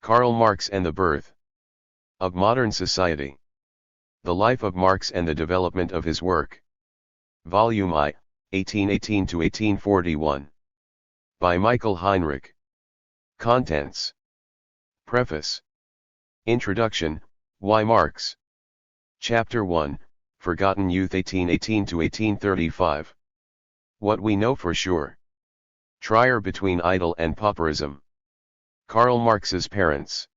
Karl Marx and the Birth of Modern Society. The Life of Marx and the Development of His Work. Volume I, 1818-1841. By Michael Heinrich. Contents. Preface. Introduction, Why Marx? Chapter 1, Forgotten Youth 1818-1835. What we know for sure. Trier between idol and pauperism. Karl Marx's parents.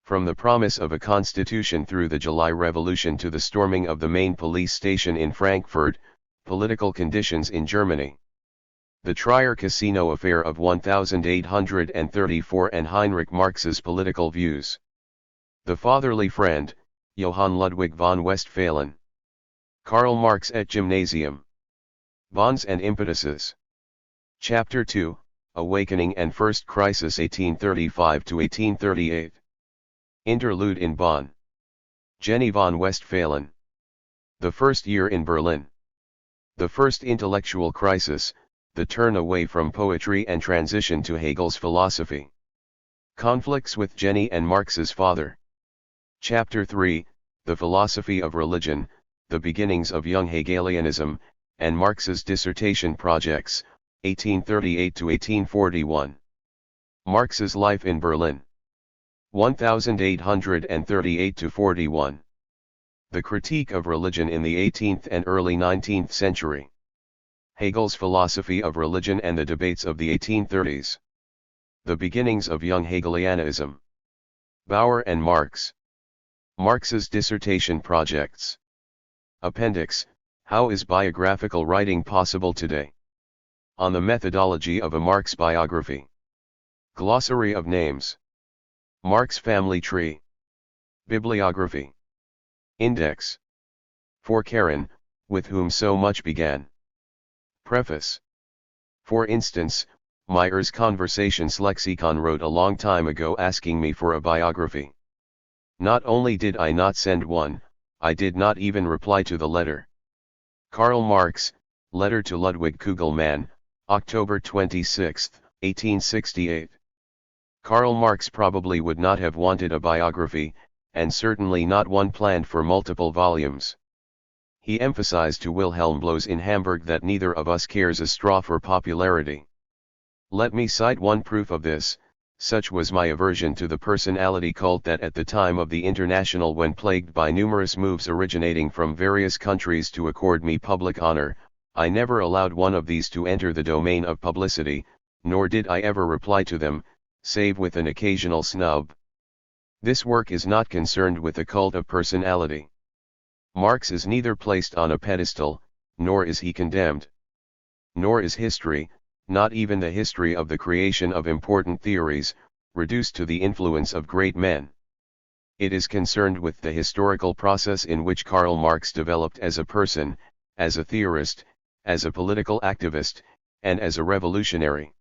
From the promise of a constitution through the July Revolution to the storming of the main police station in Frankfurt, political conditions in Germany. The Trier Casino affair of 1834 and Heinrich Marx's political views. The fatherly friend, Johann Ludwig von Westphalen. Karl Marx at Gymnasium. Bonds and impetuses. Chapter 2, Awakening and First Crisis 1835-1838. Interlude in Bonn. Jenny von Westphalen. The first year in Berlin. The first intellectual crisis, the turn away from poetry and transition to Hegel's philosophy. Conflicts with Jenny and Marx's father. Chapter 3, The Philosophy of Religion, the beginnings of young Hegelianism, and Marx's dissertation projects, 1838-1841. Marx's life in Berlin. 1838-41. The critique of religion in the 18th and early 19th century. Hegel's philosophy of religion and the debates of the 1830s. The beginnings of young Hegelianism. Bauer and Marx. Marx's dissertation projects. Appendix, How is biographical writing possible today? On the methodology of a Marx biography. Glossary of names. Marx family tree. Bibliography. Index. For Karen, with whom so much began. Preface. For instance, Meyer's Conversations Lexicon wrote a long time ago asking me for a biography. Not only did I not send one, I did not even reply to the letter. Karl Marx, Letter to Ludwig Kugelmann, October 26, 1868. Karl Marx probably would not have wanted a biography, and certainly not one planned for multiple volumes. He emphasized to Wilhelm Bloss in Hamburg that neither of us cares a straw for popularity. Let me cite one proof of this. Such was my aversion to the personality cult that at the time of the International, when plagued by numerous moves originating from various countries to accord me public honor, I never allowed one of these to enter the domain of publicity, nor did I ever reply to them, save with an occasional snub. This work is not concerned with the cult of personality. Marx is neither placed on a pedestal, nor is he condemned. Nor is history, not even the history of the creation of important theories, reduced to the influence of great men. It is concerned with the historical process in which Karl Marx developed as a person, as a theorist, as a political activist, and as a revolutionary.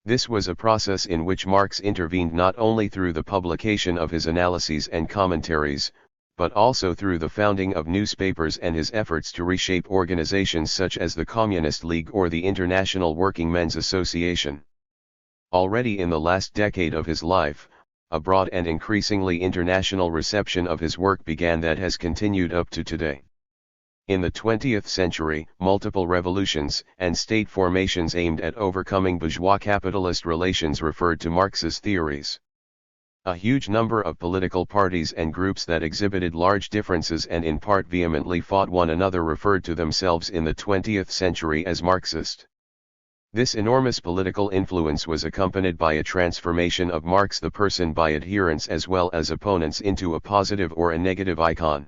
This was a process in which Marx intervened not only through the publication of his analyses and commentaries, but also through the founding of newspapers and his efforts to reshape organizations such as the Communist League or the International Working Men's Association. Already in the last decade of his life, a broad and increasingly international reception of his work began that has continued up to today. In the 20th century, multiple revolutions and state formations aimed at overcoming bourgeois-capitalist relations referred to Marx's theories. A huge number of political parties and groups that exhibited large differences and in part vehemently fought one another referred to themselves in the 20th century as Marxist. This enormous political influence was accompanied by a transformation of Marx the person by adherents as well as opponents into a positive or a negative icon.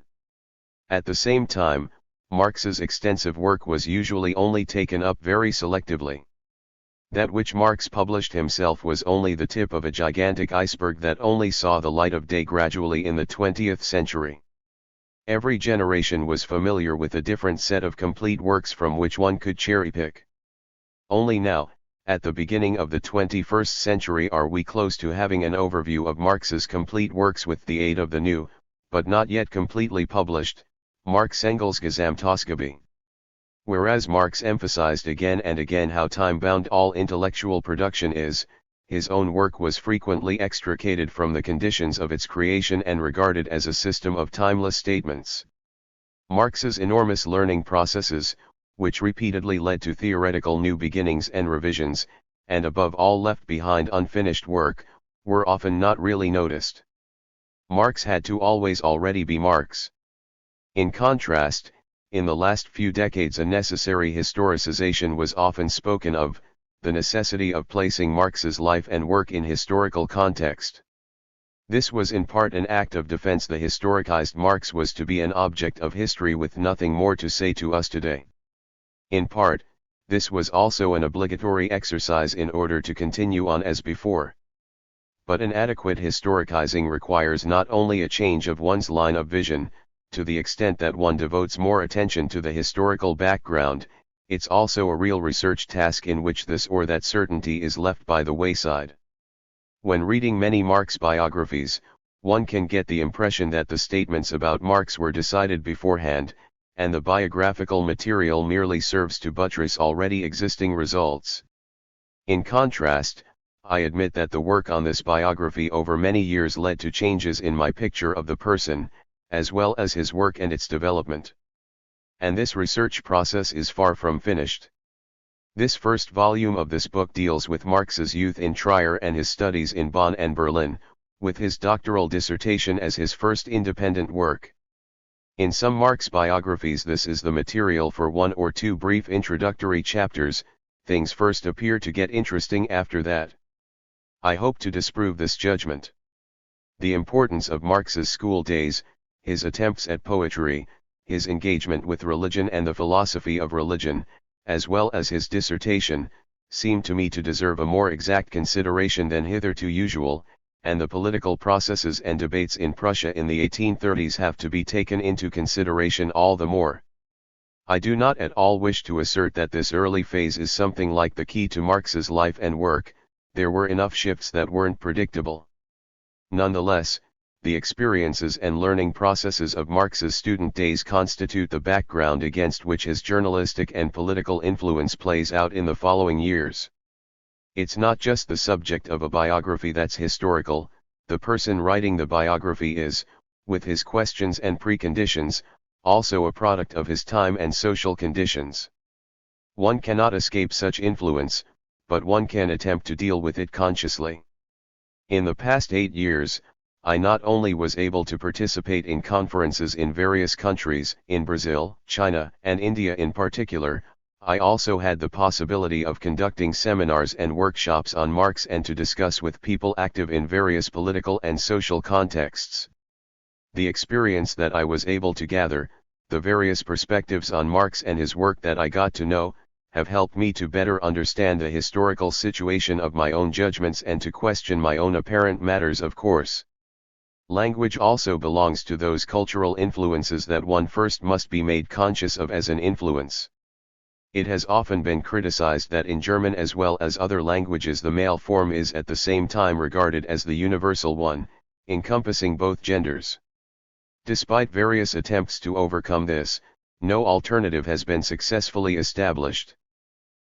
At the same time, Marx's extensive work was usually only taken up very selectively. That which Marx published himself was only the tip of a gigantic iceberg that only saw the light of day gradually in the 20th century. Every generation was familiar with a different set of complete works from which one could cherry-pick. Only now, at the beginning of the 21st century, are we close to having an overview of Marx's complete works with the aid of the new, but not yet completely published, Marx-Engels Gesamtausgabe. Whereas Marx emphasized again and again how time-bound all intellectual production is, his own work was frequently extricated from the conditions of its creation and regarded as a system of timeless statements. Marx's enormous learning processes, which repeatedly led to theoretical new beginnings and revisions, and above all left behind unfinished work, were often not really noticed. Marx had to always already be Marx. In contrast, in the last few decades a necessary historicization was often spoken of, the necessity of placing Marx's life and work in historical context. This was in part an act of defense. The historicized Marx was to be an object of history with nothing more to say to us today. In part, this was also an obligatory exercise in order to continue on as before. But an adequate historicizing requires not only a change of one's line of vision, to the extent that one devotes more attention to the historical background, it's also a real research task in which this or that certainty is left by the wayside. When reading many Marx biographies, one can get the impression that the statements about Marx were decided beforehand, and the biographical material merely serves to buttress already existing results. In contrast, I admit that the work on this biography over many years led to changes in my picture of the person, as well as his work and its development. And this research process is far from finished. This first volume of this book deals with Marx's youth in Trier and his studies in Bonn and Berlin, with his doctoral dissertation as his first independent work. In some Marx biographies this is the material for one or two brief introductory chapters. Things first appear to get interesting after that. I hope to disprove this judgment. The importance of Marx's school days, his attempts at poetry, his engagement with religion and the philosophy of religion, as well as his dissertation, seem to me to deserve a more exact consideration than hitherto usual, and the political processes and debates in Prussia in the 1830s have to be taken into consideration all the more. I do not at all wish to assert that this early phase is something like the key to Marx's life and work. There were enough shifts that weren't predictable. Nonetheless, the experiences and learning processes of Marx's student days constitute the background against which his journalistic and political influence plays out in the following years. It's not just the subject of a biography that's historical, the person writing the biography is, with his questions and preconditions, also a product of his time and social conditions. One cannot escape such influence, but one can attempt to deal with it consciously. In the past 8 years, I not only was able to participate in conferences in various countries, in Brazil, China, and India in particular, I also had the possibility of conducting seminars and workshops on Marx and to discuss with people active in various political and social contexts. The experience that I was able to gather, the various perspectives on Marx and his work that I got to know, have helped me to better understand the historical situation of my own judgments and to question my own apparent matters of course. Language also belongs to those cultural influences that one first must be made conscious of as an influence. It has often been criticized that in German as well as other languages the male form is at the same time regarded as the universal one, encompassing both genders. Despite various attempts to overcome this, no alternative has been successfully established.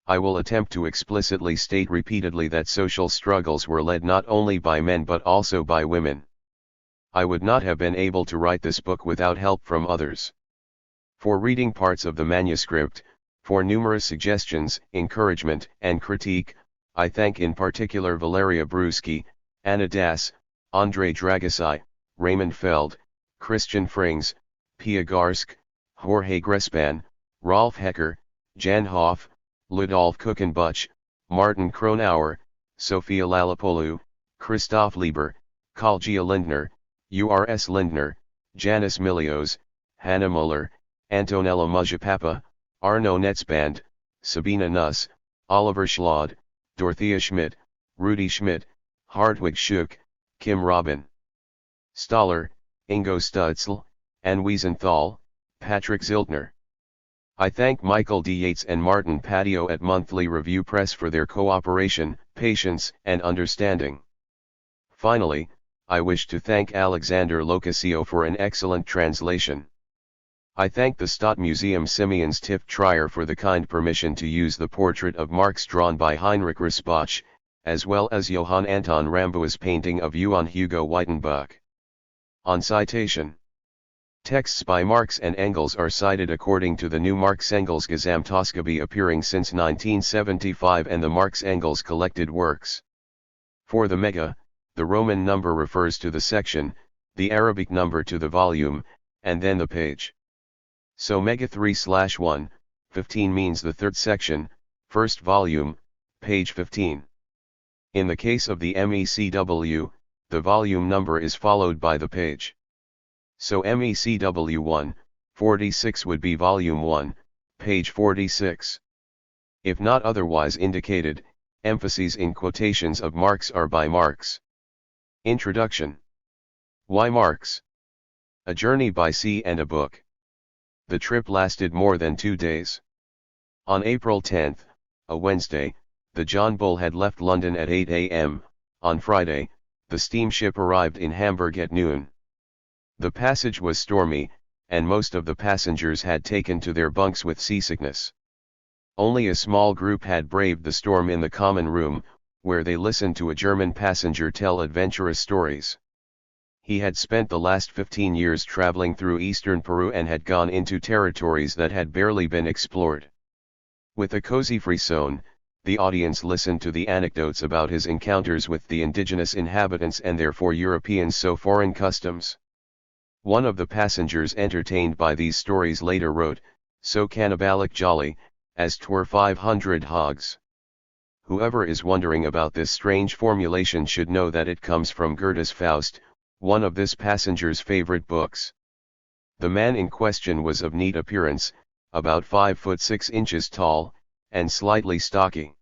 I will attempt to explicitly state repeatedly that social struggles were led not only by men but also by women. I would not have been able to write this book without help from others. For reading parts of the manuscript, for numerous suggestions, encouragement, and critique, I thank in particular Valeria Bruschi, Anna Das, Andrei Dragasai, Raymond Feld, Christian Frings, Pia Garsk, Jorge Grespan, Rolf Hecker, Jan Hoff, Ludolf Kuchenbuch, Martin Kronauer, Sophia Lalapoulou, Christoph Lieber, Kalgia Lindner, Urs Lindner, Janis Milios, Hanna Muller, Antonella Mujapapa, Arno Netzband, Sabina Nuss, Oliver Schlad, Dorothea Schmidt, Rudi Schmidt, Hartwig Schuck, Kim Robin Staller, Ingo Stutzel, Anne Wiesenthal, Patrick Ziltner. I thank Michael D. Yates and Martin Patio at Monthly Review Press for their cooperation, patience, and understanding. Finally, I wish to thank Alexander Locasio for an excellent translation. I thank the Stadtmuseum Simeons Tift Trier for the kind permission to use the portrait of Marx drawn by Heinrich Rispach, as well as Johann Anton Ramboe's painting of Johann Hugo Wyttenbach. On citation. Texts by Marx and Engels are cited according to the new Marx-Engels Gesamtausgabe appearing since 1975 and the Marx-Engels collected works. For the mega, the Roman number refers to the section, the Arabic number to the volume, and then the page. So mega 3/1, 15 means the third section, first volume, page 15. In the case of the MECW, the volume number is followed by the page. So MECW 1, 46 would be volume 1, page 46. If not otherwise indicated, emphases in quotations of Marx are by Marx. Introduction. Why Marx? A journey by sea and a book. The trip lasted more than 2 days. On April 10, a Wednesday, the John Bull had left London at 8 a.m., on Friday, the steamship arrived in Hamburg at noon. The passage was stormy, and most of the passengers had taken to their bunks with seasickness. Only a small group had braved the storm in the common room, where they listened to a German passenger tell adventurous stories. He had spent the last 15 years traveling through eastern Peru and had gone into territories that had barely been explored. With a cozy frisson, the audience listened to the anecdotes about his encounters with the indigenous inhabitants and their for Europeans so foreign customs. One of the passengers entertained by these stories later wrote, "So cannibalic jolly, as 'twere 500 hogs." Whoever is wondering about this strange formulation should know that it comes from Goethe's Faust, one of this passenger's favorite books. The man in question was of neat appearance, about 5 foot 6 inches tall, and slightly stocky.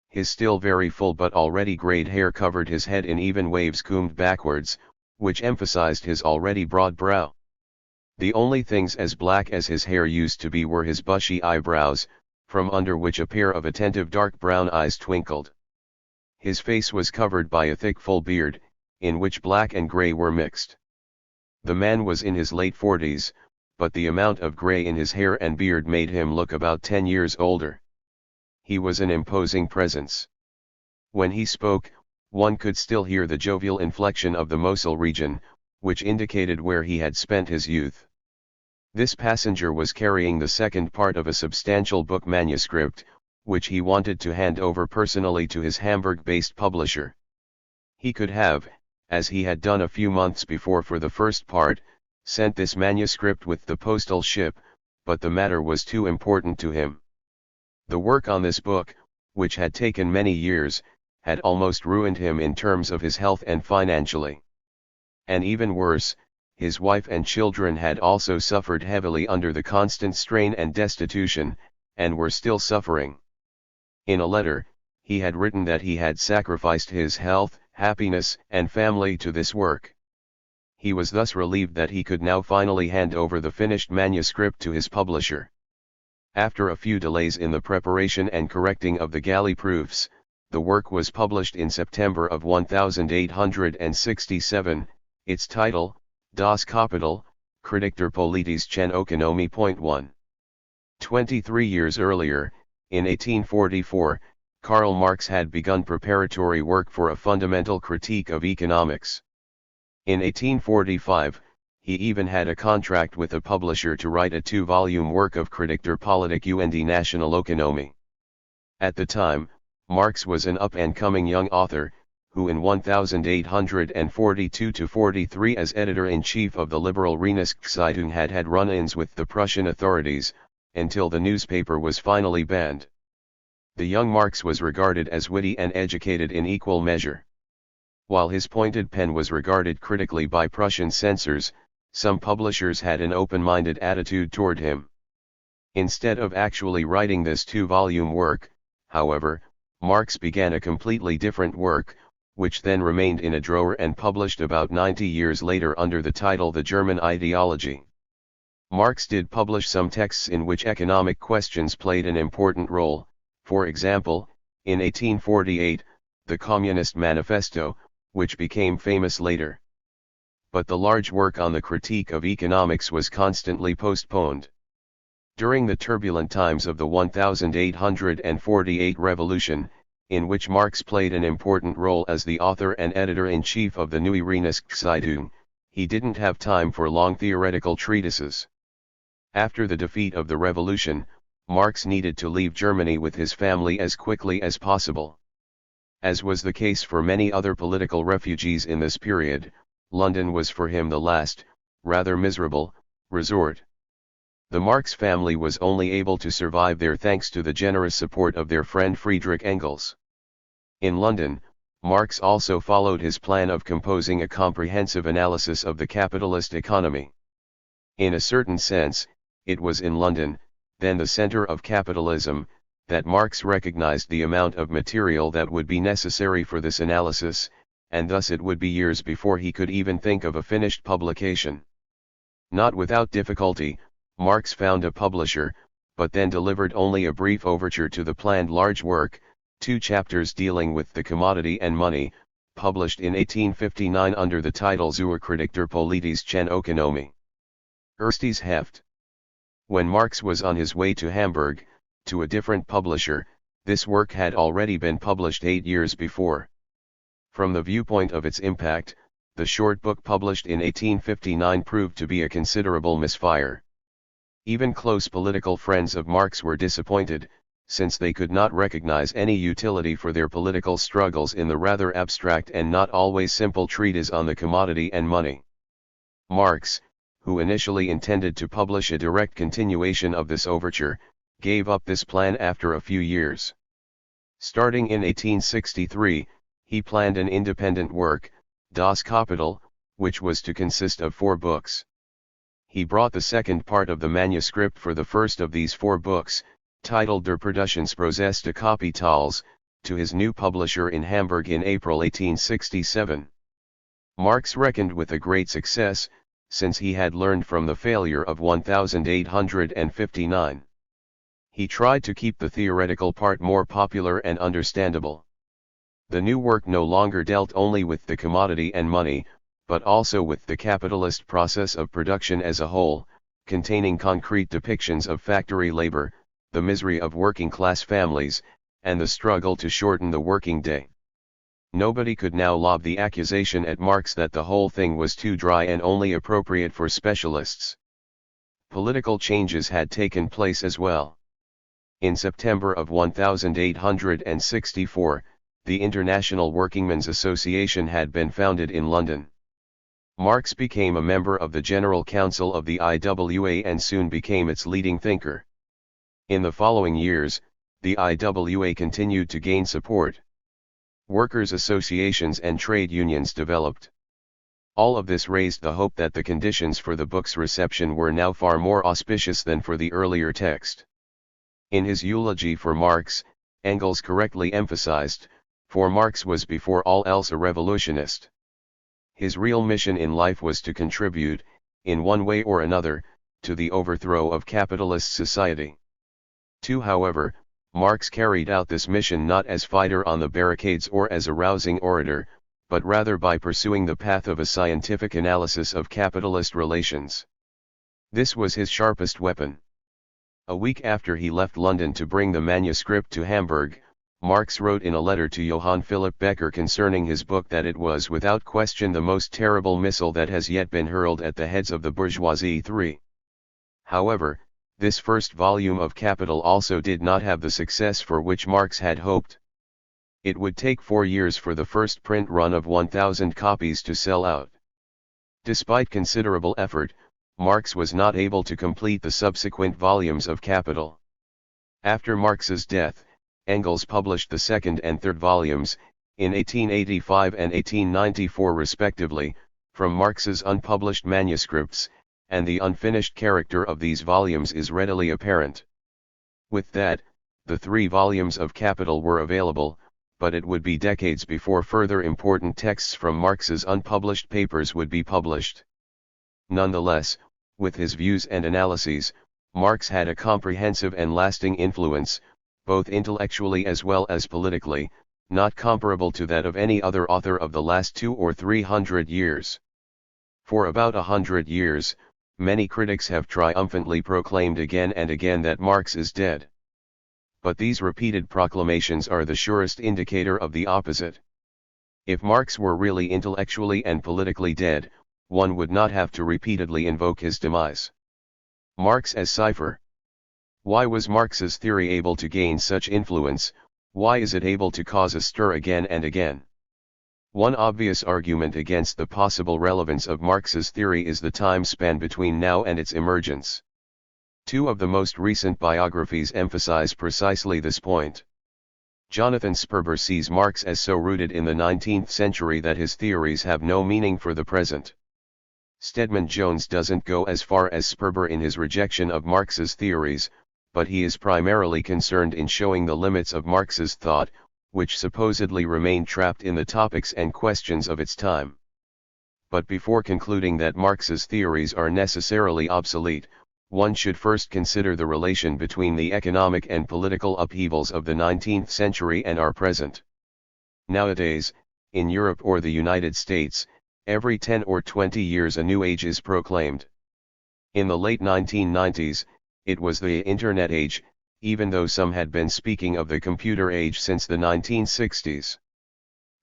His still very full but already grayed hair covered his head in even waves combed backwards, which emphasized his already broad brow. The only things as black as his hair used to be were his bushy eyebrows, from under which a pair of attentive dark brown eyes twinkled. His face was covered by a thick full beard, in which black and gray were mixed. The man was in his late 40s, but the amount of gray in his hair and beard made him look about 10 years older. He was an imposing presence. When he spoke, one could still hear the jovial inflection of the Mosul region, which indicated where he had spent his youth. This passenger was carrying the second part of a substantial book manuscript, which he wanted to hand over personally to his Hamburg-based publisher. He could have, as he had done a few months before for the first part, sent this manuscript with the postal ship, but the matter was too important to him. The work on this book, which had taken many years, had almost ruined him in terms of his health and financially. And even worse, his wife and children had also suffered heavily under the constant strain and destitution, and were still suffering. In a letter, he had written that he had sacrificed his health, happiness, and family to this work. He was thus relieved that he could now finally hand over the finished manuscript to his publisher. After a few delays in the preparation and correcting of the galley proofs, the work was published in September of 1867, its title, Das Kapital, Kritik der politischen Ökonomie. 23 years earlier, in 1844, Karl Marx had begun preparatory work for a fundamental critique of economics. In 1845, he even had a contract with a publisher to write a 2-volume work of Kritik der Politik und Nationalökonomie. At the time, Marx was an up-and-coming young author, who in 1842-43 as editor-in-chief of the liberal Rheinischen had run-ins with the Prussian authorities, until the newspaper was finally banned. The young Marx was regarded as witty and educated in equal measure. While his pointed pen was regarded critically by Prussian censors, some publishers had an open-minded attitude toward him. Instead of actually writing this 2-volume work, however, Marx began a completely different work, which then remained in a drawer and published about 90 years later under the title The German Ideology. Marx did publish some texts in which economic questions played an important role, for example, in 1848, the Communist Manifesto, which became famous later. But the large work on the critique of economics was constantly postponed. During the turbulent times of the 1848 revolution, in which Marx played an important role as the author and editor-in-chief of the Neue Rheinische-Zeitung, he didn't have time for long theoretical treatises. After the defeat of the revolution, Marx needed to leave Germany with his family as quickly as possible. As was the case for many other political refugees in this period, London was for him the last, rather miserable, resort. The Marx family was only able to survive there thanks to the generous support of their friend Friedrich Engels. In London, Marx also followed his plan of composing a comprehensive analysis of the capitalist economy. In a certain sense, it was in London, then the center of capitalism, that Marx recognized the amount of material that would be necessary for this analysis, and thus it would be years before he could even think of a finished publication. Not without difficulty, Marx found a publisher, but then delivered only a brief overture to the planned large work, 2 chapters dealing with the commodity and money, published in 1859 under the title Zur Kritik der politischen Ökonomie. Erstes Heft. When Marx was on his way to Hamburg, to a different publisher, this work had already been published 8 years before. From the viewpoint of its impact, the short book published in 1859 proved to be a considerable misfire. Even close political friends of Marx were disappointed, since they could not recognize any utility for their political struggles in the rather abstract and not always simple treatise on the commodity and money. Marx, who initially intended to publish a direct continuation of this overture, gave up this plan after a few years. Starting in 1863, he planned an independent work, Das Kapital, which was to consist of 4 books. He brought the second part of the manuscript for the first of these 4 books, titled Der Produktionsprozess des Kapitals, to his new publisher in Hamburg in April 1867. Marx reckoned with a great success, since he had learned from the failure of 1859. He tried to keep the theoretical part more popular and understandable. The new work no longer dealt only with the commodity and money, but also with the capitalist process of production as a whole, containing concrete depictions of factory labor, the misery of working-class families, and the struggle to shorten the working day. Nobody could now lob the accusation at Marx that the whole thing was too dry and only appropriate for specialists. Political changes had taken place as well. In September of 1864, the International Workingmen's Association had been founded in London. Marx became a member of the General Council of the IWA and soon became its leading thinker. In the following years, the IWA continued to gain support. Workers' associations and trade unions developed. All of this raised the hope that the conditions for the book's reception were now far more auspicious than for the earlier text. In his eulogy for Marx, Engels correctly emphasized, for Marx was before all else a revolutionist. His real mission in life was to contribute, in one way or another, to the overthrow of capitalist society. However, Marx carried out this mission not as fighter on the barricades or as a rousing orator, but rather by pursuing the path of a scientific analysis of capitalist relations. This was his sharpest weapon. A week after he left London to bring the manuscript to Hamburg, Marx wrote in a letter to Johann Philipp Becker concerning his book that it was without question the most terrible missile that has yet been hurled at the heads of the bourgeoisie. However, this first volume of Capital also did not have the success for which Marx had hoped. It would take 4 years for the first print run of 1,000 copies to sell out. Despite considerable effort, Marx was not able to complete the subsequent volumes of Capital. After Marx's death, Engels published the second and third volumes, in 1885 and 1894 respectively, from Marx's unpublished manuscripts, and the unfinished character of these volumes is readily apparent. With that, the 3 volumes of Capital were available, but it would be decades before further important texts from Marx's unpublished papers would be published. Nonetheless, with his views and analyses, Marx had a comprehensive and lasting influence, both intellectually as well as politically, not comparable to that of any other author of the last 200 or 300 years. For about 100 years, many critics have triumphantly proclaimed again and again that Marx is dead. but these repeated proclamations are the surest indicator of the opposite. If Marx were really intellectually and politically dead, one would not have to repeatedly invoke his demise. Marx as cipher. Why was Marx's theory able to gain such influence? Why is it able to cause a stir again and again? One obvious argument against the possible relevance of Marx's theory is the time span between now and its emergence. Two of the most recent biographies emphasize precisely this point. Jonathan Sperber sees Marx as so rooted in the 19th century that his theories have no meaning for the present. Stedman Jones doesn't go as far as Sperber in his rejection of Marx's theories, but he is primarily concerned in showing the limits of Marx's thought, which supposedly remain trapped in the topics and questions of its time. But before concluding that Marx's theories are necessarily obsolete, one should first consider the relation between the economic and political upheavals of the 19th century and our present. Nowadays, in Europe or the United States, every 10 or 20 years a new age is proclaimed. In the late 1990s, it was the Internet age, even though some had been speaking of the computer age since the 1960s.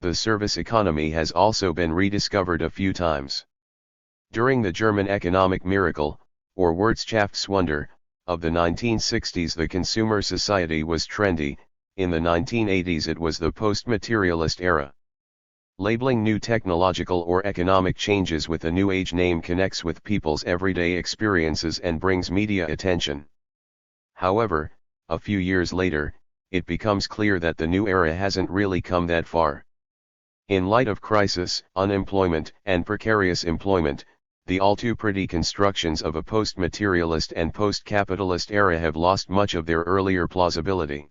The service economy has also been rediscovered a few times. During the German economic miracle, or Wirtschaftswunder, of the 1960s, the consumer society was trendy. In the 1980s it was the post-materialist era. Labeling new technological or economic changes with a new age name connects with people's everyday experiences and brings media attention. However, a few years later, it becomes clear that the new era hasn't really come that far. In light of crisis, unemployment, and precarious employment, the all-too-pretty constructions of a post-materialist and post-capitalist era have lost much of their earlier plausibility.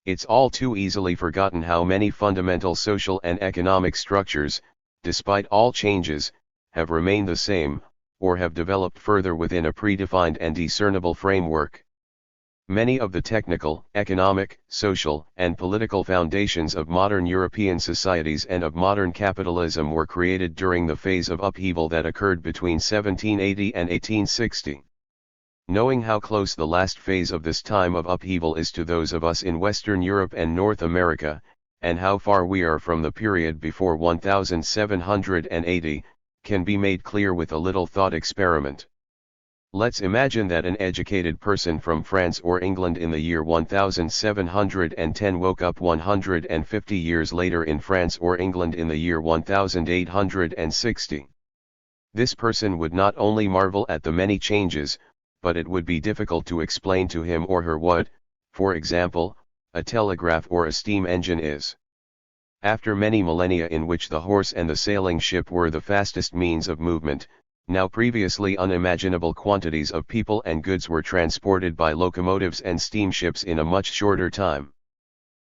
It's all too easily forgotten how many fundamental social and economic structures, despite all changes, have remained the same, or have developed further within a predefined and discernible framework. Many of the technical, economic, social, and political foundations of modern European societies and of modern capitalism were created during the phase of upheaval that occurred between 1780 and 1860. Knowing how close the last phase of this time of upheaval is to those of us in Western Europe and North America, and how far we are from the period before 1780, can be made clear with a little thought experiment. Let's imagine that an educated person from France or England in the year 1710 woke up 150 years later in France or England in the year 1860. This person would not only marvel at the many changes, but it would be difficult to explain to him or her what, for example, a telegraph or a steam engine is. After many millennia in which the horse and the sailing ship were the fastest means of movement, now previously unimaginable quantities of people and goods were transported by locomotives and steamships in a much shorter time.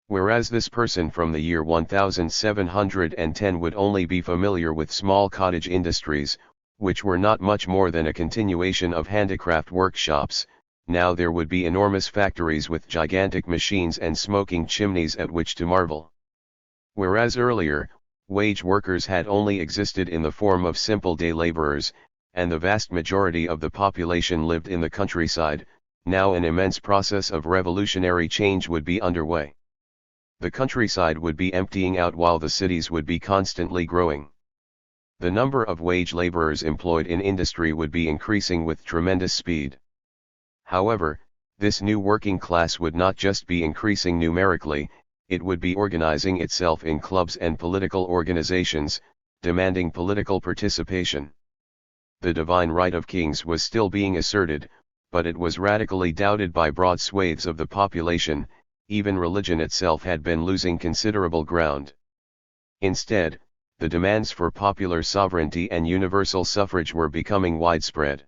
Whereas this person from the year 1710 would only be familiar with small cottage industries, which were not much more than a continuation of handicraft workshops, now there would be enormous factories with gigantic machines and smoking chimneys at which to marvel. Whereas earlier, wage workers had only existed in the form of simple day laborers, and the vast majority of the population lived in the countryside, now an immense process of revolutionary change would be underway. The countryside would be emptying out while the cities would be constantly growing. The number of wage laborers employed in industry would be increasing with tremendous speed. However, this new working class would not just be increasing numerically, it would be organizing itself in clubs and political organizations, demanding political participation. The divine right of kings was still being asserted, but it was radically doubted by broad swathes of the population. Even religion itself had been losing considerable ground. Instead, the demands for popular sovereignty and universal suffrage were becoming widespread.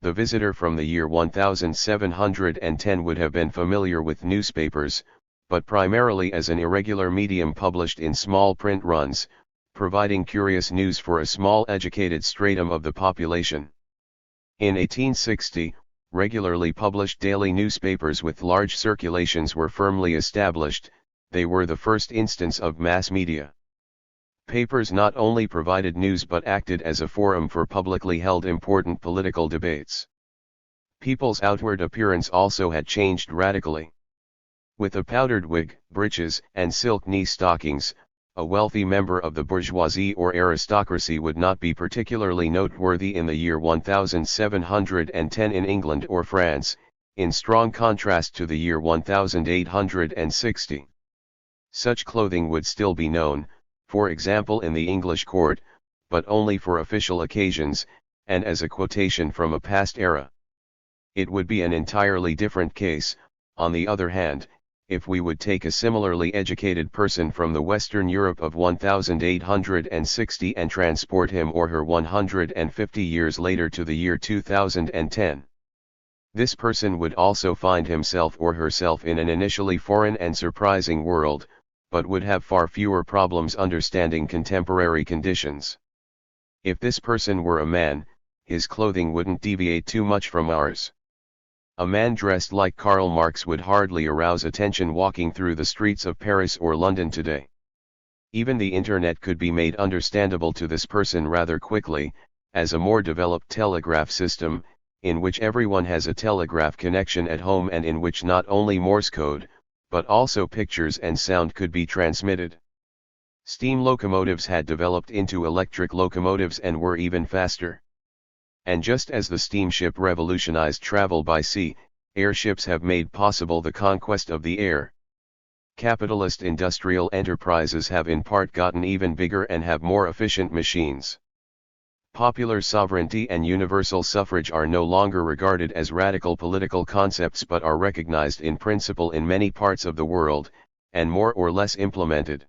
The visitor from the year 1710 would have been familiar with newspapers, but primarily as an irregular medium published in small print runs, providing curious news for a small educated stratum of the population. In 1860, regularly published daily newspapers with large circulations were firmly established. They were the first instance of mass media. Papers not only provided news but acted as a forum for publicly held important political debates. People's outward appearance also had changed radically. With a powdered wig, breeches, and silk knee stockings, a wealthy member of the bourgeoisie or aristocracy would not be particularly noteworthy in the year 1710 in England or France, in strong contrast to the year 1860. Such clothing would still be known, for example in the English court, but only for official occasions, and as a quotation from a past era. It would be an entirely different case, on the other hand, if we would take a similarly educated person from the Western Europe of 1860 and transport him or her 150 years later to the year 2010. This person would also find himself or herself in an initially foreign and surprising world, but would have far fewer problems understanding contemporary conditions. If this person were a man, his clothing wouldn't deviate too much from ours. A man dressed like Karl Marx would hardly arouse attention walking through the streets of Paris or London today. Even the internet could be made understandable to this person rather quickly, as a more developed telegraph system, in which everyone has a telegraph connection at home and in which not only Morse code, but also pictures and sound could be transmitted. Steam locomotives had developed into electric locomotives and were even faster. And just as the steamship revolutionized travel by sea, airships have made possible the conquest of the air. Capitalist industrial enterprises have in part gotten even bigger and have more efficient machines. Popular sovereignty and universal suffrage are no longer regarded as radical political concepts but are recognized in principle in many parts of the world, and more or less implemented.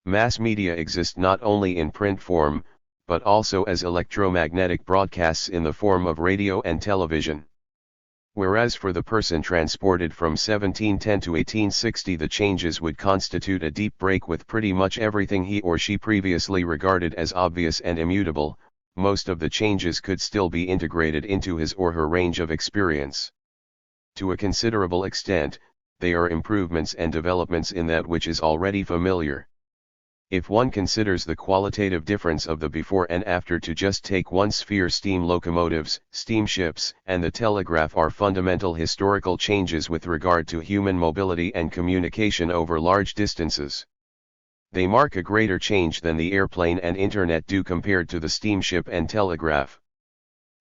Mass media exist not only in print form, but also as electromagnetic broadcasts in the form of radio and television. Whereas for the person transported from 1710 to 1860 the changes would constitute a deep break with pretty much everything he or she previously regarded as obvious and immutable, most of the changes could still be integrated into his or her range of experience. To a considerable extent, they are improvements and developments in that which is already familiar. If one considers the qualitative difference of the before and after to just take one sphere, steam locomotives, steamships, and the telegraph are fundamental historical changes with regard to human mobility and communication over large distances. They mark a greater change than the airplane and internet do compared to the steamship and telegraph.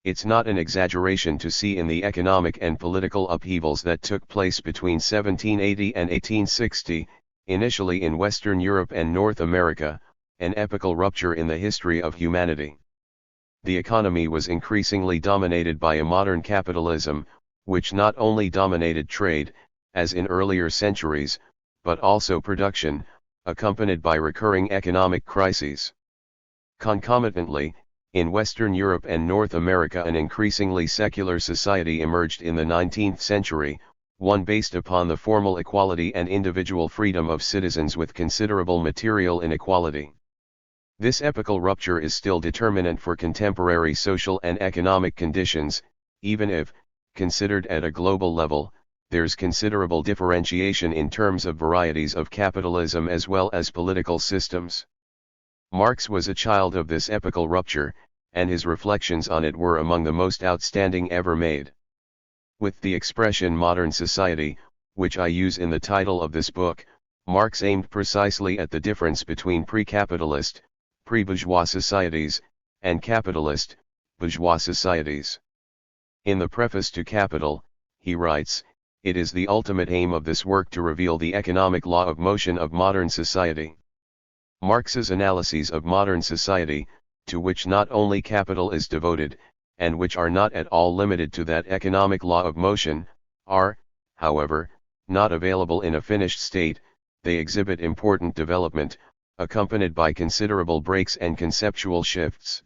It's not an exaggeration to see in the economic and political upheavals that took place between 1780 and 1860, initially in Western Europe and North America, an epochal rupture in the history of humanity. The economy was increasingly dominated by a modern capitalism, which not only dominated trade, as in earlier centuries, but also production, accompanied by recurring economic crises. Concomitantly, in Western Europe and North America an increasingly secular society emerged in the 19th century, one based upon the formal equality and individual freedom of citizens with considerable material inequality. This epochal rupture is still determinant for contemporary social and economic conditions, even if, considered at a global level, there's considerable differentiation in terms of varieties of capitalism as well as political systems. Marx was a child of this epochal rupture, and his reflections on it were among the most outstanding ever made. With the expression modern society, which I use in the title of this book, Marx aimed precisely at the difference between pre-capitalist, pre-bourgeois societies, and capitalist, bourgeois societies. In the preface to Capital, he writes, "It is the ultimate aim of this work to reveal the economic law of motion of modern society." Marx's analyses of modern society, to which not only capital is devoted, and which are not at all limited to that economic law of motion, are, however, not available in a finished state. They exhibit important development, accompanied by considerable breaks and conceptual shifts.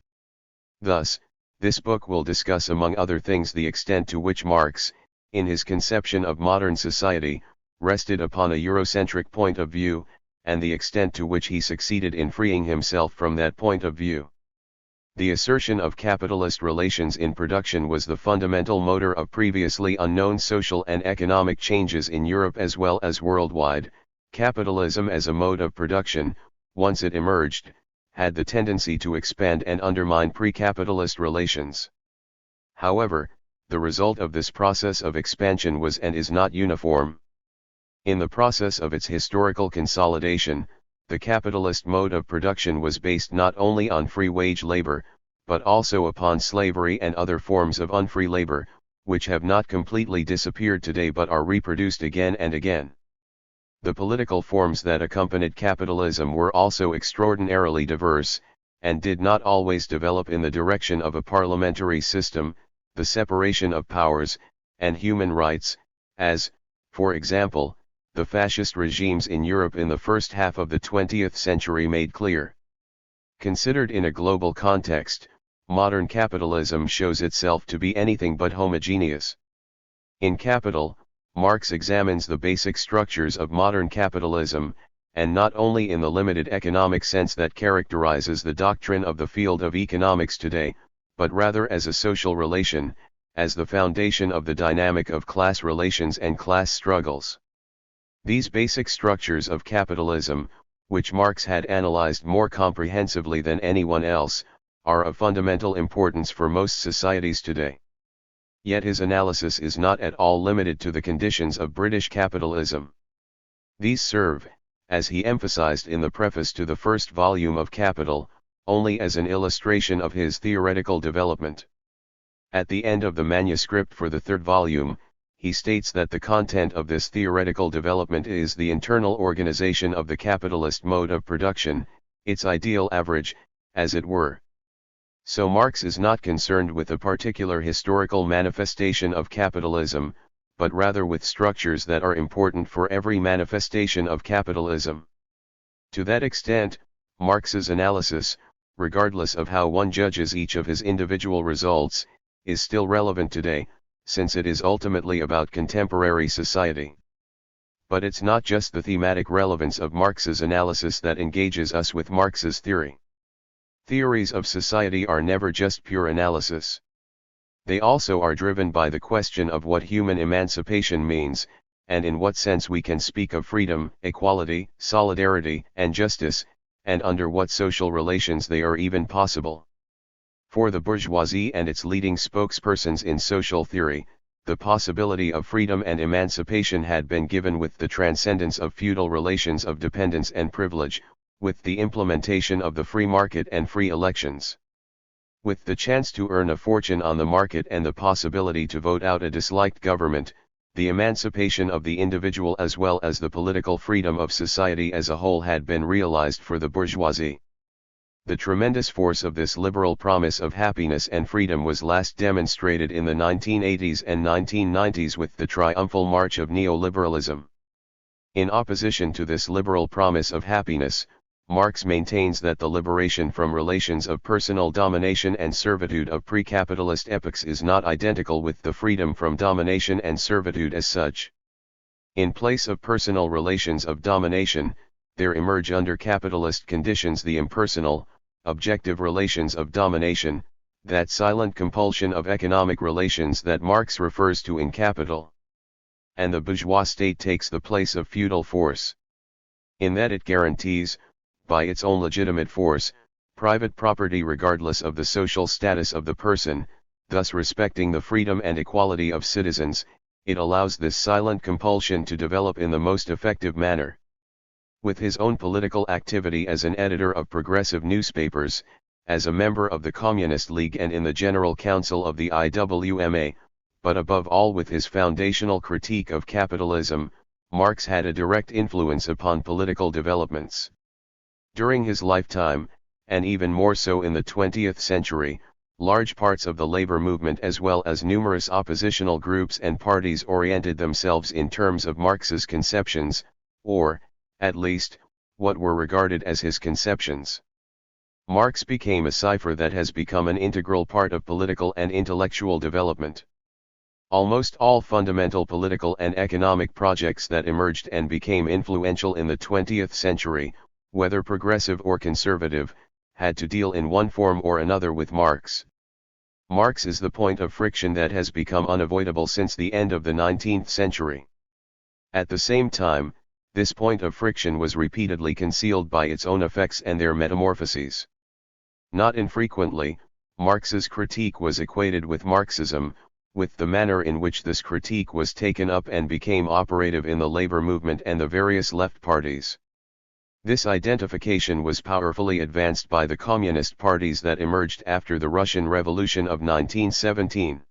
Thus, this book will discuss among other things the extent to which Marx, in his conception of modern society, rested upon a Eurocentric point of view, and the extent to which he succeeded in freeing himself from that point of view. The assertion of capitalist relations in production was the fundamental motor of previously unknown social and economic changes in Europe as well as worldwide. Capitalism as a mode of production, once it emerged, had the tendency to expand and undermine pre-capitalist relations. However, the result of this process of expansion was and is not uniform. In the process of its historical consolidation, the capitalist mode of production was based not only on free wage labor, but also upon slavery and other forms of unfree labor, which have not completely disappeared today but are reproduced again and again. The political forms that accompanied capitalism were also extraordinarily diverse, and did not always develop in the direction of a parliamentary system, the separation of powers, and human rights, as, for example, the fascist regimes in Europe in the first half of the 20th century made clear. Considered in a global context, modern capitalism shows itself to be anything but homogeneous. In Capital, Marx examines the basic structures of modern capitalism, and not only in the limited economic sense that characterizes the doctrine of the field of economics today, but rather as a social relation, as the foundation of the dynamic of class relations and class struggles. These basic structures of capitalism, which Marx had analyzed more comprehensively than anyone else, are of fundamental importance for most societies today. Yet his analysis is not at all limited to the conditions of British capitalism. These serve, as he emphasized in the preface to the first volume of Capital, only as an illustration of his theoretical development. At the end of the manuscript for the third volume, he states that the content of this theoretical development is the internal organization of the capitalist mode of production, its ideal average, as it were. So Marx is not concerned with a particular historical manifestation of capitalism, but rather with structures that are important for every manifestation of capitalism. To that extent, Marx's analysis, regardless of how one judges each of his individual results, is still relevant today, since it is ultimately about contemporary society. But it's not just the thematic relevance of Marx's analysis that engages us with Marx's theory. Theories of society are never just pure analysis. They also are driven by the question of what human emancipation means, and in what sense we can speak of freedom, equality, solidarity, and justice, and under what social relations they are even possible. For the bourgeoisie and its leading spokespersons in social theory, the possibility of freedom and emancipation had been given with the transcendence of feudal relations of dependence and privilege, with the implementation of the free market and free elections. With the chance to earn a fortune on the market and the possibility to vote out a disliked government, the emancipation of the individual as well as the political freedom of society as a whole had been realized for the bourgeoisie. The tremendous force of this liberal promise of happiness and freedom was last demonstrated in the 1980s and 1990s with the triumphal march of neoliberalism. In opposition to this liberal promise of happiness, Marx maintains that the liberation from relations of personal domination and servitude of pre-capitalist epochs is not identical with the freedom from domination and servitude as such. In place of personal relations of domination, there emerge under capitalist conditions the impersonal, objective relations of domination, that silent compulsion of economic relations that Marx refers to in Capital. And the bourgeois state takes the place of feudal force. In that it guarantees, by its own legitimate force, private property regardless of the social status of the person, thus respecting the freedom and equality of citizens, it allows this silent compulsion to develop in the most effective manner. With his own political activity as an editor of progressive newspapers, as a member of the Communist League and in the General Council of the IWMA, but above all with his foundational critique of capitalism, Marx had a direct influence upon political developments. During his lifetime, and even more so in the 20th century, large parts of the labor movement as well as numerous oppositional groups and parties oriented themselves in terms of Marx's conceptions, or, at least, what were regarded as his conceptions. Marx became a cipher that has become an integral part of political and intellectual development. Almost all fundamental political and economic projects that emerged and became influential in the 20th century, whether progressive or conservative, had to deal in one form or another with Marx. Marx is the point of friction that has become unavoidable since the end of the 19th century. At the same time, this point of friction was repeatedly concealed by its own effects and their metamorphoses. Not infrequently, Marx's critique was equated with Marxism, with the manner in which this critique was taken up and became operative in the labor movement and the various left parties. This identification was powerfully advanced by the communist parties that emerged after the Russian Revolution of 1917.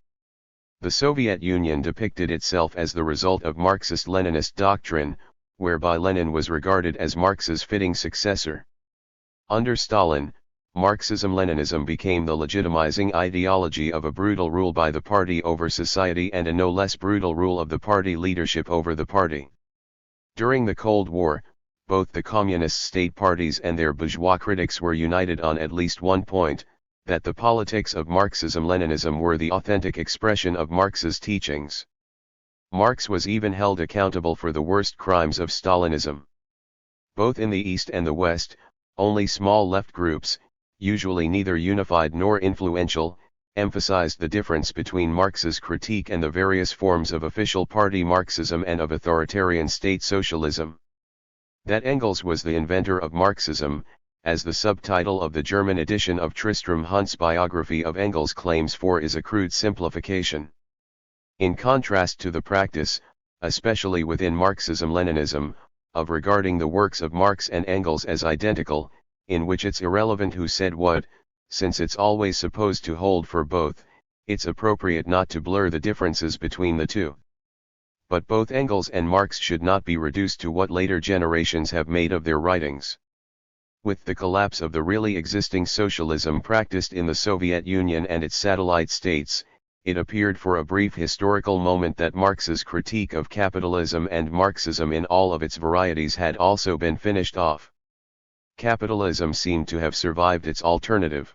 The Soviet Union depicted itself as the result of Marxist-Leninist doctrine, whereby Lenin was regarded as Marx's fitting successor. Under Stalin, Marxism-Leninism became the legitimizing ideology of a brutal rule by the party over society and a no less brutal rule of the party leadership over the party. During the Cold War, both the communist state parties and their bourgeois critics were united on at least one point, that the politics of Marxism-Leninism were the authentic expression of Marx's teachings. Marx was even held accountable for the worst crimes of Stalinism. Both in the East and the West, only small left groups, usually neither unified nor influential, emphasized the difference between Marx's critique and the various forms of official party Marxism and of authoritarian state socialism. That Engels was the inventor of Marxism, as the subtitle of the German edition of Tristram Hunt's biography of Engels claims for, is a crude simplification. In contrast to the practice, especially within Marxism-Leninism, of regarding the works of Marx and Engels as identical, in which it's irrelevant who said what, since it's always supposed to hold for both, it's appropriate not to blur the differences between the two. But both Engels and Marx should not be reduced to what later generations have made of their writings. With the collapse of the really existing socialism practiced in the Soviet Union and its satellite states, it appeared for a brief historical moment that Marx's critique of capitalism and Marxism in all of its varieties had also been finished off. Capitalism seemed to have survived its alternative.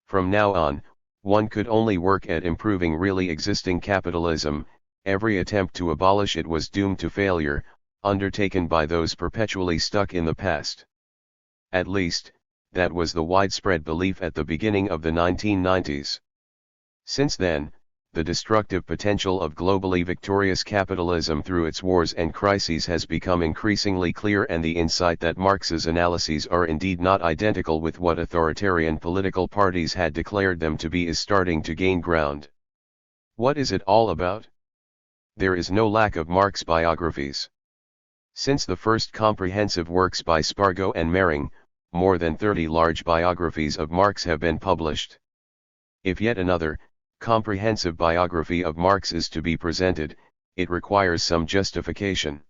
From now on, one could only work at improving really existing capitalism. Every attempt to abolish it was doomed to failure, undertaken by those perpetually stuck in the past. At least, that was the widespread belief at the beginning of the 1990s. Since then, the destructive potential of globally victorious capitalism through its wars and crises has become increasingly clear, and the insight that Marx's analyses are indeed not identical with what authoritarian political parties had declared them to be is starting to gain ground. What is it all about? There is no lack of Marx biographies. Since the first comprehensive works by Spargo and Mering, more than 30 large biographies of Marx have been published. If yet another, comprehensive biography of Marx is to be presented, it requires some justification.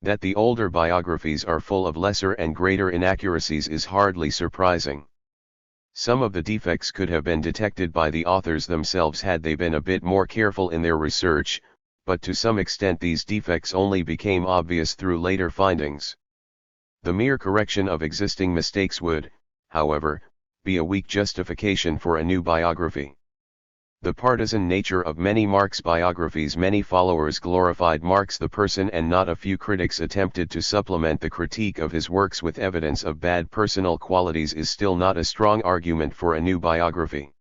That the older biographies are full of lesser and greater inaccuracies is hardly surprising. Some of the defects could have been detected by the authors themselves had they been a bit more careful in their research, but to some extent these defects only became obvious through later findings. The mere correction of existing mistakes would, however, be a weak justification for a new biography. The partisan nature of many Marx biographies, many followers glorified Marx the person, and not a few critics attempted to supplement the critique of his works with evidence of bad personal qualities, is still not a strong argument for a new biography.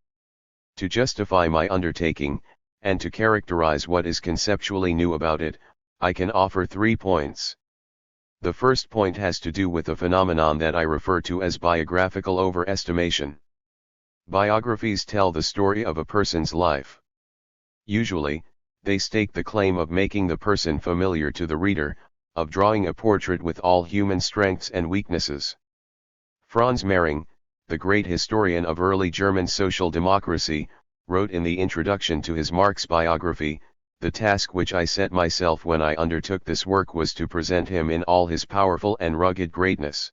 To justify my undertaking, and to characterize what is conceptually new about it, I can offer 3 points. The first point has to do with a phenomenon that I refer to as biographical overestimation. Biographies tell the story of a person's life. Usually, they stake the claim of making the person familiar to the reader, of drawing a portrait with all human strengths and weaknesses. Franz Mering, the great historian of early German social democracy, wrote in the introduction to his Marx biography, "The task which I set myself when I undertook this work was to present him in all his powerful and rugged greatness."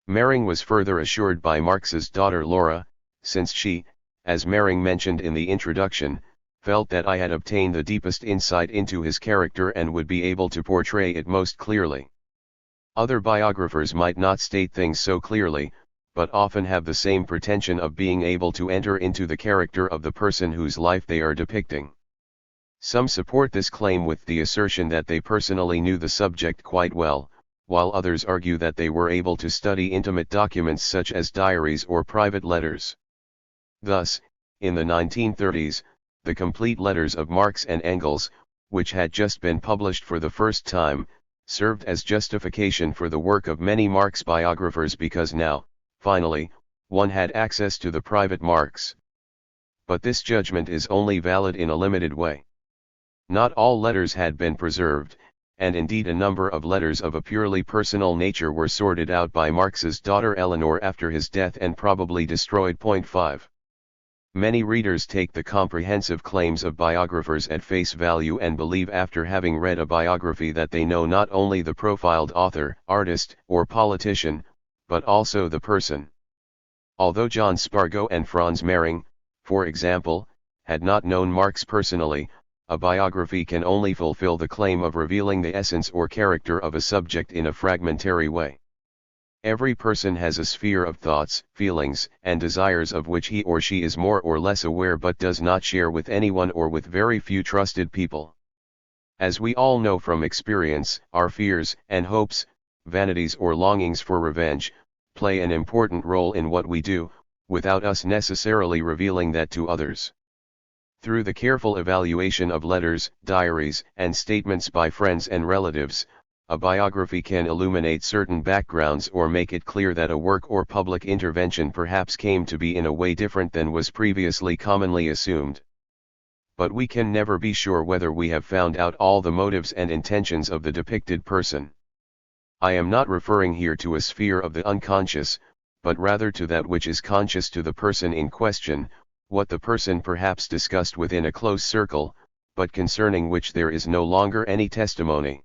Mering was further assured by Marx's daughter Laura, since she, as Mering mentioned in the introduction, felt that I had obtained the deepest insight into his character and would be able to portray it most clearly. Other biographers might not state things so clearly, but often have the same pretension of being able to enter into the character of the person whose life they are depicting. Some support this claim with the assertion that they personally knew the subject quite well, while others argue that they were able to study intimate documents such as diaries or private letters. Thus, in the 1930s, the complete letters of Marx and Engels, which had just been published for the first time, served as justification for the work of many Marx biographers, because now, finally, one had access to the private Marx. But this judgment is only valid in a limited way. Not all letters had been preserved, and indeed a number of letters of a purely personal nature were sorted out by Marx's daughter Eleanor after his death and probably destroyed. 5. Many readers take the comprehensive claims of biographers at face value and believe after having read a biography that they know not only the profiled author, artist, or politician, but also the person. Although John Spargo and Franz Mehring, for example, had not known Marx personally, a biography can only fulfill the claim of revealing the essence or character of a subject in a fragmentary way. Every person has a sphere of thoughts, feelings, and desires of which he or she is more or less aware but does not share with anyone or with very few trusted people. As we all know from experience, our fears and hopes, vanities or longings for revenge, play an important role in what we do, without us necessarily revealing that to others. Through the careful evaluation of letters, diaries, and statements by friends and relatives, a biography can illuminate certain backgrounds or make it clear that a work or public intervention perhaps came to be in a way different than was previously commonly assumed. But we can never be sure whether we have found out all the motives and intentions of the depicted person. I am not referring here to a sphere of the unconscious, but rather to that which is conscious to the person in question, what the person perhaps discussed within a close circle, but concerning which there is no longer any testimony.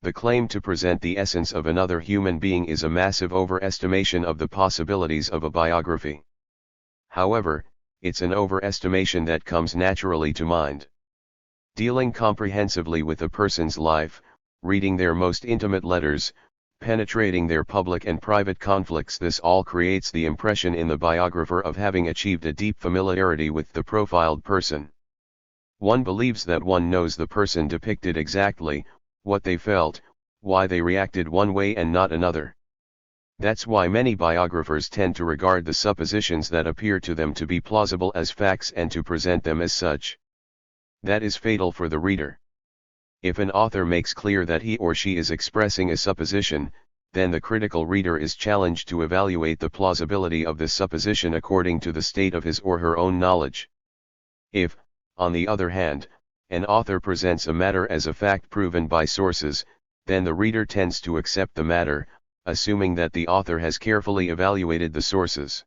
The claim to present the essence of another human being is a massive overestimation of the possibilities of a biography. However, it's an overestimation that comes naturally to mind. Dealing comprehensively with a person's life, reading their most intimate letters, penetrating their public and private conflicts, this all creates the impression in the biographer of having achieved a deep familiarity with the profiled person. One believes that one knows the person depicted exactly, what they felt, why they reacted one way and not another. That's why many biographers tend to regard the suppositions that appear to them to be plausible as facts and to present them as such. That is fatal for the reader. If an author makes clear that he or she is expressing a supposition, then the critical reader is challenged to evaluate the plausibility of this supposition according to the state of his or her own knowledge. If, on the other hand, an author presents a matter as a fact proven by sources, then the reader tends to accept the matter, assuming that the author has carefully evaluated the sources.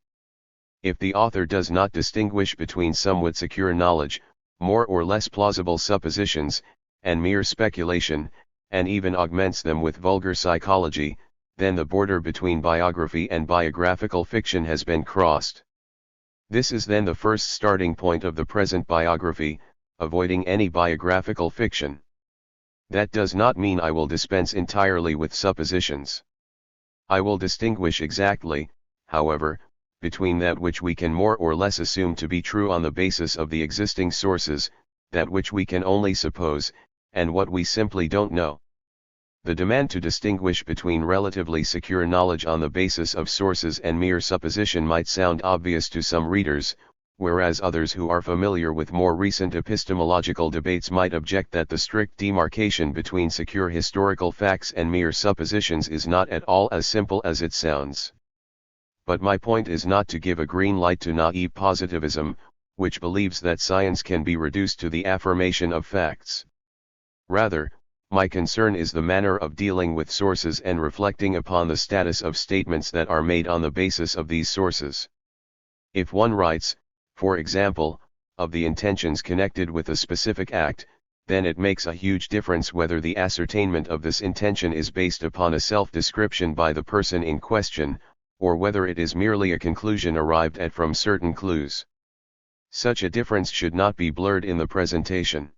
If the author does not distinguish between somewhat secure knowledge, more or less plausible suppositions, and mere speculation, and even augments them with vulgar psychology, then the border between biography and biographical fiction has been crossed. This is then the first starting point of the present biography, avoiding any biographical fiction. That does not mean I will dispense entirely with suppositions. I will distinguish exactly, however, between that which we can more or less assume to be true on the basis of the existing sources, that which we can only suppose, and what we simply don't know. The demand to distinguish between relatively secure knowledge on the basis of sources and mere supposition might sound obvious to some readers, whereas others who are familiar with more recent epistemological debates might object that the strict demarcation between secure historical facts and mere suppositions is not at all as simple as it sounds. But my point is not to give a green light to naive positivism, which believes that science can be reduced to the affirmation of facts. Rather, my concern is the manner of dealing with sources and reflecting upon the status of statements that are made on the basis of these sources. If one writes, for example, of the intentions connected with a specific act, then it makes a huge difference whether the ascertainment of this intention is based upon a self-description by the person in question, or whether it is merely a conclusion arrived at from certain clues. Such a difference should not be blurred in the presentation.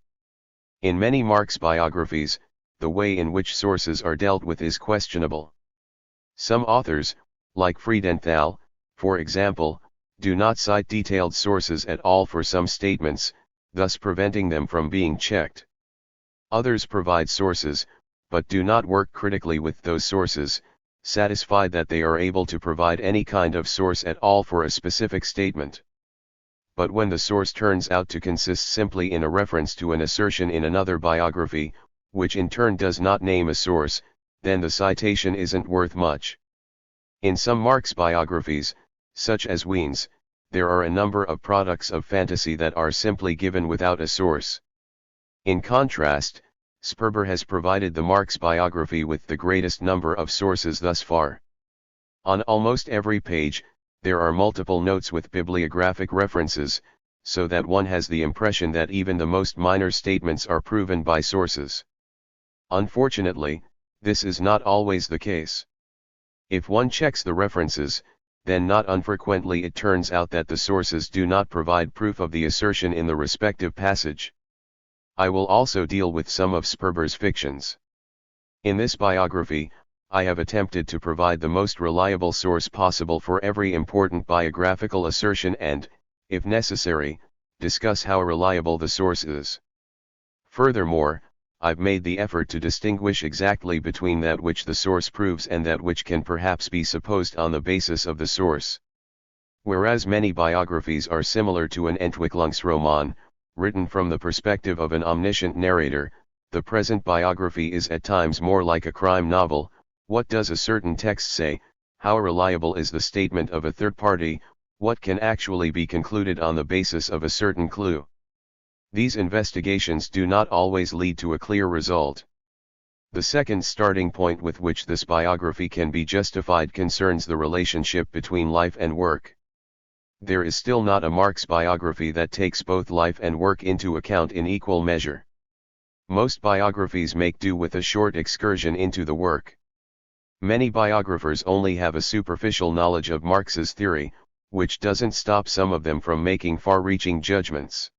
In many Marx biographies, the way in which sources are dealt with is questionable. Some authors, like Friedenthal, for example, do not cite detailed sources at all for some statements, thus preventing them from being checked. Others provide sources, but do not work critically with those sources, satisfied that they are able to provide any kind of source at all for a specific statement. But when the source turns out to consist simply in a reference to an assertion in another biography, which in turn does not name a source, then the citation isn't worth much. In some Marx biographies, such as Wien's, there are a number of products of fantasy that are simply given without a source. In contrast, Sperber has provided the Marx biography with the greatest number of sources thus far. On almost every page, there are multiple notes with bibliographic references, so that one has the impression that even the most minor statements are proven by sources. Unfortunately, this is not always the case. If one checks the references, then not unfrequently it turns out that the sources do not provide proof of the assertion in the respective passage. I will also deal with some of Sperber's fictions. In this biography, I have attempted to provide the most reliable source possible for every important biographical assertion and, if necessary, discuss how reliable the source is. Furthermore, I've made the effort to distinguish exactly between that which the source proves and that which can perhaps be supposed on the basis of the source. Whereas many biographies are similar to an Entwicklungsroman, written from the perspective of an omniscient narrator, the present biography is at times more like a crime novel. What does a certain text say? How reliable is the statement of a third party? What can actually be concluded on the basis of a certain clue? These investigations do not always lead to a clear result. The second starting point with which this biography can be justified concerns the relationship between life and work. There is still not a Marx biography that takes both life and work into account in equal measure. Most biographies make do with a short excursion into the work. Many biographers only have a superficial knowledge of Marx's theory, which doesn't stop some of them from making far-reaching judgments.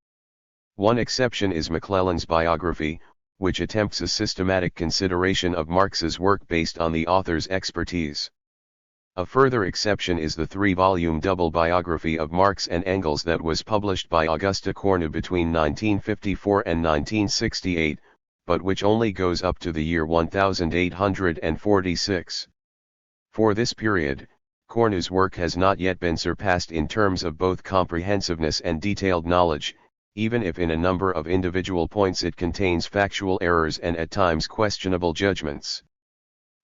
One exception is McClellan's biography, which attempts a systematic consideration of Marx's work based on the author's expertise. A further exception is the 3-volume double biography of Marx and Engels that was published by Augusta Cornu between 1954 and 1968, but which only goes up to the year 1846. For this period, Cornu's work has not yet been surpassed in terms of both comprehensiveness and detailed knowledge, even if in a number of individual points it contains factual errors and at times questionable judgments.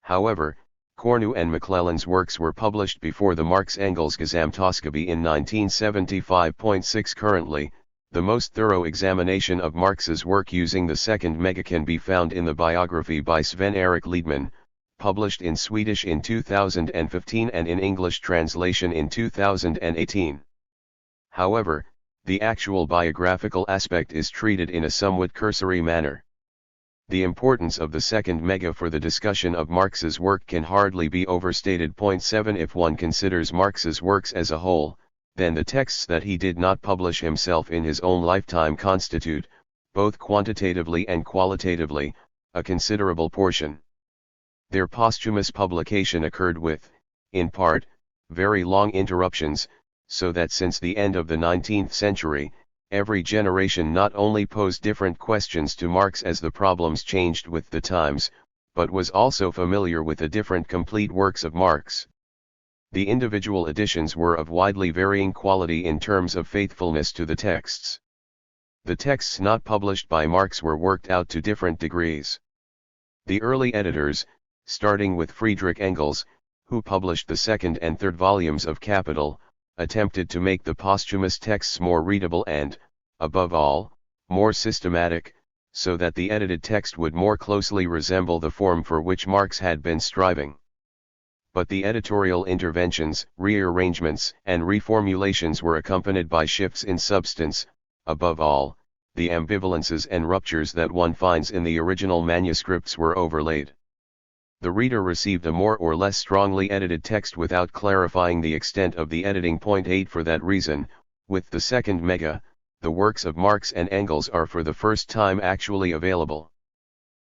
However, Cornu and McClellan's works were published before the Marx-Engels Gesamtausgabe in 1975.6. Currently, the most thorough examination of Marx's work using the second mega can be found in the biography by Sven-Erik Liedman, published in Swedish in 2015 and in English translation in 2018. However, the actual biographical aspect is treated in a somewhat cursory manner. The importance of the second mega for the discussion of Marx's work can hardly be overstated. Point 7 If one considers Marx's works as a whole, then the texts that he did not publish himself in his own lifetime constitute, both quantitatively and qualitatively, a considerable portion. Their posthumous publication occurred with, in part, very long interruptions, so that since the end of the 19th century, every generation not only posed different questions to Marx as the problems changed with the times, but was also familiar with the different complete works of Marx. The individual editions were of widely varying quality in terms of faithfulness to the texts. The texts not published by Marx were worked out to different degrees. The early editors, starting with Friedrich Engels, who published the second and third volumes of Capital, attempted to make the posthumous texts more readable and, above all, more systematic, so that the edited text would more closely resemble the form for which Marx had been striving. But the editorial interventions, rearrangements, and reformulations were accompanied by shifts in substance. Above all, the ambivalences and ruptures that one finds in the original manuscripts were overlaid. The reader received a more or less strongly edited text without clarifying the extent of the editing. Point 8 For that reason, with the second mega, the works of Marx and Engels are for the first time actually available.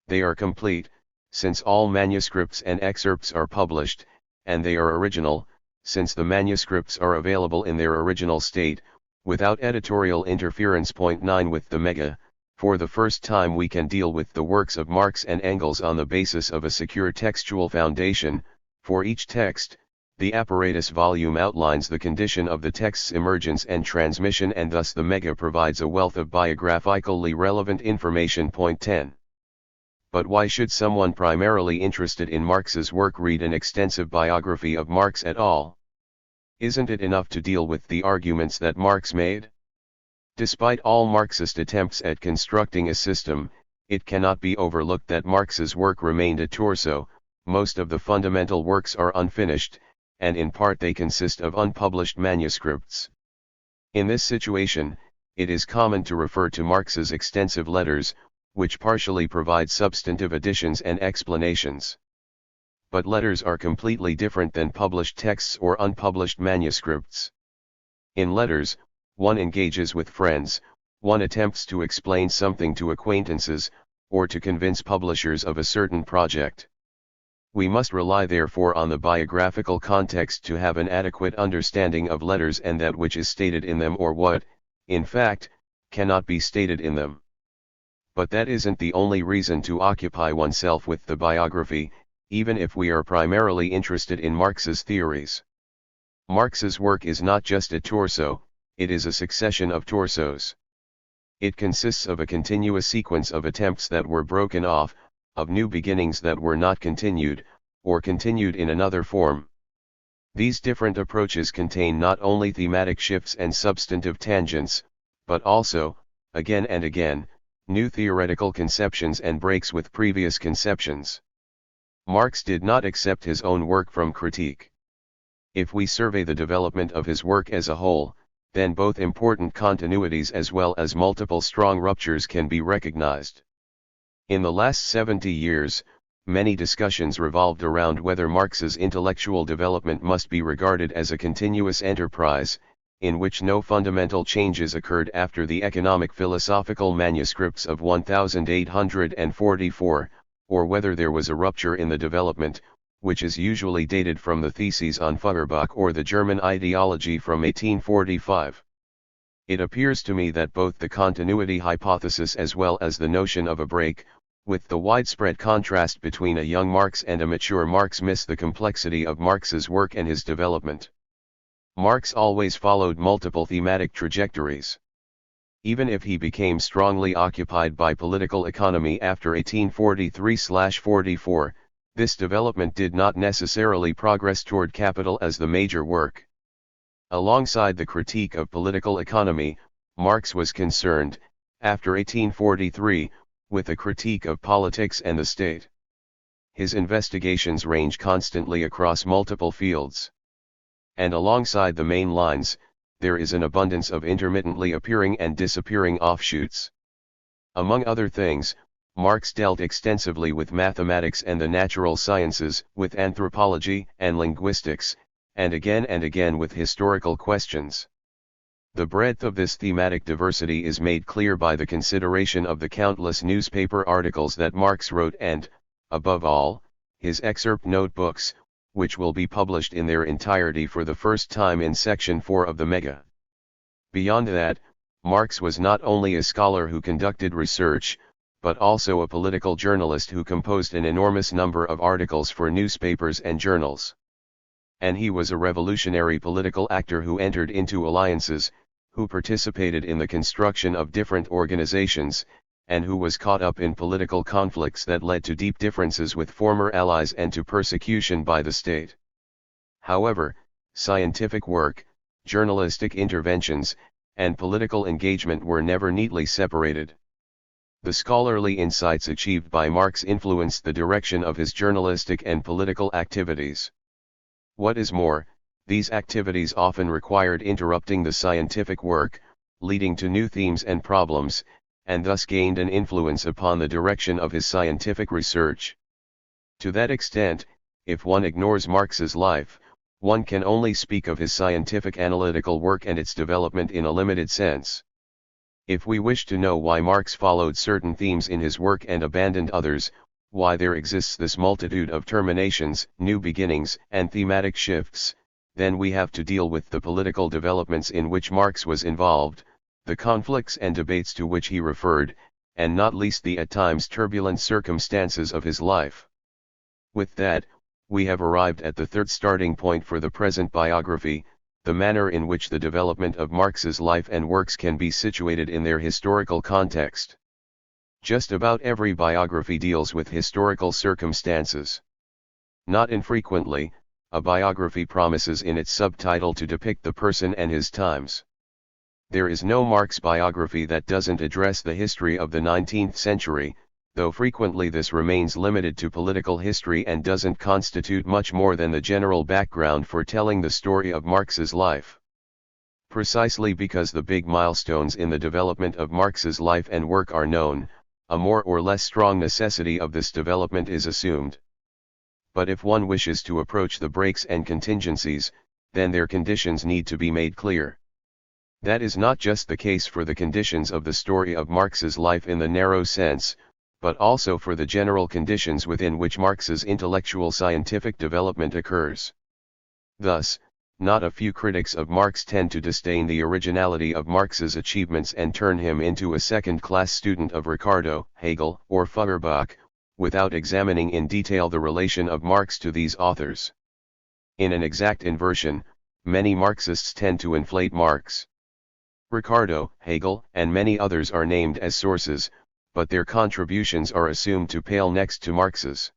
They are complete, since all manuscripts and excerpts are published, and they are original, since the manuscripts are available in their original state, without editorial interference. Point 9 With the mega, for the first time we can deal with the works of Marx and Engels on the basis of a secure textual foundation. For each text, the apparatus volume outlines the condition of the text's emergence and transmission, and thus the mega provides a wealth of biographically relevant information. Point 10. But why should someone primarily interested in Marx's work read an extensive biography of Marx at all? Isn't it enough to deal with the arguments that Marx made? Despite all Marxist attempts at constructing a system, it cannot be overlooked that Marx's work remained a torso. Most of the fundamental works are unfinished, and in part they consist of unpublished manuscripts. In this situation, it is common to refer to Marx's extensive letters, which partially provide substantive additions and explanations. But letters are completely different than published texts or unpublished manuscripts. In letters, one engages with friends, one attempts to explain something to acquaintances, or to convince publishers of a certain project. We must rely therefore on the biographical context to have an adequate understanding of letters and that which is stated in them or what, in fact, cannot be stated in them. But that isn't the only reason to occupy oneself with the biography, even if we are primarily interested in Marx's theories. Marx's work is not just a torso, it is a succession of torsos. It consists of a continuous sequence of attempts that were broken off, of new beginnings that were not continued, or continued in another form. These different approaches contain not only thematic shifts and substantive tangents, but also, again and again, new theoretical conceptions and breaks with previous conceptions. Marx did not accept his own work from critique. If we survey the development of his work as a whole, then both important continuities as well as multiple strong ruptures can be recognized. In the last 70 years, many discussions revolved around whether Marx's intellectual development must be regarded as a continuous enterprise, in which no fundamental changes occurred after the economic philosophical manuscripts of 1844, or whether there was a rupture in the development, which is usually dated from the Theses on Feuerbach or the German ideology from 1845. It appears to me that both the continuity hypothesis as well as the notion of a break, with the widespread contrast between a young Marx and a mature Marx, miss the complexity of Marx's work and his development. Marx always followed multiple thematic trajectories. Even if he became strongly occupied by political economy after 1843-44, this development did not necessarily progress toward capital as the major work. Alongside the critique of political economy, Marx was concerned, after 1843, with a critique of politics and the state. His investigations range constantly across multiple fields. And alongside the main lines, there is an abundance of intermittently appearing and disappearing offshoots. Among other things, Marx dealt extensively with mathematics and the natural sciences, with anthropology and linguistics, and again with historical questions. The breadth of this thematic diversity is made clear by the consideration of the countless newspaper articles that Marx wrote and, above all, his excerpt notebooks, which will be published in their entirety for the first time in Section 4 of the Mega. Beyond that, Marx was not only a scholar who conducted research, but also a political journalist who composed an enormous number of articles for newspapers and journals. And he was a revolutionary political actor who entered into alliances, who participated in the construction of different organizations, and who was caught up in political conflicts that led to deep differences with former allies and to persecution by the state. However, scientific work, journalistic interventions, and political engagement were never neatly separated. The scholarly insights achieved by Marx influenced the direction of his journalistic and political activities. What is more, these activities often required interrupting the scientific work, leading to new themes and problems, and thus gained an influence upon the direction of his scientific research. To that extent, if one ignores Marx's life, one can only speak of his scientific analytical work and its development in a limited sense. If we wish to know why Marx followed certain themes in his work and abandoned others, why there exists this multitude of terminations, new beginnings, and thematic shifts, then we have to deal with the political developments in which Marx was involved, the conflicts and debates to which he referred, and not least the at times turbulent circumstances of his life. With that, we have arrived at the third starting point for the present biography, the manner in which the development of Marx's life and works can be situated in their historical context. Just about every biography deals with historical circumstances. Not infrequently, a biography promises in its subtitle to depict the person and his times. There is no Marx biography that doesn't address the history of the 19th century, though frequently this remains limited to political history and doesn't constitute much more than the general background for telling the story of Marx's life. Precisely because the big milestones in the development of Marx's life and work are known, a more or less strong necessity of this development is assumed. But if one wishes to approach the breaks and contingencies, then their conditions need to be made clear. That is not just the case for the conditions of the story of Marx's life in the narrow sense, but also for the general conditions within which Marx's intellectual scientific development occurs. Thus, not a few critics of Marx tend to disdain the originality of Marx's achievements and turn him into a second-class student of Ricardo, Hegel, or Feuerbach, without examining in detail the relation of Marx to these authors. In an exact inversion, many Marxists tend to inflate Marx. Ricardo, Hegel, and many others are named as sources, but their contributions are assumed to pale next to Marx's.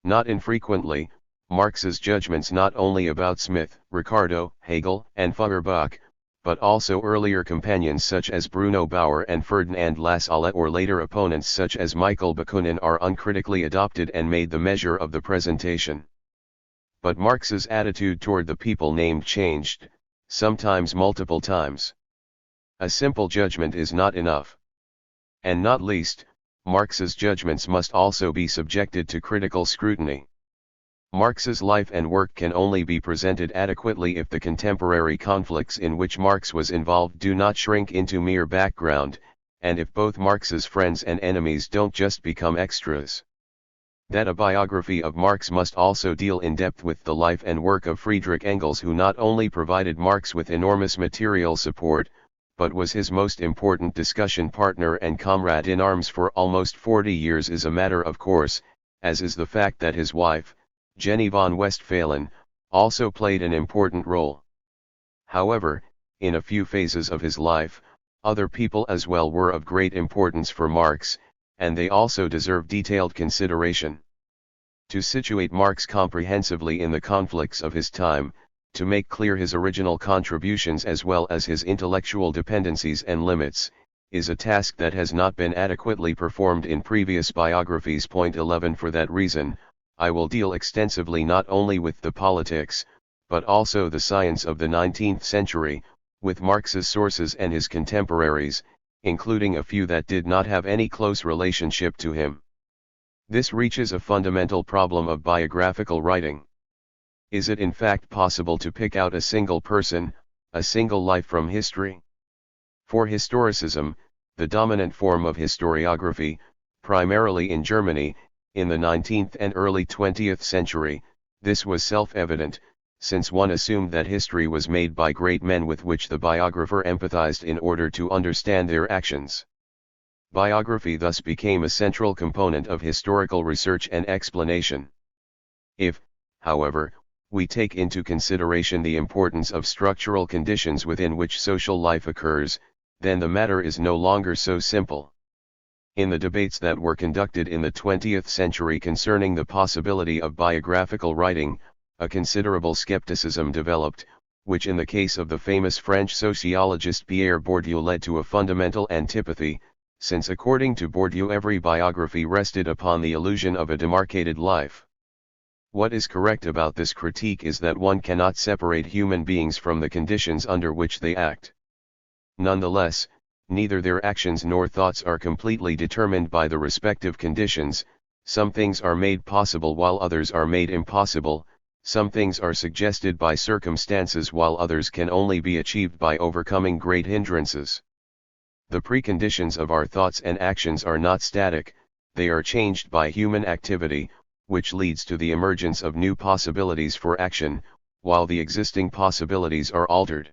Not infrequently, Marx's judgments not only about Smith, Ricardo, Hegel, and Feuerbach, but also earlier companions such as Bruno Bauer and Ferdinand Lassalle or later opponents such as Michael Bakunin are uncritically adopted and made the measure of the presentation. But Marx's attitude toward the people named changed, sometimes multiple times. A simple judgment is not enough. And not least, Marx's judgments must also be subjected to critical scrutiny. Marx's life and work can only be presented adequately if the contemporary conflicts in which Marx was involved do not shrink into mere background, and if both Marx's friends and enemies don't just become extras. That a biography of Marx must also deal in depth with the life and work of Friedrich Engels, who not only provided Marx with enormous material support, but was his most important discussion partner and comrade in arms for almost 40 years, is a matter of course, as is the fact that his wife, Jenny von Westphalen, also played an important role. However, in a few phases of his life, other people as well were of great importance for Marx, and they also deserve detailed consideration. To situate Marx comprehensively in the conflicts of his time, to make clear his original contributions as well as his intellectual dependencies and limits, is a task that has not been adequately performed in previous biographies. Point 11. For that reason, I will deal extensively not only with the politics, but also the science of the 19th century, with Marx's sources and his contemporaries, including a few that did not have any close relationship to him. This reaches a fundamental problem of biographical writing. Is it in fact possible to pick out a single person, a single life from history? For historicism, the dominant form of historiography, primarily in Germany, in the 19th and early 20th century, this was self-evident, since one assumed that history was made by great men with which the biographer empathized in order to understand their actions. Biography thus became a central component of historical research and explanation. If, however, we take into consideration the importance of structural conditions within which social life occurs, then the matter is no longer so simple. In the debates that were conducted in the 20th century concerning the possibility of biographical writing, a considerable skepticism developed, which in the case of the famous French sociologist Pierre Bourdieu led to a fundamental antipathy, since according to Bourdieu every biography rested upon the illusion of a demarcated life. What is correct about this critique is that one cannot separate human beings from the conditions under which they act. Nonetheless, neither their actions nor thoughts are completely determined by the respective conditions. Some things are made possible while others are made impossible, some things are suggested by circumstances while others can only be achieved by overcoming great hindrances. The preconditions of our thoughts and actions are not static, they are changed by human activity, which leads to the emergence of new possibilities for action, while the existing possibilities are altered.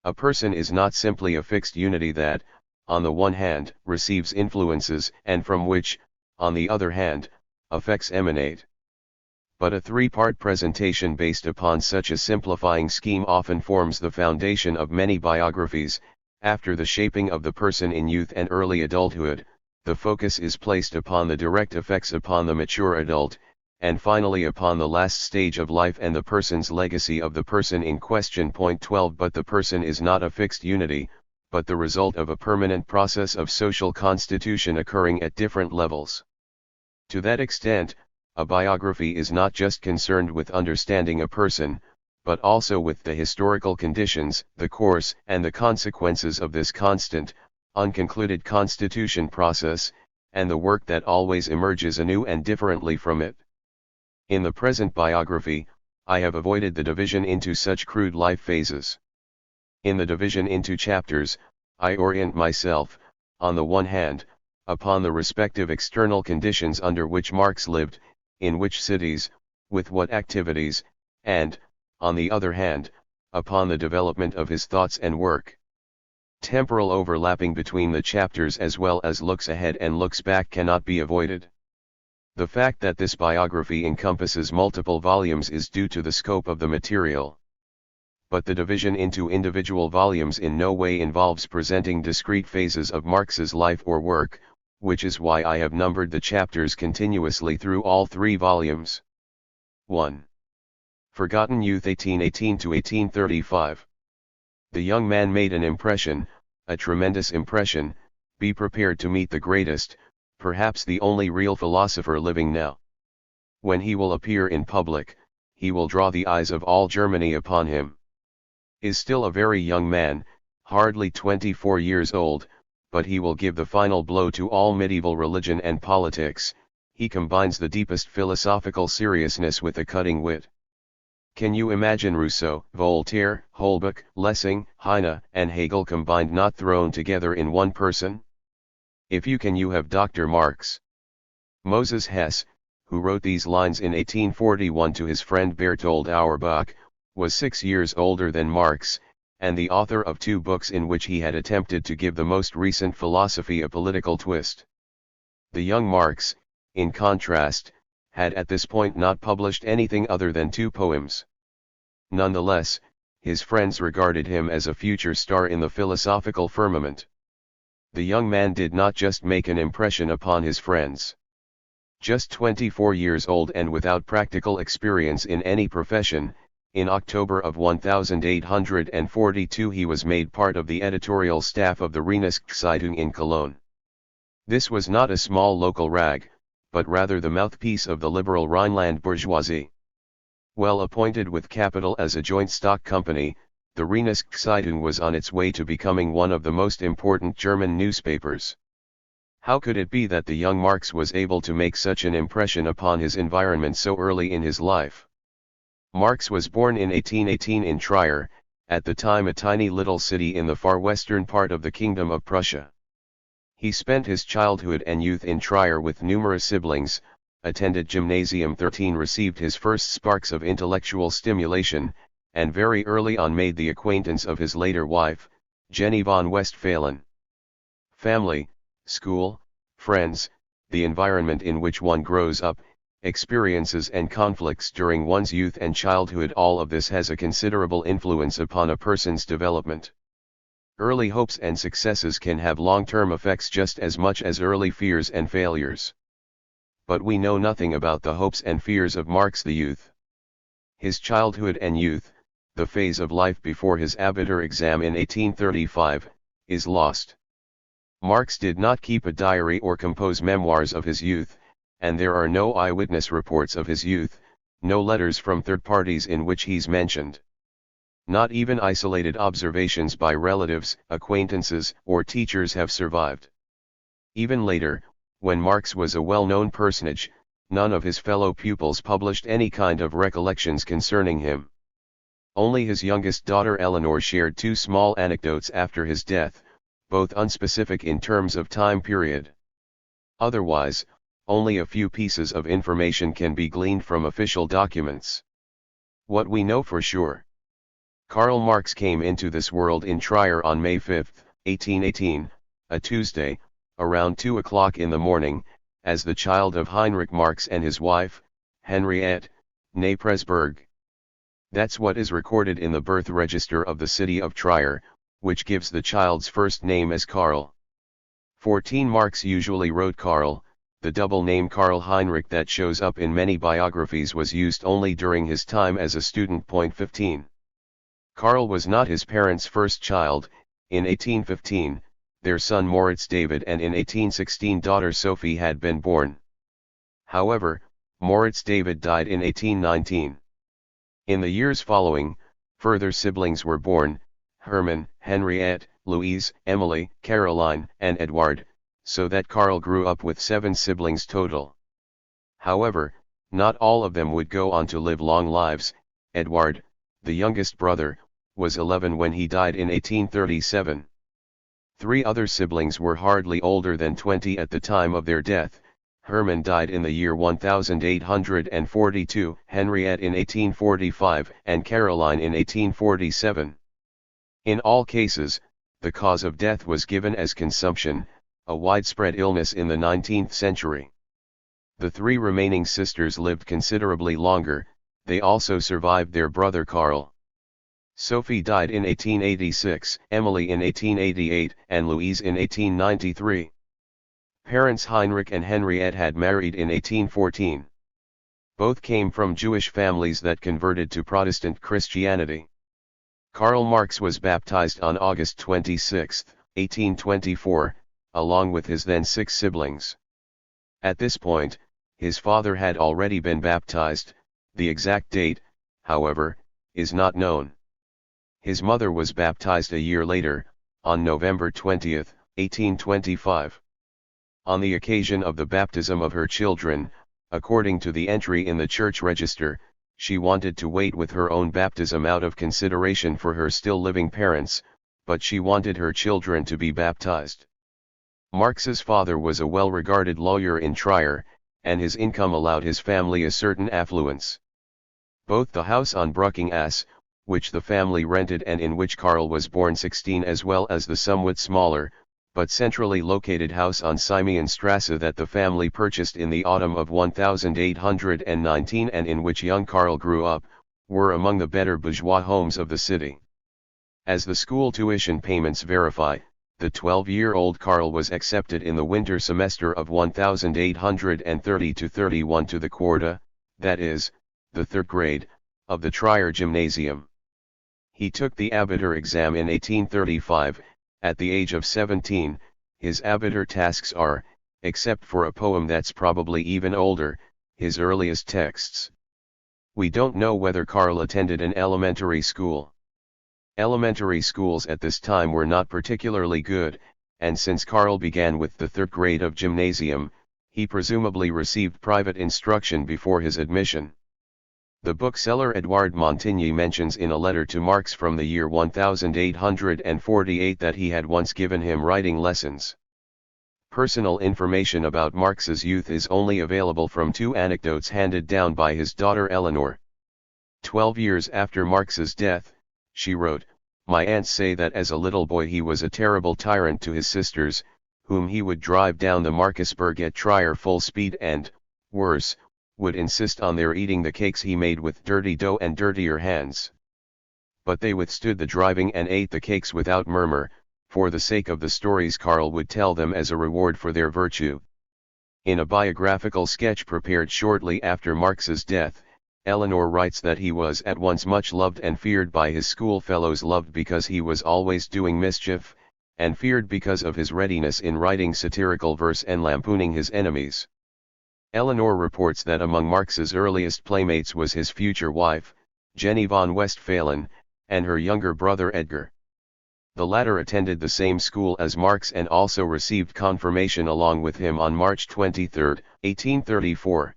A person is not simply a fixed unity that, on the one hand, receives influences and from which, on the other hand, effects emanate. But a three-part presentation based upon such a simplifying scheme often forms the foundation of many biographies. After the shaping of the person in youth and early adulthood, the focus is placed upon the direct effects upon the mature adult, and finally upon the last stage of life and the person's legacy of the person in question. Point 12. But the person is not a fixed unity, but the result of a permanent process of social constitution occurring at different levels. To that extent, a biography is not just concerned with understanding a person, but also with the historical conditions, the course and the consequences of this constant, unconcluded constitution process, and the work that always emerges anew and differently from it. In the present biography, I have avoided the division into such crude life phases. In the division into chapters, I orient myself, on the one hand, upon the respective external conditions under which Marx lived, in which cities, with what activities, and, on the other hand, upon the development of his thoughts and work. Temporal overlapping between the chapters as well as looks ahead and looks back cannot be avoided. The fact that this biography encompasses multiple volumes is due to the scope of the material. But the division into individual volumes in no way involves presenting discrete phases of Marx's life or work, which is why I have numbered the chapters continuously through all 3 volumes. 1. Forgotten Youth 1818 to 1835. The young man made an impression, a tremendous impression. Be prepared to meet the greatest, perhaps the only real philosopher living now. When he will appear in public, he will draw the eyes of all Germany upon him. Is still a very young man, hardly 24 years old, but he will give the final blow to all medieval religion and politics. He combines the deepest philosophical seriousness with a cutting wit. Can you imagine Rousseau, Voltaire, Holbach, Lessing, Heine, and Hegel combined, not thrown together in one person? If you can, you have Dr. Marx. Moses Hess, who wrote these lines in 1841 to his friend Bertold Auerbach, was 6 years older than Marx, and the author of 2 books in which he had attempted to give the most recent philosophy a political twist. The young Marx, in contrast, had at this point not published anything other than 2 poems. Nonetheless, his friends regarded him as a future star in the philosophical firmament. The young man did not just make an impression upon his friends. Just 24 years old and without practical experience in any profession, in October of 1842 he was made part of the editorial staff of the Rheinische-Zeitung in Cologne. This was not a small local rag, but rather the mouthpiece of the liberal Rhineland bourgeoisie. Well appointed with capital as a joint stock company, the Rheinische-Zeitung was on its way to becoming one of the most important German newspapers. How could it be that the young Marx was able to make such an impression upon his environment so early in his life? Marx was born in 1818 in Trier, at the time a tiny little city in the far western part of the Kingdom of Prussia. He spent his childhood and youth in Trier with numerous siblings, attended Gymnasium 13, received his first sparks of intellectual stimulation, and very early on made the acquaintance of his later wife, Jenny von Westphalen. Family, school, friends, the environment in which one grows up, experiences and conflicts during one's youth and childhood, all of this has a considerable influence upon a person's development. Early hopes and successes can have long-term effects just as much as early fears and failures. But we know nothing about the hopes and fears of Marx the youth. His childhood and youth, the phase of life before his Abitur exam in 1835, is lost. Marx did not keep a diary or compose memoirs of his youth, and there are no eyewitness reports of his youth, no letters from third parties in which he's mentioned. Not even isolated observations by relatives, acquaintances, or teachers have survived. Even later, when Marx was a well-known personage, none of his fellow pupils published any kind of recollections concerning him. Only his youngest daughter Eleanor shared 2 small anecdotes after his death, both unspecific in terms of time period. Otherwise, only a few pieces of information can be gleaned from official documents. What we know for sure: Karl Marx came into this world in Trier on May 5, 1818, a Tuesday, around 2 o'clock in the morning, as the child of Heinrich Marx and his wife, Henriette, née Presburg. That's what is recorded in the birth register of the city of Trier, which gives the child's first name as Karl. 14 Marx usually wrote Karl, the double name Karl Heinrich that shows up in many biographies was used only during his time as a student. 15. Karl was not his parents' first child. In 1815, their son Moritz David and in 1816 daughter Sophie had been born. However, Moritz David died in 1819. In the years following, further siblings were born: Hermann, Henriette, Louise, Emily, Caroline, and Edward, so that Karl grew up with 7 siblings total. However, not all of them would go on to live long lives. Edward, the youngest brother, was 11 when he died in 1837. 3 other siblings were hardly older than 20 at the time of their death. Hermann died in the year 1842, Henriette in 1845, and Caroline in 1847. In all cases, the cause of death was given as consumption, a widespread illness in the 19th century. The 3 remaining sisters lived considerably longer. They also survived their brother Karl. Sophie died in 1886, Emily in 1888, and Louise in 1893. Parents Heinrich and Henriette had married in 1814. Both came from Jewish families that converted to Protestant Christianity. Karl Marx was baptized on August 26, 1824, along with his then 6 siblings. At this point, his father had already been baptized. The exact date, however, is not known. His mother was baptized a year later, on November 20, 1825. On the occasion of the baptism of her children, according to the entry in the church register, she wanted to wait with her own baptism out of consideration for her still living parents, but she wanted her children to be baptized. Marx's father was a well-regarded lawyer in Trier, and his income allowed his family a certain affluence. Both the house on Brücking Ass, which the family rented and in which Karl was born 16, as well as the somewhat smaller, but centrally located house on Simeonstrasse that the family purchased in the autumn of 1819 and in which young Karl grew up, were among the better bourgeois homes of the city. As the school tuition payments verify, the 12-year-old Karl was accepted in the winter semester of 1830-31 to the Quarta, that is, the 3rd grade, of the Trier Gymnasium. He took the Abitur exam in 1835, at the age of 17. His Abitur tasks are, except for a poem that's probably even older, his earliest texts. We don't know whether Karl attended an elementary school. Elementary schools at this time were not particularly good, and since Karl began with the 3rd grade of gymnasium, he presumably received private instruction before his admission. The bookseller Edouard Montigny mentions in a letter to Marx from the year 1848 that he had once given him writing lessons. Personal information about Marx's youth is only available from 2 anecdotes handed down by his daughter Eleanor. 12 years after Marx's death, she wrote, "My aunts say that as a little boy he was a terrible tyrant to his sisters, whom he would drive down the Markusberg at Trier full speed and, worse, would insist on their eating the cakes he made with dirty dough and dirtier hands. But they withstood the driving and ate the cakes without murmur, for the sake of the stories Karl would tell them as a reward for their virtue." In a biographical sketch prepared shortly after Marx's death, Eleanor writes that he was at once much loved and feared by his schoolfellows, loved because he was always doing mischief, and feared because of his readiness in writing satirical verse and lampooning his enemies. Eleanor reports that among Marx's earliest playmates was his future wife, Jenny von Westphalen, and her younger brother Edgar. The latter attended the same school as Marx and also received confirmation along with him on March 23, 1834.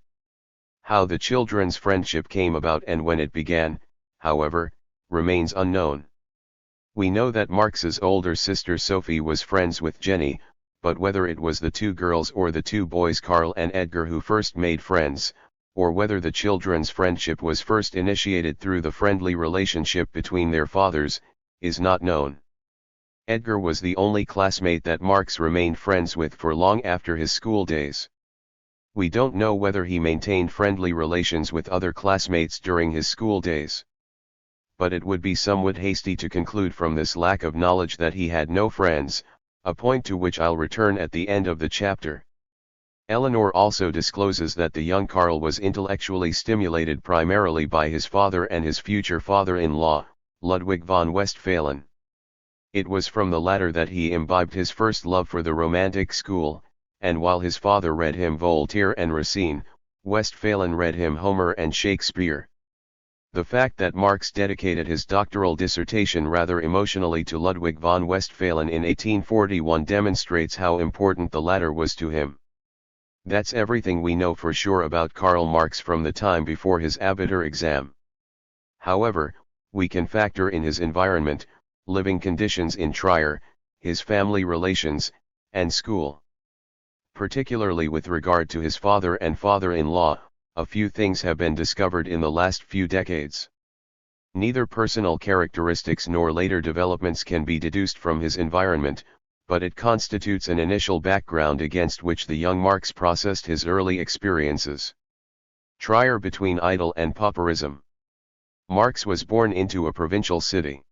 How the children's friendship came about and when it began, however, remains unknown. We know that Marx's older sister Sophie was friends with Jenny, but whether it was the 2 girls or the 2 boys Karl and Edgar who first made friends, or whether the children's friendship was first initiated through the friendly relationship between their fathers, is not known. Edgar was the only classmate that Marx remained friends with for long after his school days. We don't know whether he maintained friendly relations with other classmates during his school days. But it would be somewhat hasty to conclude from this lack of knowledge that he had no friends, a point to which I'll return at the end of the chapter. Eleanor also discloses that the young Karl was intellectually stimulated primarily by his father and his future father-in-law, Ludwig von Westphalen. It was from the latter that he imbibed his first love for the Romantic school, and while his father read him Voltaire and Racine, Westphalen read him Homer and Shakespeare. The fact that Marx dedicated his doctoral dissertation rather emotionally to Ludwig von Westphalen in 1841 demonstrates how important the latter was to him. That's everything we know for sure about Karl Marx from the time before his Abitur exam. However, we can factor in his environment, living conditions in Trier, his family relations, and school. Particularly with regard to his father and father-in-law, a few things have been discovered in the last few decades. Neither personal characteristics nor later developments can be deduced from his environment, but it constitutes an initial background against which the young Marx processed his early experiences. Trier between idle and pauperism. Marx was born into a provincial city.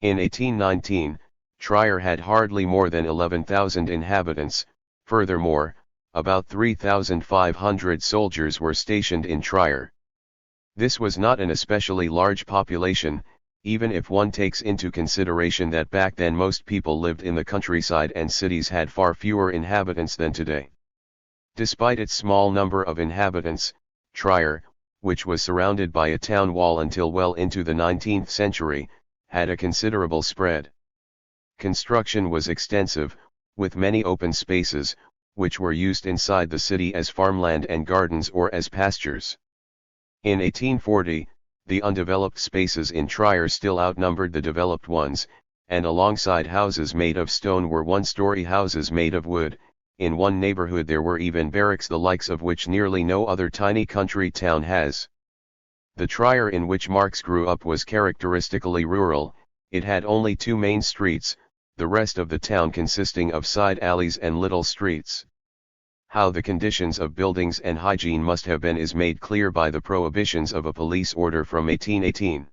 In 1819, Trier had hardly more than 11,000 inhabitants. Furthermore, about 3,500 soldiers were stationed in Trier. This was not an especially large population, even if one takes into consideration that back then most people lived in the countryside and cities had far fewer inhabitants than today. Despite its small number of inhabitants, Trier, which was surrounded by a town wall until well into the 19th century, had a considerable spread. Construction was extensive, with many open spaces, which were used inside the city as farmland and gardens or as pastures. In 1840, the undeveloped spaces in Trier still outnumbered the developed ones, and alongside houses made of stone were one-story houses made of wood. In one neighborhood there were even barracks the likes of which nearly no other tiny country town has. The Trier in which Marx grew up was characteristically rural. It had only two main streets, the rest of the town consisting of side alleys and little streets. How the conditions of buildings and hygiene must have been is made clear by the prohibitions of a police order from 1818.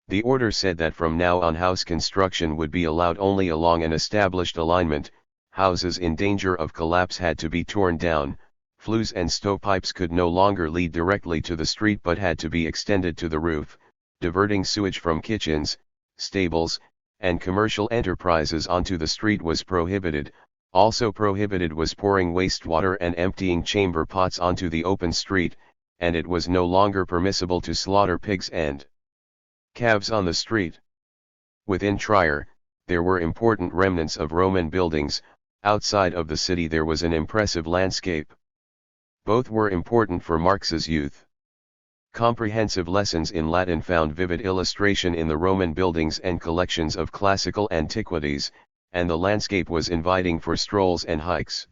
The order said that from now on house construction would be allowed only along an established alignment, houses in danger of collapse had to be torn down, flues and stovepipes could no longer lead directly to the street but had to be extended to the roof, diverting sewage from kitchens, stables, and commercial enterprises onto the street was prohibited. Also prohibited was pouring wastewater and emptying chamber pots onto the open street, and it was no longer permissible to slaughter pigs and calves on the street. Within Trier, there were important remnants of Roman buildings. Outside of the city there was an impressive landscape. Both were important for Marx's youth. Comprehensive lessons in Latin found vivid illustration in the Roman buildings and collections of classical antiquities, and the landscape was inviting for strolls and hikes.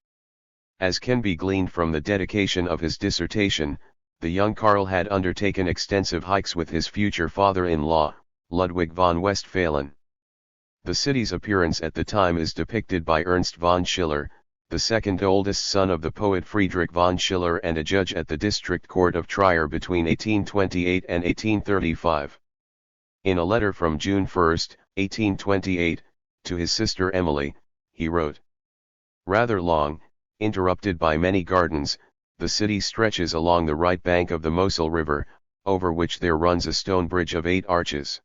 As can be gleaned from the dedication of his dissertation, the young Karl had undertaken extensive hikes with his future father-in-law, Ludwig von Westphalen. The city's appearance at the time is depicted by Ernst von Schiller, the second oldest son of the poet Friedrich von Schiller and a judge at the district court of Trier between 1828 and 1835. In a letter from June 1, 1828, to his sister Emily, he wrote, "Rather long, interrupted by many gardens, the city stretches along the right bank of the Mosel River, over which there runs a stone bridge of 8 arches.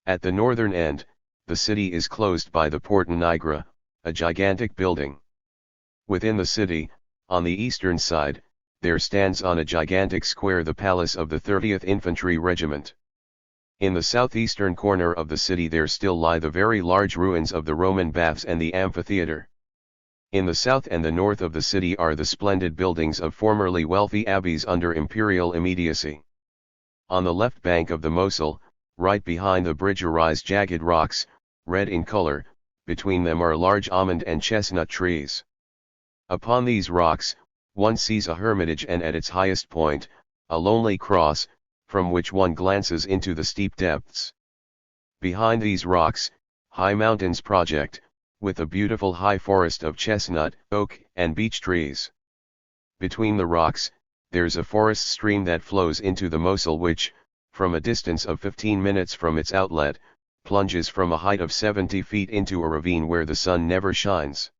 At the northern end, the city is closed by the Porta Nigra, a gigantic building. Within the city, on the eastern side, there stands on a gigantic square the palace of the 30th Infantry Regiment. In the southeastern corner of the city there still lie the very large ruins of the Roman baths and the amphitheater. In the south and the north of the city are the splendid buildings of formerly wealthy abbeys under imperial immediacy. On the left bank of the Mosel, right behind the bridge arise jagged rocks, red in color, between them are large almond and chestnut trees. Upon these rocks, one sees a hermitage and at its highest point, a lonely cross, from which one glances into the steep depths. Behind these rocks, high mountains project, with a beautiful high forest of chestnut, oak, and beech trees. Between the rocks, there's a forest stream that flows into the Mosel which, from a distance of 15 minutes from its outlet, plunges from a height of 70 feet into a ravine where the sun never shines.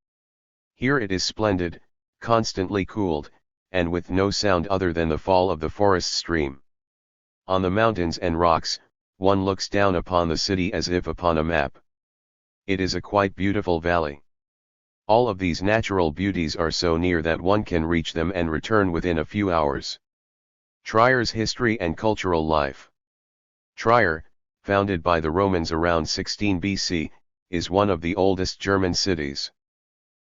Here it is splendid, constantly cooled, and with no sound other than the fall of the forest stream. On the mountains and rocks, one looks down upon the city as if upon a map. It is a quite beautiful valley. All of these natural beauties are so near that one can reach them and return within a few hours. Trier's history and cultural life. Trier, founded by the Romans around 16 BC, is one of the oldest German cities.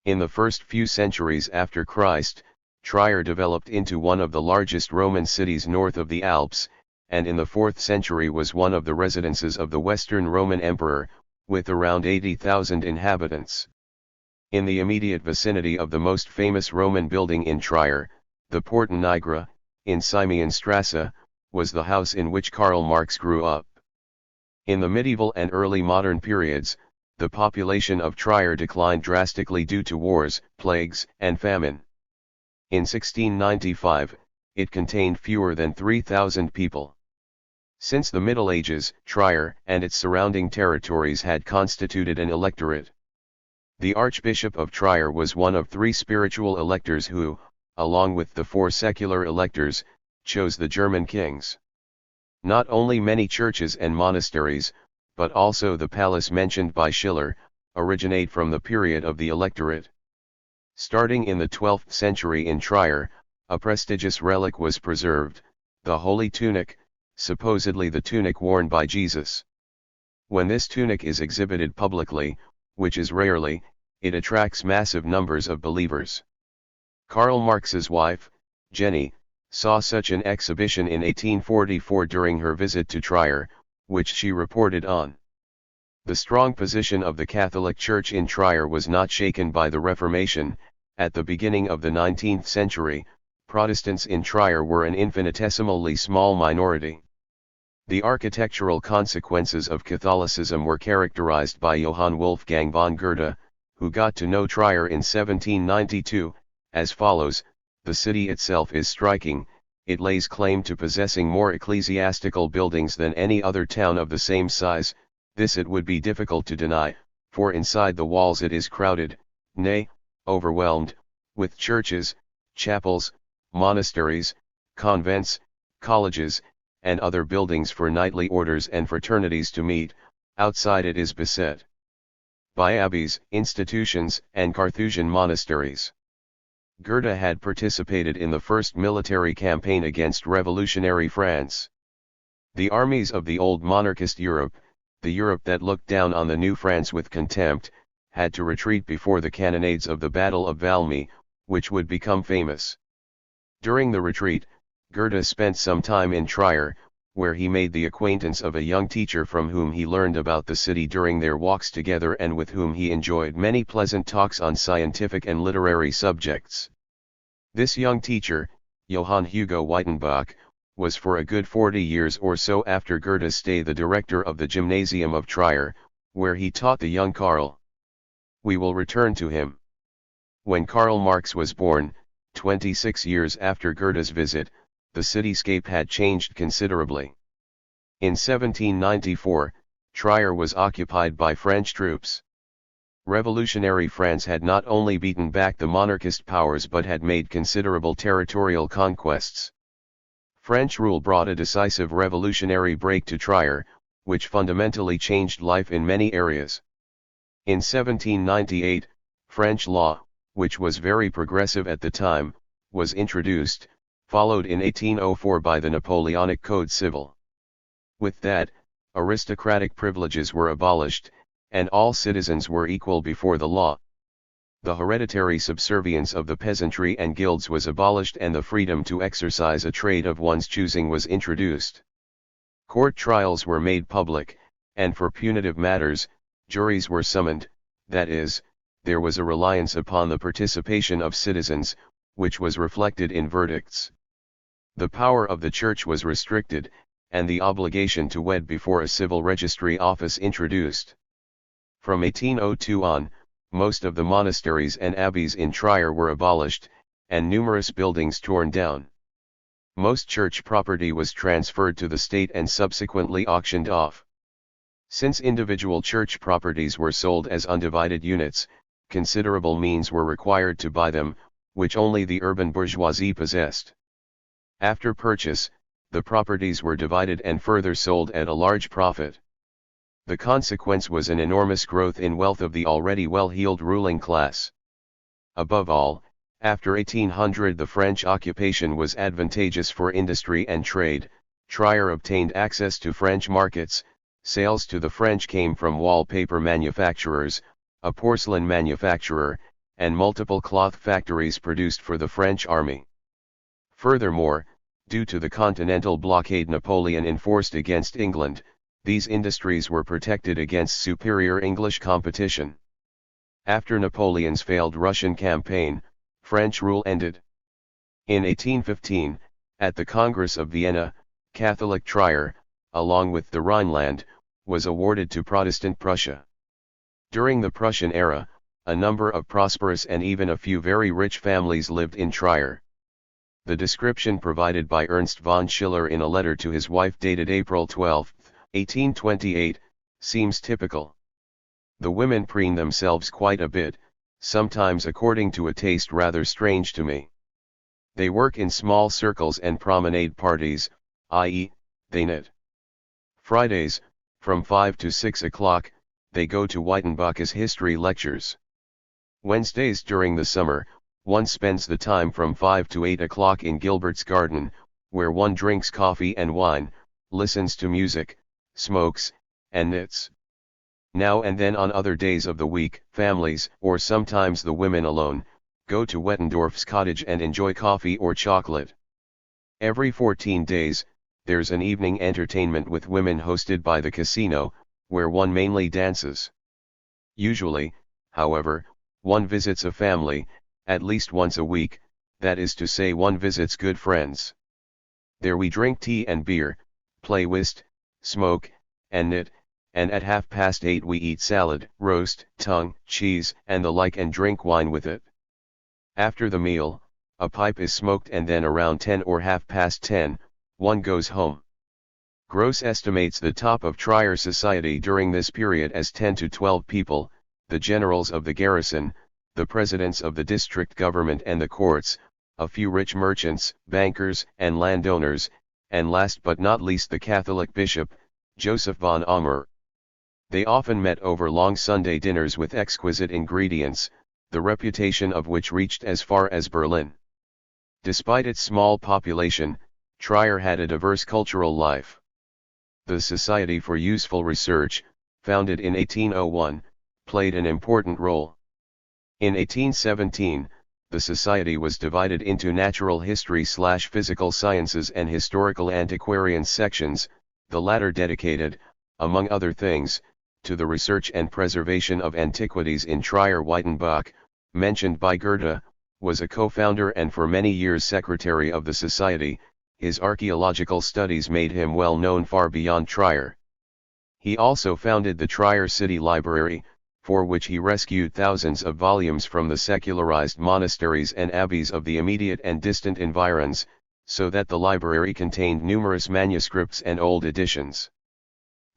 In the first few centuries after Christ, Trier developed into one of the largest Roman cities north of the Alps, and in the 4th century was one of the residences of the Western Roman Emperor, with around 80,000 inhabitants. In the immediate vicinity of the most famous Roman building in Trier, the Porta Nigra, in Simeonstrasse, was the house in which Karl Marx grew up. In the medieval and early modern periods, the population of Trier declined drastically due to wars, plagues, and famine. In 1695, it contained fewer than 3,000 people. Since the Middle Ages, Trier and its surrounding territories had constituted an electorate. The Archbishop of Trier was one of 3 spiritual electors who, along with the 4 secular electors, chose the German kings. Not only many churches and monasteries, but also the palace mentioned by Schiller, originate from the period of the electorate. Starting in the 12th century in Trier, a prestigious relic was preserved, the Holy Tunic, supposedly the tunic worn by Jesus. When this tunic is exhibited publicly, which is rarely, it attracts massive numbers of believers. Karl Marx's wife, Jenny, saw such an exhibition in 1844 during her visit to Trier, which she reported on. The strong position of the Catholic Church in Trier was not shaken by the Reformation. At the beginning of the 19th century, Protestants in Trier were an infinitesimally small minority. The architectural consequences of Catholicism were characterized by Johann Wolfgang von Goethe, who got to know Trier in 1792, as follows: "The city itself is striking, it lays claim to possessing more ecclesiastical buildings than any other town of the same size, this it would be difficult to deny, for inside the walls it is crowded, nay, overwhelmed, with churches, chapels, monasteries, convents, colleges, and other buildings for knightly orders and fraternities to meet. Outside it is beset by abbeys, institutions, and Carthusian monasteries." Goethe had participated in the first military campaign against revolutionary France. The armies of the old monarchist Europe, the Europe that looked down on the new France with contempt, had to retreat before the cannonades of the Battle of Valmy, which would become famous. During the retreat, Goethe spent some time in Trier, where he made the acquaintance of a young teacher from whom he learned about the city during their walks together and with whom he enjoyed many pleasant talks on scientific and literary subjects. This young teacher, Johann Hugo Wyttenbach, was for a good 40 years or so after Goethe's stay the director of the Gymnasium of Trier, where he taught the young Karl. We will return to him. When Karl Marx was born, 26 years after Goethe's visit, the cityscape had changed considerably. In 1794, Trier was occupied by French troops. Revolutionary France had not only beaten back the monarchist powers but had made considerable territorial conquests. French rule brought a decisive revolutionary break to Trier, which fundamentally changed life in many areas. In 1798, French law, which was very progressive at the time, was introduced, followed in 1804 by the Napoleonic Code Civil. With that, aristocratic privileges were abolished, and all citizens were equal before the law. The hereditary subservience of the peasantry and guilds was abolished and the freedom to exercise a trade of one's choosing was introduced. Court trials were made public, and for punitive matters, juries were summoned, that is, there was a reliance upon the participation of citizens, which was reflected in verdicts. The power of the church was restricted, and the obligation to wed before a civil registry office introduced. From 1802 on, most of the monasteries and abbeys in Trier were abolished, and numerous buildings torn down. Most church property was transferred to the state and subsequently auctioned off. Since individual church properties were sold as undivided units, considerable means were required to buy them, which only the urban bourgeoisie possessed. After purchase, the properties were divided and further sold at a large profit. The consequence was an enormous growth in wealth of the already well-heeled ruling class. Above all, after 1800 the French occupation was advantageous for industry and trade. Trier obtained access to French markets. Sales to the French came from wallpaper manufacturers, a porcelain manufacturer, and multiple cloth factories produced for the French army. Furthermore, due to the continental blockade Napoleon enforced against England, these industries were protected against superior English competition. After Napoleon's failed Russian campaign, French rule ended. In 1815, at the Congress of Vienna, Catholic Trier, along with the Rhineland, was awarded to Protestant Prussia. During the Prussian era, a number of prosperous and even a few very rich families lived in Trier. The description provided by Ernst von Schiller in a letter to his wife dated April 12, 1828, seems typical. The women preen themselves quite a bit, sometimes according to a taste rather strange to me. They work in small circles and promenade parties, i.e., they knit. Fridays, from 5 to 6 o'clock, they go to Weitenbach's history lectures. Wednesdays during the summer, one spends the time from 5 to 8 o'clock in Gilbert's garden, where one drinks coffee and wine, listens to music, smokes, and knits. Now and then on other days of the week, families, or sometimes the women alone, go to Wettendorf's cottage and enjoy coffee or chocolate. Every 14 days, there's an evening entertainment with women hosted by the casino, where one mainly dances. Usually, however, one visits a family, at least once a week, that is to say one visits good friends. There we drink tea and beer, play whist, smoke, and knit, and at 8:30 we eat salad, roast, tongue, cheese, and the like and drink wine with it. After the meal, a pipe is smoked and then around 10 or 10:30, one goes home. Gross estimates the top of Trier society during this period as 10 to 12 people, the generals of the garrison, the presidents of the district government and the courts, a few rich merchants, bankers, and landowners, and last but not least the Catholic bishop, Joseph von Amer. They often met over long Sunday dinners with exquisite ingredients, the reputation of which reached as far as Berlin. Despite its small population, Trier had a diverse cultural life. The Society for Useful Research, founded in 1801, played an important role. In 1817, the society was divided into natural history/physical sciences and historical antiquarian sections, the latter dedicated, among other things, to the research and preservation of antiquities in Trier. Weitenbach, mentioned by Goethe, was a co-founder and for many years secretary of the society. His archaeological studies made him well known far beyond Trier. He also founded the Trier City Library, for which he rescued thousands of volumes from the secularized monasteries and abbeys of the immediate and distant environs, so that the library contained numerous manuscripts and old editions.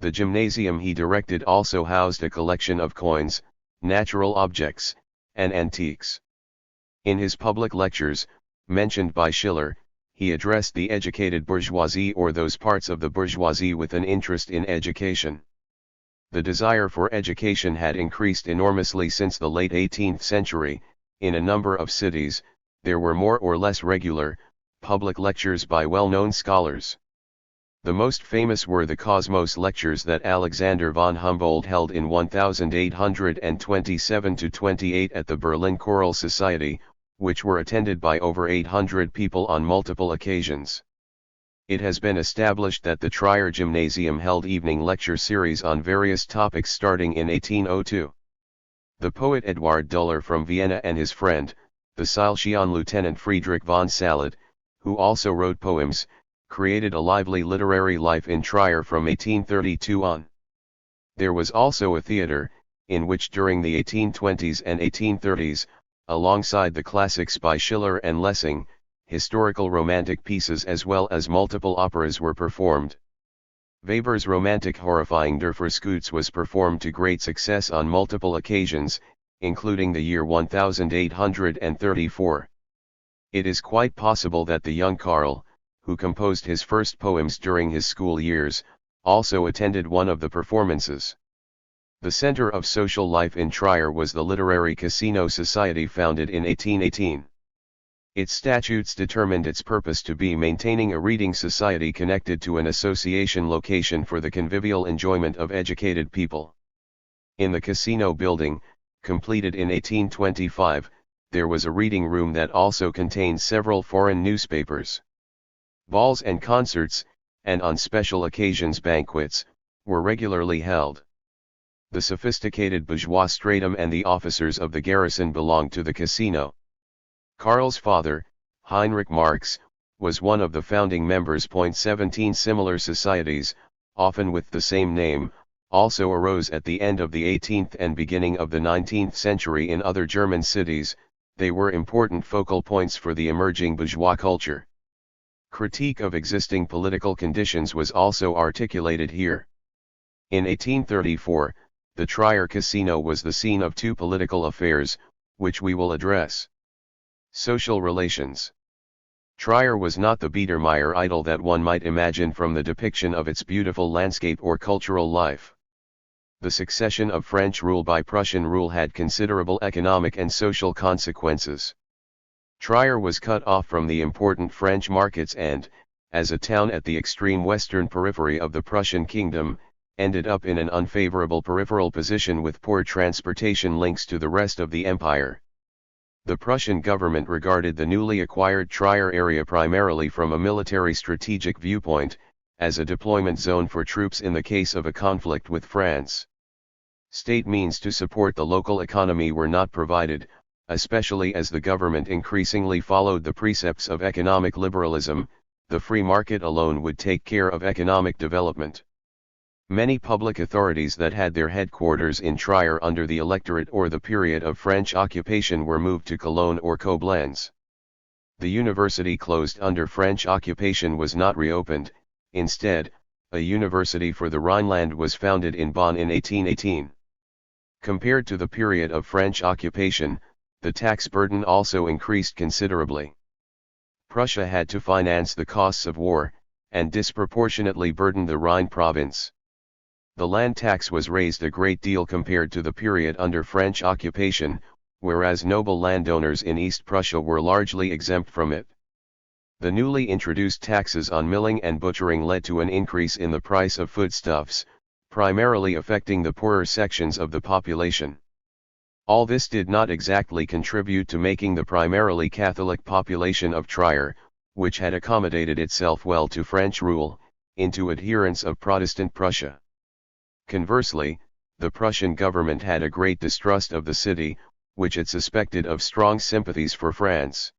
The gymnasium he directed also housed a collection of coins, natural objects, and antiques. In his public lectures, mentioned by Schiller, he addressed the educated bourgeoisie or those parts of the bourgeoisie with an interest in education. The desire for education had increased enormously since the late 18th century. In a number of cities, there were more or less regular, public lectures by well-known scholars. The most famous were the Cosmos lectures that Alexander von Humboldt held in 1827–28 at the Berlin Choral Society, which were attended by over 800 people on multiple occasions. It has been established that the Trier Gymnasium held evening lecture series on various topics starting in 1802. The poet Eduard Duller from Vienna and his friend, the Salesian Lieutenant Friedrich von Salad, who also wrote poems, created a lively literary life in Trier from 1832 on. There was also a theatre, in which during the 1820s and 1830s, alongside the classics by Schiller and Lessing, historical romantic pieces as well as multiple operas were performed. Weber's romantic horrifying Der Verskutz was performed to great success on multiple occasions, including the year 1834. It is quite possible that the young Karl, who composed his first poems during his school years, also attended one of the performances. The center of social life in Trier was the Literary Casino Society founded in 1818. Its statutes determined its purpose to be maintaining a reading society connected to an association location for the convivial enjoyment of educated people. In the casino building, completed in 1825, there was a reading room that also contained several foreign newspapers. Balls and concerts, and on special occasions banquets, were regularly held. The sophisticated bourgeois stratum and the officers of the garrison belonged to the casino. Karl's father, Heinrich Marx, was one of the founding members. 17 Similar societies, often with the same name, also arose at the end of the 18th and beginning of the 19th century in other German cities. They were important focal points for the emerging bourgeois culture. Critique of existing political conditions was also articulated here. In 1834, the Trier Casino was the scene of two political affairs, which we will address. Social relations. Trier was not the Biedermeier idyll that one might imagine from the depiction of its beautiful landscape or cultural life. The succession of French rule by Prussian rule had considerable economic and social consequences. Trier was cut off from the important French markets and, as a town at the extreme western periphery of the Prussian kingdom, ended up in an unfavorable peripheral position with poor transportation links to the rest of the empire. The Prussian government regarded the newly acquired Trier area primarily from a military strategic viewpoint, as a deployment zone for troops in the case of a conflict with France. State means to support the local economy were not provided, especially as the government increasingly followed the precepts of economic liberalism. The free market alone would take care of economic development. Many public authorities that had their headquarters in Trier under the electorate or the period of French occupation were moved to Cologne or Koblenz. The university closed under French occupation was not reopened. Instead, a university for the Rhineland was founded in Bonn in 1818. Compared to the period of French occupation, the tax burden also increased considerably. Prussia had to finance the costs of war, and disproportionately burdened the Rhine province. The land tax was raised a great deal compared to the period under French occupation, whereas noble landowners in East Prussia were largely exempt from it. The newly introduced taxes on milling and butchering led to an increase in the price of foodstuffs, primarily affecting the poorer sections of the population. All this did not exactly contribute to making the primarily Catholic population of Trier, which had accommodated itself well to French rule, into adherents of Protestant Prussia. Conversely, the Prussian government had a great distrust of the city, which it suspected of strong sympathies for France.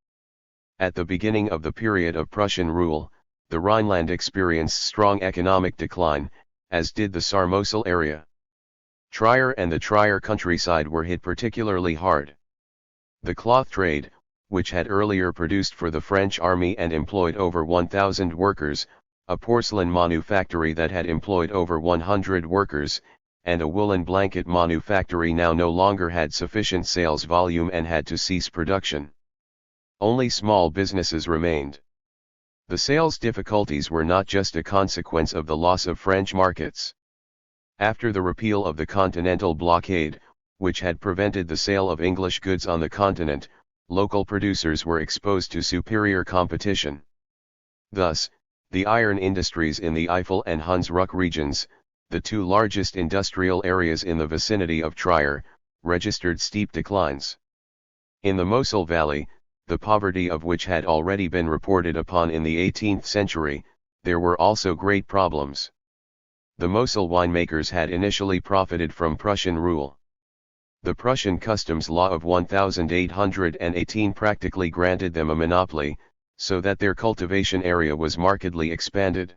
At the beginning of the period of Prussian rule, the Rhineland experienced strong economic decline, as did the Sarmosel area. Trier and the Trier countryside were hit particularly hard. The cloth trade, which had earlier produced for the French army and employed over 1,000 workers, a porcelain manufactory that had employed over 100 workers, and a woolen blanket manufactory now no longer had sufficient sales volume and had to cease production. Only small businesses remained. The sales difficulties were not just a consequence of the loss of French markets. After the repeal of the Continental Blockade, which had prevented the sale of English goods on the continent, local producers were exposed to superior competition. Thus, the iron industries in the Eifel and Hunsrück regions, the two largest industrial areas in the vicinity of Trier, registered steep declines. In the Mosel Valley, the poverty of which had already been reported upon in the 18th century, there were also great problems. The Mosel winemakers had initially profited from Prussian rule. The Prussian customs law of 1818 practically granted them a monopoly, so that their cultivation area was markedly expanded.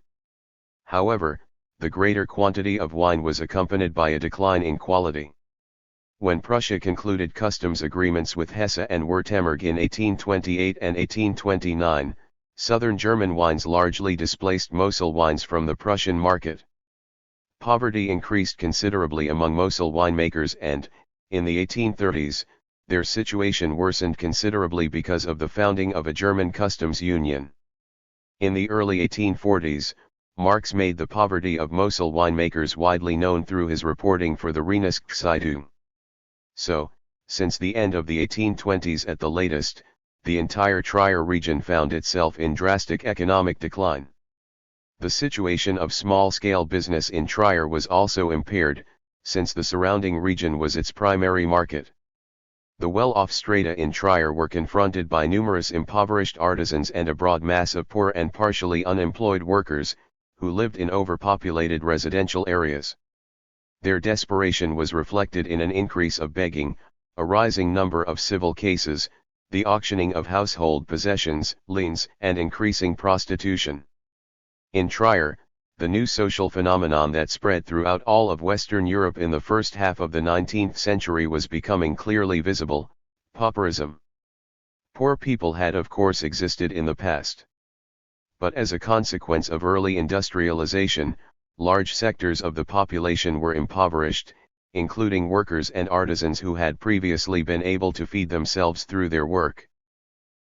However, the greater quantity of wine was accompanied by a decline in quality. When Prussia concluded customs agreements with Hesse and Württemberg in 1828 and 1829, southern German wines largely displaced Mosel wines from the Prussian market. Poverty increased considerably among Mosel winemakers and, in the 1830s, their situation worsened considerably because of the founding of a German customs union. In the early 1840s, Marx made the poverty of Mosel winemakers widely known through his reporting for the Rheinische-Zeitung. So, since the end of the 1820s at the latest, the entire Trier region found itself in drastic economic decline. The situation of small-scale business in Trier was also impaired, since the surrounding region was its primary market. The well-off strata in Trier were confronted by numerous impoverished artisans and a broad mass of poor and partially unemployed workers, who lived in overpopulated residential areas. Their desperation was reflected in an increase of begging, a rising number of civil cases, the auctioning of household possessions, liens, and increasing prostitution. In Trier, the new social phenomenon that spread throughout all of Western Europe in the first half of the 19th century was becoming clearly visible: pauperism. Poor people had of course existed in the past. But as a consequence of early industrialization, large sectors of the population were impoverished, including workers and artisans who had previously been able to feed themselves through their work.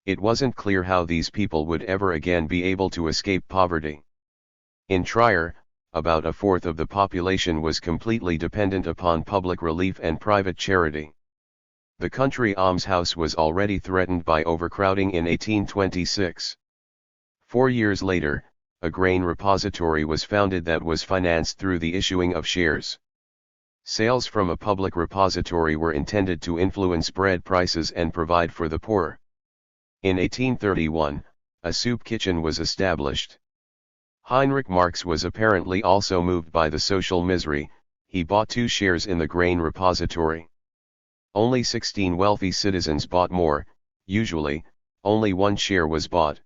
It wasn't clear how these people would ever again be able to escape poverty. In Trier, about a fourth of the population was completely dependent upon public relief and private charity. The country almshouse was already threatened by overcrowding in 1826. 4 years later, a grain repository was founded that was financed through the issuing of shares. Sales from a public repository were intended to influence bread prices and provide for the poor. In 1831, a soup kitchen was established. Heinrich Marx was apparently also moved by the social misery. He bought 2 shares in the grain repository. Only 16 wealthy citizens bought more. Usually, only 1 share was bought.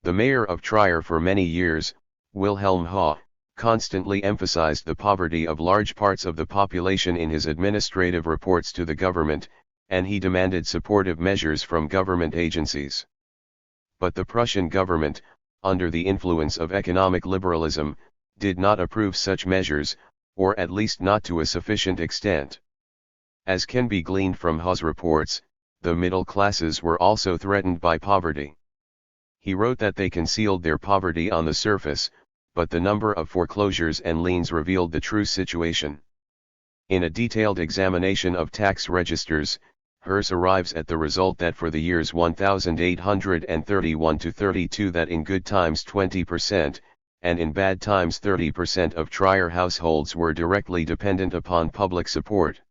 The mayor of Trier for many years, Wilhelm Haw, constantly emphasized the poverty of large parts of the population in his administrative reports to the government, and he demanded supportive measures from government agencies. But the Prussian government, under the influence of economic liberalism, did not approve such measures, or at least not to a sufficient extent. As can be gleaned from Haw's reports, the middle classes were also threatened by poverty. He wrote that they concealed their poverty on the surface, but the number of foreclosures and liens revealed the true situation. In a detailed examination of tax registers, Hirsch arrives at the result that for the years 1831 to 32 that in good times 20%, and in bad times 30% of Trier households were directly dependent upon public support.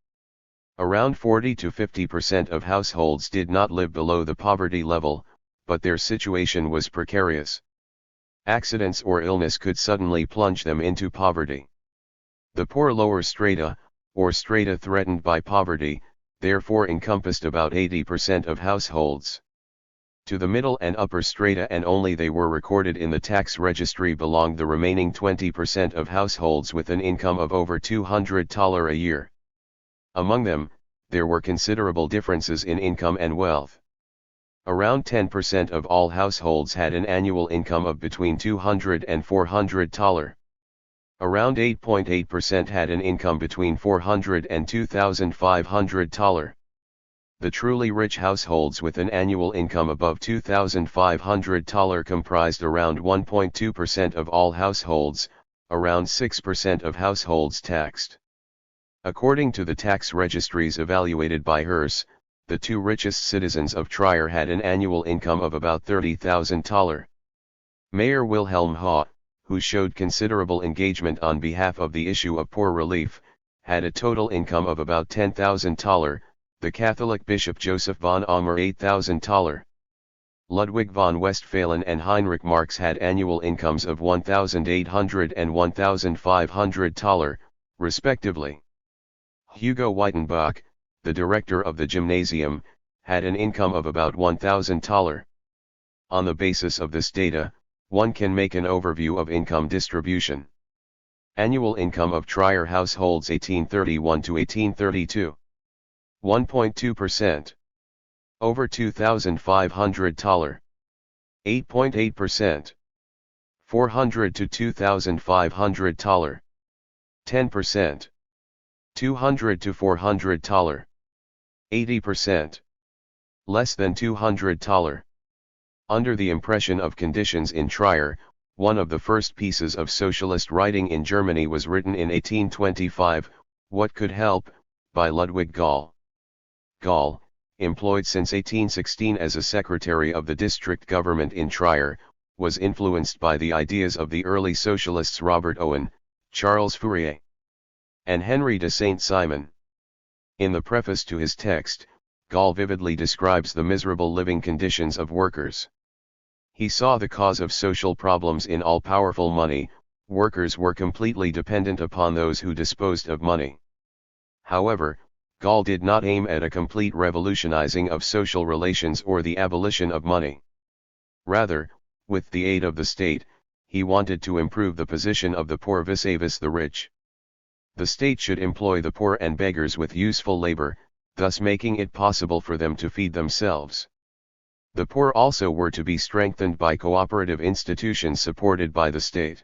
Around 40 to 50% of households did not live below the poverty level, but their situation was precarious. Accidents or illness could suddenly plunge them into poverty. The poor lower strata, or strata threatened by poverty, therefore encompassed about 80% of households. To the middle and upper strata, and only they were recorded in the tax registry, belonged the remaining 20% of households with an income of over $200 a year. Among them, there were considerable differences in income and wealth. Around 10% of all households had an annual income of between $200 and $400. Around 8.8% had an income between $400 and $2,500. The truly rich households with an annual income above $2,500 comprised around 1.2% of all households, around 6% of households taxed. According to the tax registries evaluated by Hirsch, the 2 richest citizens of Trier had an annual income of about $30,000. Mayor Wilhelm Haw, who showed considerable engagement on behalf of the issue of poor relief, had a total income of about $10,000, the Catholic Bishop Joseph von Omer $8,000. Ludwig von Westphalen and Heinrich Marx had annual incomes of $1,800 and $1,500, respectively. Hugo Weitenbach, the director of the gymnasium, had an income of about $1,000. On the basis of this data, one can make an overview of income distribution. Annual income of Trier households 1831 to 1832. 1.2%. Over $2,500. 8.8%. 400 to $2,500. 10%. $200 to $400. 80%. Less than 200 taler. Under the impression of conditions in Trier, one of the first pieces of socialist writing in Germany was written in 1825, What Could Help, by Ludwig Gall. Gall, employed since 1816 as a secretary of the district government in Trier, was influenced by the ideas of the early socialists Robert Owen, Charles Fourier, and Henry de Saint-Simon. In the preface to his text, Gall vividly describes the miserable living conditions of workers. He saw the cause of social problems in all-powerful money. Workers were completely dependent upon those who disposed of money. However, Gall did not aim at a complete revolutionizing of social relations or the abolition of money. Rather, with the aid of the state, he wanted to improve the position of the poor vis-a-vis the rich. The state should employ the poor and beggars with useful labor, thus making it possible for them to feed themselves. The poor also were to be strengthened by cooperative institutions supported by the state.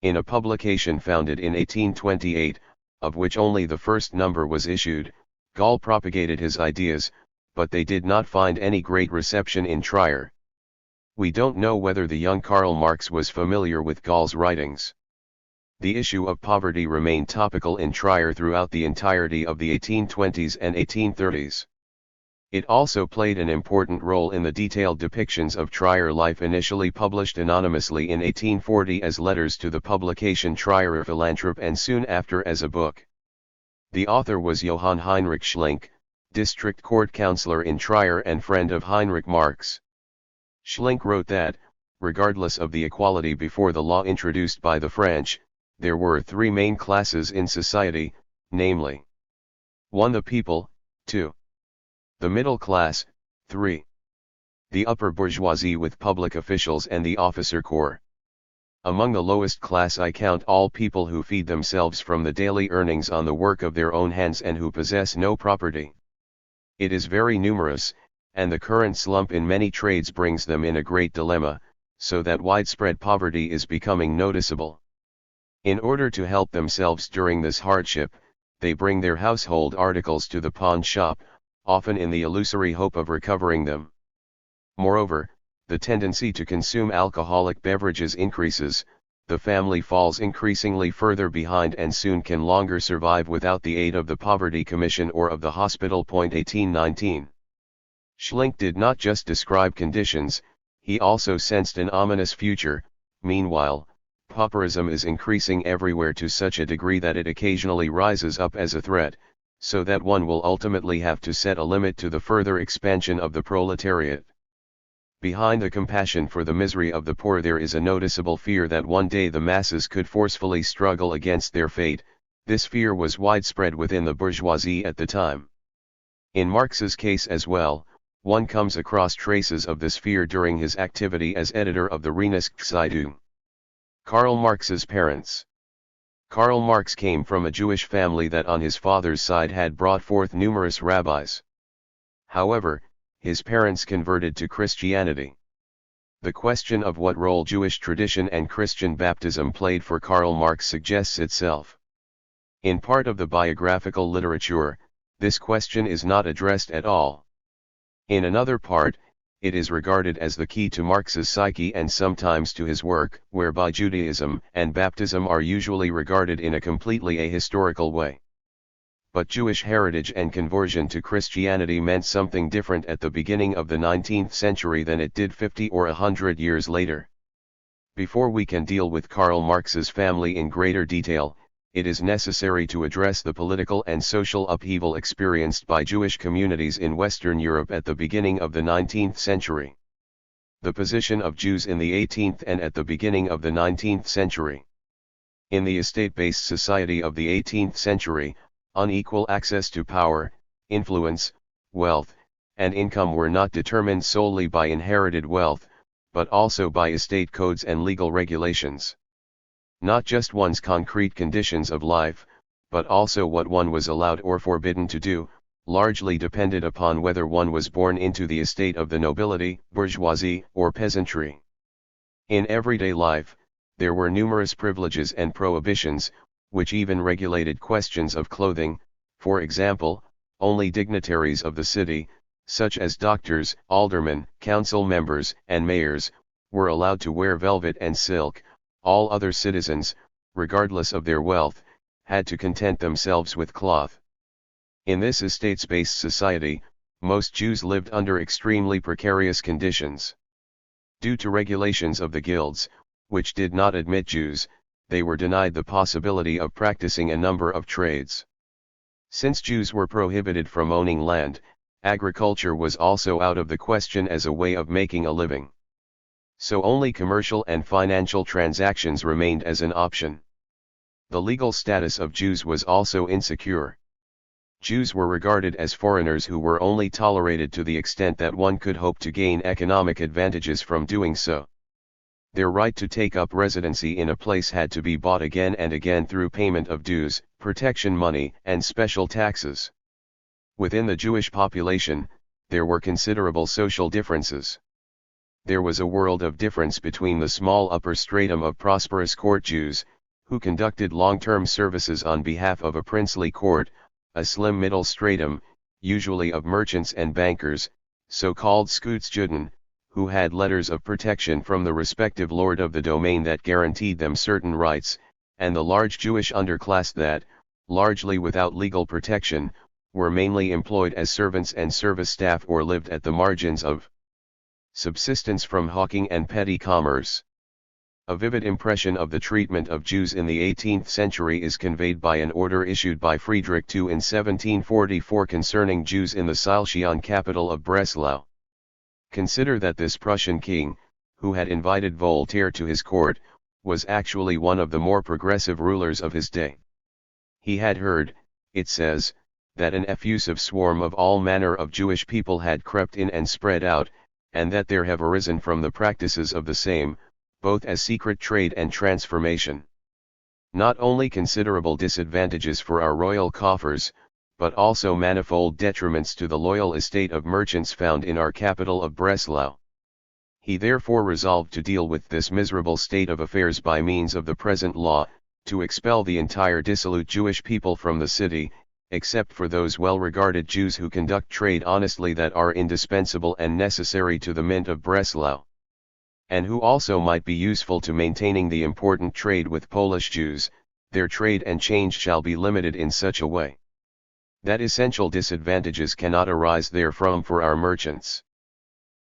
In a publication founded in 1828, of which only the first number was issued, Gall propagated his ideas, but they did not find any great reception in Trier. We don't know whether the young Karl Marx was familiar with Gall's writings. The issue of poverty remained topical in Trier throughout the entirety of the 1820s and 1830s. It also played an important role in the detailed depictions of Trier life initially published anonymously in 1840 as letters to the publication Trierer Philanthrop and soon after as a book. The author was Johann Heinrich Schlink, district court councillor in Trier and friend of Heinrich Marx. Schlink wrote that, regardless of the equality before the law introduced by the French, there were three main classes in society, namely 1. The people, 2. The middle class, 3. The upper bourgeoisie with public officials and the officer corps. Among the lowest class I count all people who feed themselves from the daily earnings on the work of their own hands and who possess no property. It is very numerous, and the current slump in many trades brings them in a great dilemma, so that widespread poverty is becoming noticeable. In order to help themselves during this hardship, they bring their household articles to the pawn shop, often in the illusory hope of recovering them. Moreover, the tendency to consume alcoholic beverages increases, the family falls increasingly further behind and soon can longer survive without the aid of the Poverty Commission or of the hospital. 1819. Schlink did not just describe conditions, he also sensed an ominous future. Meanwhile, pauperism is increasing everywhere to such a degree that it occasionally rises up as a threat, so that one will ultimately have to set a limit to the further expansion of the proletariat. Behind the compassion for the misery of the poor there is a noticeable fear that one day the masses could forcefully struggle against their fate. This fear was widespread within the bourgeoisie at the time. In Marx's case as well, one comes across traces of this fear during his activity as editor of the Rheinische-Zeitung. Karl Marx's parents. Karl Marx came from a Jewish family that on his father's side had brought forth numerous rabbis. However, his parents converted to Christianity. The question of what role Jewish tradition and Christian baptism played for Karl Marx suggests itself. In part of the biographical literature, this question is not addressed at all. In another part, it is regarded as the key to Marx's psyche and sometimes to his work, whereby Judaism and baptism are usually regarded in a completely ahistorical way. But Jewish heritage and conversion to Christianity meant something different at the beginning of the 19th century than it did 50 or 100 years later. Before we can deal with Karl Marx's family in greater detail, it is necessary to address the political and social upheaval experienced by Jewish communities in Western Europe at the beginning of the 19th century. The position of Jews in the 18th and at the beginning of the 19th century. In the estate-based society of the 18th century, unequal access to power, influence, wealth, and income were not determined solely by inherited wealth, but also by estate codes and legal regulations. Not just one's concrete conditions of life, but also what one was allowed or forbidden to do, largely depended upon whether one was born into the estate of the nobility, bourgeoisie, or peasantry. In everyday life, there were numerous privileges and prohibitions, which even regulated questions of clothing. For example, only dignitaries of the city, such as doctors, aldermen, council members, and mayors, were allowed to wear velvet and silk. All other citizens, regardless of their wealth, had to content themselves with cloth. In this estates-based society, most Jews lived under extremely precarious conditions. Due to regulations of the guilds, which did not admit Jews, they were denied the possibility of practicing a number of trades. Since Jews were prohibited from owning land, agriculture was also out of the question as a way of making a living. So only commercial and financial transactions remained as an option. The legal status of Jews was also insecure. Jews were regarded as foreigners who were only tolerated to the extent that one could hope to gain economic advantages from doing so. Their right to take up residency in a place had to be bought again and again through payment of dues, protection money, and special taxes. Within the Jewish population, there were considerable social differences. There was a world of difference between the small upper stratum of prosperous court Jews, who conducted long-term services on behalf of a princely court, a slim middle stratum, usually of merchants and bankers, so-called Schutzjuden, who had letters of protection from the respective lord of the domain that guaranteed them certain rights, and the large Jewish underclass that, largely without legal protection, were mainly employed as servants and service staff or lived at the margins of subsistence from hawking and petty commerce. A vivid impression of the treatment of Jews in the 18th century is conveyed by an order issued by Friedrich II in 1744 concerning Jews in the Silesian capital of Breslau. Consider that this Prussian king, who had invited Voltaire to his court, was actually one of the more progressive rulers of his day. He had heard, it says, that an effusive swarm of all manner of Jewish people had crept in and spread out, and that there have arisen from the practices of the same, both as secret trade and transformation, not only considerable disadvantages for our royal coffers, but also manifold detriments to the loyal estate of merchants found in our capital of Breslau. He therefore resolved to deal with this miserable state of affairs by means of the present law, to expel the entire dissolute Jewish people from the city, except for those well-regarded Jews who conduct trade honestly that are indispensable and necessary to the mint of Breslau, and who also might be useful to maintaining the important trade with Polish Jews. Their trade and change shall be limited in such a way that essential disadvantages cannot arise therefrom for our merchants.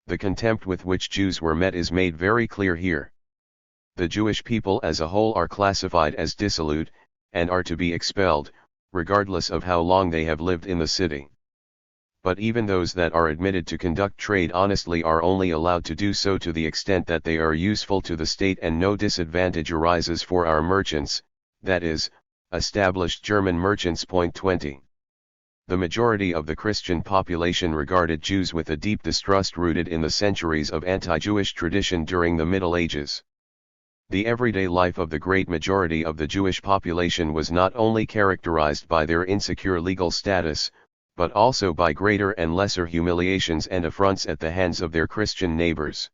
The contempt with which Jews were met is made very clear here. The Jewish people as a whole are classified as dissolute, and are to be expelled, regardless of how long they have lived in the city. But even those that are admitted to conduct trade honestly are only allowed to do so to the extent that they are useful to the state and no disadvantage arises for our merchants, that is, established German merchants. 20. The majority of the Christian population regarded Jews with a deep distrust rooted in the centuries of anti-Jewish tradition during the Middle Ages. The everyday life of the great majority of the Jewish population was not only characterized by their insecure legal status, but also by greater and lesser humiliations and affronts at the hands of their Christian neighbors.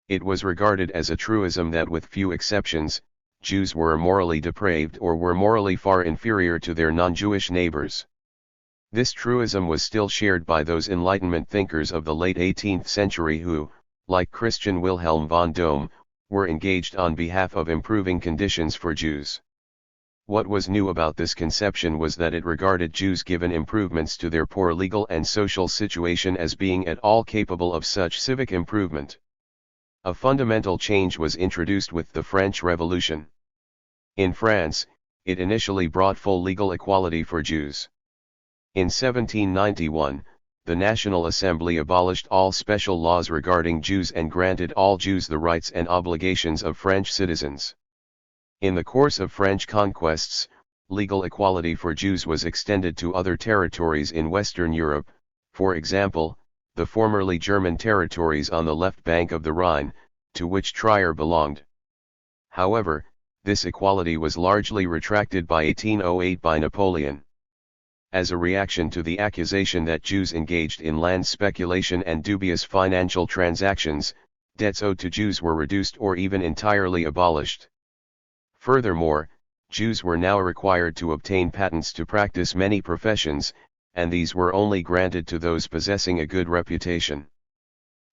It was regarded as a truism that with few exceptions, Jews were morally depraved or were morally far inferior to their non-Jewish neighbors. This truism was still shared by those Enlightenment thinkers of the late 18th century who, like Christian Wilhelm von Dohm, were engaged on behalf of improving conditions for Jews. What was new about this conception was that it regarded Jews given improvements to their poor legal and social situation as being at all capable of such civic improvement. A fundamental change was introduced with the French Revolution. In France, it initially brought full legal equality for Jews. In 1791, the National Assembly abolished all special laws regarding Jews and granted all Jews the rights and obligations of French citizens. In the course of French conquests, legal equality for Jews was extended to other territories in Western Europe, for example, the formerly German territories on the left bank of the Rhine, to which Trier belonged. However, this equality was largely retracted by 1808 by Napoleon. As a reaction to the accusation that Jews engaged in land speculation and dubious financial transactions, debts owed to Jews were reduced or even entirely abolished. Furthermore, Jews were now required to obtain patents to practice many professions, and these were only granted to those possessing a good reputation.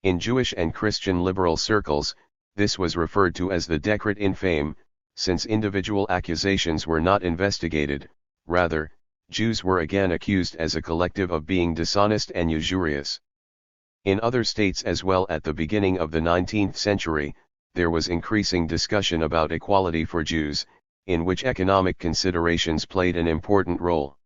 In Jewish and Christian liberal circles, this was referred to as the decret infame, since individual accusations were not investigated. Rather, Jews were again accused as a collective of being dishonest and usurious. In other states as well at the beginning of the 19th century, there was increasing discussion about equality for Jews, in which economic considerations played an important role.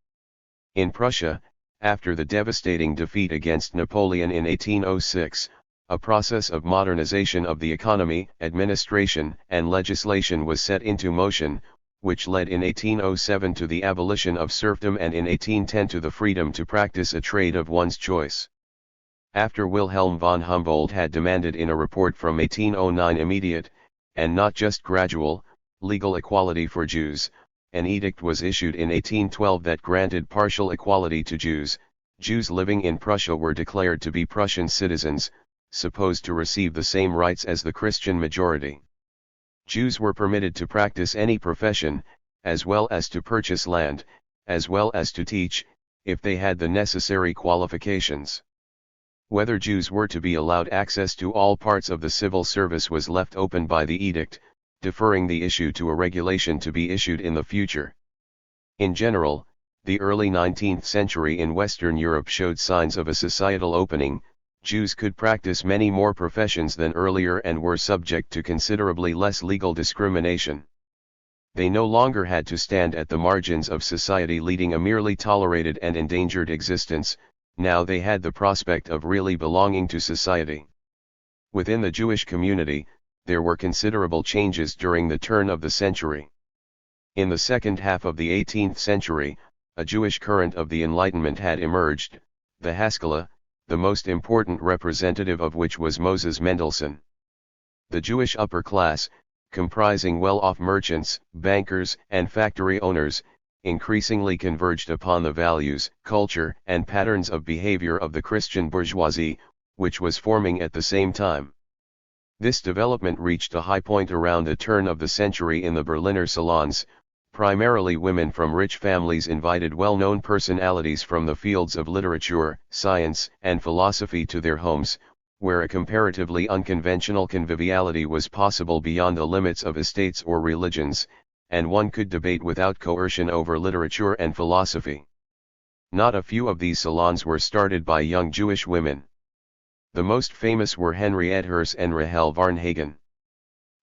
In Prussia, after the devastating defeat against Napoleon in 1806, a process of modernization of the economy, administration, and legislation was set into motion, which led in 1807 to the abolition of serfdom and in 1810 to the freedom to practice a trade of one's choice. After Wilhelm von Humboldt had demanded in a report from 1809 immediate, and not just gradual, legal equality for Jews, an edict was issued in 1812 that granted partial equality to Jews. Jews living in Prussia were declared to be Prussian citizens, supposed to receive the same rights as the Christian majority. Jews were permitted to practice any profession, as well as to purchase land, as well as to teach, if they had the necessary qualifications. Whether Jews were to be allowed access to all parts of the civil service was left open by the edict, deferring the issue to a regulation to be issued in the future. In general, the early 19th century in Western Europe showed signs of a societal opening. Jews could practice many more professions than earlier and were subject to considerably less legal discrimination. They no longer had to stand at the margins of society leading a merely tolerated and endangered existence. Now they had the prospect of really belonging to society. Within the Jewish community, there were considerable changes during the turn of the century. In the second half of the 18th century, a Jewish current of the Enlightenment had emerged, the Haskalah, the most important representative of which was Moses Mendelssohn. The Jewish upper class, comprising well-off merchants, bankers, and factory owners, increasingly converged upon the values, culture, and patterns of behavior of the Christian bourgeoisie, which was forming at the same time. This development reached a high point around the turn of the century in the Berliner salons. Primarily women from rich families invited well-known personalities from the fields of literature, science, and philosophy to their homes, where a comparatively unconventional conviviality was possible beyond the limits of estates or religions, and one could debate without coercion over literature and philosophy. Not a few of these salons were started by young Jewish women. The most famous were Henriette Herse and Rahel Varnhagen.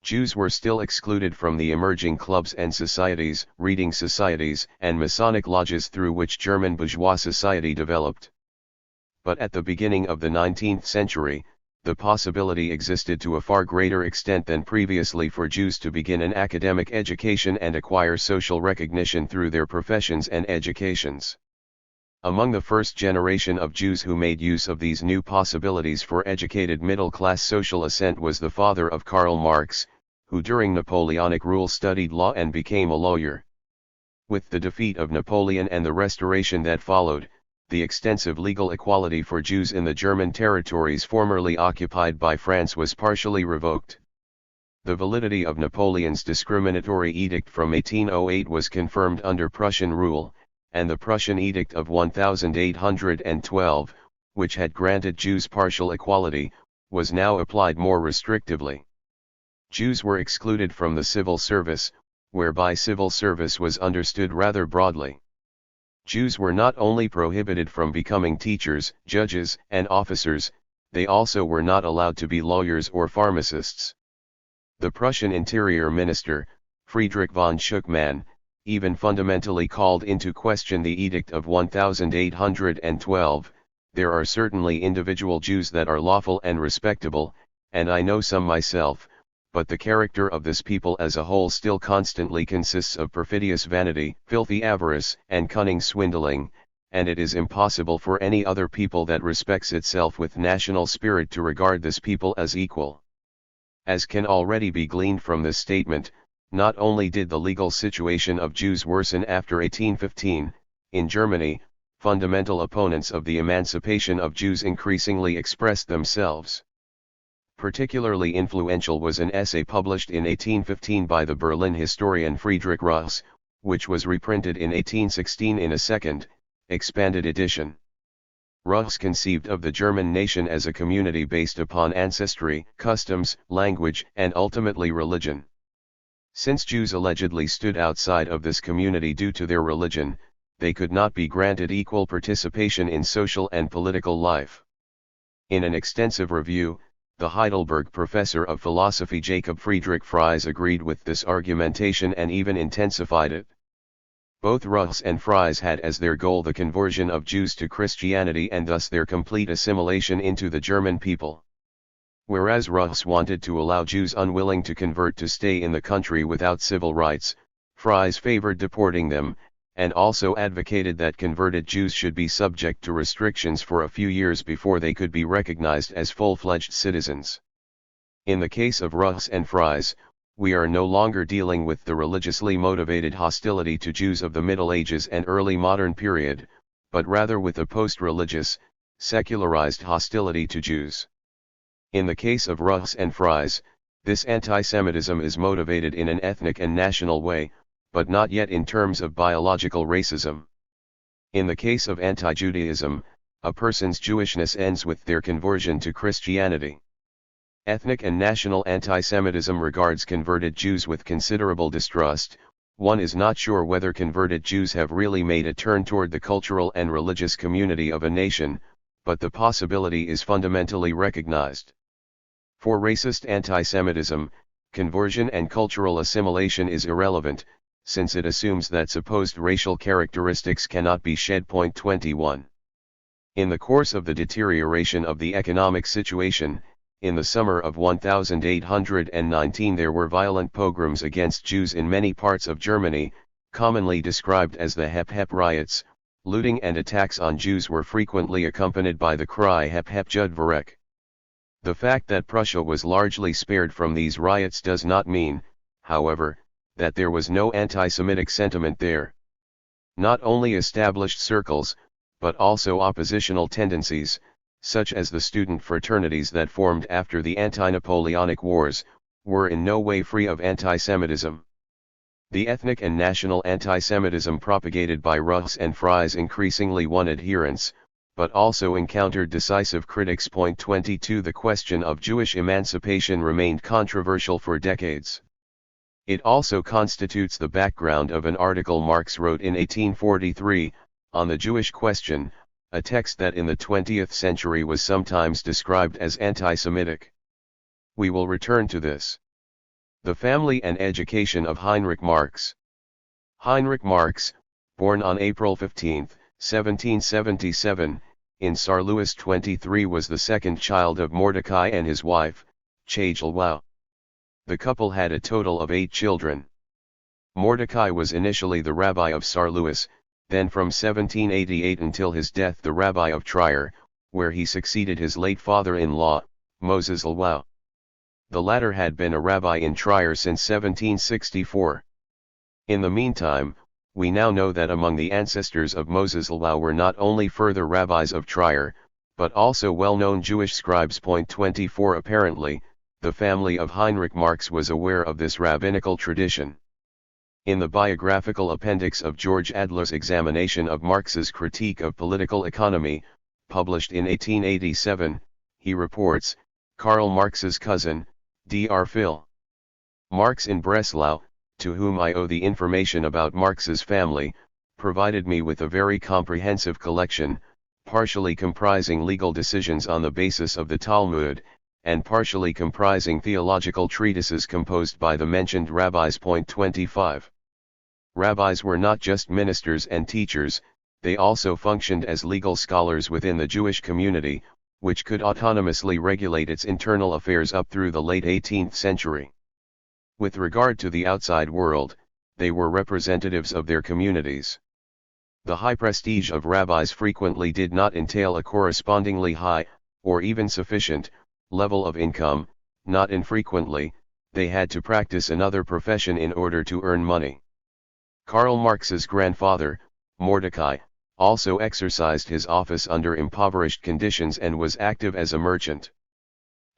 Jews were still excluded from the emerging clubs and societies, reading societies, and Masonic lodges through which German bourgeois society developed. But at the beginning of the 19th century, the possibility existed to a far greater extent than previously for Jews to begin an academic education and acquire social recognition through their professions and educations. Among the first generation of Jews who made use of these new possibilities for educated middle-class social ascent was the father of Karl Marx, who during Napoleonic rule studied law and became a lawyer. With the defeat of Napoleon and the restoration that followed, the extensive legal equality for Jews in the German territories formerly occupied by France was partially revoked. The validity of Napoleon's discriminatory edict from 1808 was confirmed under Prussian rule, and the Prussian Edict of 1812, which had granted Jews partial equality, was now applied more restrictively. Jews were excluded from the civil service, whereby civil service was understood rather broadly. Jews were not only prohibited from becoming teachers, judges, and officers, they also were not allowed to be lawyers or pharmacists. The Prussian Interior Minister, Friedrich von Schuckmann, even fundamentally called into question the Edict of 1812. There are certainly individual Jews that are lawful and respectable, and I know some myself, but the character of this people as a whole still constantly consists of perfidious vanity, filthy avarice, and cunning swindling, and it is impossible for any other people that respects itself with national spirit to regard this people as equal. As can already be gleaned from this statement, not only did the legal situation of Jews worsen after 1815, in Germany, fundamental opponents of the emancipation of Jews increasingly expressed themselves. Particularly influential was an essay published in 1815 by the Berlin historian Friedrich Ross, which was reprinted in 1816 in a second, expanded edition. Russ conceived of the German nation as a community based upon ancestry, customs, language, and ultimately religion. Since Jews allegedly stood outside of this community due to their religion, they could not be granted equal participation in social and political life. In an extensive review, the Heidelberg professor of philosophy Jacob Friedrich Fries agreed with this argumentation and even intensified it. Both Russ and Fries had as their goal the conversion of Jews to Christianity and thus their complete assimilation into the German people. Whereas Russ wanted to allow Jews unwilling to convert to stay in the country without civil rights, Fries favored deporting them, and also advocated that converted Jews should be subject to restrictions for a few years before they could be recognized as full-fledged citizens. In the case of Russ and Fries, we are no longer dealing with the religiously motivated hostility to Jews of the Middle Ages and early modern period, but rather with a post-religious, secularized hostility to Jews. In the case of Russ and Fries, this anti-Semitism is motivated in an ethnic and national way, but not yet in terms of biological racism. In the case of anti-Judaism, a person's Jewishness ends with their conversion to Christianity. Ethnic and national anti-Semitism regards converted Jews with considerable distrust. One is not sure whether converted Jews have really made a turn toward the cultural and religious community of a nation, but the possibility is fundamentally recognized. For racist anti-Semitism, conversion and cultural assimilation is irrelevant, since it assumes that supposed racial characteristics cannot be shed. 21. In the course of the deterioration of the economic situation, in the summer of 1819 there were violent pogroms against Jews in many parts of Germany, commonly described as the Hep Hep riots. Looting and attacks on Jews were frequently accompanied by the cry Hep Hep Jud Verreck. The fact that Prussia was largely spared from these riots does not mean, however, that there was no anti-Semitic sentiment there. Not only established circles, but also oppositional tendencies, such as the student fraternities that formed after the anti-Napoleonic Wars, were in no way free of anti-Semitism. The ethnic and national anti-Semitism propagated by Russ and Fries increasingly won adherents, but also encountered decisive critics. 22 The question of Jewish emancipation remained controversial for decades. It also constitutes the background of an article Marx wrote in 1843, on the Jewish question, a text that in the 20th century was sometimes described as anti-Semitic. We will return to this. The family and education of Heinrich Marx. Heinrich Marx, born on April 15, 1777, in Saarlouis 23, was the second child of Mordecai and his wife, Chagel. The couple had a total of 8 children. Mordecai was initially the rabbi of Saarlouis, then from 1788 until his death the rabbi of Trier, where he succeeded his late father-in-law, Moses Lwau. The latter had been a rabbi in Trier since 1764. In the meantime, we now know that among the ancestors of Moses Lwau were not only further rabbis of Trier, but also well-known Jewish scribes. 24 Apparently, the family of Heinrich Marx was aware of this rabbinical tradition. In the biographical appendix of George Adler's examination of Marx's Critique of Political Economy, published in 1887, he reports, Karl Marx's cousin, Dr. Phil Marx in Breslau, to whom I owe the information about Marx's family, provided me with a very comprehensive collection, partially comprising legal decisions on the basis of the Talmud, and partially comprising theological treatises composed by the mentioned rabbis. 25. Rabbis were not just ministers and teachers, they also functioned as legal scholars within the Jewish community, which could autonomously regulate its internal affairs up through the late 18th century. With regard to the outside world, they were representatives of their communities. The high prestige of rabbis frequently did not entail a correspondingly high, or even sufficient, level of income. Not infrequently, they had to practice another profession in order to earn money. Karl Marx's grandfather, Mordecai, also exercised his office under impoverished conditions and was active as a merchant.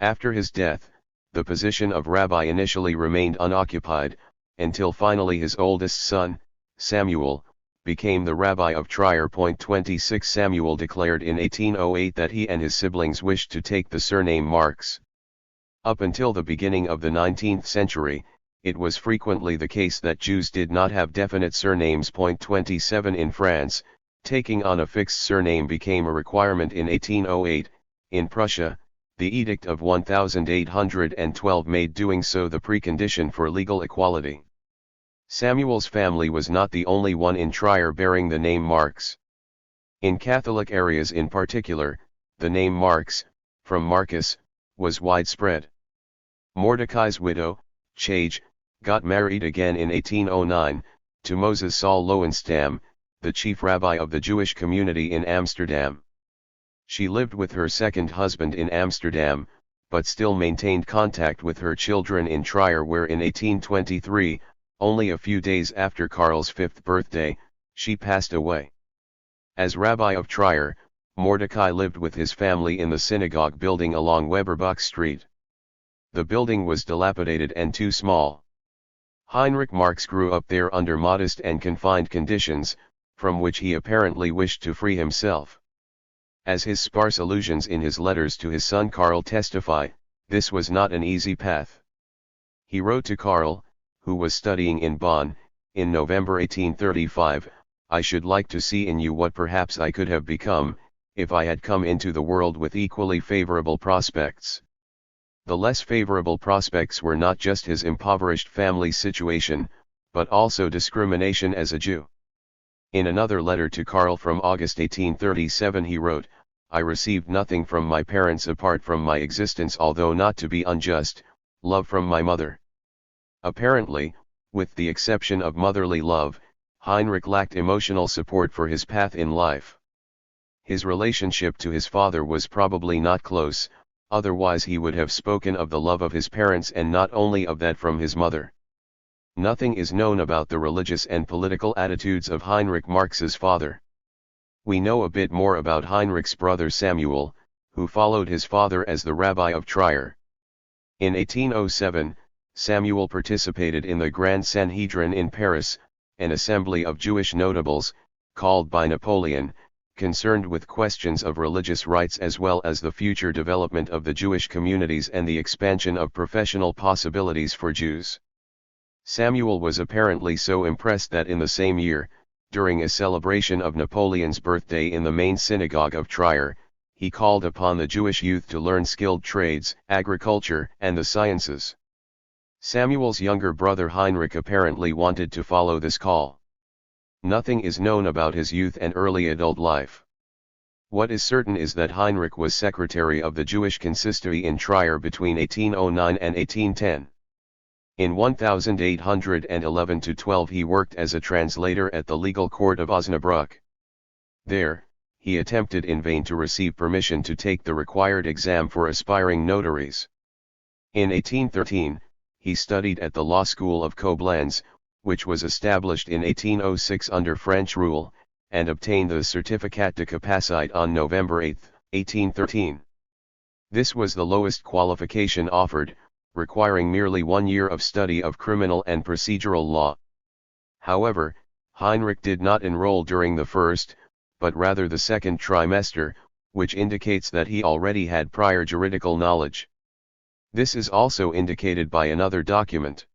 After his death, the position of rabbi initially remained unoccupied, until finally his oldest son, Samuel, became the rabbi of Trier. 26 Samuel declared in 1808 that he and his siblings wished to take the surname Marx. Up until the beginning of the 19th century, it was frequently the case that Jews did not have definite surnames. 27 In France, taking on a fixed surname became a requirement in 1808, in Prussia, the Edict of 1812 made doing so the precondition for legal equality. Samuel's family was not the only one in Trier bearing the name Marx. In Catholic areas in particular, the name Marx, from Marcus, was widespread. Mordecai's widow, Chage, got married again in 1809, to Moses Saul Lowenstein, the chief rabbi of the Jewish community in Amsterdam. She lived with her second husband in Amsterdam, but still maintained contact with her children in Trier, where in 1823, only a few days after Karl's 5th birthday, she passed away. As rabbi of Trier, Mordecai lived with his family in the synagogue building along Weberbach Street. The building was dilapidated and too small. Heinrich Marx grew up there under modest and confined conditions, from which he apparently wished to free himself. As his sparse allusions in his letters to his son Karl testify, this was not an easy path. He wrote to Karl, who was studying in Bonn, in November 1835, "I should like to see in you what perhaps I could have become, if I had come into the world with equally favorable prospects." The less favorable prospects were not just his impoverished family situation, but also discrimination as a Jew. In another letter to Karl from August 1837 he wrote, "I received nothing from my parents apart from my existence, although not to be unjust, love from my mother." Apparently, with the exception of motherly love, Heinrich lacked emotional support for his path in life. His relationship to his father was probably not close, otherwise he would have spoken of the love of his parents and not only of that from his mother. Nothing is known about the religious and political attitudes of Heinrich Marx's father. We know a bit more about Heinrich's brother Samuel, who followed his father as the rabbi of Trier. In 1807, Samuel participated in the Grand Sanhedrin in Paris, an assembly of Jewish notables, called by Napoleon, concerned with questions of religious rights as well as the future development of the Jewish communities and the expansion of professional possibilities for Jews. Samuel was apparently so impressed that in the same year, during a celebration of Napoleon's birthday in the main synagogue of Trier, he called upon the Jewish youth to learn skilled trades, agriculture, and the sciences. Samuel's younger brother Heinrich apparently wanted to follow this call. Nothing is known about his youth and early adult life. What is certain is that Heinrich was secretary of the Jewish consistory in Trier between 1809 and 1810. In 1811–12 he worked as a translator at the legal court of Osnabrück. There, he attempted in vain to receive permission to take the required exam for aspiring notaries. In 1813, he studied at the law school of Koblenz, which was established in 1806 under French rule, and obtained the Certificat de Capacité on November 8, 1813. This was the lowest qualification offered, requiring merely 1 year of study of criminal and procedural law. However, Heinrich did not enroll during the first, but rather the second trimester, which indicates that he already had prior juridical knowledge. This is also indicated by another document.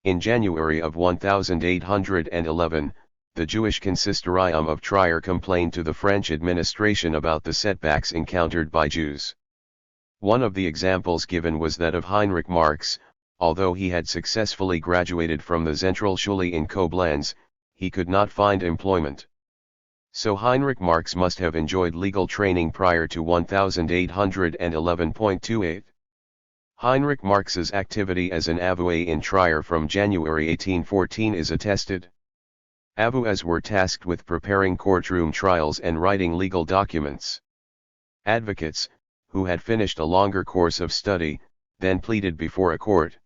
In January of 1811, the Jewish Consistorium of Trier complained to the French administration about the setbacks encountered by Jews. One of the examples given was that of Heinrich Marx. Although he had successfully graduated from the Zentralschule in Koblenz, he could not find employment. So Heinrich Marx must have enjoyed legal training prior to 1811.28. Heinrich Marx's activity as an avoué in Trier from January 1814 is attested. Avoués were tasked with preparing courtroom trials and writing legal documents. Advocates, who had finished a longer course of study, then pleaded before a court.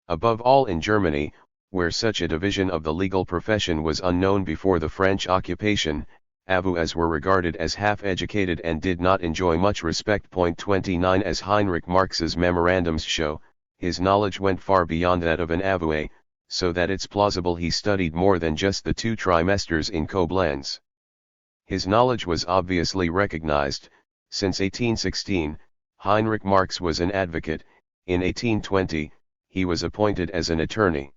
Above all in Germany, where such a division of the legal profession was unknown before the French occupation, avoués were regarded as half-educated and did not enjoy much respect. 29 As Heinrich Marx's memorandums show, his knowledge went far beyond that of an avoué, so that it's plausible he studied more than just the 2 trimesters in Koblenz. His knowledge was obviously recognized. Since 1816, Heinrich Marx was an advocate. In 1820, he was appointed as an attorney.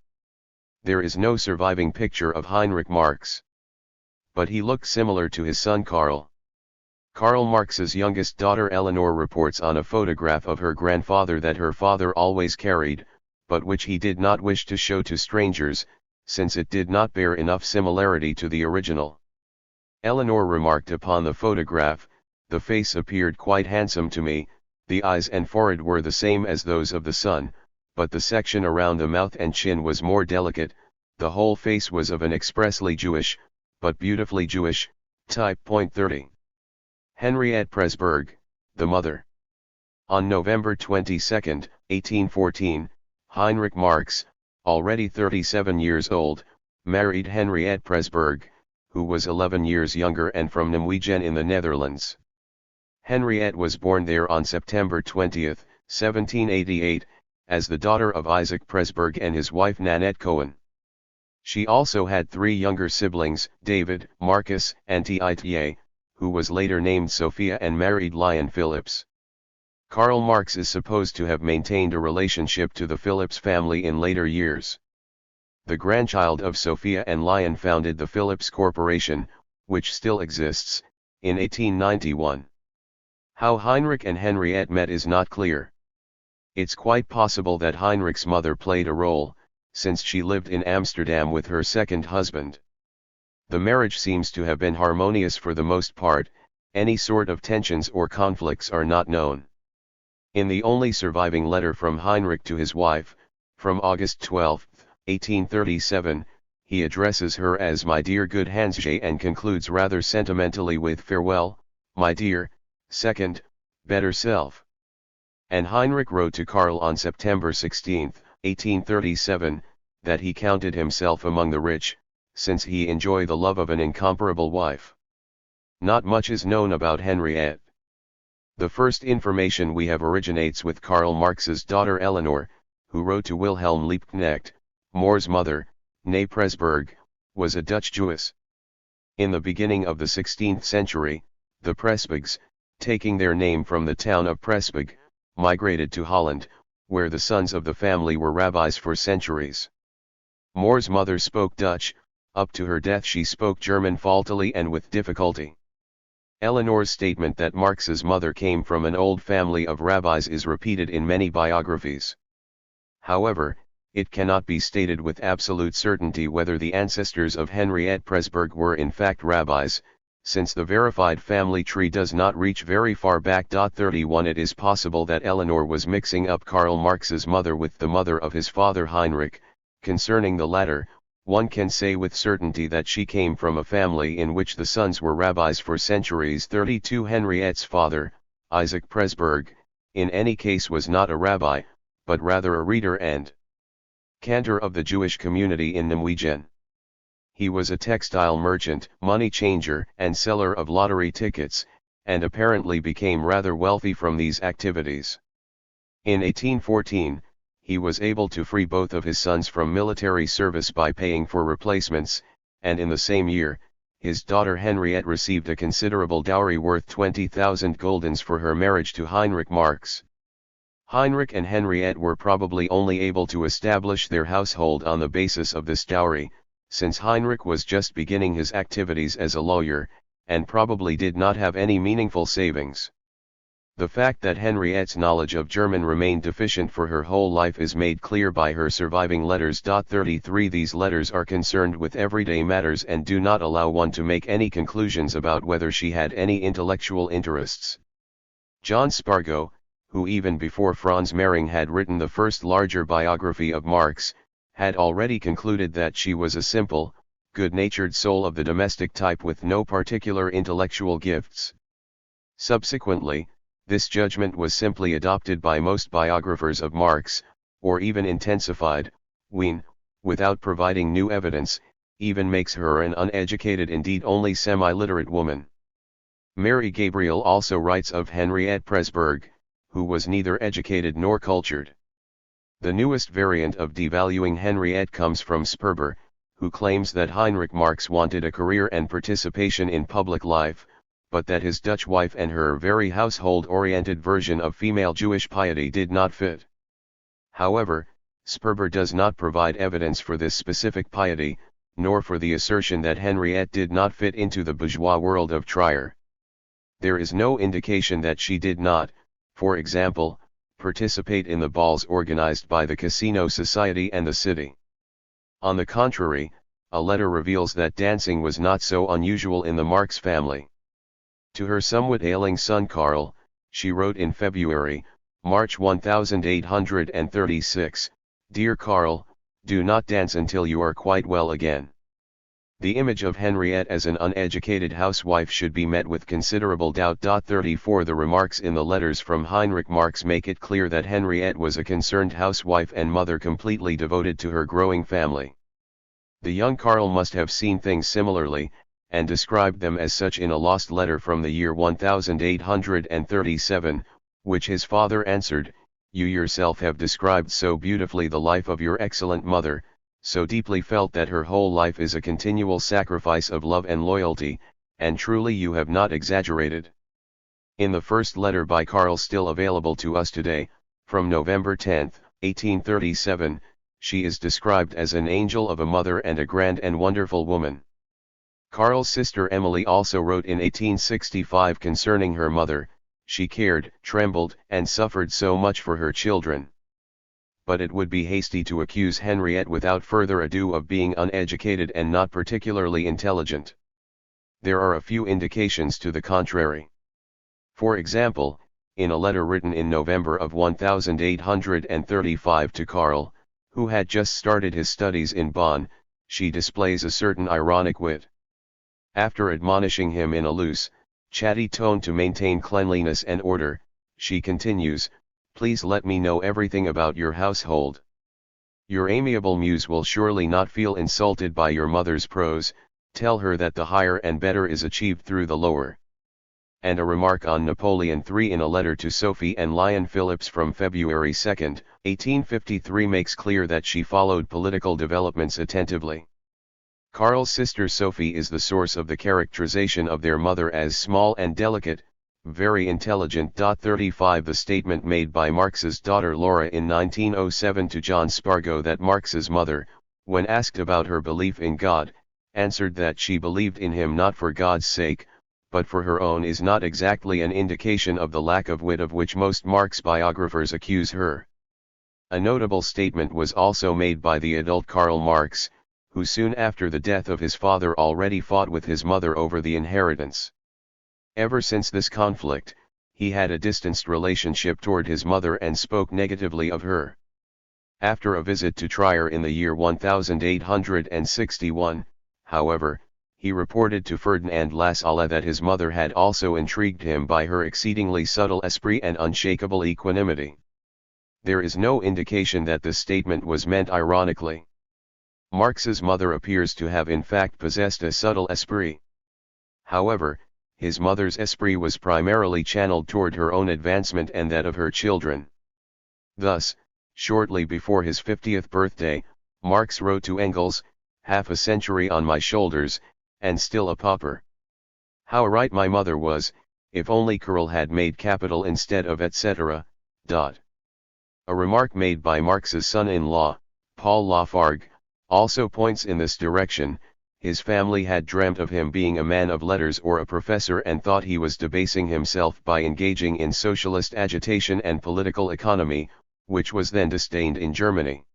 There is no surviving picture of Heinrich Marx, but he looked similar to his son Karl. Karl Marx's youngest daughter Eleanor reports on a photograph of her grandfather that her father always carried, but which he did not wish to show to strangers, since it did not bear enough similarity to the original. Eleanor remarked upon the photograph, "The face appeared quite handsome to me, the eyes and forehead were the same as those of the son, but the section around the mouth and chin was more delicate, the whole face was of an expressly Jewish, but beautifully Jewish, type." 30. Henriette Presburg, the mother. On November 22, 1814, Heinrich Marx, already 37 years old, married Henriette Presburg, who was 11 years younger and from Nijmegen in the Netherlands. Henriette was born there on September 20, 1788, as the daughter of Isaac Presburg and his wife Nanette Cohen. She also had 3 younger siblings, David, Marcus, and Titia, who was later named Sophia and married Lion Phillips. Karl Marx is supposed to have maintained a relationship to the Phillips family in later years. The grandchild of Sophia and Lion founded the Phillips Corporation, which still exists, in 1891. How Heinrich and Henriette met is not clear. It's quite possible that Heinrich's mother played a role, since she lived in Amsterdam with her second husband. The marriage seems to have been harmonious for the most part. Any sort of tensions or conflicts are not known. In the only surviving letter from Heinrich to his wife, from August 12, 1837, he addresses her as "my dear good Hansje" and concludes rather sentimentally with "farewell, my dear, second, better self." And Heinrich wrote to Karl on September 16, 1837, that he counted himself among the rich, since he enjoyed the love of an incomparable wife. Not much is known about Henriette. The first information we have originates with Karl Marx's daughter Eleanor, who wrote to Wilhelm Liebknecht, More's mother, née Presburg, was a Dutch Jewess. In the beginning of the 16th century, the Presburgs, taking their name from the town of Presburg, migrated to Holland, where the sons of the family were rabbis for centuries. More's mother spoke Dutch. Up to her death she spoke German faultily and with difficulty. Eleanor's statement that Marx's mother came from an old family of rabbis is repeated in many biographies. However, it cannot be stated with absolute certainty whether the ancestors of Henriette Presburg were in fact rabbis, since the verified family tree does not reach very far back. 31 It is possible that Eleanor was mixing up Karl Marx's mother with the mother of his father Heinrich. Concerning the latter, one can say with certainty that she came from a family in which the sons were rabbis for centuries. 32 Henriette's father, Isaac Presburg, in any case was not a rabbi, but rather a reader and cantor of the Jewish community in Nijmegen. He was a textile merchant, money changer, and seller of lottery tickets, and apparently became rather wealthy from these activities. In 1814, he was able to free both of his sons from military service by paying for replacements, and in the same year, his daughter Henriette received a considerable dowry worth 20,000 guldens for her marriage to Heinrich Marx. Heinrich and Henriette were probably only able to establish their household on the basis of this dowry, since Heinrich was just beginning his activities as a lawyer, and probably did not have any meaningful savings. The fact that Henriette's knowledge of German remained deficient for her whole life is made clear by her surviving letters. 33 These letters are concerned with everyday matters and do not allow one to make any conclusions about whether she had any intellectual interests. John Spargo, who even before Franz Mehring had written the first larger biography of Marx, had already concluded that she was a simple, good-natured soul of the domestic type with no particular intellectual gifts. Subsequently, this judgment was simply adopted by most biographers of Marx, or even intensified. Wien, without providing new evidence, even makes her an uneducated, indeed only semi-literate woman. Mary Gabriel also writes of Henriette Presburg, who was neither educated nor cultured. The newest variant of devaluing Henriette comes from Sperber, who claims that Heinrich Marx wanted a career and participation in public life, but that his Dutch wife and her very household-oriented version of female Jewish piety did not fit. However, Sperber does not provide evidence for this specific piety, nor for the assertion that Henriette did not fit into the bourgeois world of Trier. There is no indication that she did not, for example, participate in the balls organized by the Casino Society and the city. On the contrary, a letter reveals that dancing was not so unusual in the Marx family. To her somewhat ailing son Karl, she wrote in February, March 1836, "Dear Karl, do not dance until you are quite well again." The image of Henriette as an uneducated housewife should be met with considerable doubt. 34 The remarks in the letters from Heinrich Marx make it clear that Henriette was a concerned housewife and mother completely devoted to her growing family. The young Karl must have seen things similarly, and described them as such in a lost letter from the year 1837, which his father answered, "You yourself have described so beautifully the life of your excellent mother, so deeply felt that her whole life is a continual sacrifice of love and loyalty, and truly you have not exaggerated." In the first letter by Karl still available to us today, from November 10, 1837, she is described as an angel of a mother and a grand and wonderful woman. Karl's sister Emily also wrote in 1865 concerning her mother, "She cared, trembled, and suffered so much for her children." But it would be hasty to accuse Henriette without further ado of being uneducated and not particularly intelligent. There are a few indications to the contrary. For example, in a letter written in November of 1835 to Karl, who had just started his studies in Bonn, she displays a certain ironic wit. After admonishing him in a loose, chatty tone to maintain cleanliness and order, she continues, "Please let me know everything about your household. Your amiable muse will surely not feel insulted by your mother's prose, tell her that the higher and better is achieved through the lower." And a remark on Napoleon III in a letter to Sophie and Lyon Phillips from February 2, 1853 makes clear that she followed political developments attentively. Karl's sister Sophie is the source of the characterization of their mother as small and delicate, very intelligent. 35 The statement made by Marx's daughter Laura in 1907 to John Spargo that Marx's mother, when asked about her belief in God, answered that she believed in him not for God's sake, but for her own is not exactly an indication of the lack of wit of which most Marx biographers accuse her. A notable statement was also made by the adult Karl Marx, who soon after the death of his father already fought with his mother over the inheritance. Ever since this conflict, he had a distanced relationship toward his mother and spoke negatively of her. After a visit to Trier in the year 1861, however, he reported to Ferdinand Lassalle that his mother had also intrigued him by her exceedingly subtle esprit and unshakable equanimity. There is no indication that this statement was meant ironically. Marx's mother appears to have in fact possessed a subtle esprit. However, his mother's esprit was primarily channeled toward her own advancement and that of her children. Thus, shortly before his 50th birthday, Marx wrote to Engels, "Half a century on my shoulders, and still a pauper. How right my mother was, if only Karl had made capital instead of etc." A remark made by Marx's son-in-law, Paul Lafargue, also points in this direction. His family had dreamt of him being a man of letters or a professor and thought he was debasing himself by engaging in socialist agitation and political economy, which was then disdained in Germany.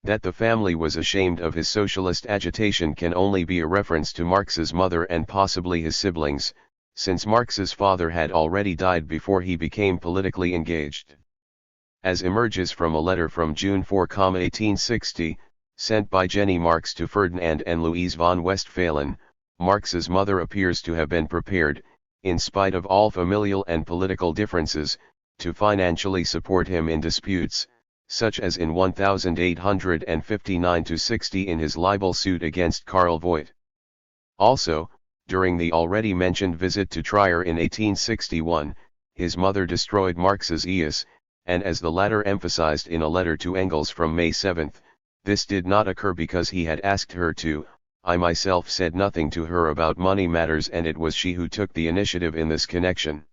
That the family was ashamed of his socialist agitation can only be a reference to Marx's mother and possibly his siblings, since Marx's father had already died before he became politically engaged. As emerges from a letter from June 4, 1860, sent by Jenny Marx to Ferdinand and Louise von Westphalen, Marx's mother appears to have been prepared, in spite of all familial and political differences, to financially support him in disputes, such as in 1859-60 in his libel suit against Karl Voigt. Also, during the already mentioned visit to Trier in 1861, his mother destroyed Marx's eas, and as the latter emphasized in a letter to Engels from May 7, this did not occur because he had asked her to. I myself said nothing to her about money matters, and it was she who took the initiative in this connection.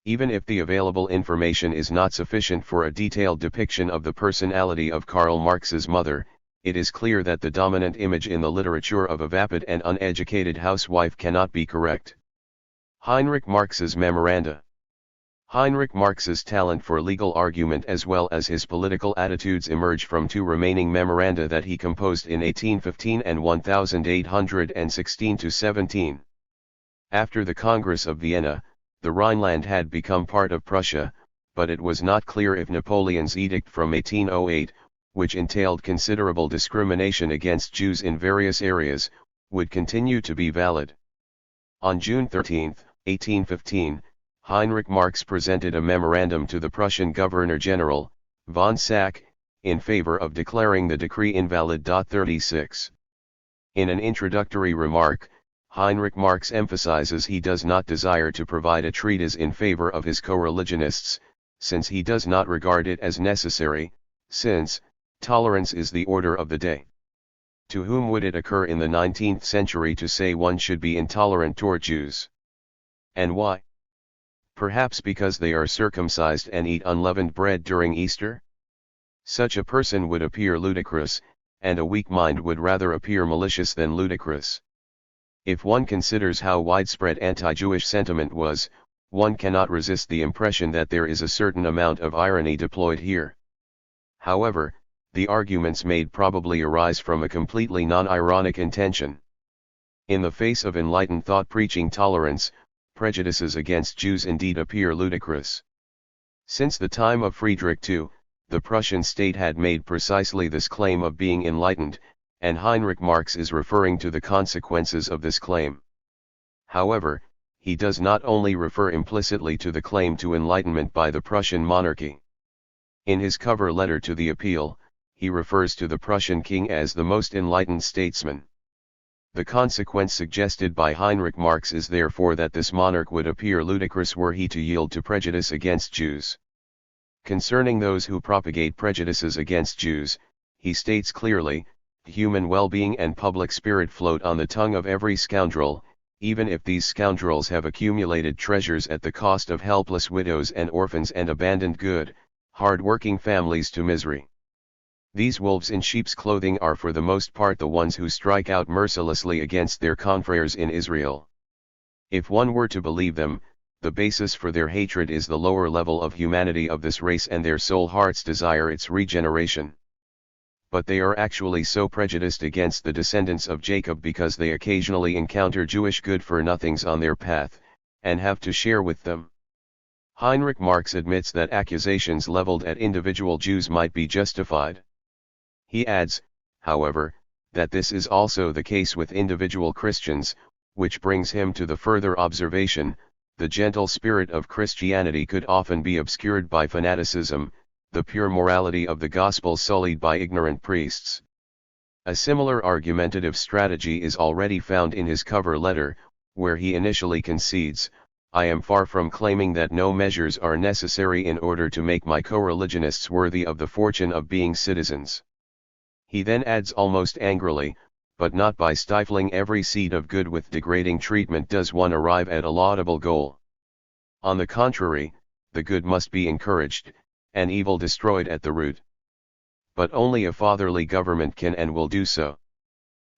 Even if the available information is not sufficient for a detailed depiction of the personality of Karl Marx's mother, it is clear that the dominant image in the literature of a vapid and uneducated housewife cannot be correct. Heinrich Marx's memoranda. Heinrich Marx's talent for legal argument as well as his political attitudes emerge from two remaining memoranda that he composed in 1815 and 1816-17. After the Congress of Vienna, the Rhineland had become part of Prussia, but it was not clear if Napoleon's edict from 1808, which entailed considerable discrimination against Jews in various areas, would continue to be valid. On June 13, 1815, Heinrich Marx presented a memorandum to the Prussian Governor-General, von Sack, in favor of declaring the decree invalid. 36. In an introductory remark, Heinrich Marx emphasizes he does not desire to provide a treatise in favor of his co-religionists, since he does not regard it as necessary, since tolerance is the order of the day. To whom would it occur in the 19th century to say one should be intolerant toward Jews? And why? Perhaps because they are circumcised and eat unleavened bread during Easter? Such a person would appear ludicrous, and a weak mind would rather appear malicious than ludicrous. If one considers how widespread anti-Jewish sentiment was, one cannot resist the impression that there is a certain amount of irony deployed here. However, the arguments made probably arise from a completely non-ironic intention. In the face of enlightened thought preaching tolerance, prejudices against Jews indeed appear ludicrous. Since the time of Friedrich II, the Prussian state had made precisely this claim of being enlightened, and Heinrich Marx is referring to the consequences of this claim. However, he does not only refer implicitly to the claim to enlightenment by the Prussian monarchy. In his cover letter to the appeal, he refers to the Prussian king as the most enlightened statesman. The consequence suggested by Heinrich Marx is therefore that this monarch would appear ludicrous were he to yield to prejudice against Jews. Concerning those who propagate prejudices against Jews, he states clearly, human well-being and public spirit float on the tongue of every scoundrel, even if these scoundrels have accumulated treasures at the cost of helpless widows and orphans and abandoned good, hard-working families to misery. These wolves in sheep's clothing are for the most part the ones who strike out mercilessly against their confreres in Israel. If one were to believe them, the basis for their hatred is the lower level of humanity of this race and their soul hearts desire its regeneration. But they are actually so prejudiced against the descendants of Jacob because they occasionally encounter Jewish good-for-nothings on their path, and have to share with them. Heinrich Marx admits that accusations leveled at individual Jews might be justified. He adds, however, that this is also the case with individual Christians, which brings him to the further observation, the gentle spirit of Christianity could often be obscured by fanaticism, the pure morality of the gospel sullied by ignorant priests. A similar argumentative strategy is already found in his cover letter, where he initially concedes, I am far from claiming that no measures are necessary in order to make my co-religionists worthy of the fortune of being citizens. He then adds almost angrily, but not by stifling every seed of good with degrading treatment does one arrive at a laudable goal. On the contrary, the good must be encouraged, and evil destroyed at the root. But only a fatherly government can and will do so.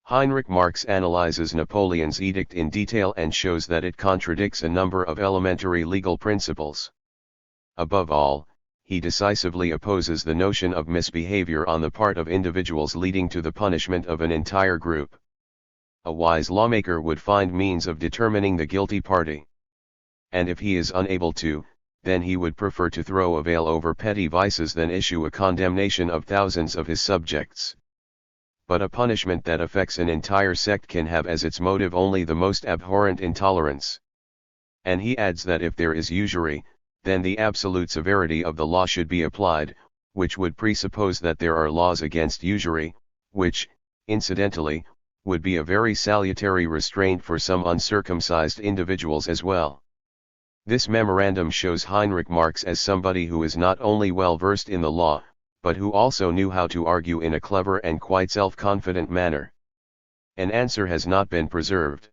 Heinrich Marx analyzes Napoleon's edict in detail and shows that it contradicts a number of elementary legal principles. Above all, he decisively opposes the notion of misbehavior on the part of individuals leading to the punishment of an entire group. A wise lawmaker would find means of determining the guilty party. And if he is unable to, then he would prefer to throw a veil over petty vices than issue a condemnation of thousands of his subjects. But a punishment that affects an entire sect can have as its motive only the most abhorrent intolerance. And he adds that if there is usury, then the absolute severity of the law should be applied, which would presuppose that there are laws against usury, which, incidentally, would be a very salutary restraint for some uncircumcised individuals as well. This memorandum shows Heinrich Marx as somebody who is not only well versed in the law, but who also knew how to argue in a clever and quite self-confident manner. An answer has not been preserved.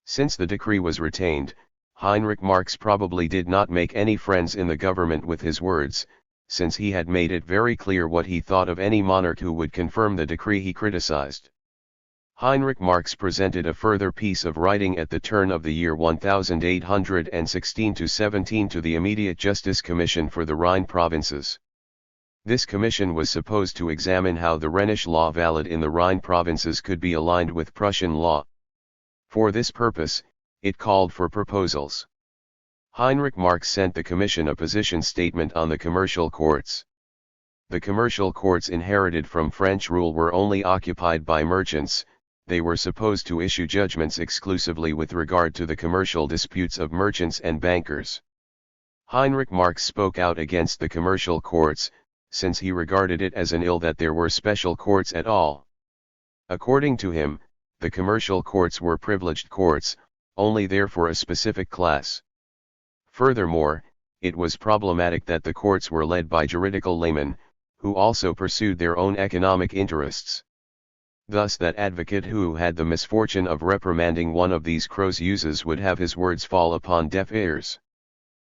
Since the decree was retained, Heinrich Marx probably did not make any friends in the government with his words, since he had made it very clear what he thought of any monarch who would confirm the decree he criticized. Heinrich Marx presented a further piece of writing at the turn of the year 1816-17 to the immediate Justice Commission for the Rhine provinces. This commission was supposed to examine how the Rhenish law valid in the Rhine provinces could be aligned with Prussian law. For this purpose, it called for proposals. Heinrich Marx sent the commission a position statement on the commercial courts. The commercial courts inherited from French rule were only occupied by merchants. They were supposed to issue judgments exclusively with regard to the commercial disputes of merchants and bankers. Heinrich Marx spoke out against the commercial courts, since he regarded it as an ill that there were special courts at all. According to him, the commercial courts were privileged courts, only there for a specific class. Furthermore, it was problematic that the courts were led by juridical laymen, who also pursued their own economic interests. Thus that advocate who had the misfortune of reprimanding one of these crow's uses would have his words fall upon deaf ears.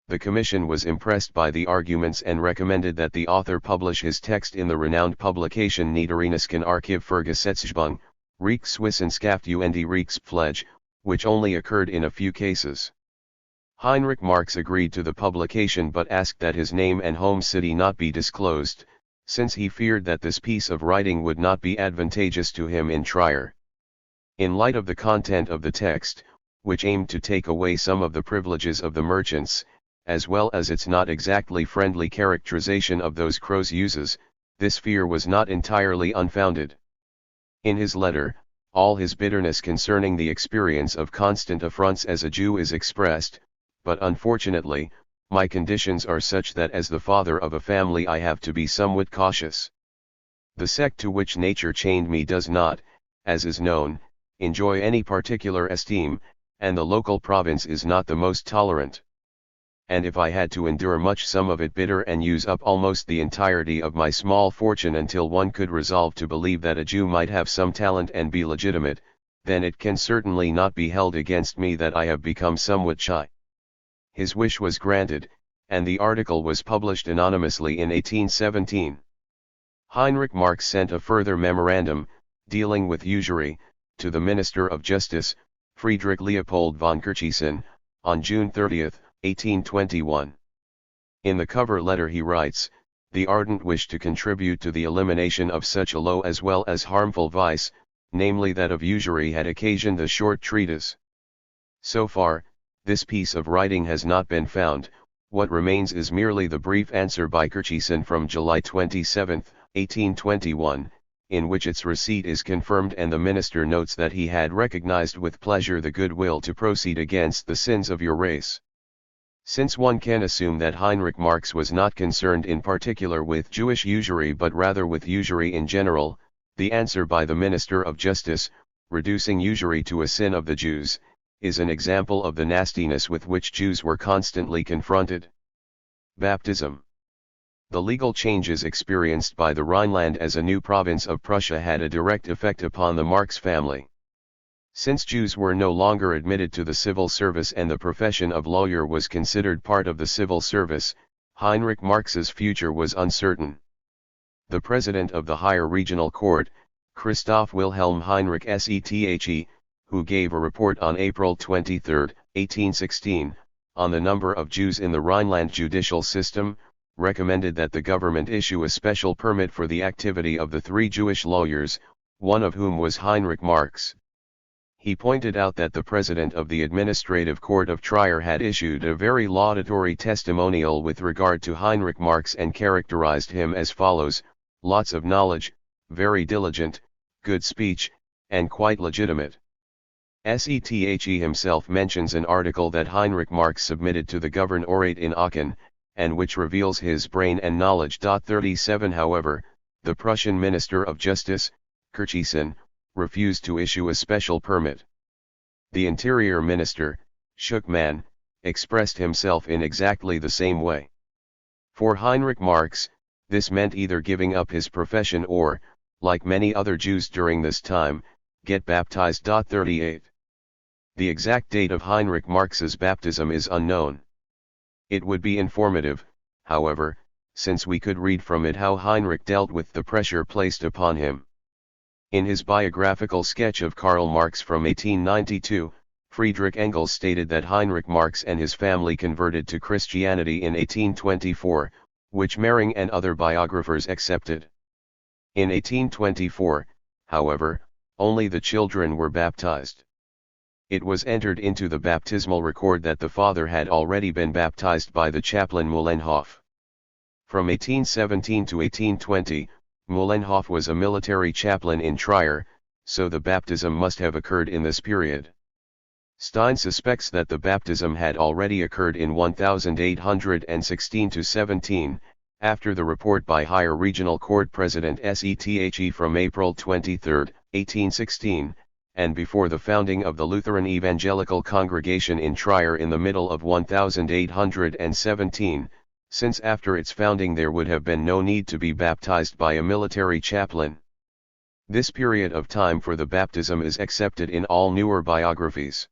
The commission was impressed by the arguments and recommended that the author publish his text in the renowned publication Niederrheinisches Archiv für Gesetzgebung, Reichswissenschaft und Reichspflege, which only occurred in a few cases. Heinrich Marx agreed to the publication but asked that his name and home city not be disclosed, since he feared that this piece of writing would not be advantageous to him in Trier. In light of the content of the text, which aimed to take away some of the privileges of the merchants, as well as its not exactly friendly characterization of those crow's uses, this fear was not entirely unfounded. In his letter, all his bitterness concerning the experience of constant affronts as a Jew is expressed, but unfortunately, my conditions are such that as the father of a family I have to be somewhat cautious. The sect to which nature chained me does not, as is known, enjoy any particular esteem, and the local province is not the most tolerant. And if I had to endure much some of it bitter and use up almost the entirety of my small fortune until one could resolve to believe that a Jew might have some talent and be legitimate, then it can certainly not be held against me that I have become somewhat shy. His wish was granted, and the article was published anonymously in 1817. Heinrich Marx sent a further memorandum, dealing with usury, to the Minister of Justice, Friedrich Leopold von Kirchisen, on June 30, 1821. In the cover letter he writes, "The ardent wish to contribute to the elimination of such a low as well as harmful vice, namely that of usury, had occasioned the short treatise." So far, this piece of writing has not been found. What remains is merely the brief answer by Kirchisen from July 27, 1821, in which its receipt is confirmed and the minister notes that he had recognized with pleasure the goodwill to proceed against the sins of your race. Since one can assume that Heinrich Marx was not concerned in particular with Jewish usury but rather with usury in general, the answer by the Minister of Justice, reducing usury to a sin of the Jews, is an example of the nastiness with which Jews were constantly confronted. Baptism. The legal changes experienced by the Rhineland as a new province of Prussia had a direct effect upon the Marx family. Since Jews were no longer admitted to the civil service and the profession of lawyer was considered part of the civil service, Heinrich Marx's future was uncertain. The president of the higher regional court, Christoph Wilhelm Heinrich Sethe, who gave a report on April 23, 1816, on the number of Jews in the Rhineland judicial system, recommended that the government issue a special permit for the activity of the 3 Jewish lawyers, one of whom was Heinrich Marx. He pointed out that the president of the administrative court of Trier had issued a very laudatory testimonial with regard to Heinrich Marx and characterized him as follows: lots of knowledge, very diligent, good speech, and quite legitimate. Sethe himself mentions an article that Heinrich Marx submitted to the Governorate in Aachen, and which reveals his brain and knowledge. 37 However, the Prussian Minister of Justice, Kirchisen, refused to issue a special permit. The Interior Minister, Schuckmann, expressed himself in exactly the same way. For Heinrich Marx, this meant either giving up his profession or, like many other Jews during this time, get baptized. 38. The exact date of Heinrich Marx's baptism is unknown. It would be informative, however, since we could read from it how Heinrich dealt with the pressure placed upon him. In his biographical sketch of Karl Marx from 1892, Friedrich Engels stated that Heinrich Marx and his family converted to Christianity in 1824, which Mehring and other biographers accepted. In 1824, however, only the children were baptized. It was entered into the baptismal record that the father had already been baptized by the chaplain Mühlenhof. From 1817 to 1820, Mühlenhof was a military chaplain in Trier, so the baptism must have occurred in this period. Stein suspects that the baptism had already occurred in 1816-17, after the report by Higher Regional Court President Sethe from April 23, 1816, and before the founding of the Lutheran Evangelical Congregation in Trier in the middle of 1817, since after its founding there would have been no need to be baptized by a military chaplain. This period of time for the baptism is accepted in all newer biographies.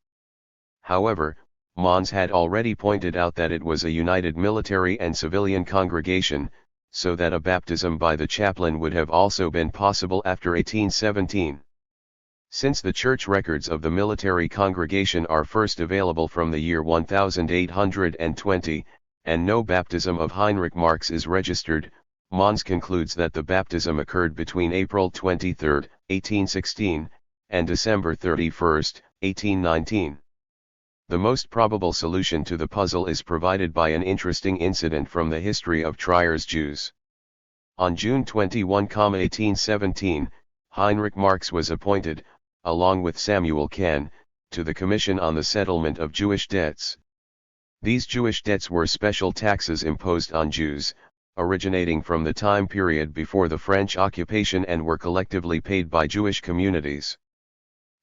However, Mons had already pointed out that it was a united military and civilian congregation, so that a baptism by the chaplain would have also been possible after 1817. Since the church records of the military congregation are first available from the year 1820, and no baptism of Heinrich Marx is registered, Mons concludes that the baptism occurred between April 23, 1816, and December 31, 1819. The most probable solution to the puzzle is provided by an interesting incident from the history of Trier's Jews. On June 21, 1817, Heinrich Marx was appointed, along with Samuel Kahn, to the Commission on the Settlement of Jewish Debts. These Jewish debts were special taxes imposed on Jews, originating from the time period before the French occupation and were collectively paid by Jewish communities.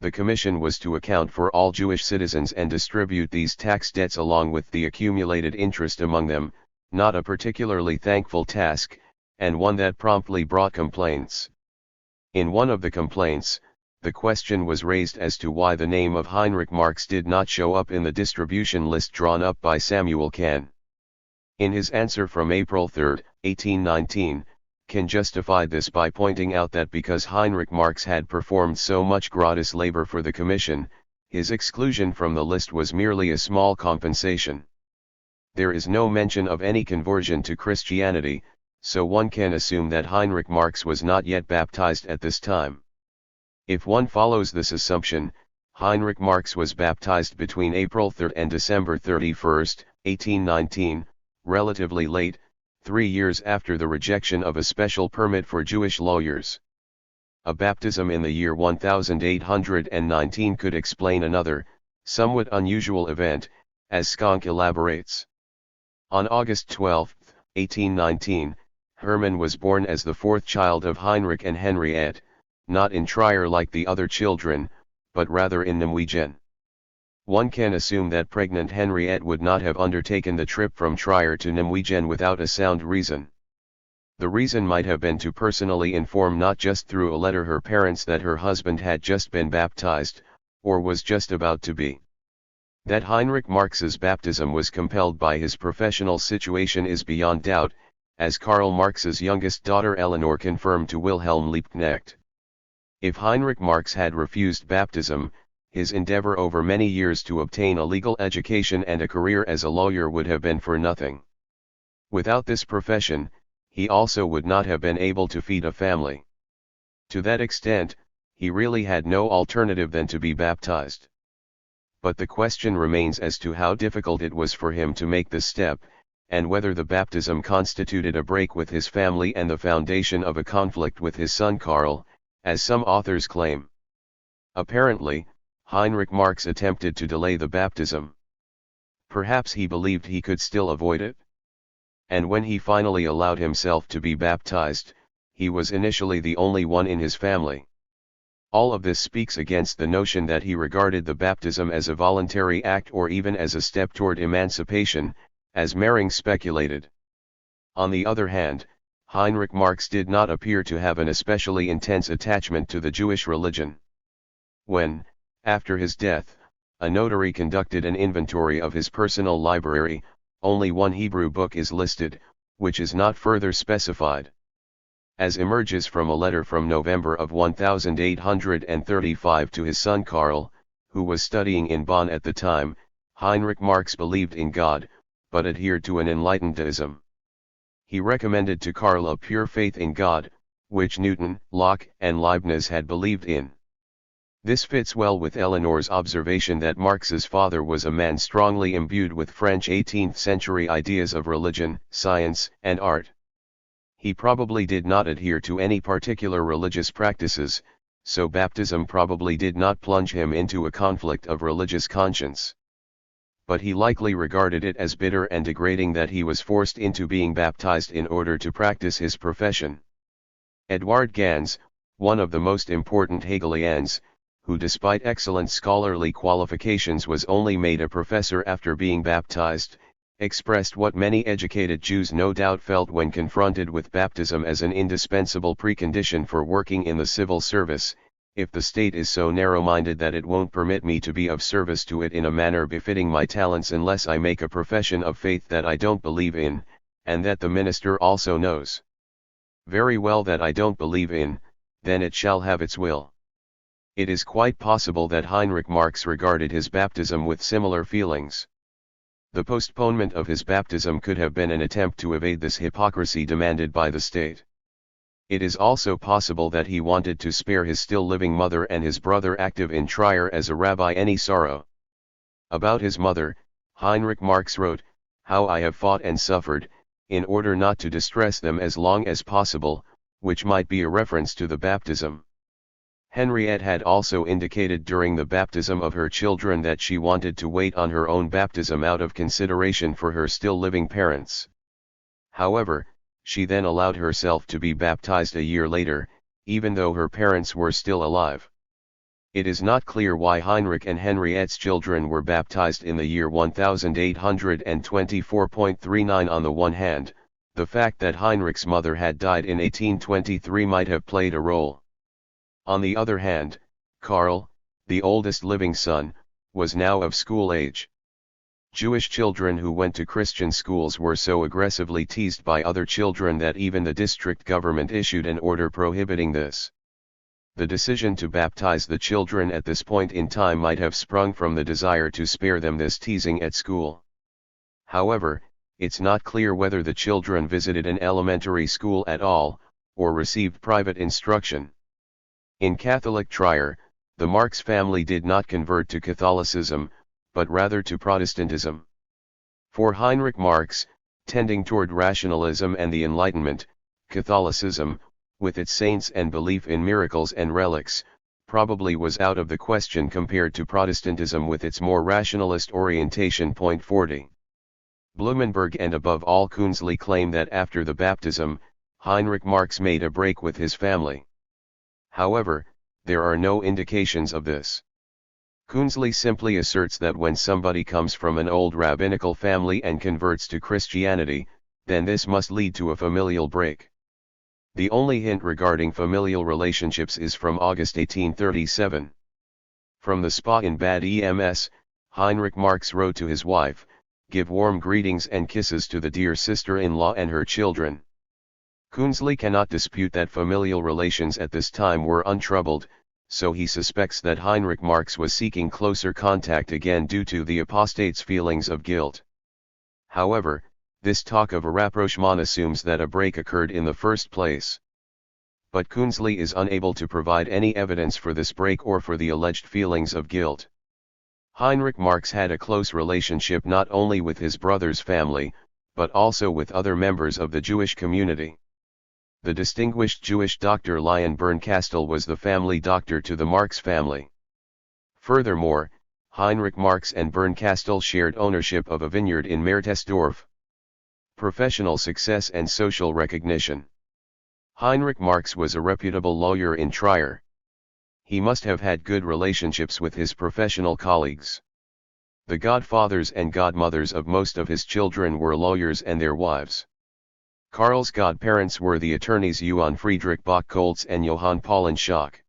The commission was to account for all Jewish citizens and distribute these tax debts along with the accumulated interest among them, not a particularly thankful task, and one that promptly brought complaints. In one of the complaints, the question was raised as to why the name of Heinrich Marx did not show up in the distribution list drawn up by Samuel Kahn. In his answer from April 3, 1819, Kahn justified this by pointing out that because Heinrich Marx had performed so much gratis labor for the commission, his exclusion from the list was merely a small compensation. There is no mention of any conversion to Christianity, so one can assume that Heinrich Marx was not yet baptized at this time. If one follows this assumption, Heinrich Marx was baptized between April 3 and December 31, 1819, relatively late, 3 years after the rejection of a special permit for Jewish lawyers. A baptism in the year 1819 could explain another, somewhat unusual event, as Schank elaborates. On August 12, 1819, Hermann was born as the fourth child of Heinrich and Henriette, not in Trier like the other children, but rather in Nimwegen. One can assume that pregnant Henriette would not have undertaken the trip from Trier to Nimwegen without a sound reason. The reason might have been to personally inform not just through a letter her parents that her husband had just been baptized, or was just about to be. That Heinrich Marx's baptism was compelled by his professional situation is beyond doubt, as Karl Marx's youngest daughter Eleanor confirmed to Wilhelm Liebknecht. If Heinrich Marx had refused baptism, his endeavor over many years to obtain a legal education and a career as a lawyer would have been for nothing. Without this profession, he also would not have been able to feed a family. To that extent, he really had no alternative than to be baptized. But the question remains as to how difficult it was for him to make this step, and whether the baptism constituted a break with his family and the foundation of a conflict with his son Karl, as some authors claim. Apparently, Heinrich Marx attempted to delay the baptism. Perhaps he believed he could still avoid it. And when he finally allowed himself to be baptized, he was initially the only one in his family. All of this speaks against the notion that he regarded the baptism as a voluntary act or even as a step toward emancipation, as Mering speculated. On the other hand, Heinrich Marx did not appear to have an especially intense attachment to the Jewish religion. When, after his death, a notary conducted an inventory of his personal library, only one Hebrew book is listed, which is not further specified. As emerges from a letter from November of 1835 to his son Karl, who was studying in Bonn at the time, Heinrich Marx believed in God, but adhered to an enlightened deism. He recommended to Karl a pure faith in God, which Newton, Locke, and Leibniz had believed in. This fits well with Eleanor's observation that Marx's father was a man strongly imbued with French 18th-century ideas of religion, science, and art. He probably did not adhere to any particular religious practices, so baptism probably did not plunge him into a conflict of religious conscience. But he likely regarded it as bitter and degrading that he was forced into being baptized in order to practice his profession. Eduard Gans, one of the most important Hegelians, who despite excellent scholarly qualifications was only made a professor after being baptized, expressed what many educated Jews no doubt felt when confronted with baptism as an indispensable precondition for working in the civil service: if the state is so narrow-minded that it won't permit me to be of service to it in a manner befitting my talents unless I make a profession of faith that I don't believe in, and that the minister also knows very well that I don't believe in, then it shall have its will. It is quite possible that Heinrich Marx regarded his baptism with similar feelings. The postponement of his baptism could have been an attempt to evade this hypocrisy demanded by the state. It is also possible that he wanted to spare his still living mother and his brother active in Trier as a rabbi any sorrow. About his mother, Heinrich Marx wrote, "How I have fought and suffered, in order not to distress them as long as possible," which might be a reference to the baptism. Henriette had also indicated during the baptism of her children that she wanted to wait on her own baptism out of consideration for her still living parents. However, she then allowed herself to be baptized a year later, even though her parents were still alive. It is not clear why Heinrich and Henriette's children were baptized in the year 1824.39. On the one hand, the fact that Heinrich's mother had died in 1823 might have played a role. On the other hand, Karl, the oldest living son, was now of school age. Jewish children who went to Christian schools were so aggressively teased by other children that even the district government issued an order prohibiting this. The decision to baptize the children at this point in time might have sprung from the desire to spare them this teasing at school. However, it's not clear whether the children visited an elementary school at all, or received private instruction. In Catholic Trier, the Marx family did not convert to Catholicism, but rather to Protestantism. For Heinrich Marx, tending toward rationalism and the Enlightenment, Catholicism, with its saints and belief in miracles and relics, probably was out of the question compared to Protestantism with its more rationalist orientation. 40. Blumenberg and above all Künzli claim that after the baptism, Heinrich Marx made a break with his family. However, there are no indications of this. Künzli simply asserts that when somebody comes from an old rabbinical family and converts to Christianity, then this must lead to a familial break. The only hint regarding familial relationships is from August 1837. From the spa in Bad Ems, Heinrich Marx wrote to his wife, "Give warm greetings and kisses to the dear sister-in-law and her children." Künzli cannot dispute that familial relations at this time were untroubled, so he suspects that Heinrich Marx was seeking closer contact again due to the apostate's feelings of guilt. However, this talk of a rapprochement assumes that a break occurred in the first place. But Künzli is unable to provide any evidence for this break or for the alleged feelings of guilt. Heinrich Marx had a close relationship not only with his brother's family, but also with other members of the Jewish community. The distinguished Jewish Dr. Lion Bernkastel was the family doctor to the Marx family. Furthermore, Heinrich Marx and Bernkastel shared ownership of a vineyard in Mertesdorf. Professional success and social recognition. Heinrich Marx was a reputable lawyer in Trier. He must have had good relationships with his professional colleagues. The godfathers and godmothers of most of his children were lawyers and their wives. Karl's godparents were the attorneys Johann Friedrich Bach-Koltz and Johann Paulin Schack.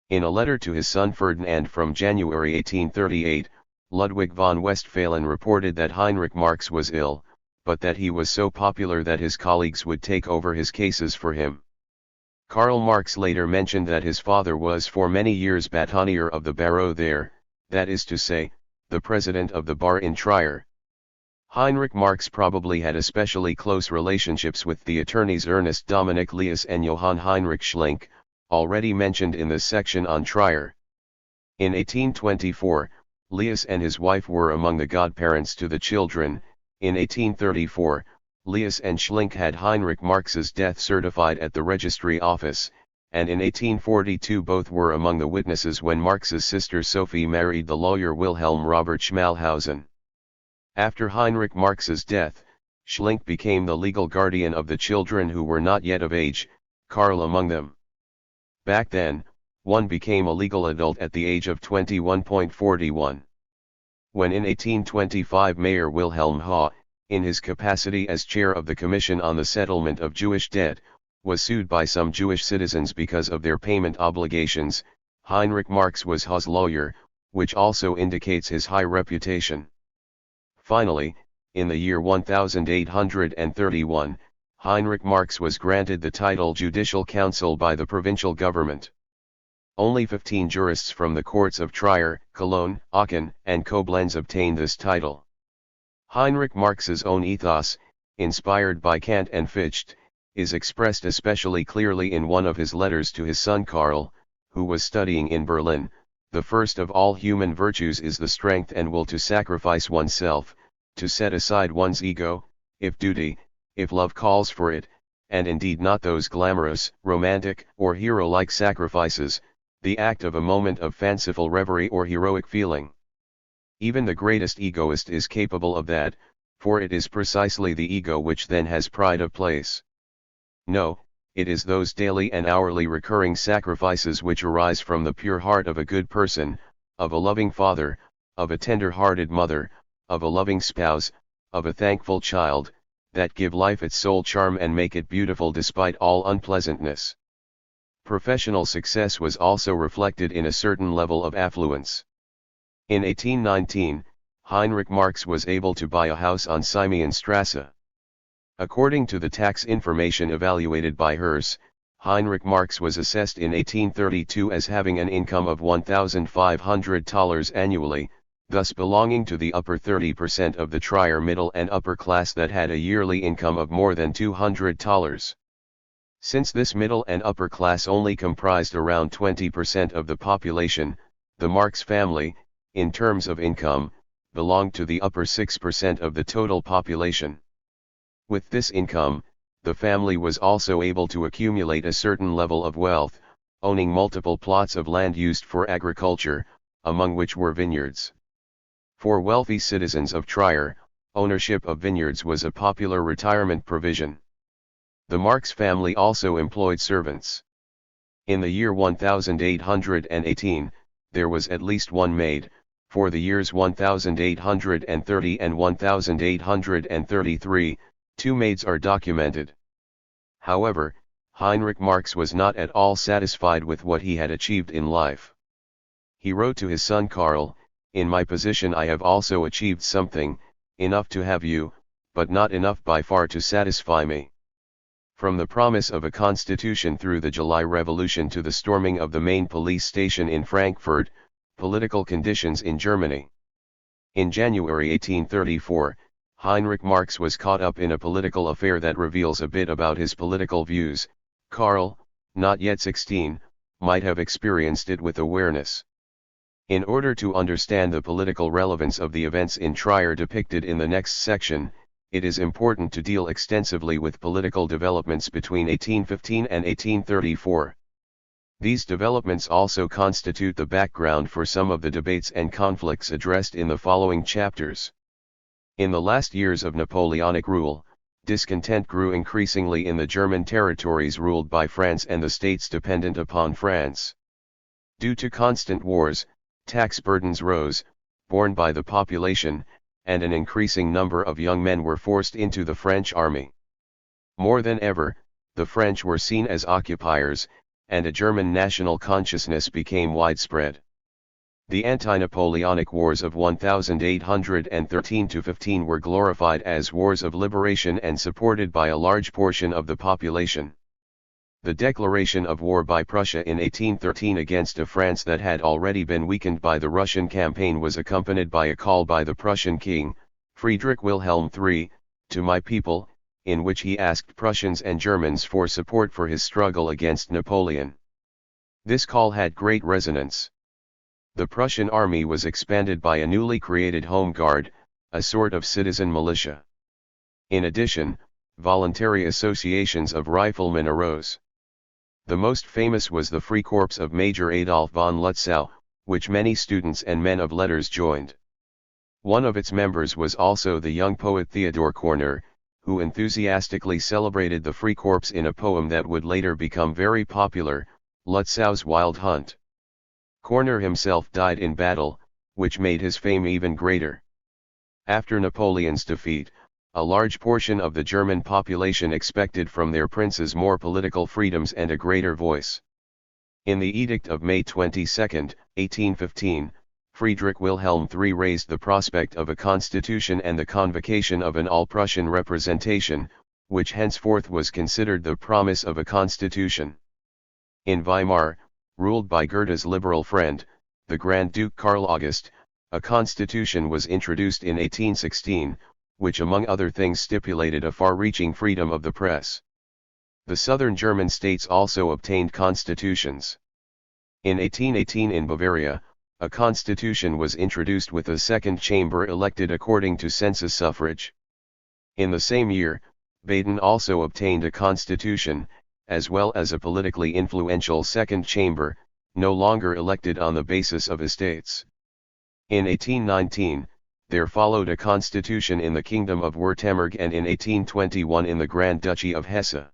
In a letter to his son Ferdinand from January 1838, Ludwig von Westphalen reported that Heinrich Marx was ill, but that he was so popular that his colleagues would take over his cases for him. Karl Marx later mentioned that his father was for many years Batonier of the Barreau there, that is to say, the president of the bar in Trier. Heinrich Marx probably had especially close relationships with the attorneys Ernest Dominic Leus and Johann Heinrich Schlink, already mentioned in this section on Trier. In 1824, Leus and his wife were among the godparents to the children. In 1834, Leus and Schlink had Heinrich Marx's death certified at the registry office, and in 1842 both were among the witnesses when Marx's sister Sophie married the lawyer Wilhelm Robert Schmalhausen. After Heinrich Marx's death, Schlink became the legal guardian of the children who were not yet of age, Karl among them. Back then, one became a legal adult at the age of 21.41. When in 1825 Mayor Wilhelm Haw, in his capacity as chair of the Commission on the Settlement of Jewish Debt, was sued by some Jewish citizens because of their payment obligations, Heinrich Marx was Haw's lawyer, which also indicates his high reputation. Finally, in the year 1831, Heinrich Marx was granted the title Judicial Council by the provincial government. Only 15 jurists from the courts of Trier, Cologne, Aachen, and Koblenz obtained this title. Heinrich Marx's own ethos, inspired by Kant and Fichte, is expressed especially clearly in one of his letters to his son Karl, who was studying in Berlin. The first of all human virtues is the strength and will to sacrifice oneself, to set aside one's ego, if duty, if love calls for it, and indeed not those glamorous, romantic, or hero-like sacrifices, the act of a moment of fanciful reverie or heroic feeling. Even the greatest egoist is capable of that, for it is precisely the ego which then has pride of place. No, it is those daily and hourly recurring sacrifices which arise from the pure heart of a good person, of a loving father, of a tender-hearted mother, of a loving spouse, of a thankful child, that give life its sole charm and make it beautiful despite all unpleasantness. Professional success was also reflected in a certain level of affluence. In 1819, Heinrich Marx was able to buy a house on Simeonstrasse. According to the tax information evaluated by Herse, Heinrich Marx was assessed in 1832 as having an income of $1,500 annually, thus belonging to the upper 30% of the Trier middle and upper class that had a yearly income of more than $200. Since this middle and upper class only comprised around 20% of the population, the Marx family, in terms of income, belonged to the upper 6% of the total population. With this income, the family was also able to accumulate a certain level of wealth, owning multiple plots of land used for agriculture, among which were vineyards. For wealthy citizens of Trier, ownership of vineyards was a popular retirement provision. The Marx family also employed servants. In the year 1818, there was at least one maid. For the years 1830 and 1833, 2 maids are documented. However, Heinrich Marx was not at all satisfied with what he had achieved in life. He wrote to his son Karl, "In my position I have also achieved something, enough to have you, but not enough by far to satisfy me." From the promise of a constitution through the July Revolution to the storming of the main police station in Frankfurt, political conditions in Germany. In January 1834, Heinrich Marx was caught up in a political affair that reveals a bit about his political views. Karl, not yet 16, might have experienced it with awareness. In order to understand the political relevance of the events in Trier depicted in the next section, it is important to deal extensively with political developments between 1815 and 1834. These developments also constitute the background for some of the debates and conflicts addressed in the following chapters. In the last years of Napoleonic rule, discontent grew increasingly in the German territories ruled by France and the states dependent upon France. Due to constant wars, tax burdens rose, borne by the population, and an increasing number of young men were forced into the French army. More than ever, the French were seen as occupiers, and a German national consciousness became widespread. The anti-Napoleonic Wars of 1813–15 were glorified as wars of liberation and supported by a large portion of the population. The declaration of war by Prussia in 1813 against a France that had already been weakened by the Russian campaign was accompanied by a call by the Prussian king, Friedrich Wilhelm III, to "my people," in which he asked Prussians and Germans for support for his struggle against Napoleon. This call had great resonance. The Prussian army was expanded by a newly created Home Guard, a sort of citizen militia. In addition, voluntary associations of riflemen arose. The most famous was the Free Corps of Major Adolf von Lutzow, which many students and men of letters joined. One of its members was also the young poet Theodor Korner, who enthusiastically celebrated the Free Corps in a poem that would later become very popular, Lutzow's Wild Hunt. Korner himself died in battle, which made his fame even greater. After Napoleon's defeat, a large portion of the German population expected from their princes more political freedoms and a greater voice. In the Edict of May 22, 1815, Friedrich Wilhelm III raised the prospect of a constitution and the convocation of an all-Prussian representation, which henceforth was considered the promise of a constitution. In Weimar, ruled by Goethe's liberal friend, the Grand Duke Karl August, a constitution was introduced in 1816, which among other things stipulated a far-reaching freedom of the press. The southern German states also obtained constitutions. In 1818 in Bavaria, a constitution was introduced with a second chamber elected according to census suffrage. In the same year, Baden also obtained a constitution, as well as a politically influential second chamber, no longer elected on the basis of estates. In 1819, there followed a constitution in the Kingdom of Württemberg and in 1821 in the Grand Duchy of Hesse.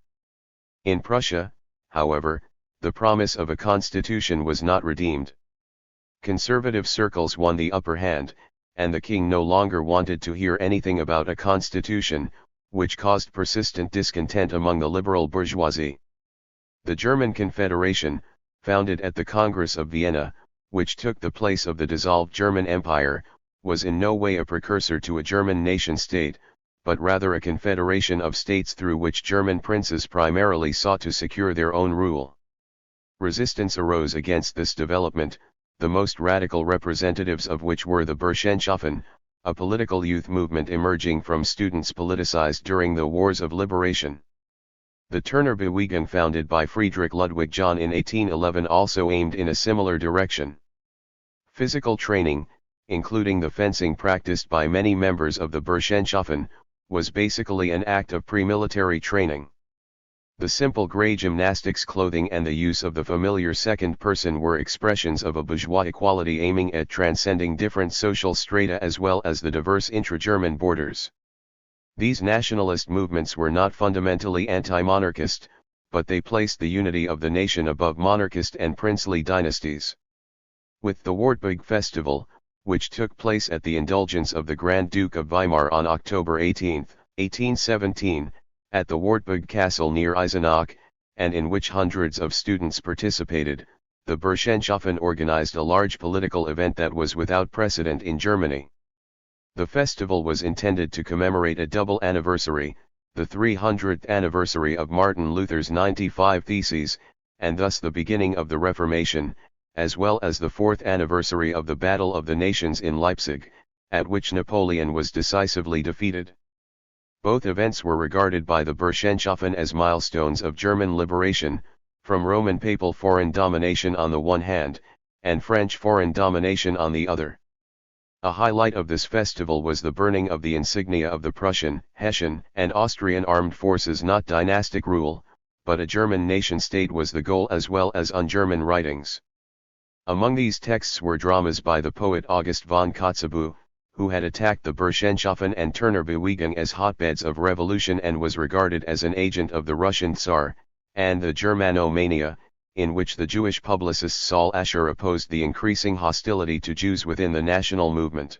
In Prussia, however, the promise of a constitution was not redeemed. Conservative circles won the upper hand, and the king no longer wanted to hear anything about a constitution, which caused persistent discontent among the liberal bourgeoisie. The German Confederation, founded at the Congress of Vienna, which took the place of the dissolved German Empire, was in no way a precursor to a German nation-state, but rather a confederation of states through which German princes primarily sought to secure their own rule. Resistance arose against this development, the most radical representatives of which were the Burschenschaffen, a political youth movement emerging from students politicized during the Wars of Liberation. The Turnerbewegung founded by Friedrich Ludwig John in 1811 also aimed in a similar direction. Physical training, including the fencing practiced by many members of the Burschenschaffen, was basically an act of pre-military training. The simple grey gymnastics clothing and the use of the familiar second person were expressions of a bourgeois equality aiming at transcending different social strata as well as the diverse intra-German borders. These nationalist movements were not fundamentally anti-monarchist, but they placed the unity of the nation above monarchist and princely dynasties. With the Wartburg Festival, which took place at the indulgence of the Grand Duke of Weimar on October 18, 1817, at the Wartburg Castle near Eisenach, and in which hundreds of students participated, the Burschenschaffen organized a large political event that was without precedent in Germany. The festival was intended to commemorate a double anniversary, the 300th anniversary of Martin Luther's 95 Theses, and thus the beginning of the Reformation, as well as the 4th anniversary of the Battle of the Nations in Leipzig, at which Napoleon was decisively defeated. Both events were regarded by the Burschenschaffen as milestones of German liberation, from Roman papal foreign domination on the one hand, and French foreign domination on the other. A highlight of this festival was the burning of the insignia of the Prussian, Hessian, and Austrian armed forces. Not dynastic rule, but a German nation-state was the goal, as well as un-German writings. Among these texts were dramas by the poet August von Kotzebue, who had attacked the Burschenschaffen and Turnerbewegung as hotbeds of revolution and was regarded as an agent of the Russian Tsar, and the Germanomania, in which the Jewish publicist Saul Asher opposed the increasing hostility to Jews within the national movement.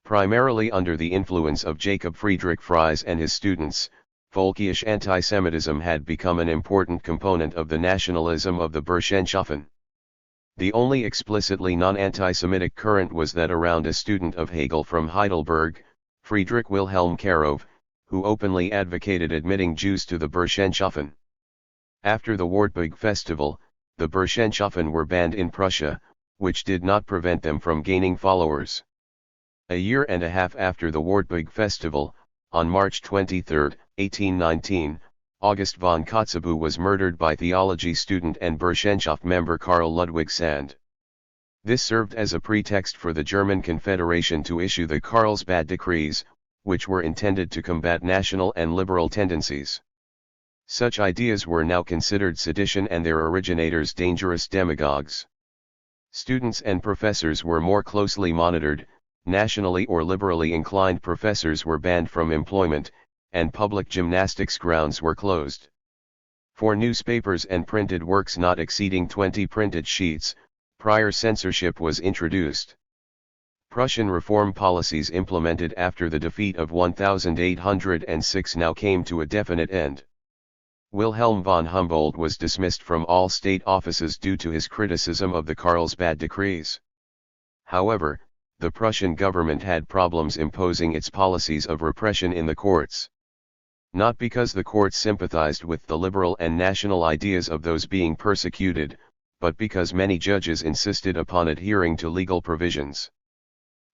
Primarily under the influence of Jacob Friedrich Fries and his students, folkish antisemitism had become an important component of the nationalism of the Burschenschaffen. The only explicitly non-anti-Semitic current was that around a student of Hegel from Heidelberg, Friedrich Wilhelm Karov, who openly advocated admitting Jews to the Burschenschaffen. After the Wartburg Festival, the Burschenschaffen were banned in Prussia, which did not prevent them from gaining followers. A year and a half after the Wartburg Festival, on March 23, 1819, August von Kotzebue was murdered by theology student and Burschenschaft member Karl Ludwig Sand. This served as a pretext for the German Confederation to issue the Karlsbad decrees, which were intended to combat national and liberal tendencies. Such ideas were now considered sedition and their originators dangerous demagogues. Students and professors were more closely monitored, nationally or liberally inclined professors were banned from employment, and public gymnastics grounds were closed. For newspapers and printed works not exceeding 20 printed sheets, prior censorship was introduced. Prussian reform policies implemented after the defeat of 1806 now came to a definite end. Wilhelm von Humboldt was dismissed from all state offices due to his criticism of the Karlsbad decrees. However, the Prussian government had problems imposing its policies of repression in the courts. Not because the courts sympathized with the liberal and national ideas of those being persecuted, but because many judges insisted upon adhering to legal provisions.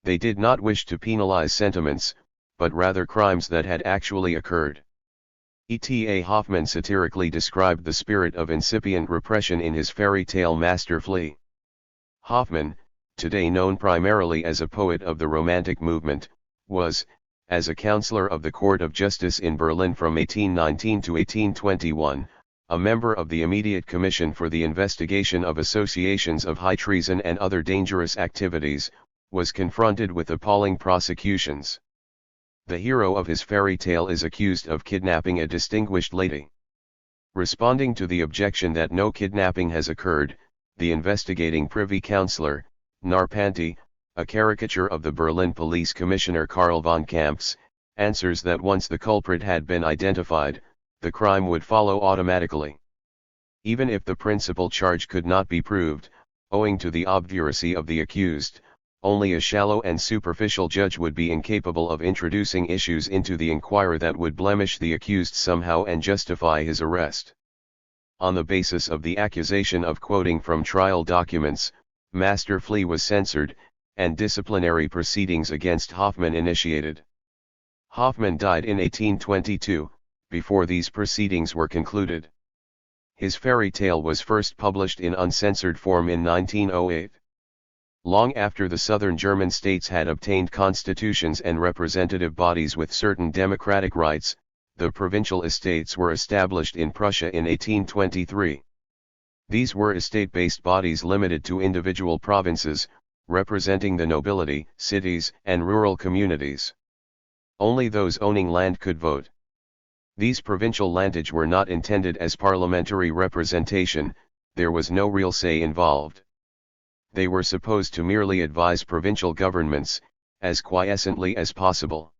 They did not wish to penalize sentiments, but rather crimes that had actually occurred. E.T.A. Hoffmann satirically described the spirit of incipient repression in his fairy tale Master Flea. Hoffmann, today known primarily as a poet of the Romantic movement, was, as a counselor of the Court of Justice in Berlin from 1819 to 1821, a member of the Immediate Commission for the Investigation of Associations of High Treason and Other Dangerous Activities, was confronted with appalling prosecutions. The hero of his fairy tale is accused of kidnapping a distinguished lady. Responding to the objection that no kidnapping has occurred, the investigating Privy Councillor, Narpanti, a caricature of the Berlin police commissioner Karl von Kamps, answers that once the culprit had been identified, the crime would follow automatically. Even if the principal charge could not be proved, owing to the obduracy of the accused, only a shallow and superficial judge would be incapable of introducing issues into the inquiry that would blemish the accused somehow and justify his arrest. On the basis of the accusation of quoting from trial documents, Master Flea was censored, and disciplinary proceedings against Hoffmann initiated. Hoffmann died in 1822, before these proceedings were concluded. His fairy tale was first published in uncensored form in 1908. Long after the southern German states had obtained constitutions and representative bodies with certain democratic rights, the provincial estates were established in Prussia in 1823. These were estate-based bodies limited to individual provinces, representing the nobility, cities, and rural communities. Only those owning land could vote. These provincial landage were not intended as parliamentary representation, there was no real say involved. They were supposed to merely advise provincial governments, as quiescently as possible.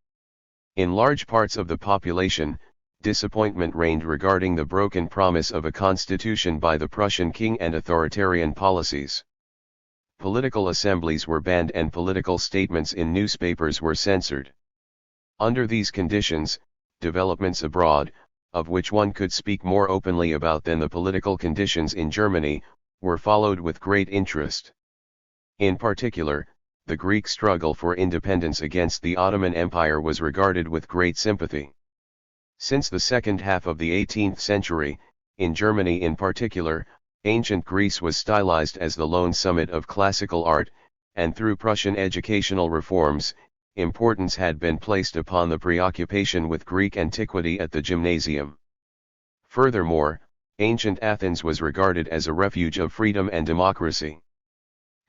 In large parts of the population, disappointment reigned regarding the broken promise of a constitution by the Prussian king and authoritarian policies. Political assemblies were banned and political statements in newspapers were censored. Under these conditions, developments abroad, of which one could speak more openly about than the political conditions in Germany, were followed with great interest. In particular, the Greek struggle for independence against the Ottoman Empire was regarded with great sympathy. Since the second half of the 18th century, in Germany in particular, ancient Greece was stylized as the lone summit of classical art, and through Prussian educational reforms, importance had been placed upon the preoccupation with Greek antiquity at the gymnasium. Furthermore, ancient Athens was regarded as a refuge of freedom and democracy.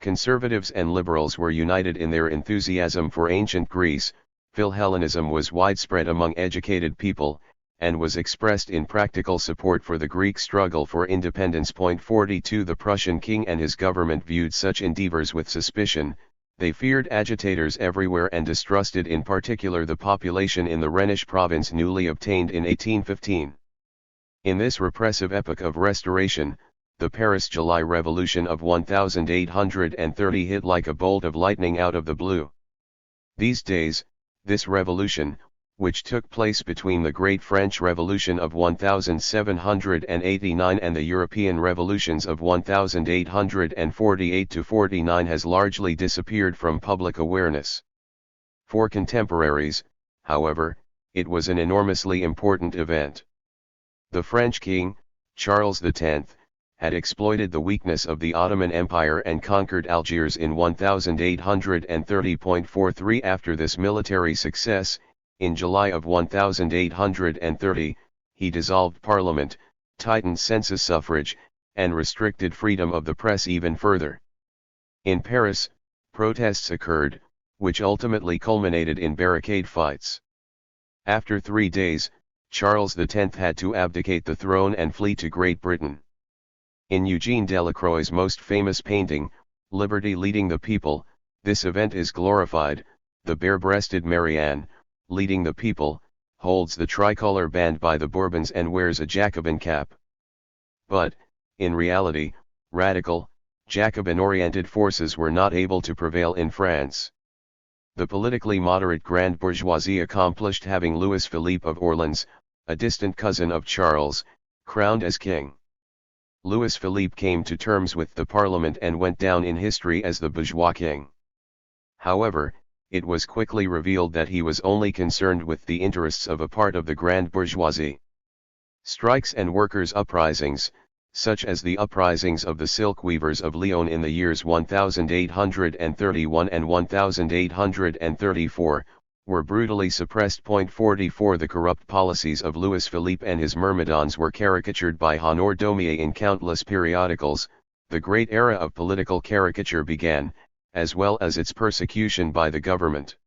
Conservatives and liberals were united in their enthusiasm for ancient Greece. Philhellenism was widespread among educated people, and was expressed in practical support for the Greek struggle for independence. 42 The Prussian king and his government viewed such endeavors with suspicion. They feared agitators everywhere and distrusted in particular the population in the Rhenish province newly obtained in 1815. In this repressive epoch of restoration, the Paris July Revolution of 1830 hit like a bolt of lightning out of the blue. These days, this revolution, which took place between the Great French Revolution of 1789 and the European revolutions of 1848–49, has largely disappeared from public awareness. For contemporaries, however, it was an enormously important event. The French king, Charles X, had exploited the weakness of the Ottoman Empire and conquered Algiers in 1830. After this military success, in July of 1830, he dissolved Parliament, tightened census suffrage, and restricted freedom of the press even further. In Paris, protests occurred, which ultimately culminated in barricade fights. After 3 days, Charles X had to abdicate the throne and flee to Great Britain. In Eugene Delacroix's most famous painting, Liberty Leading the People, this event is glorified. The bare-breasted Marianne, leading the people, holds the tricolor band by the Bourbons and wears a Jacobin cap. But, in reality, radical, Jacobin-oriented forces were not able to prevail in France. The politically moderate Grand Bourgeoisie accomplished having Louis Philippe of Orleans, a distant cousin of Charles, crowned as king. Louis Philippe came to terms with the Parliament and went down in history as the bourgeois king. However, it was quickly revealed that he was only concerned with the interests of a part of the grand bourgeoisie. Strikes and workers' uprisings, such as the uprisings of the silk weavers of Lyon in the years 1831 and 1834, were brutally suppressed. 44 The corrupt policies of Louis Philippe and his myrmidons were caricatured by Honore Daumier in countless periodicals. The great era of political caricature began, as well as its persecution by the government.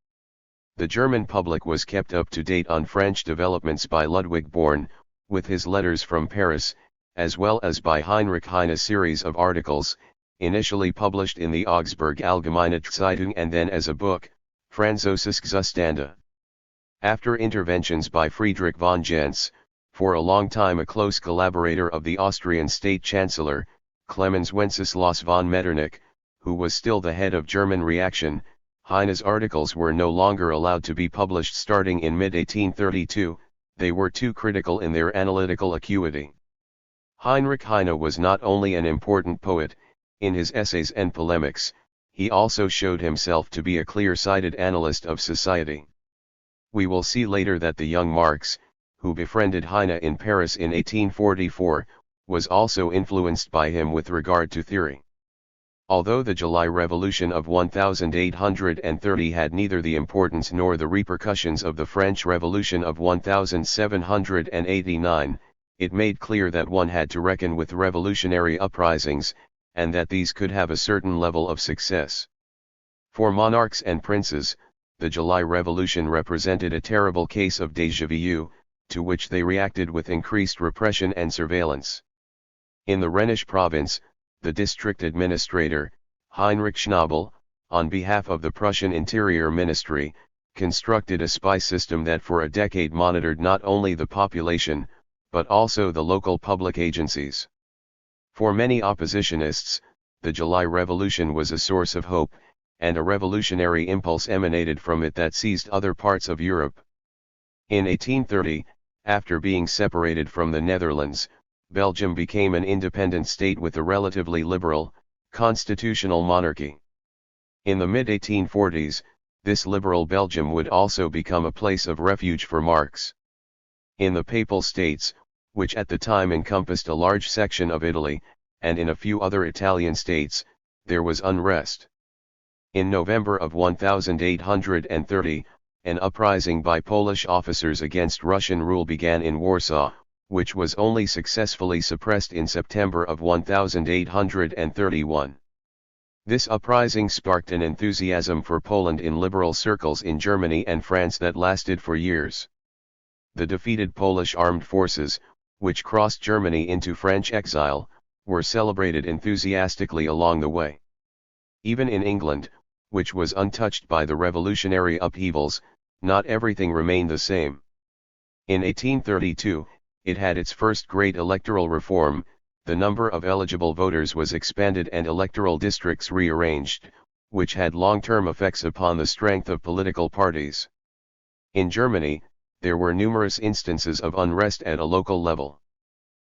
The German public was kept up to date on French developments by Ludwig Born, with his letters from Paris, as well as by Heinrich Heine's series of articles, initially published in the Augsburg Allgemeine Zeitung and then as a book, Französische Zustände. After interventions by Friedrich von Gentz, for a long time a close collaborator of the Austrian State Chancellor, Clemens Wenceslaus von Metternich, who was still the head of German reaction, Heine's articles were no longer allowed to be published starting in mid-1832, they were too critical in their analytical acuity. Heinrich Heine was not only an important poet, in his essays and polemics, he also showed himself to be a clear-sighted analyst of society. We will see later that the young Marx, who befriended Heine in Paris in 1844, was also influenced by him with regard to theory. Although the July Revolution of 1830 had neither the importance nor the repercussions of the French Revolution of 1789, it made clear that one had to reckon with revolutionary uprisings, and that these could have a certain level of success. For monarchs and princes, the July Revolution represented a terrible case of déjà vu, to which they reacted with increased repression and surveillance. In the Rhenish province, the district administrator, Heinrich Schnabel, on behalf of the Prussian Interior Ministry, constructed a spy system that for a decade monitored not only the population, but also the local public agencies. For many oppositionists, the July Revolution was a source of hope, and a revolutionary impulse emanated from it that seized other parts of Europe. In 1830, after being separated from the Netherlands, Belgium became an independent state with a relatively liberal, constitutional monarchy. In the mid-1840s, this liberal Belgium would also become a place of refuge for Marx. In the Papal States, which at the time encompassed a large section of Italy, and in a few other Italian states, there was unrest. In November of 1830, an uprising by Polish officers against Russian rule began in Warsaw, which was only successfully suppressed in September of 1831. This uprising sparked an enthusiasm for Poland in liberal circles in Germany and France that lasted for years. The defeated Polish armed forces, which crossed Germany into French exile, were celebrated enthusiastically along the way. Even in England, which was untouched by the revolutionary upheavals, not everything remained the same. In 1832, it had its first great electoral reform. The number of eligible voters was expanded and electoral districts rearranged, which had long-term effects upon the strength of political parties. In Germany, there were numerous instances of unrest at a local level.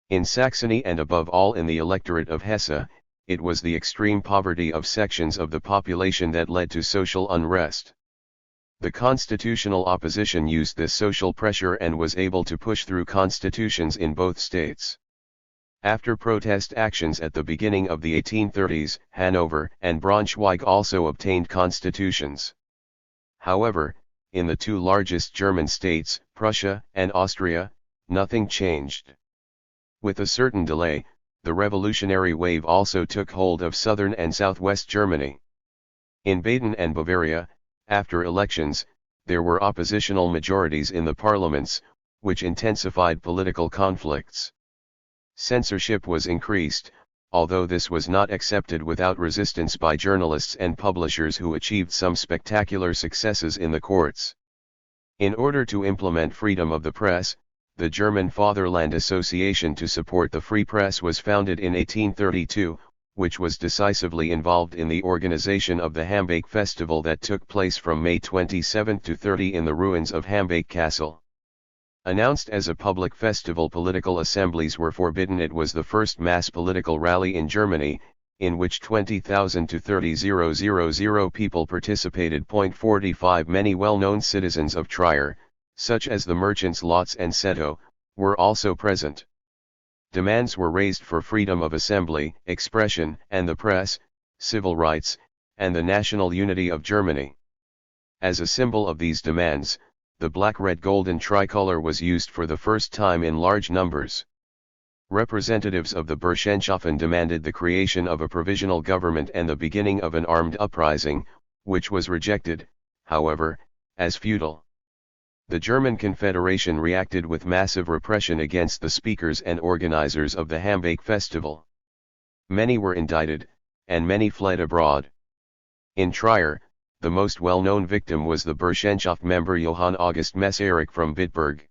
In Saxony and above all in the electorate of Hesse, it was the extreme poverty of sections of the population that led to social unrest. The constitutional opposition used this social pressure and was able to push through constitutions in both states. After protest actions at the beginning of the 1830s, Hanover and Braunschweig also obtained constitutions. However, in the two largest German states, Prussia and Austria, nothing changed. With a certain delay, the revolutionary wave also took hold of southern and southwest Germany. In Baden and Bavaria, after elections, there were oppositional majorities in the parliaments, which intensified political conflicts. Censorship was increased, although this was not accepted without resistance by journalists and publishers who achieved some spectacular successes in the courts. In order to implement freedom of the press, the German Fatherland Association to support the free press was founded in 1832, which was decisively involved in the organization of the Hambake Festival that took place from May 27 to 30 in the ruins of Hambake Castle. Announced as a public festival, political assemblies were forbidden. It was the first mass political rally in Germany, in which 20,000 to 30,000 people participated. 45 Many well-known citizens of Trier, such as the merchants Lotz and Seto, were also present. Demands were raised for freedom of assembly, expression and the press, civil rights, and the national unity of Germany. As a symbol of these demands, the black-red-golden tricolor was used for the first time in large numbers. Representatives of the Burschenschaft demanded the creation of a provisional government and the beginning of an armed uprising, which was rejected, however, as futile. The German Confederation reacted with massive repression against the speakers and organizers of the Hambake Festival. Many were indicted, and many fled abroad. In Trier, the most well-known victim was the Burschenschaft member Johann August Messerich from Bitburg.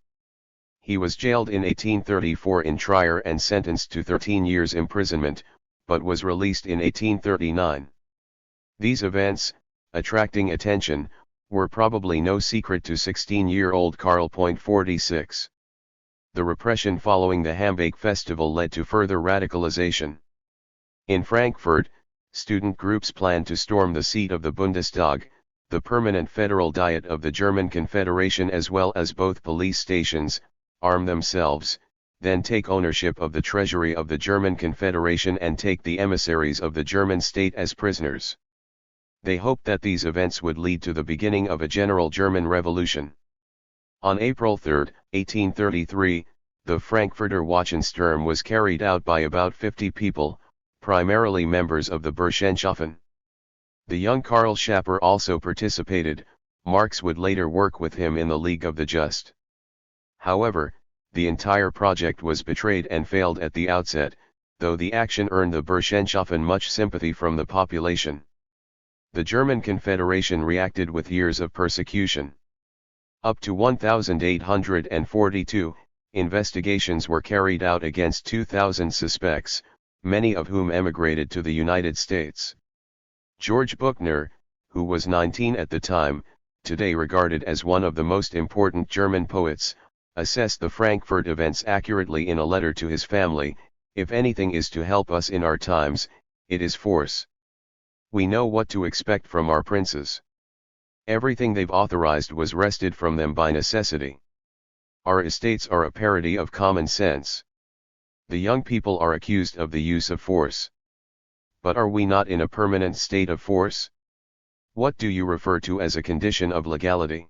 He was jailed in 1834 in Trier and sentenced to 13 years imprisonment, but was released in 1839. These events, attracting attention, were probably no secret to 16-year-old Karl. 46. The repression following the Hambake Festival led to further radicalization. In Frankfurt, student groups planned to storm the seat of the Bundestag, the permanent federal diet of the German Confederation, as well as both police stations, arm themselves, then take ownership of the treasury of the German Confederation and take the emissaries of the German state as prisoners. They hoped that these events would lead to the beginning of a general German revolution. On April 3, 1833, the Frankfurter Wachensturm was carried out by about 50 people, primarily members of the Burschenschaft. The young Karl Schapper also participated. Marx would later work with him in the League of the Just. However, the entire project was betrayed and failed at the outset, though the action earned the Burschenschaft much sympathy from the population. The German Confederation reacted with years of persecution. Up to 1842, investigations were carried out against 2,000 suspects, many of whom emigrated to the United States. George Buchner, who was 19 at the time, today regarded as one of the most important German poets, assessed the Frankfurt events accurately in a letter to his family: "If anything is to help us in our times, it is force. We know what to expect from our princes. Everything they've authorized was wrested from them by necessity. Our estates are a parody of common sense. The young people are accused of the use of force. But are we not in a permanent state of force? What do you refer to as a condition of legality?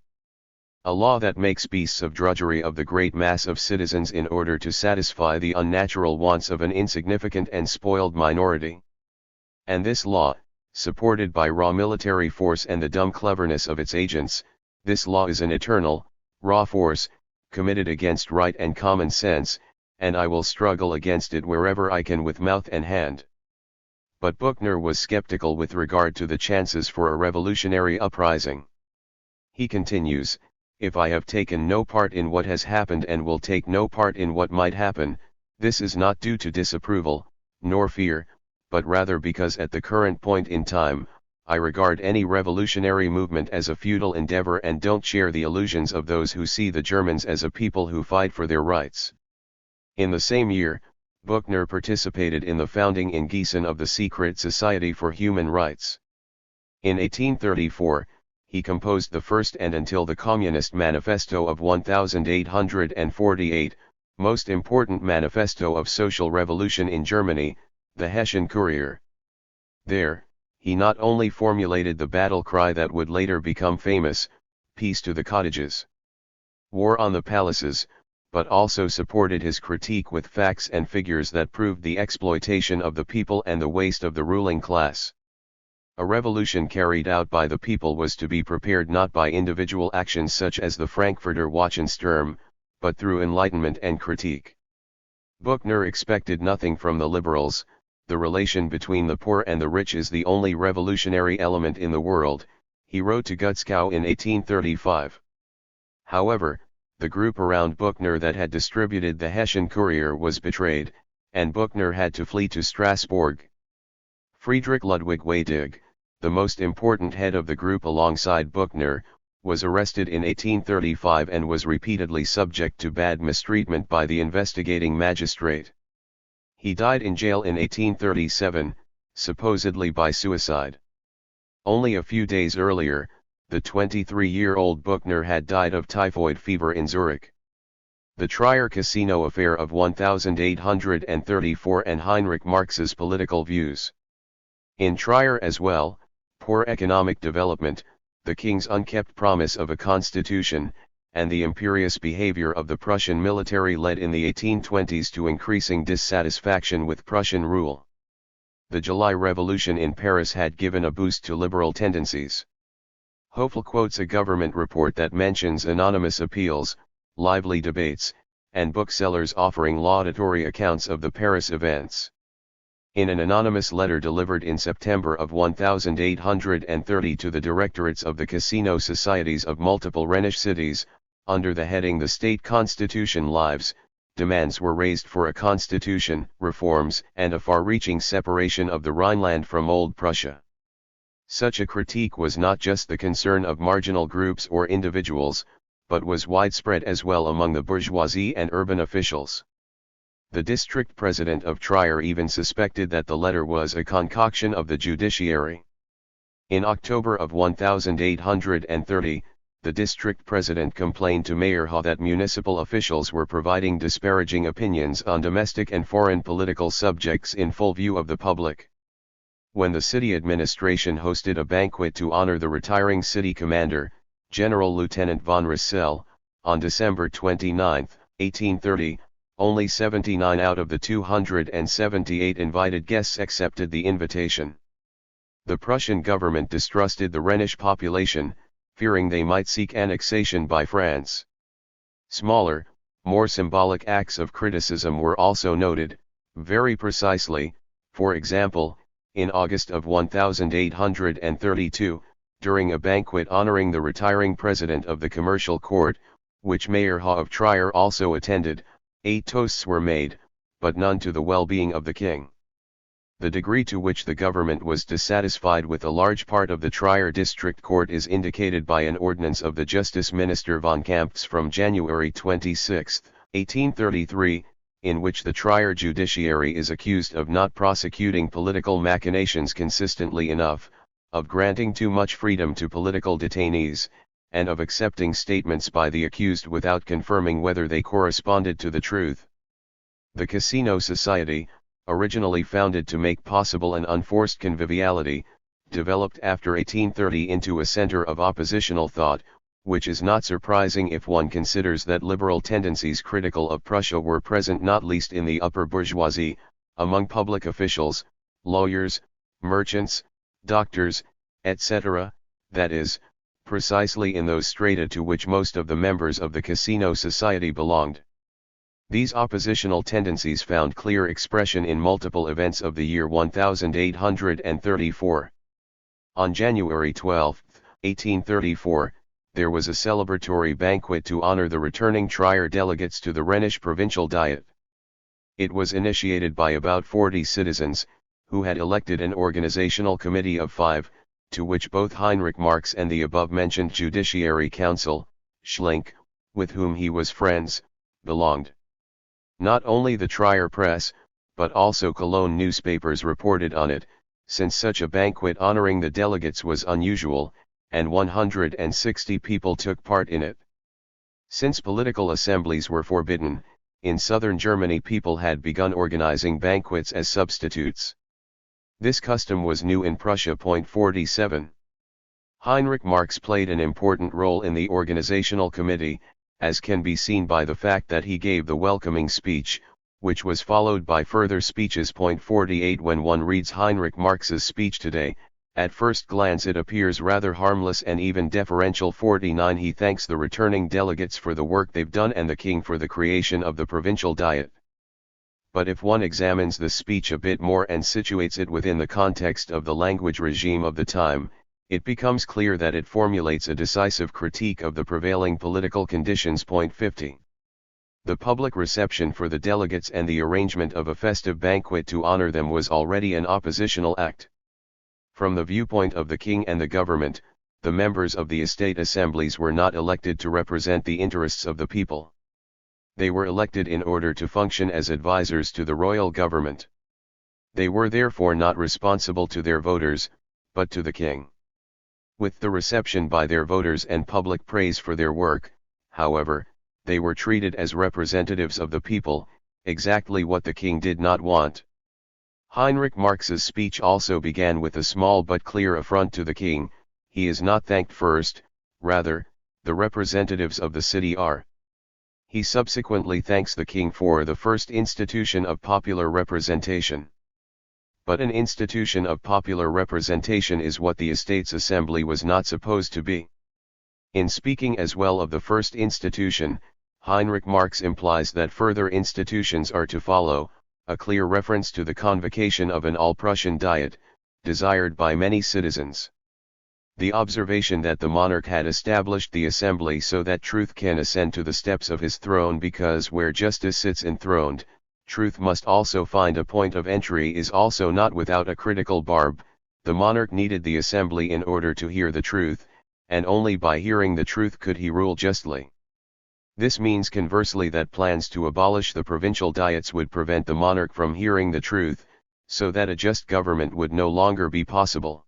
A law that makes beasts of drudgery of the great mass of citizens in order to satisfy the unnatural wants of an insignificant and spoiled minority. And this law, supported by raw military force and the dumb cleverness of its agents, this law is an eternal, raw force, committed against right and common sense, and I will struggle against it wherever I can with mouth and hand. But Buchner was skeptical with regard to the chances for a revolutionary uprising. He continues, "If I have taken no part in what has happened and will take no part in what might happen, this is not due to disapproval, nor fear, but rather because at the current point in time, I regard any revolutionary movement as a futile endeavor and don't share the illusions of those who see the Germans as a people who fight for their rights." In the same year, Buchner participated in the founding in Gießen of the Secret Society for Human Rights. In 1834, he composed the first and until the Communist Manifesto of 1848, most important manifesto of social revolution in Germany, the Hessian Courier. There, he not only formulated the battle cry that would later become famous, "Peace to the cottages, war on the palaces," but also supported his critique with facts and figures that proved the exploitation of the people and the waste of the ruling class. A revolution carried out by the people was to be prepared not by individual actions such as the Frankfurter Wachensturm, but through enlightenment and critique. Buchner expected nothing from the liberals. "The relation between the poor and the rich is the only revolutionary element in the world," he wrote to Gutzkow in 1835. However, the group around Buchner that had distributed the Hessian Courier was betrayed, and Buchner had to flee to Strasbourg. Friedrich Ludwig Weydig, the most important head of the group alongside Buchner, was arrested in 1835 and was repeatedly subject to bad mistreatment by the investigating magistrate. He died in jail in 1837, supposedly by suicide. Only a few days earlier, the 23-year-old Buchner had died of typhoid fever in Zurich. The Trier Casino affair of 1834 and Heinrich Marx's political views. In Trier as well, poor economic development, the king's unkept promise of a constitution, and the imperious behavior of the Prussian military led in the 1820s to increasing dissatisfaction with Prussian rule. The July Revolution in Paris had given a boost to liberal tendencies. Höfel quotes a government report that mentions anonymous appeals, lively debates, and booksellers offering laudatory accounts of the Paris events. In an anonymous letter delivered in September of 1830 to the directorates of the casino societies of multiple Rhenish cities, under the heading "The State Constitution Lives," demands were raised for a constitution, reforms, and a far-reaching separation of the Rhineland from Old Prussia. Such a critique was not just the concern of marginal groups or individuals, but was widespread as well among the bourgeoisie and urban officials. The district president of Trier even suspected that the letter was a concoction of the judiciary. In October of 1830, the district president complained to Mayor Hau that municipal officials were providing disparaging opinions on domestic and foreign political subjects in full view of the public. When the city administration hosted a banquet to honor the retiring city commander, General Lieutenant von Rissell, on December 29, 1830, only 79 out of the 278 invited guests accepted the invitation. The Prussian government distrusted the Rhenish population, fearing they might seek annexation by France. Smaller, more symbolic acts of criticism were also noted, very precisely, for example, in August of 1832, during a banquet honoring the retiring president of the commercial court, which Mayor Hau of Trier also attended, 8 toasts were made, but none to the well-being of the king. The degree to which the government was dissatisfied with a large part of the Trier district court is indicated by an ordinance of the Justice Minister von Kampf's from January 26, 1833, in which the Trier judiciary is accused of not prosecuting political machinations consistently enough, of granting too much freedom to political detainees, and of accepting statements by the accused without confirming whether they corresponded to the truth. The Casino Society, originally founded to make possible an unforced conviviality, developed after 1830 into a center of oppositional thought, which is not surprising if one considers that liberal tendencies critical of Prussia were present not least in the upper bourgeoisie, among public officials, lawyers, merchants, doctors, etc., that is, precisely in those strata to which most of the members of the casino society belonged. These oppositional tendencies found clear expression in multiple events of the year 1834. On January 12, 1834, there was a celebratory banquet to honor the returning trier delegates to the Rhenish Provincial Diet. It was initiated by about 40 citizens, who had elected an organizational committee of 5, to which both Heinrich Marx and the above-mentioned Judiciary Council, Schlink, with whom he was friends, belonged. Not only the Trier press, but also Cologne newspapers reported on it, since such a banquet honoring the delegates was unusual, and 160 people took part in it. Since political assemblies were forbidden, in southern Germany people had begun organizing banquets as substitutes. This custom was new in Prussia. 47. Heinrich Marx played an important role in the organizational committee, as can be seen by the fact that he gave the welcoming speech, which was followed by further speeches. 48. When one reads Heinrich Marx's speech today, at first glance it appears rather harmless and even deferential. 49. He thanks the returning delegates for the work they've done and the king for the creation of the provincial diet. But if one examines the speech a bit more and situates it within the context of the language regime of the time, it becomes clear that it formulates a decisive critique of the prevailing political conditions. 50. The public reception for the delegates and the arrangement of a festive banquet to honor them was already an oppositional act. From the viewpoint of the king and the government, the members of the estate assemblies were not elected to represent the interests of the people. They were elected in order to function as advisors to the royal government. They were therefore not responsible to their voters, but to the king. With the reception by their voters and public praise for their work, however, they were treated as representatives of the people, exactly what the king did not want. Heinrich Marx's speech also began with a small but clear affront to the king. He is not thanked first, rather, the representatives of the city are. He subsequently thanks the king for the first institution of popular representation. But an institution of popular representation is what the Estates Assembly was not supposed to be. In speaking as well of the first institution, Heinrich Marx implies that further institutions are to follow, a clear reference to the convocation of an all-Prussian diet, desired by many citizens. The observation that the monarch had established the assembly so that truth can ascend to the steps of his throne, because where justice sits enthroned, truth must also find a point of entry, is also not without a critical barb. The monarch needed the assembly in order to hear the truth, and only by hearing the truth could he rule justly. This means conversely that plans to abolish the provincial diets would prevent the monarch from hearing the truth, so that a just government would no longer be possible.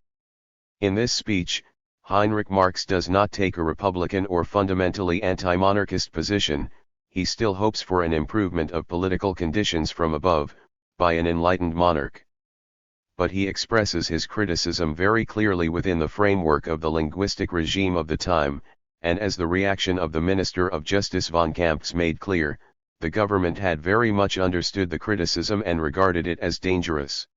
In this speech, Heinrich Marx does not take a republican or fundamentally anti-monarchist position. He still hopes for an improvement of political conditions from above, by an enlightened monarch. But he expresses his criticism very clearly within the framework of the linguistic regime of the time, and as the reaction of the Minister of Justice von Kampf made clear, the government had very much understood the criticism and regarded it as dangerous.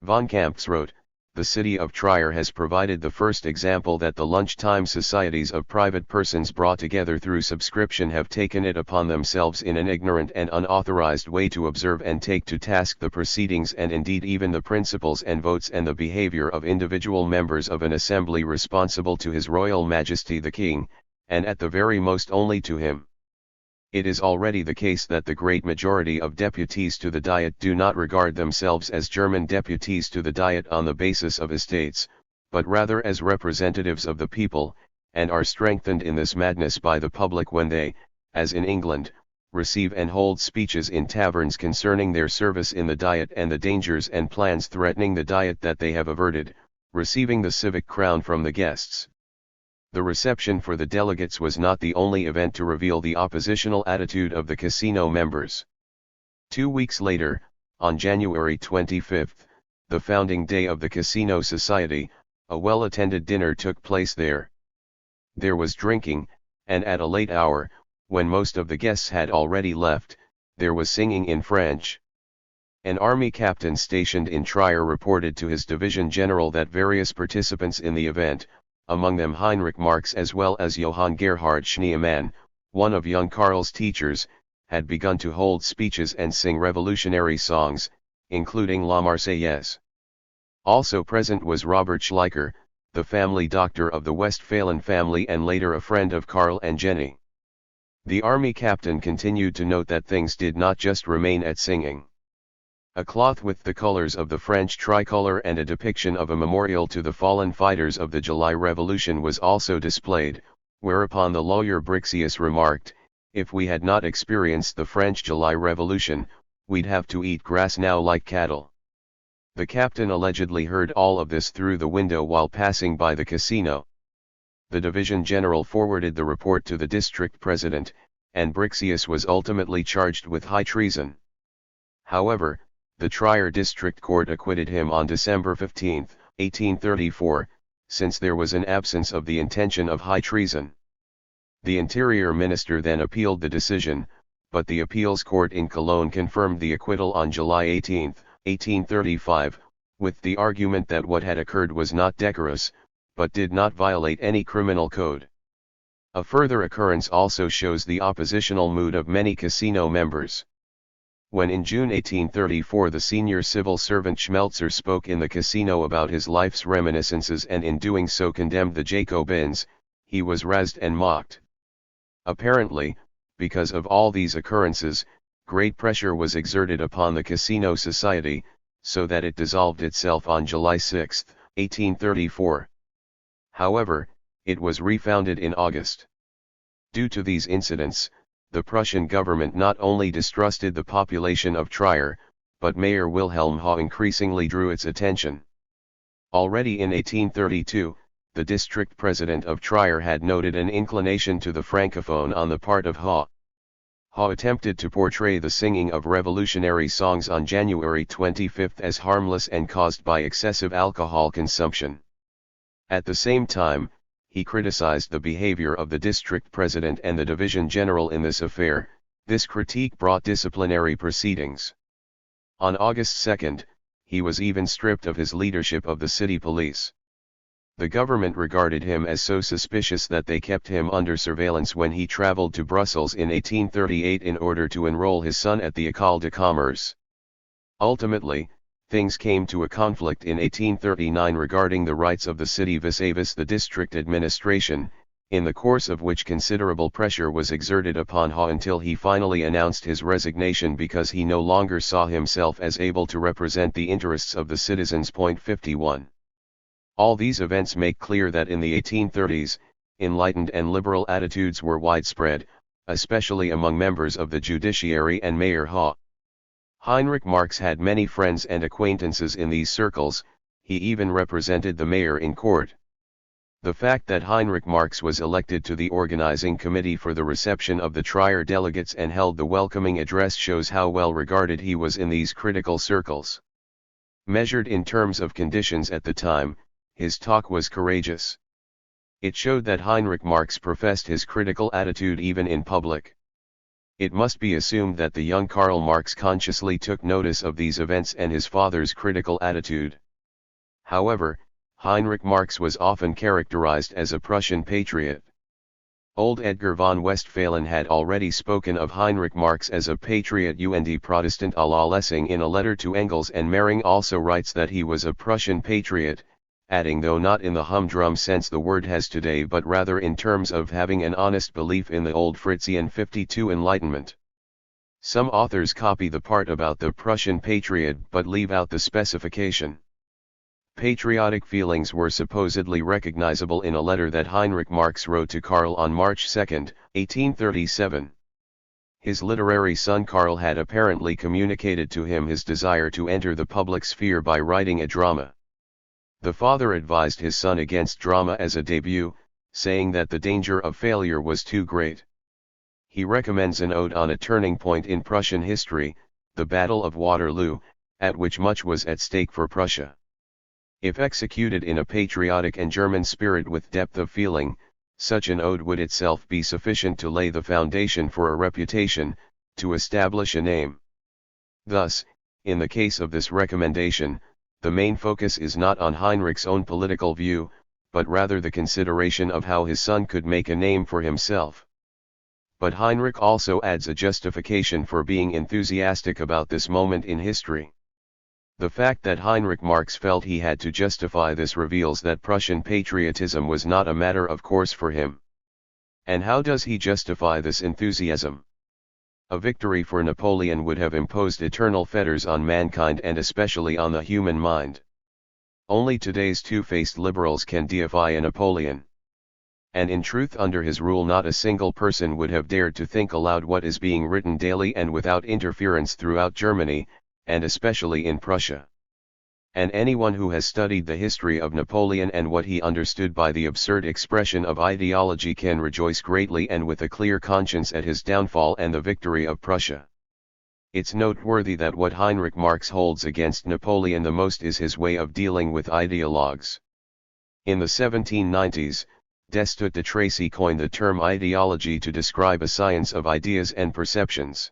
Von Kampf wrote, "The city of Trier has provided the first example that the lunchtime societies of private persons brought together through subscription have taken it upon themselves in an ignorant and unauthorized way to observe and take to task the proceedings and indeed even the principles and votes and the behavior of individual members of an assembly responsible to His Royal Majesty the King, and at the very most only to him. It is already the case that the great majority of deputies to the Diet do not regard themselves as German deputies to the Diet on the basis of estates, but rather as representatives of the people, and are strengthened in this madness by the public when they, as in England, receive and hold speeches in taverns concerning their service in the Diet and the dangers and plans threatening the Diet that they have averted, receiving the civic crown from the guests." The reception for the delegates was not the only event to reveal the oppositional attitude of the casino members. 2 weeks later, on January 25, the founding day of the Casino Society, a well-attended dinner took place there. There was drinking, and at a late hour, when most of the guests had already left, there was singing in French. An army captain stationed in Trier reported to his division general that various participants in the event, among them Heinrich Marx as well as Johann Gerhard Schneemann, one of young Karl's teachers, had begun to hold speeches and sing revolutionary songs, including La Marseillaise. Also present was Robert Schleicher, the family doctor of the Westphalen family and later a friend of Karl and Jenny. The army captain continued to note that things did not just remain at singing. A cloth with the colors of the French tricolor and a depiction of a memorial to the fallen fighters of the July Revolution was also displayed, whereupon the lawyer Brixius remarked, "If we had not experienced the French July Revolution, we'd have to eat grass now like cattle." The captain allegedly heard all of this through the window while passing by the casino. The division general forwarded the report to the district president, and Brixius was ultimately charged with high treason. However, the Trier District Court acquitted him on December 15, 1834, since there was an absence of the intention of high treason. The Interior Minister then appealed the decision, but the appeals court in Cologne confirmed the acquittal on July 18, 1835, with the argument that what had occurred was not decorous, but did not violate any criminal code. A further occurrence also shows the oppositional mood of many casino members. When in June 1834 the senior civil servant Schmelzer spoke in the casino about his life's reminiscences and in doing so condemned the Jacobins, he was razzed and mocked. Apparently, because of all these occurrences, great pressure was exerted upon the casino society, so that it dissolved itself on July 6, 1834. However, it was refounded in August. Due to these incidents, the Prussian government not only distrusted the population of Trier, but Mayor Wilhelm Haw increasingly drew its attention. Already in 1832, the district president of Trier had noted an inclination to the francophone on the part of Haw. Haw attempted to portray the singing of revolutionary songs on January 25 as harmless and caused by excessive alcohol consumption. At the same time, he criticized the behavior of the district president and the division general in this affair. This critique brought disciplinary proceedings. On August 2, he was even stripped of his leadership of the city police. The government regarded him as so suspicious that they kept him under surveillance when he traveled to Brussels in 1838 in order to enroll his son at the École de Commerce. Ultimately, things came to a conflict in 1839 regarding the rights of the city vis-à-vis the district administration, in the course of which considerable pressure was exerted upon Haw until he finally announced his resignation because he no longer saw himself as able to represent the interests of the citizens. 51. All these events make clear that in the 1830s, enlightened and liberal attitudes were widespread, especially among members of the judiciary and Mayor Haw. Heinrich Marx had many friends and acquaintances in these circles, he even represented the mayor in court. The fact that Heinrich Marx was elected to the organizing committee for the reception of the Trier delegates and held the welcoming address shows how well regarded he was in these critical circles. Measured in terms of conditions at the time, his talk was courageous. It showed that Heinrich Marx professed his critical attitude even in public. It must be assumed that the young Karl Marx consciously took notice of these events and his father's critical attitude. However, Heinrich Marx was often characterized as a Prussian patriot. Old Edgar von Westphalen had already spoken of Heinrich Marx as a patriot und Protestant à la Lessing in a letter to Engels, and Mering also writes that he was a Prussian patriot, adding, though not in the humdrum sense the word has today but rather in terms of having an honest belief in the old Fritzian 52 Enlightenment. Some authors copy the part about the Prussian patriot but leave out the specification. Patriotic feelings were supposedly recognizable in a letter that Heinrich Marx wrote to Karl on March 2, 1837. His literary son Karl had apparently communicated to him his desire to enter the public sphere by writing a drama. The father advised his son against drama as a debut, saying that the danger of failure was too great. He recommends an ode on a turning point in Prussian history, the Battle of Waterloo, at which much was at stake for Prussia. If executed in a patriotic and German spirit with depth of feeling, such an ode would itself be sufficient to lay the foundation for a reputation, to establish a name. Thus, in the case of this recommendation, the main focus is not on Heinrich's own political view, but rather the consideration of how his son could make a name for himself. But Heinrich also adds a justification for being enthusiastic about this moment in history. The fact that Heinrich Marx felt he had to justify this reveals that Prussian patriotism was not a matter of course for him. And how does he justify this enthusiasm? A victory for Napoleon would have imposed eternal fetters on mankind and especially on the human mind. Only today's two-faced liberals can deify a Napoleon. And in truth, under his rule not a single person would have dared to think aloud what is being written daily and without interference throughout Germany, and especially in Prussia. And anyone who has studied the history of Napoleon and what he understood by the absurd expression of ideology can rejoice greatly and with a clear conscience at his downfall and the victory of Prussia. It's noteworthy that what Heinrich Marx holds against Napoleon the most is his way of dealing with ideologues. In the 1790s, Destutt de Tracy coined the term ideology to describe a science of ideas and perceptions.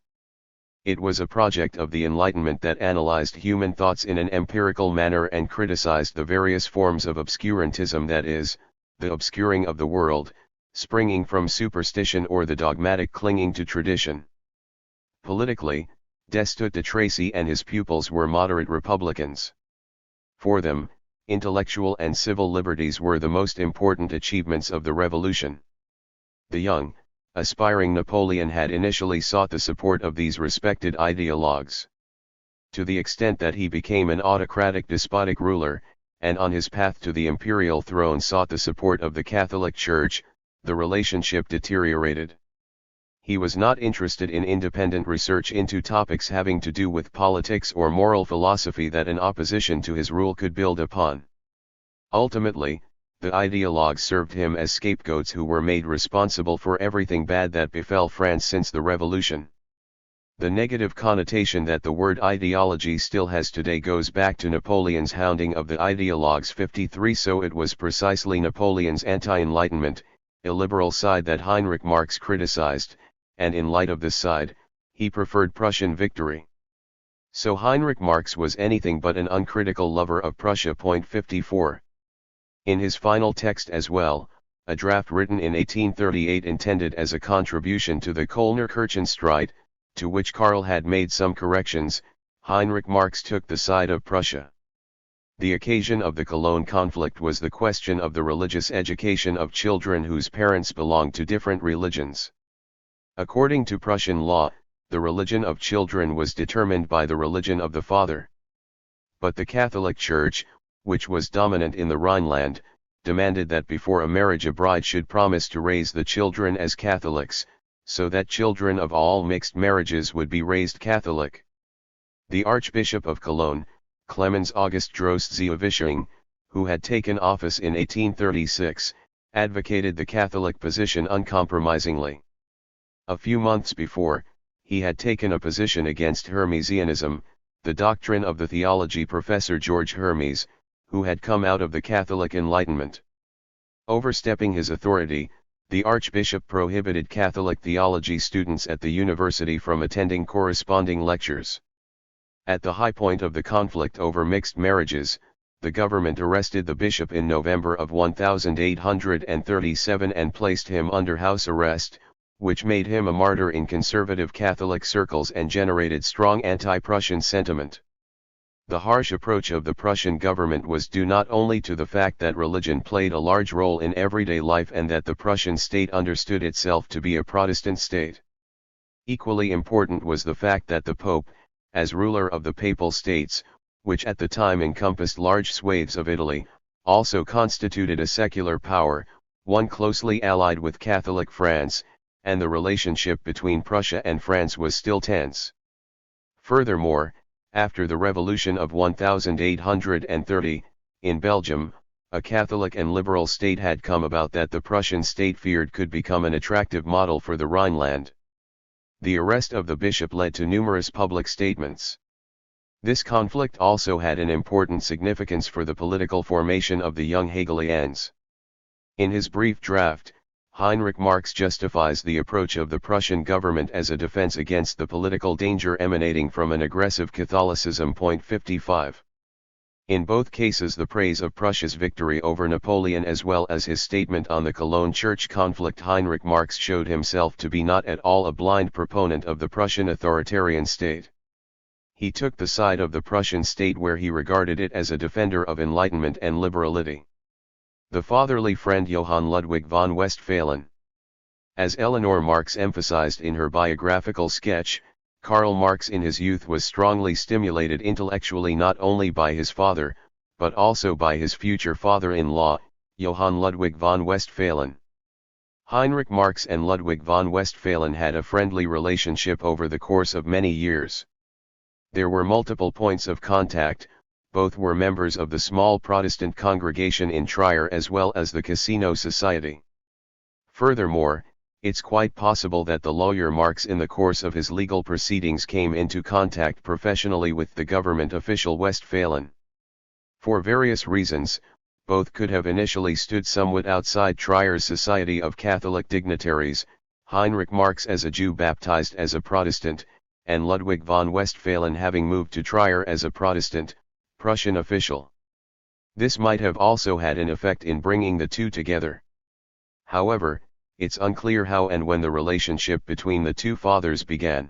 It was a project of the Enlightenment that analyzed human thoughts in an empirical manner and criticized the various forms of obscurantism, that is, the obscuring of the world, springing from superstition or the dogmatic clinging to tradition. Politically, Destutt de Tracy and his pupils were moderate Republicans. For them, intellectual and civil liberties were the most important achievements of the revolution. The young, aspiring Napoleon had initially sought the support of these respected ideologues. To the extent that he became an autocratic despotic ruler, and on his path to the imperial throne sought the support of the Catholic Church, the relationship deteriorated. He was not interested in independent research into topics having to do with politics or moral philosophy that an opposition to his rule could build upon. Ultimately, the ideologues served him as scapegoats who were made responsible for everything bad that befell France since the Revolution. The negative connotation that the word ideology still has today goes back to Napoleon's hounding of the ideologues 53, so it was precisely Napoleon's anti-Enlightenment, illiberal side that Heinrich Marx criticized, and in light of this side, he preferred Prussian victory. So Heinrich Marx was anything but an uncritical lover of Prussia. 54. In his final text as well, a draft written in 1838 intended as a contribution to the Kölner Kirchenstreit, to which Karl had made some corrections, Heinrich Marx took the side of Prussia. The occasion of the Cologne conflict was the question of the religious education of children whose parents belonged to different religions. According to Prussian law, the religion of children was determined by the religion of the father. But the Catholic Church, which was dominant in the Rhineland, demanded that before a marriage a bride should promise to raise the children as Catholics, so that children of all mixed marriages would be raised Catholic. The Archbishop of Cologne, Clemens August Droste-Ziewisching, who had taken office in 1836, advocated the Catholic position uncompromisingly. A few months before, he had taken a position against Hermesianism, the doctrine of the theology professor George Hermes, who had come out of the Catholic Enlightenment. Overstepping his authority, the Archbishop prohibited Catholic theology students at the university from attending corresponding lectures. At the high point of the conflict over mixed marriages, the government arrested the bishop in November of 1837 and placed him under house arrest, which made him a martyr in conservative Catholic circles and generated strong anti-Prussian sentiment. The harsh approach of the Prussian government was due not only to the fact that religion played a large role in everyday life and that the Prussian state understood itself to be a Protestant state. Equally important was the fact that the Pope, as ruler of the Papal States, which at the time encompassed large swathes of Italy, also constituted a secular power, one closely allied with Catholic France, and the relationship between Prussia and France was still tense. Furthermore, after the Revolution of 1830, in Belgium, a Catholic and liberal state had come about that the Prussian state feared could become an attractive model for the Rhineland. The arrest of the bishop led to numerous public statements. This conflict also had an important significance for the political formation of the young Hegelians. In his brief draft, Heinrich Marx justifies the approach of the Prussian government as a defense against the political danger emanating from an aggressive Catholicism. 55. In both cases the praise of Prussia's victory over Napoleon as well as his statement on the Cologne Church conflict. Heinrich Marx showed himself to be not at all a blind proponent of the Prussian authoritarian state. He took the side of the Prussian state where he regarded it as a defender of enlightenment and liberality. The fatherly friend Johann Ludwig von Westphalen. As Eleanor Marx emphasized in her biographical sketch, Karl Marx in his youth was strongly stimulated intellectually not only by his father, but also by his future father-in-law, Johann Ludwig von Westphalen. Heinrich Marx and Ludwig von Westphalen had a friendly relationship over the course of many years. There were multiple points of contact, both were members of the small Protestant congregation in Trier as well as the Casino Society. Furthermore, it's quite possible that the lawyer Marx in the course of his legal proceedings came into contact professionally with the government official Westphalen. For various reasons, both could have initially stood somewhat outside Trier's society of Catholic dignitaries, Heinrich Marx as a Jew baptized as a Protestant, and Ludwig von Westphalen having moved to Trier as a Protestant, Prussian official. This might have also had an effect in bringing the two together. However, it's unclear how and when the relationship between the two fathers began.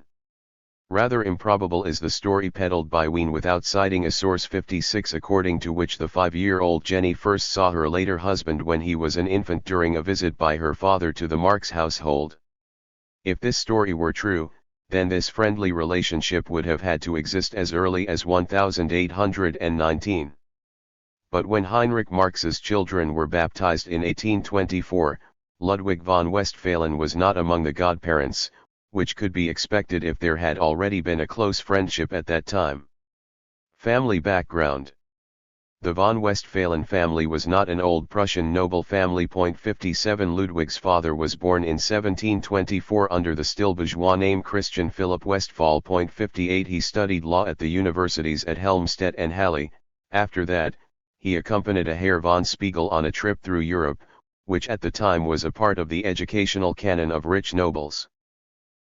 Rather improbable is the story peddled by Wien without citing a source 56 according to which the 5-year-old Jenny first saw her later husband when he was an infant during a visit by her father to the Marx household. If this story were true, then this friendly relationship would have had to exist as early as 1819. But when Heinrich Marx's children were baptized in 1824, Ludwig von Westphalen was not among the godparents, which could be expected if there had already been a close friendship at that time. Family background. The von Westphalen family was not an old Prussian noble family. 57 Ludwig's father was born in 1724 under the still bourgeois name Christian Philipp Westphal. 58 He studied law at the universities at Helmstedt and Halle. After that, he accompanied a Herr von Spiegel on a trip through Europe, which at the time was a part of the educational canon of rich nobles.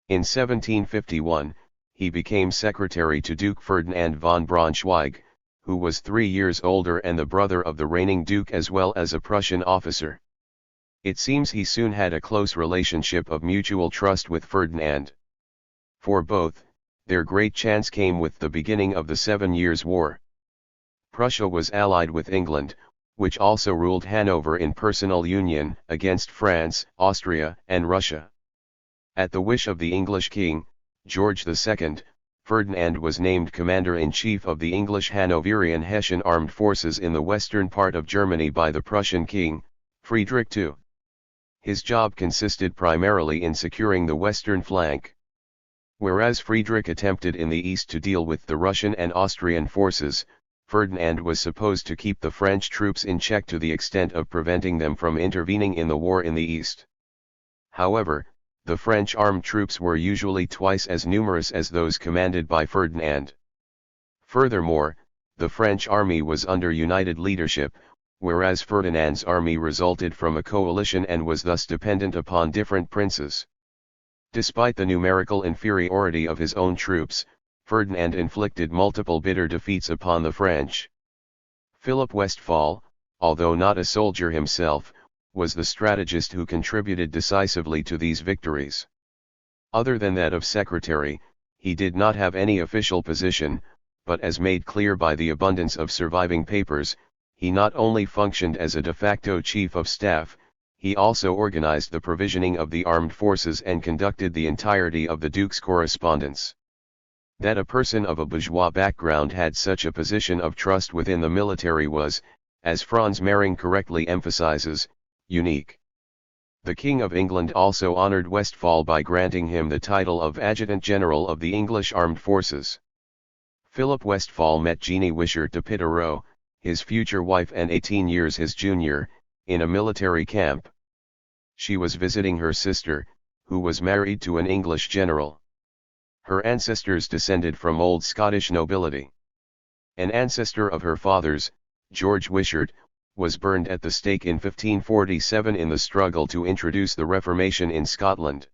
In 1751, he became secretary to Duke Ferdinand von Braunschweig, who was 3 years older and the brother of the reigning duke as well as a Prussian officer. It seems he soon had a close relationship of mutual trust with Ferdinand. For both, their great chance came with the beginning of the 7 Years' War. Prussia was allied with England, which also ruled Hanover in personal union against France, Austria, and Russia. At the wish of the English king, George II, Ferdinand was named commander-in-chief of the English Hanoverian Hessian armed forces in the western part of Germany by the Prussian king, Friedrich II. His job consisted primarily in securing the western flank. Whereas Friedrich attempted in the east to deal with the Russian and Austrian forces, Ferdinand was supposed to keep the French troops in check to the extent of preventing them from intervening in the war in the east. However, the French armed troops were usually twice as numerous as those commanded by Ferdinand. Furthermore, the French army was under united leadership, whereas Ferdinand's army resulted from a coalition and was thus dependent upon different princes. Despite the numerical inferiority of his own troops, Ferdinand inflicted multiple bitter defeats upon the French. Philipp Westphal, although not a soldier himself, was the strategist who contributed decisively to these victories. Other than that of secretary, he did not have any official position, but as made clear by the abundance of surviving papers, he not only functioned as a de facto chief of staff, he also organized the provisioning of the armed forces and conducted the entirety of the Duke's correspondence. That a person of a bourgeois background had such a position of trust within the military was, as Franz Mehring correctly emphasizes, unique. The King of England also honored Westphal by granting him the title of Adjutant General of the English Armed Forces. Philipp Westphal met Jeannie Wishart de Pitereau, his future wife and 18 years his junior, in a military camp. She was visiting her sister, who was married to an English general. Her ancestors descended from old Scottish nobility. An ancestor of her father's, George Wishart, was burned at the stake in 1547 in the struggle to introduce the Reformation in Scotland.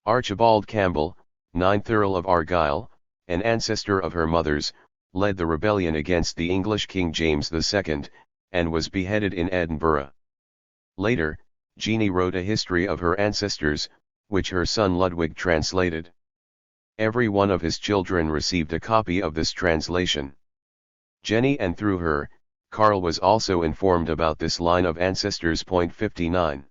Archibald Campbell, 9th Earl of Argyll, an ancestor of her mother's, led the rebellion against the English King James II, and was beheaded in Edinburgh. Later, Jeannie wrote a history of her ancestors, which her son Ludwig translated. Every one of his children received a copy of this translation. Jenny, and through her, Karl was also informed about this line of ancestors. 59.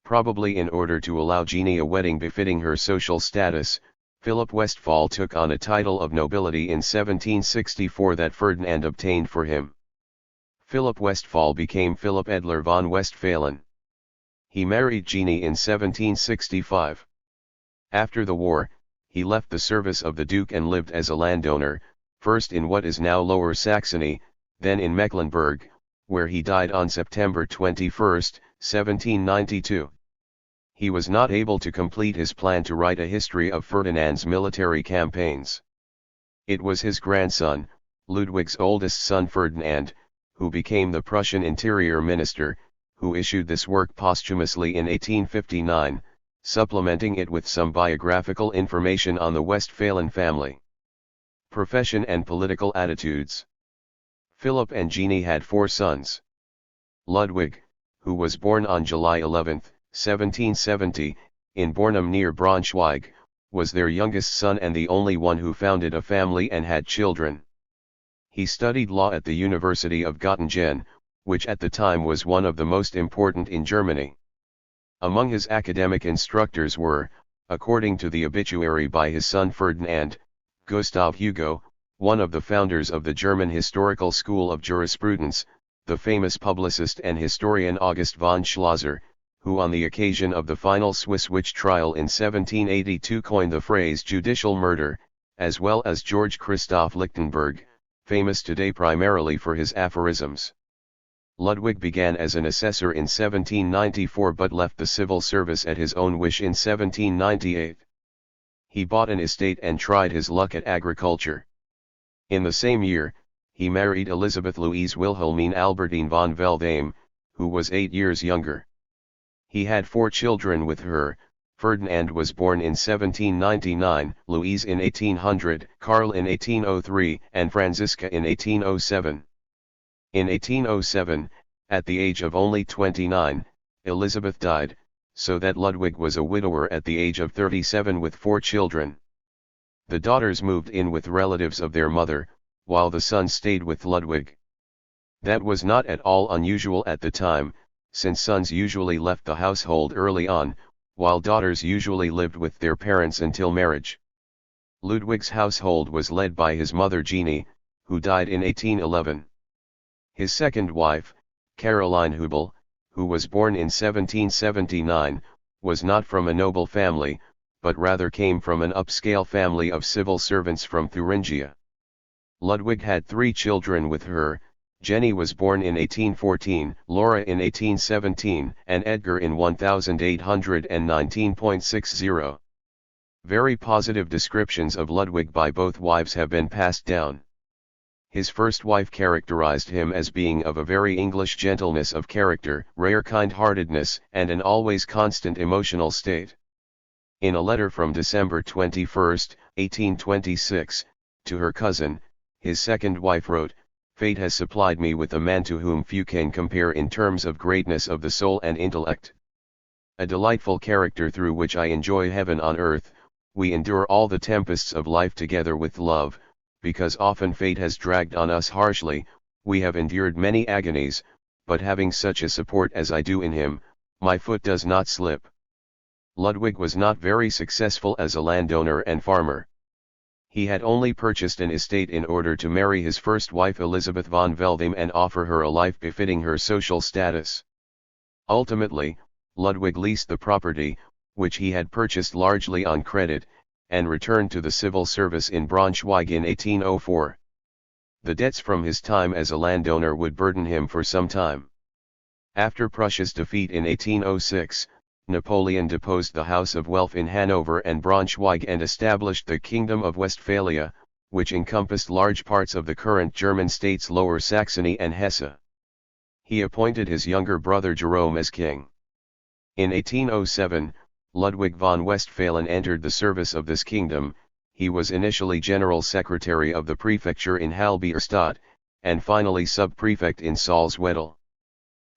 Probably in order to allow Jeannie a wedding befitting her social status, Philip Westphal took on a title of nobility in 1764 that Ferdinand obtained for him. Philip Westphal became Philip Edler von Westphalen. He married Jeannie in 1765. After the war, he left the service of the Duke and lived as a landowner, first in what is now Lower Saxony, then in Mecklenburg, where he died on September 21, 1792. He was not able to complete his plan to write a history of Ferdinand's military campaigns. It was his grandson, Ludwig's oldest son Ferdinand, who became the Prussian interior minister, who issued this work posthumously in 1859, supplementing it with some biographical information on the Westphalen family. Profession and political attitudes. Philip and Jeannie had 4 sons. Ludwig, who was born on July 11, 1770, in Bornum near Braunschweig, was their youngest son and the only one who founded a family and had children. He studied law at the University of Göttingen, which at the time was one of the most important in Germany. Among his academic instructors were, according to the obituary by his son Ferdinand, Gustav Hugo, one of the founders of the German Historical School of Jurisprudence, the famous publicist and historian August von Schlosser, who on the occasion of the final Swiss witch trial in 1782 coined the phrase judicial murder, as well as George Christoph Lichtenberg, famous today primarily for his aphorisms. Ludwig began as an assessor in 1794 but left the civil service at his own wish in 1798. He bought an estate and tried his luck at agriculture. In the same year, he married Elisabeth Louise Wilhelmine Albertine von Veldame, who was 8 years younger. He had 4 children with her. Ferdinand was born in 1799, Louise in 1800, Karl in 1803, and Franziska in 1807. In 1807, at the age of only 29, Elizabeth died, so that Ludwig was a widower at the age of 37 with 4 children. The daughters moved in with relatives of their mother, while the sons stayed with Ludwig. That was not at all unusual at the time, since sons usually left the household early on, while daughters usually lived with their parents until marriage. Ludwig's household was led by his mother Jeannie, who died in 1811. His second wife, Caroline Hubel, who was born in 1779, was not from a noble family, but rather came from an upscale family of civil servants from Thuringia. Ludwig had 3 children with her. Jenny was born in 1814, Laura in 1817, and Edgar in 1819.60. Very positive descriptions of Ludwig by both wives have been passed down. His first wife characterized him as being of a very English gentleness of character, rare kind-heartedness, and an always constant emotional state. In a letter from December 21, 1826, to her cousin, his second wife wrote, "Fate has supplied me with a man to whom few can compare in terms of greatness of the soul and intellect. A delightful character through which I enjoy heaven on earth. We endure all the tempests of life together with love, because often fate has dragged on us harshly. We have endured many agonies, but having such a support as I do in him, my foot does not slip." Ludwig was not very successful as a landowner and farmer. He had only purchased an estate in order to marry his first wife Elizabeth von Veldame and offer her a life befitting her social status. Ultimately, Ludwig leased the property, which he had purchased largely on credit, and returned to the civil service in Braunschweig in 1804. The debts from his time as a landowner would burden him for some time. After Prussia's defeat in 1806, Napoleon deposed the House of Welf in Hanover and Braunschweig and established the Kingdom of Westphalia, which encompassed large parts of the current German states Lower Saxony and Hesse. He appointed his younger brother Jerome as king. In 1807, Ludwig von Westphalen entered the service of this kingdom. he was initially general secretary of the prefecture in Halberstadt, and finally sub-prefect in Salzwedel.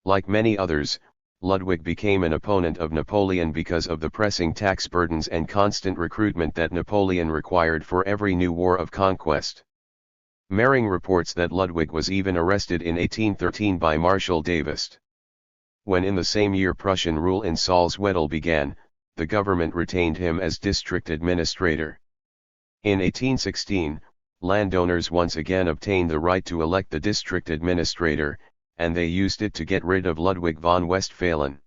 Like many others, Ludwig became an opponent of Napoleon because of the pressing tax burdens and constant recruitment that Napoleon required for every new war of conquest. Mering reports that Ludwig was even arrested in 1813 by Marshal Davist. When in the same year Prussian rule in Salzwedel began, the government retained him as district administrator. In 1816, landowners once again obtained the right to elect the district administrator, and they used it to get rid of Ludwig von Westphalen.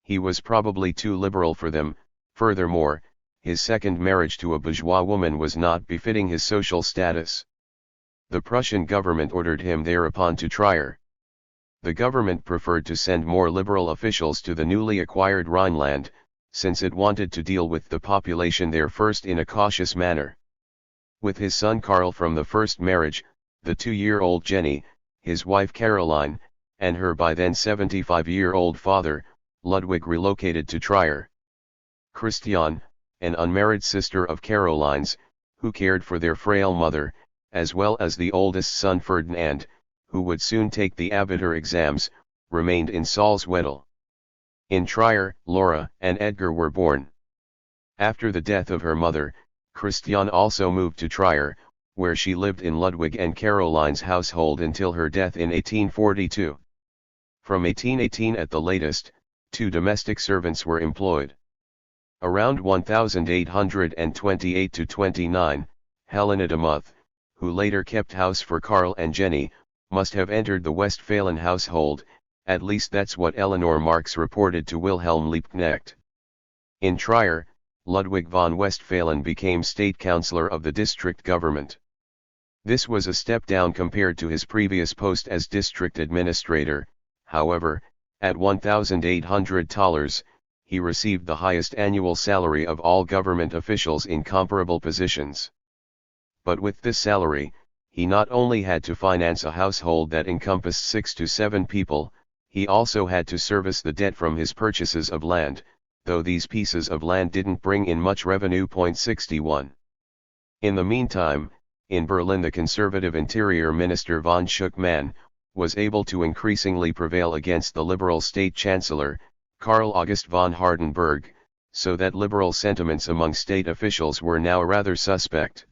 He was probably too liberal for them. Furthermore, his second marriage to a bourgeois woman was not befitting his social status. The Prussian government ordered him thereupon to Trier. The government preferred to send more liberal officials to the newly acquired Rhineland, since it wanted to deal with the population there first in a cautious manner. With his son Karl from the first marriage, the 2-year-old Jenny, his wife Caroline, and her by then 75-year-old father, Ludwig relocated to Trier. Christiane, an unmarried sister of Caroline's, who cared for their frail mother, as well as the oldest son Ferdinand, who would soon take the abitur exams, remained in Salzwedel. In Trier, Laura and Edgar were born. After the death of her mother, Christiane also moved to Trier, where she lived in Ludwig and Caroline's household until her death in 1842. From 1818 at the latest, 2 domestic servants were employed. Around 1828-29, Helena de Muth, who later kept house for Karl and Jenny, must have entered the Westphalen household, at least that's what Eleanor Marx reported to Wilhelm Liebknecht. In Trier, Ludwig von Westphalen became state councillor of the district government. This was a step down compared to his previous post as district administrator. However, at $1,800, he received the highest annual salary of all government officials in comparable positions. But with this salary, he not only had to finance a household that encompassed 6 to 7 people, he also had to service the debt from his purchases of land, though these pieces of land didn't bring in much revenue. 61. In the meantime, in Berlin the conservative interior minister von Schuckmann was able to increasingly prevail against the liberal state chancellor, Karl August von Hardenberg, so that liberal sentiments among state officials were now rather suspect.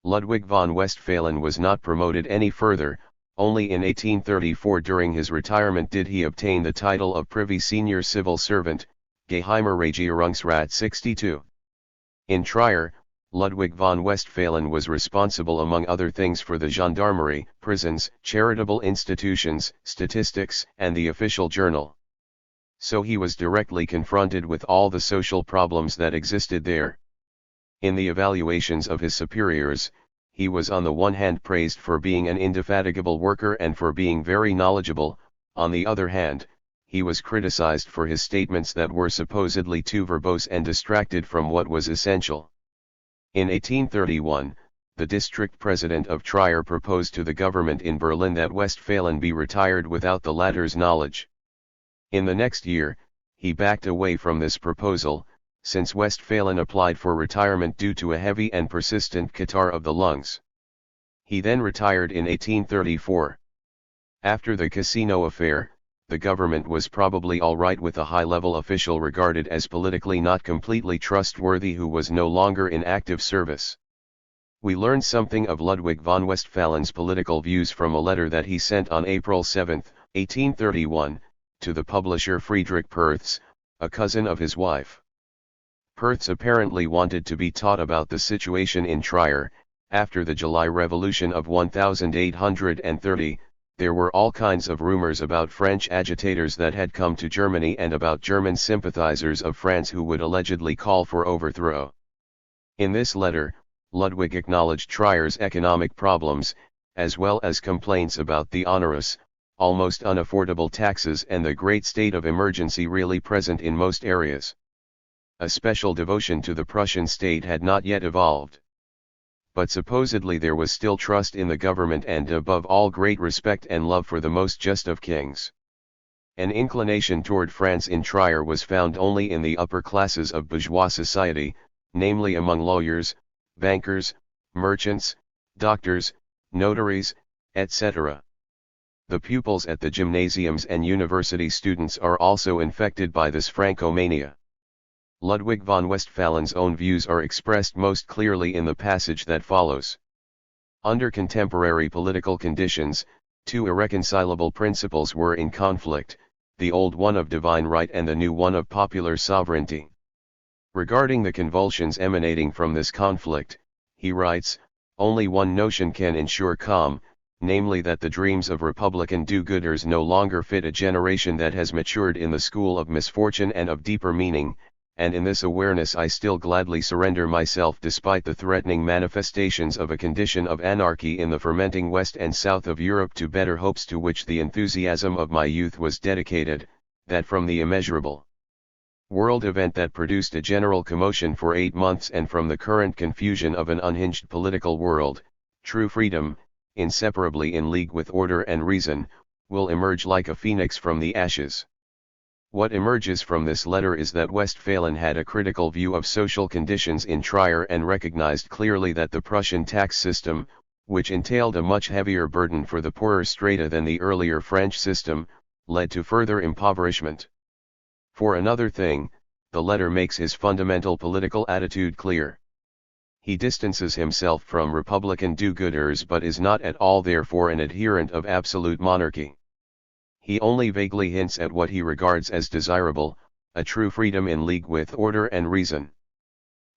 Ludwig von Westphalen was not promoted any further. Only in 1834 during his retirement did he obtain the title of Privy Senior Civil Servant, Geheimer Regierungsrat 62. In Trier, Ludwig von Westphalen was responsible among other things for the gendarmerie, prisons, charitable institutions, statistics, and the official journal. So he was directly confronted with all the social problems that existed there. In the evaluations of his superiors, he was on the one hand praised for being an indefatigable worker and for being very knowledgeable. On the other hand, he was criticized for his statements that were supposedly too verbose and distracted from what was essential. In 1831, the district president of Trier proposed to the government in Berlin that Westphalen be retired without the latter's knowledge. In the next year, he backed away from this proposal, since Westphalen applied for retirement due to a heavy and persistent catarrh of the lungs. He then retired in 1834. After the casino affair, the government was probably all right with a high-level official regarded as politically not completely trustworthy who was no longer in active service. We learn something of Ludwig von Westphalen's political views from a letter that he sent on April 7, 1831, to the publisher Friedrich Perthes, a cousin of his wife. Perthes apparently wanted to be taught about the situation in Trier. After the July Revolution of 1830, there were all kinds of rumors about French agitators that had come to Germany and about German sympathizers of France who would allegedly call for overthrow. In this letter, Ludwig acknowledged Trier's economic problems, as well as complaints about the onerous, almost unaffordable taxes and the great state of emergency really present in most areas. A special devotion to the Prussian state had not yet evolved. But supposedly there was still trust in the government and above all great respect and love for the most just of kings. An inclination toward France in Trier was found only in the upper classes of bourgeois society, namely among lawyers, bankers, merchants, doctors, notaries, etc. The pupils at the gymnasiums and university students are also infected by this Francomania. Ludwig von Westphalen's own views are expressed most clearly in the passage that follows. Under contemporary political conditions, two irreconcilable principles were in conflict, the old one of divine right and the new one of popular sovereignty. Regarding the convulsions emanating from this conflict, he writes, only one notion can ensure calm, namely that the dreams of Republican do-gooders no longer fit a generation that has matured in the school of misfortune and of deeper meaning, and in this awareness I still gladly surrender myself despite the threatening manifestations of a condition of anarchy in the fermenting west and south of Europe to better hopes to which the enthusiasm of my youth was dedicated, that from the immeasurable world event that produced a general commotion for 8 months and from the current confusion of an unhinged political world, true freedom, inseparably in league with order and reason, will emerge like a phoenix from the ashes. What emerges from this letter is that Westphalen had a critical view of social conditions in Trier and recognized clearly that the Prussian tax system, which entailed a much heavier burden for the poorer strata than the earlier French system, led to further impoverishment. For another thing, the letter makes his fundamental political attitude clear. He distances himself from Republican do-gooders but is not at all therefore an adherent of absolute monarchy. He only vaguely hints at what he regards as desirable, a true freedom in league with order and reason.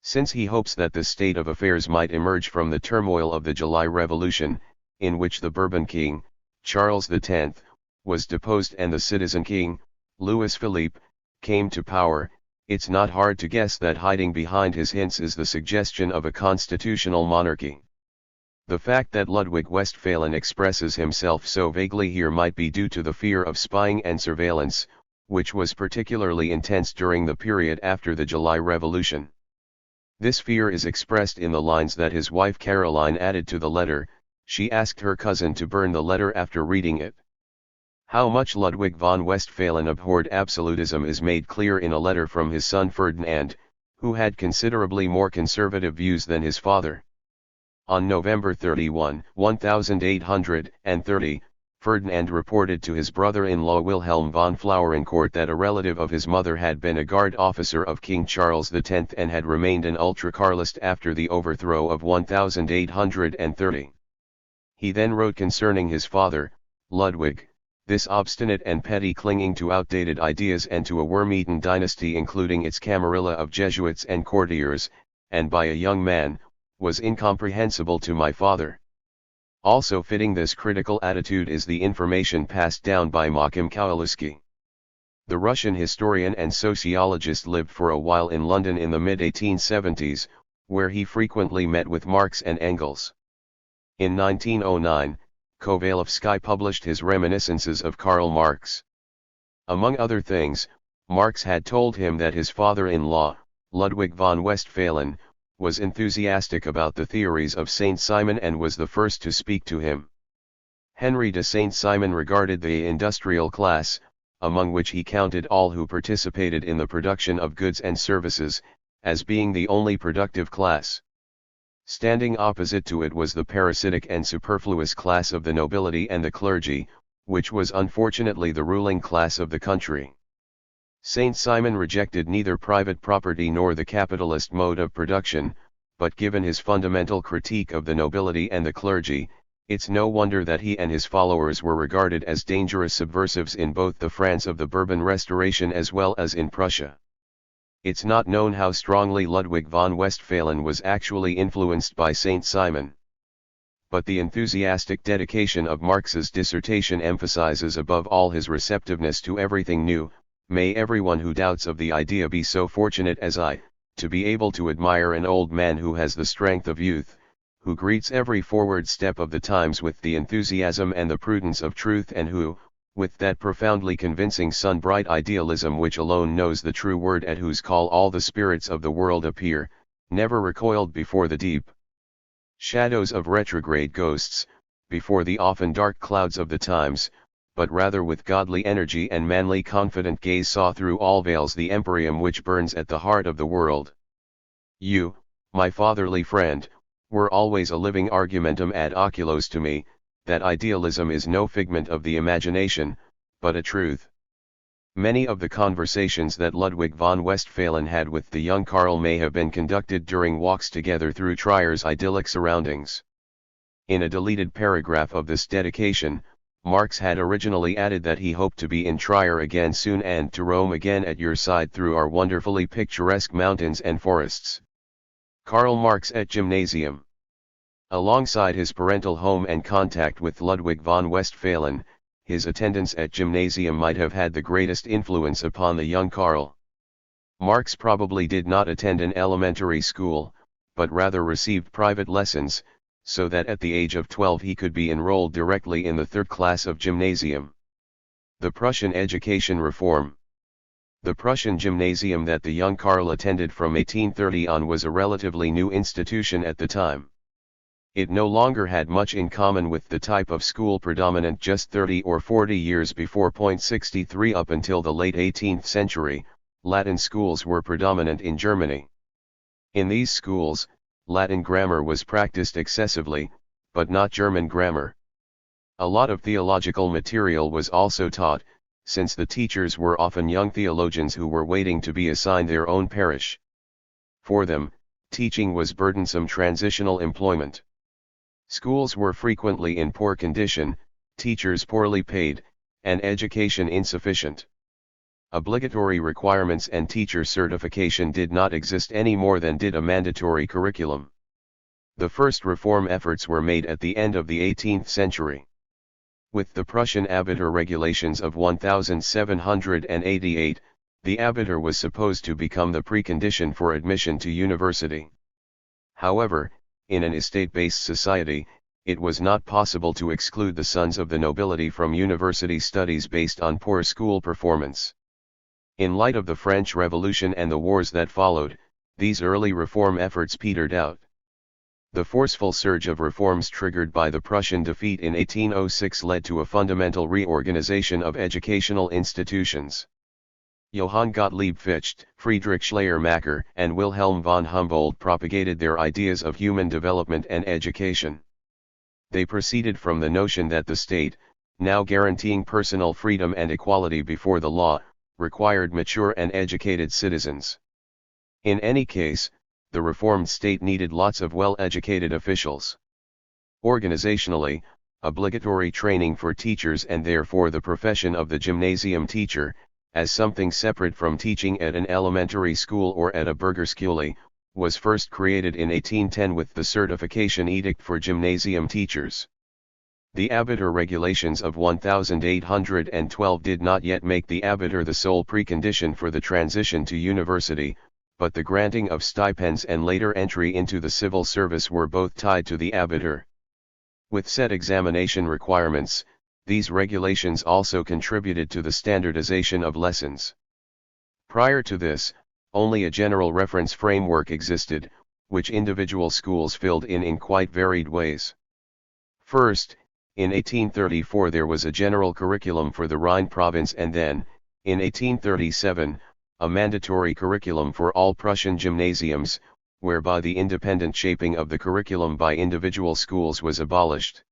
Since he hopes that this state of affairs might emerge from the turmoil of the July Revolution, in which the Bourbon king, Charles X, was deposed and the citizen king, Louis Philippe, came to power, it's not hard to guess that hiding behind his hints is the suggestion of a constitutional monarchy. The fact that Ludwig Westphalen expresses himself so vaguely here might be due to the fear of spying and surveillance, which was particularly intense during the period after the July Revolution. This fear is expressed in the lines that his wife Caroline added to the letter. She asked her cousin to burn the letter after reading it. How much Ludwig von Westphalen abhorred absolutism is made clear in a letter from his son Ferdinand, who had considerably more conservative views than his father. On November 31, 1830, Ferdinand reported to his brother-in-law Wilhelm von Flaurancourt that a relative of his mother had been a guard officer of King Charles X and had remained an ultra-Carlist after the overthrow of 1830. He then wrote concerning his father, Ludwig, this obstinate and petty clinging to outdated ideas and to a worm-eaten dynasty including its camarilla of Jesuits and courtiers, and by a young man, was incomprehensible to my father. Also fitting this critical attitude is the information passed down by Mokim Kowalewski. The Russian historian and sociologist lived for a while in London in the mid-1870s, where he frequently met with Marx and Engels. In 1909, Kovalevsky published his reminiscences of Karl Marx. Among other things, Marx had told him that his father-in-law, Ludwig von Westphalen, was enthusiastic about the theories of Saint Simon and was the first to speak to him. Henry de Saint Simon regarded the industrial class, among which he counted all who participated in the production of goods and services, as being the only productive class. Standing opposite to it was the parasitic and superfluous class of the nobility and the clergy, which was unfortunately the ruling class of the country. Saint Simon rejected neither private property nor the capitalist mode of production, but given his fundamental critique of the nobility and the clergy, it's no wonder that he and his followers were regarded as dangerous subversives in both the France of the Bourbon Restoration as well as in Prussia. It's not known how strongly Ludwig von Westphalen was actually influenced by Saint Simon. But the enthusiastic dedication of Marx's dissertation emphasizes above all his receptiveness to everything new. May everyone who doubts of the idea be so fortunate as I, to be able to admire an old man who has the strength of youth, who greets every forward step of the times with the enthusiasm and the prudence of truth and who, with that profoundly convincing sun-bright idealism which alone knows the true word at whose call all the spirits of the world appear, never recoiled before the deep shadows of retrograde ghosts, before the often dark clouds of the times, but rather with godly energy and manly confident gaze saw through all veils the empyreum which burns at the heart of the world. You, my fatherly friend, were always a living argumentum ad oculos to me, that idealism is no figment of the imagination, but a truth. Many of the conversations that Ludwig von Westphalen had with the young Karl may have been conducted during walks together through Trier's idyllic surroundings. In a deleted paragraph of this dedication, Marx had originally added that he hoped to be in Trier again soon and to roam again at your side through our wonderfully picturesque mountains and forests. Karl Marx at Gymnasium. Alongside his parental home and contact with Ludwig von Westphalen, his attendance at Gymnasium might have had the greatest influence upon the young Karl. Marx probably did not attend an elementary school, but rather received private lessons, so that at the age of 12 he could be enrolled directly in the third class of Gymnasium. The Prussian education reform. The Prussian gymnasium that the young Karl attended from 1830 on was a relatively new institution at the time. It no longer had much in common with the type of school predominant just 30 or 40 years before. 63 Up until the late 18th century, Latin schools were predominant in Germany. In these schools, Latin grammar was practiced excessively, but not German grammar. A lot of theological material was also taught, since the teachers were often young theologians who were waiting to be assigned their own parish. For them, teaching was burdensome transitional employment. Schools were frequently in poor condition, teachers poorly paid, and education insufficient. Obligatory requirements and teacher certification did not exist any more than did a mandatory curriculum. The first reform efforts were made at the end of the 18th century. With the Prussian Abitur regulations of 1788, the Abitur was supposed to become the precondition for admission to university. However, in an estate-based society, it was not possible to exclude the sons of the nobility from university studies based on poor school performance. In light of the French Revolution and the wars that followed, these early reform efforts petered out. The forceful surge of reforms triggered by the Prussian defeat in 1806 led to a fundamental reorganization of educational institutions. Johann Gottlieb Fichte, Friedrich Schleiermacher, and Wilhelm von Humboldt propagated their ideas of human development and education. They proceeded from the notion that the state, now guaranteeing personal freedom and equality before the law, required mature and educated citizens. In any case, the reformed state needed lots of well-educated officials. Organizationally, obligatory training for teachers and therefore the profession of the gymnasium teacher, as something separate from teaching at an elementary school or at a Burgerschule, was first created in 1810 with the Certification Edict for Gymnasium Teachers. The Abitur regulations of 1812 did not yet make the Abitur the sole precondition for the transition to university, but the granting of stipends and later entry into the civil service were both tied to the Abitur. With set examination requirements, these regulations also contributed to the standardization of lessons. Prior to this, only a general reference framework existed, which individual schools filled in quite varied ways. First, in 1834 there was a general curriculum for the Rhine province and then, in 1837, a mandatory curriculum for all Prussian gymnasiums, whereby the independent shaping of the curriculum by individual schools was abolished.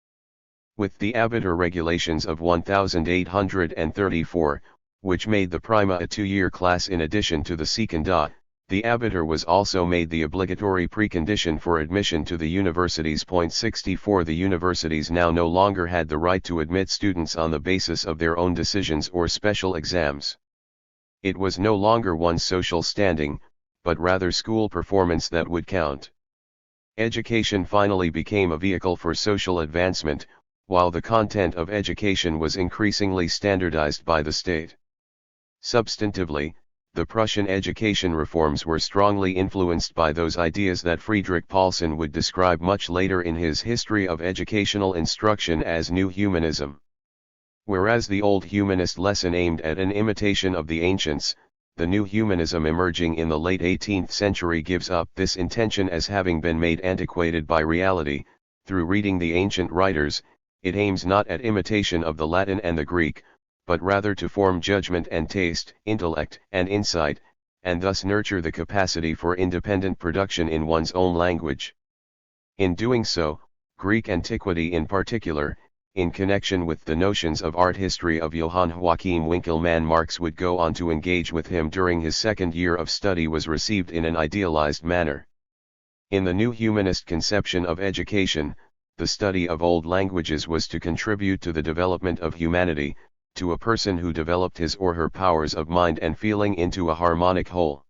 With the Abitur regulations of 1834, which made the Prima a two-year class in addition to the Seconda, the Abitur was also made the obligatory precondition for admission to the universities. 64 The universities now no longer had the right to admit students on the basis of their own decisions or special exams. It was no longer one's social standing, but rather school performance that would count. Education finally became a vehicle for social advancement, while the content of education was increasingly standardized by the state. Substantively, the Prussian education reforms were strongly influenced by those ideas that Friedrich Paulsen would describe much later in his History of Educational Instruction as New Humanism. Whereas the old humanist lesson aimed at an imitation of the ancients, the new humanism emerging in the late 18th century gives up this intention as having been made antiquated by reality. Through reading the ancient writers, it aims not at imitation of the Latin and the Greek, but rather to form judgment and taste, intellect and insight, and thus nurture the capacity for independent production in one's own language. In doing so, Greek antiquity in particular, in connection with the notions of art history of Johann Joachim Winckelmann Marx would go on to engage with him during his second year of study, was received in an idealized manner. In the new humanist conception of education, the study of old languages was to contribute to the development of humanity, to a person who developed his or her powers of mind and feeling into a harmonic whole.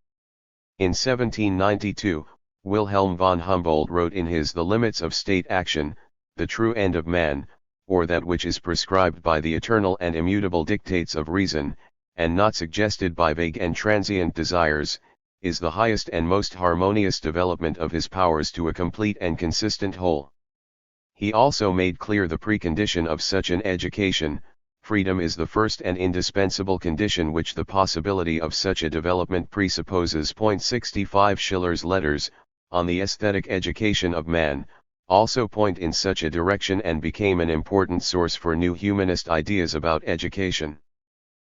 In 1792, Wilhelm von Humboldt wrote in his The Limits of State Action, "The true end of man, or that which is prescribed by the eternal and immutable dictates of reason, and not suggested by vague and transient desires, is the highest and most harmonious development of his powers to a complete and consistent whole." He also made clear the precondition of such an education: freedom is the first and indispensable condition which the possibility of such a development presupposes. 65 Schiller's letters, on the aesthetic education of man, also point in such a direction and became an important source for new humanist ideas about education.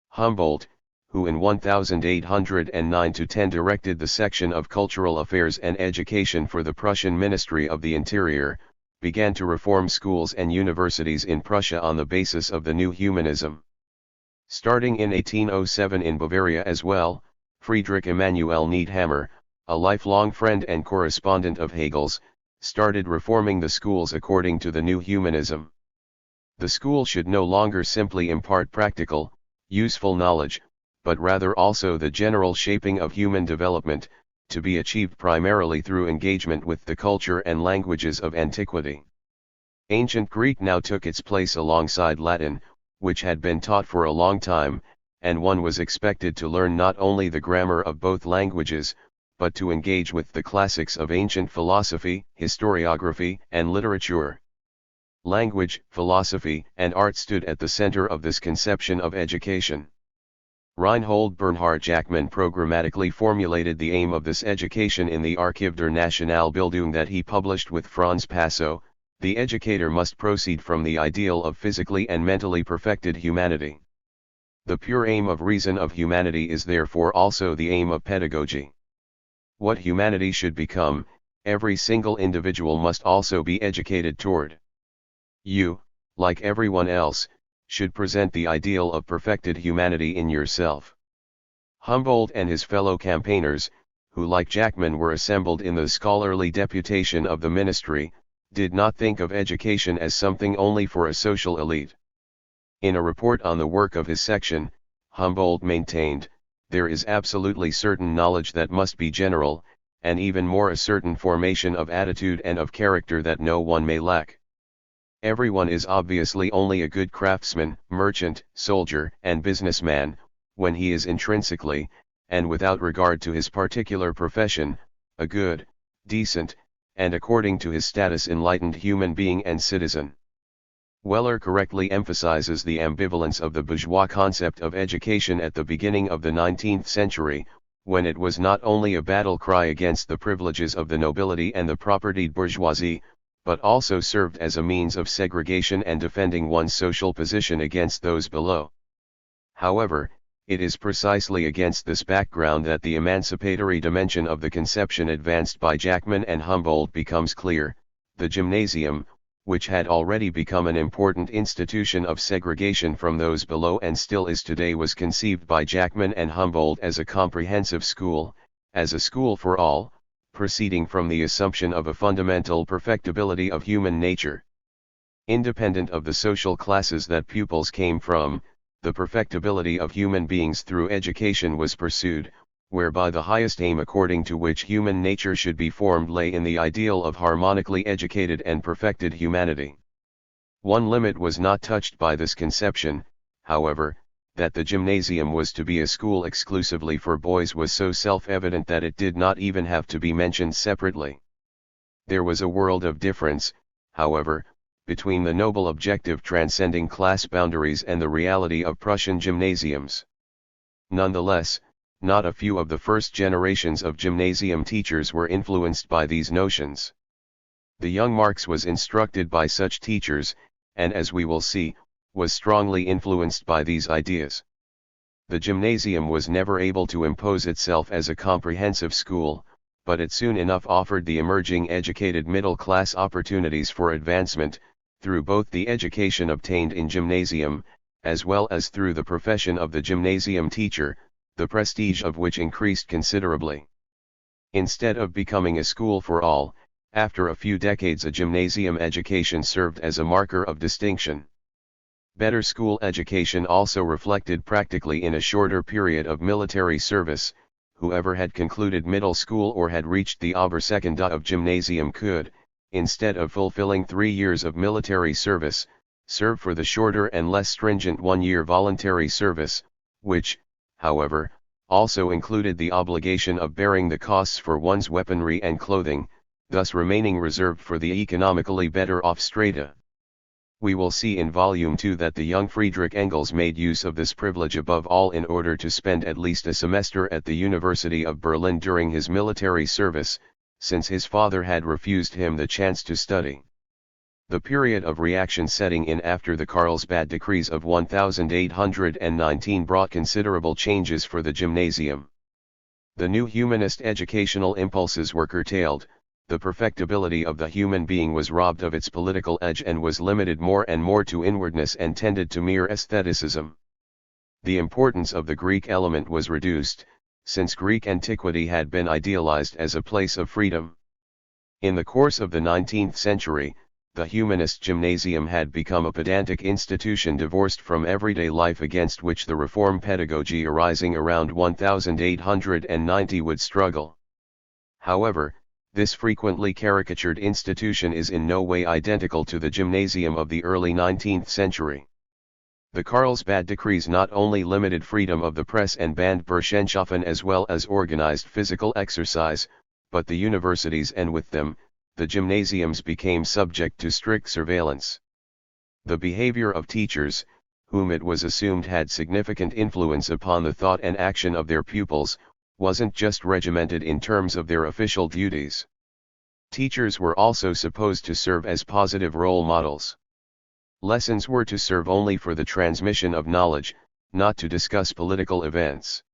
Humboldt, who in 1809-10 directed the section of cultural affairs and education for the Prussian Ministry of the Interior, began to reform schools and universities in Prussia on the basis of the new humanism. Starting in 1807 in Bavaria as well, Friedrich Emanuel Niethammer, a lifelong friend and correspondent of Hegel's, started reforming the schools according to the new humanism. The school should no longer simply impart practical, useful knowledge, but rather also the general shaping of human development, to be achieved primarily through engagement with the culture and languages of antiquity. Ancient Greek now took its place alongside Latin, which had been taught for a long time, and one was expected to learn not only the grammar of both languages, but to engage with the classics of ancient philosophy, historiography, and literature. Language, philosophy, and art stood at the center of this conception of education. Reinhold Bernhard Jackmann programmatically formulated the aim of this education in the Archiv der Nationalbildung that he published with Franz Passow: "The educator must proceed from the ideal of physically and mentally perfected humanity. The pure aim of reason of humanity is therefore also the aim of pedagogy. What humanity should become, every single individual must also be educated toward. You, like everyone else, should present the ideal of perfected humanity in yourself." Humboldt and his fellow campaigners, who like Jackmann were assembled in the scholarly deputation of the ministry, did not think of education as something only for a social elite. In a report on the work of his section, Humboldt maintained, "There is absolutely certain knowledge that must be general, and even more a certain formation of attitude and of character that no one may lack. Everyone is obviously only a good craftsman, merchant, soldier, and businessman, when he is intrinsically, and without regard to his particular profession, a good, decent, and according to his status enlightened human being and citizen." Weller correctly emphasizes the ambivalence of the bourgeois concept of education at the beginning of the 19th century, when it was not only a battle cry against the privileges of the nobility and the propertied bourgeoisie, but also served as a means of segregation and defending one's social position against those below. However, it is precisely against this background that the emancipatory dimension of the conception advanced by Jackmann and Humboldt becomes clear. The gymnasium, which had already become an important institution of segregation from those below and still is today, was conceived by Jackmann and Humboldt as a comprehensive school, as a school for all, proceeding from the assumption of a fundamental perfectibility of human nature. Independent of the social classes that pupils came from, the perfectibility of human beings through education was pursued, whereby the highest aim according to which human nature should be formed lay in the ideal of harmonically educated and perfected humanity. One limit was not touched by this conception, however. That the gymnasium was to be a school exclusively for boys was so self-evident that it did not even have to be mentioned separately. There was a world of difference, however, between the noble objective transcending class boundaries and the reality of Prussian gymnasiums. Nonetheless, not a few of the first generations of gymnasium teachers were influenced by these notions. The young Marx was instructed by such teachers, and as we will see, was strongly influenced by these ideas. The gymnasium was never able to impose itself as a comprehensive school, but it soon enough offered the emerging educated middle class opportunities for advancement, through both the education obtained in gymnasium, as well as through the profession of the gymnasium teacher, the prestige of which increased considerably. Instead of becoming a school for all, after a few decades a gymnasium education served as a marker of distinction. Better school education also reflected practically in a shorter period of military service. Whoever had concluded middle school or had reached the Obersekunda of gymnasium could, instead of fulfilling 3 years of military service, serve for the shorter and less stringent 1-year voluntary service, which, however, also included the obligation of bearing the costs for one's weaponry and clothing, thus remaining reserved for the economically better off strata. We will see in Volume 2 that the young Friedrich Engels made use of this privilege above all in order to spend at least a semester at the University of Berlin during his military service, since his father had refused him the chance to study. The period of reaction setting in after the Carlsbad decrees of 1819 brought considerable changes for the gymnasium. The new humanist educational impulses were curtailed, the perfectibility of the human being was robbed of its political edge and was limited more and more to inwardness and tended to mere aestheticism. The importance of the Greek element was reduced, since Greek antiquity had been idealized as a place of freedom. In the course of the 19th century, the humanist gymnasium had become a pedantic institution divorced from everyday life against which the reform pedagogy arising around 1890 would struggle. However, this frequently caricatured institution is in no way identical to the gymnasium of the early 19th century. The Carlsbad decrees not only limited freedom of the press and banned Burschenschaffen as well as organized physical exercise, but the universities and with them, the gymnasiums became subject to strict surveillance. The behavior of teachers, whom it was assumed had significant influence upon the thought and action of their pupils, wasn't just regimented in terms of their official duties. Teachers were also supposed to serve as positive role models. Lessons were to serve only for the transmission of knowledge, not to discuss political events.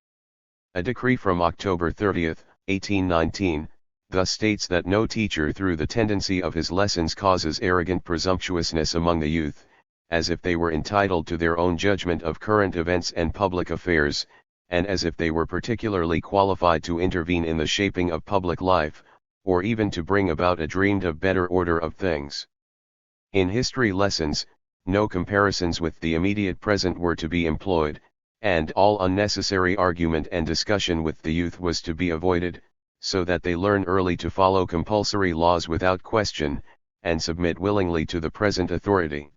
A decree from October 30, 1819, thus states that no teacher through the tendency of his lessons causes arrogant presumptuousness among the youth, as if they were entitled to their own judgment of current events and public affairs, and as if they were particularly qualified to intervene in the shaping of public life, or even to bring about a dreamed of better order of things. In history lessons, no comparisons with the immediate present were to be employed, and all unnecessary argument and discussion with the youth was to be avoided, so that they learn early to follow compulsory laws without question, and submit willingly to the present authority.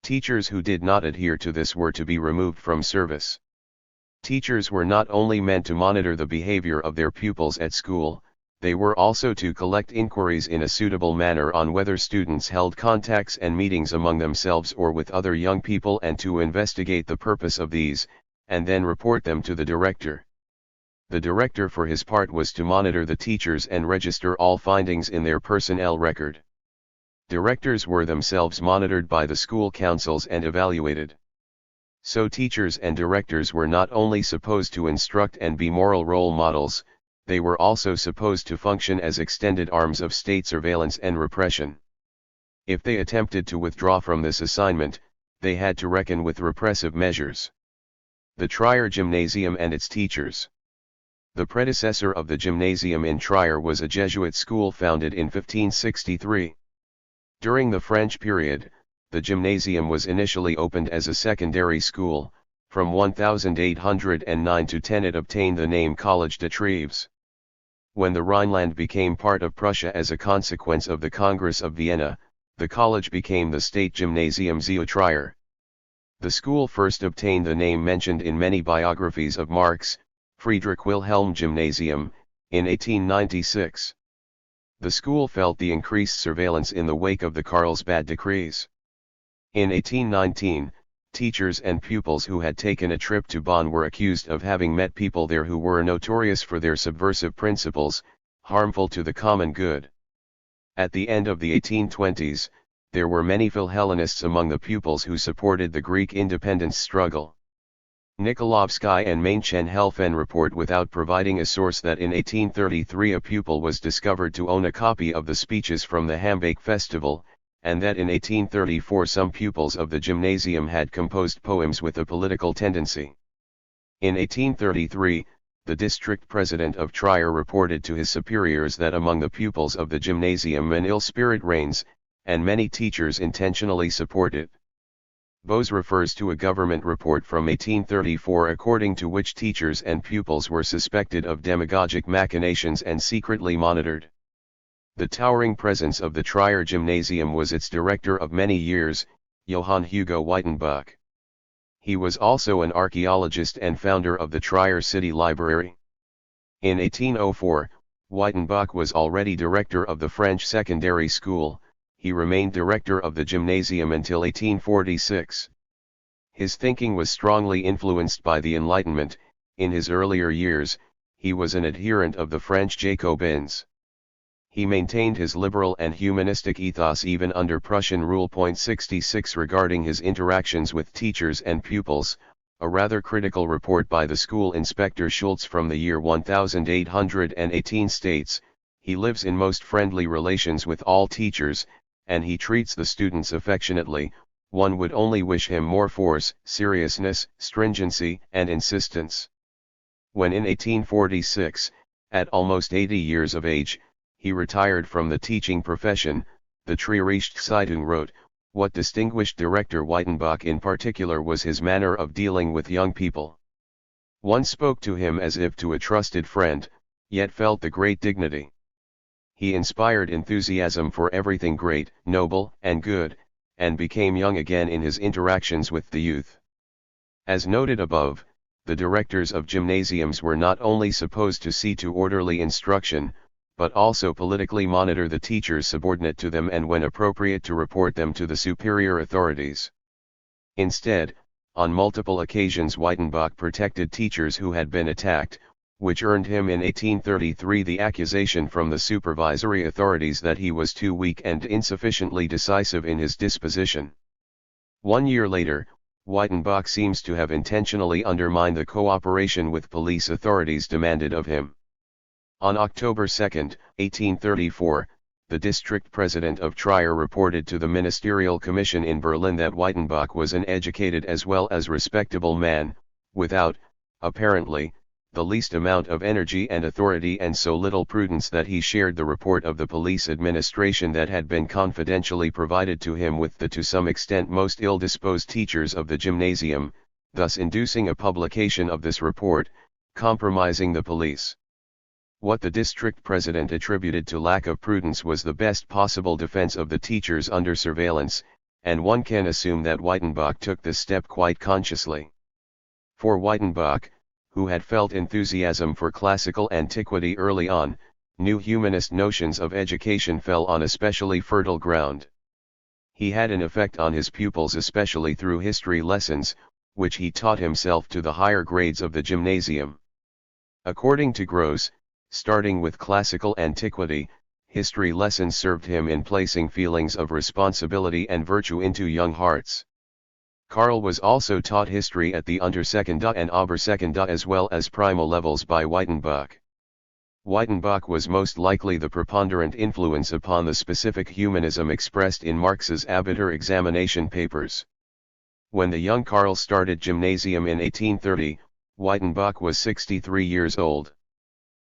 Teachers who did not adhere to this were to be removed from service. Teachers were not only meant to monitor the behavior of their pupils at school, they were also to collect inquiries in a suitable manner on whether students held contacts and meetings among themselves or with other young people and to investigate the purpose of these, and then report them to the director. The director for his part was to monitor the teachers and register all findings in their personnel record. Directors were themselves monitored by the school councils and evaluated. So teachers and directors were not only supposed to instruct and be moral role models, they were also supposed to function as extended arms of state surveillance and repression. If they attempted to withdraw from this assignment, they had to reckon with repressive measures. The Trier Gymnasium and its teachers. The predecessor of the gymnasium in Trier was a Jesuit school founded in 1563. During the French period, the gymnasium was initially opened as a secondary school. From 1809 to 10 it obtained the name College de Treves. When the Rhineland became part of Prussia as a consequence of the Congress of Vienna, the college became the State Gymnasium zu Trier. The school first obtained the name mentioned in many biographies of Marx, Friedrich Wilhelm Gymnasium, in 1896. The school felt the increased surveillance in the wake of the Carlsbad decrees. In 1819, teachers and pupils who had taken a trip to Bonn were accused of having met people there who were notorious for their subversive principles, harmful to the common good. At the end of the 1820s, there were many Philhellenists among the pupils who supported the Greek independence struggle. Nikolovsky and Machen-Helfen report without providing a source that in 1833 a pupil was discovered to own a copy of the speeches from the Hambake Festival, and that in 1834 some pupils of the gymnasium had composed poems with a political tendency. In 1833, the district president of Trier reported to his superiors that among the pupils of the gymnasium an ill spirit reigns, and many teachers intentionally support it. Bose refers to a government report from 1834 according to which teachers and pupils were suspected of demagogic machinations and secretly monitored. The towering presence of the Trier Gymnasium was its director of many years, Johann Hugo Wytenbuch. He was also an archaeologist and founder of the Trier City Library. In 1804, Wytenbuch was already director of the French secondary school. He remained director of the gymnasium until 1846. His thinking was strongly influenced by the Enlightenment. In his earlier years, he was an adherent of the French Jacobins. He maintained his liberal and humanistic ethos even under Prussian rule. 66 Regarding his interactions with teachers and pupils, a rather critical report by the school inspector Schultz from the year 1818 states, "He lives in most friendly relations with all teachers, and he treats the students affectionately. One would only wish him more force, seriousness, stringency, and insistence." When in 1846, at almost 80 years of age, he retired from the teaching profession, the Trierische Zeitung wrote, "What distinguished Director Wytenbuch in particular was his manner of dealing with young people. One spoke to him as if to a trusted friend, yet felt the great dignity. He inspired enthusiasm for everything great, noble, and good, and became young again in his interactions with the youth." As noted above, the directors of gymnasiums were not only supposed to see to orderly instruction, but also politically monitor the teachers subordinate to them and when appropriate to report them to the superior authorities. Instead, on multiple occasions Wytenbuch protected teachers who had been attacked, which earned him in 1833 the accusation from the supervisory authorities that he was too weak and insufficiently decisive in his disposition. 1 year later, Wytenbuch seems to have intentionally undermined the cooperation with police authorities demanded of him. On October 2, 1834, the district president of Trier reported to the Ministerial Commission in Berlin that Wytenbuch was an educated as well as respectable man, without, apparently, the least amount of energy and authority and so little prudence that he shared the report of the police administration that had been confidentially provided to him with the to some extent most ill-disposed teachers of the gymnasium, thus inducing a publication of this report, compromising the police. What the district president attributed to lack of prudence was the best possible defense of the teachers under surveillance, and one can assume that Wytenbuch took this step quite consciously. For Wytenbuch, who had felt enthusiasm for classical antiquity early on, new humanist notions of education fell on especially fertile ground. He had an effect on his pupils especially through history lessons, which he taught himself to the higher grades of the gymnasium. According to Gross, starting with classical antiquity, history lessons served him in placing feelings of responsibility and virtue into young hearts. Karl was also taught history at the Untersekunda and Obersekunda as well as primal levels by Wytenbuch. Wytenbuch was most likely the preponderant influence upon the specific humanism expressed in Marx's Abitur examination papers. When the young Karl started gymnasium in 1830, Wytenbuch was 63 years old.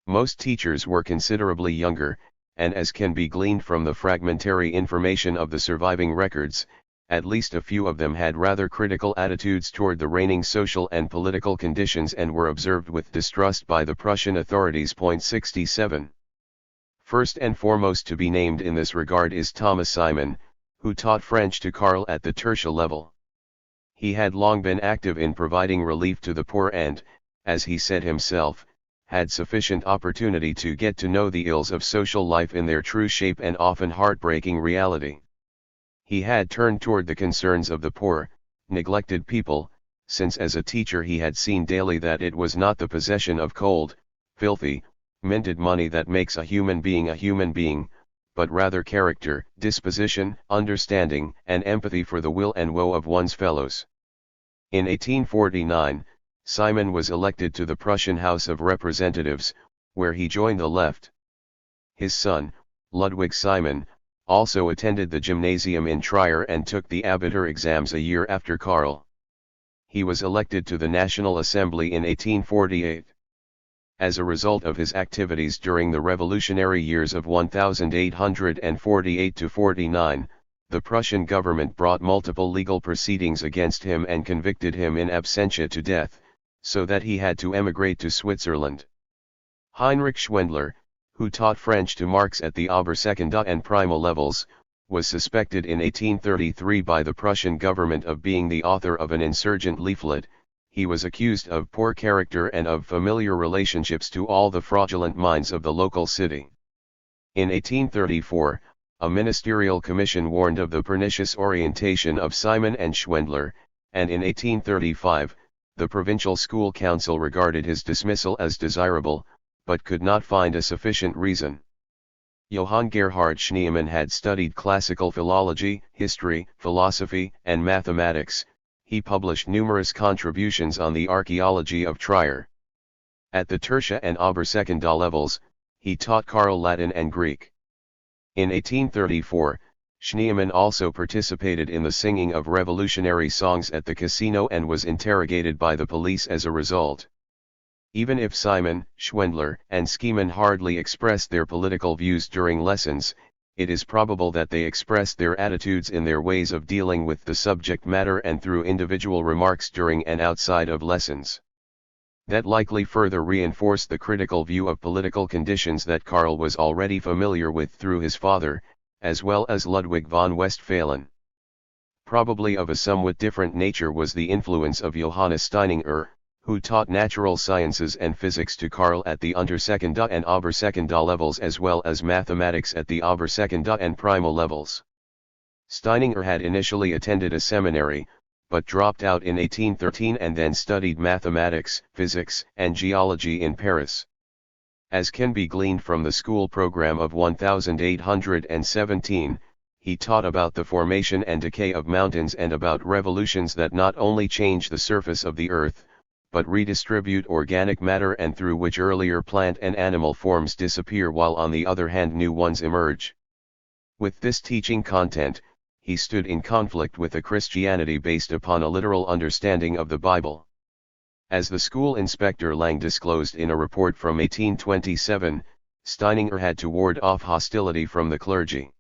Most teachers were considerably younger, and as can be gleaned from the fragmentary information of the surviving records, at least a few of them had rather critical attitudes toward the reigning social and political conditions and were observed with distrust by the Prussian authorities. 67. First and foremost to be named in this regard is Thomas Simon, who taught French to Karl at the tertiary level. He had long been active in providing relief to the poor and, as he said himself, had sufficient opportunity to get to know the ills of social life in their true shape and often heartbreaking reality. He had turned toward the concerns of the poor, neglected people, since as a teacher he had seen daily that it was not the possession of cold, filthy, minted money that makes a human being, but rather character, disposition, understanding, and empathy for the will and woe of one's fellows. In 1849, Simon was elected to the Prussian House of Representatives, where he joined the left. His son, Ludwig Simon, also attended the gymnasium in Trier and took the Abitur exams a year after Karl. He was elected to the National Assembly in 1848. As a result of his activities during the revolutionary years of 1848–49, the Prussian government brought multiple legal proceedings against him and convicted him in absentia to death, so that he had to emigrate to Switzerland. Heinrich Schwendler, who taught French to Marx at the Obersekunda and Prima levels, was suspected in 1833 by the Prussian government of being the author of an insurgent leaflet. He was accused of poor character and of familiar relationships to all the fraudulent minds of the local city. In 1834, a ministerial commission warned of the pernicious orientation of Simon and Schwendler, and in 1835, the provincial school council regarded his dismissal as desirable, but could not find a sufficient reason. Johann Gerhard Schneemann had studied classical philology, history, philosophy, and mathematics. He published numerous contributions on the archaeology of Trier. At the Tertia and Obersekunda levels, he taught Karl Latin and Greek. In 1834, Schneemann also participated in the singing of revolutionary songs at the casino and was interrogated by the police as a result. Even if Simon, Schwendler, and Schneemann hardly expressed their political views during lessons, it is probable that they expressed their attitudes in their ways of dealing with the subject matter and through individual remarks during and outside of lessons. That likely further reinforced the critical view of political conditions that Karl was already familiar with through his father, as well as Ludwig von Westphalen. Probably of a somewhat different nature was the influence of Johannes Steininger, who taught natural sciences and physics to Karl at the Untersekunda and Obersekunda levels as well as mathematics at the Obersekunda and Prima levels. Steininger had initially attended a seminary, but dropped out in 1813 and then studied mathematics, physics, and geology in Paris. As can be gleaned from the school program of 1817, he taught about the formation and decay of mountains and about revolutions that not only change the surface of the earth, but redistribute organic matter and through which earlier plant and animal forms disappear while on the other hand new ones emerge. With this teaching content, he stood in conflict with a Christianity based upon a literal understanding of the Bible. As the school inspector Lang disclosed in a report from 1827, Steininger had to ward off hostility from the clergy.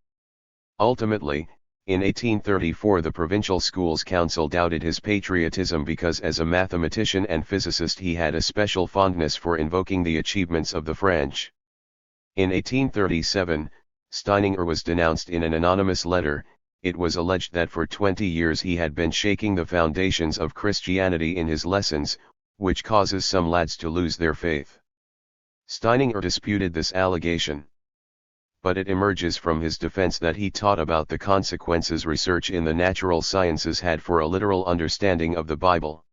Ultimately, in 1834 the Provincial Schools Council doubted his patriotism because as a mathematician and physicist he had a special fondness for invoking the achievements of the French. In 1837, Steininger was denounced in an anonymous letter. It was alleged that for 20 years he had been shaking the foundations of Christianity in his lessons, which causes some lads to lose their faith. Steininger disputed this allegation. But it emerges from his defense that he taught about the consequences research in the natural sciences had for a literal understanding of the Bible.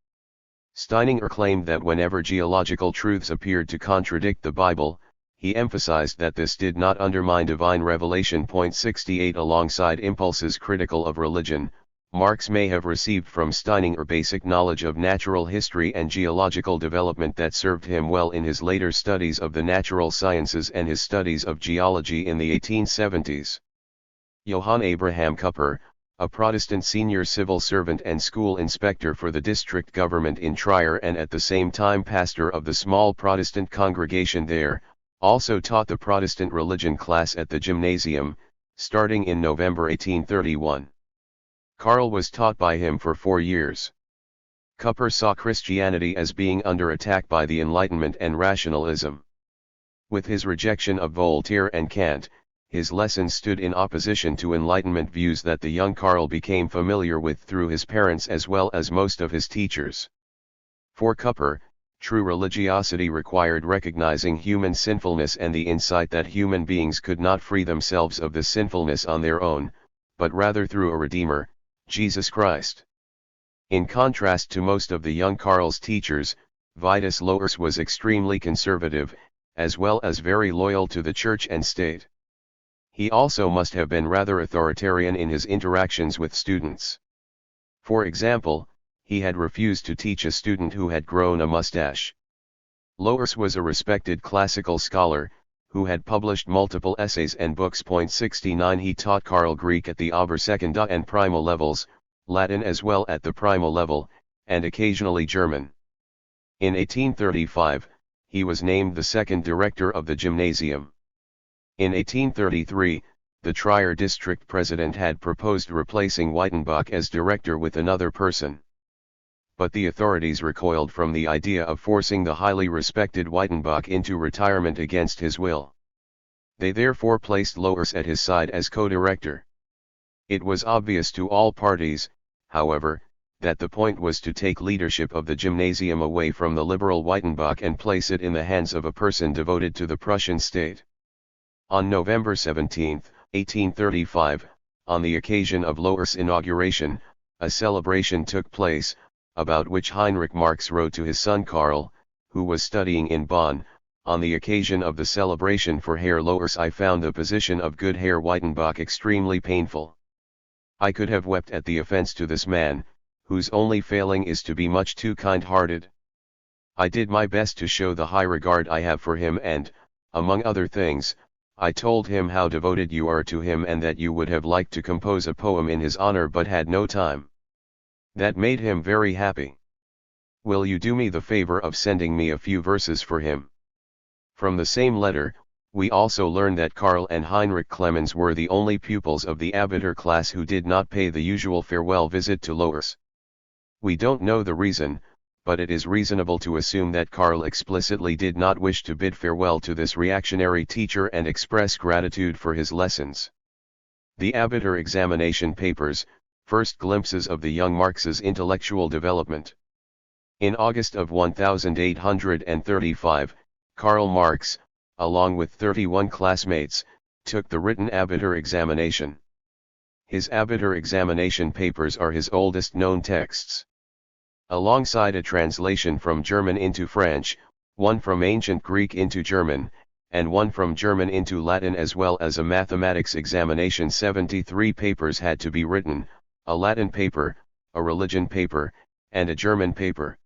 Steininger claimed that whenever geological truths appeared to contradict the Bible, he emphasized that this did not undermine divine revelation. 68 Alongside impulses critical of religion, Marx may have received from Steininger basic knowledge of natural history and geological development that served him well in his later studies of the natural sciences and his studies of geology in the 1870s. Johann Abraham Kupper, a Protestant senior civil servant and school inspector for the district government in Trier and at the same time pastor of the small Protestant congregation there, also taught the Protestant religion class at the gymnasium, starting in November 1831. Karl was taught by him for 4 years. Kupper saw Christianity as being under attack by the Enlightenment and rationalism. With his rejection of Voltaire and Kant, his lessons stood in opposition to Enlightenment views that the young Karl became familiar with through his parents as well as most of his teachers. For Kupper, true religiosity required recognizing human sinfulness and the insight that human beings could not free themselves of this sinfulness on their own, but rather through a Redeemer, Jesus Christ. In contrast to most of the young Karl's teachers, Vitus Loers was extremely conservative, as well as very loyal to the church and state. He also must have been rather authoritarian in his interactions with students. For example, he had refused to teach a student who had grown a mustache. Loers was a respected classical scholar, who had published multiple essays and books. 69 He taught Karl Greek at the Obersekunda and primal levels, Latin as well at the primal level, and occasionally German. In 1835, he was named the second director of the gymnasium. In 1833, the Trier district president had proposed replacing Weitenbach as director with another person. But the authorities recoiled from the idea of forcing the highly respected Weitenbach into retirement against his will. They therefore placed Loers at his side as co-director. It was obvious to all parties, however, that the point was to take leadership of the gymnasium away from the liberal Weitenbach and place it in the hands of a person devoted to the Prussian state. On November 17, 1835, on the occasion of Loers' inauguration, a celebration took place, about which Heinrich Marx wrote to his son Karl, who was studying in Bonn. On the occasion of the celebration for Herr Loers, I found the position of good Herr Weitenbach extremely painful. I could have wept at the offense to this man, whose only failing is to be much too kind-hearted. I did my best to show the high regard I have for him and, among other things, I told him how devoted you are to him and that you would have liked to compose a poem in his honor but had no time. That made him very happy. Will you do me the favor of sending me a few verses for him? From the same letter, we also learn that Karl and Heinrich Clemens were the only pupils of the Abitur class who did not pay the usual farewell visit to Loers. We don't know the reason, but it is reasonable to assume that Karl explicitly did not wish to bid farewell to this reactionary teacher and express gratitude for his lessons. The Abitur examination papers, first glimpses of the young Marx's intellectual development. In August of 1835, Karl Marx, along with 31 classmates, took the written Abitur examination. His Abitur examination papers are his oldest known texts. Alongside a translation from German into French, one from ancient Greek into German, and one from German into Latin, as well as a mathematics examination, 73 papers had to be written, a Latin paper, a religion paper, and a German paper.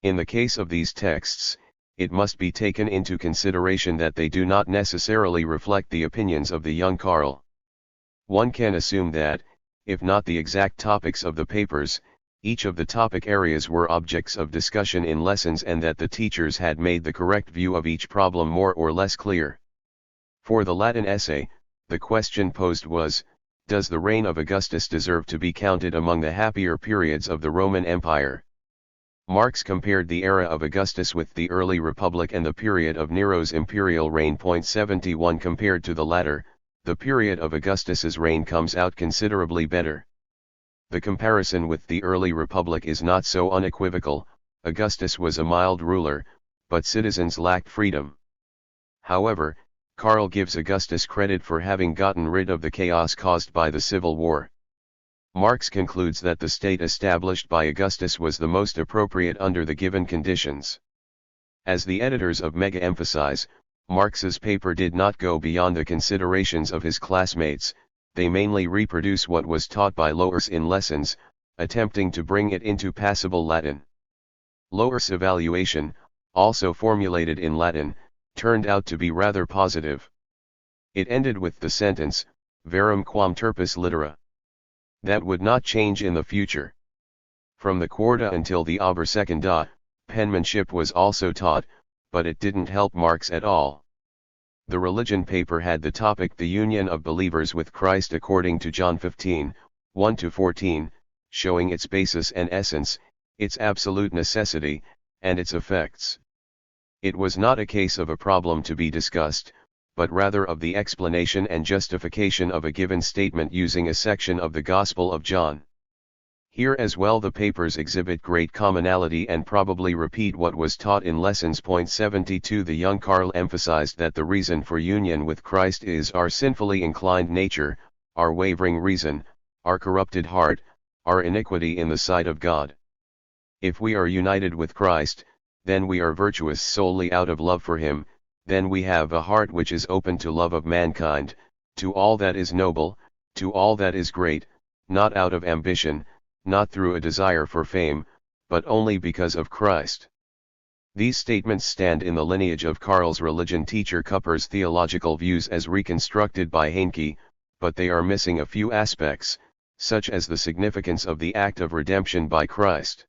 In the case of these texts, it must be taken into consideration that they do not necessarily reflect the opinions of the young Karl. One can assume that, if not the exact topics of the papers, each of the topic areas were objects of discussion in lessons and that the teachers had made the correct view of each problem more or less clear. For the Latin essay, the question posed was, does the reign of Augustus deserve to be counted among the happier periods of the Roman Empire? Marx compared the era of Augustus with the early Republic and the period of Nero's imperial reign. 71 Compared to the latter, the period of Augustus's reign comes out considerably better. The comparison with the early Republic is not so unequivocal. Augustus was a mild ruler, but citizens lacked freedom. However, Karl gives Augustus credit for having gotten rid of the chaos caused by the Civil War. Marx concludes that the state established by Augustus was the most appropriate under the given conditions. As the editors of Mega emphasize, Marx's paper did not go beyond the considerations of his classmates, they mainly reproduce what was taught by Loers in lessons, attempting to bring it into passable Latin. Loers' evaluation, also formulated in Latin, turned out to be rather positive. It ended with the sentence, verum quam turpis litera. That would not change in the future. From the Quarta until the Obersekunda, penmanship was also taught, but it didn't help Marx at all. The religion paper had the topic the union of believers with Christ according to John 15, 1-14, showing its basis and essence, its absolute necessity, and its effects. It was not a case of a problem to be discussed, but rather of the explanation and justification of a given statement using a section of the Gospel of John. Here as well the papers exhibit great commonality and probably repeat what was taught in lessons. 72 The young Karl emphasized that the reason for union with Christ is our sinfully inclined nature, our wavering reason, our corrupted heart, our iniquity in the sight of God. If we are united with Christ, then we are virtuous solely out of love for him, then we have a heart which is open to love of mankind, to all that is noble, to all that is great, not out of ambition, not through a desire for fame, but only because of Christ. These statements stand in the lineage of Karl's religion teacher Kupper's theological views as reconstructed by Heinrich, but they are missing a few aspects, such as the significance of the act of redemption by Christ.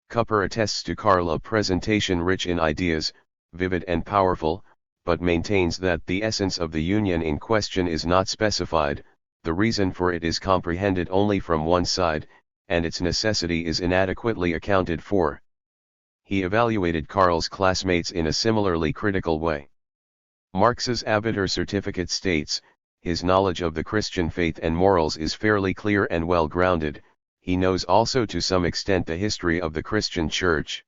Kupper attests to Karl a presentation rich in ideas, vivid and powerful, but maintains that the essence of the union in question is not specified, the reason for it is comprehended only from one side, and its necessity is inadequately accounted for. He evaluated Karl's classmates in a similarly critical way. Marx's Abitur certificate states, his knowledge of the Christian faith and morals is fairly clear and well grounded, he knows also to some extent the history of the Christian Church.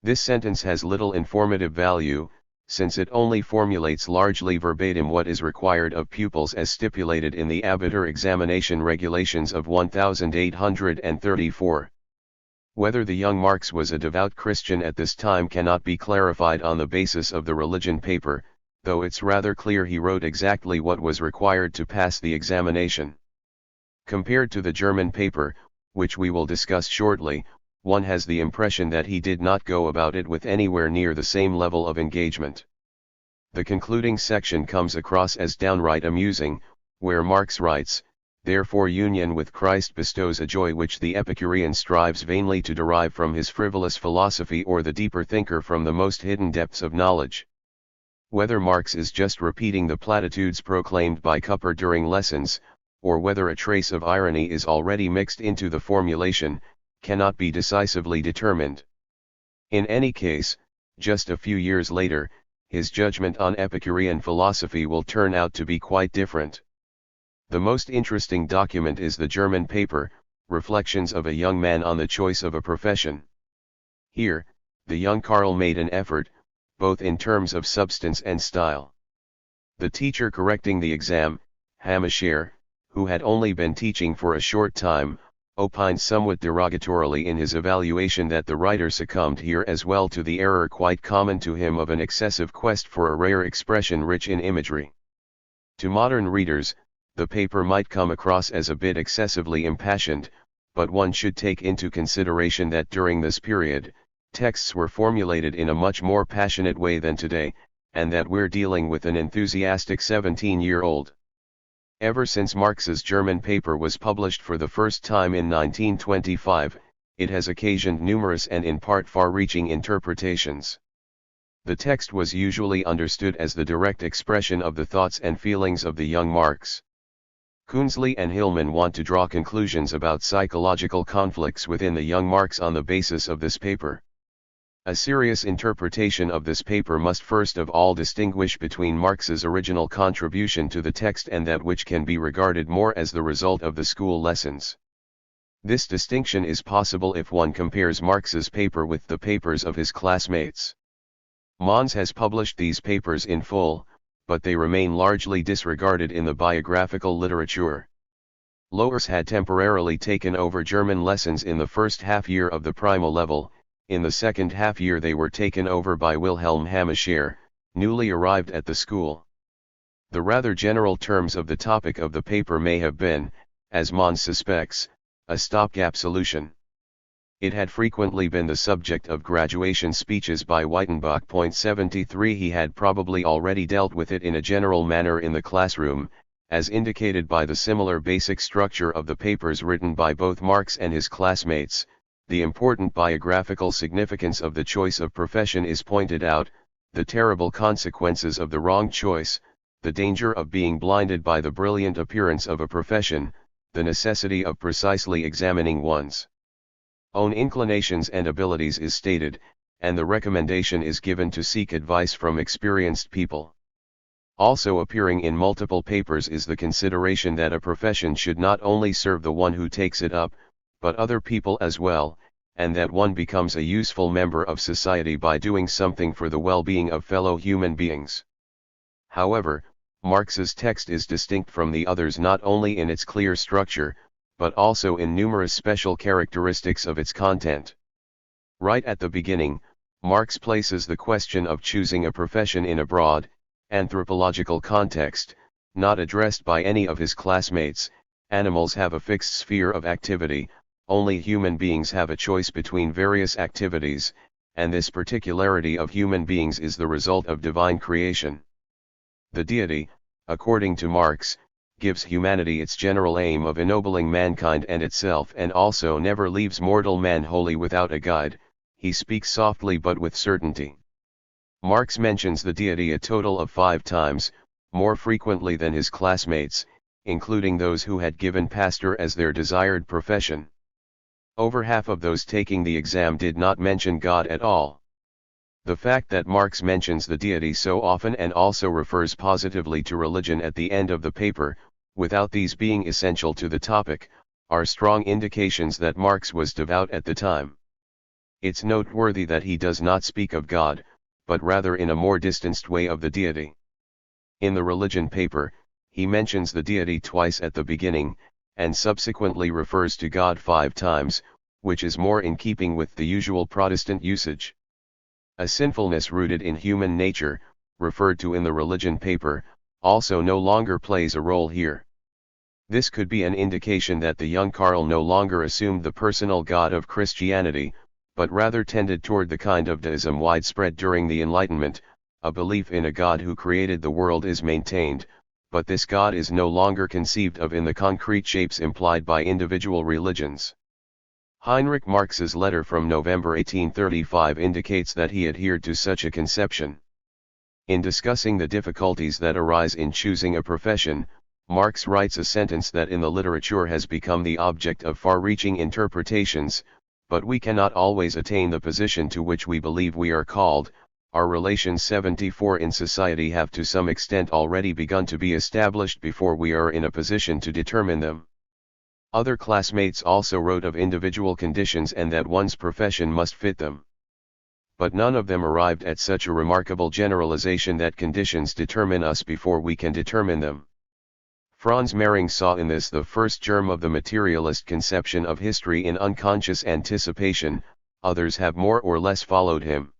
This sentence has little informative value, since it only formulates largely verbatim what is required of pupils as stipulated in the Abitur examination regulations of 1834. Whether the young Marx was a devout Christian at this time cannot be clarified on the basis of the religion paper, though it's rather clear he wrote exactly what was required to pass the examination. Compared to the German paper, which we will discuss shortly, one has the impression that he did not go about it with anywhere near the same level of engagement. The concluding section comes across as downright amusing, where Marx writes, "Therefore union with Christ bestows a joy which the Epicurean strives vainly to derive from his frivolous philosophy or the deeper thinker from the most hidden depths of knowledge." Whether Marx is just repeating the platitudes proclaimed by Kupper during lessons, or whether a trace of irony is already mixed into the formulation, cannot be decisively determined. In any case, just a few years later, his judgment on Epicurean philosophy will turn out to be quite different. The most interesting document is the German paper, Reflections of a Young Man on the Choice of a Profession. Here, the young Karl made an effort, both in terms of substance and style. The teacher correcting the exam, Hamischer, who had only been teaching for a short time, opined somewhat derogatorily in his evaluation that the writer succumbed here as well to the error quite common to him of an excessive quest for a rare expression rich in imagery. To modern readers, the paper might come across as a bit excessively impassioned, but one should take into consideration that during this period, texts were formulated in a much more passionate way than today, and that we're dealing with an enthusiastic 17-year-old. Ever since Marx's German paper was published for the first time in 1925, it has occasioned numerous and in part far-reaching interpretations. The text was usually understood as the direct expression of the thoughts and feelings of the young Marx. Künzli and Hillman want to draw conclusions about psychological conflicts within the young Marx on the basis of this paper. A serious interpretation of this paper must first of all distinguish between Marx's original contribution to the text and that which can be regarded more as the result of the school lessons. This distinction is possible if one compares Marx's paper with the papers of his classmates. Mons has published these papers in full, but they remain largely disregarded in the biographical literature. Loers had temporarily taken over German lessons in the first half-year of the primal level. In the second half-year they were taken over by Wilhelm Hamischer, newly arrived at the school. The rather general terms of the topic of the paper may have been, as Mons suspects, a stopgap solution. It had frequently been the subject of graduation speeches by Weitenbach. 73 He had probably already dealt with it in a general manner in the classroom, as indicated by the similar basic structure of the papers written by both Marx and his classmates. The important biographical significance of the choice of profession is pointed out, the terrible consequences of the wrong choice, the danger of being blinded by the brilliant appearance of a profession, the necessity of precisely examining one's own inclinations and abilities is stated, and the recommendation is given to seek advice from experienced people. Also appearing in multiple papers is the consideration that a profession should not only serve the one who takes it up, but other people as well, and that one becomes a useful member of society by doing something for the well-being of fellow human beings. However, Marx's text is distinct from the others not only in its clear structure, but also in numerous special characteristics of its content. Right at the beginning, Marx places the question of choosing a profession in a broad, anthropological context, not addressed by any of his classmates. Animals have a fixed sphere of activity, only human beings have a choice between various activities, and this particularity of human beings is the result of divine creation. The deity, according to Marx, gives humanity its general aim of ennobling mankind and itself, and also never leaves mortal man wholly without a guide. He speaks softly but with certainty. Marx mentions the deity a total of 5 times, more frequently than his classmates, including those who had given pastor as their desired profession. Over half of those taking the exam did not mention God at all. The fact that Marx mentions the deity so often and also refers positively to religion at the end of the paper, without these being essential to the topic, are strong indications that Marx was devout at the time. It's noteworthy that he does not speak of God, but rather in a more distanced way of the deity. In the religion paper, he mentions the deity twice at the beginning, and subsequently refers to God 5 times, which is more in keeping with the usual Protestant usage. A sinfulness rooted in human nature, referred to in the religion paper, also no longer plays a role here. This could be an indication that the young Karl no longer assumed the personal God of Christianity, but rather tended toward the kind of deism widespread during the Enlightenment. A belief in a God who created the world is maintained, but this God is no longer conceived of in the concrete shapes implied by individual religions. Heinrich Marx's letter from November 1835 indicates that he adhered to such a conception. In discussing the difficulties that arise in choosing a profession, Marx writes a sentence that in the literature has become the object of far-reaching interpretations, but we cannot always attain the position to which we believe we are called. Our relations 74 in society have to some extent already begun to be established before we are in a position to determine them. Other classmates also wrote of individual conditions and that one's profession must fit them. But none of them arrived at such a remarkable generalization that conditions determine us before we can determine them. Franz Mehring saw in this the first germ of the materialist conception of history in unconscious anticipation. Others have more or less followed him.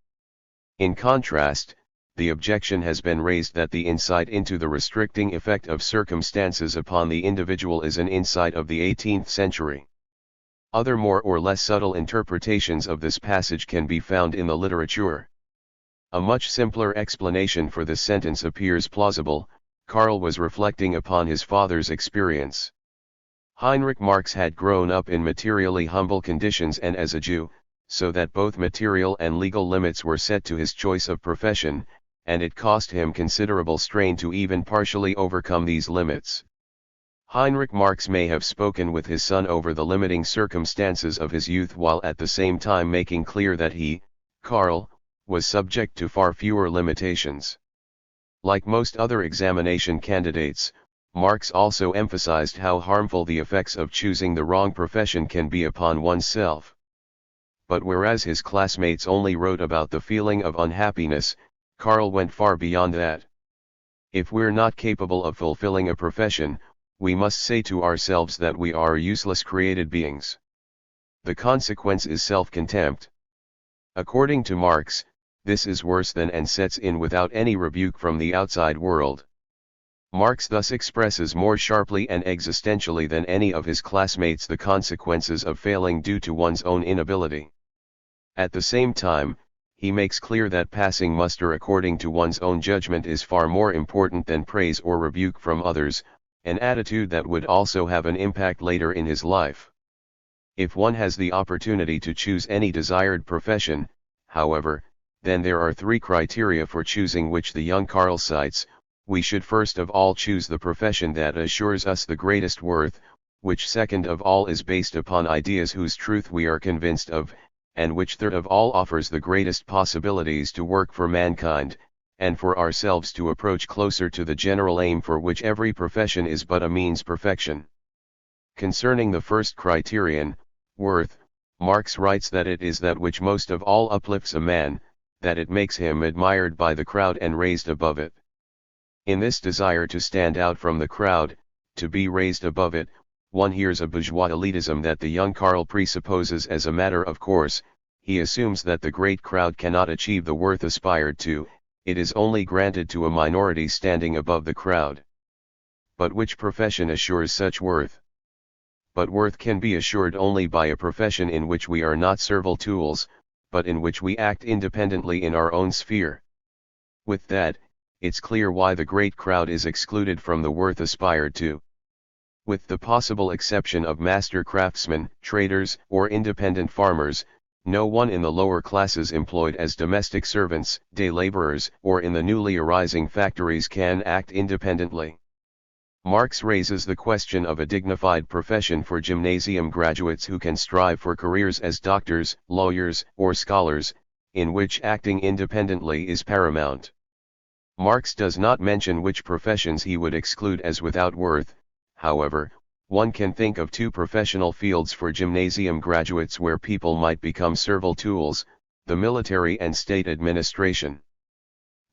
In contrast, the objection has been raised that the insight into the restricting effect of circumstances upon the individual is an insight of the 18th century. Other more or less subtle interpretations of this passage can be found in the literature. A much simpler explanation for this sentence appears plausible. Karl was reflecting upon his father's experience. Heinrich Marx had grown up in materially humble conditions and as a Jew, so that both material and legal limits were set to his choice of profession, and it cost him considerable strain to even partially overcome these limits. Heinrich Marx may have spoken with his son over the limiting circumstances of his youth while at the same time making clear that he, Karl, was subject to far fewer limitations. Like most other examination candidates, Marx also emphasized how harmful the effects of choosing the wrong profession can be upon oneself. But whereas his classmates only wrote about the feeling of unhappiness, Karl went far beyond that. If we're not capable of fulfilling a profession, we must say to ourselves that we are useless created beings. The consequence is self-contempt. According to Marx, this is worse than and sets in without any rebuke from the outside world. Marx thus expresses more sharply and existentially than any of his classmates the consequences of failing due to one's own inability. At the same time, he makes clear that passing muster according to one's own judgment is far more important than praise or rebuke from others, an attitude that would also have an impact later in his life. If one has the opportunity to choose any desired profession, however, then there are 3 criteria for choosing which the young Karl cites. We should first of all choose the profession that assures us the greatest worth, which second of all is based upon ideas whose truth we are convinced of, and which third of all offers the greatest possibilities to work for mankind, and for ourselves to approach closer to the general aim for which every profession is but a means perfection. Concerning the first criterion, worth, Marx writes that it is that which most of all uplifts a man, that it makes him admired by the crowd and raised above it. In this desire to stand out from the crowd, to be raised above it, one hears a bourgeois elitism that the young Karl presupposes as a matter of course. He assumes that the great crowd cannot achieve the worth aspired to, it is only granted to a minority standing above the crowd. But which profession assures such worth? but worth can be assured only by a profession in which we are not servile tools, but in which we act independently in our own sphere. With that, it's clear why the great crowd is excluded from the worth aspired to. With the possible exception of master craftsmen, traders, or independent farmers, no one in the lower classes employed as domestic servants, day laborers, or in the newly arising factories can act independently. Marx raises the question of a dignified profession for gymnasium graduates who can strive for careers as doctors, lawyers, or scholars, in which acting independently is paramount. Marx does not mention which professions he would exclude as without worth. However, one can think of two professional fields for gymnasium graduates where people might become servile tools: the military and state administration.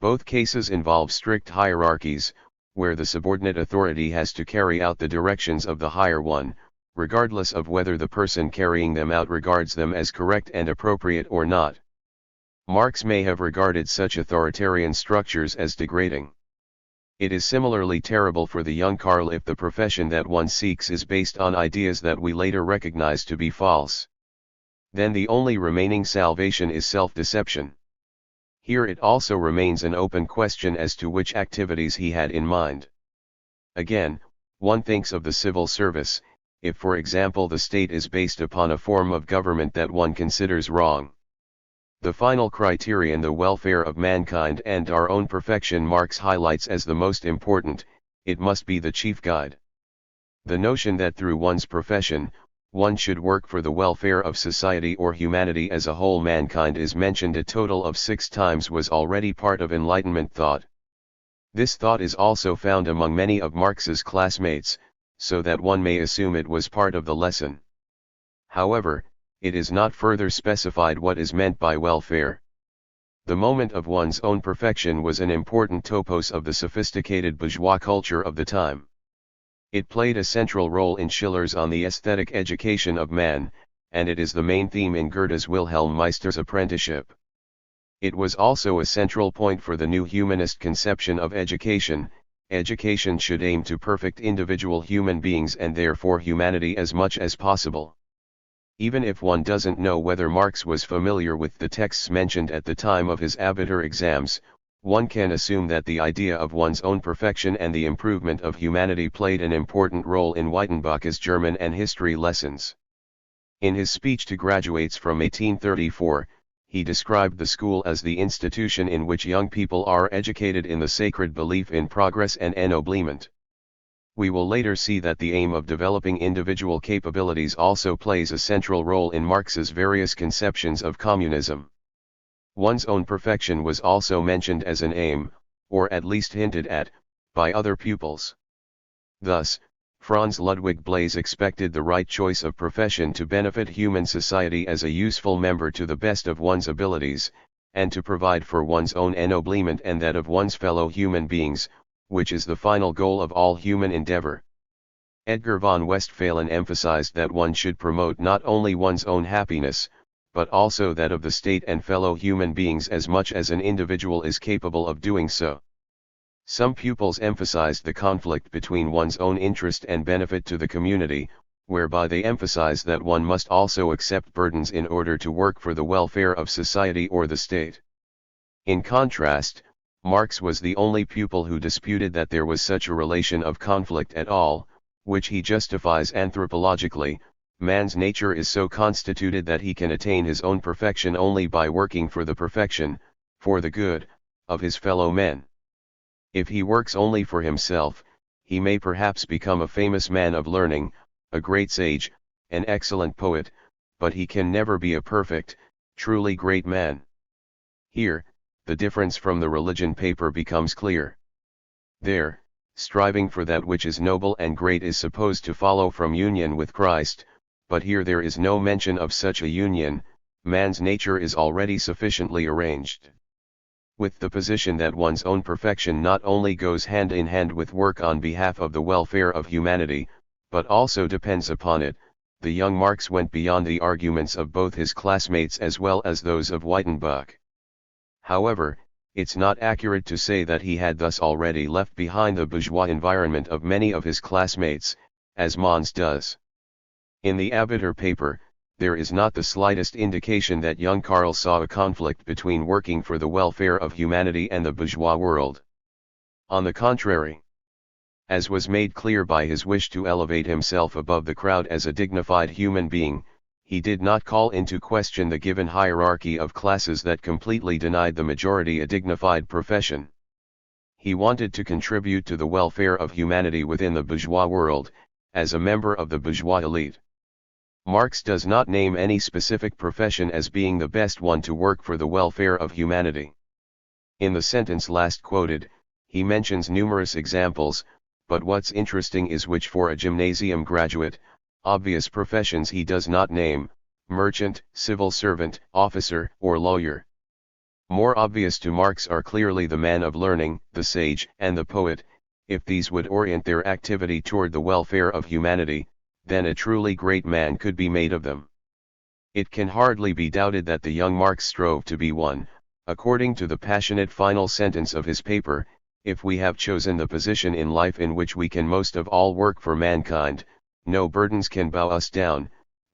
Both cases involve strict hierarchies, where the subordinate authority has to carry out the directions of the higher one, regardless of whether the person carrying them out regards them as correct and appropriate or not. Marx may have regarded such authoritarian structures as degrading. It is similarly terrible for the young Karl if the profession that one seeks is based on ideas that we later recognize to be false. Then the only remaining salvation is self-deception. Here it also remains an open question as to which activities he had in mind. Again, one thinks of the civil service, if for example the state is based upon a form of government that one considers wrong. The final criterion, the welfare of mankind and our own perfection, Marx highlights as the most important. It must be the chief guide. The notion that through one's profession, one should work for the welfare of society or humanity as a whole, mankind, is mentioned a total of 6 times, was already part of Enlightenment thought. This thought is also found among many of Marx's classmates, so that one may assume it was part of the lesson. However, it is not further specified what is meant by welfare. The moment of one's own perfection was an important topos of the sophisticated bourgeois culture of the time. It played a central role in Schiller's On the Aesthetic Education of Man, and it is the main theme in Goethe's Wilhelm Meister's Apprenticeship. It was also a central point for the new humanist conception of education. Education should aim to perfect individual human beings and therefore humanity as much as possible. Even if one doesn't know whether Marx was familiar with the texts mentioned at the time of his Abitur exams, one can assume that the idea of one's own perfection and the improvement of humanity played an important role in Wytenbach's German and history lessons. In his speech to graduates from 1834, he described the school as the institution in which young people are educated in the sacred belief in progress and ennoblement. We will later see that the aim of developing individual capabilities also plays a central role in Marx's various conceptions of communism. One's own perfection was also mentioned as an aim, or at least hinted at, by other pupils. Thus, Franz Ludwig Blaise expected the right choice of profession to benefit human society as a useful member to the best of one's abilities, and to provide for one's own ennoblement and that of one's fellow human beings, which is the final goal of all human endeavor. Edgar von Westphalen emphasized that one should promote not only one's own happiness, but also that of the state and fellow human beings as much as an individual is capable of doing so. Some pupils emphasized the conflict between one's own interest and benefit to the community, whereby they emphasized that one must also accept burdens in order to work for the welfare of society or the state. In contrast, Marx was the only pupil who disputed that there was such a relation of conflict at all, which he justifies anthropologically. Man's nature is so constituted that he can attain his own perfection only by working for the perfection, for the good, of his fellow men. If he works only for himself, he may perhaps become a famous man of learning, a great sage, an excellent poet, but he can never be a perfect, truly great man. Here, the difference from the religion paper becomes clear. There, striving for that which is noble and great is supposed to follow from union with Christ, but here there is no mention of such a union. Man's nature is already sufficiently arranged. With the position that one's own perfection not only goes hand in hand with work on behalf of the welfare of humanity, but also depends upon it, the young Marx went beyond the arguments of both his classmates as well as those of Wytenbach. However, it's not accurate to say that he had thus already left behind the bourgeois environment of many of his classmates, as Mons does. In the Abiter paper, there is not the slightest indication that young Karl saw a conflict between working for the welfare of humanity and the bourgeois world. On the contrary, as was made clear by his wish to elevate himself above the crowd as a dignified human being, he did not call into question the given hierarchy of classes that completely denied the majority a dignified profession. He wanted to contribute to the welfare of humanity within the bourgeois world, as a member of the bourgeois elite. Marx does not name any specific profession as being the best one to work for the welfare of humanity. In the sentence last quoted, he mentions numerous examples, but what's interesting is which for a gymnasium graduate, obvious professions he does not name: merchant, civil servant, officer, or lawyer. More obvious to Marx are clearly the man of learning, the sage, and the poet. If these would orient their activity toward the welfare of humanity, then a truly great man could be made of them. It can hardly be doubted that the young Marx strove to be one, according to the passionate final sentence of his paper: if we have chosen the position in life in which we can most of all work for mankind, no burdens can bow us down,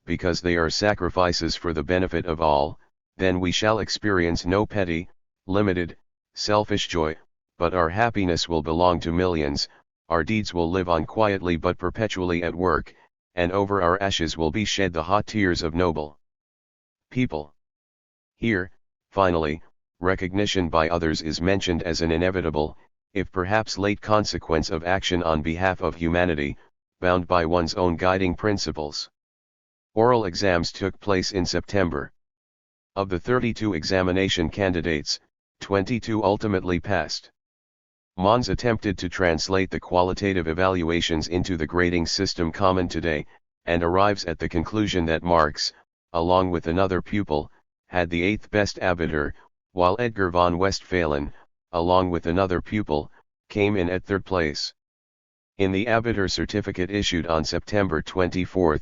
because they are sacrifices for the benefit of all, then we shall experience no petty, limited, selfish joy, but our happiness will belong to millions, our deeds will live on quietly but perpetually at work, and over our ashes will be shed the hot tears of noble people. Here, finally, recognition by others is mentioned as an inevitable, if perhaps late consequence of action on behalf of humanity, bound by one's own guiding principles. Oral exams took place in September. Of the 32 examination candidates, 22 ultimately passed. Mons attempted to translate the qualitative evaluations into the grading system common today, and arrives at the conclusion that Marx, along with another pupil, had the 8th best Abiter, while Edgar von Westphalen, along with another pupil, came in at 3rd place. In the Abiter certificate issued on September 24,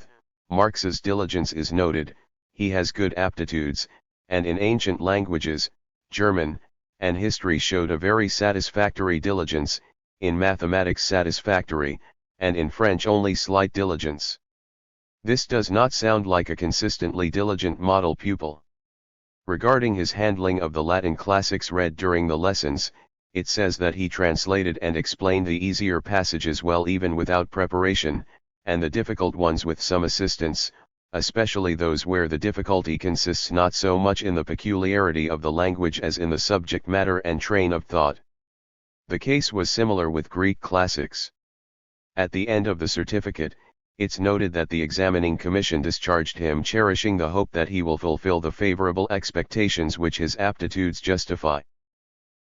Marx's diligence is noted: he has good aptitudes, and in ancient languages, German, and history showed a very satisfactory diligence, in mathematics satisfactory, and in French only slight diligence. This does not sound like a consistently diligent model pupil. Regarding his handling of the Latin classics read during the lessons, it says that he translated and explained the easier passages well even without preparation, and the difficult ones with some assistance, especially those where the difficulty consists not so much in the peculiarity of the language as in the subject matter and train of thought. The case was similar with Greek classics. At the end of the certificate, it's noted that the examining commission discharged him cherishing the hope that he will fulfill the favorable expectations which his aptitudes justify.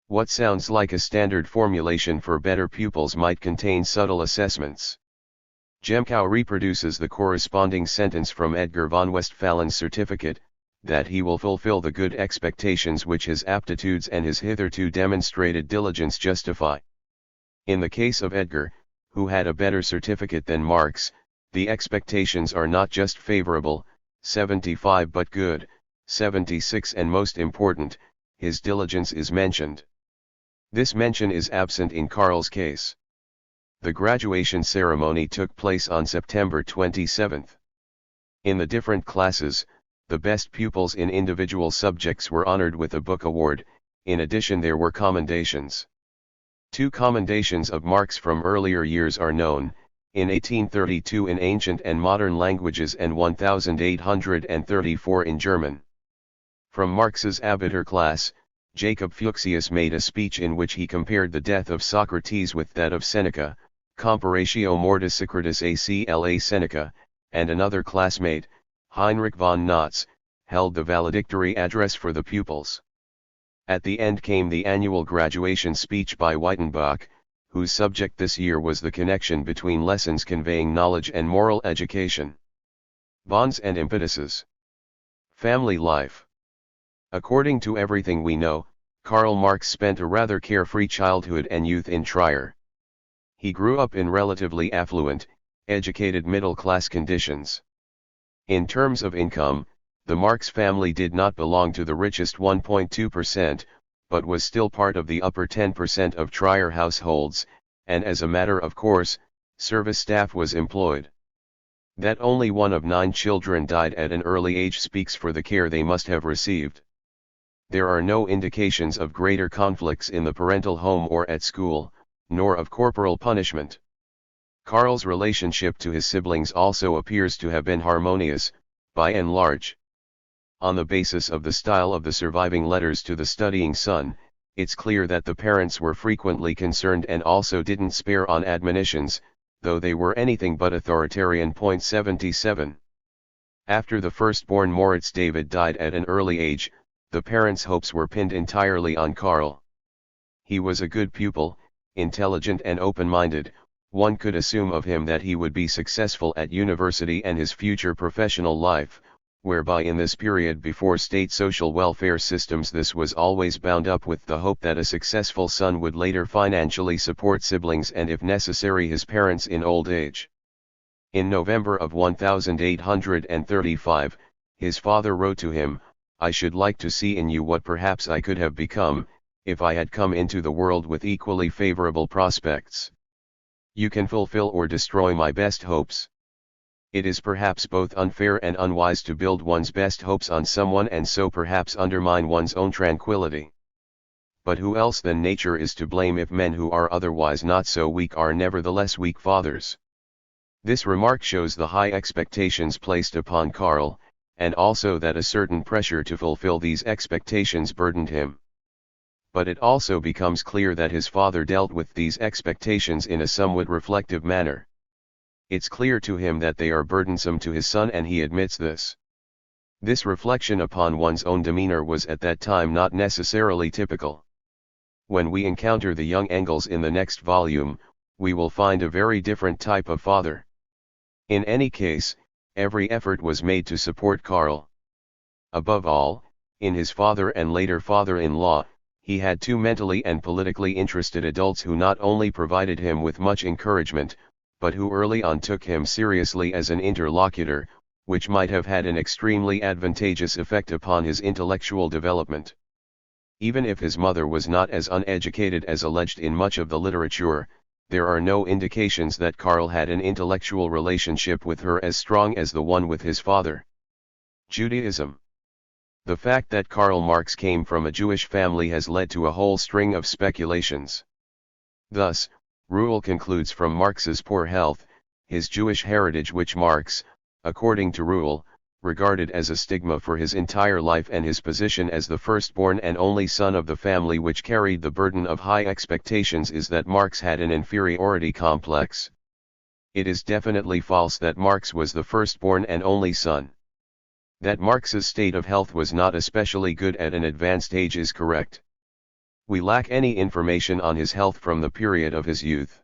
What sounds like a standard formulation for better pupils might contain subtle assessments. Jemkow reproduces the corresponding sentence from Edgar von Westphalen's certificate, that he will fulfill the good expectations which his aptitudes and his hitherto demonstrated diligence justify. In the case of Edgar, who had a better certificate than Marx, the expectations are not just favorable, 75, but good, 76, and most important, his diligence is mentioned. This mention is absent in Karl's case. The graduation ceremony took place on September 27. In the different classes, the best pupils in individual subjects were honored with a book award. In addition, there were commendations. 2 commendations of Marx from earlier years are known, in 1832 in ancient and modern languages and 1834 in German. From Marx's Abiter class, Jacob Fuchsius made a speech in which he compared the death of Socrates with that of Seneca, Comparatio Mortis Socrates Acla Seneca, and another classmate, Heinrich von Notz, held the valedictory address for the pupils. At the end came the annual graduation speech by Wyttenbach, whose subject this year was the connection between lessons conveying knowledge and moral education. Bonds and impetuses. Family life. According to everything we know, Karl Marx spent a rather carefree childhood and youth in Trier. He grew up in relatively affluent, educated middle-class conditions. In terms of income, the Marx family did not belong to the richest 1.2%, but was still part of the upper 10% of Trier households, and as a matter of course, service staff was employed. That only one of 9 children died at an early age speaks for the care they must have received. There are no indications of greater conflicts in the parental home or at school, nor of corporal punishment. Karl's relationship to his siblings also appears to have been harmonious, by and large. On the basis of the style of the surviving letters to the studying son, it's clear that the parents were frequently concerned and also didn't spare on admonitions, though they were anything but authoritarian. 77. After the firstborn Moritz David died at an early age, the parents' hopes were pinned entirely on Karl. He was a good pupil, intelligent and open-minded. One could assume of him that he would be successful at university and his future professional life, whereby in this period before state social welfare systems this was always bound up with the hope that a successful son would later financially support siblings and if necessary his parents in old age. In November of 1835, his father wrote to him, "I should like to see in you what perhaps I could have become, if I had come into the world with equally favorable prospects. You can fulfill or destroy my best hopes. It is perhaps both unfair and unwise to build one's best hopes on someone and so perhaps undermine one's own tranquility. But who else than nature is to blame if men who are otherwise not so weak are nevertheless weak fathers?" This remark shows the high expectations placed upon Karl, and also that a certain pressure to fulfill these expectations burdened him. But it also becomes clear that his father dealt with these expectations in a somewhat reflective manner. It's clear to him that they are burdensome to his son and he admits this. This reflection upon one's own demeanor was at that time not necessarily typical. When we encounter the young Engels in the next volume, we will find a very different type of father. In any case, every effort was made to support Karl. Above all, in his father and later father-in-law, he had 2 mentally and politically interested adults who not only provided him with much encouragement, but who early on took him seriously as an interlocutor, which might have had an extremely advantageous effect upon his intellectual development. Even if his mother was not as uneducated as alleged in much of the literature, there are no indications that Karl had an intellectual relationship with her as strong as the one with his father. Judaism. The fact that Karl Marx came from a Jewish family has led to a whole string of speculations. Thus, Ruhl concludes from Marx's poor health, his Jewish heritage which Marx, according to Ruhl, regarded as a stigma for his entire life and his position as the firstborn and only son of the family which carried the burden of high expectations is that Marx had an inferiority complex. It is definitely false that Marx was the firstborn and only son. That Marx's state of health was not especially good at an advanced age is correct. We lack any information on his health from the period of his youth.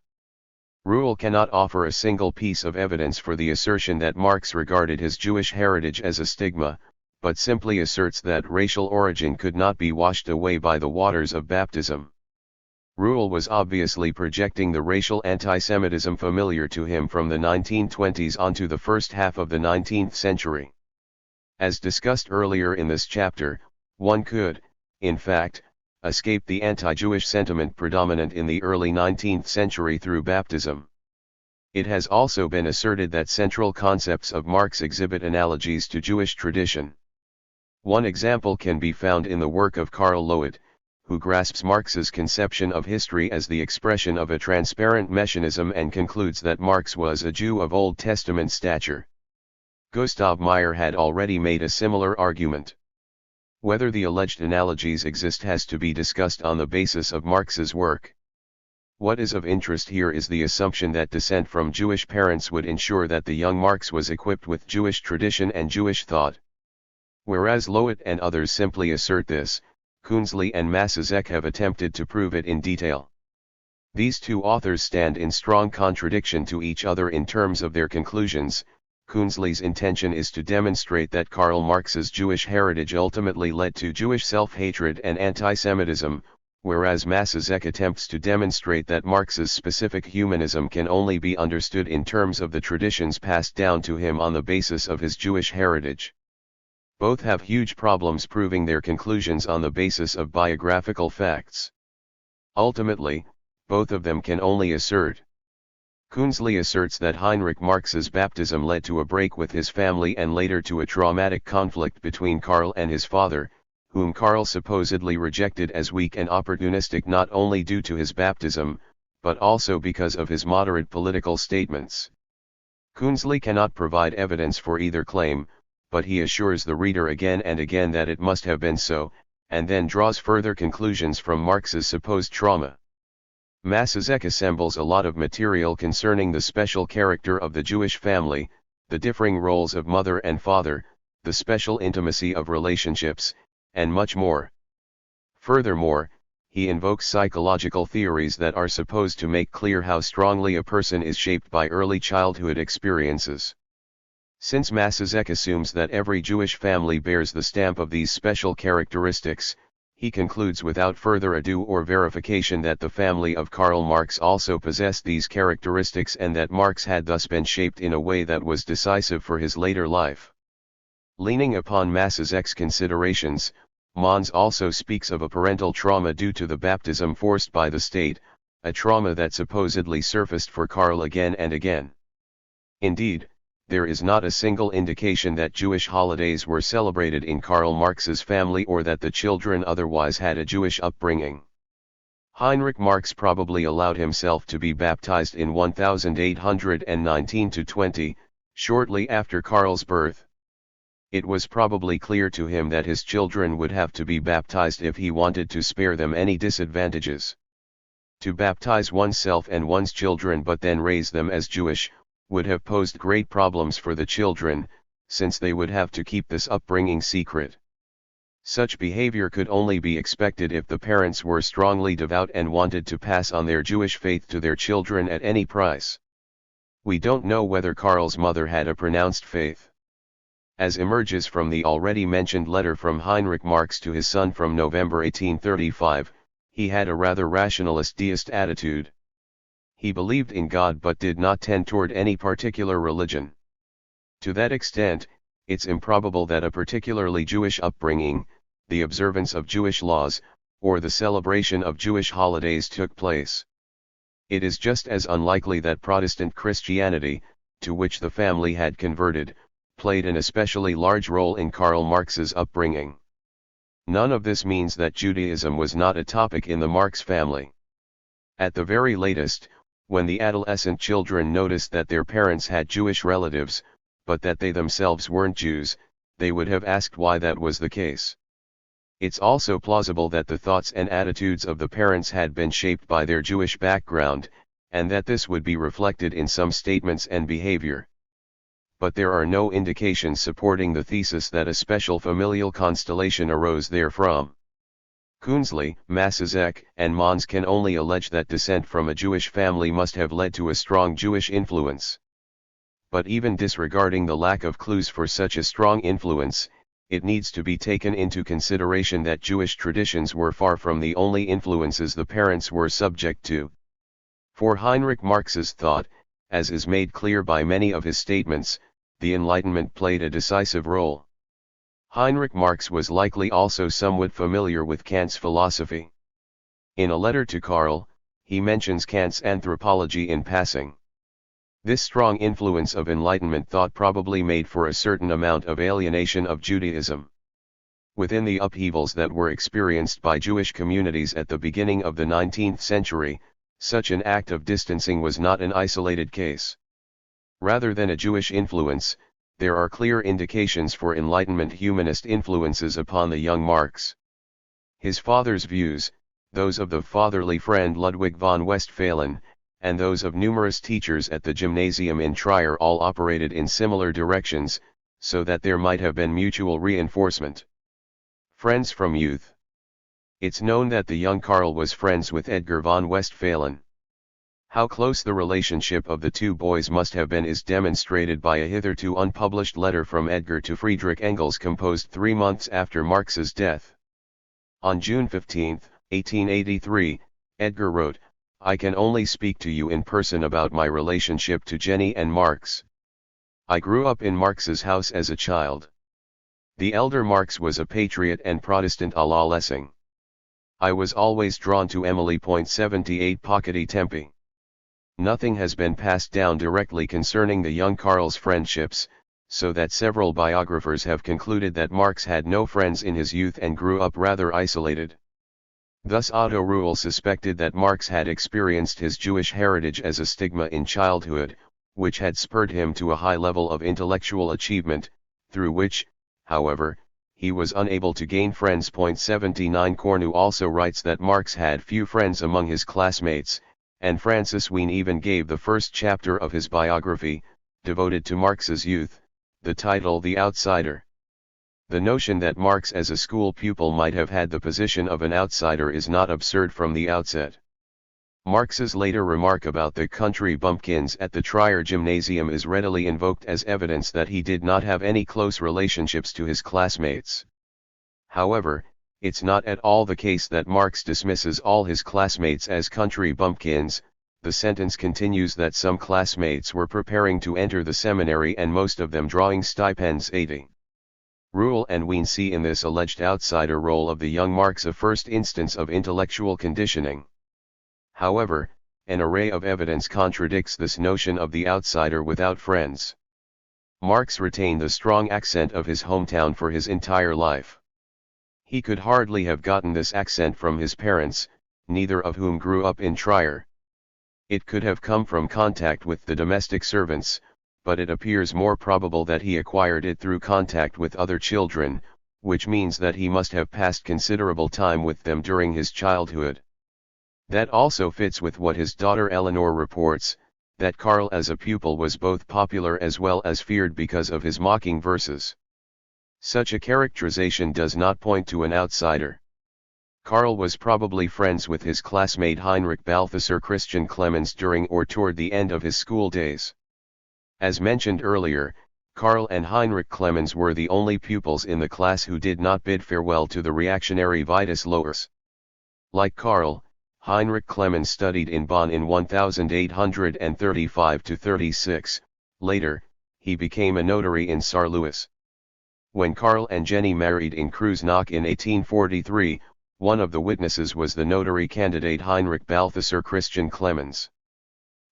Ruhl cannot offer a single piece of evidence for the assertion that Marx regarded his Jewish heritage as a stigma, but simply asserts that racial origin could not be washed away by the waters of baptism. Ruhl was obviously projecting the racial antisemitism familiar to him from the 1920s onto the first half of the 19th century. As discussed earlier in this chapter, one could, in fact, escape the anti-Jewish sentiment predominant in the early 19th century through baptism. It has also been asserted that central concepts of Marx exhibit analogies to Jewish tradition. One example can be found in the work of Karl Loewit, who grasps Marx's conception of history as the expression of a transparent messianism and concludes that Marx was a Jew of Old Testament stature. Gustav Meyer had already made a similar argument. Whether the alleged analogies exist has to be discussed on the basis of Marx's work. What is of interest here is the assumption that descent from Jewish parents would ensure that the young Marx was equipped with Jewish tradition and Jewish thought. Whereas Loewit and others simply assert this, Künzli and Masizek have attempted to prove it in detail. These two authors stand in strong contradiction to each other in terms of their conclusions. Künzli's intention is to demonstrate that Karl Marx's Jewish heritage ultimately led to Jewish self-hatred and anti-Semitism, whereas Masizek attempts to demonstrate that Marx's specific humanism can only be understood in terms of the traditions passed down to him on the basis of his Jewish heritage. Both have huge problems proving their conclusions on the basis of biographical facts. Ultimately, both of them can only assert Künzli asserts that Heinrich Marx's baptism led to a break with his family and later to a traumatic conflict between Karl and his father, whom Karl supposedly rejected as weak and opportunistic not only due to his baptism, but also because of his moderate political statements. Künzli cannot provide evidence for either claim, but he assures the reader again and again that it must have been so, and then draws further conclusions from Marx's supposed trauma. Masizek assembles a lot of material concerning the special character of the Jewish family, the differing roles of mother and father, the special intimacy of relationships, and much more. Furthermore, he invokes psychological theories that are supposed to make clear how strongly a person is shaped by early childhood experiences. Since Masizek assumes that every Jewish family bears the stamp of these special characteristics, he concludes without further ado or verification that the family of Karl Marx also possessed these characteristics and that Marx had thus been shaped in a way that was decisive for his later life. Leaning upon Masizek's considerations, Mons also speaks of a parental trauma due to the baptism forced by the state, a trauma that supposedly surfaced for Karl again and again. Indeed, there is not a single indication that Jewish holidays were celebrated in Karl Marx's family or that the children otherwise had a Jewish upbringing. Heinrich Marx probably allowed himself to be baptized in 1819-20, shortly after Karl's birth. It was probably clear to him that his children would have to be baptized if he wanted to spare them any disadvantages. To baptize oneself and one's children but then raise them as Jewish, would have posed great problems for the children, since they would have to keep this upbringing secret. Such behavior could only be expected if the parents were strongly devout and wanted to pass on their Jewish faith to their children at any price. We don't know whether Karl's mother had a pronounced faith. As emerges from the already mentioned letter from Heinrich Marx to his son from November 1835, he had a rather rationalist deist attitude. He believed in God but did not tend toward any particular religion. To that extent, it's improbable that a particularly Jewish upbringing, the observance of Jewish laws, or the celebration of Jewish holidays took place. It is just as unlikely that Protestant Christianity, to which the family had converted, played an especially large role in Karl Marx's upbringing. None of this means that Judaism was not a topic in the Marx family. At the very latest, when the adolescent children noticed that their parents had Jewish relatives, but that they themselves weren't Jews, they would have asked why that was the case. It's also plausible that the thoughts and attitudes of the parents had been shaped by their Jewish background, and that this would be reflected in some statements and behavior. But there are no indications supporting the thesis that a special familial constellation arose therefrom. Künzli, Masizek, and Mons can only allege that descent from a Jewish family must have led to a strong Jewish influence. But even disregarding the lack of clues for such a strong influence, it needs to be taken into consideration that Jewish traditions were far from the only influences the parents were subject to. For Heinrich Marx's thought, as is made clear by many of his statements, the Enlightenment played a decisive role. Heinrich Marx was likely also somewhat familiar with Kant's philosophy. In a letter to Karl, he mentions Kant's anthropology in passing. This strong influence of Enlightenment thought probably made for a certain amount of alienation of Judaism. Within the upheavals that were experienced by Jewish communities at the beginning of the 19th century, such an act of distancing was not an isolated case. Rather than a Jewish influence, there are clear indications for Enlightenment humanist influences upon the young Marx. His father's views, those of the fatherly friend Ludwig von Westphalen, and those of numerous teachers at the gymnasium in Trier all operated in similar directions, so that there might have been mutual reinforcement. Friends from youth. It's known that the young Karl was friends with Edgar von Westphalen. How close the relationship of the two boys must have been is demonstrated by a hitherto unpublished letter from Edgar to Friedrich Engels composed 3 months after Marx's death. On June 15, 1883, Edgar wrote, "I can only speak to you in person about my relationship to Jenny and Marx. I grew up in Marx's house as a child. The elder Marx was a patriot and Protestant à la Lessing. I was always drawn to Emily.78 Pockety Tempe. Nothing has been passed down directly concerning the young Karl's friendships, so that several biographers have concluded that Marx had no friends in his youth and grew up rather isolated. Thus Otto Ruhl suspected that Marx had experienced his Jewish heritage as a stigma in childhood, which had spurred him to a high level of intellectual achievement, through which, however, he was unable to gain friends. 79 Cornu also writes that Marx had few friends among his classmates, and Francis Wien even gave the first chapter of his biography, devoted to Marx's youth, the title The Outsider. The notion that Marx as a school pupil might have had the position of an outsider is not absurd from the outset. Marx's later remark about the country bumpkins at the Trier Gymnasium is readily invoked as evidence that he did not have any close relationships to his classmates. However, it's not at all the case that Marx dismisses all his classmates as country bumpkins. The sentence continues that some classmates were preparing to enter the seminary and most of them drawing stipends 80. Ruhl and Wien see in this alleged outsider role of the young Marx a first instance of intellectual conditioning. However, an array of evidence contradicts this notion of the outsider without friends. Marx retained the strong accent of his hometown for his entire life. He could hardly have gotten this accent from his parents, neither of whom grew up in Trier. It could have come from contact with the domestic servants, but it appears more probable that he acquired it through contact with other children, which means that he must have passed considerable time with them during his childhood. That also fits with what his daughter Eleanor reports, that Karl as a pupil was both popular as well as feared because of his mocking verses. Such a characterization does not point to an outsider. Karl was probably friends with his classmate Heinrich Balthasar Christian Clemens during or toward the end of his school days. As mentioned earlier, Karl and Heinrich Clemens were the only pupils in the class who did not bid farewell to the reactionary Vitus Loers. Like Karl, Heinrich Clemens studied in Bonn in 1835–36, later, he became a notary in Saarlouis. When Karl and Jenny married in Kreuznach in 1843, one of the witnesses was the notary candidate Heinrich Balthasar Christian Clemens.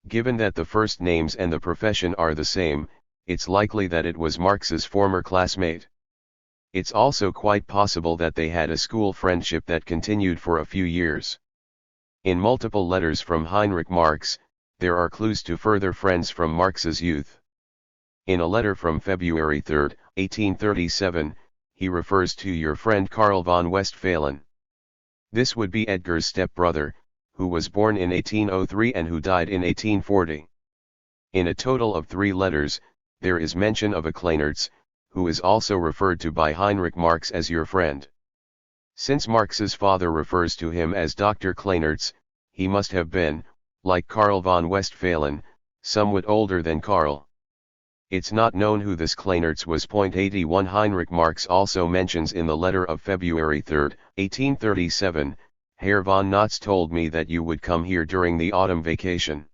Given that the first names and the profession are the same, it's likely that it was Marx's former classmate. It's also quite possible that they had a school friendship that continued for a few years. In multiple letters from Heinrich Marx, there are clues to further friends from Marx's youth. In a letter from February 3, 1837, he refers to your friend Karl von Westphalen. This would be Edgar's stepbrother, who was born in 1803 and who died in 1840. In a total of 3 letters, there is mention of a Kleinertz, who is also referred to by Heinrich Marx as your friend. Since Marx's father refers to him as Dr. Kleinertz, he must have been, like Karl von Westphalen, somewhat older than Karl. It's not known who this Kleinertz was. 81 Heinrich Marx also mentions in the letter of February 3, 1837, Herr von Notz told me that you would come here during the autumn vacation.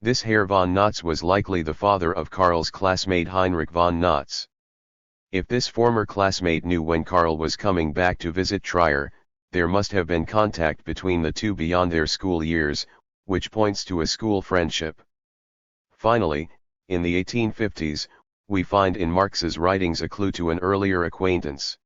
This Herr von Notz was likely the father of Karl's classmate Heinrich von Notz. If this former classmate knew when Karl was coming back to visit Trier, there must have been contact between the two beyond their school years, which points to a school friendship. Finally, in the 1850s, we find in Marx's writings a clue to an earlier acquaintance.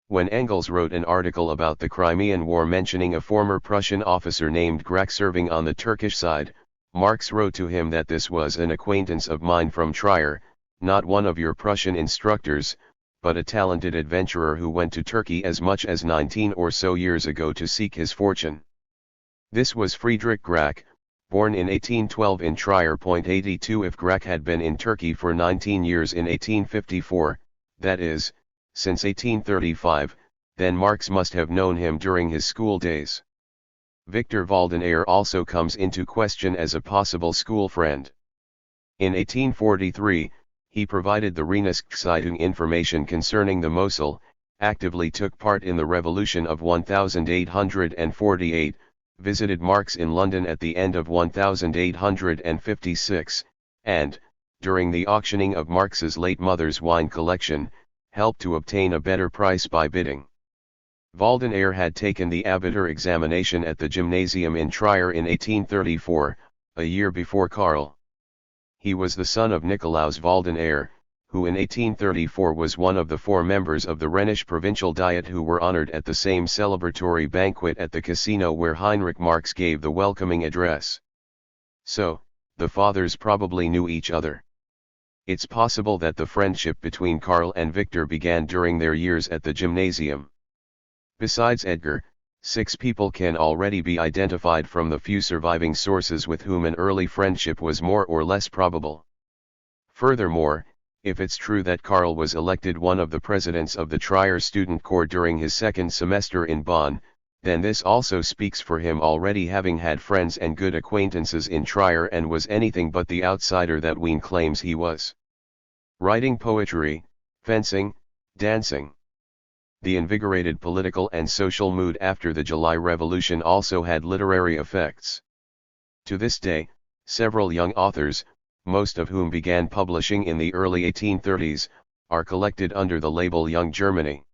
When Engels wrote an article about the Crimean War mentioning a former Prussian officer named Grach serving on the Turkish side, Marx wrote to him that this was an acquaintance of mine from Trier, not one of your Prussian instructors, but a talented adventurer who went to Turkey as much as 19 or so years ago to seek his fortune. This was Friedrich Grach, born in 1812 in Trier. 82 If Grach had been in Turkey for 19 years in 1854, that is, since 1835, then Marx must have known him during his school days. Victor Waldenaer also comes into question as a possible school friend. In 1843, he provided the Rheinischen information concerning the Mosel, actively took part in the revolution of 1848, visited Marx in London at the end of 1856, and, during the auctioning of Marx's late mother's wine collection, helped to obtain a better price by bidding. Waldenaer had taken the Abitur examination at the Gymnasium in Trier in 1834, a year before Karl. He was the son of Nikolaus Waldenaer, who in 1834 was one of the 4 members of the Rhenish Provincial Diet who were honored at the same celebratory banquet at the casino where Heinrich Marx gave the welcoming address. So, the fathers probably knew each other. It's possible that the friendship between Karl and Victor began during their years at the gymnasium. Besides Edgar, 6 people can already be identified from the few surviving sources with whom an early friendship was more or less probable. Furthermore, if it's true that Karl was elected one of the presidents of the Trier Student Corps during his 2nd semester in Bonn, then this also speaks for him already having had friends and good acquaintances in Trier and was anything but the outsider that Wien claims he was. Writing poetry, fencing, dancing. The invigorated political and social mood after the July Revolution also had literary effects. To this day, several young authors, most of whom began publishing in the early 1830s, are collected under the label Young Germany.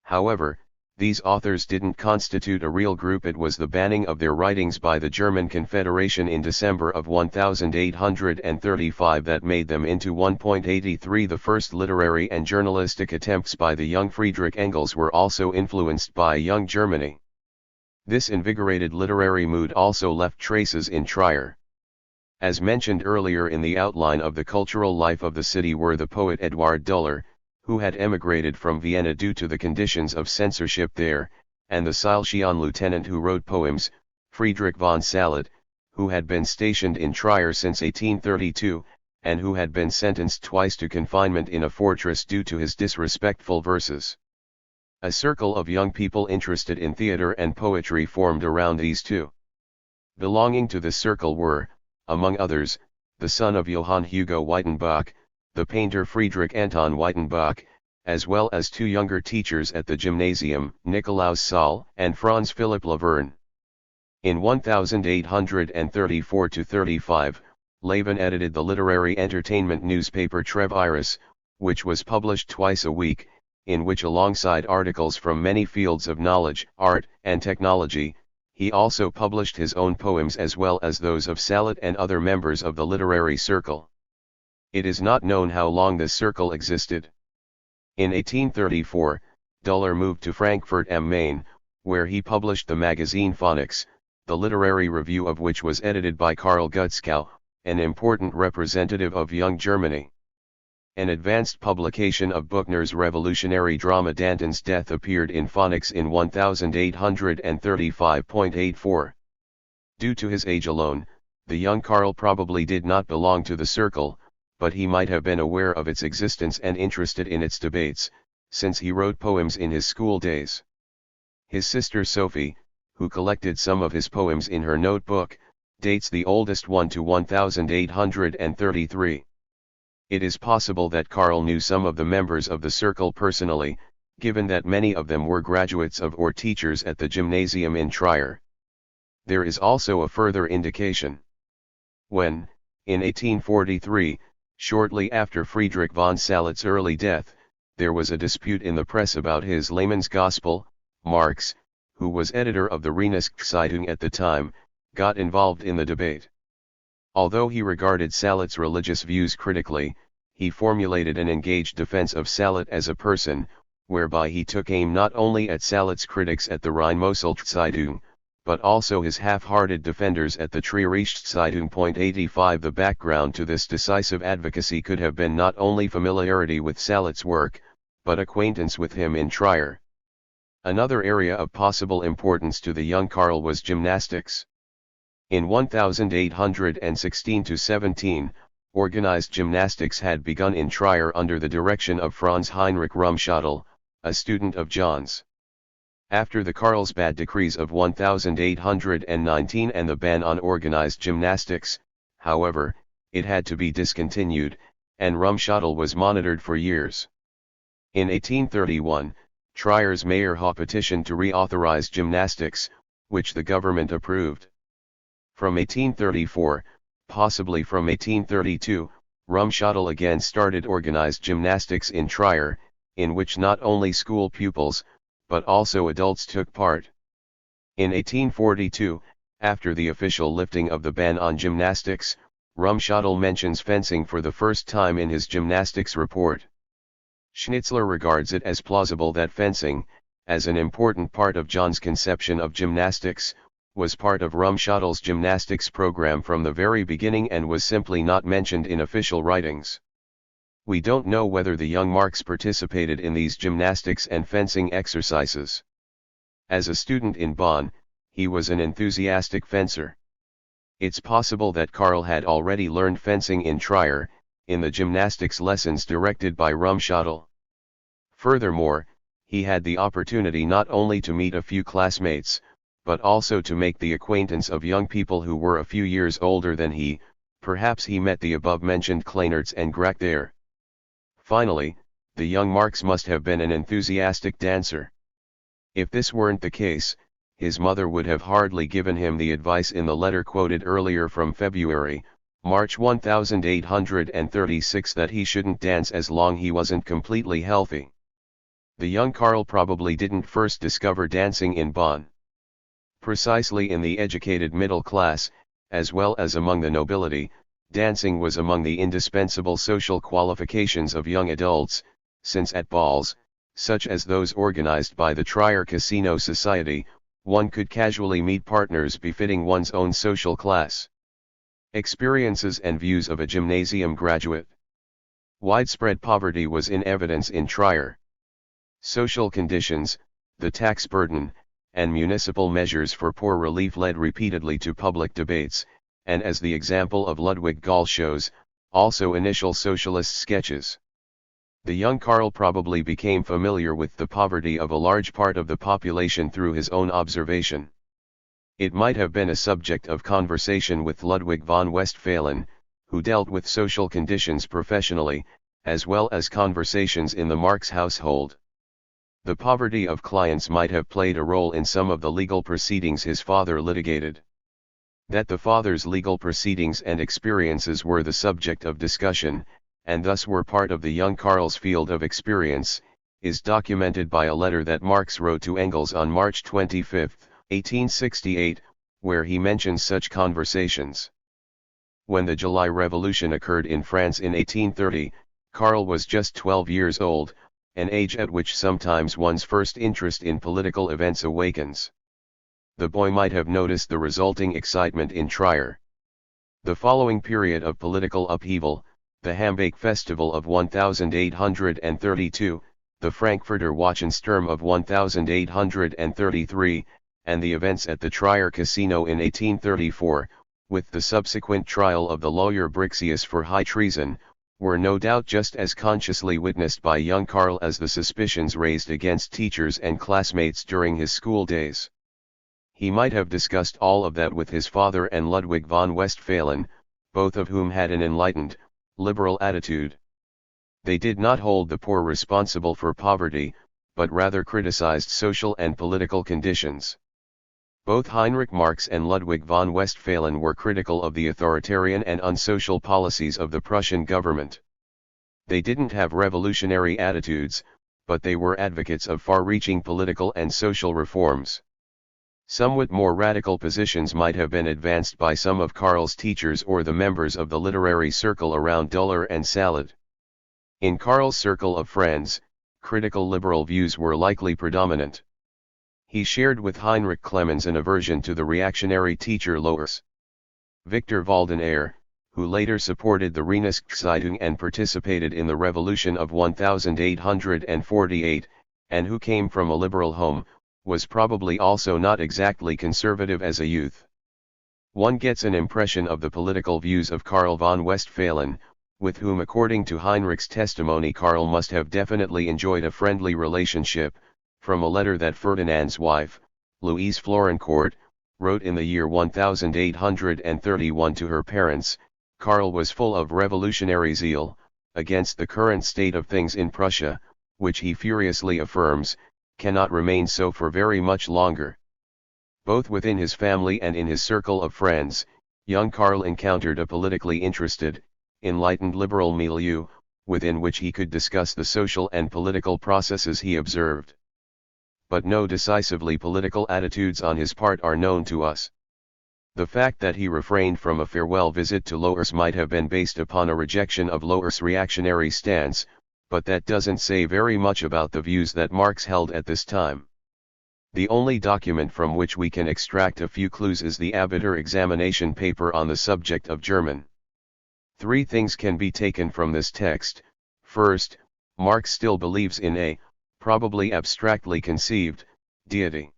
However, these authors didn't constitute a real group. It was the banning of their writings by the German Confederation in December of 1835 that made them into 1.83. The first literary and journalistic attempts by the young Friedrich Engels were also influenced by Young Germany. This invigorated literary mood also left traces in Trier. As mentioned earlier in the outline of the cultural life of the city were the poet Eduard Duller, who had emigrated from Vienna due to the conditions of censorship there, and the Silesian lieutenant who wrote poems, Friedrich von Salet, who had been stationed in Trier since 1832, and who had been sentenced twice to confinement in a fortress due to his disrespectful verses. A circle of young people interested in theater and poetry formed around these two. Belonging to this circle were, among others, the son of Johann Hugo Wyttenbach, the painter Friedrich Anton Wyttenbach, as well as 2 younger teachers at the gymnasium, Nikolaus Saal and Franz Philipp Laverne. In 1834-35, Levin edited the literary entertainment newspaper Trev Iris, which was published twice a week, in which alongside articles from many fields of knowledge, art, and technology, he also published his own poems as well as those of Salet and other members of the literary circle. It is not known how long this circle existed. In 1834, Duller moved to Frankfurt am Main, where he published the magazine Phonics, the literary review of which was edited by Karl Gutzkow, an important representative of Young Germany. An advanced publication of Buchner's revolutionary drama Danton's Death appeared in Phonics in 1835.84. Due to his age alone, the young Karl probably did not belong to the circle, but he might have been aware of its existence and interested in its debates, since he wrote poems in his school days. His sister Sophie, who collected some of his poems in her notebook, dates the oldest one to 1833. It is possible that Karl knew some of the members of the circle personally, given that many of them were graduates of or teachers at the gymnasium in Trier. There is also a further indication. When, in 1843, shortly after Friedrich von Salet's early death, there was a dispute in the press about his layman's gospel, Marx, who was editor of the Rhenisch-Zeitung at the time, got involved in the debate. Although he regarded Salet's religious views critically, he formulated an engaged defense of Salet as a person, whereby he took aim not only at Salet's critics at the Rhein-Mosel-Zeitung, but also his half-hearted defenders at the Trierische Zeitung. 85 The background to this decisive advocacy could have been not only familiarity with Salet's work, but acquaintance with him in Trier. Another area of possible importance to the young Karl was gymnastics. In 1816-17, organized gymnastics had begun in Trier under the direction of Franz Heinrich Rumschattel, a student of John's. After the Karlsbad decrees of 1819 and the ban on organized gymnastics, however, it had to be discontinued, and Rumschattel was monitored for years. In 1831, Trier's mayor petitioned to reauthorize gymnastics, which the government approved. From 1834, possibly from 1832, Rumschattel again started organized gymnastics in Trier, in which not only school pupils, but also adults took part. In 1842, After the official lifting of the ban on gymnastics, Rumschodel mentions fencing for the first time in his gymnastics report. Schnitzler regards it as plausible that fencing, as an important part of John's conception of gymnastics, was part of Rumschodel's gymnastics program from the very beginning and was simply not mentioned in official writings. We don't know whether the young Marx participated in these gymnastics and fencing exercises. As a student in Bonn, he was an enthusiastic fencer. It's possible that Karl had already learned fencing in Trier, in the gymnastics lessons directed by Rumschodel. Furthermore, he had the opportunity not only to meet a few classmates, but also to make the acquaintance of young people who were a few years older than he. Perhaps he met the above-mentioned Kleinertz and Grach there. Finally, the young Marx must have been an enthusiastic dancer. If this weren't the case, his mother would have hardly given him the advice in the letter quoted earlier from February, March 1836 that he shouldn't dance as long he wasn't completely healthy. The young Karl probably didn't first discover dancing in Bonn. Precisely in the educated middle class, as well as among the nobility, dancing was among the indispensable social qualifications of young adults, since at balls, such as those organized by the Trier Casino Society, one could casually meet partners befitting one's own social class. Experiences and views of a gymnasium graduate. Widespread poverty was in evidence in Trier. Social conditions, the tax burden, and municipal measures for poor relief led repeatedly to public debates, and as the example of Ludwig Gall shows, also initial socialist sketches. The young Karl probably became familiar with the poverty of a large part of the population through his own observation. It might have been a subject of conversation with Ludwig von Westphalen, who dealt with social conditions professionally, as well as conversations in the Marx household. The poverty of clients might have played a role in some of the legal proceedings his father litigated. That the father's legal proceedings and experiences were the subject of discussion, and thus were part of the young Karl's field of experience, is documented by a letter that Marx wrote to Engels on March 25, 1868, where he mentions such conversations. When the July Revolution occurred in France in 1830, Karl was just 12 years old, an age at which sometimes one's first interest in political events awakens. The boy might have noticed the resulting excitement in Trier. The following period of political upheaval, the Hambach Festival of 1832, the Frankfurter Wachensturm of 1833, and the events at the Trier Casino in 1834, with the subsequent trial of the lawyer Brixius for high treason, were no doubt just as consciously witnessed by young Karl as the suspicions raised against teachers and classmates during his school days. He might have discussed all of that with his father and Ludwig von Westphalen, both of whom had an enlightened, liberal attitude. They did not hold the poor responsible for poverty, but rather criticized social and political conditions. Both Heinrich Marx and Ludwig von Westphalen were critical of the authoritarian and unsocial policies of the Prussian government. They didn't have revolutionary attitudes, but they were advocates of far-reaching political and social reforms. Somewhat more radical positions might have been advanced by some of Karl's teachers or the members of the literary circle around Duller and Salad. In Karl's circle of friends, critical liberal views were likely predominant. He shared with Heinrich Clemens an aversion to the reactionary teacher Lohrs. Victor Waldenaer, who later supported the Reinigungszeitung and participated in the Revolution of 1848, and who came from a liberal home, was probably also not exactly conservative as a youth. One gets an impression of the political views of Karl von Westphalen, with whom according to Heinrich's testimony Karl must have definitely enjoyed a friendly relationship, from a letter that Ferdinand's wife, Louise Florencourt, wrote in the year 1831 to her parents. Karl was full of revolutionary zeal, against the current state of things in Prussia, which he furiously affirms, cannot remain so for very much longer. Both within his family and in his circle of friends, young Karl encountered a politically interested, enlightened liberal milieu, within which he could discuss the social and political processes he observed. But no decisively political attitudes on his part are known to us. The fact that he refrained from a farewell visit to Loers might have been based upon a rejection of Loers' reactionary stance, but that doesn't say very much about the views that Marx held at this time. The only document from which we can extract a few clues is the Abitur examination paper on the subject of German. 3 things can be taken from this text. First, Marx still believes in a, probably abstractly conceived, deity.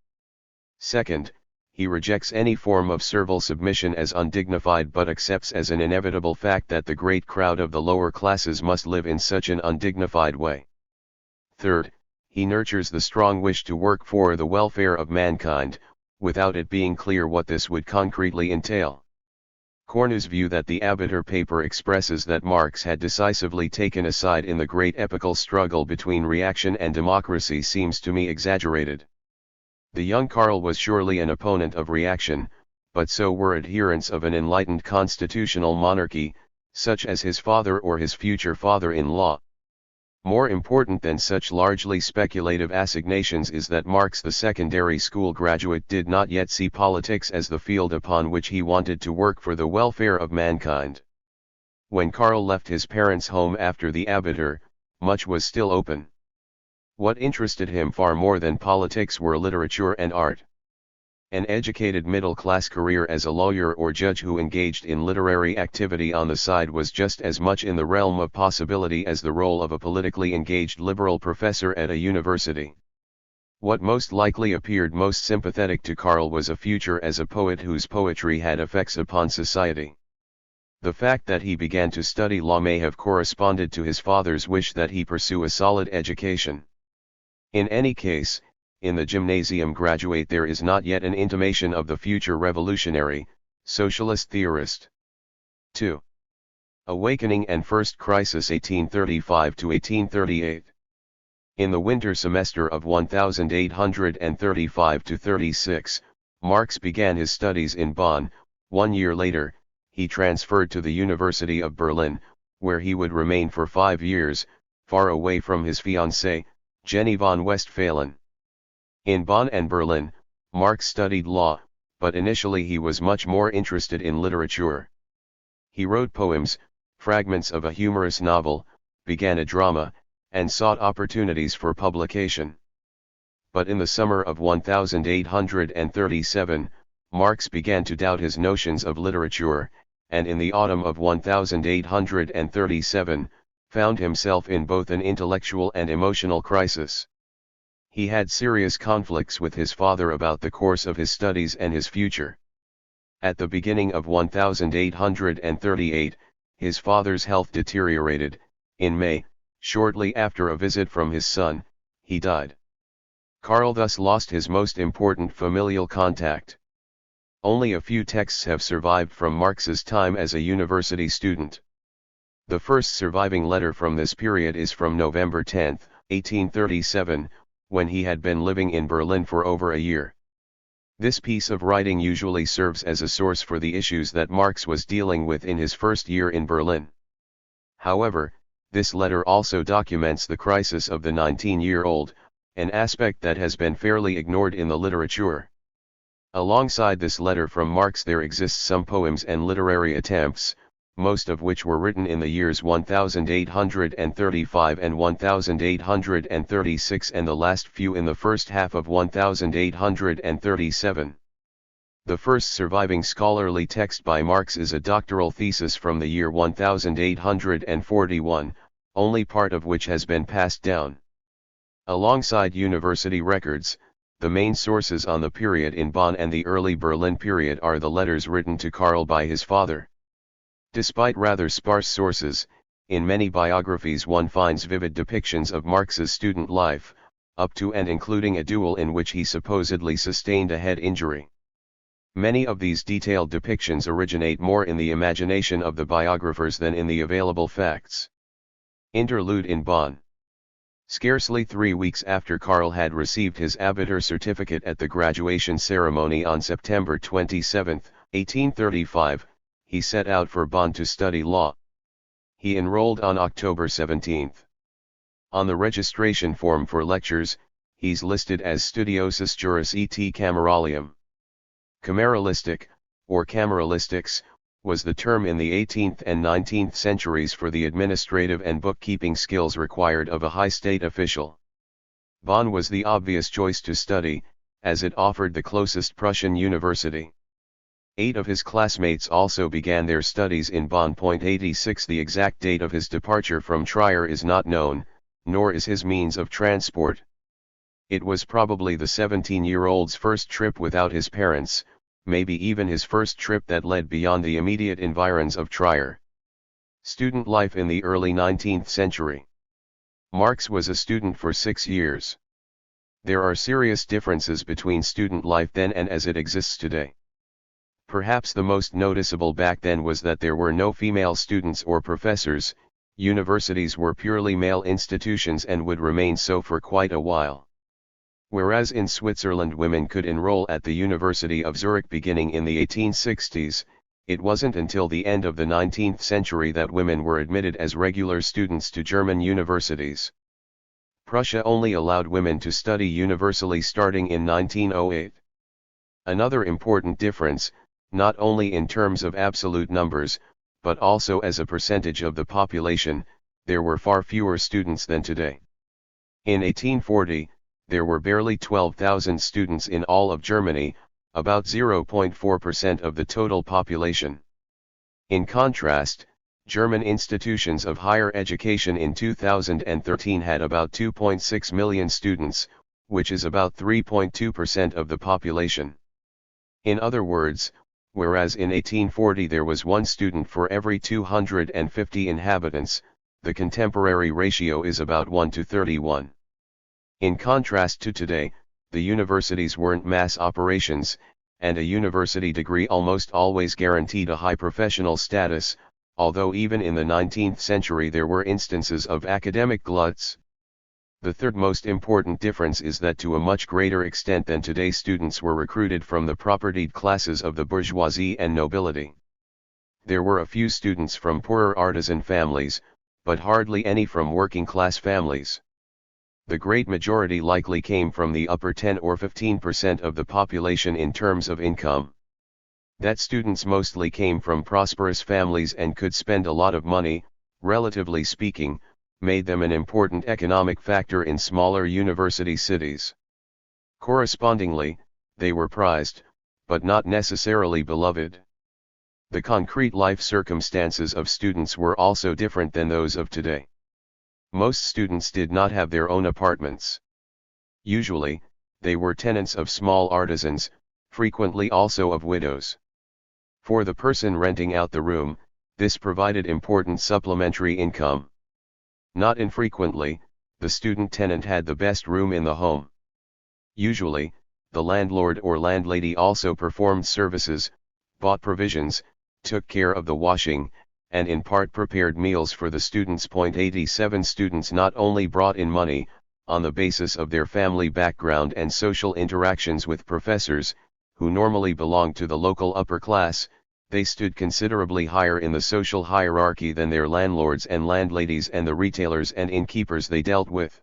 Second, he rejects any form of servile submission as undignified but accepts as an inevitable fact that the great crowd of the lower classes must live in such an undignified way. Third, he nurtures the strong wish to work for the welfare of mankind, without it being clear what this would concretely entail. Cornu's view that the Abitur paper expresses that Marx had decisively taken a side in the great epical struggle between reaction and democracy seems to me exaggerated. The young Karl was surely an opponent of reaction, but so were adherents of an enlightened constitutional monarchy, such as his father or his future father-in-law. More important than such largely speculative assignations is that Marx, the secondary school graduate, did not yet see politics as the field upon which he wanted to work for the welfare of mankind. When Karl left his parents' home after the Abitur, much was still open. What interested him far more than politics were literature and art. An educated middle-class career as a lawyer or judge who engaged in literary activity on the side was just as much in the realm of possibility as the role of a politically engaged liberal professor at a university. What most likely appeared most sympathetic to Karl was a future as a poet whose poetry had effects upon society. The fact that he began to study law may have corresponded to his father's wish that he pursue a solid education. In any case, in the gymnasium graduate there is not yet an intimation of the future revolutionary, socialist theorist. 2. Awakening and First Crisis 1835 to 1838. In the winter semester of 1835-36, Marx began his studies in Bonn. 1 year later, he transferred to the University of Berlin, where he would remain for 5 years, far away from his fiancée, Jenny von Westphalen. In Bonn and Berlin, Marx studied law, but initially he was much more interested in literature. He wrote poems, fragments of a humorous novel, began a drama, and sought opportunities for publication. But in the summer of 1837, Marx began to doubt his notions of literature, and in the autumn of 1837, found himself in both an intellectual and emotional crisis. He had serious conflicts with his father about the course of his studies and his future. At the beginning of 1838, his father's health deteriorated. In May, shortly after a visit from his son, he died. Karl thus lost his most important familial contact. Only a few texts have survived from Marx's time as a university student. The first surviving letter from this period is from November 10, 1837, when he had been living in Berlin for over a year. This piece of writing usually serves as a source for the issues that Marx was dealing with in his first year in Berlin. However, this letter also documents the crisis of the 19-year-old, an aspect that has been fairly ignored in the literature. Alongside this letter from Marx there exists some poems and literary attempts, most of which were written in the years 1835 and 1836 and the last few in the first half of 1837. The first surviving scholarly text by Marx is a doctoral thesis from the year 1841, only part of which has been passed down. Alongside university records, the main sources on the period in Bonn and the early Berlin period are the letters written to Karl by his father. Despite rather sparse sources, in many biographies one finds vivid depictions of Marx's student life, up to and including a duel in which he supposedly sustained a head injury. Many of these detailed depictions originate more in the imagination of the biographers than in the available facts. Interlude in Bonn. Scarcely 3 weeks after Karl had received his Abitur certificate at the graduation ceremony on September 27, 1835, he set out for Bonn to study law. He enrolled on October 17. On the registration form for lectures, he's listed as studiosus juris et cameralium. Cameralistic, or cameralistics, was the term in the 18th and 19th centuries for the administrative and bookkeeping skills required of a high state official. Bonn was the obvious choice to study, as it offered the closest Prussian university. 8 of his classmates also began their studies in Bonn. 86 The exact date of his departure from Trier is not known, nor is his means of transport. It was probably the 17-year-old's first trip without his parents, maybe even his first trip that led beyond the immediate environs of Trier. Student life in the early 19th century. Marx was a student for 6 years. There are serious differences between student life then and as it exists today. Perhaps the most noticeable back then was that there were no female students or professors. Universities were purely male institutions and would remain so for quite a while. Whereas in Switzerland women could enroll at the University of Zurich beginning in the 1860s, it wasn't until the end of the 19th century that women were admitted as regular students to German universities. Prussia only allowed women to study universally starting in 1908. Another important difference, not only in terms of absolute numbers, but also as a percentage of the population, there were far fewer students than today. In 1840, there were barely 12,000 students in all of Germany, about 0.4% of the total population. In contrast, German institutions of higher education in 2013 had about 2.6 million students, which is about 3.2% of the population. In other words, whereas in 1840 there was 1 student for every 250 inhabitants, the contemporary ratio is about 1 to 31. In contrast to today, the universities weren't mass operations, and a university degree almost always guaranteed a high professional status, although even in the 19th century there were instances of academic gluts. The third most important difference is that to a much greater extent than today students were recruited from the propertied classes of the bourgeoisie and nobility. There were a few students from poorer artisan families, but hardly any from working class families. The great majority likely came from the upper 10 or 15% of the population in terms of income. That students mostly came from prosperous families and could spend a lot of money, relatively speaking, made them an important economic factor in smaller university cities. Correspondingly, they were prized, but not necessarily beloved. The concrete life circumstances of students were also different than those of today. Most students did not have their own apartments. Usually, they were tenants of small artisans, frequently also of widows. For the person renting out the room, this provided important supplementary income. Not infrequently, the student tenant had the best room in the home. Usually, the landlord or landlady also performed services, bought provisions, took care of the washing, and in part prepared meals for the students. 87 Students not only brought in money, on the basis of their family background and social interactions with professors, who normally belonged to the local upper class, they stood considerably higher in the social hierarchy than their landlords and landladies and the retailers and innkeepers they dealt with.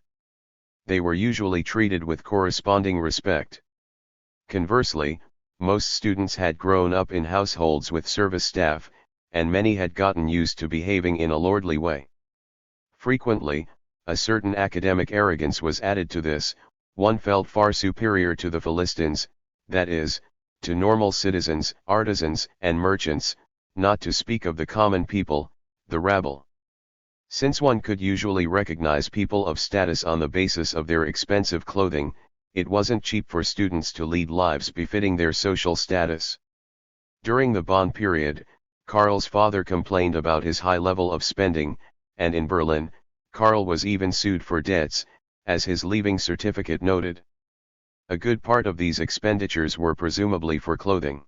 They were usually treated with corresponding respect. Conversely, most students had grown up in households with service staff, and many had gotten used to behaving in a lordly way. Frequently, a certain academic arrogance was added to this. One felt far superior to the Philistines, that is, to normal citizens, artisans, and merchants, not to speak of the common people, the rabble. Since one could usually recognize people of status on the basis of their expensive clothing, it wasn't cheap for students to lead lives befitting their social status. During the Bonn period, Karl's father complained about his high level of spending, and in Berlin, Karl was even sued for debts, as his leaving certificate noted. A good part of these expenditures were presumably for clothing.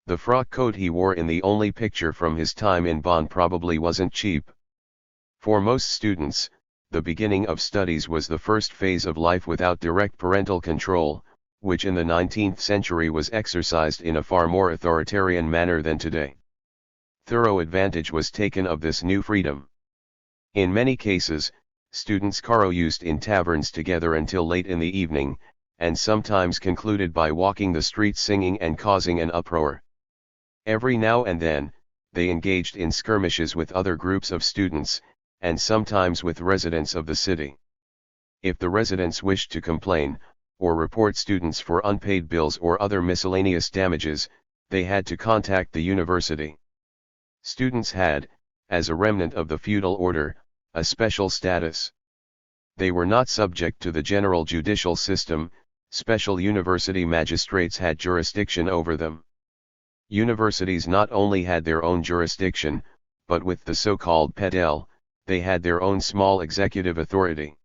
The frock coat he wore in the only picture from his time in Bonn probably wasn't cheap. For most students, the beginning of studies was the first phase of life without direct parental control, which in the 19th century was exercised in a far more authoritarian manner than today. Thorough advantage was taken of this new freedom. In many cases, students caroused in taverns together until late in the evening, and sometimes concluded by walking the streets singing and causing an uproar. Every now and then, they engaged in skirmishes with other groups of students, and sometimes with residents of the city. If the residents wished to complain, or report students for unpaid bills or other miscellaneous damages, they had to contact the university. Students had, as a remnant of the feudal order, a special status. They were not subject to the general judicial system. Special university magistrates had jurisdiction over them. Universities not only had their own jurisdiction, but with the so-called pedel, they had their own small executive authority.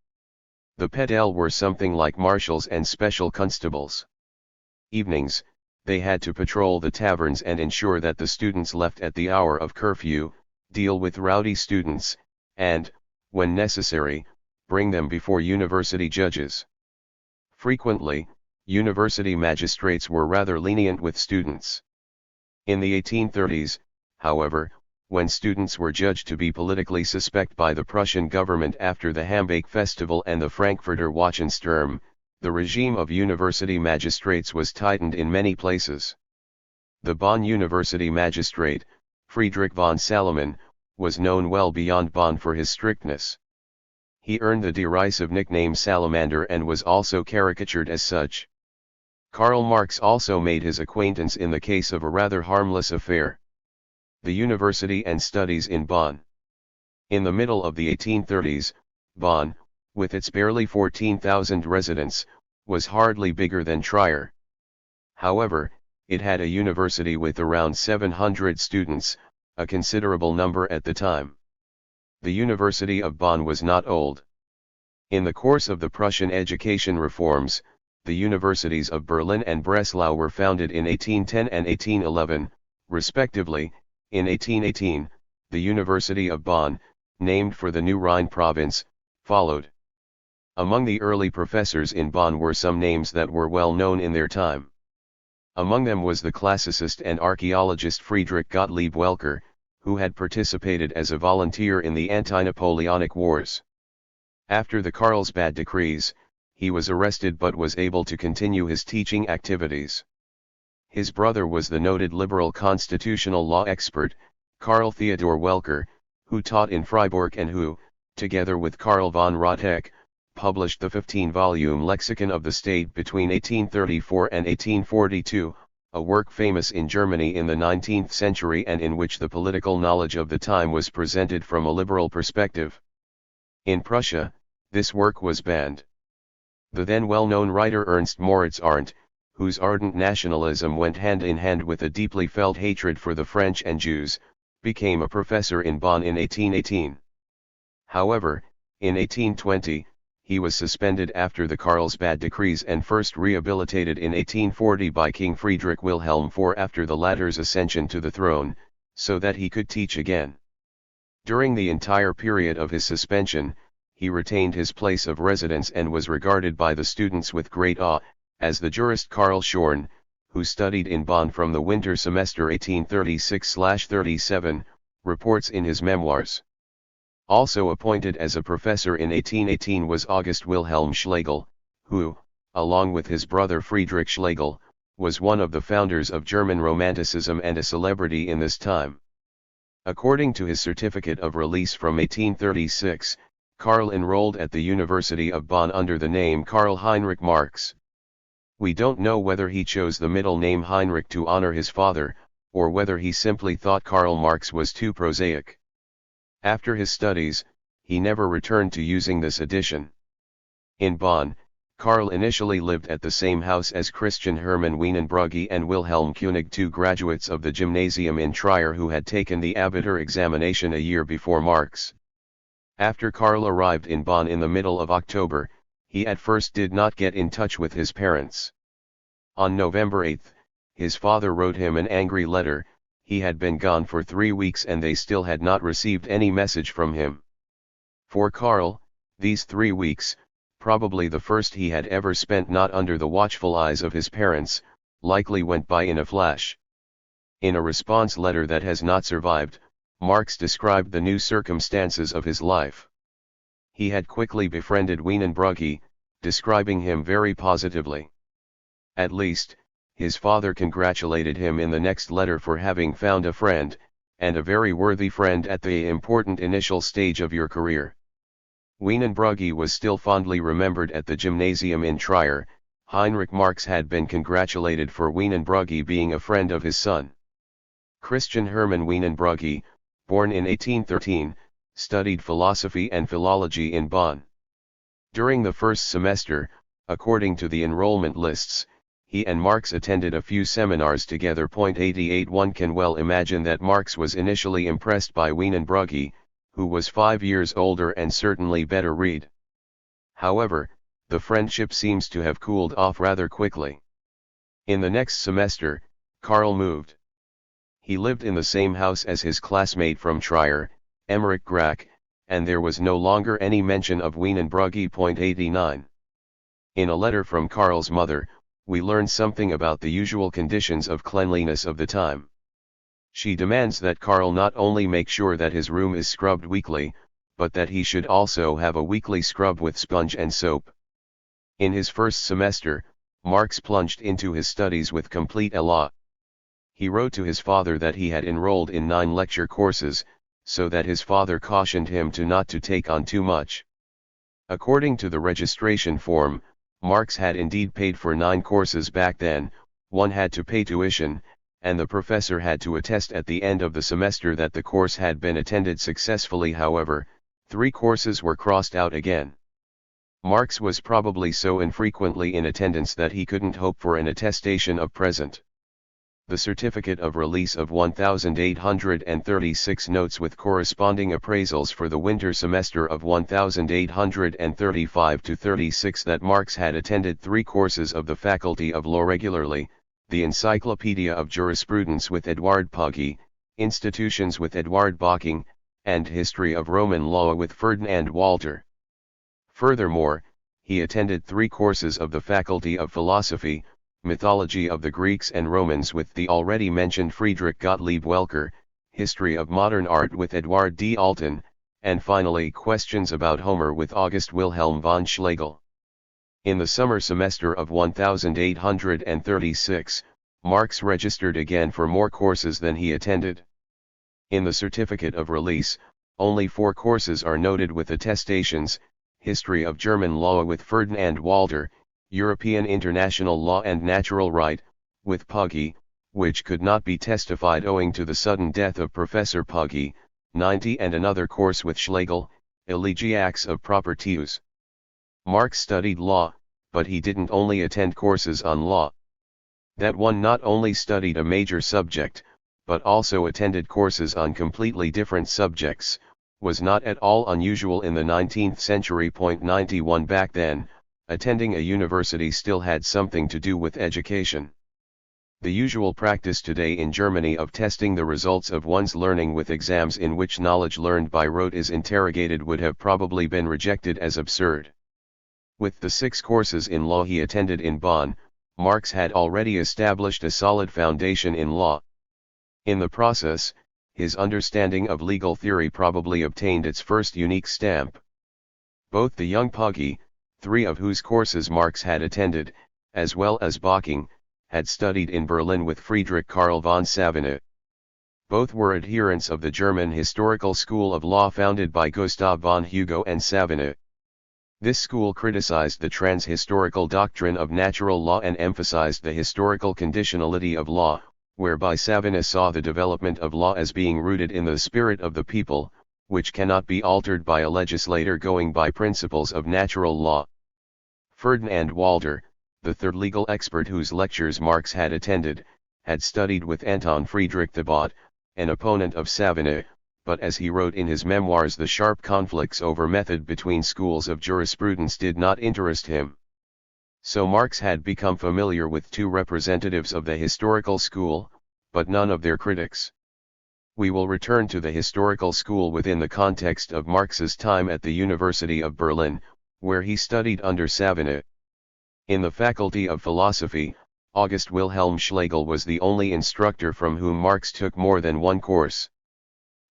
The pedel were something like marshals and special constables. Evenings, they had to patrol the taverns and ensure that the students left at the hour of curfew, deal with rowdy students, and, when necessary, bring them before university judges. Frequently, university magistrates were rather lenient with students. In the 1830s, however, when students were judged to be politically suspect by the Prussian government after the Hambake Festival and the Frankfurter Wachensturm, the regime of university magistrates was tightened in many places. The Bonn University magistrate, Friedrich von Salomon, was known well beyond Bonn for his strictness. He earned the derisive nickname Salamander and was also caricatured as such. Karl Marx also made his acquaintance in the case of a rather harmless affair. The University and Studies in Bonn. In the middle of the 1830s, Bonn, with its barely 14,000 residents, was hardly bigger than Trier. However, it had a university with around 700 students, a considerable number at the time. The University of Bonn was not old. In the course of the Prussian education reforms, the universities of Berlin and Breslau were founded in 1810 and 1811, respectively. In 1818, the University of Bonn, named for the new Rhine province, followed. Among the early professors in Bonn were some names that were well known in their time. Among them was the classicist and archaeologist Friedrich Gottlieb Welcker, who had participated as a volunteer in the anti-Napoleonic Wars. After the Carlsbad decrees, he was arrested but was able to continue his teaching activities. His brother was the noted liberal constitutional law expert, Karl Theodor Welcker, who taught in Freiburg and who, together with Karl von Rotteck, published the 15-volume Lexicon of the State between 1834 and 1842, a work famous in Germany in the 19th century and in which the political knowledge of the time was presented from a liberal perspective. In Prussia, this work was banned. The then well-known writer Ernst Moritz Arndt, whose ardent nationalism went hand in hand with a deeply felt hatred for the French and Jews, became a professor in Bonn in 1818. However, in 1820, he was suspended after the Carlsbad decrees and first rehabilitated in 1840 by King Friedrich Wilhelm IV after the latter's ascension to the throne, so that he could teach again. During the entire period of his suspension, he retained his place of residence and was regarded by the students with great awe, as the jurist Karl Schorn, who studied in Bonn from the winter semester 1836-37, reports in his memoirs. Also appointed as a professor in 1818 was August Wilhelm Schlegel, who, along with his brother Friedrich Schlegel, was one of the founders of German Romanticism and a celebrity in this time. According to his certificate of release from 1836, Karl enrolled at the University of Bonn under the name Karl Heinrich Marx. We don't know whether he chose the middle name Heinrich to honor his father, or whether he simply thought Karl Marx was too prosaic. After his studies, he never returned to using this addition. In Bonn, Karl initially lived at the same house as Christian Hermann Wienenbrugge and Wilhelm Koenig, two graduates of the gymnasium in Trier who had taken the Abitur examination a year before Marx. After Karl arrived in Bonn in the middle of October, he at first did not get in touch with his parents. On November 8, his father wrote him an angry letter. He had been gone for 3 weeks and they still had not received any message from him. For Karl, these 3 weeks, probably the first he had ever spent not under the watchful eyes of his parents, likely went by in a flash. In a response letter that has not survived, Marx described the new circumstances of his life. He had quickly befriended Wienenbrugge, describing him very positively. At least, his father congratulated him in the next letter for having found a friend, and a very worthy friend at the important initial stage of your career. Wienenbrugge was still fondly remembered at the gymnasium in Trier. Heinrich Marx had been congratulated for Wienenbrugge being a friend of his son. Christian Hermann Wienenbrugge, born in 1813, studied philosophy and philology in Bonn. During the first semester, according to the enrollment lists, he and Marx attended a few seminars together. 88 One can well imagine that Marx was initially impressed by Wienenbrugge, who was 5 years older and certainly better read. However, the friendship seems to have cooled off rather quickly. In the next semester, Karl moved. He lived in the same house as his classmate from Trier, Emmerich Grach, and there was no longer any mention of Wienenbrugge. 89. In a letter from Karl's mother, we learn something about the usual conditions of cleanliness of the time. She demands that Karl not only make sure that his room is scrubbed weekly, but that he should also have a weekly scrub with sponge and soap. In his first semester, Marx plunged into his studies with complete élan. He wrote to his father that he had enrolled in 9 lecture courses, so that his father cautioned him not to take on too much. According to the registration form, Marx had indeed paid for 9 courses back then. One had to pay tuition, and the professor had to attest at the end of the semester that the course had been attended successfully. However, 3 courses were crossed out again. Marx was probably so infrequently in attendance that he couldn't hope for an attestation of present. The certificate of release of 1,836 notes with corresponding appraisals for the winter semester of 1,835-36 that Marx had attended 3 courses of the Faculty of Law regularly, the Encyclopedia of Jurisprudence with Eduard Pogge, Institutions with Eduard Bocking, and History of Roman Law with Ferdinand Walter. Furthermore, he attended 3 courses of the Faculty of Philosophy, Mythology of the Greeks and Romans with the already mentioned Friedrich Gottlieb Welcker, History of Modern Art with Eduard D. Alten, and finally Questions about Homer with August Wilhelm von Schlegel. In the summer semester of 1836, Marx registered again for more courses than he attended. In the certificate of release, only 4 courses are noted with attestations: History of German Law with Ferdinand Walter, European International Law and Natural Right, with Pogge, which could not be testified owing to the sudden death of Professor Pogge, 90, and another course with Schlegel, Elegiacs of Property Use. Marx studied law, but he didn't only attend courses on law. That one not only studied a major subject, but also attended courses on completely different subjects, was not at all unusual in the 19th century. 91 Back then, attending a university still had something to do with education. The usual practice today in Germany of testing the results of one's learning with exams in which knowledge learned by rote is interrogated would have probably been rejected as absurd. With the 6 courses in law he attended in Bonn, Marx had already established a solid foundation in law. In the process, his understanding of legal theory probably obtained its first unique stamp. Both the young Pogge, 3 of whose courses Marx had attended, as well as Bocking, had studied in Berlin with Friedrich Karl von Savigny. Both were adherents of the German historical school of law founded by Gustav von Hugo and Savigny. This school criticized the trans-historical doctrine of natural law and emphasized the historical conditionality of law, whereby Savigny saw the development of law as being rooted in the spirit of the people, which cannot be altered by a legislator going by principles of natural law. Ferdinand Walter, the third legal expert whose lectures Marx had attended, had studied with Anton Friedrich Thebaut, an opponent of Savigny, but as he wrote in his memoirs, the sharp conflicts over method between schools of jurisprudence did not interest him. So Marx had become familiar with 2 representatives of the historical school, but none of their critics. We will return to the historical school within the context of Marx's time at the University of Berlin, where he studied under Savigny. In the Faculty of Philosophy, August Wilhelm Schlegel was the only instructor from whom Marx took more than 1 course.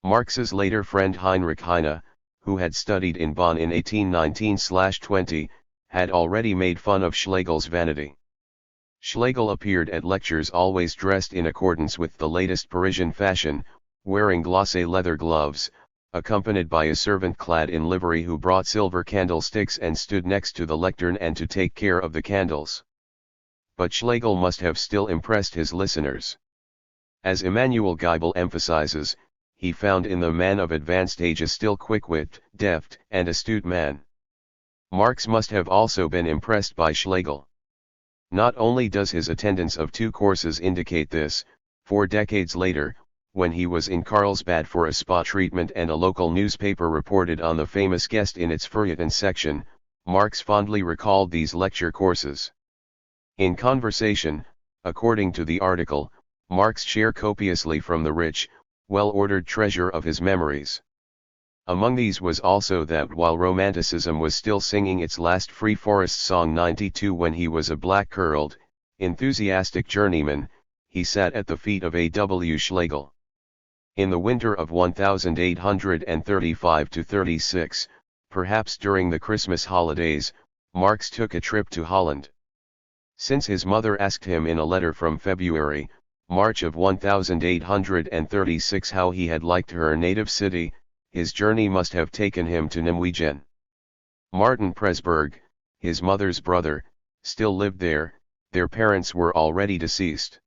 Marx's later friend Heinrich Heine, who had studied in Bonn in 1819-20, had already made fun of Schlegel's vanity. Schlegel appeared at lectures always dressed in accordance with the latest Parisian fashion, wearing glossy leather gloves, accompanied by a servant clad in livery who brought silver candlesticks and stood next to the lectern and to take care of the candles. But Schlegel must have still impressed his listeners. As Emmanuel Geibel emphasizes, he found in the man of advanced age a still quick-witted, deft, and astute man. Marx must have also been impressed by Schlegel. Not only does his attendance of 2 courses indicate this, 4 decades later, when he was in Carlsbad for a spa treatment and a local newspaper reported on the famous guest in its feuilleton section, Marx fondly recalled these lecture courses. In conversation, according to the article, Marx shared copiously from the rich, well-ordered treasure of his memories. Among these was also that while Romanticism was still singing its last Free Forest Song 92 when he was a black-curled, enthusiastic journeyman, he sat at the feet of A.W. Schlegel. In the winter of 1835-36, perhaps during the Christmas holidays, Marx took a trip to Holland. Since his mother asked him in a letter from February, March of 1836 how he had liked her native city, his journey must have taken him to Nimwegen. Martin Presburg, his mother's brother, still lived there, their parents were already deceased.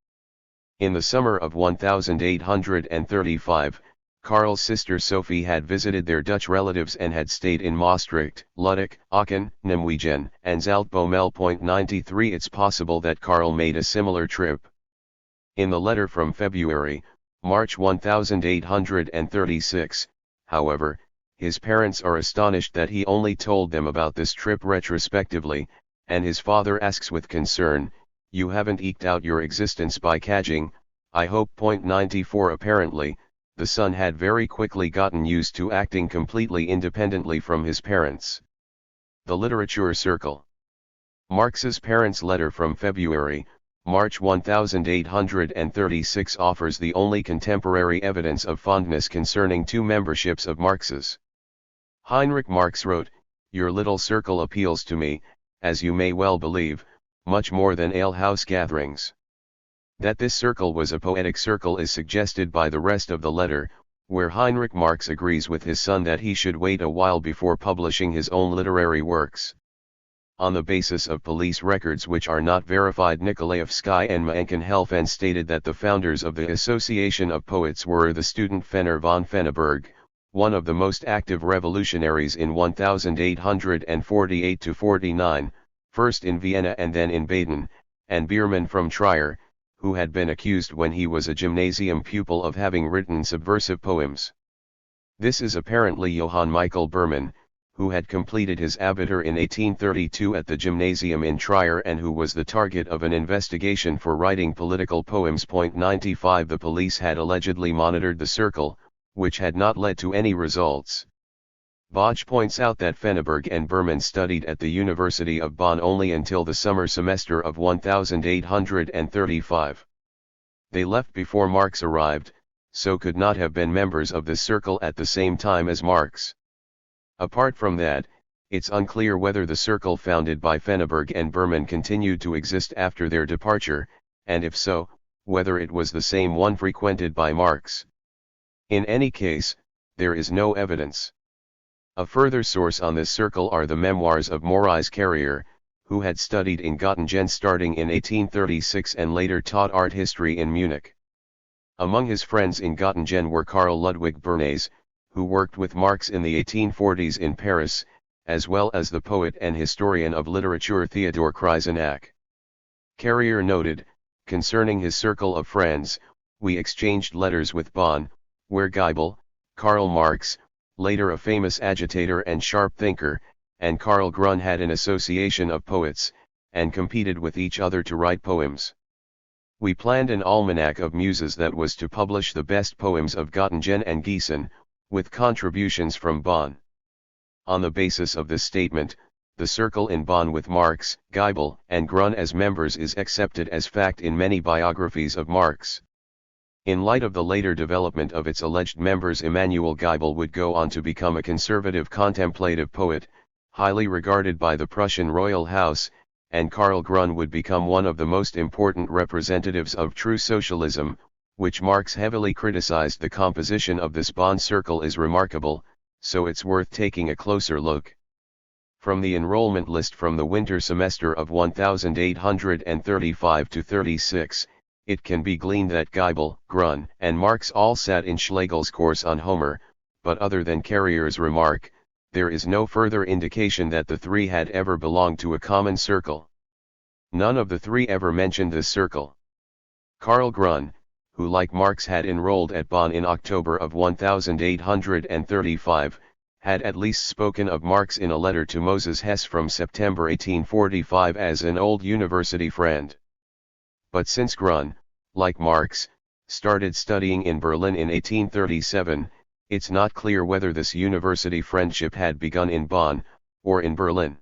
In the summer of 1835, Karl's sister Sophie had visited their Dutch relatives and had stayed in Maastricht, Ludik, Aachen, Nimwegen, and Zaltbommel. 93. It's possible that Karl made a similar trip. In the letter from February, March 1836, however, his parents are astonished that he only told them about this trip retrospectively, and his father asks with concern, "You haven't eked out your existence by cadging, I hope?" 94. Apparently, the son had very quickly gotten used to acting completely independently from his parents. The Literature Circle. Marx's parents' letter from February, March 1836 offers the only contemporary evidence of fondness concerning 2 memberships of Marx's. Heinrich Marx wrote, "Your little circle appeals to me, as you may well believe, much more than alehouse gatherings." That this circle was a poetic circle is suggested by the rest of the letter, where Heinrich Marx agrees with his son that he should wait a while before publishing his own literary works. On the basis of police records which are not verified, Nikolaevsky and Menkenhelfen stated that the founders of the Association of Poets were the student Fenner von Fenneberg, one of the most active revolutionaries in 1848-49, first in Vienna and then in Baden, and Biermann from Trier, who had been accused when he was a gymnasium pupil of having written subversive poems. This is apparently Johann Michael Biermann, who had completed his Abitur in 1832 at the gymnasium in Trier and who was the target of an investigation for writing political poems. 95. The police had allegedly monitored the circle, which had not led to any results. Bach points out that Fenneberg and Biermann studied at the University of Bonn only until the summer semester of 1835. They left before Marx arrived, so could not have been members of this circle at the same time as Marx. Apart from that, it's unclear whether the circle founded by Fenneberg and Biermann continued to exist after their departure, and if so, whether it was the same one frequented by Marx. In any case, there is no evidence. A further source on this circle are the memoirs of Maurice Carrier, who had studied in Göttingen starting in 1836 and later taught art history in Munich. Among his friends in Göttingen were Karl Ludwig Bernays, who worked with Marx in the 1840s in Paris, as well as the poet and historian of literature Theodor Kreisenach. Carrier noted, concerning his circle of friends, "We exchanged letters with Bonn, where Geibel, Karl Marx, later a famous agitator and sharp thinker, and Karl Grun had an association of poets, and competed with each other to write poems. We planned an almanac of muses that was to publish the best poems of Göttingen and Gießen, with contributions from Bonn." On the basis of this statement, the circle in Bonn with Marx, Geibel, and Grun as members is accepted as fact in many biographies of Marx. In light of the later development of its alleged members, Emmanuel Geibel would go on to become a conservative contemplative poet, highly regarded by the Prussian royal house, and Karl Grun would become one of the most important representatives of true socialism, which Marx heavily criticized. The composition of this Bonn circle is remarkable, so it's worth taking a closer look. From the enrollment list from the winter semester of 1835 to 36, it can be gleaned that Geibel, Grun, and Marx all sat in Schlegel's course on Homer, but other than Carrier's remark, there is no further indication that the three had ever belonged to a common circle. None of the three ever mentioned this circle. Karl Grun, who like Marx had enrolled at Bonn in October of 1835, had at least spoken of Marx in a letter to Moses Hess from September 1845 as an old university friend. But since Grun, like Marx, started studying in Berlin in 1837, it's not clear whether this university friendship had begun in Bonn, or in Berlin.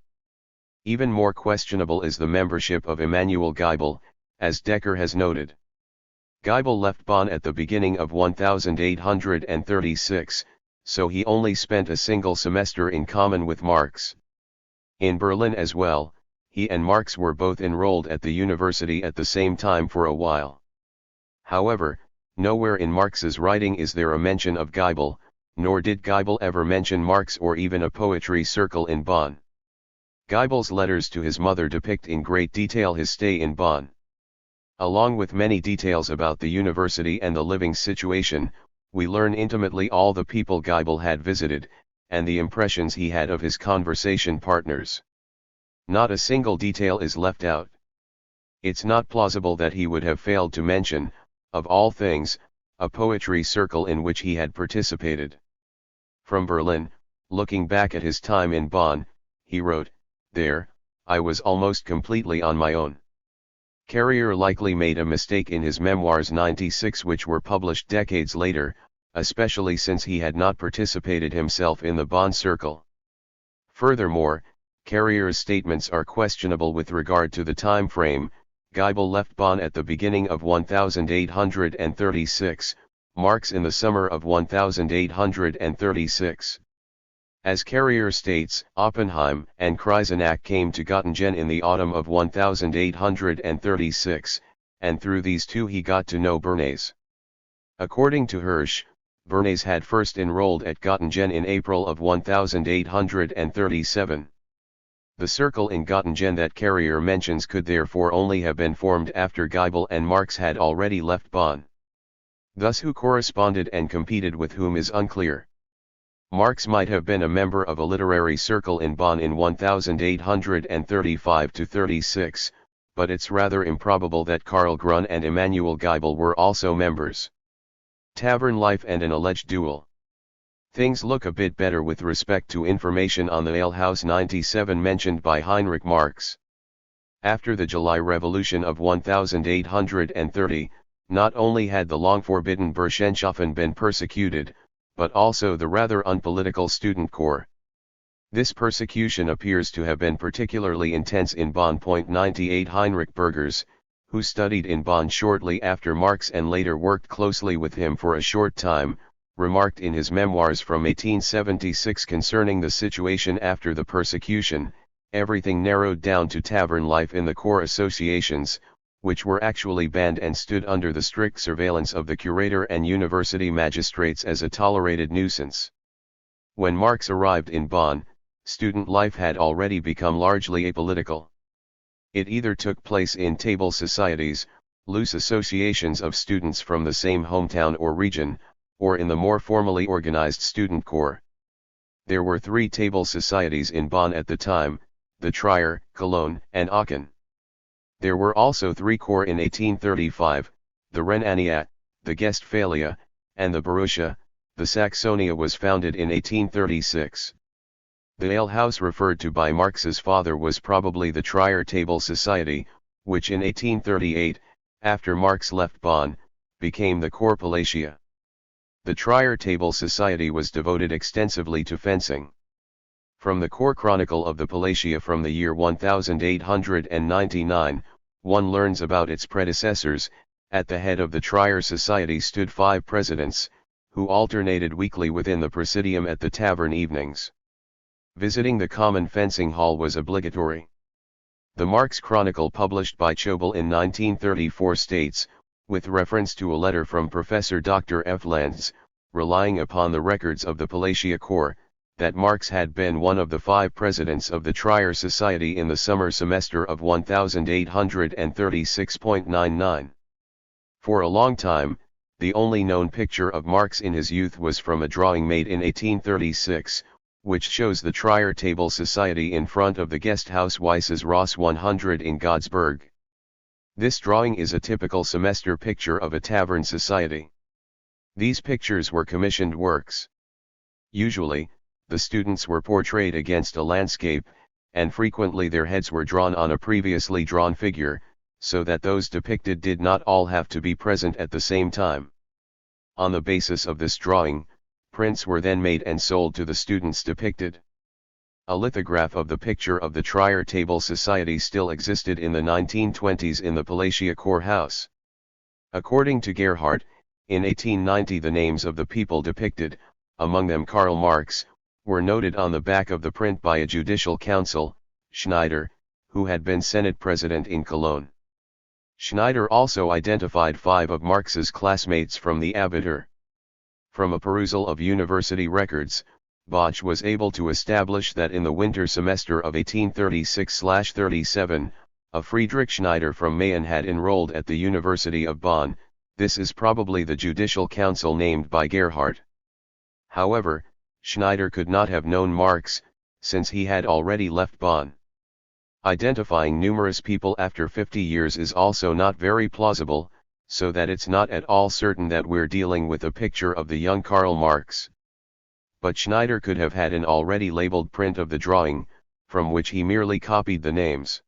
Even more questionable is the membership of Emanuel Geibel, as Decker has noted. Geibel left Bonn at the beginning of 1836, so he only spent a single semester in common with Marx. In Berlin as well, he and Marx were both enrolled at the university at the same time for a while. However, nowhere in Marx's writing is there a mention of Geibel, nor did Geibel ever mention Marx or even a poetry circle in Bonn. Geibel's letters to his mother depict in great detail his stay in Bonn. Along with many details about the university and the living situation, we learn intimately all the people Geibel had visited, and the impressions he had of his conversation partners. Not a single detail is left out. It's not plausible that he would have failed to mention, of all things, a poetry circle in which he had participated. From Berlin, looking back at his time in Bonn, he wrote, "There, I was almost completely on my own." Carrier likely made a mistake in his Memoirs 96, which were published decades later, especially since he had not participated himself in the Bonn circle. Furthermore, Carrier's statements are questionable with regard to the time frame. Geibel left Bonn at the beginning of 1836, Marx in the summer of 1836. As Carrier states, Oppenheim and Kreuznach came to Göttingen in the autumn of 1836, and through these two he got to know Bernays. According to Hirsch, Bernays had first enrolled at Göttingen in April of 1837. The circle in Göttingen that Carrier mentions could therefore only have been formed after Geibel and Marx had already left Bonn. Thus who corresponded and competed with whom is unclear. Marx might have been a member of a literary circle in Bonn in 1835–36, but it's rather improbable that Karl Grun and Emanuel Geibel were also members. Tavern life and an alleged duel. Things look a bit better with respect to information on the Ale House 97 mentioned by Heinrich Marx. After the July Revolution of 1830, not only had the long-forbidden Burschenschaffen been persecuted, but also the rather unpolitical student corps. This persecution appears to have been particularly intense in Bonn. 98 Heinrich Burgers, who studied in Bonn shortly after Marx and later worked closely with him for a short time, remarked in his memoirs from 1876 concerning the situation after the persecution, everything narrowed down to tavern life in the corps associations, which were actually banned and stood under the strict surveillance of the curator and university magistrates as a tolerated nuisance. When Marx arrived in Bonn, student life had already become largely apolitical. It either took place in table societies, loose associations of students from the same hometown or region, or in the more formally organized student corps. There were 3 table societies in Bonn at the time, the Trier, Cologne, and Aachen. There were also 3 corps in 1835, the Rhenania, the Guestphalia, and the Borussia. The Saxonia was founded in 1836. The Ale House referred to by Marx's father was probably the Trier Table Society, which in 1838, after Marx left Bonn, became the Corps Palatia. The Trier Table Society was devoted extensively to fencing. From the Corps Chronicle of the Palatia from the year 1899, one learns about its predecessors. At the head of the Trier Society stood 5 presidents, who alternated weekly within the Presidium at the tavern evenings. Visiting the common fencing hall was obligatory. The Marx Chronicle published by Chobel in 1934 states, with reference to a letter from Professor Dr. F. Lenz, relying upon the records of the Palatia Corps, that Marx had been one of the 5 presidents of the Trier Society in the summer semester of 1836.99. For a long time, the only known picture of Marx in his youth was from a drawing made in 1836, which shows the Trier Table Society in front of the guest house Weiss's Ross 100 in Godesberg. This drawing is a typical semester picture of a tavern society. These pictures were commissioned works. Usually, the students were portrayed against a landscape, and frequently their heads were drawn on a previously drawn figure, so that those depicted did not all have to be present at the same time. On the basis of this drawing, prints were then made and sold to the students depicted. A lithograph of the picture of the Trier Table Society still existed in the 1920s in the Palatia Corps house. According to Gerhardt, in 1890 the names of the people depicted, among them Karl Marx, were noted on the back of the print by a judicial counsel, Schneider, who had been Senate president in Cologne. Schneider also identified 5 of Marx's classmates from the Abitur. From a perusal of university records, Boch was able to establish that in the winter semester of 1836-37, a Friedrich Schneider from Mayen had enrolled at the University of Bonn. This is probably the judicial counsel named by Gerhardt. However, Schneider could not have known Marx, since he had already left Bonn. Identifying numerous people after 50 years is also not very plausible, so that it's not at all certain that we're dealing with a picture of the young Karl Marx. But Schneider could have had an already labeled print of the drawing, from which he merely copied the names.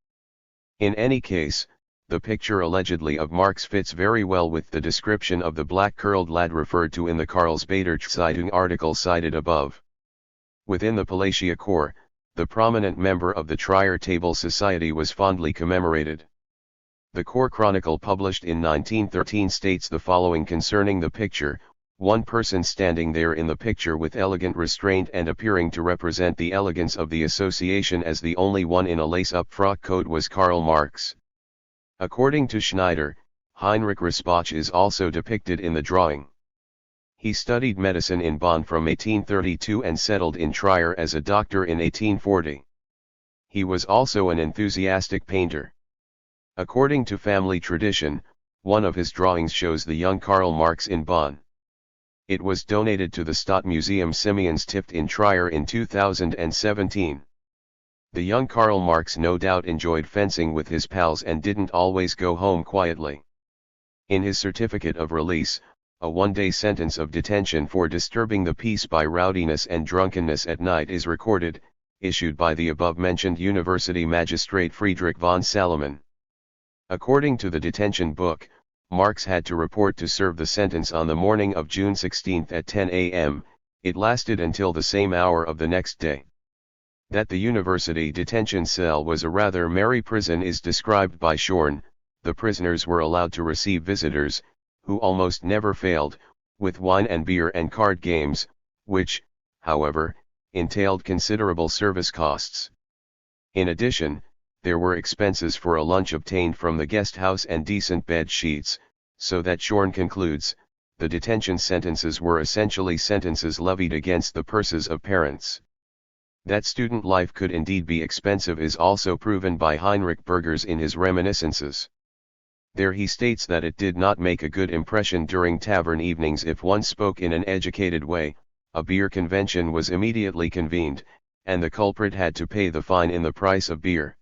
In any case, the picture allegedly of Marx fits very well with the description of the black-curled lad referred to in the Karlsbader Zeitung article cited above. Within the Palatia Corps, the prominent member of the Trier Table Society was fondly commemorated. The Corps Chronicle published in 1913 states the following concerning the picture: one person standing there in the picture with elegant restraint and appearing to represent the elegance of the association as the only one in a lace-up frock coat was Karl Marx. According to Schneider, Heinrich Rasbach is also depicted in the drawing. He studied medicine in Bonn from 1832 and settled in Trier as a doctor in 1840. He was also an enthusiastic painter. According to family tradition, one of his drawings shows the young Karl Marx in Bonn. It was donated to the Stadtmuseum Siemens-Tift in Trier in 2017. The young Karl Marx no doubt enjoyed fencing with his pals and didn't always go home quietly. In his certificate of release, a one-day sentence of detention for disturbing the peace by rowdiness and drunkenness at night is recorded, issued by the above-mentioned university magistrate Friedrich von Salomon. According to the detention book, Marx had to report to serve the sentence on the morning of June 16 at 10 a.m., it lasted until the same hour of the next day. That the university detention cell was a rather merry prison is described by Schorn. The prisoners were allowed to receive visitors, who almost never failed, with wine and beer and card games, which, however, entailed considerable service costs. In addition, there were expenses for a lunch obtained from the guest house and decent bed sheets, so that Schorn concludes, the detention sentences were essentially sentences levied against the purses of parents. That student life could indeed be expensive is also proven by Heinrich Burgers in his Reminiscences. There he states that it did not make a good impression during tavern evenings if one spoke in an educated way. A beer convention was immediately convened, and the culprit had to pay the fine in the price of beer.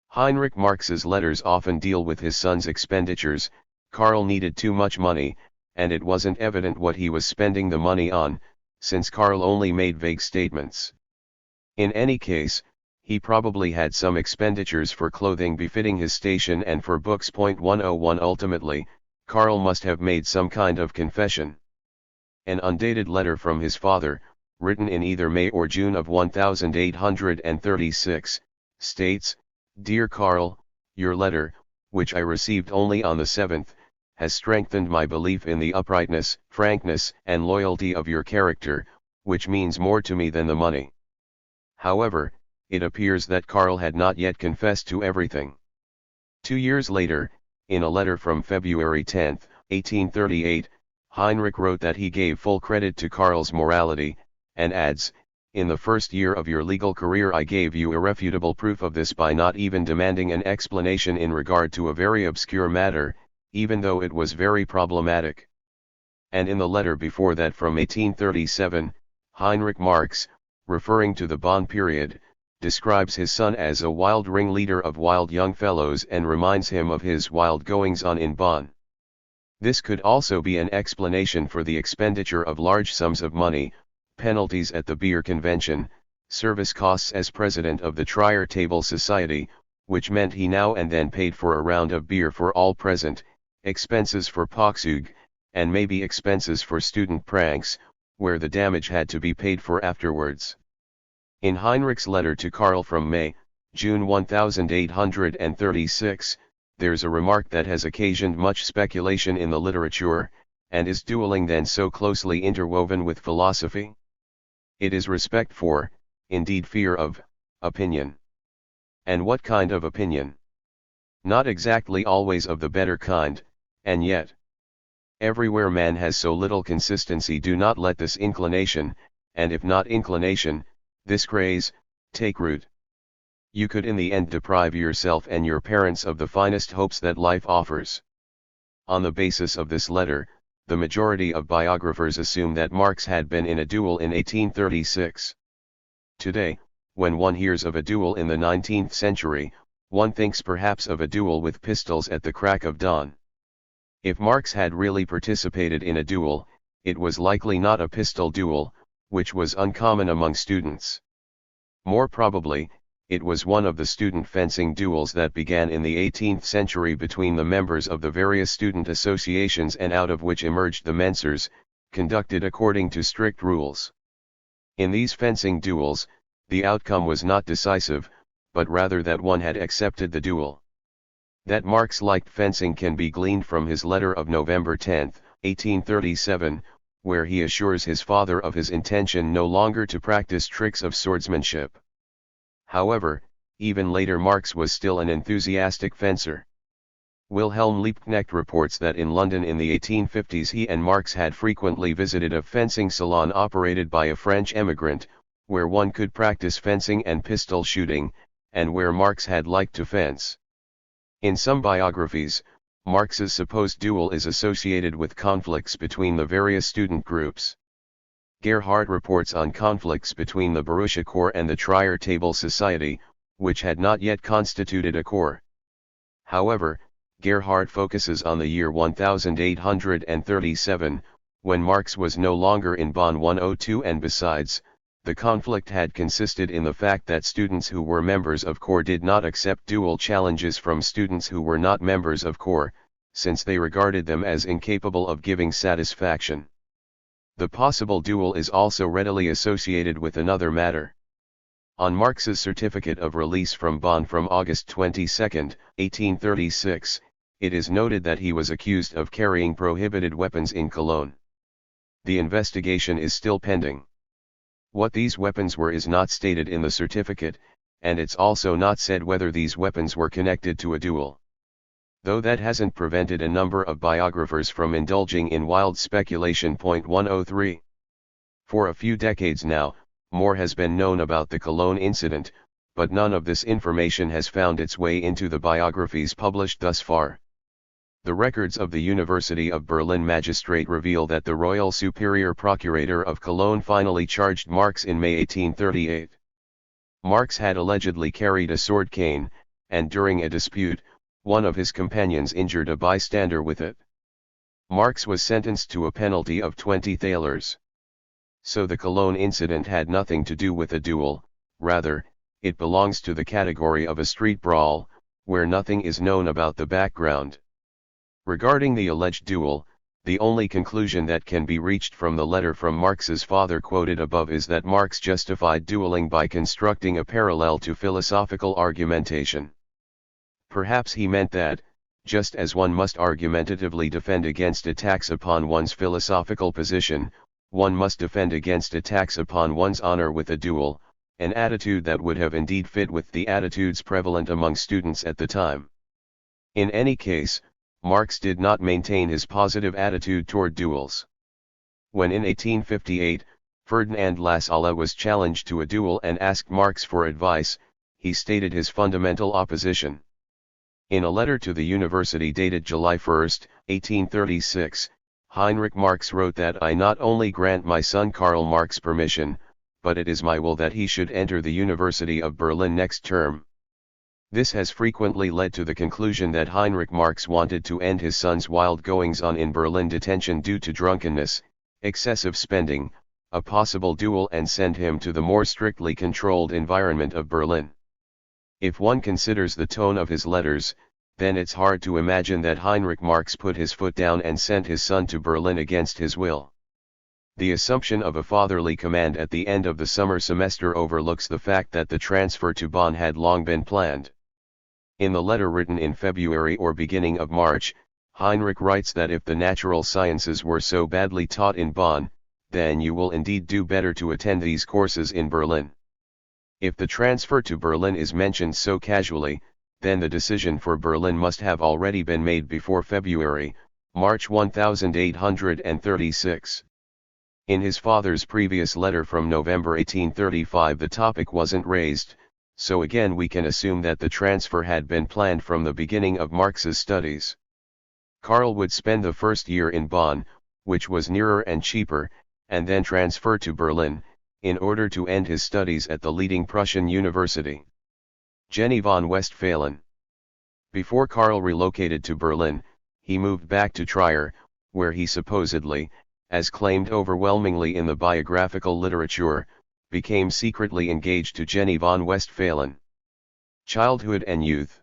Heinrich Marx's letters often deal with his son's expenditures. Karl needed too much money, and it wasn't evident what he was spending the money on, since Karl only made vague statements. In any case, he probably had some expenditures for clothing befitting his station and for books. 101 Ultimately, Karl must have made some kind of confession. An undated letter from his father, written in either May or June of 1836, states, "Dear Karl, your letter, which I received only on the 7th, has strengthened my belief in the uprightness, frankness, and loyalty of your character, which means more to me than the money. However, it appears that Karl had not yet confessed to everything. 2 years later, in a letter from February 10, 1838, Heinrich wrote that he gave full credit to Karl's morality, and adds, "In the first year of your legal career I gave you irrefutable proof of this by not even demanding an explanation in regard to a very obscure matter, even though it was very problematic." And in the letter before that from 1837, Heinrich Marx, referring to the Bonn period, describes his son as a wild ringleader of wild young fellows and reminds him of his wild goings-on in Bonn. This could also be an explanation for the expenditure of large sums of money, penalties at the beer convention, service costs as president of the Trier-Table Society, which meant he now and then paid for a round of beer for all present, expenses for Poxug, and maybe expenses for student pranks, where the damage had to be paid for afterwards. In Heinrich's letter to Karl from June 1836, there's a remark that has occasioned much speculation in the literature, and is dueling then so closely interwoven with philosophy? It is respect for, indeed fear of, opinion. And what kind of opinion? Not exactly always of the better kind, and yet, everywhere man has so little consistency. Do not let this inclination, and if not inclination, this craze, take root. You could in the end deprive yourself and your parents of the finest hopes that life offers. On the basis of this letter, the majority of biographers assume that Marx had been in a duel in 1836. Today, when one hears of a duel in the 19th century, one thinks perhaps of a duel with pistols at the crack of dawn. If Marx had really participated in a duel, it was likely not a pistol duel, which was uncommon among students. More probably, it was one of the student fencing duels that began in the 18th century between the members of the various student associations and out of which emerged the Mensers, conducted according to strict rules. In these fencing duels, the outcome was not decisive, but rather that one had accepted the duel. That Marx liked fencing can be gleaned from his letter of November 10, 1837, where he assures his father of his intention no longer to practice tricks of swordsmanship. However, even later Marx was still an enthusiastic fencer. Wilhelm Liebknecht reports that in London in the 1850s he and Marx had frequently visited a fencing salon operated by a French emigrant, where one could practice fencing and pistol shooting, and where Marx had liked to fence. In some biographies, Marx's supposed duel is associated with conflicts between the various student groups. Gerhardt reports on conflicts between the Borussia Corps and the Trier-Table Society, which had not yet constituted a corps. However, Gerhardt focuses on the year 1837, when Marx was no longer in Bonn 102, and besides, the conflict had consisted in the fact that students who were members of corps did not accept duel challenges from students who were not members of corps, since they regarded them as incapable of giving satisfaction. The possible duel is also readily associated with another matter. On Marx's certificate of release from Bonn from August 22, 1836, it is noted that he was accused of carrying prohibited weapons in Cologne. The investigation is still pending. What these weapons were is not stated in the certificate, and it's also not said whether these weapons were connected to a duel. Though that hasn't prevented a number of biographers from indulging in wild speculation. 103. For a few decades now, more has been known about the Cologne incident, but none of this information has found its way into the biographies published thus far. The records of the University of Berlin magistrate reveal that the Royal Superior Procurator of Cologne finally charged Marx in May 1838. Marx had allegedly carried a sword cane, and during a dispute, one of his companions injured a bystander with it. Marx was sentenced to a penalty of 20 thalers. So the Cologne incident had nothing to do with a duel, rather, it belongs to the category of a street brawl, where nothing is known about the background. Regarding the alleged duel, the only conclusion that can be reached from the letter from Marx's father quoted above is that Marx justified dueling by constructing a parallel to philosophical argumentation. Perhaps he meant that, just as one must argumentatively defend against attacks upon one's philosophical position, one must defend against attacks upon one's honor with a duel, an attitude that would have indeed fit with the attitudes prevalent among students at the time. In any case, Marx did not maintain his positive attitude toward duels. When in 1858, Ferdinand Lassalle was challenged to a duel and asked Marx for advice, he stated his fundamental opposition. In a letter to the university dated July 1, 1836, Heinrich Marx wrote that I not only grant my son Karl Marx permission, but it is my will that he should enter the University of Berlin next term. This has frequently led to the conclusion that Heinrich Marx wanted to end his son's wild goings-on in Berlin detention due to drunkenness, excessive spending, a possible duel, and send him to the more strictly controlled environment of Berlin. If one considers the tone of his letters, then it's hard to imagine that Heinrich Marx put his foot down and sent his son to Berlin against his will. The assumption of a fatherly command at the end of the summer semester overlooks the fact that the transfer to Bonn had long been planned. In the letter written in February or beginning of March, Heinrich writes that if the natural sciences were so badly taught in Bonn, then you will indeed do better to attend these courses in Berlin. If the transfer to Berlin is mentioned so casually, then the decision for Berlin must have already been made before February, March 1836. In his father's previous letter from November 1835 the topic wasn't raised, so again we can assume that the transfer had been planned from the beginning of Marx's studies. Karl would spend the first year in Bonn, which was nearer and cheaper, and then transfer to Berlin, in order to end his studies at the leading Prussian university. Jenny von Westphalen. Before Karl relocated to Berlin, he moved back to Trier, where he supposedly, as claimed overwhelmingly in the biographical literature, became secretly engaged to Jenny von Westphalen. Childhood and youth.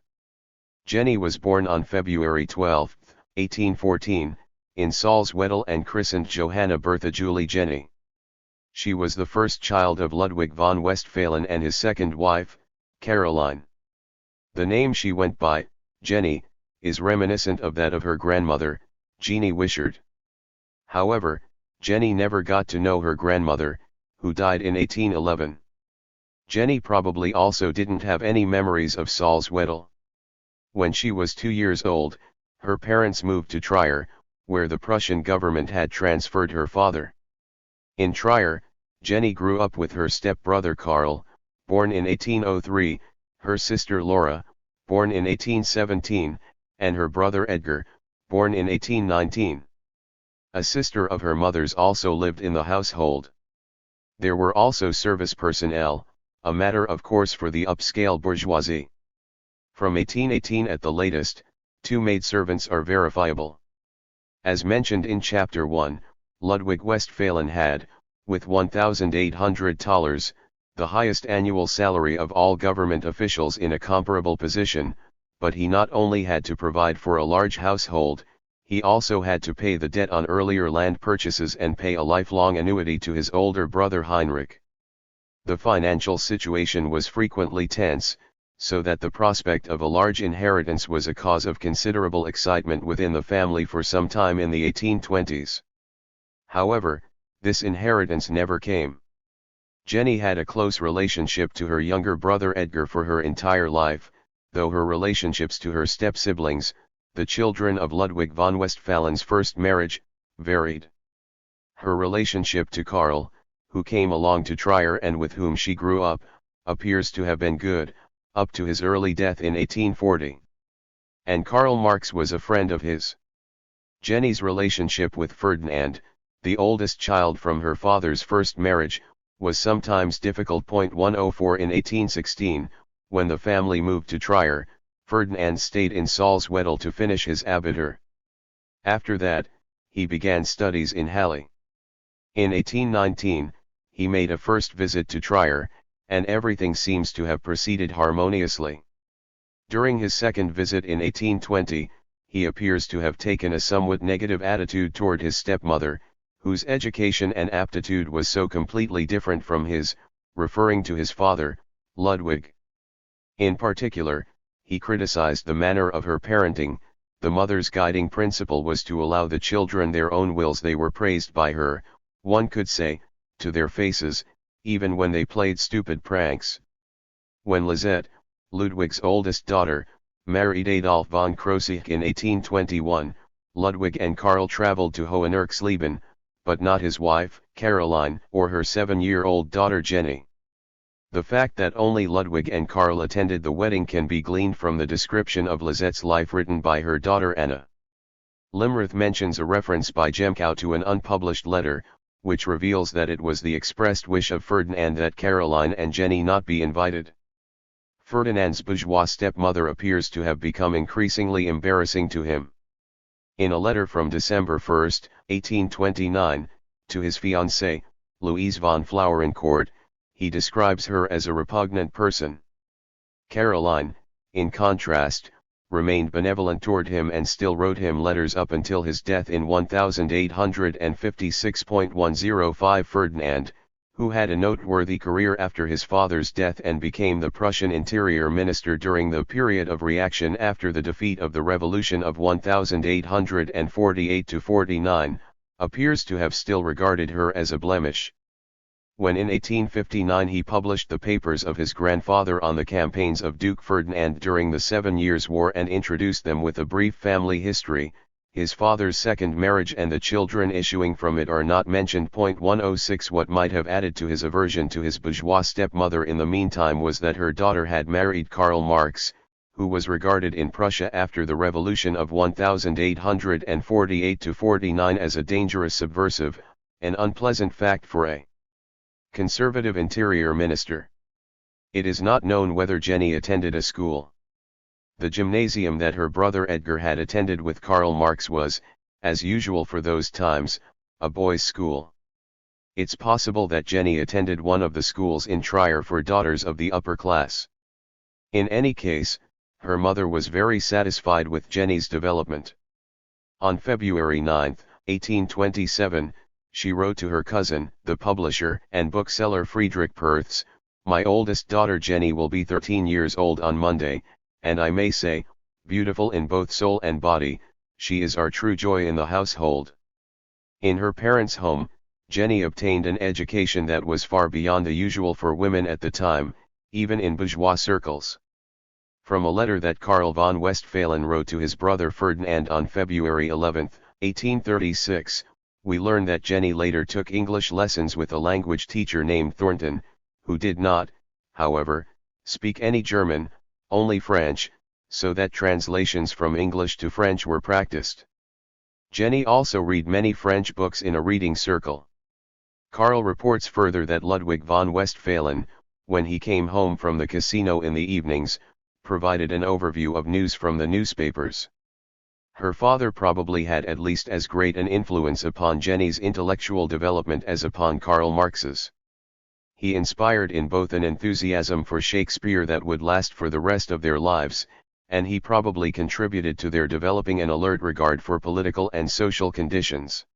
Jenny was born on February 12, 1814, in Salzwedel and christened Johanna Bertha Julie Jenny. She was the first child of Ludwig von Westphalen and his second wife, Caroline. The name she went by, Jenny, is reminiscent of that of her grandmother, Jeannie Wishart. However, Jenny never got to know her grandmother, who died in 1811. Jenny probably also didn't have any memories of Salzwedel. When she was 2 years old, her parents moved to Trier, where the Prussian government had transferred her father. In Trier, Jenny grew up with her stepbrother Karl, born in 1803, her sister Laura, born in 1817, and her brother Edgar, born in 1819. A sister of her mother's also lived in the household. There were also service personnel, a matter of course for the upscale bourgeoisie. From 1818 at the latest, 2 maidservants are verifiable. As mentioned in Chapter 1, Ludwig Westphalen had, with $1,800, the highest annual salary of all government officials in a comparable position, but he not only had to provide for a large household, he also had to pay the debt on earlier land purchases and pay a lifelong annuity to his older brother Heinrich. The financial situation was frequently tense, so that the prospect of a large inheritance was a cause of considerable excitement within the family for some time in the 1820s. However, this inheritance never came. Jenny had a close relationship to her younger brother Edgar for her entire life, though her relationships to her step-siblings, the children of Ludwig von Westphalen's first marriage, varied. Her relationship to Karl, who came along to Trier and with whom she grew up, appears to have been good, up to his early death in 1840. And Karl Marx was a friend of his. Jenny's relationship with Ferdinand, the oldest child from her father's first marriage, was sometimes difficult. 104 In 1816, when the family moved to Trier, Ferdinand stayed in Salzwedel to finish his Abitur. After that, he began studies in Halle. In 1819, he made a first visit to Trier, and everything seems to have proceeded harmoniously. During his second visit in 1820, he appears to have taken a somewhat negative attitude toward his stepmother, whose education and aptitude was so completely different from his, referring to his father, Ludwig. In particular, he criticized the manner of her parenting. The mother's guiding principle was to allow the children their own wills. They were praised by her, one could say, to their faces, even when they played stupid pranks. When Lisette, Ludwig's oldest daughter, married Adolf von Krosigk in 1821, Ludwig and Karl traveled to Hohenerksleben, but not his wife, Caroline, or her 7-year-old daughter Jenny. The fact that only Ludwig and Karl attended the wedding can be gleaned from the description of Lisette's life written by her daughter Anna. Limrath mentions a reference by Jemkow to an unpublished letter, which reveals that it was the expressed wish of Ferdinand that Caroline and Jenny not be invited. Ferdinand's bourgeois stepmother appears to have become increasingly embarrassing to him. In a letter from December 1, 1829, to his fiancée, Louise von Flaurencourt, he describes her as a repugnant person. Caroline, in contrast, remained benevolent toward him and still wrote him letters up until his death in 1856. Ferdinand, who had a noteworthy career after his father's death and became the Prussian interior minister during the period of reaction after the defeat of the revolution of 1848–49, appears to have still regarded her as a blemish. When in 1859 he published the papers of his grandfather on the campaigns of Duke Ferdinand during the 7 Years' War and introduced them with a brief family history, his father's second marriage and the children issuing from it are not mentioned. 106 What might have added to his aversion to his bourgeois stepmother in the meantime was that her daughter had married Karl Marx, who was regarded in Prussia after the revolution of 1848–49 as a dangerous subversive, an unpleasant fact for a conservative interior minister. It is not known whether Jenny attended a school. The gymnasium that her brother Edgar had attended with Karl Marx was, as usual for those times, a boys' school. It's possible that Jenny attended one of the schools in Trier for daughters of the upper class. In any case, her mother was very satisfied with Jenny's development. On February 9, 1827, she wrote to her cousin, the publisher and bookseller Friedrich Perths, "My oldest daughter Jenny will be 13 years old on Monday, and I may say, beautiful in both soul and body, she is our true joy in the household." In her parents' home, Jenny obtained an education that was far beyond the usual for women at the time, even in bourgeois circles. From a letter that Karl von Westphalen wrote to his brother Ferdinand on February 11, 1836, we learn that Jenny later took English lessons with a language teacher named Thornton, who did not, however, speak any German, only French, so that translations from English to French were practiced. Jenny also read many French books in a reading circle. Karl reports further that Ludwig von Westphalen, when he came home from the casino in the evenings, provided an overview of news from the newspapers. Her father probably had at least as great an influence upon Jenny's intellectual development as upon Karl Marx's. He inspired in both an enthusiasm for Shakespeare that would last for the rest of their lives, and he probably contributed to their developing an alert regard for political and social conditions.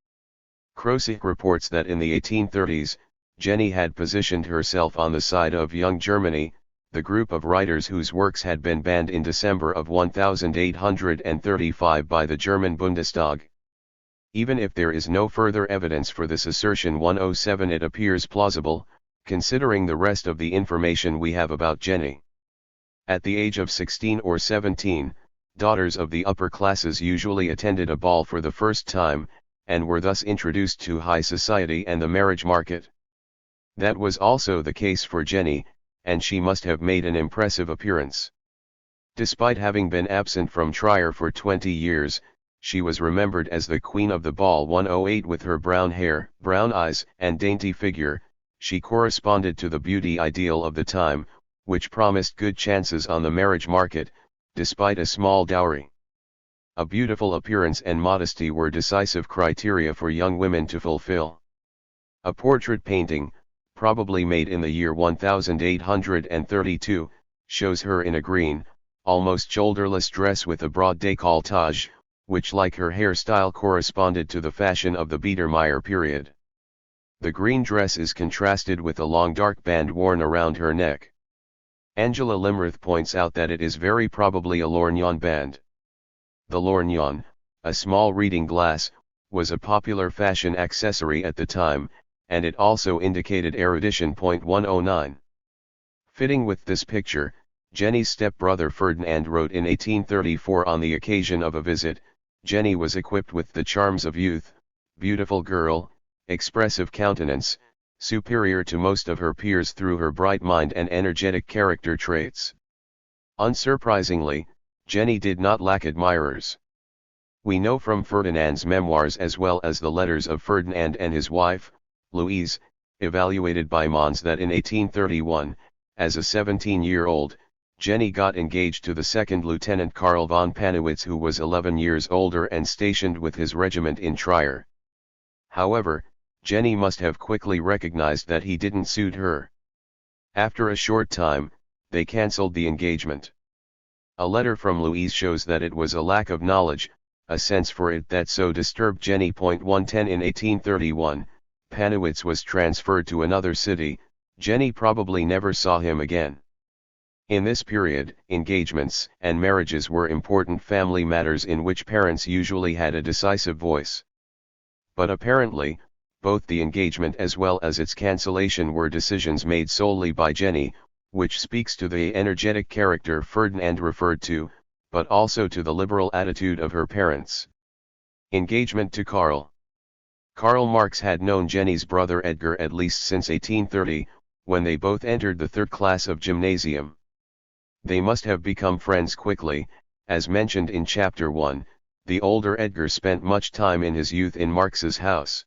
Krosigk reports that in the 1830s, Jenny had positioned herself on the side of Young Germany, the group of writers whose works had been banned in December of 1835 by the German Bundestag. Even if there is no further evidence for this assertion 107, it appears plausible, considering the rest of the information we have about Jenny. At the age of 16 or 17, daughters of the upper classes usually attended a ball for the first time, and were thus introduced to high society and the marriage market. That was also the case for Jenny, and she must have made an impressive appearance. Despite having been absent from Trier for 20 years, she was remembered as the queen of the ball 108 with her brown hair, brown eyes, and dainty figure. She corresponded to the beauty ideal of the time, which promised good chances on the marriage market, despite a small dowry. A beautiful appearance and modesty were decisive criteria for young women to fulfill. A portrait painting, probably made in the year 1832, shows her in a green, almost shoulderless dress with a broad décolletage, which like her hairstyle corresponded to the fashion of the Biedermeier period. The green dress is contrasted with a long dark band worn around her neck. Angela Limrath points out that it is very probably a lorgnon band. The lorgnon, a small reading glass, was a popular fashion accessory at the time, and it also indicated erudition. 109. Fitting with this picture, Jenny's stepbrother Ferdinand wrote in 1834 on the occasion of a visit, Jenny was equipped with the charms of youth, beautiful girl, expressive countenance, superior to most of her peers through her bright mind and energetic character traits. Unsurprisingly, Jenny did not lack admirers. We know from Ferdinand's memoirs as well as the letters of Ferdinand and his wife, Louise, evaluated by Mons, that in 1831, as a 17-year-old, Jenny got engaged to the 2nd Lieutenant Karl von Panewitz, who was 11 years older and stationed with his regiment in Trier. However, Jenny must have quickly recognized that he didn't suit her. After a short time, they cancelled the engagement. A letter from Louise shows that it was a lack of knowledge, a sense for it, that so disturbed Jenny. 110. In 1831, Panewitz was transferred to another city. Jenny probably never saw him again. In this period, engagements and marriages were important family matters in which parents usually had a decisive voice. But apparently, both the engagement as well as its cancellation were decisions made solely by Jenny, which speaks to the energetic character Ferdinand referred to, but also to the liberal attitude of her parents. Engagement to Karl. Karl Marx had known Jenny's brother Edgar at least since 1830, when they both entered the 3rd class of gymnasium. They must have become friends quickly. As mentioned in Chapter 1, the older Edgar spent much time in his youth in Marx's house.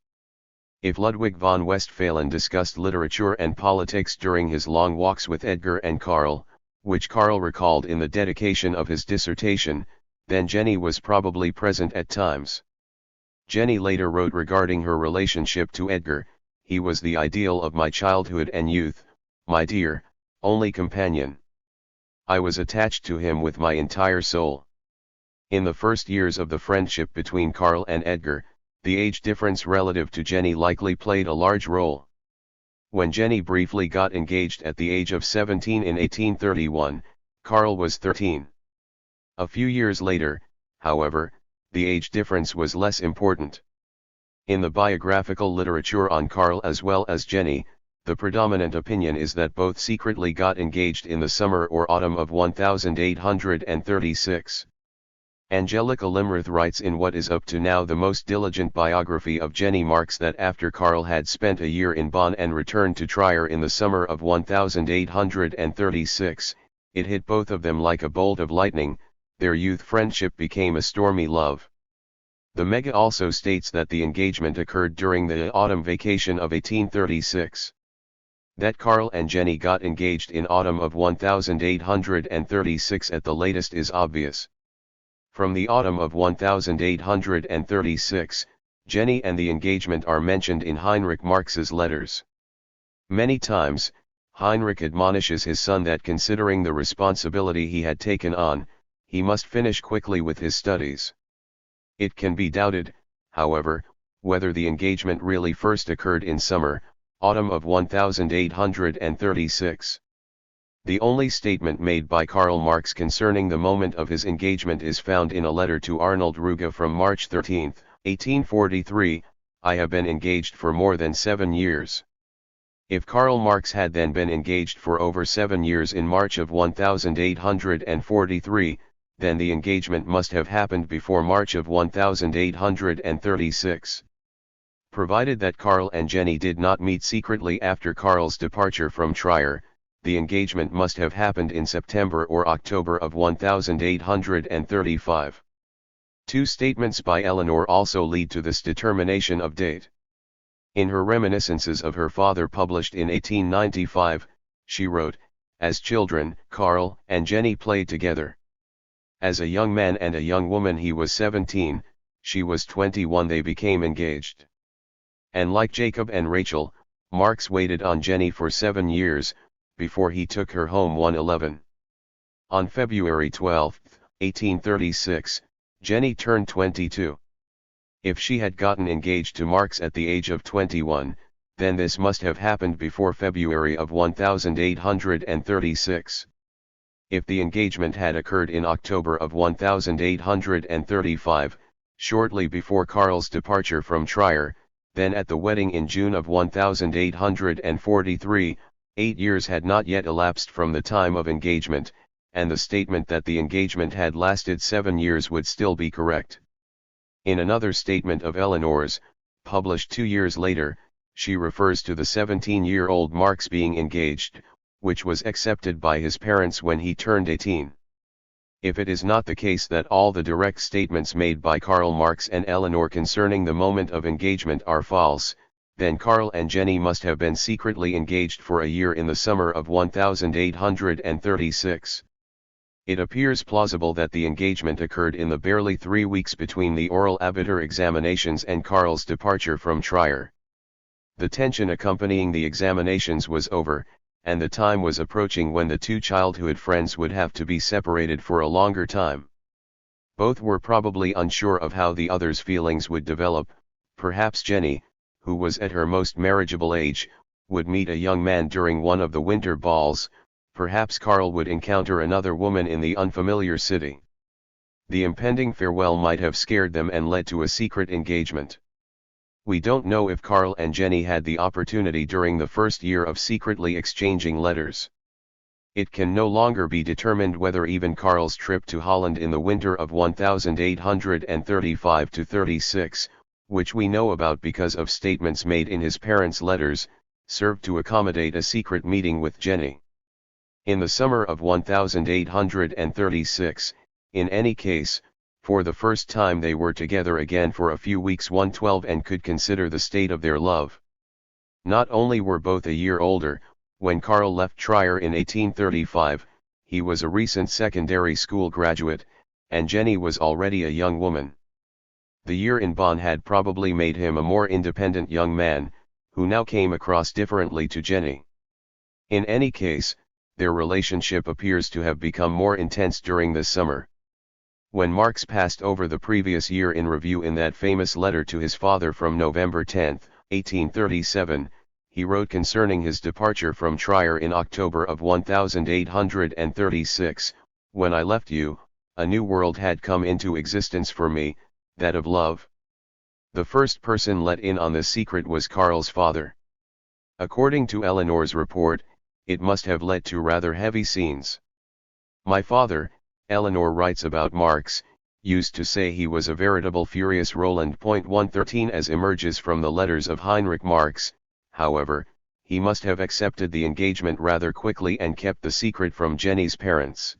If Ludwig von Westphalen discussed literature and politics during his long walks with Edgar and Karl, which Karl recalled in the dedication of his dissertation, then Jenny was probably present at times. Jenny later wrote regarding her relationship to Edgar, "He was the ideal of my childhood and youth, my dear, only companion. I was attached to him with my entire soul." In the first years of the friendship between Karl and Edgar, the age difference relative to Jenny likely played a large role. When Jenny briefly got engaged at the age of 17 in 1831, Karl was 13. A few years later, however, the age difference was less important. In the biographical literature on Karl as well as Jenny, the predominant opinion is that both secretly got engaged in the summer or autumn of 1836. Angelica Limrath writes in what is up to now the most diligent biography of Jenny Marx that after Karl had spent a year in Bonn and returned to Trier in the summer of 1836, it hit both of them like a bolt of lightning. Their youth friendship became a stormy love. The Mega also states that the engagement occurred during the autumn vacation of 1836. That Karl and Jenny got engaged in autumn of 1836 at the latest is obvious. From the autumn of 1836, Jenny and the engagement are mentioned in Heinrich Marx's letters. Many times, Heinrich admonishes his son that considering the responsibility he had taken on, he must finish quickly with his studies. It can be doubted, however, whether the engagement really first occurred in summer, autumn of 1836. The only statement made by Karl Marx concerning the moment of his engagement is found in a letter to Arnold Ruge from March 13, 1843, "I have been engaged for more than 7 years." If Karl Marx had then been engaged for over 7 years in March of 1843, then the engagement must have happened before March of 1836. Provided that Karl and Jenny did not meet secretly after Karl's departure from Trier, the engagement must have happened in September or October of 1835. Two statements by Eleanor also lead to this determination of date. In her reminiscences of her father published in 1895, she wrote, "As children, Karl and Jenny played together. As a young man and a young woman he was 17, she was 21, they became engaged." And like Jacob and Rachel, Marx waited on Jenny for 7 years, before he took her home 111. On February 12, 1836, Jenny turned 22. If she had gotten engaged to Marx at the age of 21, then this must have happened before February of 1836. If the engagement had occurred in October of 1835, shortly before Karl's departure from Trier, Then at the wedding in June of 1843, 8 years had not yet elapsed from the time of engagement, and the statement that the engagement had lasted 7 years would still be correct. In another statement of Eleanor's, published 2 years later, she refers to the 17-year-old Marx being engaged, which was accepted by his parents when he turned 18. If it is not the case that all the direct statements made by Karl Marx and Eleanor concerning the moment of engagement are false, then Karl and Jenny must have been secretly engaged for a year in the summer of 1836. It appears plausible that the engagement occurred in the barely 3 weeks between the oral Abitur examinations and Karl's departure from Trier. The tension accompanying the examinations was over, and the time was approaching when the two childhood friends would have to be separated for a longer time. Both were probably unsure of how the other's feelings would develop. Perhaps Jenny, who was at her most marriageable age, would meet a young man during one of the winter balls. Perhaps Karl would encounter another woman in the unfamiliar city. The impending farewell might have scared them and led to a secret engagement. We don't know if Karl and Jenny had the opportunity during the first year of secretly exchanging letters. It can no longer be determined whether even Karl's trip to Holland in the winter of 1835-36, which we know about because of statements made in his parents' letters, served to accommodate a secret meeting with Jenny. In the summer of 1836, in any case, for the first time they were together again for a few weeks 112 and could consider the state of their love. Not only were both a year older, when Karl left Trier in 1835, he was a recent secondary school graduate, and Jenny was already a young woman. The year in Bonn had probably made him a more independent young man, who now came across differently to Jenny. In any case, their relationship appears to have become more intense during this summer. When Marx passed over the previous year in review in that famous letter to his father from November 10, 1837, he wrote concerning his departure from Trier in October of 1836, "When I left you, a new world had come into existence for me, that of love." The first person let in on this secret was Karl's father. According to Eleanor's report, it must have led to rather heavy scenes. "My father," Eleanor writes about Marx, "used to say he was a veritable furious Roland. 113 As emerges from the letters of Heinrich Marx, however, he must have accepted the engagement rather quickly and kept the secret from Jenny's parents.